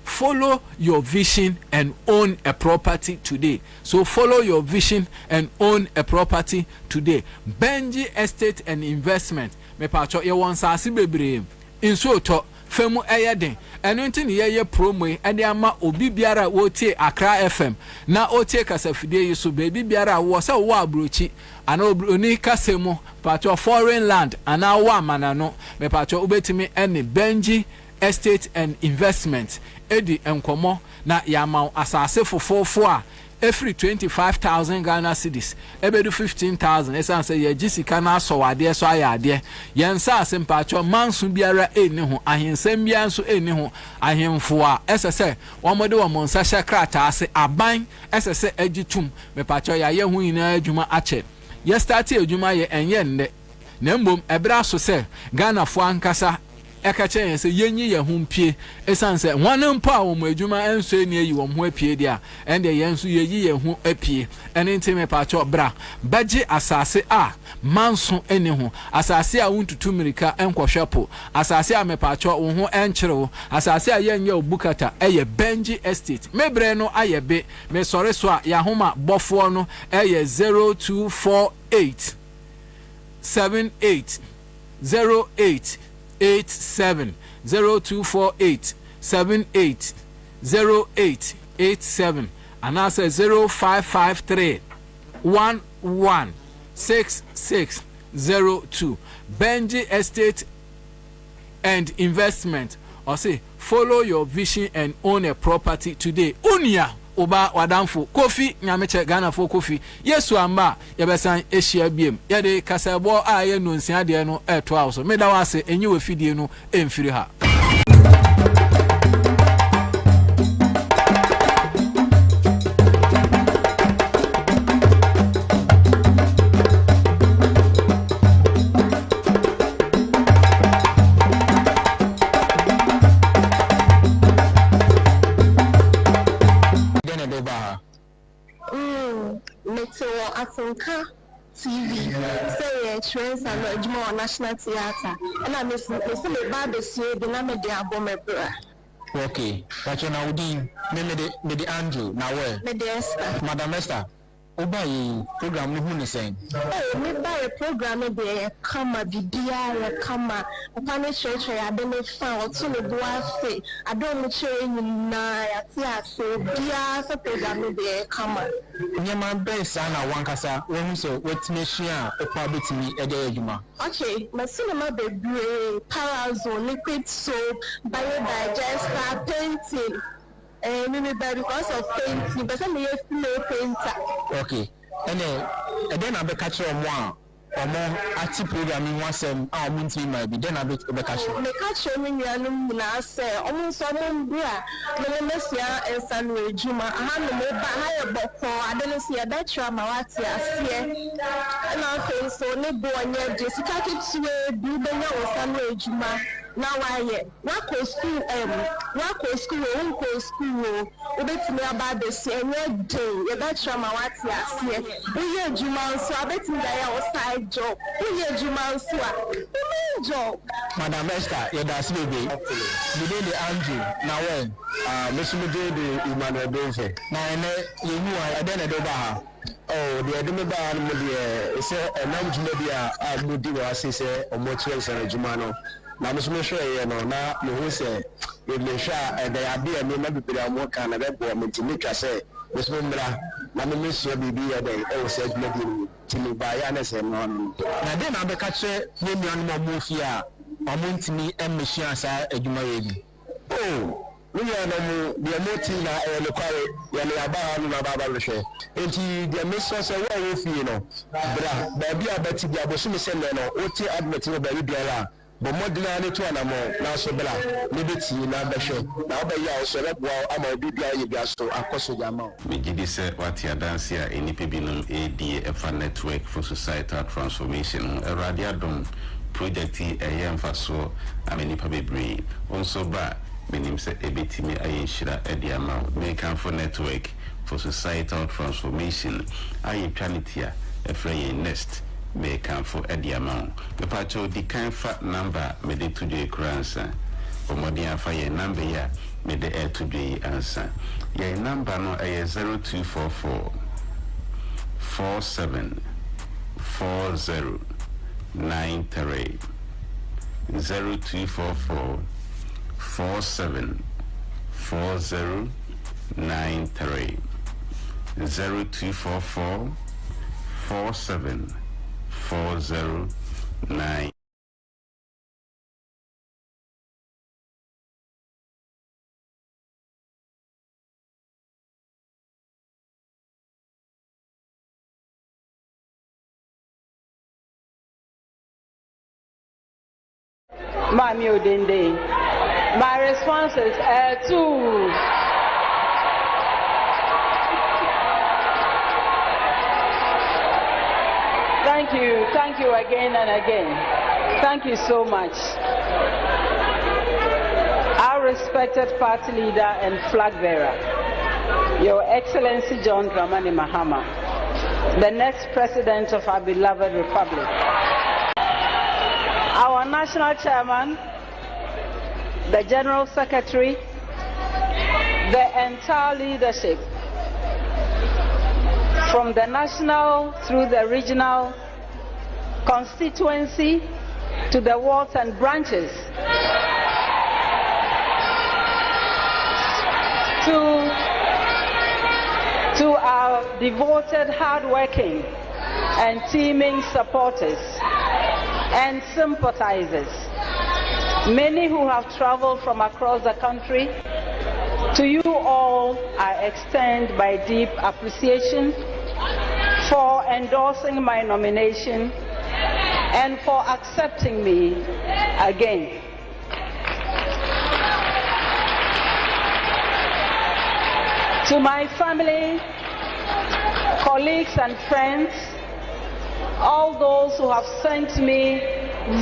follow your vision and own a property today. So follow your vision and own a property today. Benji Estate and Investment. Me pacho ye won sase bebre. Inso to femu eyeden. Eno nti ne ye promo e de ama obi biara wo tie Accra FM. Na o tie kasafide yi so baby biara wo se wo abrochi. Ana oni kasemu pacho foreign land ana wo amana no. Me pacho obetimi ene Benji Estate and Investment edi enkomo na yama asase fofofo a every 25,000 Ghana cedis ebedu 15,000 esan say ye gisika na so wade so ayade yensa asempacho manso biara eni ho ahensem bia nso eni ho ahemfo a esese womode wo monsa hye krata ase aban esese agitum mepacho ya ye hu ina adwuma ache ye start adwuma ye enye nne na mbom ebra so se Ghana fo ankasa ekache se yenyi ye humpie esanse wane mpa a wo adwuma enso eni ayi wo ho apie dia ende ye nso yeyi ye ho apie ene ntime pa cho bra baje asase a manso eni ho asase a wuntutu mirika enkohwepo asase a mepa cho wo ho enkyere asase a yenye obukata eye Benji Estate mebre no ayebe me sore so a ya homa bofo no eye 0248 78 08 87 0248 78 0887 and I say 0553 116602 Benji Estate and Investment. Or say follow your vision and own a property today. Unia oba wadamfo kofi nyameche Ghana fo kofi yesu amba yebesan ehia biem yede kasabo a ye no nsia de no eto awso meda wase enyi we fidie no emfiri ha
TV, say trains and Juma National Theatre, and I miss me Baba say the name of the Abomebra.
Okay, but you know, the Andrew, now where? Madam Esther. Oba program no hunu sen.
Me buy program be kama bibia kama upane church ya be me fa otu ne bo afi adon mu chere nyina ya ti ase bia so program be kama
nyama be sa na wankasa won so wetime hia opa betimi ede adwuma.
Okay, my cinema be Parazone, liquid soap, biodigester, painting. Maybe because of painting, but I'm a painter.
Okay, and then I be catch on one or more active programming once our monthly might be then I be catch.
Me catch me na say almost some bra. Me mesia and Sunday Juma. I have no higher boko. I don't see a better mawati asie. And I feel so ne boy Jessica keeps way do the now Sunday Juma. Now I work school won't go school. Bet me about the same day. You better mawati asie. We hear Juma so I bet me that outside job. We hear Juma so job.
Madam Esther, you that's me be. Within the Andrew, now when Mr. Mujay the Emmanuel Benze. Now you know I then a doba. Oh, the Adimaba Mudia is a non-Jumedia as Mudia say or Motuels and Jumano. Now, Mr. Sure, you know, now you say, if they share and they are being a member of more kind of employment to make us say, Miss Mumbra, Miss Baby, they all said, maybe to me by Yanis and on. Now, then I'll be catching maybe on more mafia or Montini and Machines are a Jumaidi. Oh. We are no team and the quarry, Yanabaha and Baba. And the mistress of what if you know, Baby, I bet you are Bosumi Oti admitting by Biara. But more than any two animal, now so blah, liberty, now the show. Now by you also let well, I'm a BBI Gasto, a cost of Yamo.
Megidi said what you dance here in Ipibinum ADF network for societal transformation, a radiadom project a young faso, I mean, Ipabi also bad. Meaning say ebetimi ayeshira edi amount make for network for societal transformation ayi planitia efrey nest make for edi amount the pacho the kind fat number me de to the answer omodi afa ye number ya me de air to the answer ye number no 0244 474093 0244 474093 0244 474093.
Mami Odende. My response is two. Thank you again and again. Thank you so much. Our respected party leader and flag bearer, Your Excellency John Dramani Mahama, the next president of our beloved republic. Our national chairman, the General Secretary, the entire leadership, from the national through the regional constituency to the wards and branches, to our devoted, hardworking and teeming supporters and sympathizers, many who have traveled from across the country. To you all, I extend my deep appreciation for endorsing my nomination and for accepting me again. To my family, colleagues and friends, all those who have sent me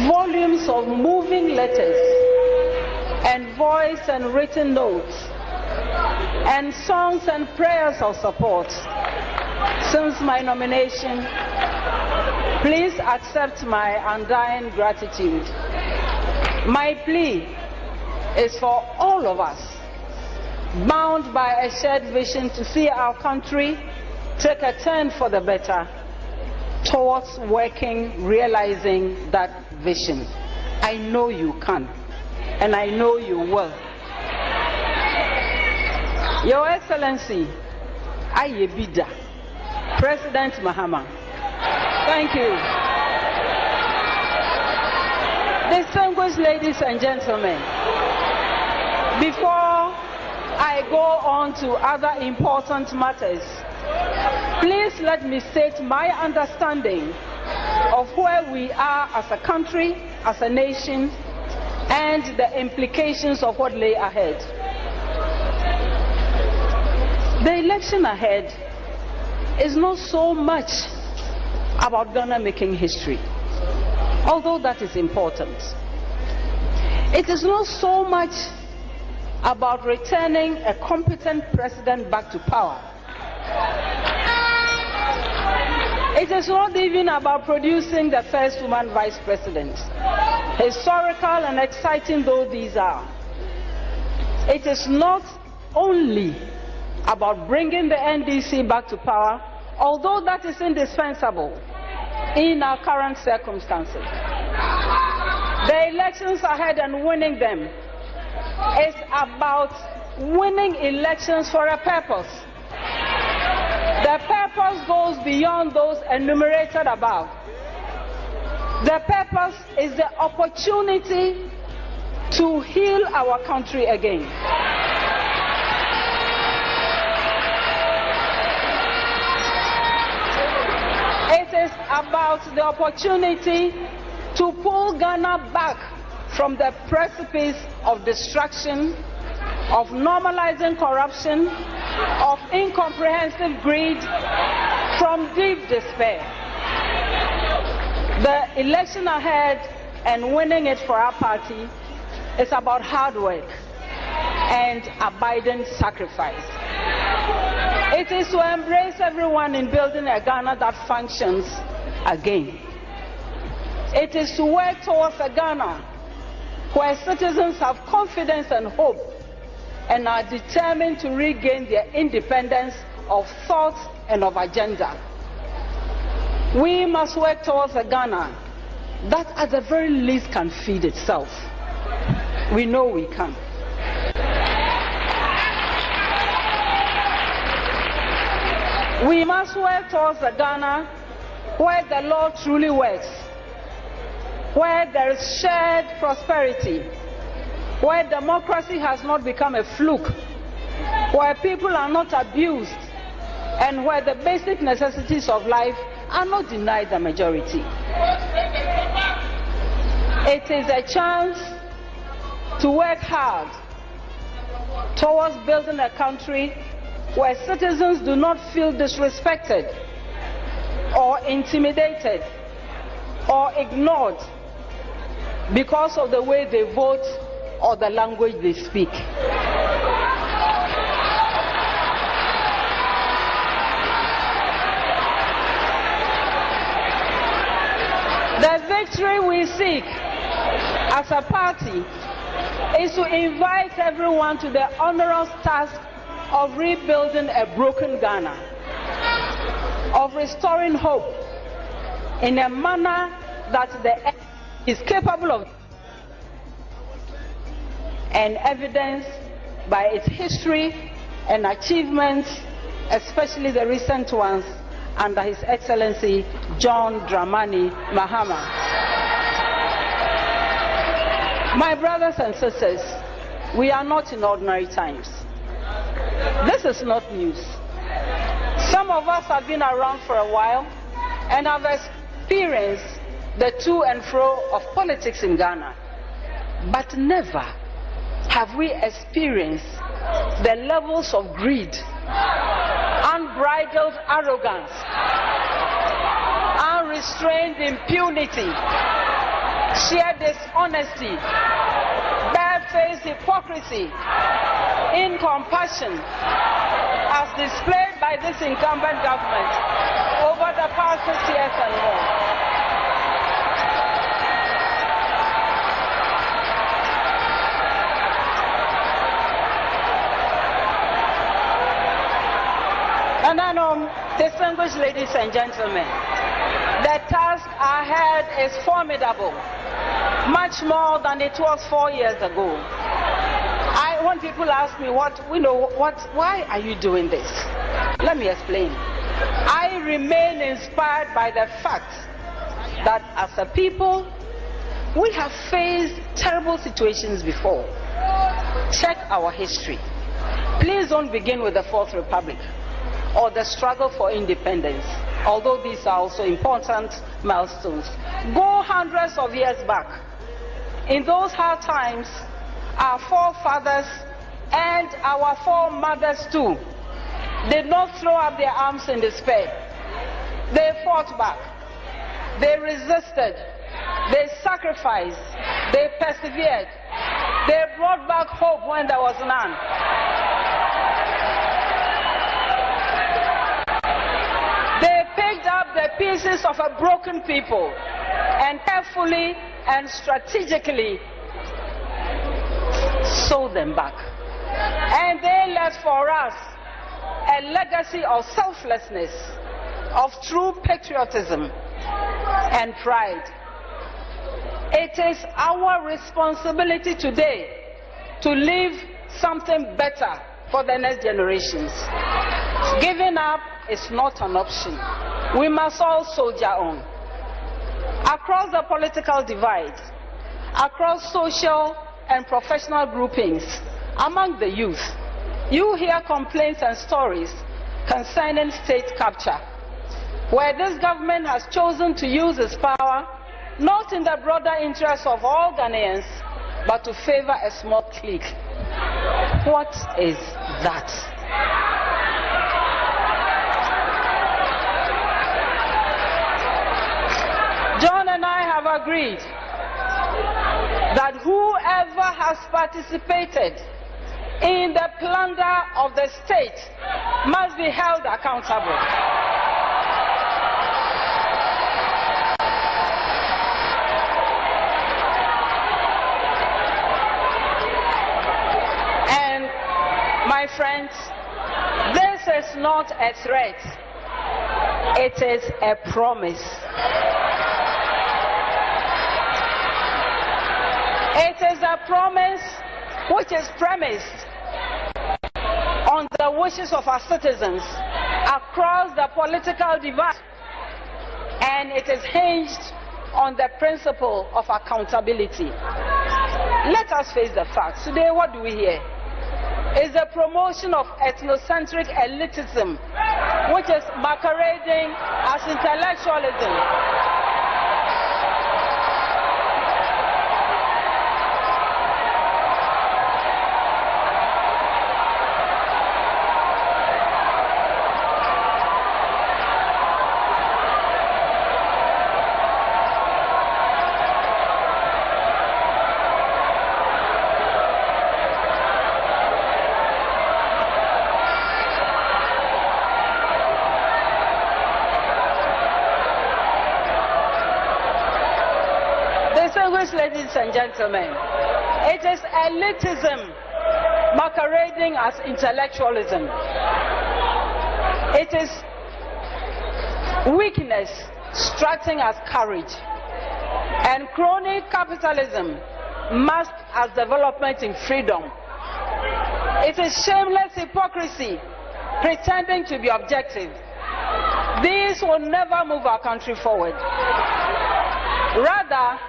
volumes of moving letters and voice and written notes and songs and prayers of support since my nomination, Please accept my undying gratitude. My plea is for all of us, bound by a shared vision to see our country take a turn for the better towards realizing that vision. I know you can, and I know you will. Your Excellency, Ayebida, President Mahama. Thank you. Distinguished ladies and gentlemen, before I go on to other important matters, please let me state my understanding of where we are as a country, as a nation, and the implications of what lay ahead. The election ahead is not so much about Ghana making history, although that is important. It is not so much about returning a competent president back to power. It is not even about producing the first woman vice president, historical and exciting though these are. It is not only about bringing the NDC back to power, although that is indispensable in our current circumstances. The elections ahead and winning them is about winning elections for a purpose. The purpose goes beyond those enumerated above. The purpose is the opportunity to heal our country again. It is about the opportunity to pull Ghana back from the precipice of destruction, of normalizing corruption, of incomprehensive greed, from deep despair. The election ahead and winning it for our party is about hard work and abiding sacrifice. It is to embrace everyone in building a Ghana that functions again. It is to work towards a Ghana where citizens have confidence and hope and are determined to regain their independence of thought and of agenda. We must work towards a Ghana that at the very least can feed itself. We know we can. We must work towards a Ghana where the law truly works, where there is shared prosperity, where democracy has not become a fluke, where people are not abused, and where the basic necessities of life are not denied the majority. It is a chance to work hard towards building a country where citizens do not feel disrespected or intimidated or ignored because of the way they vote or the language they speak. The victory we seek as a party is to invite everyone to the onerous task of rebuilding a broken Ghana, of restoring hope in a manner that the is capable of, and evidenced by its history and achievements, especially the recent ones under His Excellency John Dramani Mahama. My brothers and sisters, we are not in ordinary times. This is not news. Some of us have been around for a while and have experienced the to and fro of politics in Ghana, but never have we experienced the levels of greed, unbridled arrogance, unrestrained impunity, sheer dishonesty, barefaced hypocrisy, incompassion as displayed by this incumbent government over the past 6 years and more. Distinguished ladies and gentlemen, the task ahead is formidable, much more than it was 4 years ago. When people ask me, why are you doing this? Let me explain. I remain inspired by the fact that as a people, we have faced terrible situations before. Check our history. Please don't begin with the Fourth Republic or the struggle for independence, although these are also important milestones. Go hundreds of years back. In those hard times, our forefathers and our foremothers too did not throw up their arms in despair. They fought back. They resisted. They sacrificed. They persevered. They brought back hope when there was none. They picked up the pieces of a broken people and carefully and strategically sewed them back. And they left for us a legacy of selflessness, of true patriotism and pride. It is our responsibility today to leave something better for the next generations. Giving up is not an option. We must all soldier on. Across the political divide, across social and professional groupings, among the youth, you hear complaints and stories concerning state capture, where this government has chosen to use its power not in the broader interest of all Ghanaians, but to favor a small clique. What is that? John and I have agreed that whoever has participated in the plunder of the state must be held accountable. And my friends, this is not a threat, it is a promise. It is a promise which is premised on the wishes of our citizens across the political divide, and it is hinged on the principle of accountability. Let us face the facts. Today, what do we hear? Is the promotion of ethnocentric elitism, which is masquerading as intellectualism. Ladies and gentlemen, it is elitism masquerading as intellectualism. It is weakness strutting as courage, and crony capitalism masked as development in freedom. It is shameless hypocrisy pretending to be objective. These will never move our country forward. Rather,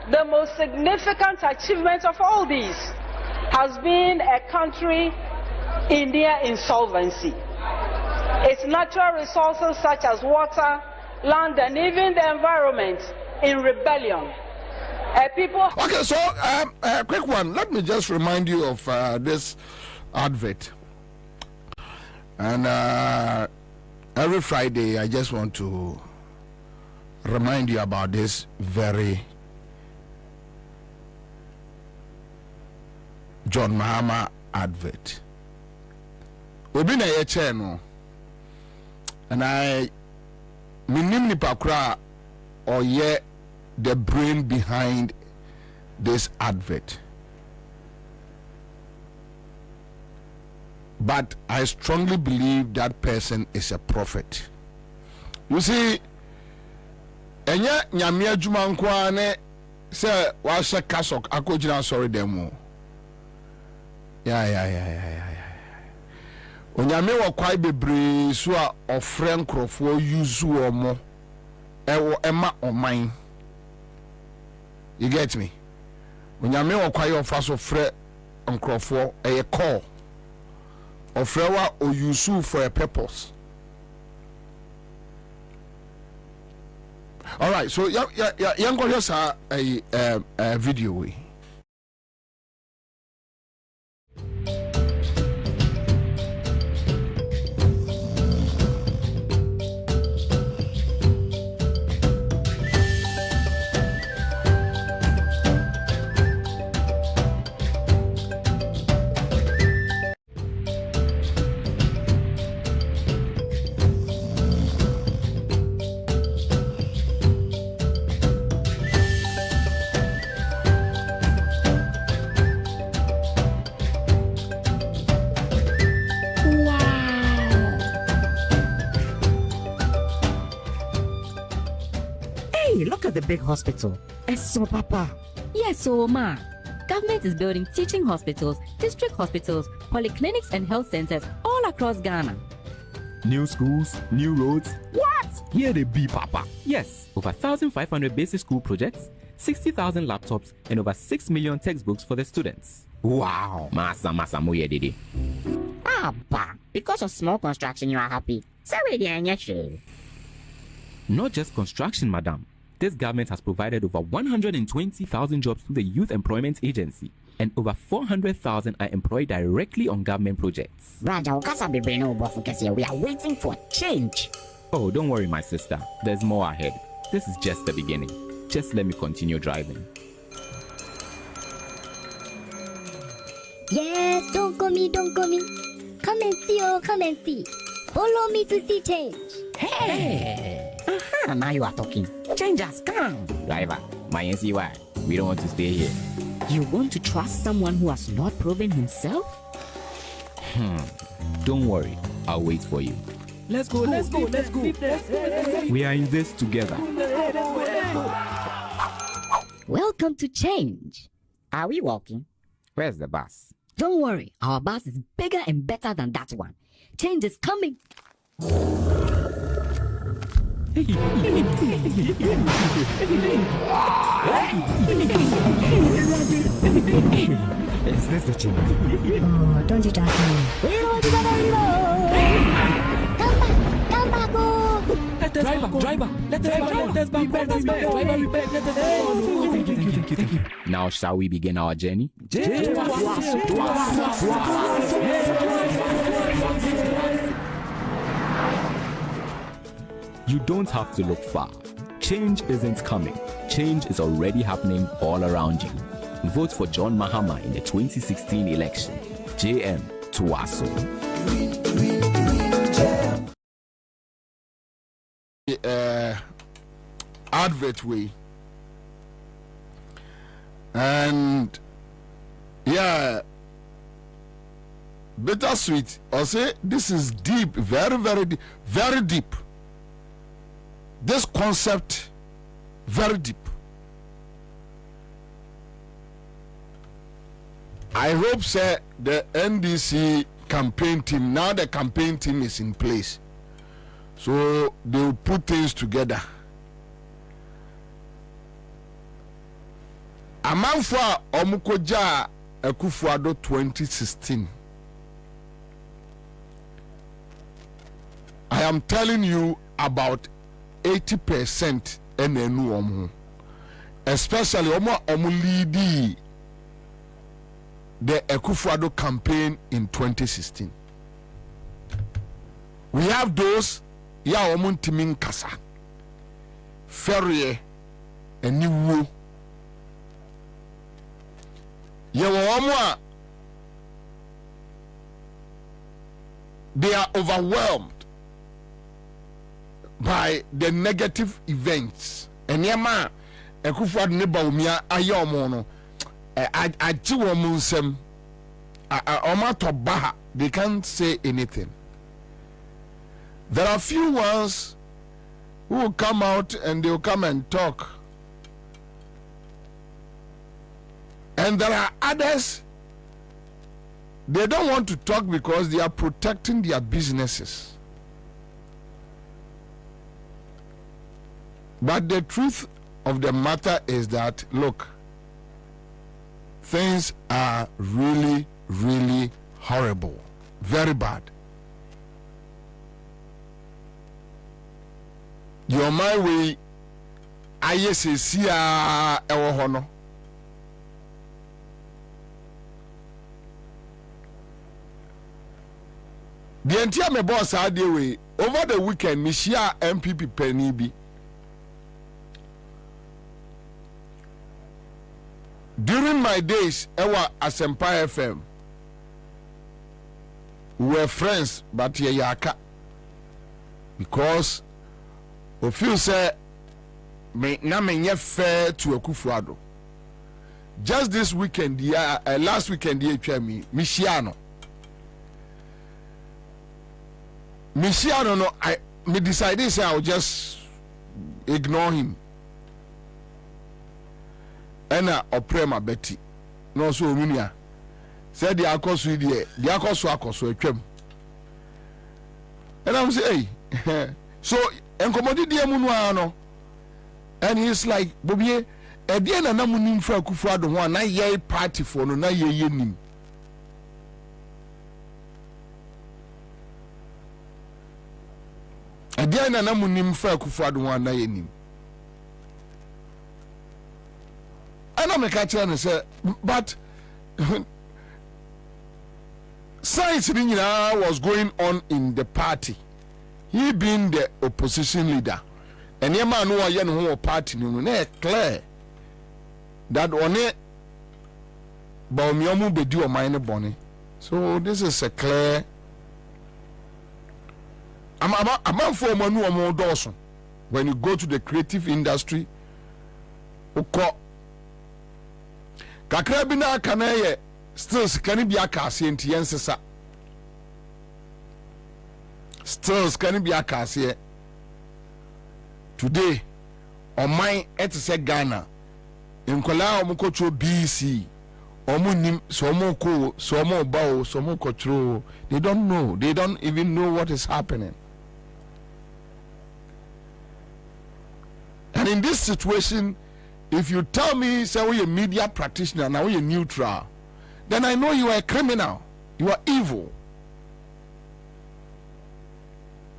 the most significant achievement of all these has been a country in near insolvency. Its natural resources such as water, land, and even the environment in rebellion.
Okay, so a quick one. Let me just remind you of this advert. And every Friday, I just want to remind you about this very John Mahama advert. Obi na ye channel, and I minim ni pakra or ye the brain behind this advert. but I strongly believe that person is a prophet. You see, enya nyame adwuma nko ne se wa hye kasok akogina sorry demo. Yeah. Onyame wo kwai bebre so a ofre nkrofo use omo ewo ema oman. You get me? Onyame wo kwai ofa so frɛ nkrofo eye call. Ofre wa o use for a purpose. All right, so young go just a video we.
The big hospital. So, Papa.
Yes, so, Ma. Government is building teaching hospitals, district hospitals, polyclinics, and health centers all across Ghana.
New schools, new roads. What? Here they be, Papa. Yes, over 1,500 basic school projects, 60,000 laptops, and over 6 million textbooks for the students.
Wow. Masa moye didi. Papa, because of small construction, you are happy.
Not just construction, madam. This government has provided over 120,000 jobs through the Youth Employment Agency, and over 400,000 are employed directly on government projects.
We are waiting for change.
Oh, don't worry, my sister. There's more ahead. This is just the beginning. Just let me continue driving.
Yes, don't call me. Come and see, come and see. Follow me to see change.
Hey! Now you are talking. Change has come.
Driver, my NCY, we don't want to stay here.
You want to trust someone who has not proven himself?
Don't worry, I'll wait for you.
Let's go.
We are in this together.
Welcome to change.
Are we walking? Where's the bus?
Don't worry, our bus is bigger and better than that one. Change is coming. Is
this the change?
Oh, don't you touch me. Come back, go.
Driver, let us back. Now shall we begin our journey? You don't have to look far. Change isn't coming. Change is already happening all around you. Vote for John Mahama in the 2016 election. JM Tuwaso.
Advert way. And yeah, bittersweet. I'll say this is deep, very, very deep, very deep. This concept, very deep. I hope, sir, the NDC campaign team, now the campaign team is in place. So they will put things together. Amanfa Omukoja Ekufuado 2016. I am telling you about 80% NNU omu, especially omu lead the Ekufuado campaign in 2016. We have those ya omu timin kasa, Ferrier, and Niwu. Omu, they are overwhelmed by the negative events. And yama Ekufuado neba umia ayomono aji womunsem Baha, they can't say anything. There are few ones who will come out and they will come and talk. And there are others, they don't want to talk because they are protecting their businesses. But the truth of the matter is that, look, things are really, really horrible, very bad. Your my way, I see a honor. The entire my boss had the way over the weekend, me share MPP penny be. During my days, ewa Asempa FM, we were friends, but ye yaka. Because we feel say me na me nye fair to Akufuado. Just this weekend, last weekend, me share no. No, me decided say I'll just ignore him. And Oprema Betty. No, so Minia said the Akosu, the Akosu, a trim. And I'm saying, so, and commodity Munuano. And he's like, Bobby, a dear Namunim for Kufado, one, na ye party for no, na ye nim. A dear Namunim for Kufado, one, na ye nim. And I'm a catcher and say, but science was going on in the party. He being the opposition leader. And your man who are young who party, clear that on it, Baumiomu be do a minor bonnet. So this is a clear. I'm for Manu more Dawson. When you go to the creative industry, Kakrabina Kanaye stills can be a cassie yensesa. Stills can be a cassie. Today, on my etse Ghana, in Kola Omukocho BC, Omunim, Somoko, Somo Bao, Somo Kotro, they don't know, they don't even know what is happening. And in this situation, if you tell me, say, you're a media practitioner, now you're neutral, then I know you are a criminal. You are evil.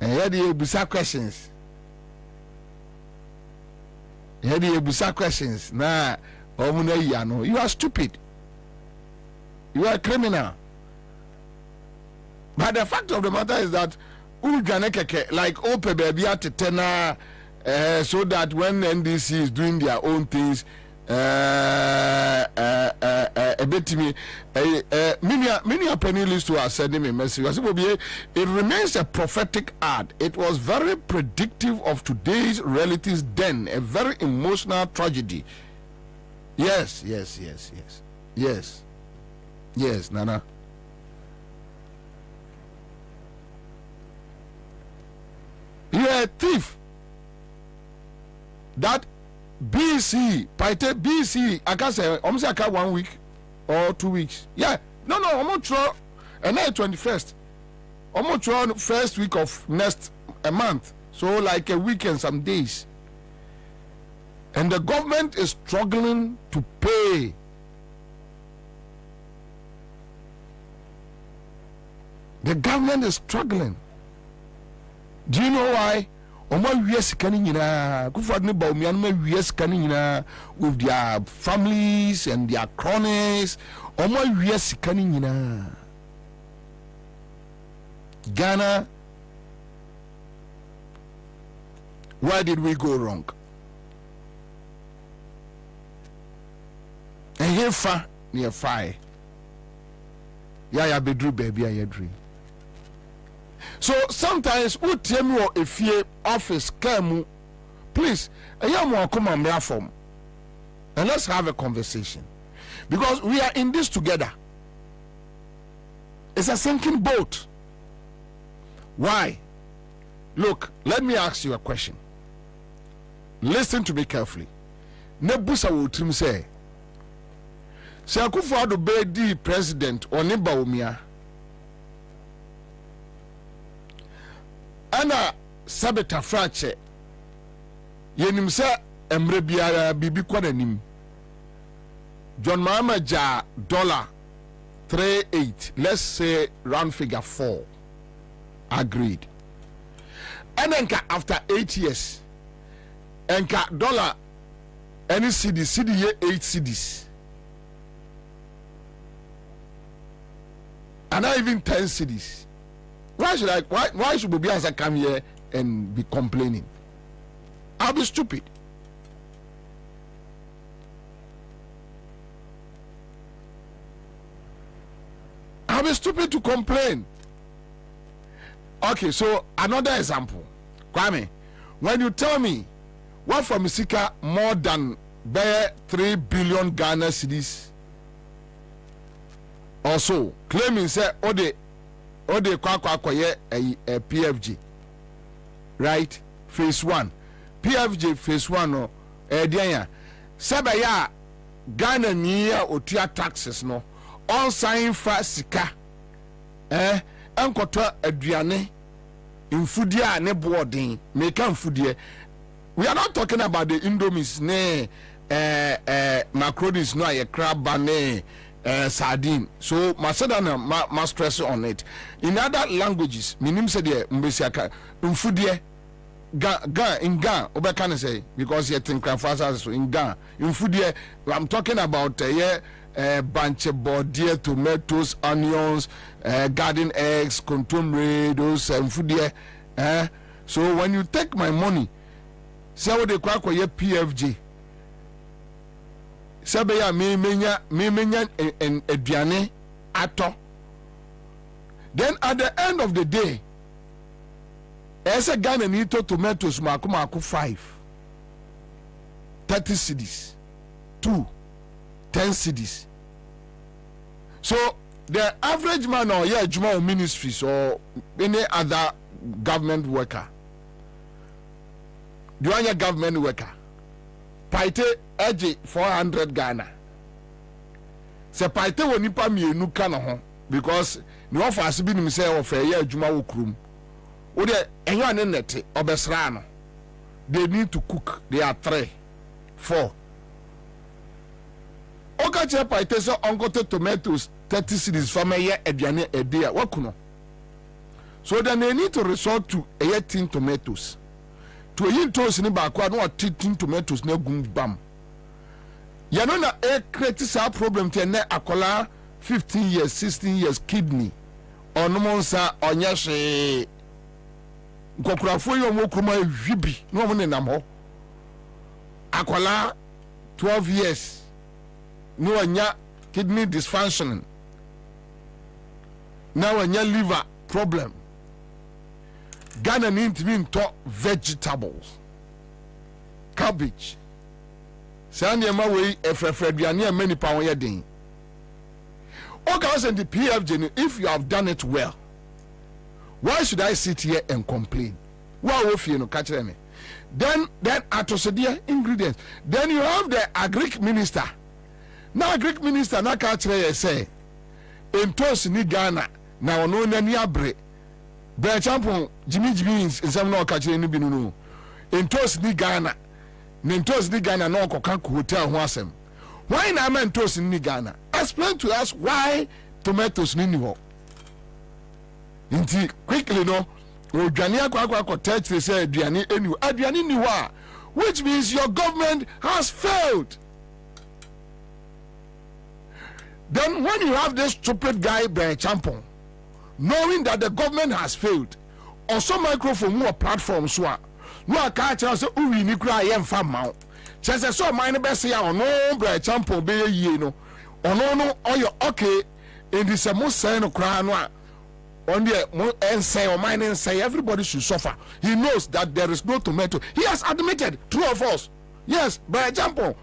And here the bizarre questions. Here the bizarre questions. Nah, you are stupid. You are a criminal. But the fact of the matter is that like Ope Baby at Tena. So that when NDC is doing their own things, a bit to me, many pennies to us sending me a message. It remains a prophetic ad. It was very predictive of today's realities then, a very emotional tragedy. Yes, Nana. You are a thief. That BC, I can say, almost like 1 week or 2 weeks. Yeah, no, I'm not sure. And then 21st, I'm not sure first week of next a month. So like a week and some days. And the government is struggling to pay. The government is struggling. Do you know why? Yes, with their families and their cronies. Ghana, where did we go wrong? And here far near fire. Yeah, bedru baby, I dream. So sometimes we tell me if you office come, please, come and reform, and let's have a conversation, because we are in this together. It's a sinking boat. Why? Look, let me ask you a question. Listen to me carefully. Nebusa will trim say, Akufo-Addo be president or Neba Omia. Ana Sabeta Frache yenim se emre biara bibi kwananim. John Mahama ja $38, let's say round figure 4. Agreed. And then after 8 years, enka dollar any cedi ye 8 cedis. And not even 10 cedis. Why should Bobiansa come here and be complaining? I'll be stupid. I'll be stupid to complain. Okay, so another example. Kwame, when you tell me what from Misika more than 3 billion Ghana cedis or so, claiming say ode kwa a PFG, right? Phase 1. PFG phase 1 no dianya sabaya Ghana niya otua taxes no on sign fa sika enkoto aduane mfudie a ne boarding make mfudie. We are not talking about the Indomies ne macrodis no a crab ne sardine. So Macedon ma stress on it. In other languages, minim say the mbesiaka mfudie in Ghana obeka say because you think so in Ghana mfudie. I'm talking about bunch of body, tomatoes, onions, garden eggs, contumely, those food. So when you take my money, say what they call your PFG. Sabaya me menya and Ediane ato. Then at the end of the day, as a Ghana need tomatoes, maku 5, 30 cedis, 2, 10 cedis. So the average man or Juma ministries or any other government worker, the one government worker, paite edge 400 Ghana. Se paite wonipa mienu kana ho because no offer as bi nim say of a Juma wokrum. O de enyo ane nete obesra no. They need to cook. They are 3, 4. Okache paite so ongote tomatoes 30 cedis from a year aduane a day wakuno. So then they need to resort to a tin tomatoes. To a yin toast in the back, no tin tomatoes no gum bam. Yanona a creates our problem to a akola 15 years, 16 years kidney. Or no monsa or nyashe Gokrafo yo mokuma vibi no mo nenam ho. Akola 12 years. No anya kidney dysfunction. Now anya liver problem. Ghana need to be into vegetables. Cabbage. Sanya ma we efrefreduane many pound ye den. Okay, the PFJ, if you have done it well, why should I sit here and complain? Why will you catch me? Then atosedia ingredients. Then you have the agric minister. Now Greek minister na catch say in toast ni Ghana na ono nani abre bre champion Jimmy beans in some no catch ni binu no in toast ni Ghana ni toast ni Ghana no koka hotel ho asem. Why na man toast ni Ghana? Explain to us why tomatoes ni ho. Inti quickly no odwane akwa touch say aduane ni wa, which means your government has failed. Then when you have this stupid guy by Champon, knowing that the government has failed, or some microphone more platforms no catch us we ni cry yam farm mount. Just so mine best say or no by Champon be ye no. Or no or you okay in this most say no cry no on the and say or mine and say everybody should suffer. He knows that there is no tomato. He has admitted, true or false. Yes, by Champon.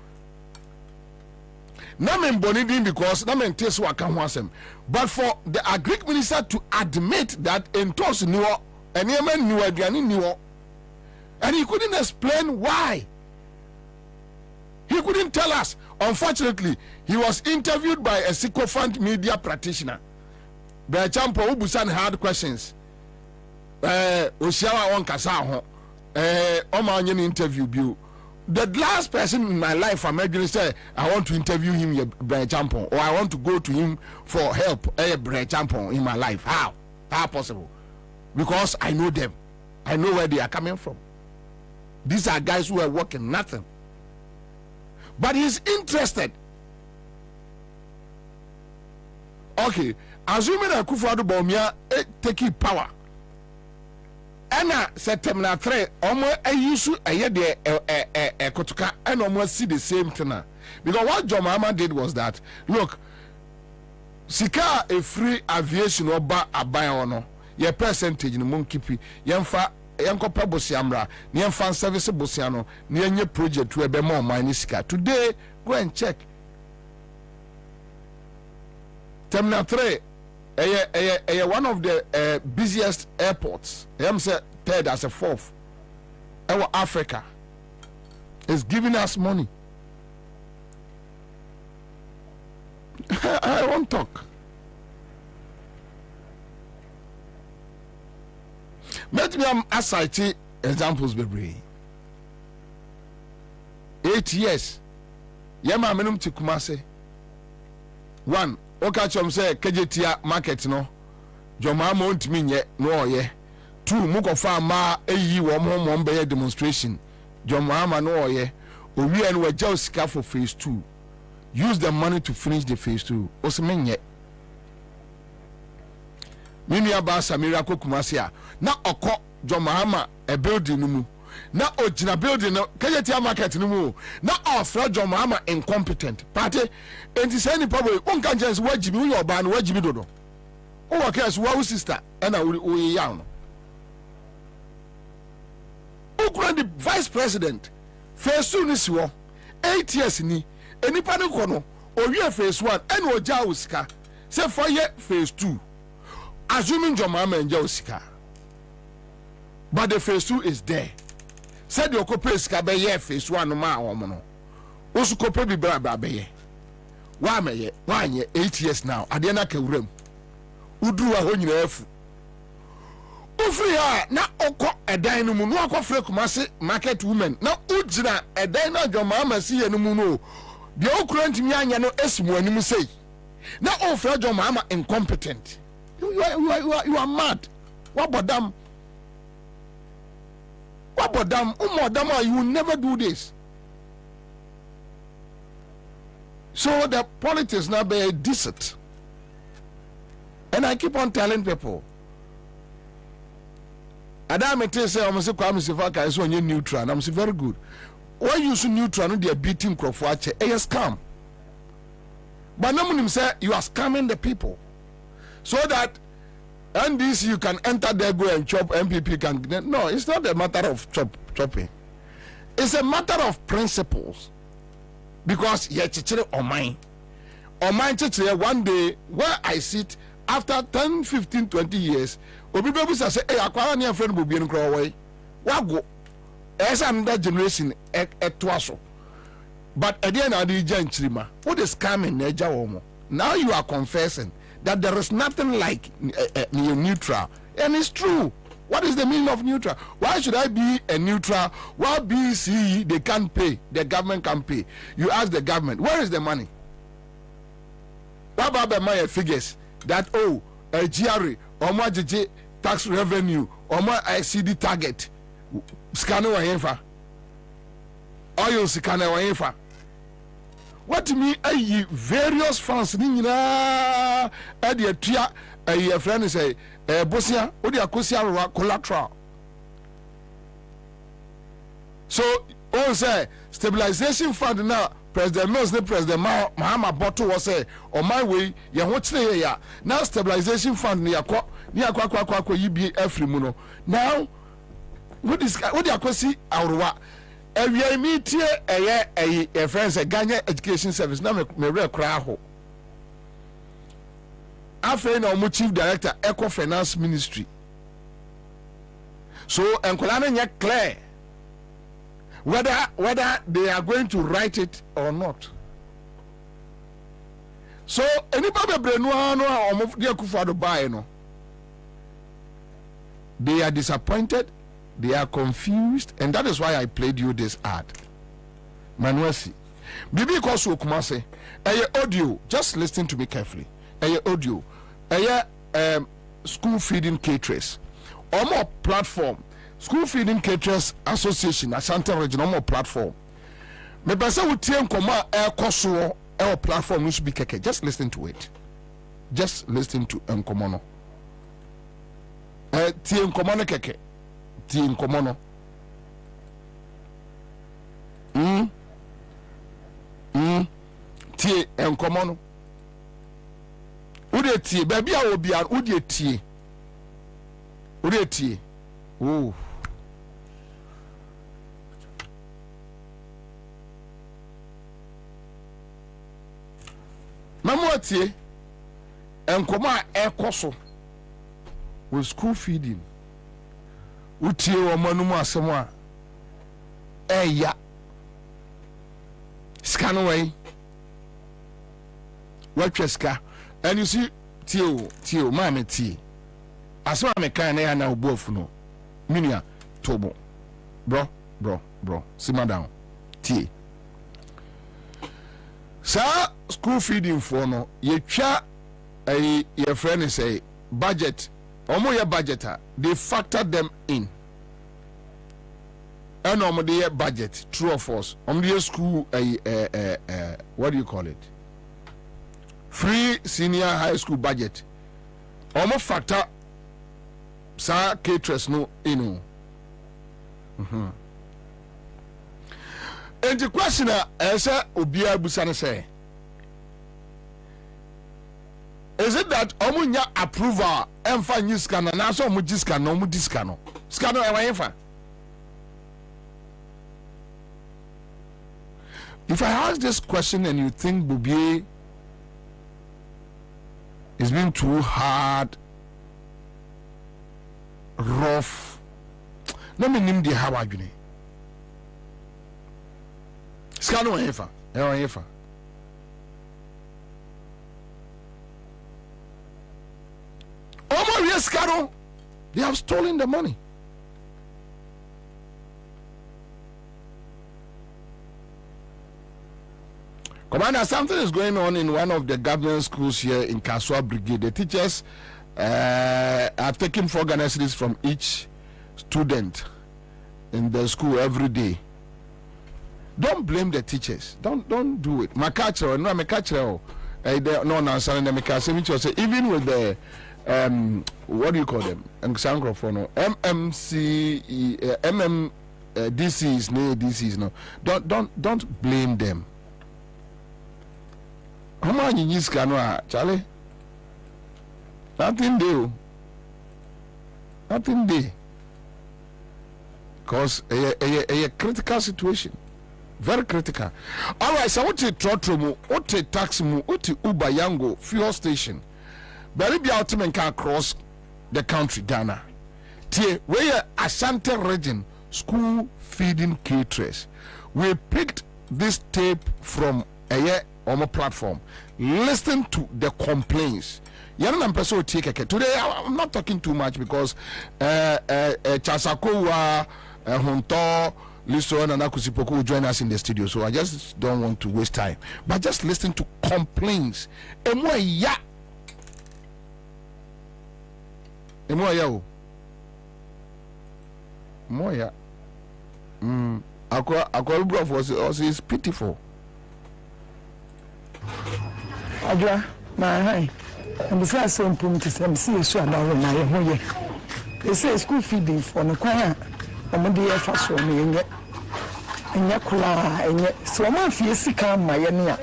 na men bonidin because na men test what can wasem. But for the Greek minister to admit that entos niwo and yemen niwo aduane niwo, and he couldn't explain why. He couldn't tell us. Unfortunately, he was interviewed by a sycophant media practitioner. The champo ubusan hard questions. Oshiawa on kasa ho. Omanyen interview biu. The last person in my life I'm going to say I want to interview him Brian Champon, or I want to go to him for help Brian Champon in my life. How possible? Because I know them. I know where they are coming from. These are guys who are working nothing. But he's interested. Okay, assuming that Akufo-Addo Bawumia taking power. Ena September 3, omo ayusu ayede kotoka and omo see the same thing. Because what John Mahama did was that, look, sika a free aviation oba abayono, ye percentage no monkipi, yemfa yankopa bosiamra, ni yemfa service bosiano, ni yenye project to ebe more money sika. Today, go and check. Terminal 3 one of the busiest airports. I'm say third as a fourth. Our Africa is giving us money. I won't talk. Let me cite examples, baby. 8 years. Yema menum ti Kumase. 1. Okachom say kejetia market no. Joma mount minye no ye. 2. Mukofa ma eyi wo mo be demonstration. Joma ma no ye. Owi en we jaw sika for phase 2. Use the money to finish the phase 2. Osmenye. Mimi aba Samira ko Kumase a na okọ Joma a building no mu. Na ojina building no kejetia market no mu. Na ofra Joma incompetent. Party enti say ni problem unka chance wajibi wo oba no wajibi dodo. O work as wo sister and wo ya no. Ukura the vice president phase 2 ni siwo 8 years ni enipa ne ko no owie phase 1 and oja osika say for year phase 2 assuming Joma enja osika, but the phase 2 is there. Said the okope sika be year phase 1 no ma wo no osu kope bi bra be ye wa meye wa nye 8 years now ade na ka wuram uduru wa ho nyina afu ufri ha na okọ edan no mu no akọ Kumase market women na ujina edan na Joma amasi ye no mu no de okurant mi anya no esimu anim sei na ofra Joma incompetent. You are mad. What bodam? What bodam? Umodama, you will never do this. So the politics now be decent. And I keep on telling people. Adam say I'm say Kwame Sefaka is on neutral. And I'm say very good. Why you so neutral? No, they are beating Crawford. Yes, scam. But no say you are scamming the people. So that NDC you can enter there, go and chop, MPP can. No, it's not a matter of chopping. It's a matter of principles. Because yeah, chichire on mine chichire one day where I sit after 10, 15, 20 years, obi bebu say, hey, akwara ni friend will be in Crowway. Wago. As another generation etwaso. But at the end of the day, what is scamming Neja Omo? Now you are confessing that there is nothing like neutral, and it's true. What is the meaning of neutral? Why should I be a neutral? Why BC they can't pay, the government can pay? You ask the government, where is the money? What about the money figures that GRA or more tax revenue or more ICD target? Scanner wa yenfa, oil scanner wa yenfa. What me various funds ni nyina e de atua a friend say bosia o de akosia collateral. So all say stabilization fund now President Mills ne President Mahama Botto was say on my way ye ho kire ya now stabilization fund ni akwa yibi every mu no now what is what de akosi awrowa Ewia metie eye friends Ghana Education Service na me re kra ho. Afei na omo chief director Eco Finance Ministry. So enkola na nye clear whether they are going to write it or not. So anybody brenu no omo de Akufo-Addo buy no. They are disappointed, they are confused, and that is why I played you this ad. Manuasi. Bibi koso kumase. Audio, just listen to me carefully. Audio. School feeding caterers. Omo platform. School feeding caterers association, Ashanti region omo platform. Me pese wo tie nkoma koso platform no should be keke. Just listen to it. Just listen to nkoma no. Tie nkoma no keke. Tie nkoma no. Tie nkoma no. Ude tie baby a obi a ude tie. Ude tie. Oh. Mamo tie nkoma ekoso with school feeding. Utie wo manum asem a eya scan away watcheska. And you see tio mama tie asema me kan na na obuafu no minia tobo bro simmer down tie sa school feeding for no ye twa your friend say budget omo ye budgeter they factor them in and omo the budget true or false omo the school what do you call it, free senior high school budget omo factor sa caterers no inu and the question is obia busa say is it that omunya approval emfa nyiska na so omu jiska no omu diska no ska no ewanfa. If I ask this question and you think Bubie is being too hard, rough, let me name the how you need. Ska no ewanfa. They have stolen the money. Commander, something is going on in one of the government schools here in Kaswa Brigade. The teachers are taking 4 Ghana cedis from each student in the school every day. Don't blame the teachers. Don't do it. My catcher, no, my catcher. Even with the what do you call them? DCs no. Don't blame them. How much you use canoa, Charlie? Nothing do. Because a critical situation. Very critical. All right, so what trotro what taxi what Uber Yango fuel station. Very be ultimate can across the country, Ghana. Tie where Ashanti region school feeding caterers. We picked this tape from a year on my platform. Listen to the complaints. Today I'm not talking too much because Chasakowa Honto Listen and Akusipoku will join us in the studio, so I just don't want to waste time. But just listen to complaints. Emoya. Akwa Bro was is pitiful.
Adwa, my hi. I'm the same point to say, see you soon. They say school feeding for the choir. I'm the first one in yet. And Yakula, and yet so my fear sick my enya.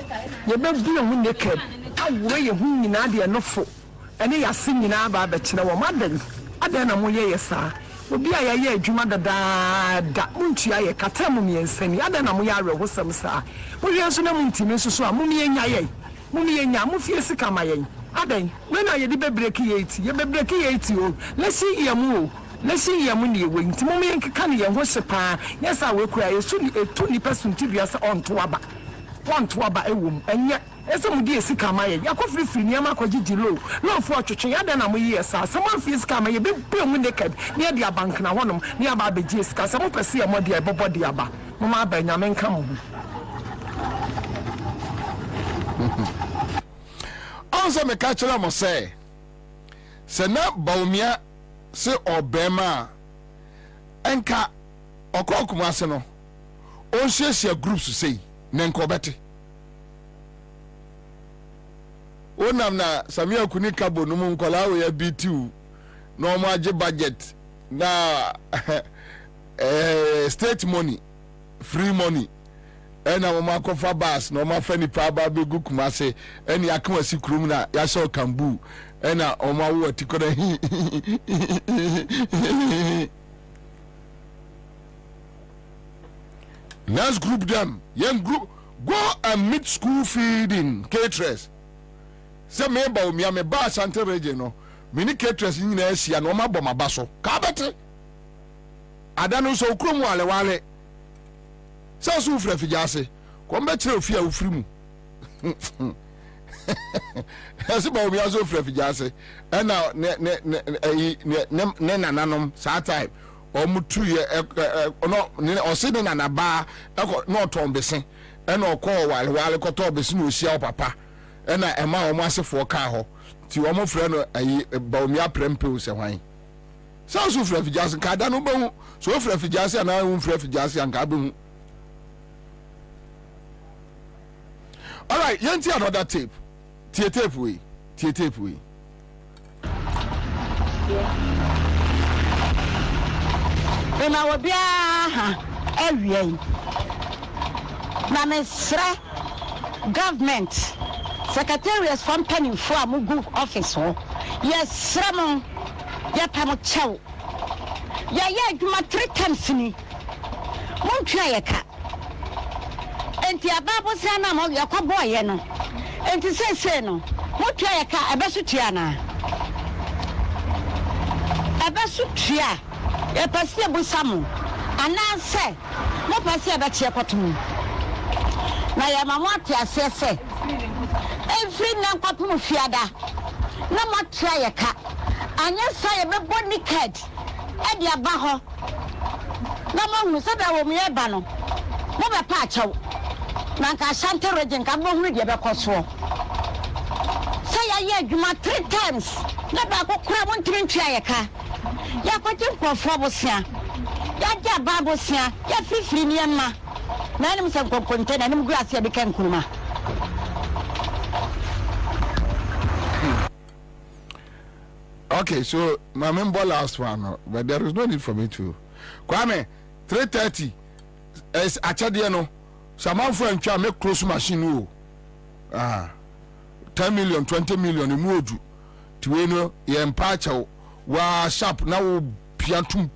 You better be a naked. I weigh a woman in Adia no foot. And they are singing about the China mother. I don't know, yes, sir. obi a yɛ adwuma dadaada muntua yɛ kata mu miɛnsani ada na mo yɛ awerɛhosɛm saa mohwɛ nso na muntimi nso so a momiɛnya yɛn momiɛnya mofie sika ma yɛn adan when na yɛde bebreki yɛti yɛ bebreki yɛti o lesi yɛmu o lesi yɛmu ne yɛwɔ nti momiɛnkeka ne yɛn ho hye paa yɛsa wekura yɛsu etu nipa suntibia sɛ ɔnto aba ewom ɛnyɛ ese mu die sika ma ye yakofiri firi niam akɔgye lo fo twetwe ya da na mo yi esa sɛ mo afiri sika ma ye be mu naked ne dia bank na honom ne aba abegye sika sɛ mo pɛse ye mo dia bobɔ dia aba mo ma ba nyame nka mo
onse me ka kyerɛ mo sɛ na baumia se obema enka okokuma ase no on hyehyɛ groups sei na nkɔbɛte onam na samia kuni kabo no mu nkola wo ya BTU no mo age budget na state money free money ena mo makofa bus no mo afani pa ba begu kumase eni akamasi kurum na ya show kambu ena o ma wo atikora hi let's group them young group go and meet school feeding caterers se me ba omi me ba Asante region no me ni caterers nyina asia no ma bɔ maba so ka bete adanu so krom wale wale se so ufra fijase ko mbe kire ofia ufiri mu se ba omi aso ufra fijase na ne nananom sa time omutu ye no o se ne nanaba no tombese ena okọ wale wale koto obese no osia papa ena ema o mo asefo ka ho ti o mo frɛ no ayi baomia prempe se hwan so so frɛ fijase ka da no bahu so frɛ fijase na wo frɛ fijase anka bahu. All right, yanti another tape we
ena wo bia ha awie na mesre government secretariat from penny for amugu office ho yes sramo ya pamo chew ya adwuma 3 times ni montwa yeka enti ababo se na mo yakobo ye no enti sese no montwa yeka ebeso tua na ebeso tua e pase busamu ananse mo pase ebechie kotum na ya mama ati asese every nan kwatum fiada na mo tua yeka anya sa ye bebo naked e dia ba ho na mo hu se da wo me ba no mo be pa achew na ka Asante region ka mo hu dia be koso se ya ye adwuma 3 times na ba ko kura mo ntimi tua yeka ya kwatim kwofo bosia ya ja ba bosia ya fifiri niema na nim se konkonte na nim gu ase be kan kuruma.
Okay, so my member last one, but there is no need for me to. Kwame, 3:30 is achade no. Someone for and make close machine 10 million, 20 million imuoju. Tueno ye empacha wa sharp now piatum.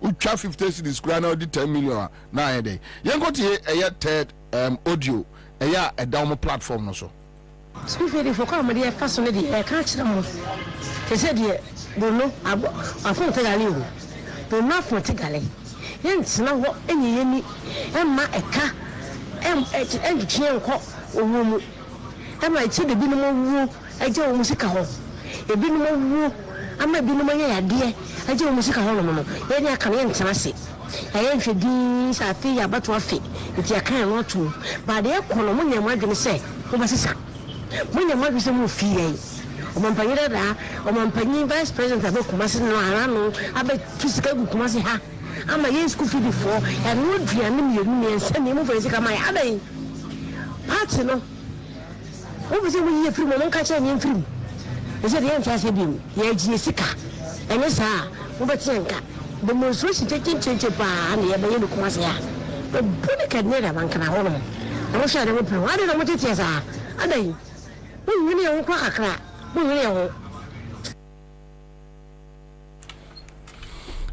Ucha 50 cedis grand now 10 million na day. Yen got here a third audio a down platform no so.
Speak for come the first one the catch them. They said don't know I phone take a leave. Don't not for take a leave. Yens na what any emma eka and chain call woman. Am I said the binom woo I do music hall. A binom woo I might be no my dear. I do music hall. Any I can answer say. I ain't for these I feel about to fit. If you can't want to, but they are calling when you're going to say, who was his son? When your mother is a movie, Omampanyada, Omampany vice president of Kumasi no Arano, I bet physical Kumasi ha. I'm a year school fee before, and would be an immediate and send him over to my other parts. No, what was it when you film and catch any film? Is it the answer? Said him, Jessica, and yes, Ubatanka, the most recent taking change of bar and the Abayano Kumasi. But Buddha never one can hold him. I wish I would provide it on what it is. And then.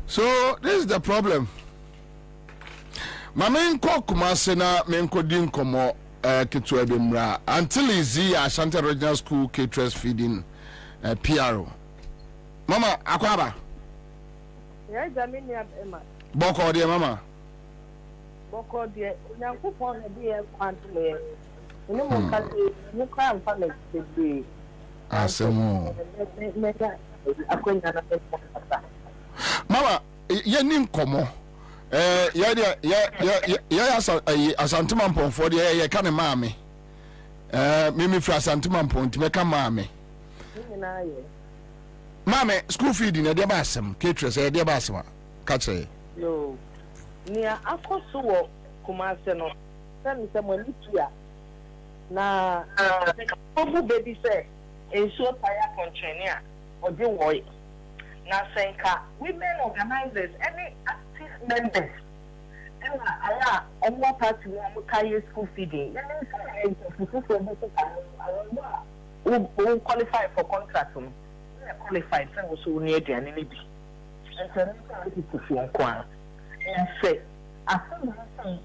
So this is the problem. My main Kumasena Menkodin Komo Kitu Ebimra until Izzy Ashanti Regional School caterers feeding PRO. Mama Akwaba.
Yes, I mean, Emma.
Boko dear Mama.
Boko dear, Yankupon, dear Quantly. No more country, no crime family.
Asemo. Mama, Yanim Komo. Asantiman Pon for the can mammy. Mimi for Asantiman Pon to make a mammy. Mammy, school feeding a debasum, caterers a debasma. Catch it.
No, near Akosuo, Kumaseno, send someone here. Na baby say, in so fire contrainia or the way. Na senka women organizers any active members and Allah party will carry school feeding. Who qualify for contract qualified so also near the enemy be. And so to feel quite and say as soon as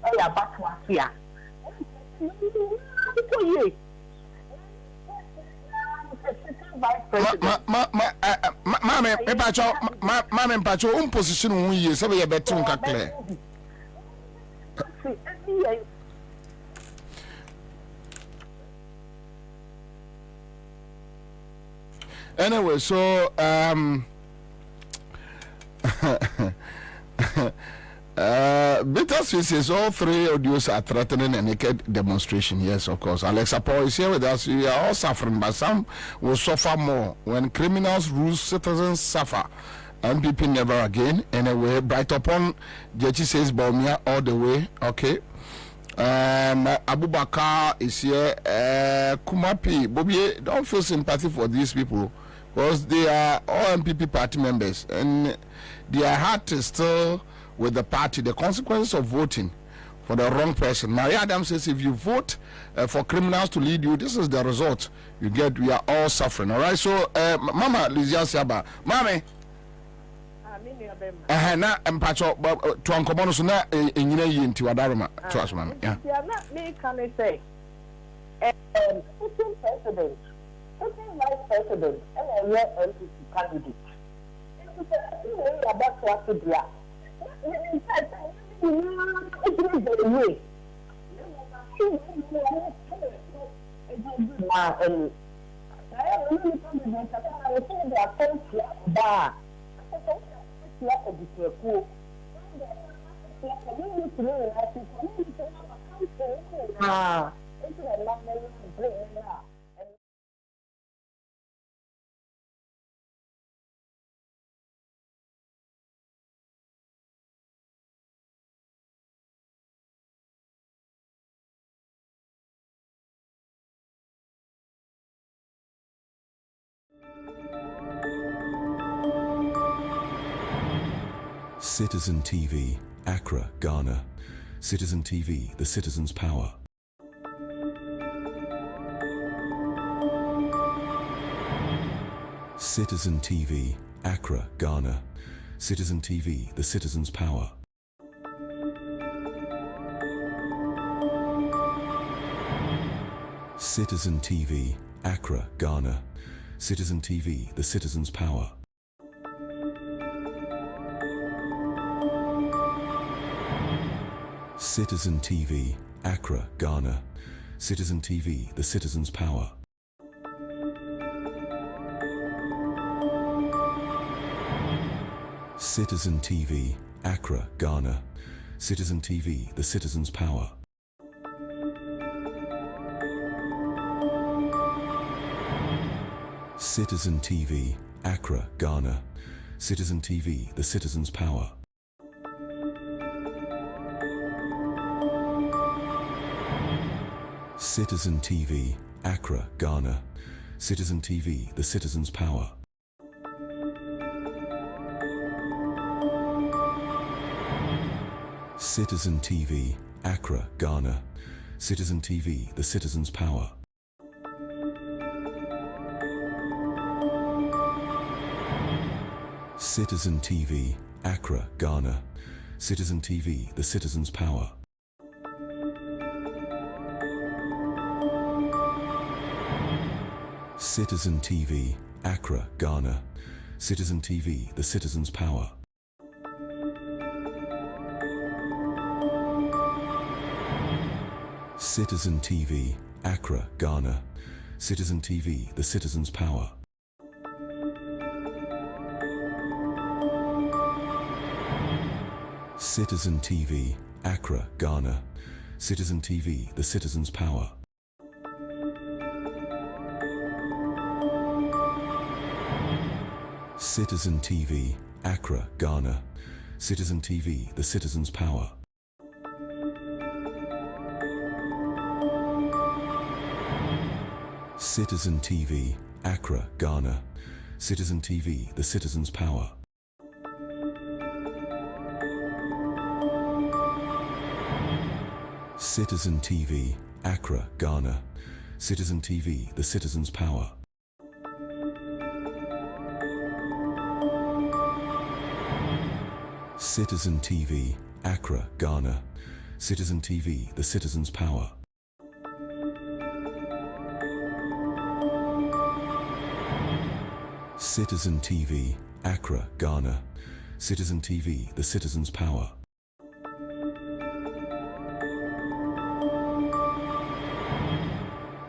I about to here.
Mama Pacho, position we use, so we are better to clear. Anyway, so Better says all three audios are threatening a naked demonstration. Yes, of course. Alexa Paul is here with us. We are all suffering, but some will suffer more. When criminals rule, citizens suffer. MPP never again. Anyway, Bright Upon, Jechi says Baumia all the way. Okay. Abu Bakar is here. Kumapi, Bobby, don't feel sympathy for these people because they are all MPP party members and their heart is still with the party. The consequence of voting for the wrong person. Maria Adams says if you vote for criminals to lead you, this is the result you get. We are all suffering. All right. So, Mama Lizia Saba, Mame. Na mpacho to ankomo no so na enyina yi nti wadaroma to aso mama yeah
na me can say sitting president sitting vice president and a MPP candidate it's about what to do in fact
Citizen TV, Accra, Ghana. Citizen TV, the citizen's power. Citizen TV, Accra, Ghana. Citizen TV, the citizen's power. Citizen TV, Accra, Ghana. Citizen TV, the citizen's power. Citizen TV, Accra, Ghana. Citizen TV, the citizen's power. Citizen TV, Accra, Ghana. Citizen TV, the citizen's power. Citizen TV, Accra, Ghana. Citizen TV, the citizen's power. Citizen TV, Accra, Ghana. Citizen TV, the citizen's power. Citizen TV, Accra, Ghana. Citizen TV, the citizen's power. Citizen TV, Accra, Ghana. Citizen TV, the citizen's power. Citizen TV, Accra, Ghana. Citizen TV, the citizen's power. Citizen TV, Accra, Ghana. Citizen TV, the citizen's power. Citizen TV, Accra, Ghana. Citizen TV, the citizen's power. Citizen TV, Accra, Ghana. Citizen TV, the citizen's power. Citizen TV, Accra, Ghana. Citizen TV, the citizen's power. Citizen TV, Accra, Ghana. Citizen TV, the citizen's power. Citizen TV, Accra, Ghana. Citizen TV, the citizen's power. Citizen TV, Accra, Ghana. Citizen TV, the citizen's power.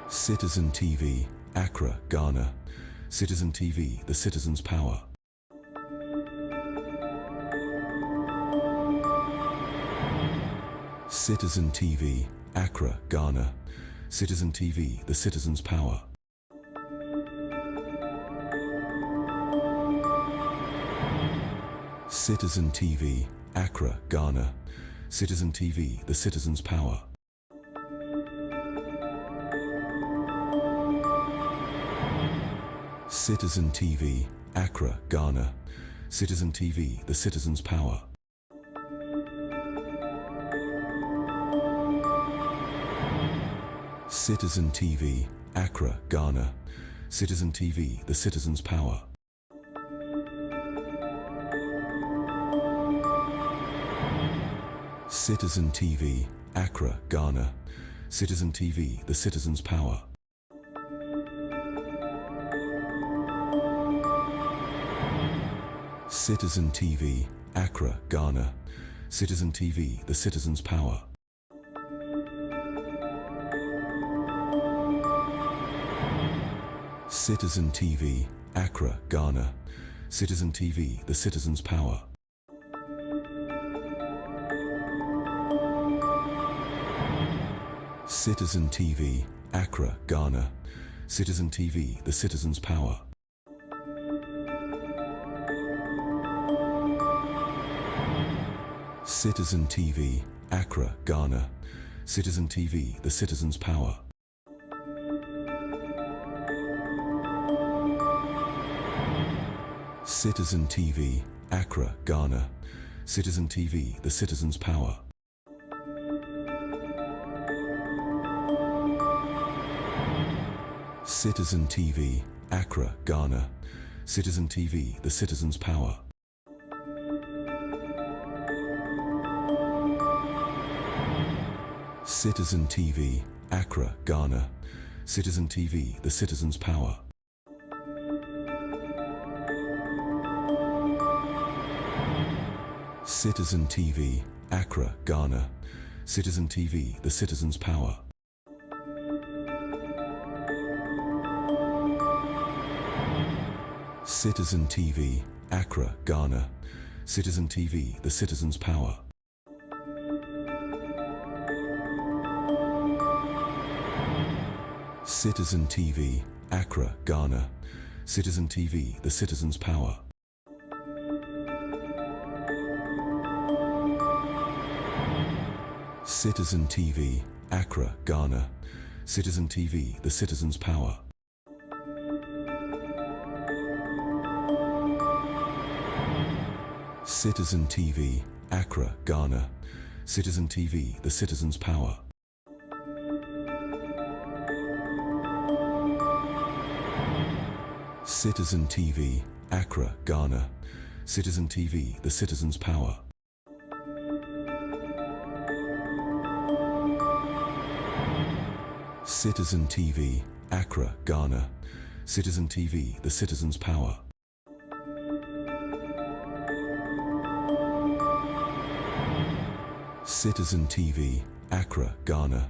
Citizen TV, Accra, Ghana. Citizen TV, the citizen's power. Citizen TV, Accra, Ghana. Citizen TV, the citizen's power. Citizen TV, Accra, Ghana. Citizen TV, the citizen's power. Citizen TV, Accra, Ghana. Citizen TV, the citizen's power. Citizen TV, Accra, Ghana. Citizen TV, the citizen's power. Citizen TV, Accra, Ghana. Citizen TV, the citizen's power. Citizen TV, Accra, Ghana. Citizen TV, the citizen's power. Citizen TV, Accra, Ghana. Citizen TV, the citizen's power. Citizen TV, Accra, Ghana. Citizen TV, the citizen's power. Citizen TV, Accra, Ghana. Citizen TV, the citizen's power. Citizen TV, Accra, Ghana. Citizen TV, the citizen's power. Citizen TV, Accra, Ghana. Citizen TV, the citizen's power. Citizen TV, Accra, Ghana. Citizen TV, the citizen's power. Citizen TV, Accra, Ghana. Citizen TV, the citizen's power. Citizen TV, Accra, Ghana. Citizen TV, the citizen's power. Citizen TV, Accra, Ghana. Citizen TV, the citizen's power. Citizen TV, Accra, Ghana. Citizen TV, the citizen's power. Citizen TV, Accra, Ghana. Citizen TV, the citizen's power. Citizen TV, Accra, Ghana. Citizen TV, the citizen's power. Citizen TV, Accra, Ghana. Citizen TV, the citizen's power. Citizen TV, Accra, Ghana.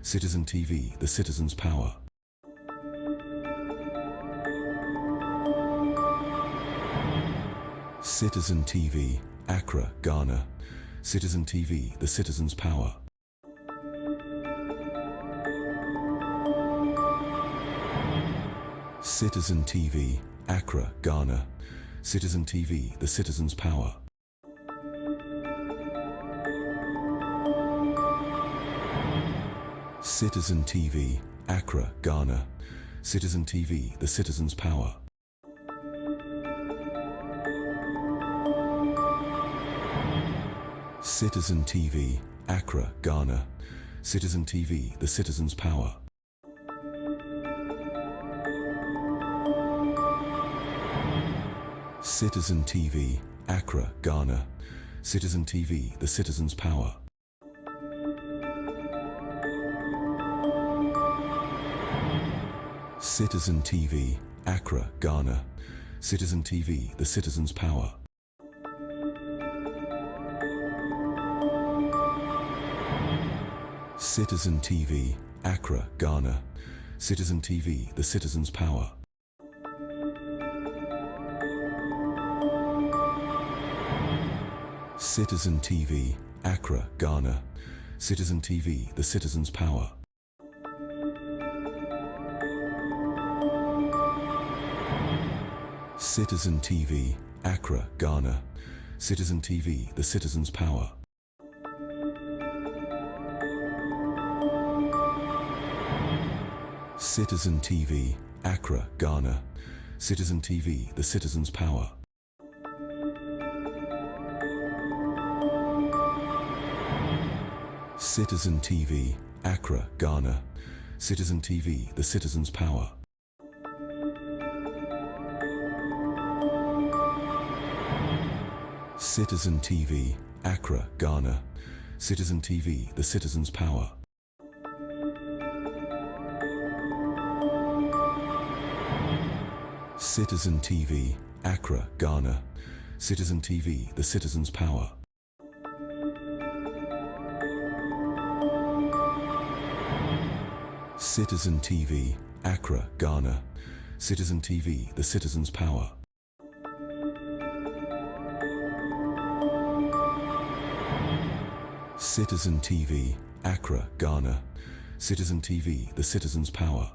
Citizen TV, the citizen's power. Citizen TV, Accra, Ghana. Citizen TV, the citizen's power. Citizen TV, Accra, Ghana. Citizen TV, the citizen's power. Citizen TV, Accra, Ghana. Citizen TV, the citizen's power. Citizen TV, Accra, Ghana. Citizen TV, the citizen's power. Citizen TV, Accra, Ghana. Citizen TV, the citizen's power. Citizen TV, Accra, Ghana. Citizen TV, the citizen's power. Citizen TV, Accra, Ghana. Citizen TV, the citizen's power. Citizen TV, Accra, Ghana. Citizen TV, the citizen's power. Citizen TV, Accra, Ghana. Citizen TV, the citizen's power. Citizen TV, Accra, Ghana. Citizen TV, the citizen's power. Citizen TV, Accra, Ghana. Citizen TV, the citizen's power. Citizen TV, Accra, Ghana. Citizen TV, the citizen's power. Citizen TV, Accra, Ghana. Citizen TV, the citizen's power. Citizen TV, Accra, Ghana. Citizen TV, the citizen's power. Citizen TV, Accra, Ghana. Citizen TV, the citizen's power.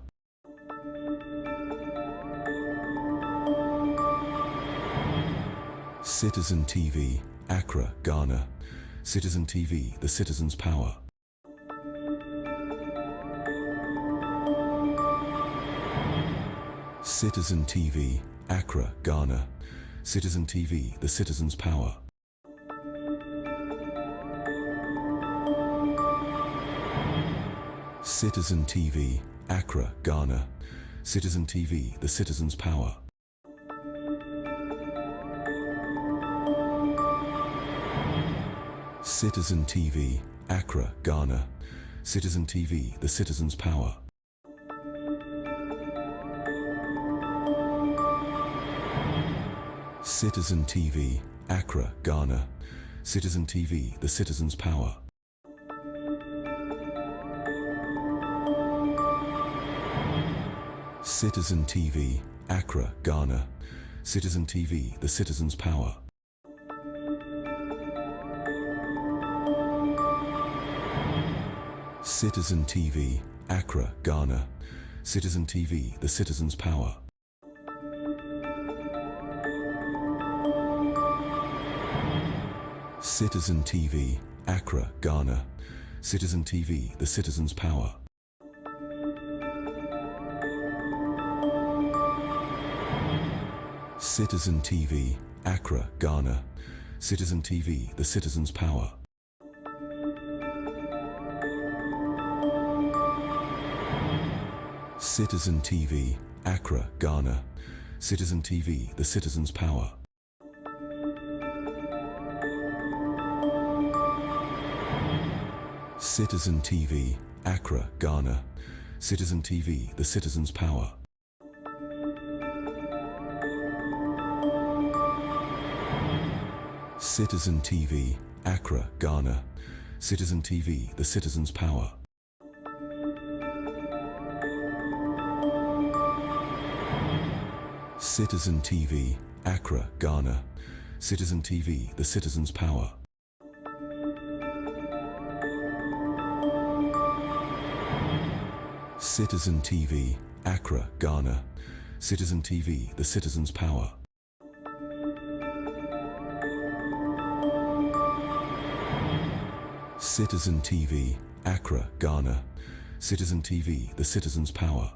Citizen TV, Accra, Ghana. Citizen TV, the citizen's power. Citizen TV, Accra, Ghana. Citizen TV, the citizen's power. Citizen TV, Accra, Ghana. Citizen TV, the citizen's power. Citizen TV, Accra, Ghana. Citizen TV, the citizen's power. Citizen TV, Accra, Ghana. Citizen TV, the citizen's power. Citizen TV, Accra, Ghana. Citizen TV, the citizen's power. Citizen TV, Accra, Ghana. Citizen TV, the citizen's power. Citizen TV, Accra, Ghana. Citizen TV, the citizen's power. Citizen TV, Accra, Ghana. Citizen TV, the citizen's power. Citizen TV, Accra, Ghana. Citizen TV, the citizen's power. Citizen TV, Accra, Ghana. Citizen TV, the citizen's power. Citizen TV, Accra, Ghana. Citizen TV, the citizen's power. Citizen TV, Accra, Ghana. Citizen TV, the citizen's power. Citizen TV, Accra, Ghana. Citizen TV, the citizen's power. Citizen TV, Accra, Ghana. Citizen TV, the citizen's power.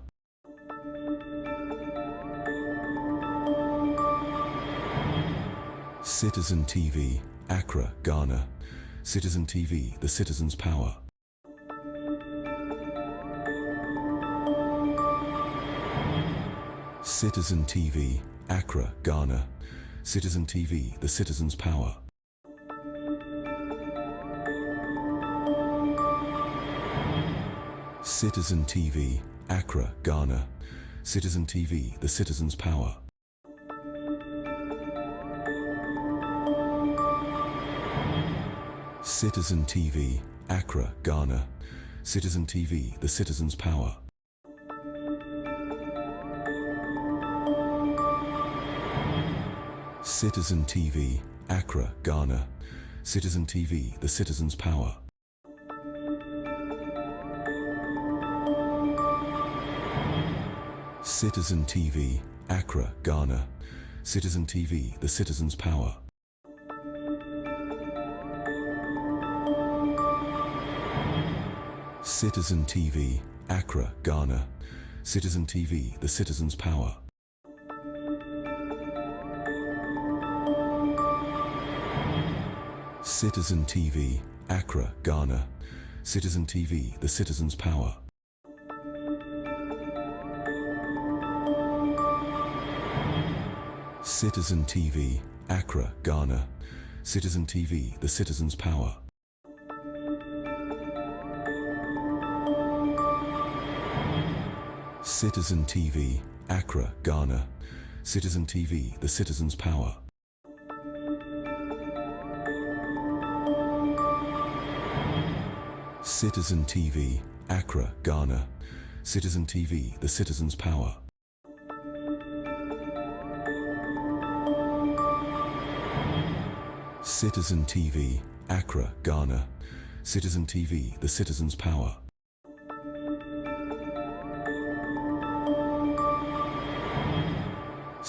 Citizen TV, Accra, Ghana. Citizen TV, the citizen's power. Citizen TV, Accra, Ghana. Citizen TV, the citizen's power. Citizen TV, Accra, Ghana. Citizen TV, the citizen's power. Citizen TV, Accra, Ghana. Citizen TV, the citizen's power. Citizen TV, Accra, Ghana. Citizen TV, the citizen's power. Citizen TV, Accra, Ghana. Citizen TV, the citizen's power. Citizen TV, Accra, Ghana. Citizen TV, the citizen's power. Citizen TV, Accra, Ghana. Citizen TV, the citizen's power. Citizen TV, Accra, Ghana. Citizen TV, the citizen's power. Citizen TV, Accra, Ghana. Citizen TV, the citizen's power. Citizen TV, Accra, Ghana. Citizen TV, the citizen's power. Citizen TV, Accra, Ghana. Citizen TV, the citizen's power.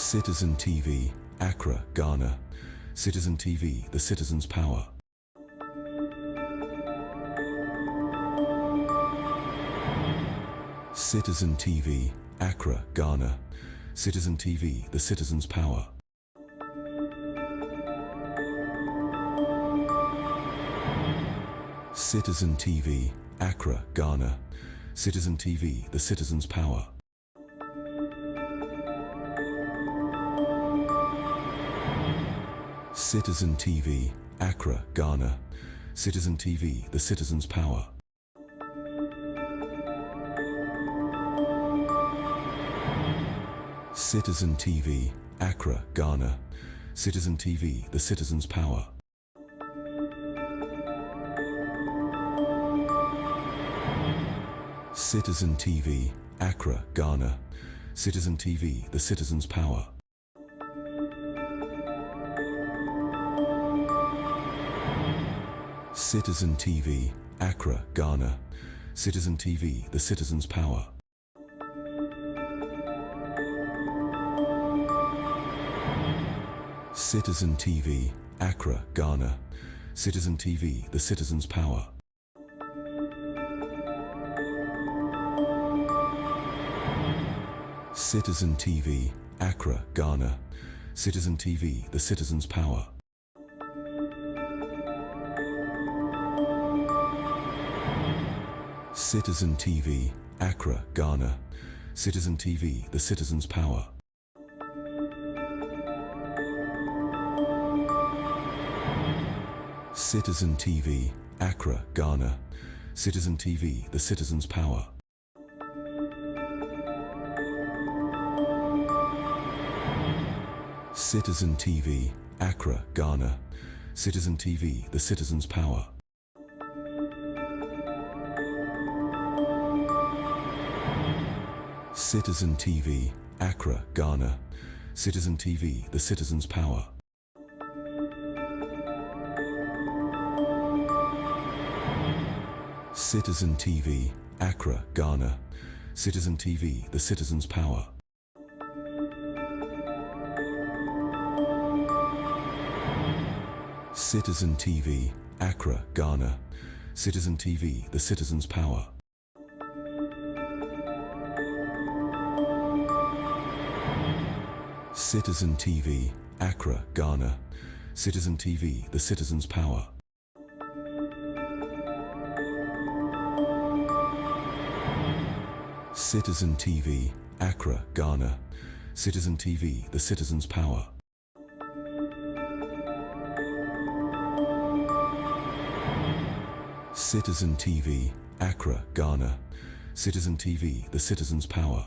Citizen TV, Accra, Ghana. Citizen TV, the citizen's power. Citizen TV, Accra, Ghana. Citizen TV, the citizen's power. Citizen TV, Accra, Ghana. Citizen TV, the citizen's power. Citizen TV, Accra, Ghana. Citizen TV, the citizen's power. Citizen TV, Accra, Ghana. Citizen TV, the citizen's power. Citizen TV, Accra, Ghana. Citizen TV, the citizen's power. Citizen TV, Accra, Ghana. Citizen TV, the citizen's power. Citizen TV, Accra, Ghana. Citizen TV, the citizen's power. Citizen TV, Accra, Ghana. Citizen TV, the citizen's power. Citizen TV, Accra, Ghana. Citizen TV, the citizen's power. Citizen TV, Accra, Ghana. Citizen TV, the citizen's power. Citizen TV, Accra, Ghana. Citizen TV, the citizen's power. Citizen TV, Accra, Ghana. Citizen TV, the citizen's power. Citizen TV, Accra, Ghana. Citizen TV, the citizen's power. Citizen TV, Accra, Ghana. Citizen TV, the citizen's power. Citizen TV, Accra, Ghana. Citizen TV, the citizen's power. Citizen TV, Accra, Ghana. Citizen TV, the citizen's power. Citizen TV, Accra, Ghana. Citizen TV, the citizen's power.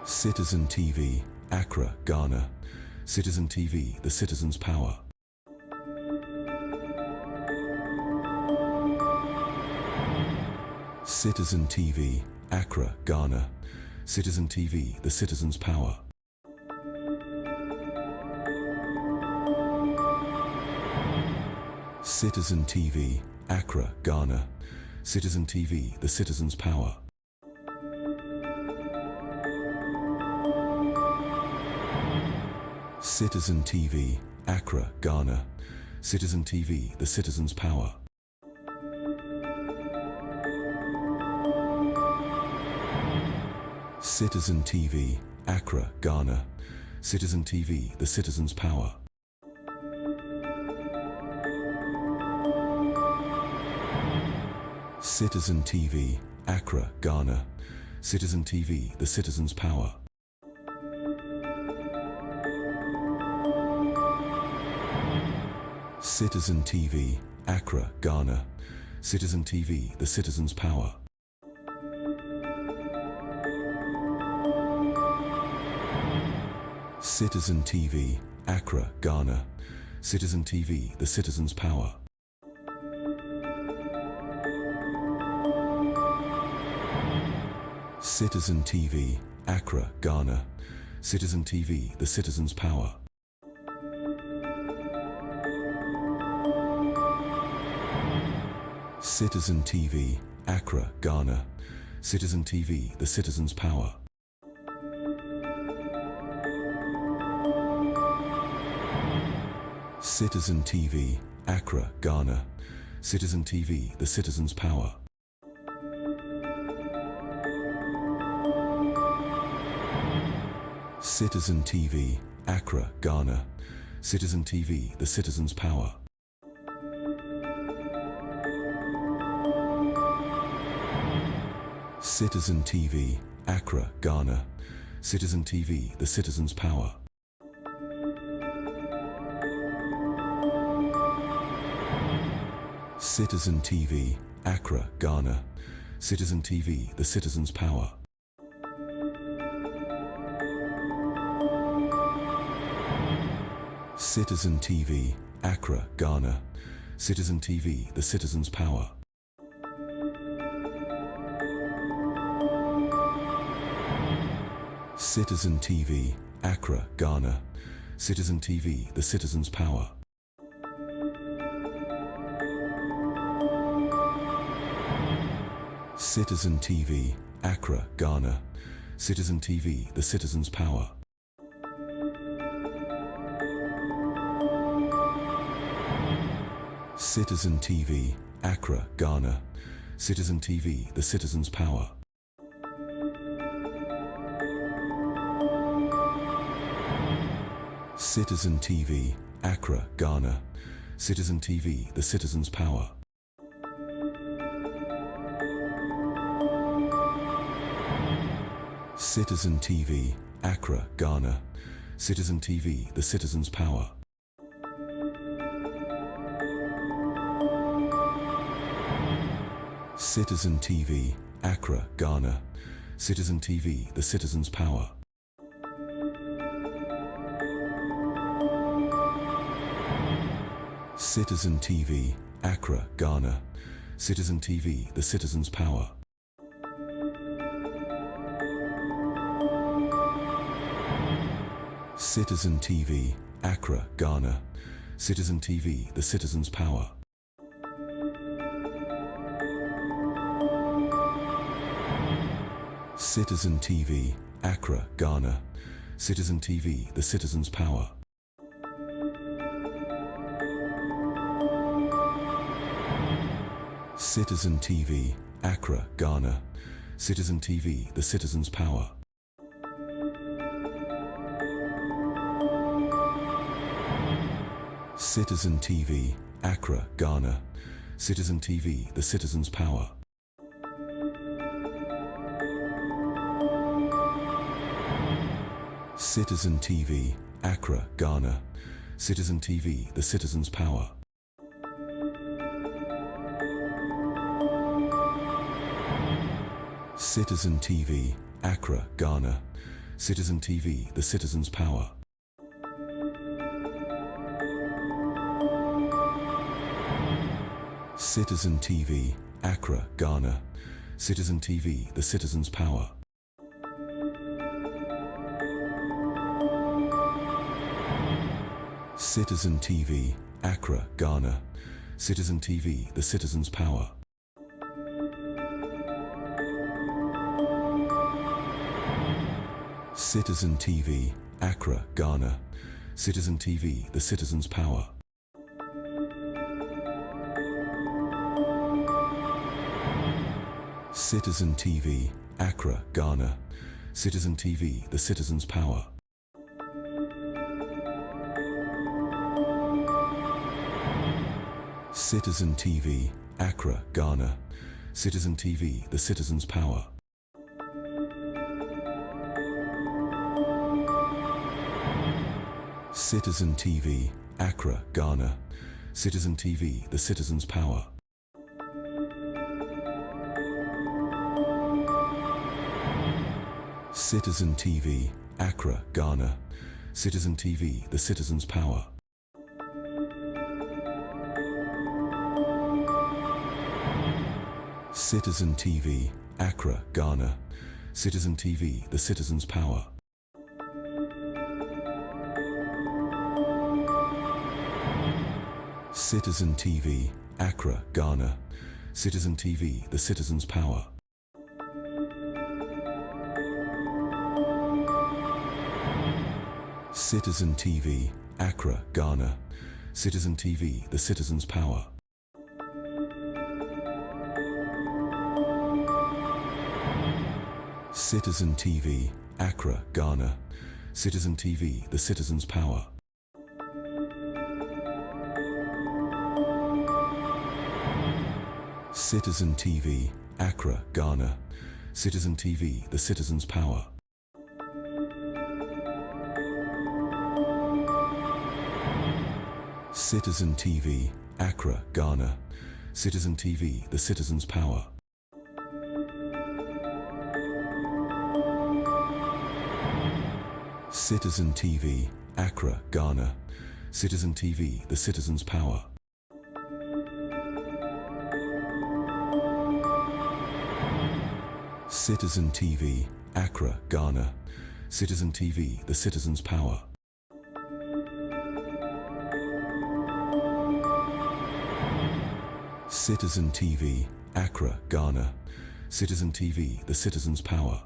Citizen TV, Accra, Ghana. Citizen TV, the citizen's power. Citizen TV, Accra, Ghana. Citizen TV, the citizen's power. Citizen TV, Accra, Ghana. Citizen TV, the citizen's power. Citizen TV, Accra, Ghana. Citizen TV, the citizen's power. Citizen TV, Accra, Ghana. Citizen TV, the citizen's power. Citizen TV, Accra, Ghana. Citizen TV, the citizen's power. Citizen TV, Accra, Ghana. Citizen TV, the citizen's power. Citizen TV, Accra, Ghana. Citizen TV, the citizen's power. Citizen TV, Accra, Ghana. Citizen TV, the citizen's power. Citizen TV, Accra, Ghana. Citizen TV, the citizen's power. Citizen TV, Accra, Ghana. Citizen TV, the citizen's power. Citizen TV, Accra, Ghana. Citizen TV, the citizen's power. Citizen TV, Accra, Ghana. Citizen TV, the citizen's power. Citizen TV, Accra, Ghana. Citizen TV, the citizen's power. Citizen TV, Accra, Ghana. Citizen TV, the citizen's power. Citizen TV, Accra, Ghana. Citizen TV, the citizen's power. Citizen TV, Accra, Ghana. Citizen TV, the citizen's power. Citizen TV, Accra, Ghana. Citizen TV, the citizen's power. Citizen TV, Accra, Ghana. Citizen TV, the citizen's power. Citizen TV, Accra, Ghana. Citizen TV, the citizen's power. Citizen TV, Accra, Ghana. Citizen TV, the citizen's power. Citizen TV, Accra, Ghana. Citizen TV, the citizen's power. Citizen TV, Accra, Ghana. Citizen TV, the citizen's power. Citizen TV, Accra, Ghana. Citizen TV, the citizen's power. Citizen TV, Accra, Ghana. Citizen TV, the citizen's power. Citizen TV, Accra, Ghana. Citizen TV, the citizen's power. Citizen TV, Accra, Ghana. Citizen TV, the citizen's power. Citizen TV, Accra, Ghana. Citizen TV, the citizen's power. Citizen TV, Accra, Ghana. Citizen TV, the citizen's power. Citizen TV, Accra, Ghana. Citizen TV, the citizen's power. Citizen TV, Accra, Ghana. Citizen TV, the citizen's power. Citizen TV, Accra, Ghana. Citizen TV, the citizen's power. Citizen TV, Accra, Ghana. Citizen TV, the citizen's power. Citizen TV, Accra, Ghana. Citizen TV, the citizen's power. Citizen TV, Accra, Ghana. Citizen TV, the citizen's power. Citizen TV, Accra, Ghana. Citizen TV, the citizen's power. Citizen TV, Accra, Ghana. Citizen TV, the citizen's power. Citizen TV, Accra, Ghana. Citizen TV, the citizen's power. Citizen TV, Accra, Ghana. Citizen TV, the citizen's power. Citizen TV, Accra, Ghana. Citizen TV, the citizen's power. Citizen TV, Accra, Ghana. Citizen TV, the citizen's power. Citizen TV, Accra, Ghana. Citizen TV, the citizen's power. Citizen TV, Accra, Ghana. Citizen TV, the citizen's power. Citizen TV, Accra, Ghana. Citizen TV, the citizen's power.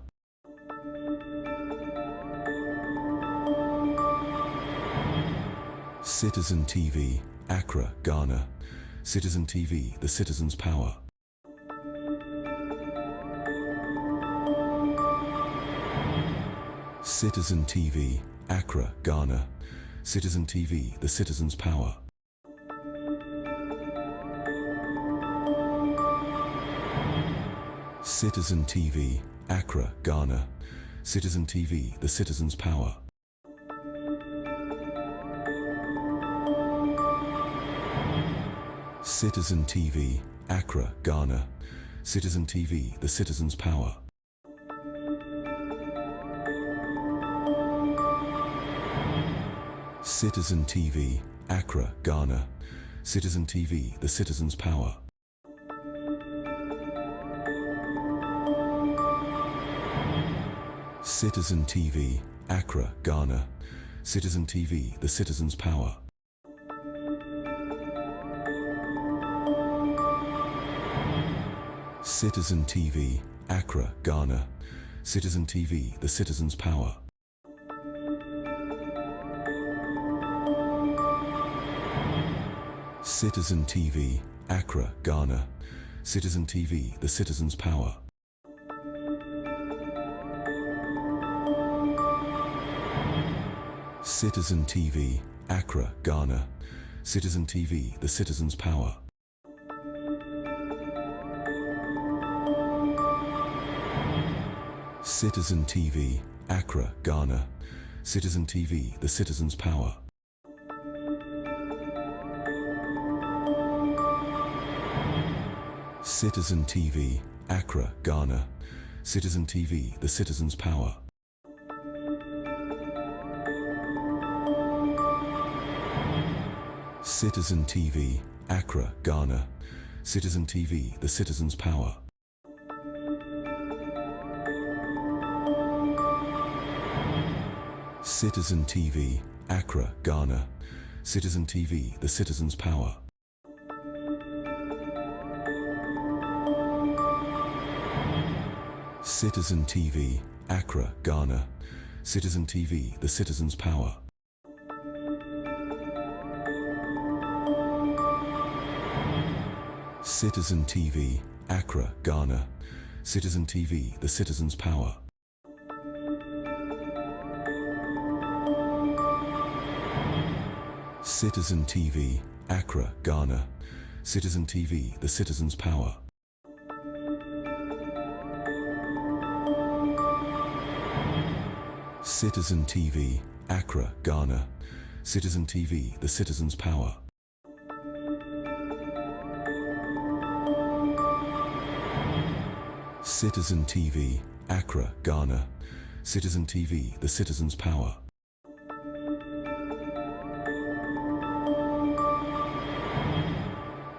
Citizen TV, Accra, Ghana. Citizen TV, the citizen's power. Citizen TV, Accra, Ghana. Citizen TV, the citizen's power. Citizen TV, Accra, Ghana. Citizen TV, the citizen's power. Citizen TV, Accra, Ghana. Citizen TV, the citizen's power. Citizen TV, Accra, Ghana. Citizen TV, the citizen's power. Citizen TV, Accra, Ghana. Citizen TV, the citizen's power. Citizen TV, Accra, Ghana. Citizen TV, the citizen's power. Citizen TV, Accra, Ghana. Citizen TV, the citizen's power. Citizen TV, Accra, Ghana. Citizen TV, the citizen's power. Citizen TV, Accra, Ghana. Citizen TV, the citizen's power. Citizen TV, Accra, Ghana. Citizen TV, the citizen's power. Citizen TV, Accra, Ghana. Citizen TV, the citizen's power. Citizen TV, Accra, Ghana. Citizen TV, the citizen's power. Citizen TV, Accra, Ghana. Citizen TV, the citizen's power. Citizen TV, Accra, Ghana. Citizen TV, the citizen's power. Citizen TV, Accra, Ghana. Citizen TV, the citizen's power. Citizen TV, Accra, Ghana. Citizen TV, the citizen's power. Citizen TV, Accra, Ghana. Citizen TV, the citizen's power.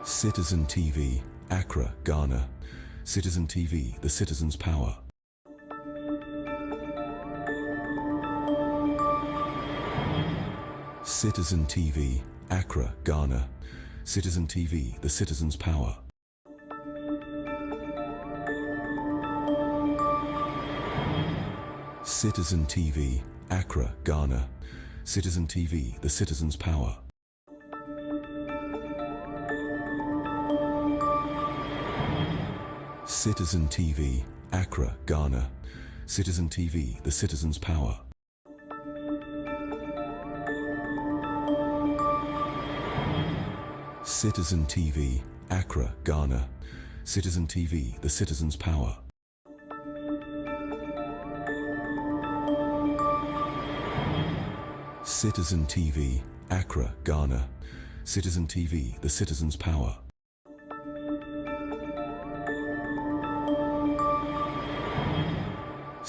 Citizen TV, Accra, Ghana. Citizen TV, the citizen's power. Citizen TV, Accra, Ghana. Citizen TV, the citizen's power. Citizen TV, Accra, Ghana. Citizen TV, the citizen's power. Citizen TV, Accra, Ghana. Citizen TV, the citizen's power. Citizen TV, Accra, Ghana. Citizen TV, the citizen's power. Citizen TV, Accra, Ghana. Citizen TV, the citizen's power.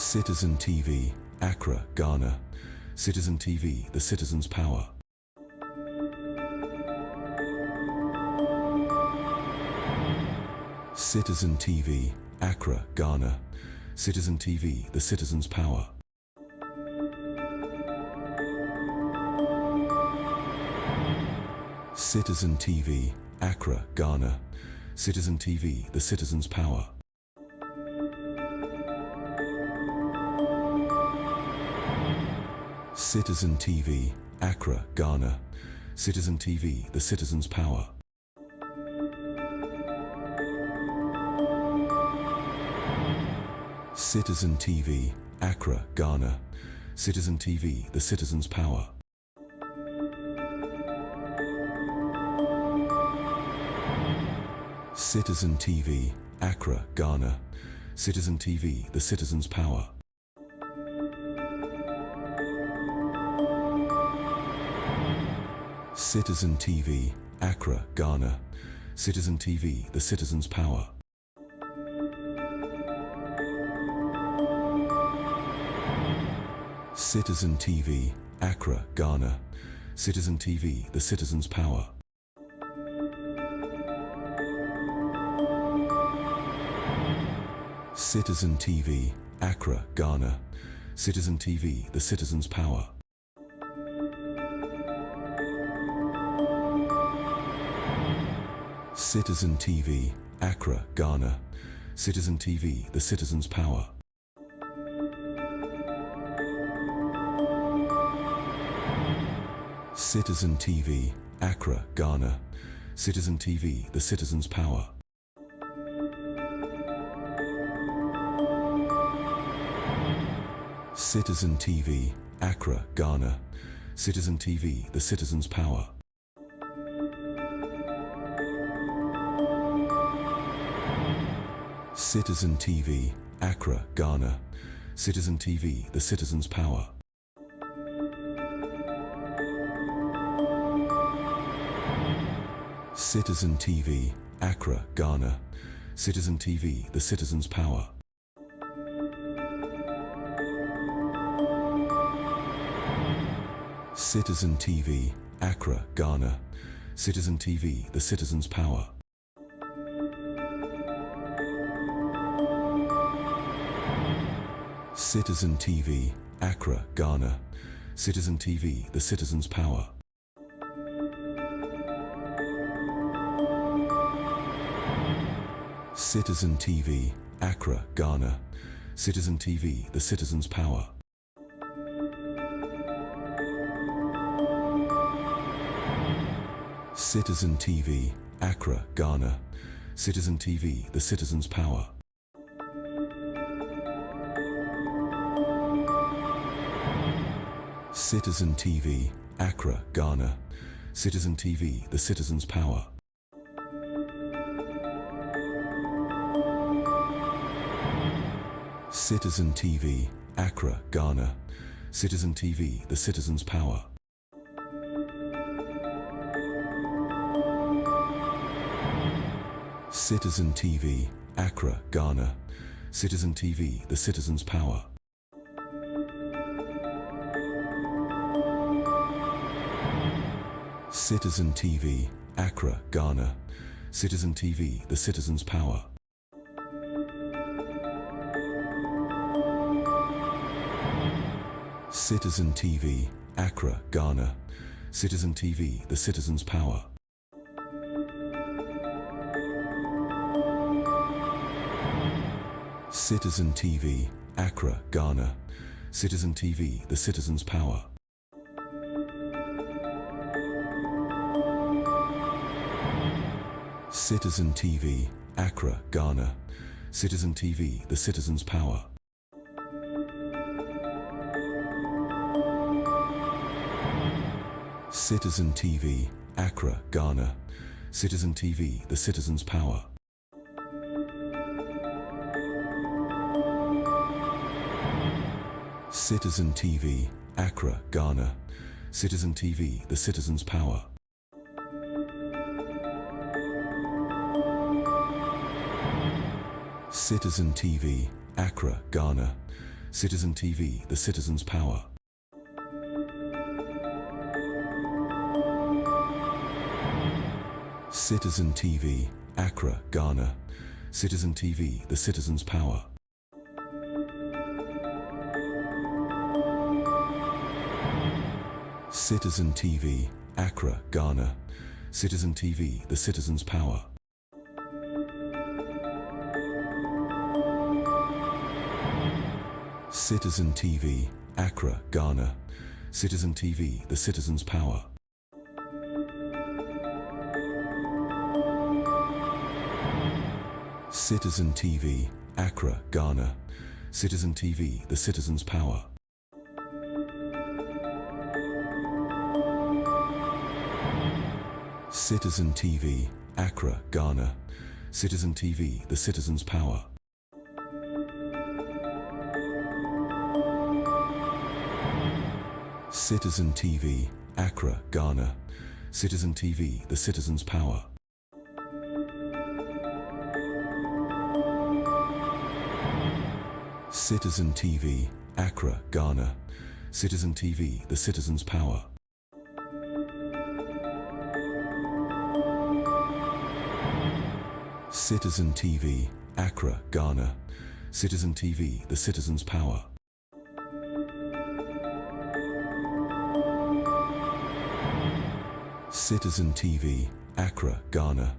Citizen TV, Accra, Ghana. Citizen TV, the citizen's power. Citizen TV, Accra, Ghana. Citizen TV, the citizen's power. Citizen TV, Accra, Ghana. Citizen TV, the citizen's power. Citizen TV, Accra, Ghana. Citizen TV, the citizen's power. Citizen TV, Accra, Ghana. Citizen TV, the citizen's power. Citizen TV, Accra, Ghana. Citizen TV, the citizen's power. Citizen TV, Accra, Ghana. Citizen TV, the citizen's power. Citizen TV, Accra, Ghana. Citizen TV, the citizen's power. Citizen TV, Accra, Ghana. Citizen TV, the citizen's power. Citizen TV, Accra, Ghana. Citizen TV, the citizen's power. Citizen TV, Accra, Ghana. Citizen TV, the citizen's power. Citizen TV, Accra, Ghana. Citizen TV, the citizen's power. Citizen TV, Accra, Ghana. Citizen TV, the citizen's power. Citizen TV, Accra, Ghana. Citizen TV, the citizen's power. Citizen TV, Accra, Ghana. Citizen TV, the citizen's power. Citizen TV, Accra, Ghana. Citizen TV, the citizen's power. Citizen TV, Accra, Ghana. Citizen TV, the citizen's power. Citizen TV, Accra, Ghana. Citizen TV, the citizen's power. Citizen TV, Accra, Ghana. Citizen TV, the citizen's power. Citizen TV, Accra, Ghana. Citizen TV, the citizen's power. Citizen TV, Accra, Ghana. Citizen TV, the citizen's power. Citizen TV, Accra, Ghana. Citizen TV, the citizen's power. Citizen TV, Accra, Ghana. Citizen TV, the citizen's power. Citizen TV, Accra, Ghana. Citizen TV, the citizen's power. Citizen TV, Accra, Ghana. Citizen TV, the citizen's power. Citizen TV, Accra, Ghana. Citizen TV, the citizen's power. Citizen TV, Accra, Ghana. Citizen TV, the citizen's power. Citizen TV, Accra, Ghana. Citizen TV, the citizen's power. Citizen TV, Accra, Ghana. Citizen TV, the citizen's power. Citizen TV, Accra, Ghana. Citizen TV, the citizen's power. Citizen TV, Accra, Ghana. Citizen TV, the citizen's power. Citizen TV, Accra, Ghana. Citizen TV, the citizen's power. Citizen TV, Accra, Ghana. Citizen TV, the citizen's power. Citizen TV, Accra, Ghana. Citizen TV, the citizen's power. Citizen TV, Accra, Ghana. Citizen TV, the citizen's power. Citizen TV, Accra, Ghana. Citizen TV, the citizen's power. Citizen TV, Accra, Ghana.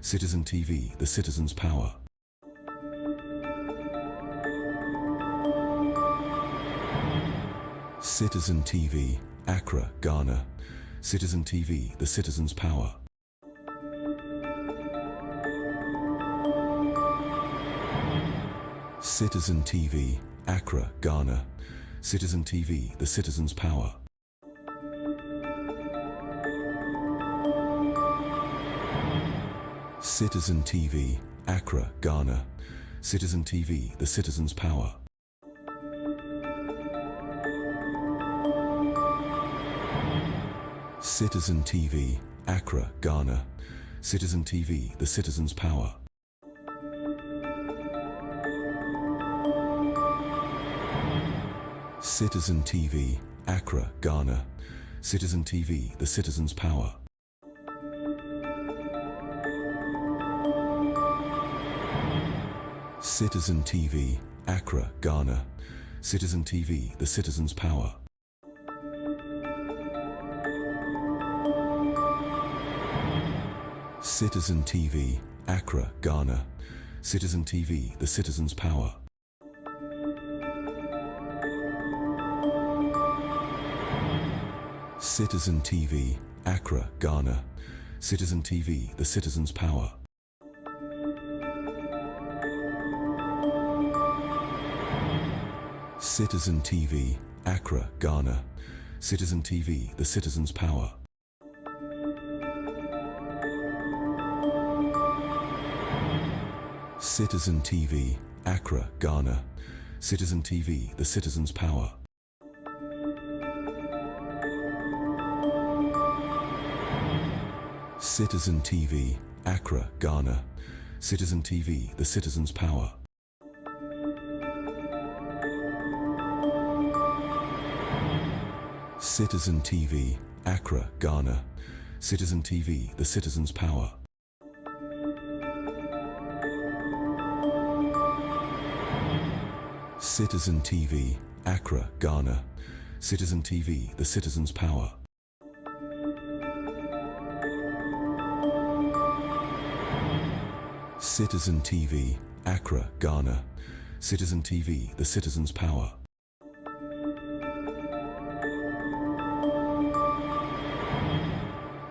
Citizen TV, the citizen's power. Citizen TV, Accra, Ghana. Citizen TV, the citizen's power. Citizen TV, Accra, Ghana. Citizen TV, the citizen's power. Citizen TV, Accra, Ghana. Citizen TV, the citizen's power. Citizen TV, Accra, Ghana. Citizen TV, the citizen's power. Citizen TV, Accra, Ghana. Citizen TV, the citizen's power. Citizen TV, Accra, Ghana. Citizen TV, the citizen's power. Citizen TV, Accra, Ghana. Citizen TV, the citizen's power. Citizen TV, Accra, Ghana. Citizen TV, the citizen's power. Citizen TV, Accra, Ghana. Citizen TV, the citizen's power. Citizen TV, Accra, Ghana. Citizen TV, the citizen's power. Citizen TV, Accra, Ghana. Citizen TV, the citizen's power. Citizen TV, Accra, Ghana. Citizen TV, the citizen's power. Citizen TV, Accra, Ghana. Citizen TV, the citizen's power. Citizen TV, Accra, Ghana. Citizen TV, the citizen's power.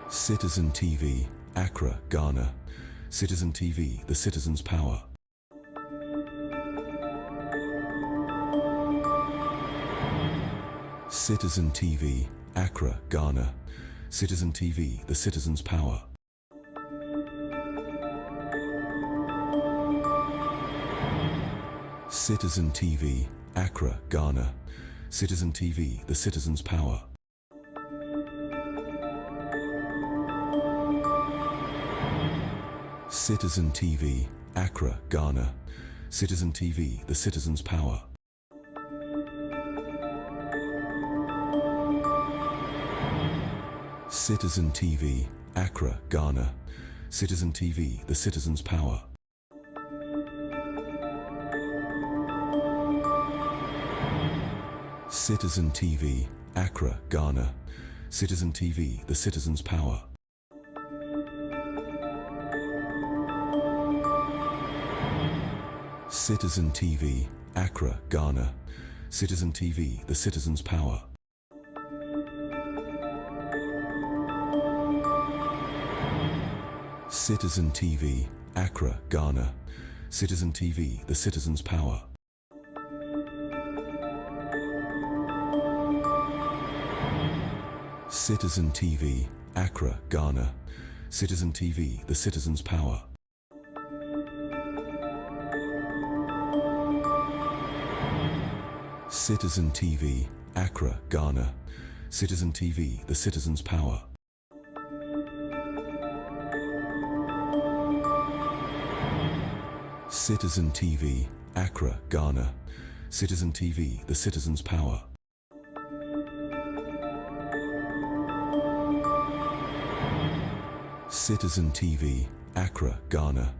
Citizen TV, Accra, Ghana. Citizen TV, the citizen's power. Citizen TV, Accra, Ghana. Citizen TV, the citizen's power. Citizen TV, Accra, Ghana. Citizen TV, the citizen's power. Citizen TV, Accra, Ghana. Citizen TV, the citizen's power. Citizen TV, Accra, Ghana. Citizen TV, the citizen's power. Citizen TV, Accra, Ghana. Citizen TV, the citizen's power. Citizen TV, Accra, Ghana. Citizen TV, the citizen's power. Citizen TV, Accra, Ghana. Citizen TV, the citizen's power. Citizen TV, Accra, Ghana. Citizen TV, the citizen's power. Citizen TV, Accra, Ghana. Citizen TV, the citizen's power. Citizen TV, Accra, Ghana. Citizen TV, the citizen's power. Citizen TV, Accra, Ghana.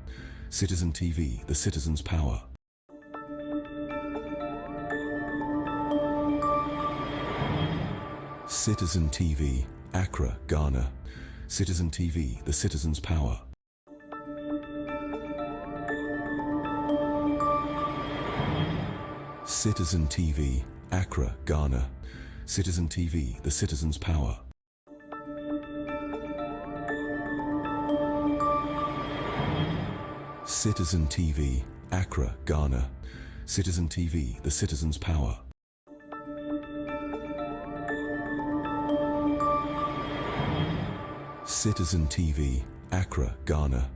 Citizen TV, the citizen's power. Citizen TV, Accra, Ghana. Citizen TV, the citizen's power. Citizen TV, Accra, Ghana. Citizen TV, the citizen's power. Citizen TV, Accra, Ghana. Citizen TV, the citizen's power. Citizen TV, Accra, Ghana.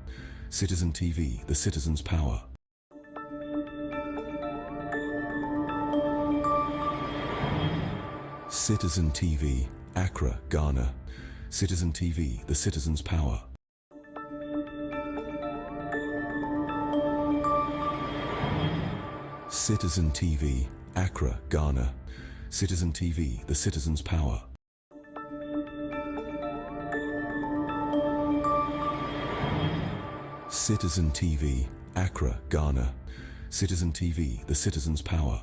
Citizen TV, the citizen's power. Citizen TV, Accra, Ghana. Citizen TV, the citizen's power. Citizen TV, Accra, Ghana. Citizen TV, the citizen's power. Citizen TV, Accra, Ghana. Citizen TV, the citizen's power.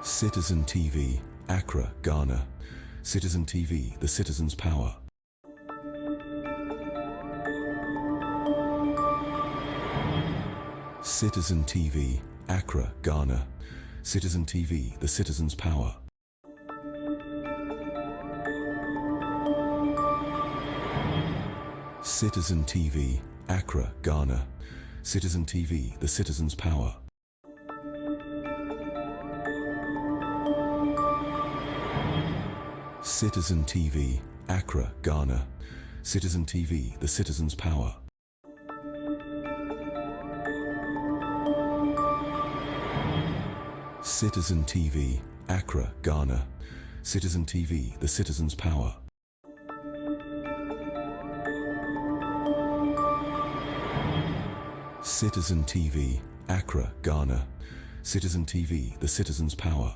Citizen TV, Accra, Ghana. Citizen TV, the citizen's power. Citizen TV, Accra, Ghana. Citizen TV, the citizen's power. Citizen TV, Accra, Ghana. Citizen TV, the citizen's power. Citizen TV, Accra, Ghana. Citizen TV, the citizen's power. Citizen TV, Accra, Ghana. Citizen TV, the citizen's power. Citizen TV, Accra, Ghana. Citizen TV, the citizen's power.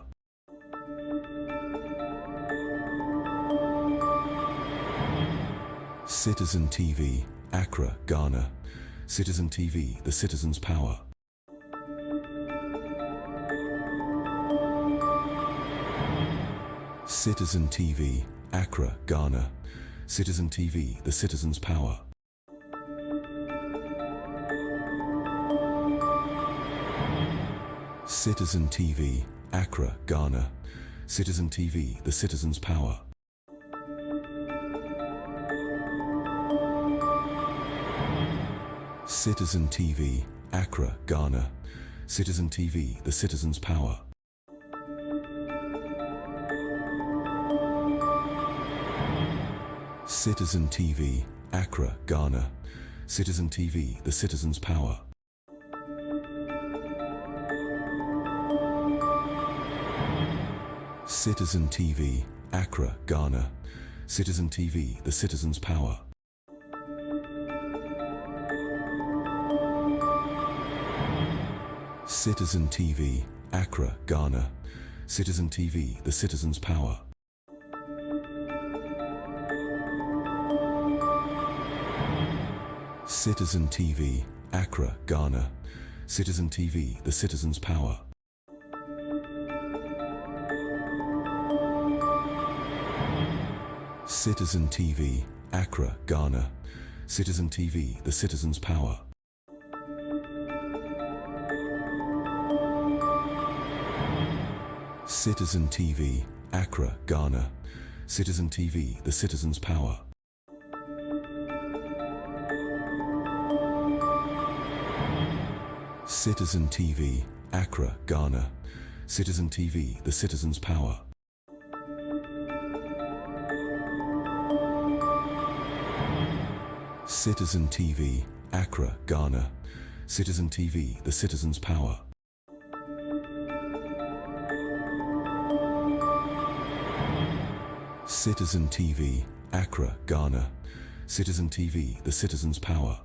Citizen TV, Accra, Ghana. Citizen TV, the citizen's power. Citizen TV, Accra, Ghana. Citizen TV, the citizen's power. Citizen TV, Accra, Ghana. Citizen TV, the citizen's power. Citizen TV, Accra, Ghana. Citizen TV, the citizen's power. Citizen TV, Accra, Ghana. Citizen TV, the citizen's power. Citizen TV, Accra, Ghana. Citizen TV, the citizen's power. Citizen TV, Accra, Ghana. Citizen TV, the citizen's power. Citizen TV, Accra, Ghana. Citizen TV, the citizen's power. Citizen TV, Accra, Ghana. Citizen TV, the citizen's power. Citizen TV, Accra, Ghana. Citizen TV, the citizen's power. Citizen TV, Accra, Ghana. Citizen TV, the citizen's power. Citizen TV, Accra, Ghana. Citizen TV, the citizen's power. Citizen TV, Accra, Ghana. Citizen TV, the citizen's power.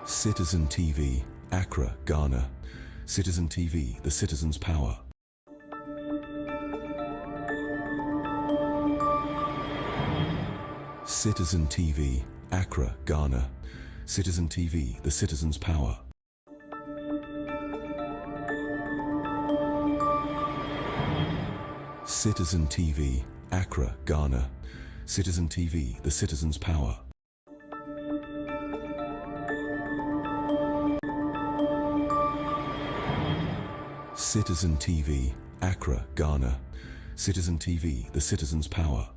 Citizen TV, Accra, Ghana. Citizen TV, the citizen's power. Citizen TV, Accra, Ghana. Citizen TV, the citizen's power. Citizen TV, Accra, Ghana. Citizen TV, the citizen's power. Citizen TV, Accra, Ghana. Citizen TV, the citizen's power.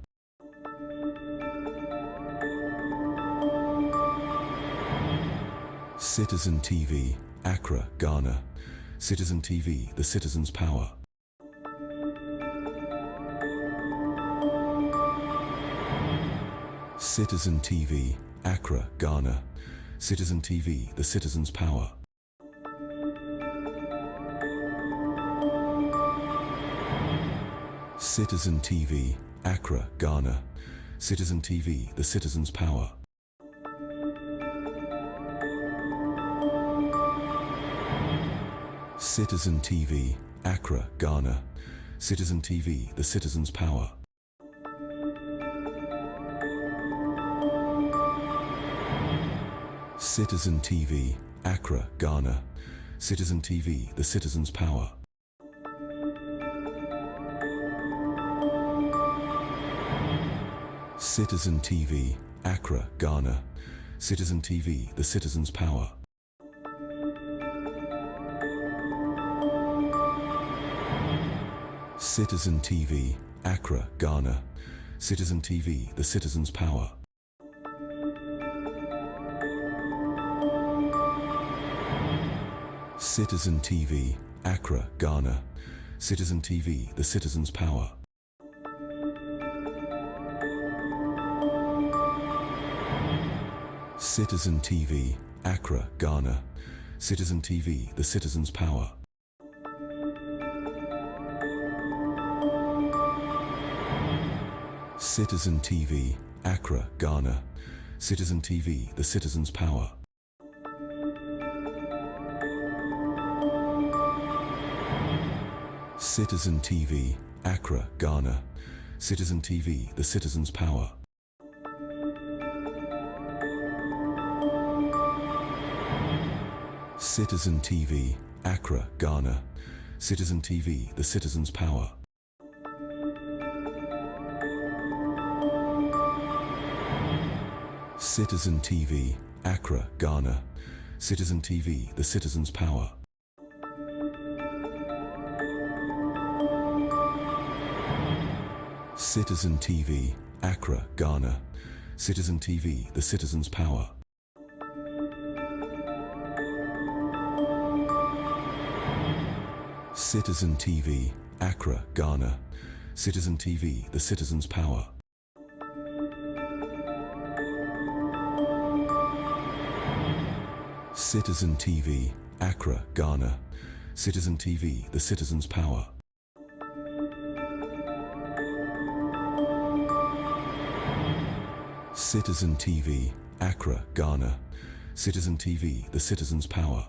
Citizen TV, Accra, Ghana. Citizen TV, the citizen's power. Citizen TV, Accra, Ghana. Citizen TV, the citizen's power. Citizen TV, Accra, Ghana. Citizen TV, the citizen's power. Citizen TV, Accra, Ghana. Citizen TV, the citizen's power. Citizen TV, Accra, Ghana. Citizen TV, the citizen's power. Citizen TV, Accra, Ghana. Citizen TV, the citizen's power. Citizen TV, Accra, Ghana. Citizen TV, the citizen's power. Citizen TV, Accra, Ghana. Citizen TV, the citizen's power. Citizen TV, Accra, Ghana. Citizen TV, the citizen's power. Citizen TV, Accra, Ghana. Citizen TV, the citizen's power. Citizen TV, Accra, Ghana. Citizen TV, the citizen's power. Citizen TV, Accra, Ghana. Citizen TV, the citizen's power. Citizen TV, Accra, Ghana. Citizen TV, the citizen's power. Citizen TV, Accra, Ghana. Citizen TV, the citizen's power. Citizen TV, Accra, Ghana. Citizen TV, the citizen's power. Citizen TV, Accra, Ghana. Citizen TV, the citizen's power. Citizen TV, Accra, Ghana. Citizen TV, the citizen's power.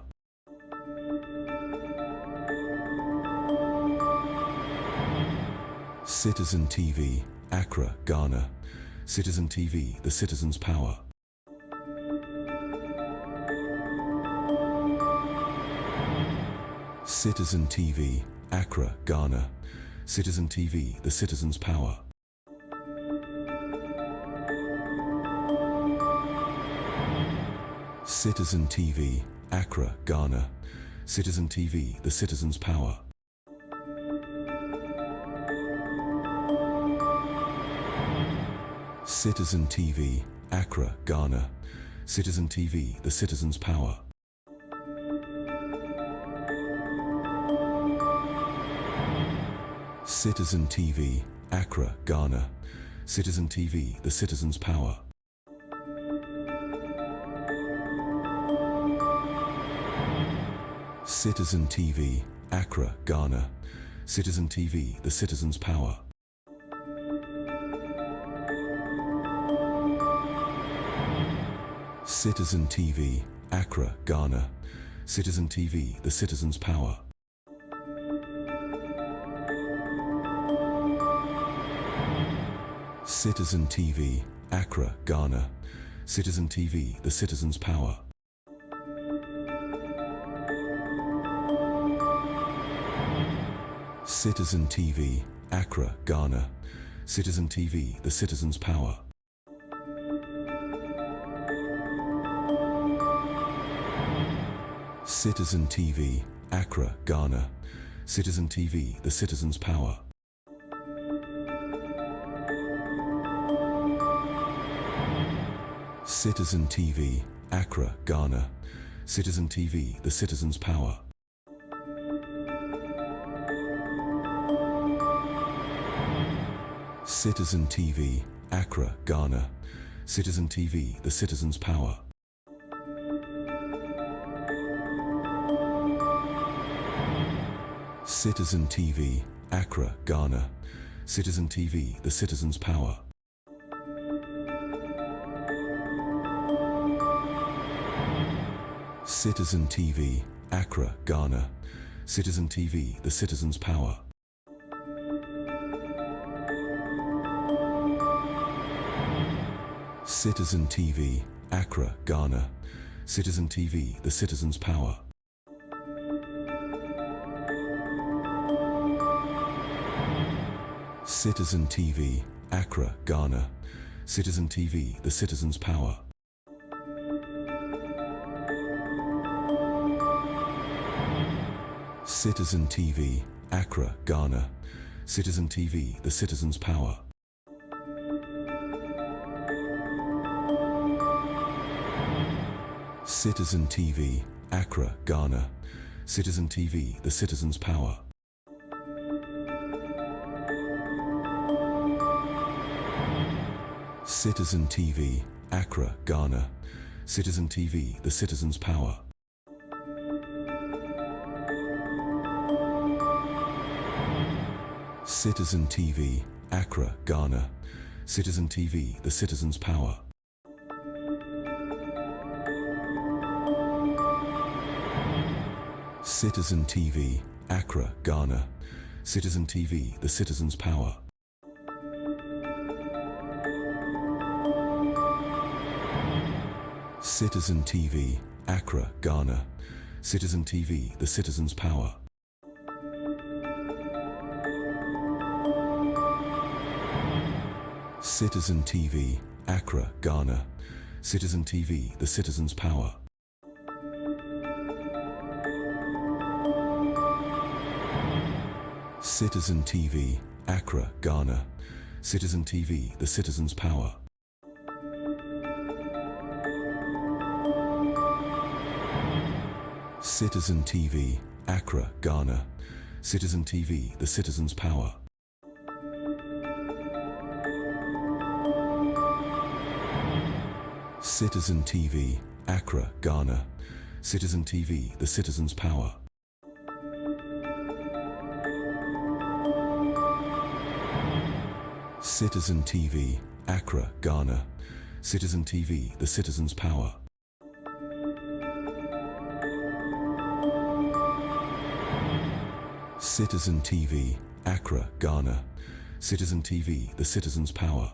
Citizen TV, Accra, Ghana. Citizen TV, the citizen's power. Citizen TV, Accra, Ghana. Citizen TV, the citizen's power. Citizen TV, Accra, Ghana. Citizen TV, the citizen's power. Citizen TV, Accra, Ghana. Citizen TV, the citizen's power. Citizen TV, Accra, Ghana. Citizen TV, the citizen's power. Citizen TV, Accra, Ghana. Citizen TV, the citizen's power. Citizen TV, Accra, Ghana. Citizen TV, the citizen's power. Citizen TV, Accra, Ghana. Citizen TV, the citizen's power. Citizen TV, Accra, Ghana. Citizen TV, the citizen's power. Citizen TV, Accra, Ghana. Citizen TV, the citizen's power. Citizen TV, Accra, Ghana. Citizen TV, the citizen's power. Citizen TV, Accra, Ghana. Citizen TV, the citizen's power. Citizen TV, Accra, Ghana. Citizen TV, the citizen's power. Citizen TV, Accra, Ghana. Citizen TV, the citizen's power. Citizen TV, Accra, Ghana. Citizen TV, the citizen's power. Citizen TV, Accra, Ghana. Citizen TV, the citizen's power. Citizen TV, Accra, Ghana. Citizen TV, the citizen's power. Citizen TV, Accra, Ghana. Citizen TV, the citizen's power. Citizen TV, Accra, Ghana. Citizen TV, the citizen's power. Citizen TV, Accra, Ghana. Citizen TV, the citizen's power. Citizen TV, Accra, Ghana. Citizen TV, the citizen's power. Citizen TV, Accra, Ghana. Citizen TV, the citizen's power. Citizen TV, Accra, Ghana. Citizen TV, the citizen's power. Citizen TV, Accra, Ghana. Citizen TV, the citizen's power. Citizen TV, Accra, Ghana. Citizen TV, the citizen's power. Citizen TV, Accra, Ghana. Citizen TV, the citizen's power. Citizen TV, Accra, Ghana. Citizen TV, the citizen's power. Citizen TV, Accra, Ghana. Citizen TV, the citizen's power.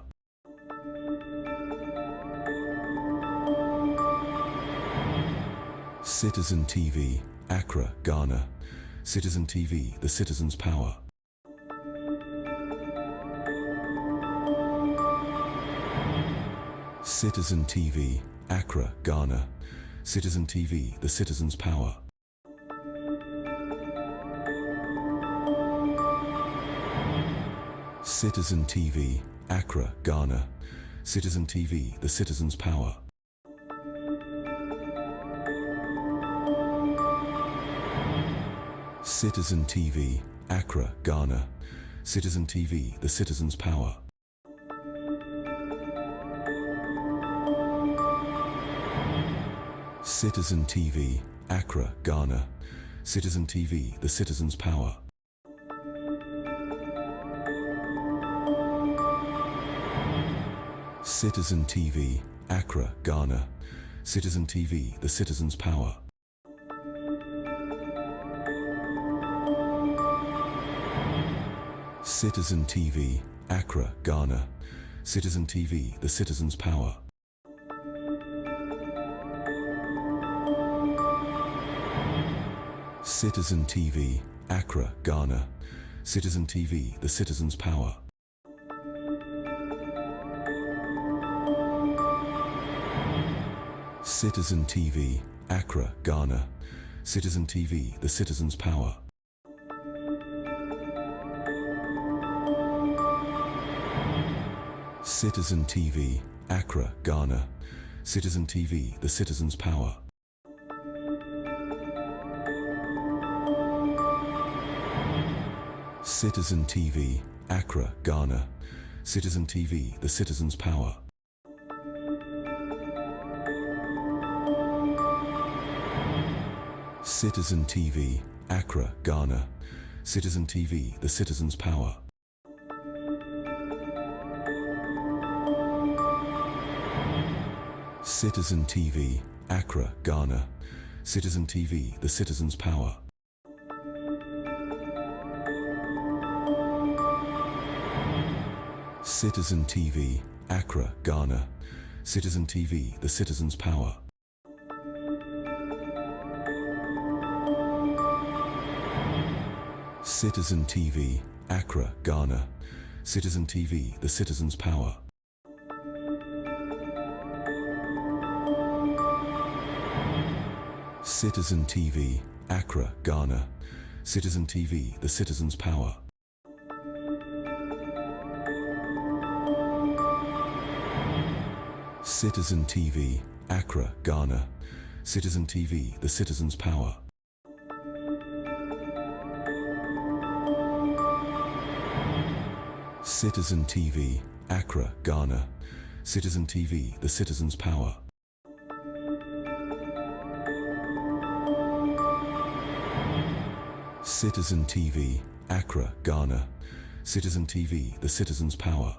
Citizen TV, Accra, Ghana. Citizen TV, the citizen's power. Citizen TV, Accra, Ghana. Citizen TV, the citizen's power. Citizen TV, Accra, Ghana. Citizen TV, the citizen's power. Citizen TV, Accra, Ghana. Citizen TV, the citizen's power. Citizen TV, Accra, Ghana. Citizen TV, the citizen's power. Citizen TV, Accra, Ghana. Citizen TV, the citizen's power. Citizen TV, Accra, Ghana. Citizen TV, the citizen's power. Citizen TV, Accra, Ghana. Citizen TV, the citizen's power. Citizen TV, Accra, Ghana. Citizen TV, the citizen's power. Citizen TV, Accra, Ghana. Citizen TV, the citizen's power. Citizen TV, Accra, Ghana. Citizen TV, the citizen's power. Citizen TV, Accra, Ghana. Citizen TV, the citizen's power. Citizen TV, Accra, Ghana. Citizen TV, the citizen's power. Citizen TV, Accra, Ghana. Citizen TV, the citizen's power. Citizen TV, Accra, Ghana. Citizen TV, the citizen's power. Citizen TV, Accra, Ghana. Citizen TV, the citizen's power. Citizen TV, Accra, Ghana. Citizen TV, the citizen's power. Citizen TV, Accra, Ghana. Citizen TV, the citizen's power. Citizen TV, Accra, Ghana. Citizen TV, the citizen's power.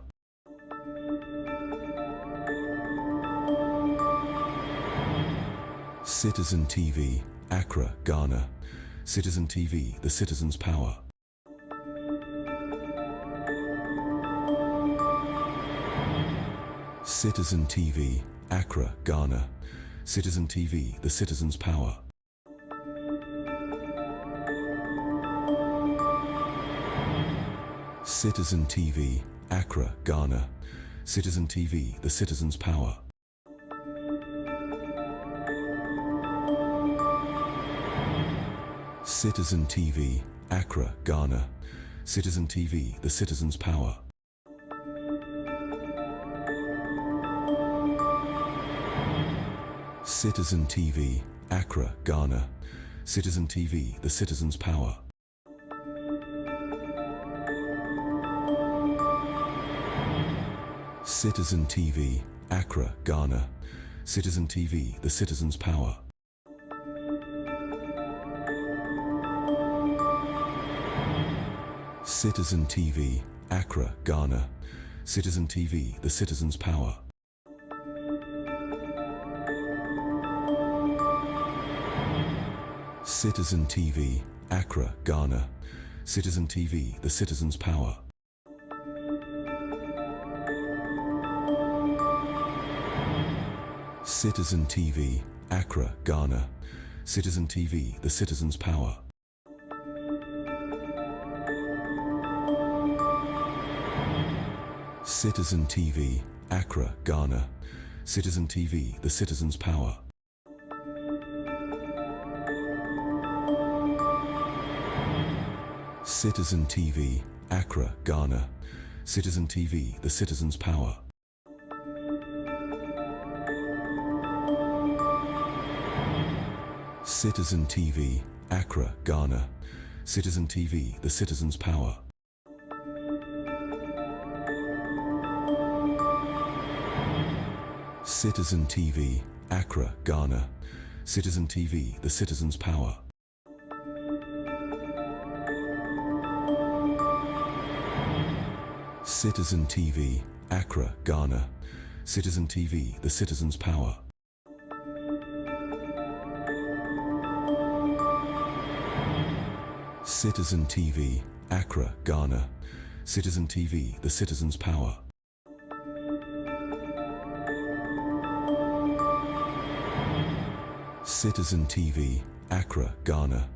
Citizen TV, Accra, Ghana. Citizen TV, the citizen's power. Citizen TV, Accra, Ghana. Citizen TV, the citizen's power. Citizen TV, Accra, Ghana. Citizen TV, the citizen's power. Citizen TV, Accra, Ghana. Citizen TV, the citizen's power. Citizen TV, Accra, Ghana. Citizen TV, the citizen's power. Citizen TV, Accra, Ghana. Citizen TV, the citizen's power. Citizen TV, Accra, Ghana. Citizen TV, the citizen's power. Citizen TV, Accra, Ghana. Citizen TV, the citizen's power. Citizen TV, Accra, Ghana. Citizen TV, the citizen's power. Citizen TV, Accra, Ghana. Citizen TV, the citizen's power. Citizen TV, Accra, Ghana. Citizen TV, the citizen's power. Citizen TV, Accra, Ghana. Citizen TV, the citizen's power. Citizen TV, Accra, Ghana. Citizen TV, the citizen's power. Citizen TV, Accra, Ghana. Citizen TV, the citizen's power. Citizen TV, Accra, Ghana. Citizen TV, the citizen's power. Citizen TV, Accra, Ghana.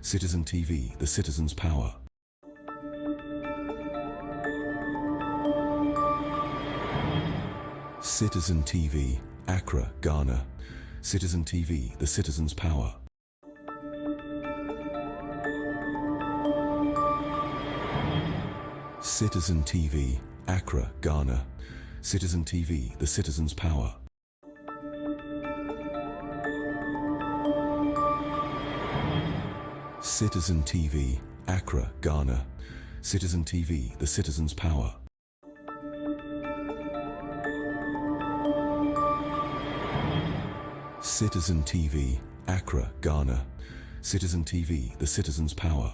Citizen TV, the citizen's power. Citizen TV, Accra, Ghana. Citizen TV, the citizen's power. Citizen TV, Accra, Ghana. Citizen TV, the citizen's power. Citizen TV, Accra, Ghana. Citizen TV, the citizen's power. Citizen TV, Accra, Ghana. Citizen TV, the citizen's power.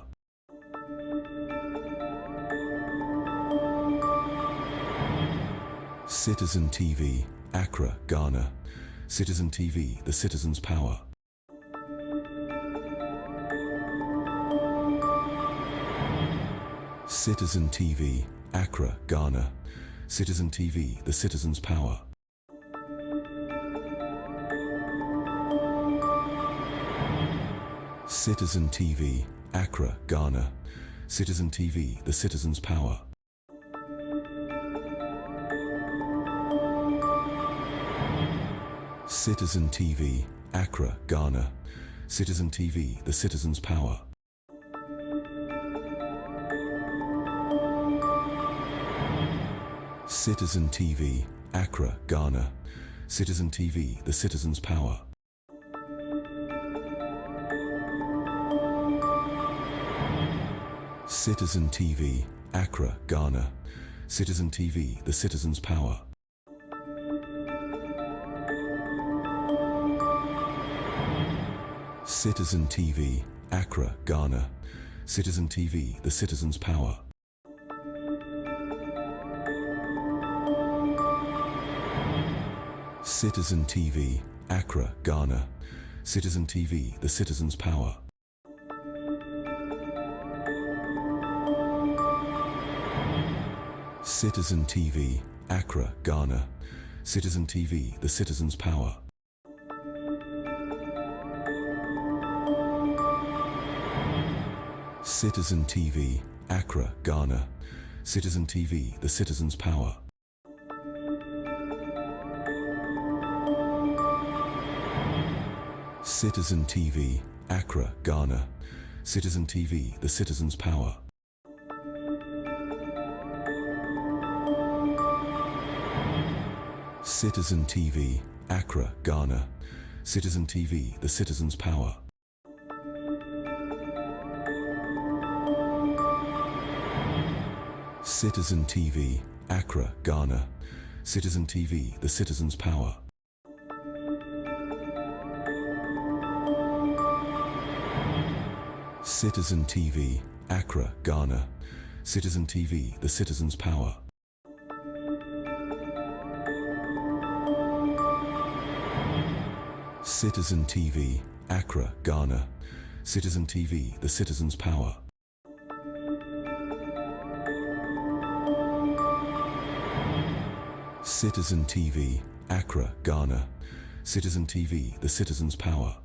Citizen TV, Accra, Ghana. Citizen TV, the citizen's power. Citizen TV, Accra, Ghana. Citizen TV, the citizen's power. Citizen TV, Accra, Ghana. Citizen TV, the citizen's power. Citizen TV, Accra, Ghana. Citizen TV, the citizen's power. Citizen TV, Accra, Ghana. Citizen TV, the citizen's power. Citizen TV, Accra, Ghana. Citizen TV, the citizen's power. Citizen TV, Accra, Ghana. Citizen TV, the citizen's power. Citizen TV, Accra, Ghana. Citizen TV, the citizen's power. Citizen TV, Accra, Ghana. Citizen TV, the citizen's power. Citizen TV, Accra, Ghana. Citizen TV, the citizen's power. Citizen TV, Accra, Ghana. Citizen TV, the citizen's power. Citizen TV, Accra, Ghana. Citizen TV, the citizen's power. Citizen TV, Accra, Ghana. Citizen TV, the citizen's power. Citizen TV, Accra, Ghana. Citizen TV, the citizen's power. Citizen TV, Accra, Ghana. Citizen TV, the citizen's power. Citizen TV, Accra, Ghana. Citizen TV, the citizen's power.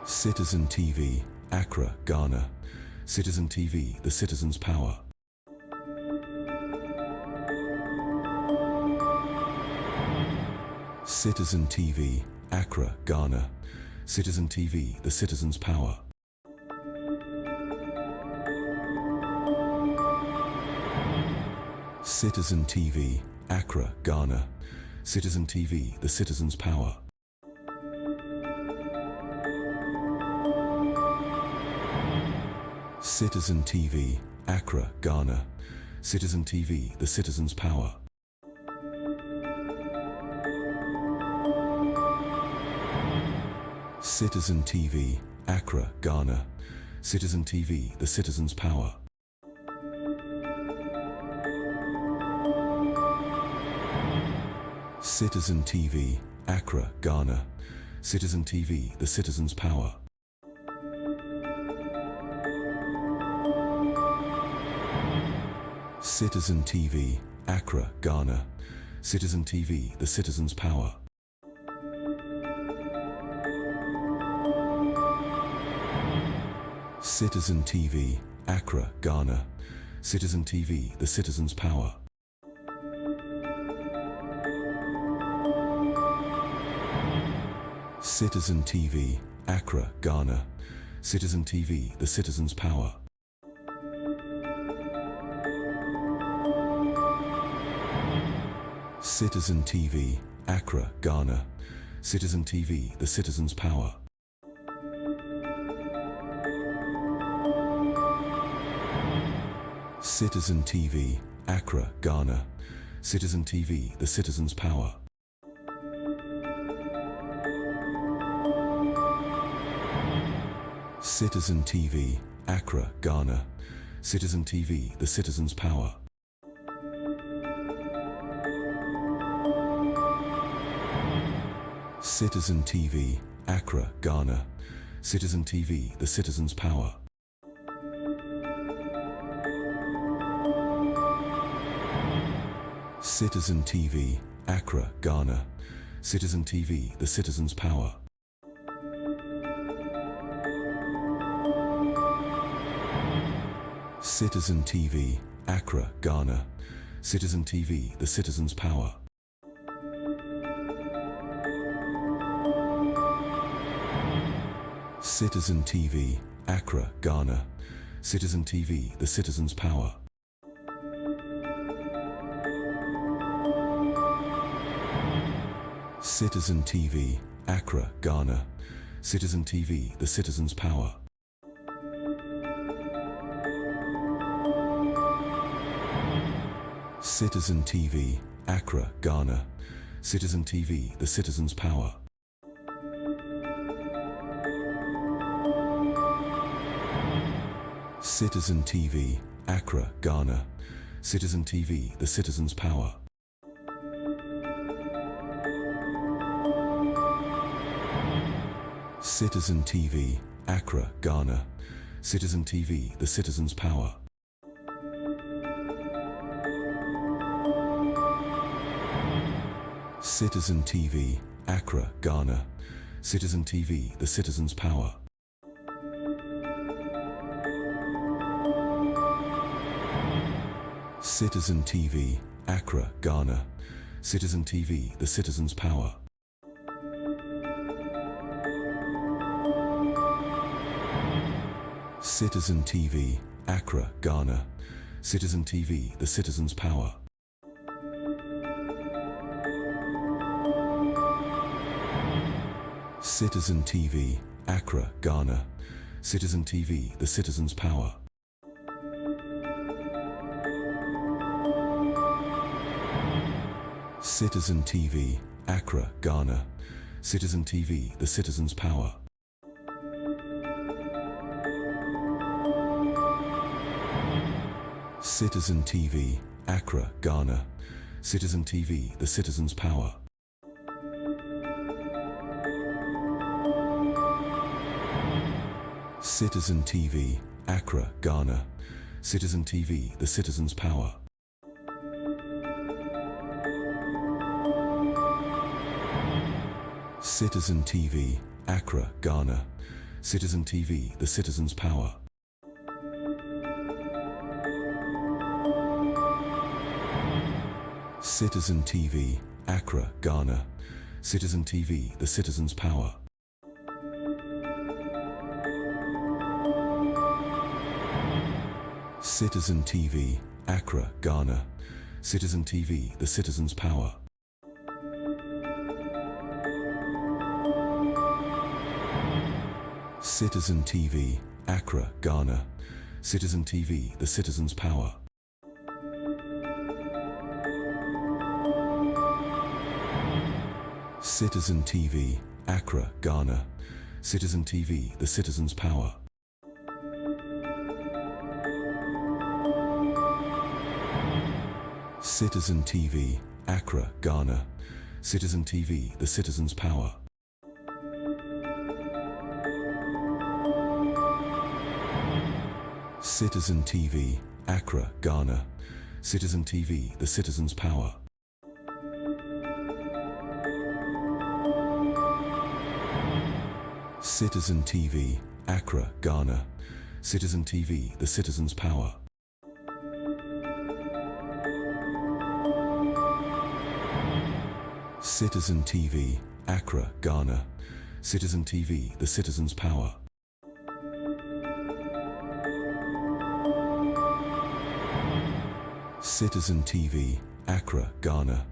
Citizen TV, Accra, Ghana. Citizen TV, the citizen's power. Citizen TV, Accra, Ghana. Citizen TV, the citizen's power. Citizen TV, Accra, Ghana. Citizen TV, the citizen's power. Citizen TV, Accra, Ghana. Citizen TV, the citizen's power. Citizen TV, Accra, Ghana. Citizen TV, the citizen's power. Citizen TV, Accra, Ghana. Citizen TV, the citizen's power. Citizen TV, Accra, Ghana. Citizen TV, the citizen's power. Citizen TV, Accra, Ghana. Citizen TV, the citizen's power. Citizen TV, Accra, Ghana. Citizen TV, the citizen's power. Citizen TV, Accra, Ghana. Citizen TV, the citizen's power. Citizen TV, Accra, Ghana. Citizen TV, the citizen's power. Citizen TV, Accra, Ghana. Citizen TV, the citizen's power. Citizen TV, Accra, Ghana. Citizen TV, the citizen's power. Citizen TV, Accra, Ghana. Citizen TV, the citizen's power. Citizen TV, Accra, Ghana. Citizen TV, the citizen's power. Citizen TV, Accra, Ghana. Citizen TV, the citizen's power. Citizen TV, Accra, Ghana. Citizen TV, the citizen's power. Citizen TV, Accra, Ghana. Citizen TV, the citizen's power. Citizen TV, Accra, Ghana. Citizen TV, the citizen's power. Citizen TV, Accra, Ghana. Citizen TV, the citizen's power. Citizen TV, Accra, Ghana. Citizen TV, the citizen's power. Citizen TV, Accra, Ghana. Citizen TV, the citizen's power. Citizen TV, Accra, Ghana. Citizen TV, the citizen's power. Citizen TV, Accra, Ghana. Citizen TV, the citizen's power. Citizen TV, Accra, Ghana. Citizen TV, the citizen's power. Citizen TV, Accra, Ghana. Citizen TV, the citizen's power. Citizen TV, Accra, Ghana. Citizen TV, the citizen's power. Citizen TV, Accra, Ghana. Citizen TV, the citizen's power. Citizen TV, Accra, Ghana. Citizen TV, the citizen's power. Citizen TV, Accra, Ghana. Citizen TV, the citizen's power. Citizen TV, Accra, Ghana. Citizen TV, the citizen's power. Citizen TV, Accra, Ghana. Citizen TV, the citizen's power. Citizen TV, Accra, Ghana. Citizen TV, the citizen's power. Citizen TV, Accra, Ghana. Citizen TV, the citizen's power. Citizen TV, Accra, Ghana. Citizen TV, the citizen's power. Citizen TV, Accra, Ghana. Citizen TV, the citizen's power. Citizen TV, Accra, Ghana.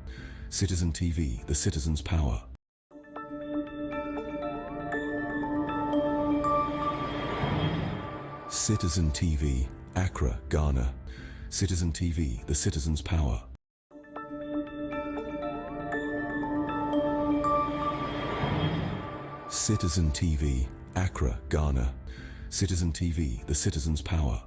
Citizen TV, the citizen's power. Citizen TV, Accra, Ghana. Citizen TV, the citizen's power. Citizen TV, Accra, Ghana. Citizen TV, the citizen's power.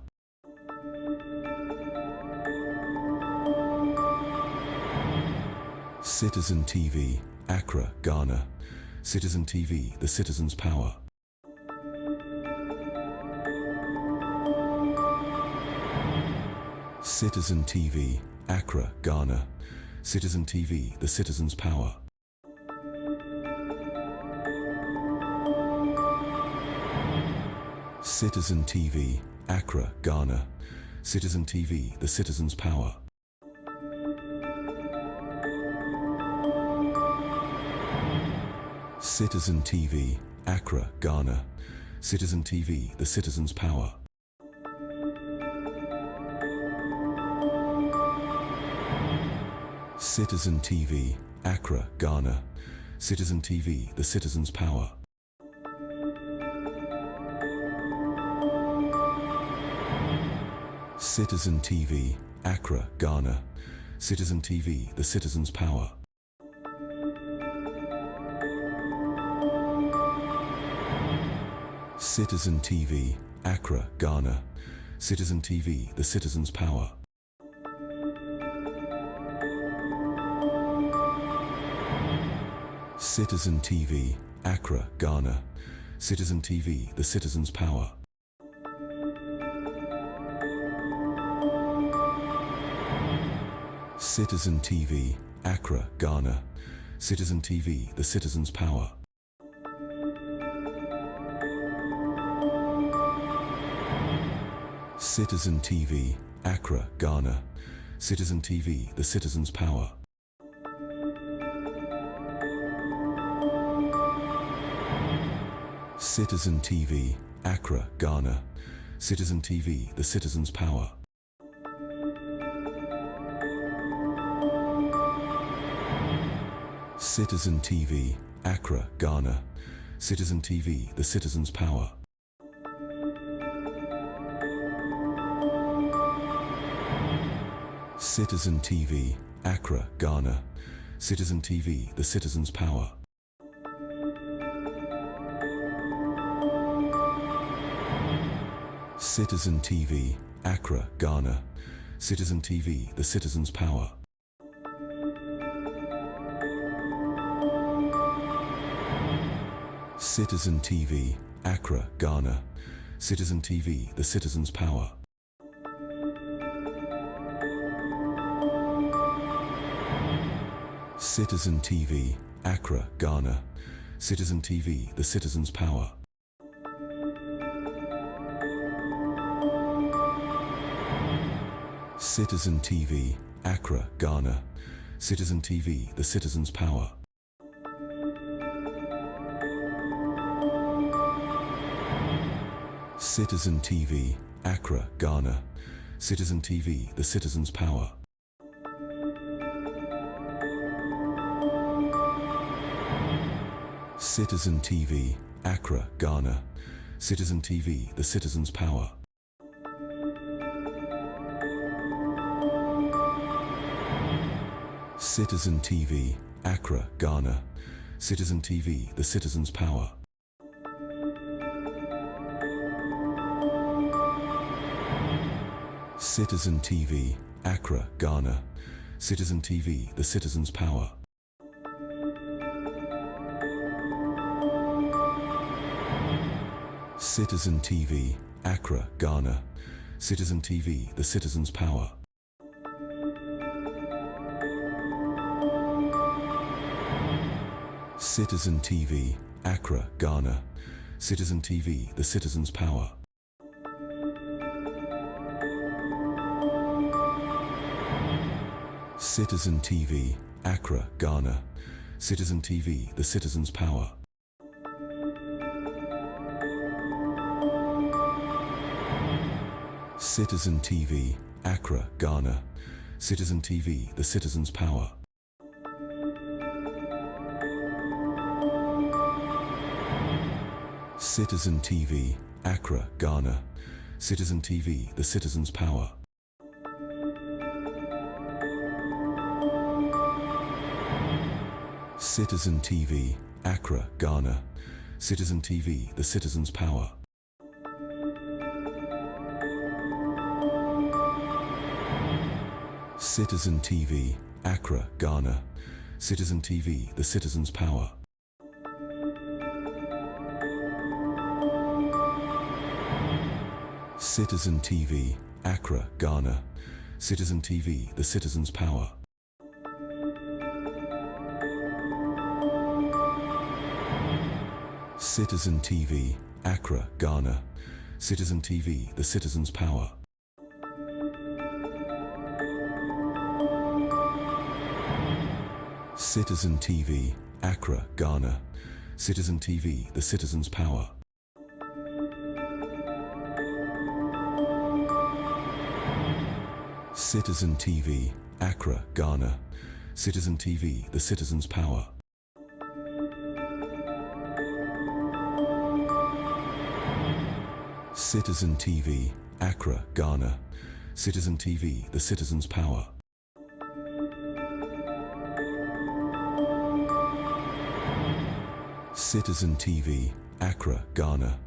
Citizen TV, Accra, Ghana. Citizen TV, the citizen's power. Citizen TV, Accra, Ghana. Citizen TV, the citizen's power. Citizen TV, Accra, Ghana. Citizen TV, the citizen's power. Citizen TV, Accra, Ghana. Citizen TV, the citizen's power. Citizen TV, Accra, Ghana. Citizen TV, the citizen's power. Citizen TV, Accra, Ghana. Citizen TV, the citizen's power. Citizen TV, Accra, Ghana. Citizen TV, the citizen's power. Citizen TV, Accra, Ghana. Citizen TV, the citizen's power. Citizen TV, Accra, Ghana. Citizen TV, the citizen's power. Citizen TV, Accra, Ghana. Citizen TV, the citizen's power. Citizen TV, Accra, Ghana. Citizen TV, the citizen's power. Citizen TV, Accra, Ghana. Citizen TV, the citizen's power. Citizen TV, Accra, Ghana. Citizen TV, the citizen's power. Citizen TV, Accra, Ghana. Citizen TV, the citizen's power. Citizen TV, Accra, Ghana. Citizen TV, the citizen's power. Citizen TV, Accra, Ghana. Citizen TV, the citizen's power. Citizen TV, Accra, Ghana. Citizen TV, the citizen's power. Citizen TV, Accra, Ghana. Citizen TV, the citizen's power. Citizen TV, Accra, Ghana. Citizen TV, the citizen's power. Citizen TV, Accra, Ghana. Citizen TV, the citizen's power. Citizen TV, Accra, Ghana. Citizen TV, the citizen's power. Citizen TV, Accra, Ghana. Citizen TV, the citizen's power. Citizen TV, Accra, Ghana. Citizen TV, the citizen's power. Citizen TV, Accra, Ghana. Citizen TV, the citizen's power. Citizen TV, Accra, Ghana. Citizen TV, the citizen's power. Citizen TV, Accra, Ghana. Citizen TV, the citizen's power. Citizen TV, Accra, Ghana. Citizen TV, the citizen's power. Citizen TV, Accra, Ghana. Citizen TV, the citizen's power. Citizen TV, Accra, Ghana. Citizen TV, the citizen's power. Citizen TV, Accra, Ghana. Citizen TV, the citizen's power. Citizen TV, Accra, Ghana. Citizen TV, the citizen's power. Citizen TV, Accra, Ghana. Citizen TV, the citizen's power. Citizen TV, Accra, Ghana. Citizen TV, the citizen's power. Citizen TV, Accra, Ghana.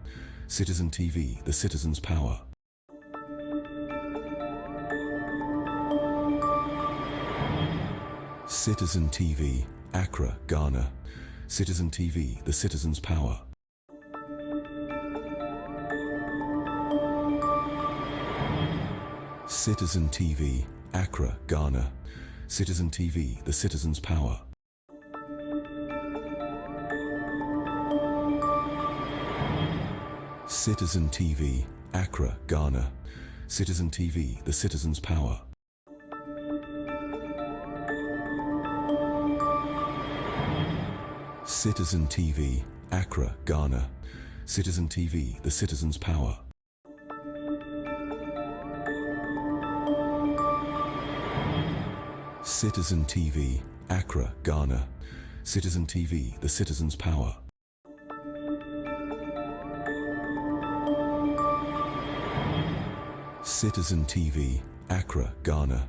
Citizen TV, the citizen's power. Citizen TV, Accra, Ghana. Citizen TV, the citizen's power. Citizen TV, Accra, Ghana. Citizen TV, the citizen's power. Citizen TV, Accra, Ghana. Citizen TV, the citizen's power. Citizen TV, Accra, Ghana. Citizen TV, the citizen's power. Citizen TV, Accra, Ghana. Citizen TV, the citizen's power. Citizen TV, Accra, Ghana.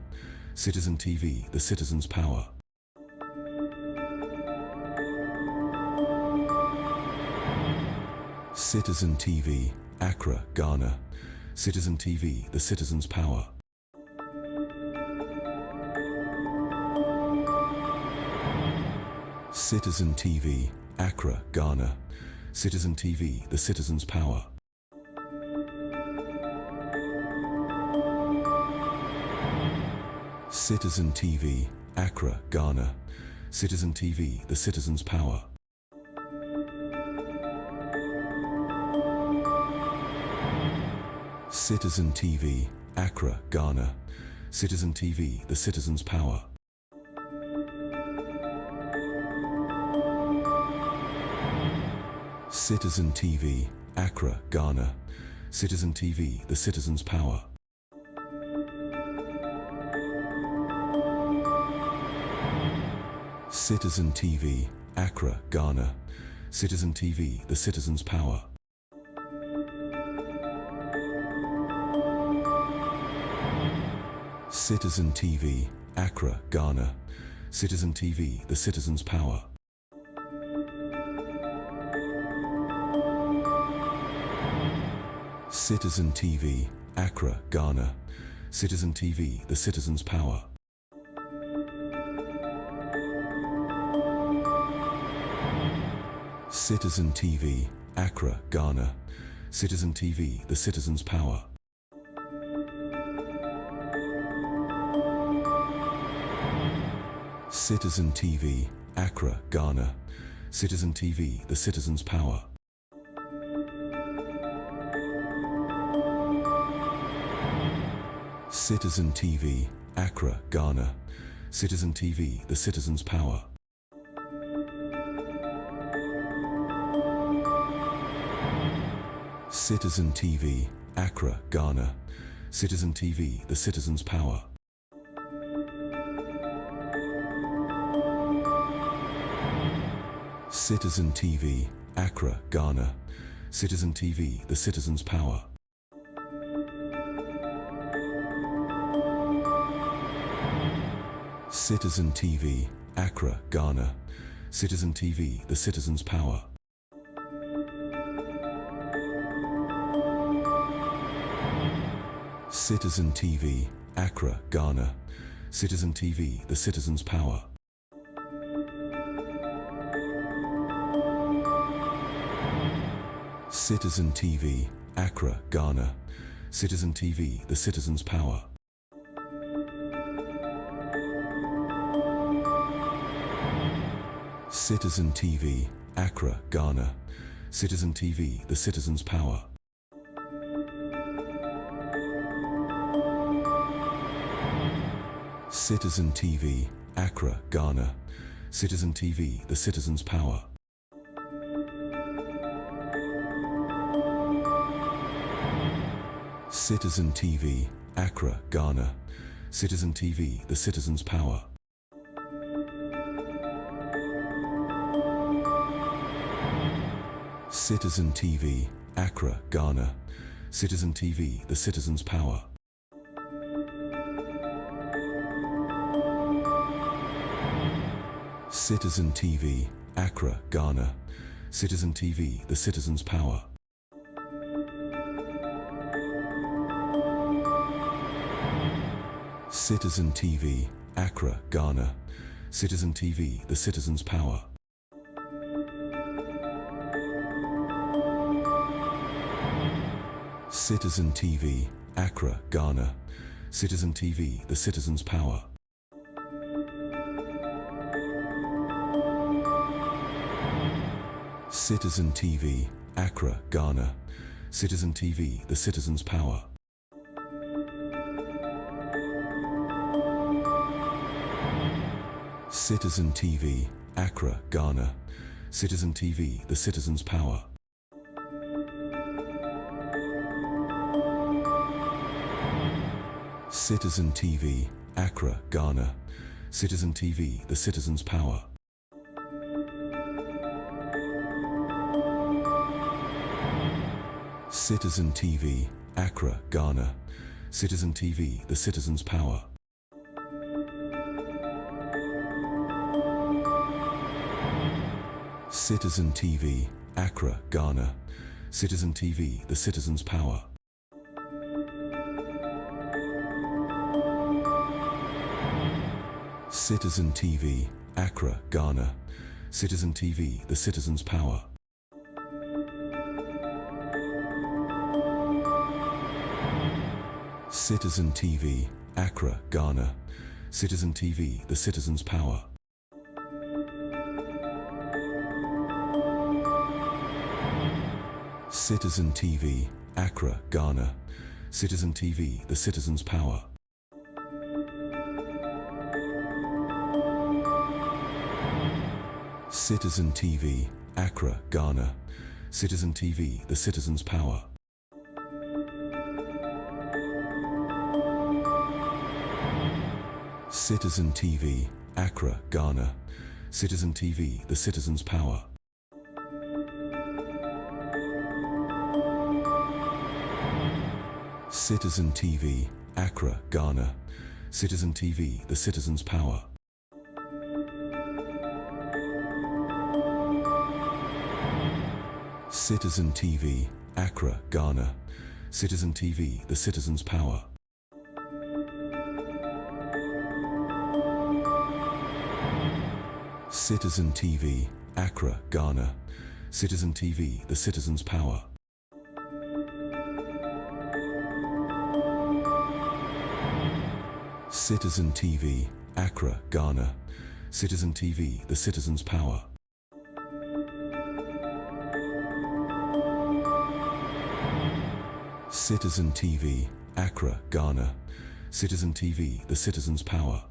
Citizen TV, the citizen's power. Citizen TV, Accra, Ghana. Citizen TV, the citizen's power. Citizen TV, Accra, Ghana. Citizen TV, the citizen's power. Citizen TV, Accra, Ghana. Citizen TV, the citizen's power. Citizen TV, Accra, Ghana. Citizen TV, the citizen's power. Citizen TV, Accra, Ghana. Citizen TV, the citizen's power. Citizen TV, Accra, Ghana. Citizen TV, the citizen's power. Citizen TV, Accra, Ghana. Citizen TV, the citizen's power. Citizen TV, Accra, Ghana. Citizen TV, the citizen's power. Citizen TV, Accra, Ghana. Citizen TV, the citizen's power. Citizen TV, Accra, Ghana. Citizen TV, the citizen's power. Citizen TV, Accra, Ghana. Citizen TV, the citizen's power. Citizen TV, Accra, Ghana. Citizen TV, the citizen's power. Citizen TV, Accra, Ghana. Citizen TV, the citizen's power. Citizen TV, Accra, Ghana. Citizen TV, the citizen's power. Citizen TV, Accra, Ghana. Citizen TV, the citizen's power. Citizen TV, Accra, Ghana. Citizen TV, the citizen's power. Citizen TV, Accra, Ghana. Citizen TV, the citizen's power. Citizen TV, Accra, Ghana. Citizen TV, the citizen's power. Citizen TV, Accra, Ghana. Citizen TV, the citizen's power. Citizen TV, Accra, Ghana. Citizen TV, the citizen's power. Citizen TV, Accra, Ghana. Citizen TV, the citizen's power. Citizen TV, Accra, Ghana. Citizen TV, the citizen's power. Citizen TV, Accra, Ghana. Citizen TV, the citizen's power. Citizen TV, Accra, Ghana. Citizen TV, the citizen's power. Citizen TV, Accra, Ghana. Citizen TV, the citizen's power. Citizen TV, Accra, Ghana. Citizen TV, the citizen's power. Citizen TV, Accra, Ghana. Citizen TV, the citizen's power. Citizen TV, Accra, Ghana. Citizen TV, the citizen's power. Citizen TV, Accra, Ghana. Citizen TV, the citizen's power. Citizen TV, Accra, Ghana. Citizen TV, the citizen's power. Citizen TV, Accra, Ghana. Citizen TV, the citizen's power. Citizen TV, Accra, Ghana. Citizen TV, the citizen's power. Citizen TV, Accra, Ghana. Citizen TV, the citizen's power. Citizen TV, Accra, Ghana. Citizen TV, the citizen's power. Citizen TV, Accra, Ghana. Citizen TV, the citizen's power. Citizen TV, Accra, Ghana. Citizen TV, the citizen's power. Citizen TV, Accra, Ghana. Citizen TV, the citizen's power. Citizen TV, Accra, Ghana. Citizen TV, the citizen's power.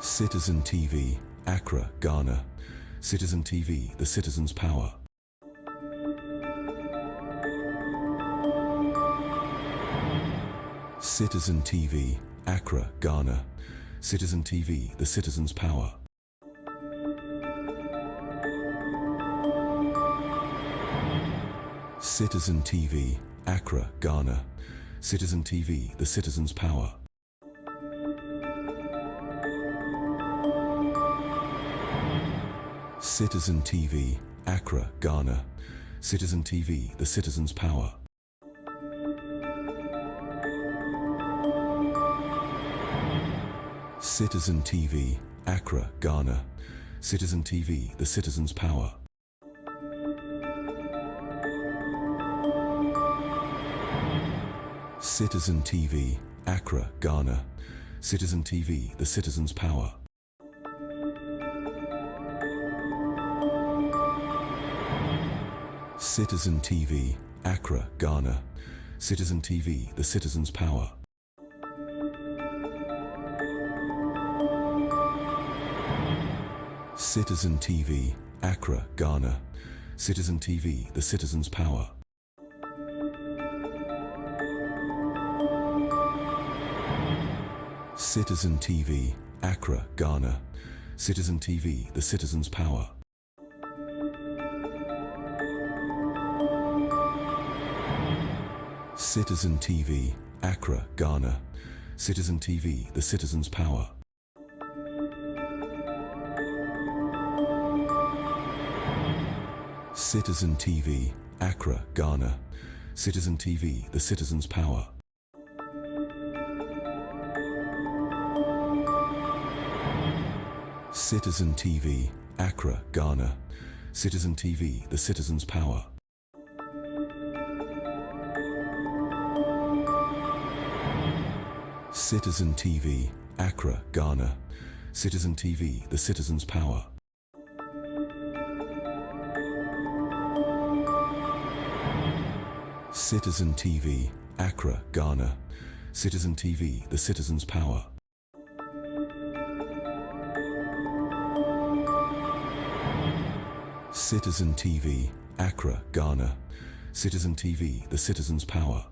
Citizen TV, Accra, Ghana. Citizen TV, the citizen's power. Citizen TV, Accra, Ghana. Citizen TV, the citizen's power. Citizen TV, Accra, Ghana. Citizen TV, the citizen's power. Citizen TV, Accra, Ghana. Citizen TV, the citizen's power. Citizen TV, Accra, Ghana. Citizen TV, the citizen's power. Citizen TV, Accra, Ghana. Citizen TV, the citizen's power. Citizen TV, Accra, Ghana. Citizen TV, the citizen's power. Citizen TV, Accra, Ghana. Citizen TV, the citizen's power. Citizen TV, Accra, Ghana. Citizen TV, the citizen's power. Citizen TV, Accra, Ghana. Citizen TV, the citizen's power. Citizen TV, Accra, Ghana. Citizen TV, the citizen's power. Citizen TV, Accra, Ghana. Citizen TV, the citizen's power. Citizen TV, Accra, Ghana. Citizen TV, the citizen's power. Citizen TV, Accra, Ghana. Citizen TV, the citizen's power. Citizen TV, Accra, Ghana. Citizen TV, the citizen's power.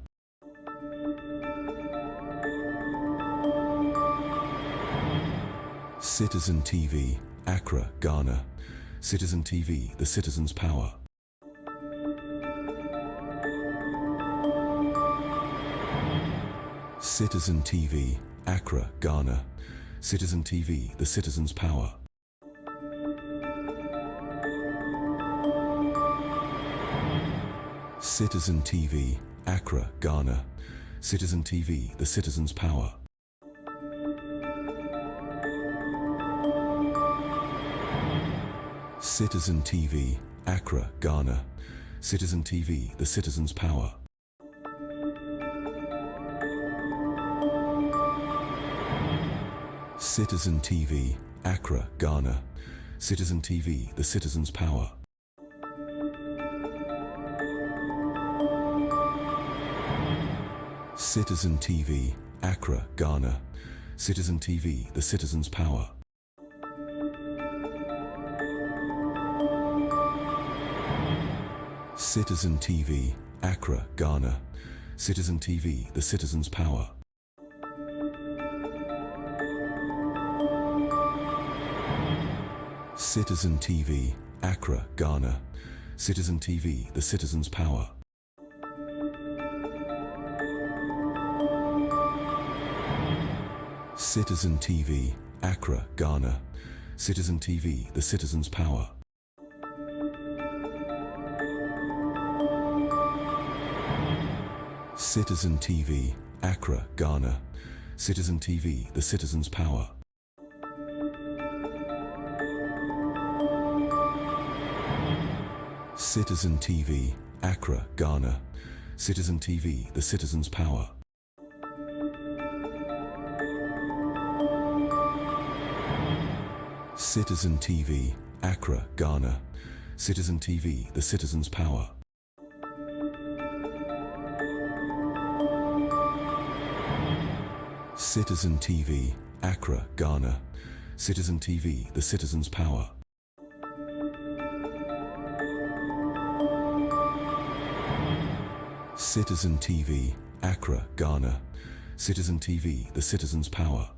Citizen TV, Accra, Ghana. Citizen TV, the citizen's power. Citizen TV, Accra, Ghana. Citizen TV, the citizen's power. Citizen TV, Accra, Ghana. Citizen TV, the citizen's power. Citizen TV, Accra, Ghana. Citizen TV, the citizen's power. Citizen TV, Accra, Ghana. Citizen TV, the citizen's power. Citizen TV, Accra, Ghana. Citizen TV, the citizen's power. Citizen TV, Accra, Ghana. Citizen TV, the citizen's power. Citizen TV, Accra, Ghana. Citizen TV, the citizen's power. Citizen TV, Accra, Ghana. Citizen TV, the citizen's power. Citizen TV, Accra, Ghana. Citizen TV, the citizen's power. Citizen TV, Accra, Ghana. Citizen TV, the citizen's power. Citizen TV, Accra, Ghana. Citizen TV, the citizen's power. Citizen TV, Accra, Ghana. Citizen TV, the citizen's power. Citizen TV, Accra, Ghana. Citizen TV, the citizen's power.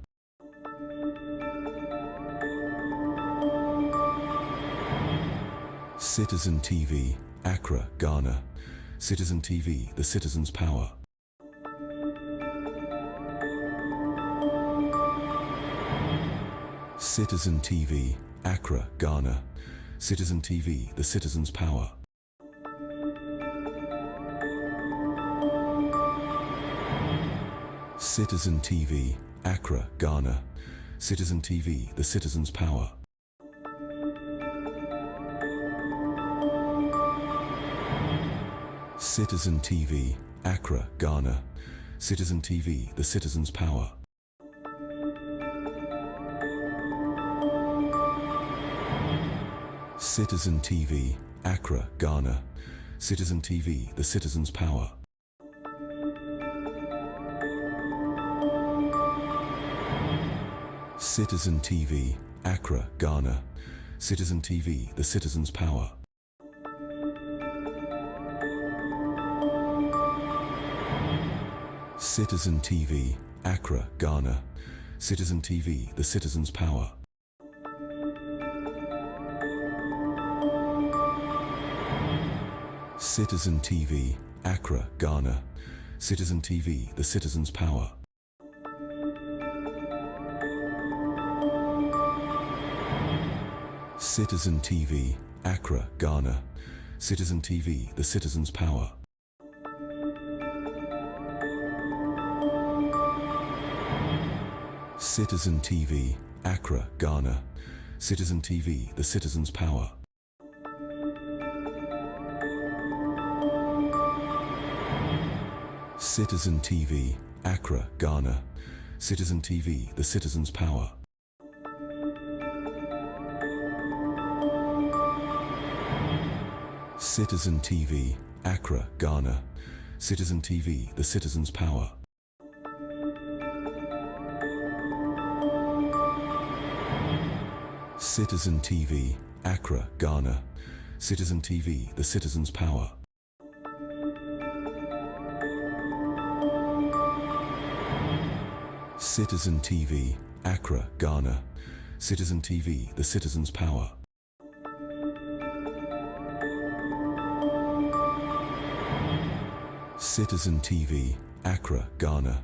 Citizen TV, Accra, Ghana. Citizen TV, the citizen's power. Citizen TV, Accra, Ghana. Citizen TV, the citizen's power. Citizen TV, Accra, Ghana. Citizen TV, the citizen's power. Citizen TV, Accra, Ghana. Citizen TV, the citizen's power. Citizen TV, Accra, Ghana. Citizen TV, the citizen's power. Citizen TV, Accra, Ghana. Citizen TV, the citizen's power. Citizen TV, Accra, Ghana. Citizen TV, the citizen's power. Citizen TV, Accra, Ghana. Citizen TV, the citizen's power. Citizen TV, Accra, Ghana. Citizen TV, the citizen's power. Citizen TV, Accra, Ghana. Citizen TV, the citizen's power. Citizen TV, Accra, Ghana. Citizen TV, the citizen's power. Citizen TV, Accra, Ghana. Citizen TV, the citizen's power. Citizen TV, Accra, Ghana. Citizen TV, the citizen's power. Citizen TV, Accra, Ghana. Citizen TV, the citizen's power. Citizen TV, Accra, Ghana.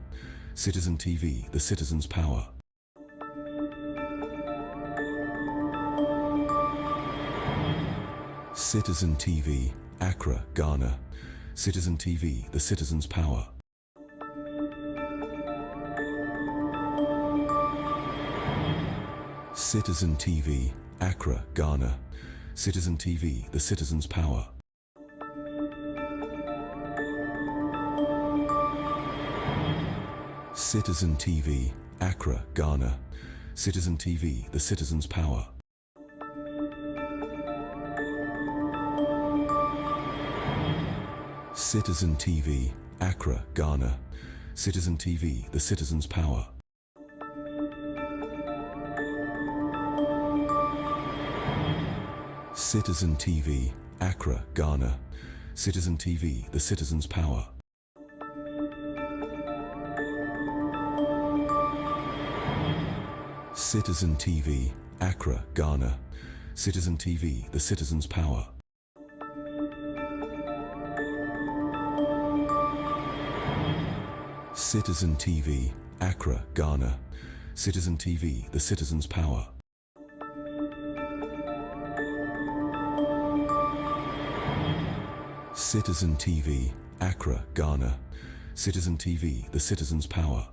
Citizen TV, the citizen's power. Citizen TV, Accra, Ghana. Citizen TV, the citizen's power. Citizen TV, Accra, Ghana. Citizen TV, the citizen's power. Citizen TV, Accra, Ghana. Citizen TV, the citizen's power. Citizen TV, Accra, Ghana. Citizen TV, the citizen's power. Citizen TV, Accra, Ghana. Citizen TV, the citizen's power. Citizen TV, Accra, Ghana. Citizen TV, the citizen's power. Citizen TV, Accra, Ghana. Citizen TV, the citizen's power. Citizen TV, Accra, Ghana. Citizen TV, the citizen's power.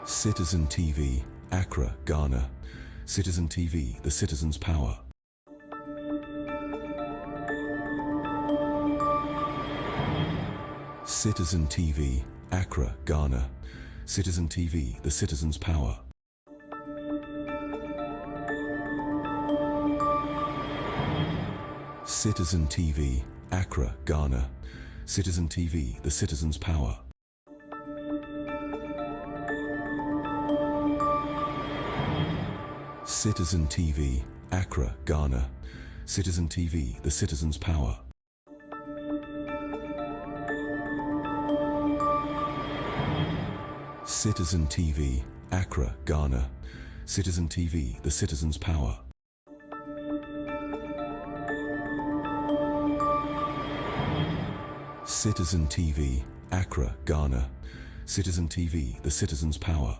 Citizen TV, Accra, Ghana. Citizen TV, the citizen's power. Citizen TV, Accra, Ghana. Citizen TV, the citizen's power. Citizen TV, Accra, Ghana. Citizen TV, the citizen's power. Citizen TV, Accra, Ghana. Citizen TV, the citizen's power. Citizen TV, Accra, Ghana. Citizen TV, the citizen's power. Citizen TV, Accra, Ghana. Citizen TV, the citizen's power.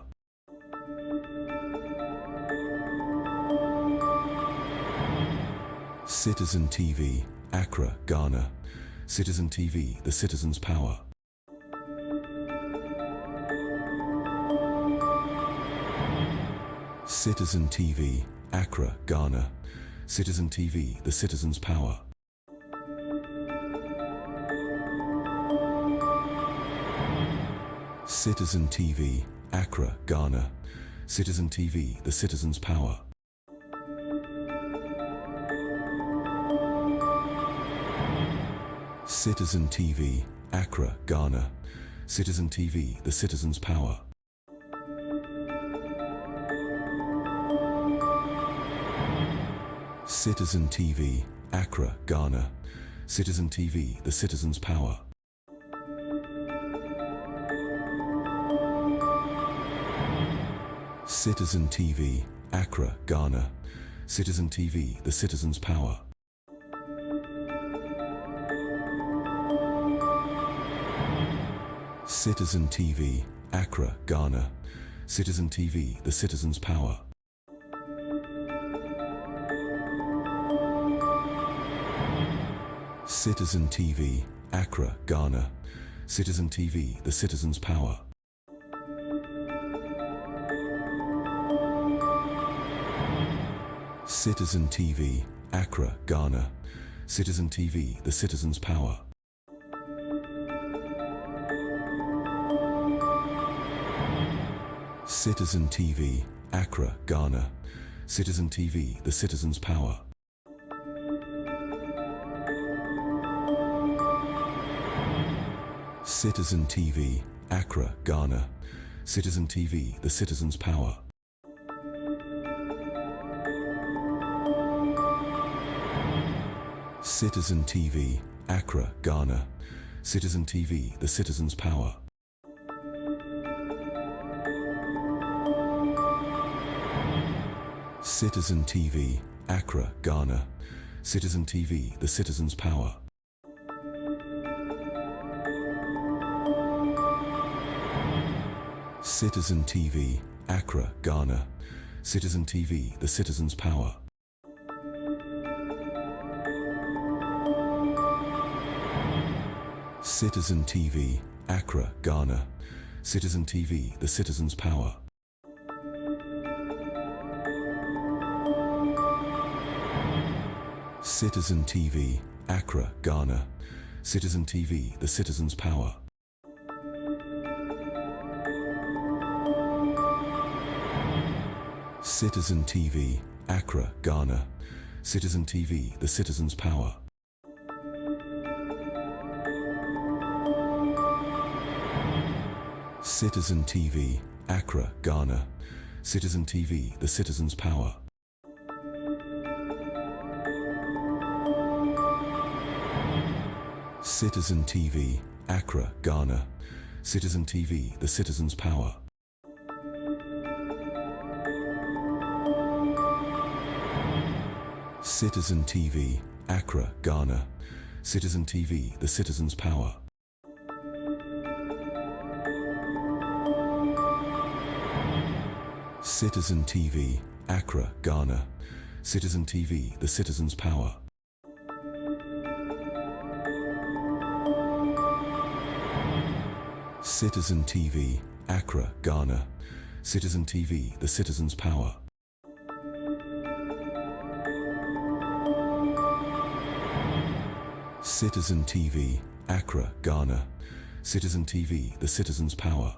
Citizen TV, Accra, Ghana. Citizen TV, the citizen's power. Citizen TV, Accra, Ghana. Citizen TV, the citizen's power. Citizen TV, Accra, Ghana. Citizen TV, the citizen's power. Citizen TV, Accra, Ghana. Citizen TV, the citizen's power. Citizen TV, Accra, Ghana. Citizen TV, the citizen's power. Citizen TV, Accra, Ghana. Citizen TV, the citizen's power. Citizen TV, Accra, Ghana. Citizen TV, the citizen's power. Citizen TV, Accra, Ghana. Citizen TV, the citizen's power. Citizen TV, Accra, Ghana. Citizen TV, the citizen's power. Citizen TV, Accra, Ghana. Citizen TV, the citizen's power. Citizen TV, Accra, Ghana. Citizen TV, the citizen's power. Citizen TV, Accra, Ghana. Citizen TV, the citizen's power. Citizen TV, Accra, Ghana. Citizen TV, the citizen's power. Citizen TV, Accra, Ghana. Citizen TV, the citizen's power. Citizen TV, Accra, Ghana. Citizen TV, the citizen's power. Citizen TV, Accra, Ghana. Citizen TV, the citizen's power. Citizen TV, Accra, Ghana. Citizen TV, the citizen's power. Citizen TV, Accra, Ghana. Citizen TV, the citizen's power. Citizen TV, Accra, Ghana. Citizen TV, the citizen's power. Citizen TV, Accra, Ghana. Citizen TV, the citizen's power. Citizen TV, Accra, Ghana. Citizen TV, the citizen's power. Citizen TV, Accra, Ghana. Citizen TV, the citizen's power. Citizen TV, Accra, Ghana. Citizen TV, the citizen's power.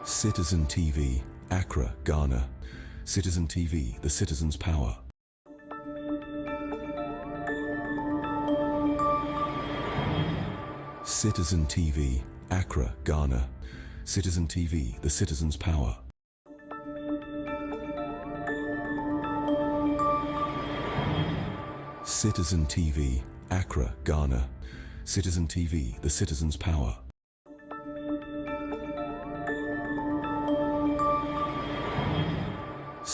Citizen TV, Accra, Ghana. Citizen TV, the citizen's power. Citizen TV, Accra, Ghana. Citizen TV, the citizen's power. Citizen TV, Accra, Ghana. Citizen TV, the citizen's power.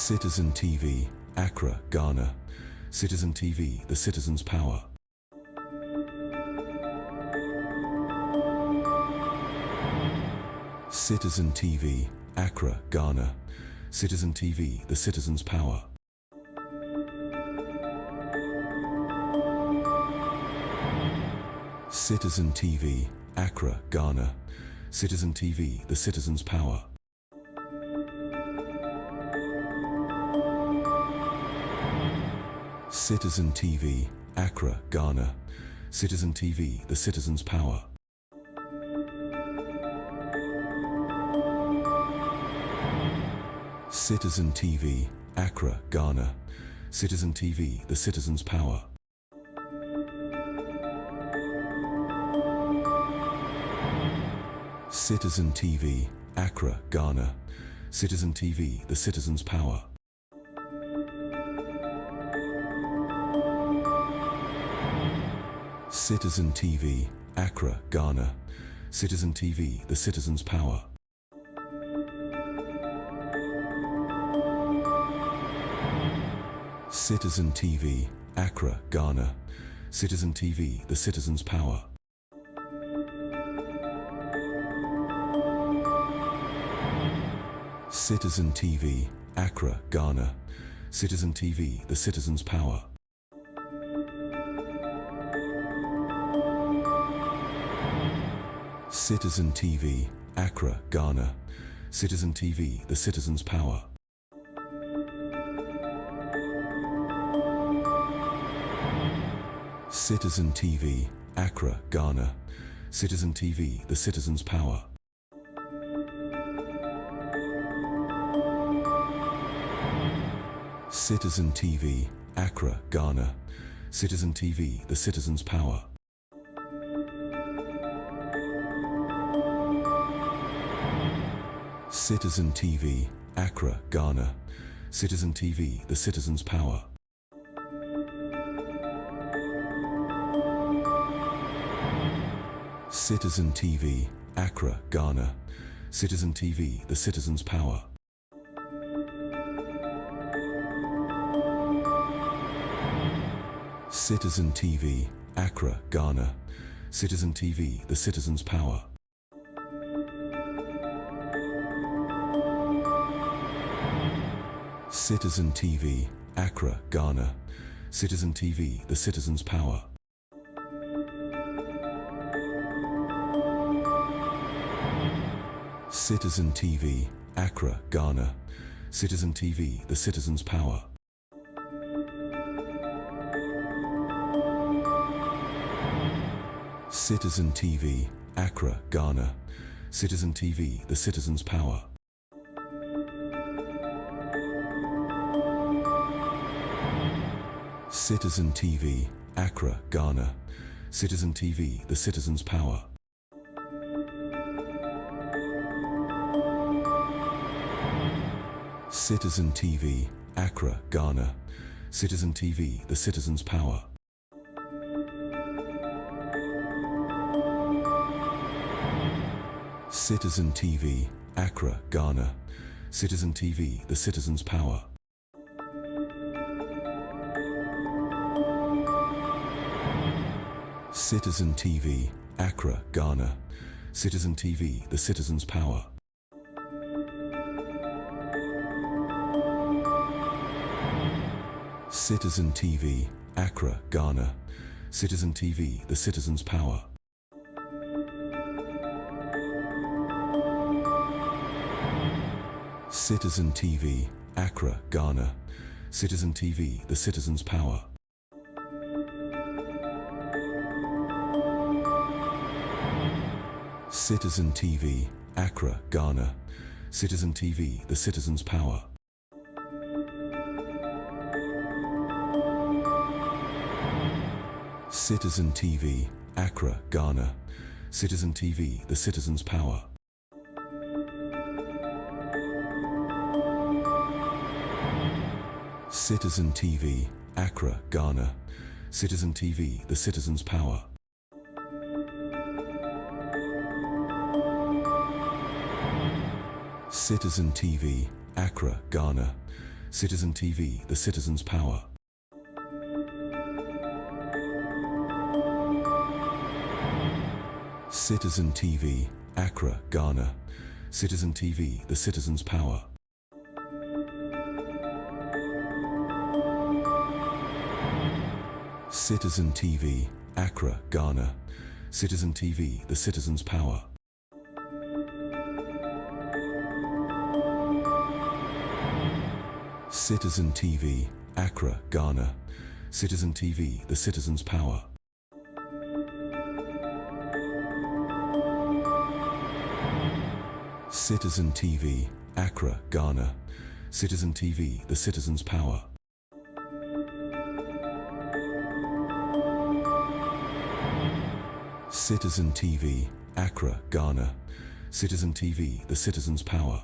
Citizen TV, Accra, Ghana. Citizen TV, the citizen's power. Citizen TV, Accra, Ghana. Citizen TV, the citizen's power. Citizen TV, Accra, Ghana. Citizen TV, the citizen's power. Citizen TV, Accra, Ghana. Citizen TV, the citizen's power. Citizen TV, Accra, Ghana. Citizen TV, the citizen's power. Citizen TV, Accra, Ghana. Citizen TV, the citizen's power. Citizen TV, Accra, Ghana. Citizen TV, the citizen's power. Citizen TV, Accra, Ghana. Citizen TV, the citizen's power. Citizen TV, Accra, Ghana. Citizen TV, the citizen's power. Citizen TV, Accra, Ghana. Citizen TV, the citizen's power. Citizen TV, Accra, Ghana. Citizen TV, the citizen's power. Citizen TV, Accra, Ghana. Citizen TV, the citizen's power. Citizen TV, Accra, Ghana. Citizen TV, the citizen's power. Citizen TV, Accra, Ghana. Citizen TV, the citizen's power. Citizen TV, Accra, Ghana. Citizen TV, the citizen's power. Citizen TV, Accra, Ghana. Citizen TV, the citizen's power. Citizen TV, Accra, Ghana. Citizen TV, the citizen's power. Citizen TV, Accra, Ghana. Citizen TV, the citizen's power. Citizen TV, Accra, Ghana. Citizen TV, the citizen's power. Citizen TV, Accra, Ghana. Citizen TV, the citizen's power. Citizen TV, Accra, Ghana. Citizen TV, the citizen's power. Citizen TV, Accra, Ghana. Citizen TV, the citizen's power. Citizen TV, Accra, Ghana. Citizen TV, the citizen's power. Citizen TV, Accra, Ghana. Citizen TV, the citizen's power. Citizen TV, Accra, Ghana. Citizen TV, the citizen's power. Citizen TV, Accra, Ghana. Citizen TV, the citizen's power. Citizen TV, Accra, Ghana. Citizen TV, the citizen's power. Citizen TV, Accra, Ghana. Citizen TV, the citizen's power. Citizen TV, Accra, Ghana. Citizen TV, the citizen's power. Citizen TV, Accra, Ghana. Citizen TV, the citizen's power. Citizen TV, Accra, Ghana. Citizen TV, the citizen's power. Citizen TV, Accra, Ghana. Citizen TV, the citizen's power. Citizen TV, Accra, Ghana. Citizen TV, the citizen's power.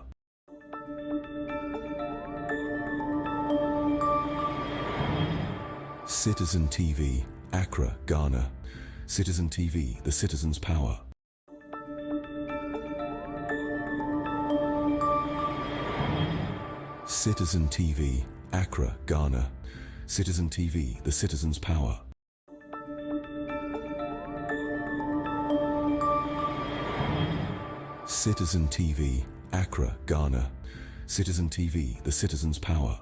Citizen TV, Accra, Ghana. Citizen TV, the citizen's power. Citizen TV, Accra, Ghana. Citizen TV, the citizen's power. Citizen TV, Accra, Ghana. Citizen TV, the citizen's power.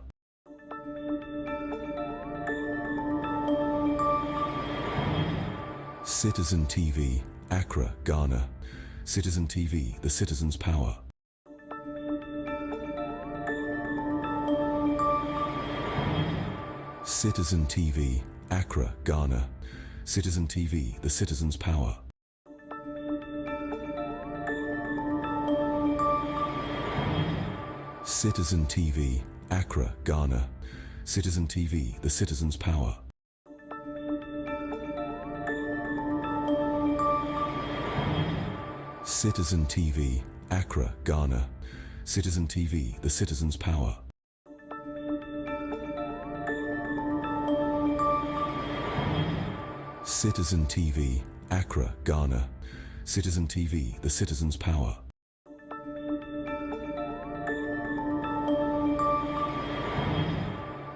Citizen TV, Accra, Ghana. Citizen TV, the citizen's power. Citizen TV, Accra, Ghana. Citizen TV, the citizen's power. Citizen TV, Accra, Ghana. Citizen TV, the citizen's power. Citizen TV, Accra, Ghana. Citizen TV, the citizen's power. Citizen TV, Accra, Ghana. Citizen TV, the citizen's power.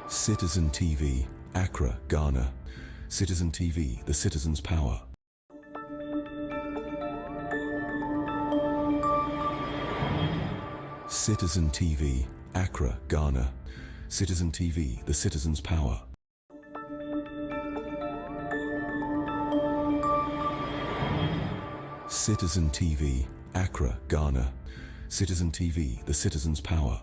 Citizen TV, Accra, Ghana. Citizen TV, the citizen's power. Citizen TV, Accra, Ghana. Citizen TV, the citizen's power. Citizen TV, Accra, Ghana. Citizen TV, the citizen's power.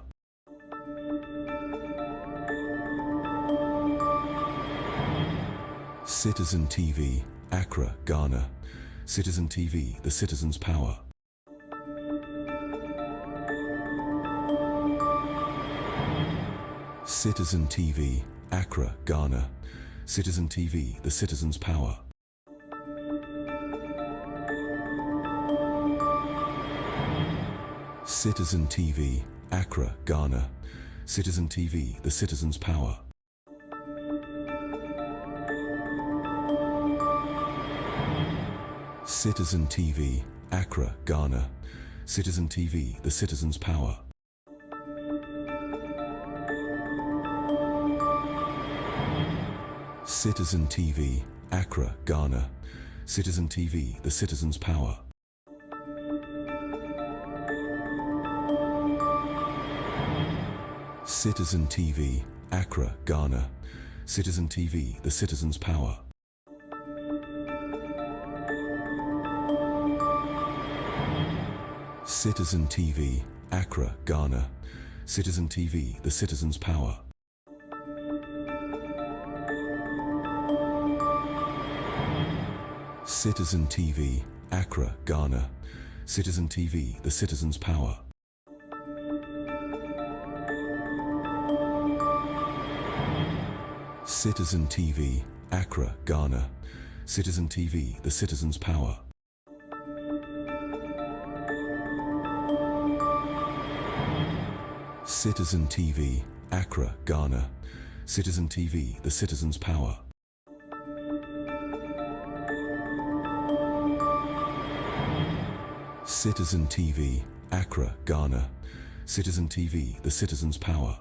Citizen TV, Accra, Ghana. Citizen TV, the citizen's power. Citizen TV, Accra, Ghana. Citizen TV, the citizen's power. Citizen TV, Accra, Ghana. Citizen TV, the citizen's power. Citizen TV, Accra, Ghana. Citizen TV, the citizen's power. Citizen TV, Accra, Ghana. Citizen TV, the citizen's power. Citizen TV, Accra, Ghana. Citizen TV, the citizen's power. Citizen TV, Accra, Ghana. Citizen TV, the citizen's power. Citizen TV, Accra, Ghana. Citizen TV, the citizen's power. Citizen TV, Accra, Ghana. Citizen TV, the citizen's power. Citizen TV, Accra, Ghana. Citizen TV, the citizen's power. Citizen TV, Accra, Ghana. Citizen TV, the citizen's power.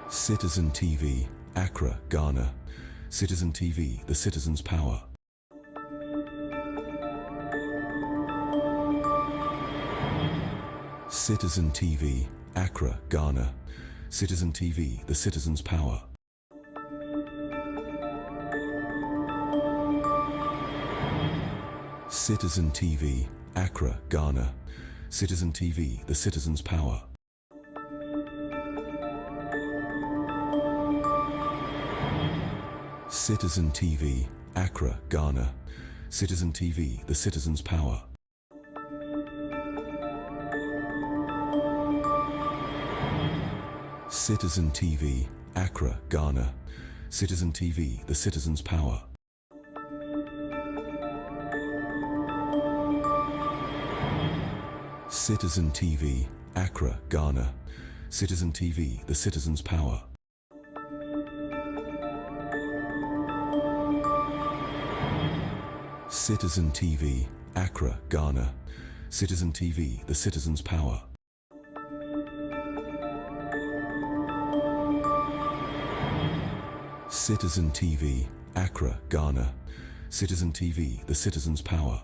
Citizen TV, Accra, Ghana. Citizen TV, the citizen's power. Citizen TV, Accra, Ghana. Citizen TV, the citizen's power. Citizen TV, Accra, Ghana. Citizen TV, the citizen's power. Citizen TV, Accra, Ghana. Citizen TV, the citizen's power. Citizen TV, Accra, Ghana. Citizen TV, the citizen's power. Citizen TV, Accra, Ghana. Citizen TV, the citizen's power. Citizen TV, Accra, Ghana. Citizen TV, the citizen's power. Citizen TV, Accra, Ghana. Citizen TV, the citizen's power.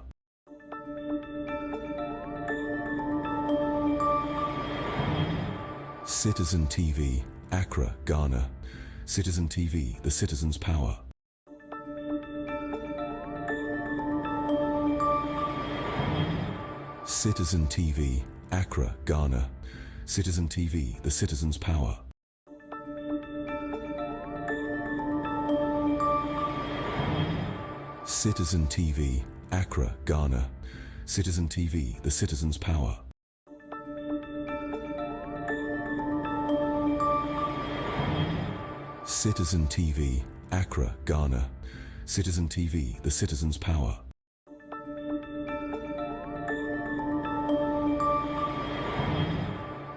Citizen TV, Accra, Ghana. Citizen TV, the citizen's power. Citizen TV, Accra, Ghana. Citizen TV, the citizen's power. Citizen TV, Accra, Ghana. Citizen TV, the citizen's power. Citizen TV, Accra, Ghana. Citizen TV, the citizen's power.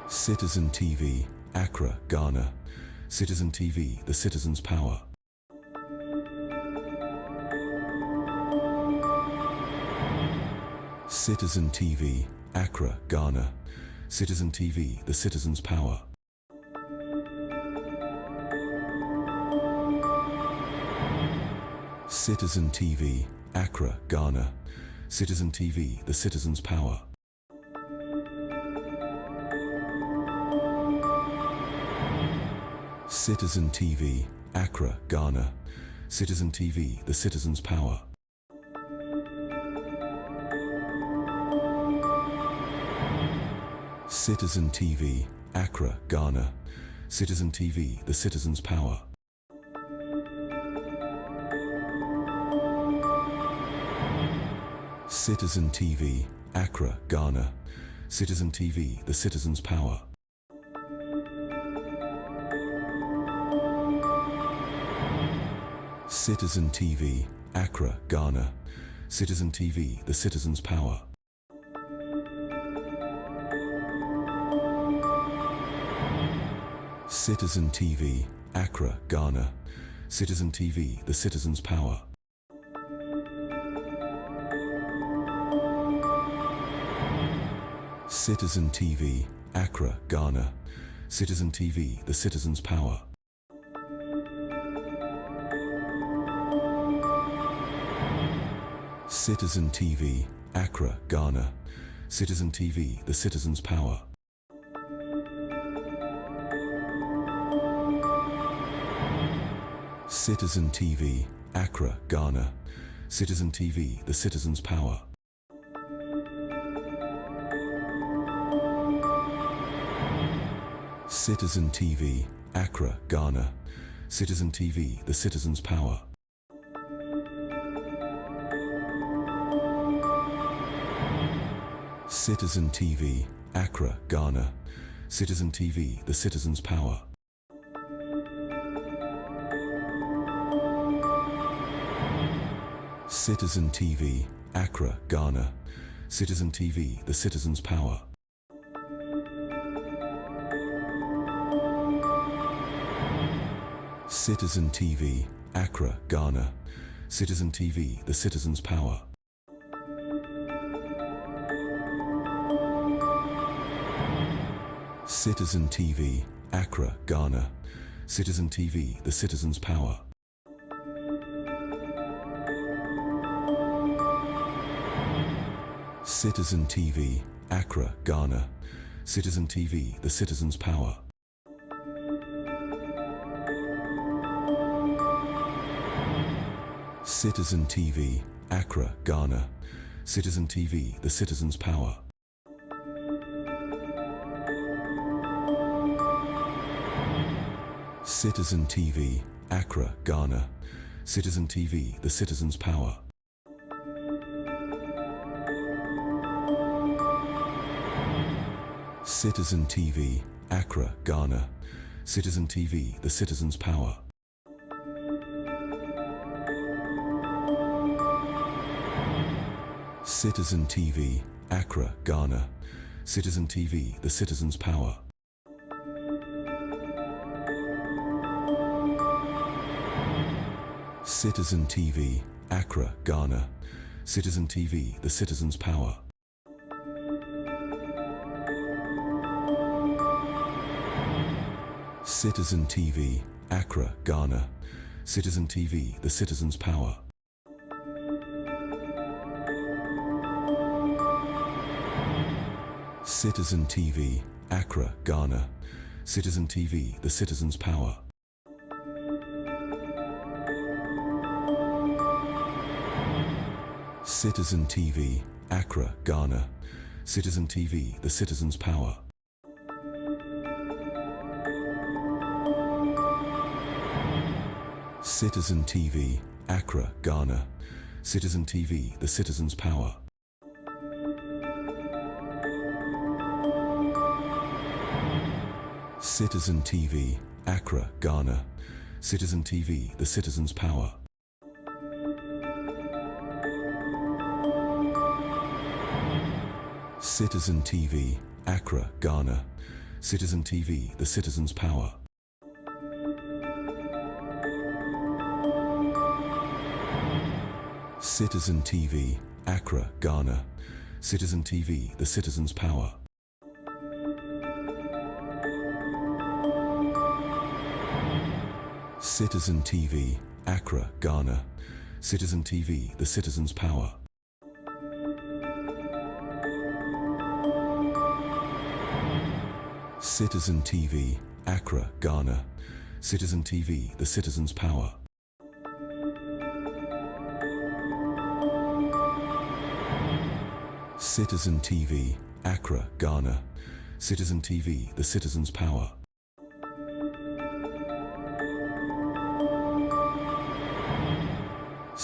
Citizen TV, Accra, Ghana. Citizen TV, the citizen's power. Citizen TV, Accra, Ghana. Citizen TV, the citizen's power. Citizen TV, Accra, Ghana. Citizen TV, the citizen's power. Citizen TV, Accra, Ghana. Citizen TV, the citizen's power. Citizen TV, Accra, Ghana. Citizen TV, the citizen's power. Citizen TV, Accra, Ghana. Citizen TV, the citizen's power. Citizen TV, Accra, Ghana. Citizen TV, the citizen's power. Citizen TV, Accra, Ghana. Citizen TV, the citizen's power. Citizen TV, Accra, Ghana. Citizen TV, the citizen's power. Citizen TV, Accra, Ghana. Citizen TV, the citizen's power. Citizen TV, Accra, Ghana. Citizen TV, the citizen's power. Citizen TV, Accra, Ghana. Citizen TV, the citizen's power. Citizen TV, Accra, Ghana. Citizen TV, the citizen's power. Citizen TV, Accra, Ghana. Citizen TV, the citizen's power. Citizen TV, Accra, Ghana. Citizen TV, the citizen's power. Citizen TV, Accra, Ghana. Citizen TV, the citizen's power. Citizen TV, Accra, Ghana. Citizen TV, the citizen's power. Citizen TV, Accra, Ghana. Citizen TV, the citizen's power. Citizen TV, Accra, Ghana. Citizen TV, the citizen's power. Citizen TV, Accra, Ghana. Citizen TV, the citizen's power. Citizen TV, Accra, Ghana. Citizen TV, the citizen's power. Citizen TV, Accra, Ghana. Citizen TV, the citizen's power. Citizen TV, Accra, Ghana. Citizen TV, the citizen's power. Citizen TV, Accra, Ghana. Citizen TV, the citizen's power. Citizen TV, Accra, Ghana. Citizen TV, the citizen's power. Citizen TV, Accra, Ghana. Citizen TV, the citizen's power. Citizen TV, Accra, Ghana. Citizen TV, the citizen's power. Citizen TV, Accra, Ghana. Citizen TV, the citizen's power. Citizen TV, Accra, Ghana. Citizen TV, the citizen's power. Citizen TV, Accra, Ghana. Citizen TV, the citizen's power. Citizen TV, Accra, Ghana. Citizen TV, the citizen's power. Citizen TV, Accra, Ghana. Citizen TV, the citizen's power.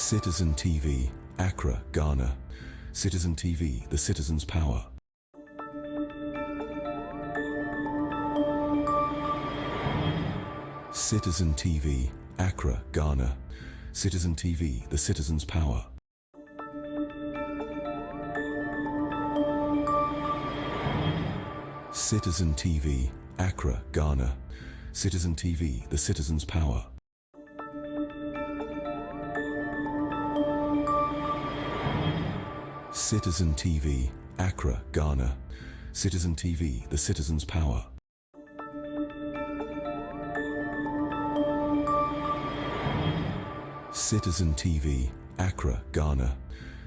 Citizen TV, Accra, Ghana. Citizen TV, the citizen's power. Citizen TV, Accra, Ghana. Citizen TV, the citizen's power. Citizen TV, Accra, Ghana. Citizen TV, the citizen's power. Citizen TV, Accra, Ghana. Citizen TV, the citizen's power. Citizen TV, Accra, Ghana.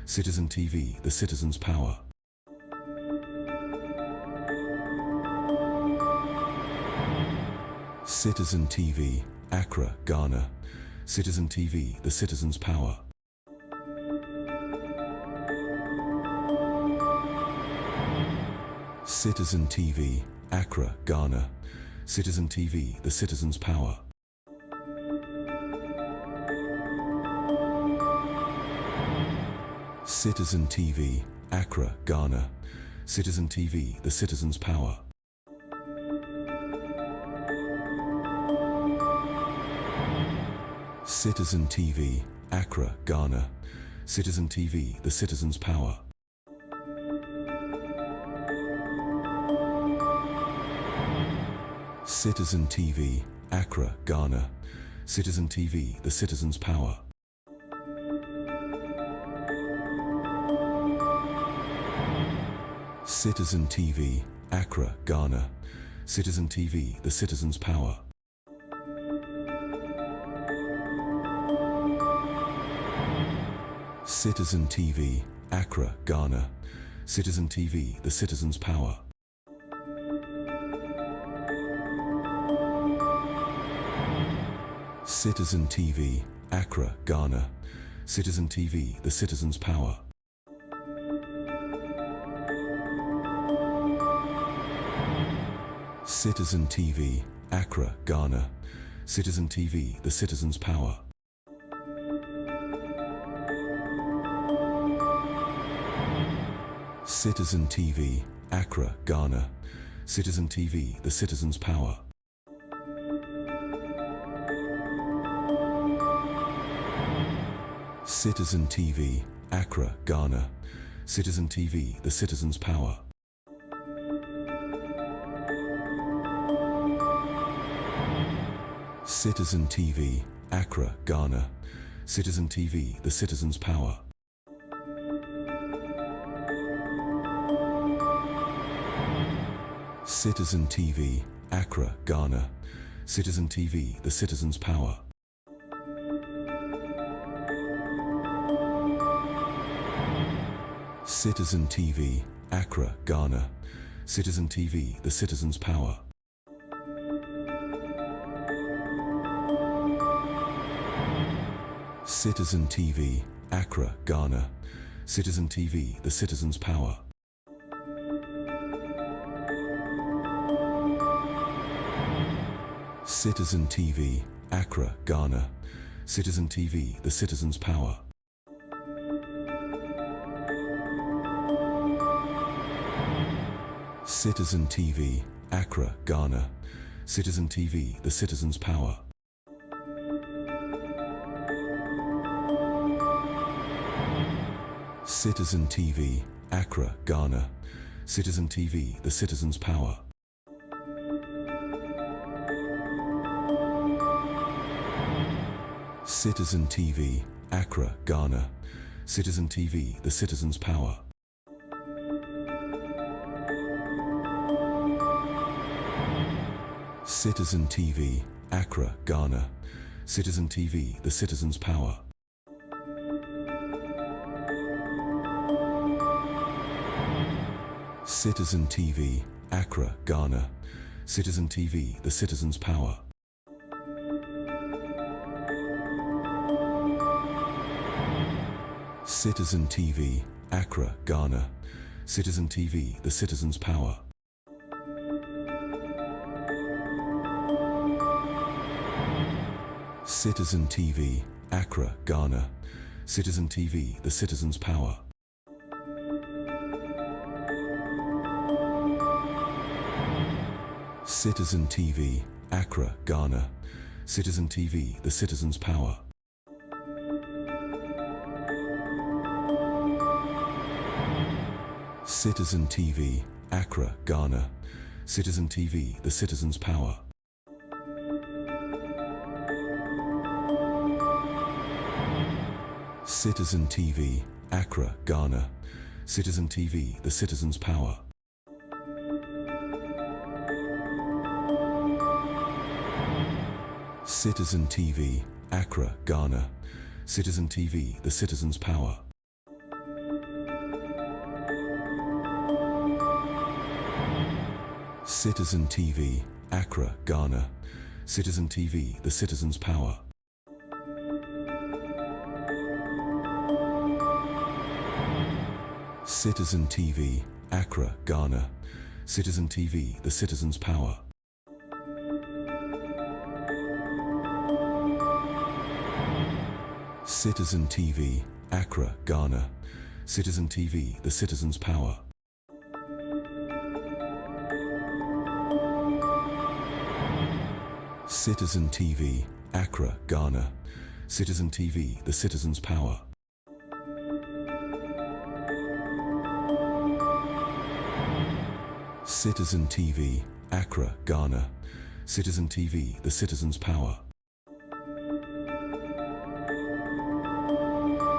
Citizen TV, the citizen's power. Citizen TV, Accra, Ghana. Citizen TV, the citizen's power. Citizen TV, Accra, Ghana. Citizen TV, the citizen's power. Citizen TV, Accra, Ghana. Citizen TV, the citizen's power. Citizen TV, Accra, Ghana. Citizen TV, the citizen's power. Citizen TV, Accra, Ghana. Citizen TV, the citizen's power. Citizen TV, Accra, Ghana. Citizen TV, the citizen's power. Citizen TV, Accra, Ghana. Citizen TV, the citizen's power. Citizen TV, Accra, Ghana. Citizen TV, the citizen's power. Citizen TV, Accra, Ghana. Citizen TV, the citizen's power. Citizen TV, Accra, Ghana. Citizen TV, the citizen's power. Citizen TV, Accra, Ghana. Citizen TV, the citizen's power. Citizen TV, Accra, Ghana. Citizen TV, the citizen's power. Citizen TV, Accra, Ghana. Citizen TV, the citizen's power. Citizen TV, Accra, Ghana. Citizen TV, the citizen's power. Citizen TV, Accra, Ghana. Citizen TV, the citizen's power. Citizen TV, Accra, Ghana. Citizen TV, the citizen's power. Citizen TV, Accra, Ghana. Citizen TV, the citizen's power. Citizen TV, Accra, Ghana. Citizen TV, the citizen's power. Citizen TV, Accra, Ghana. Citizen TV, the citizen's power. Citizen TV, Accra, Ghana. Citizen TV, the citizen's power. Citizen TV, Accra, Ghana. Citizen TV, the citizen's power. Citizen TV, Accra, Ghana. Citizen TV, the citizen's power. Citizen TV, Accra, Ghana. Citizen TV, the citizen's power. Citizen TV, Accra, Ghana. Citizen TV, the citizen's power. Citizen TV, Accra, Ghana. Citizen TV, the citizen's power. Citizen TV, Accra, Ghana. Citizen TV, the citizen's power. Citizen TV, Accra, Ghana. Citizen TV, the citizen's power. Citizen TV, Accra, Ghana. Citizen TV, the citizen's power. Citizen TV, Accra, Ghana. Citizen TV, the citizen's power. Citizen TV, Accra, Ghana. Citizen TV, the citizen's power. Citizen TV, Accra, Ghana. Citizen TV, the citizen's power. Citizen TV, Accra, Ghana. Citizen TV, the citizen's power.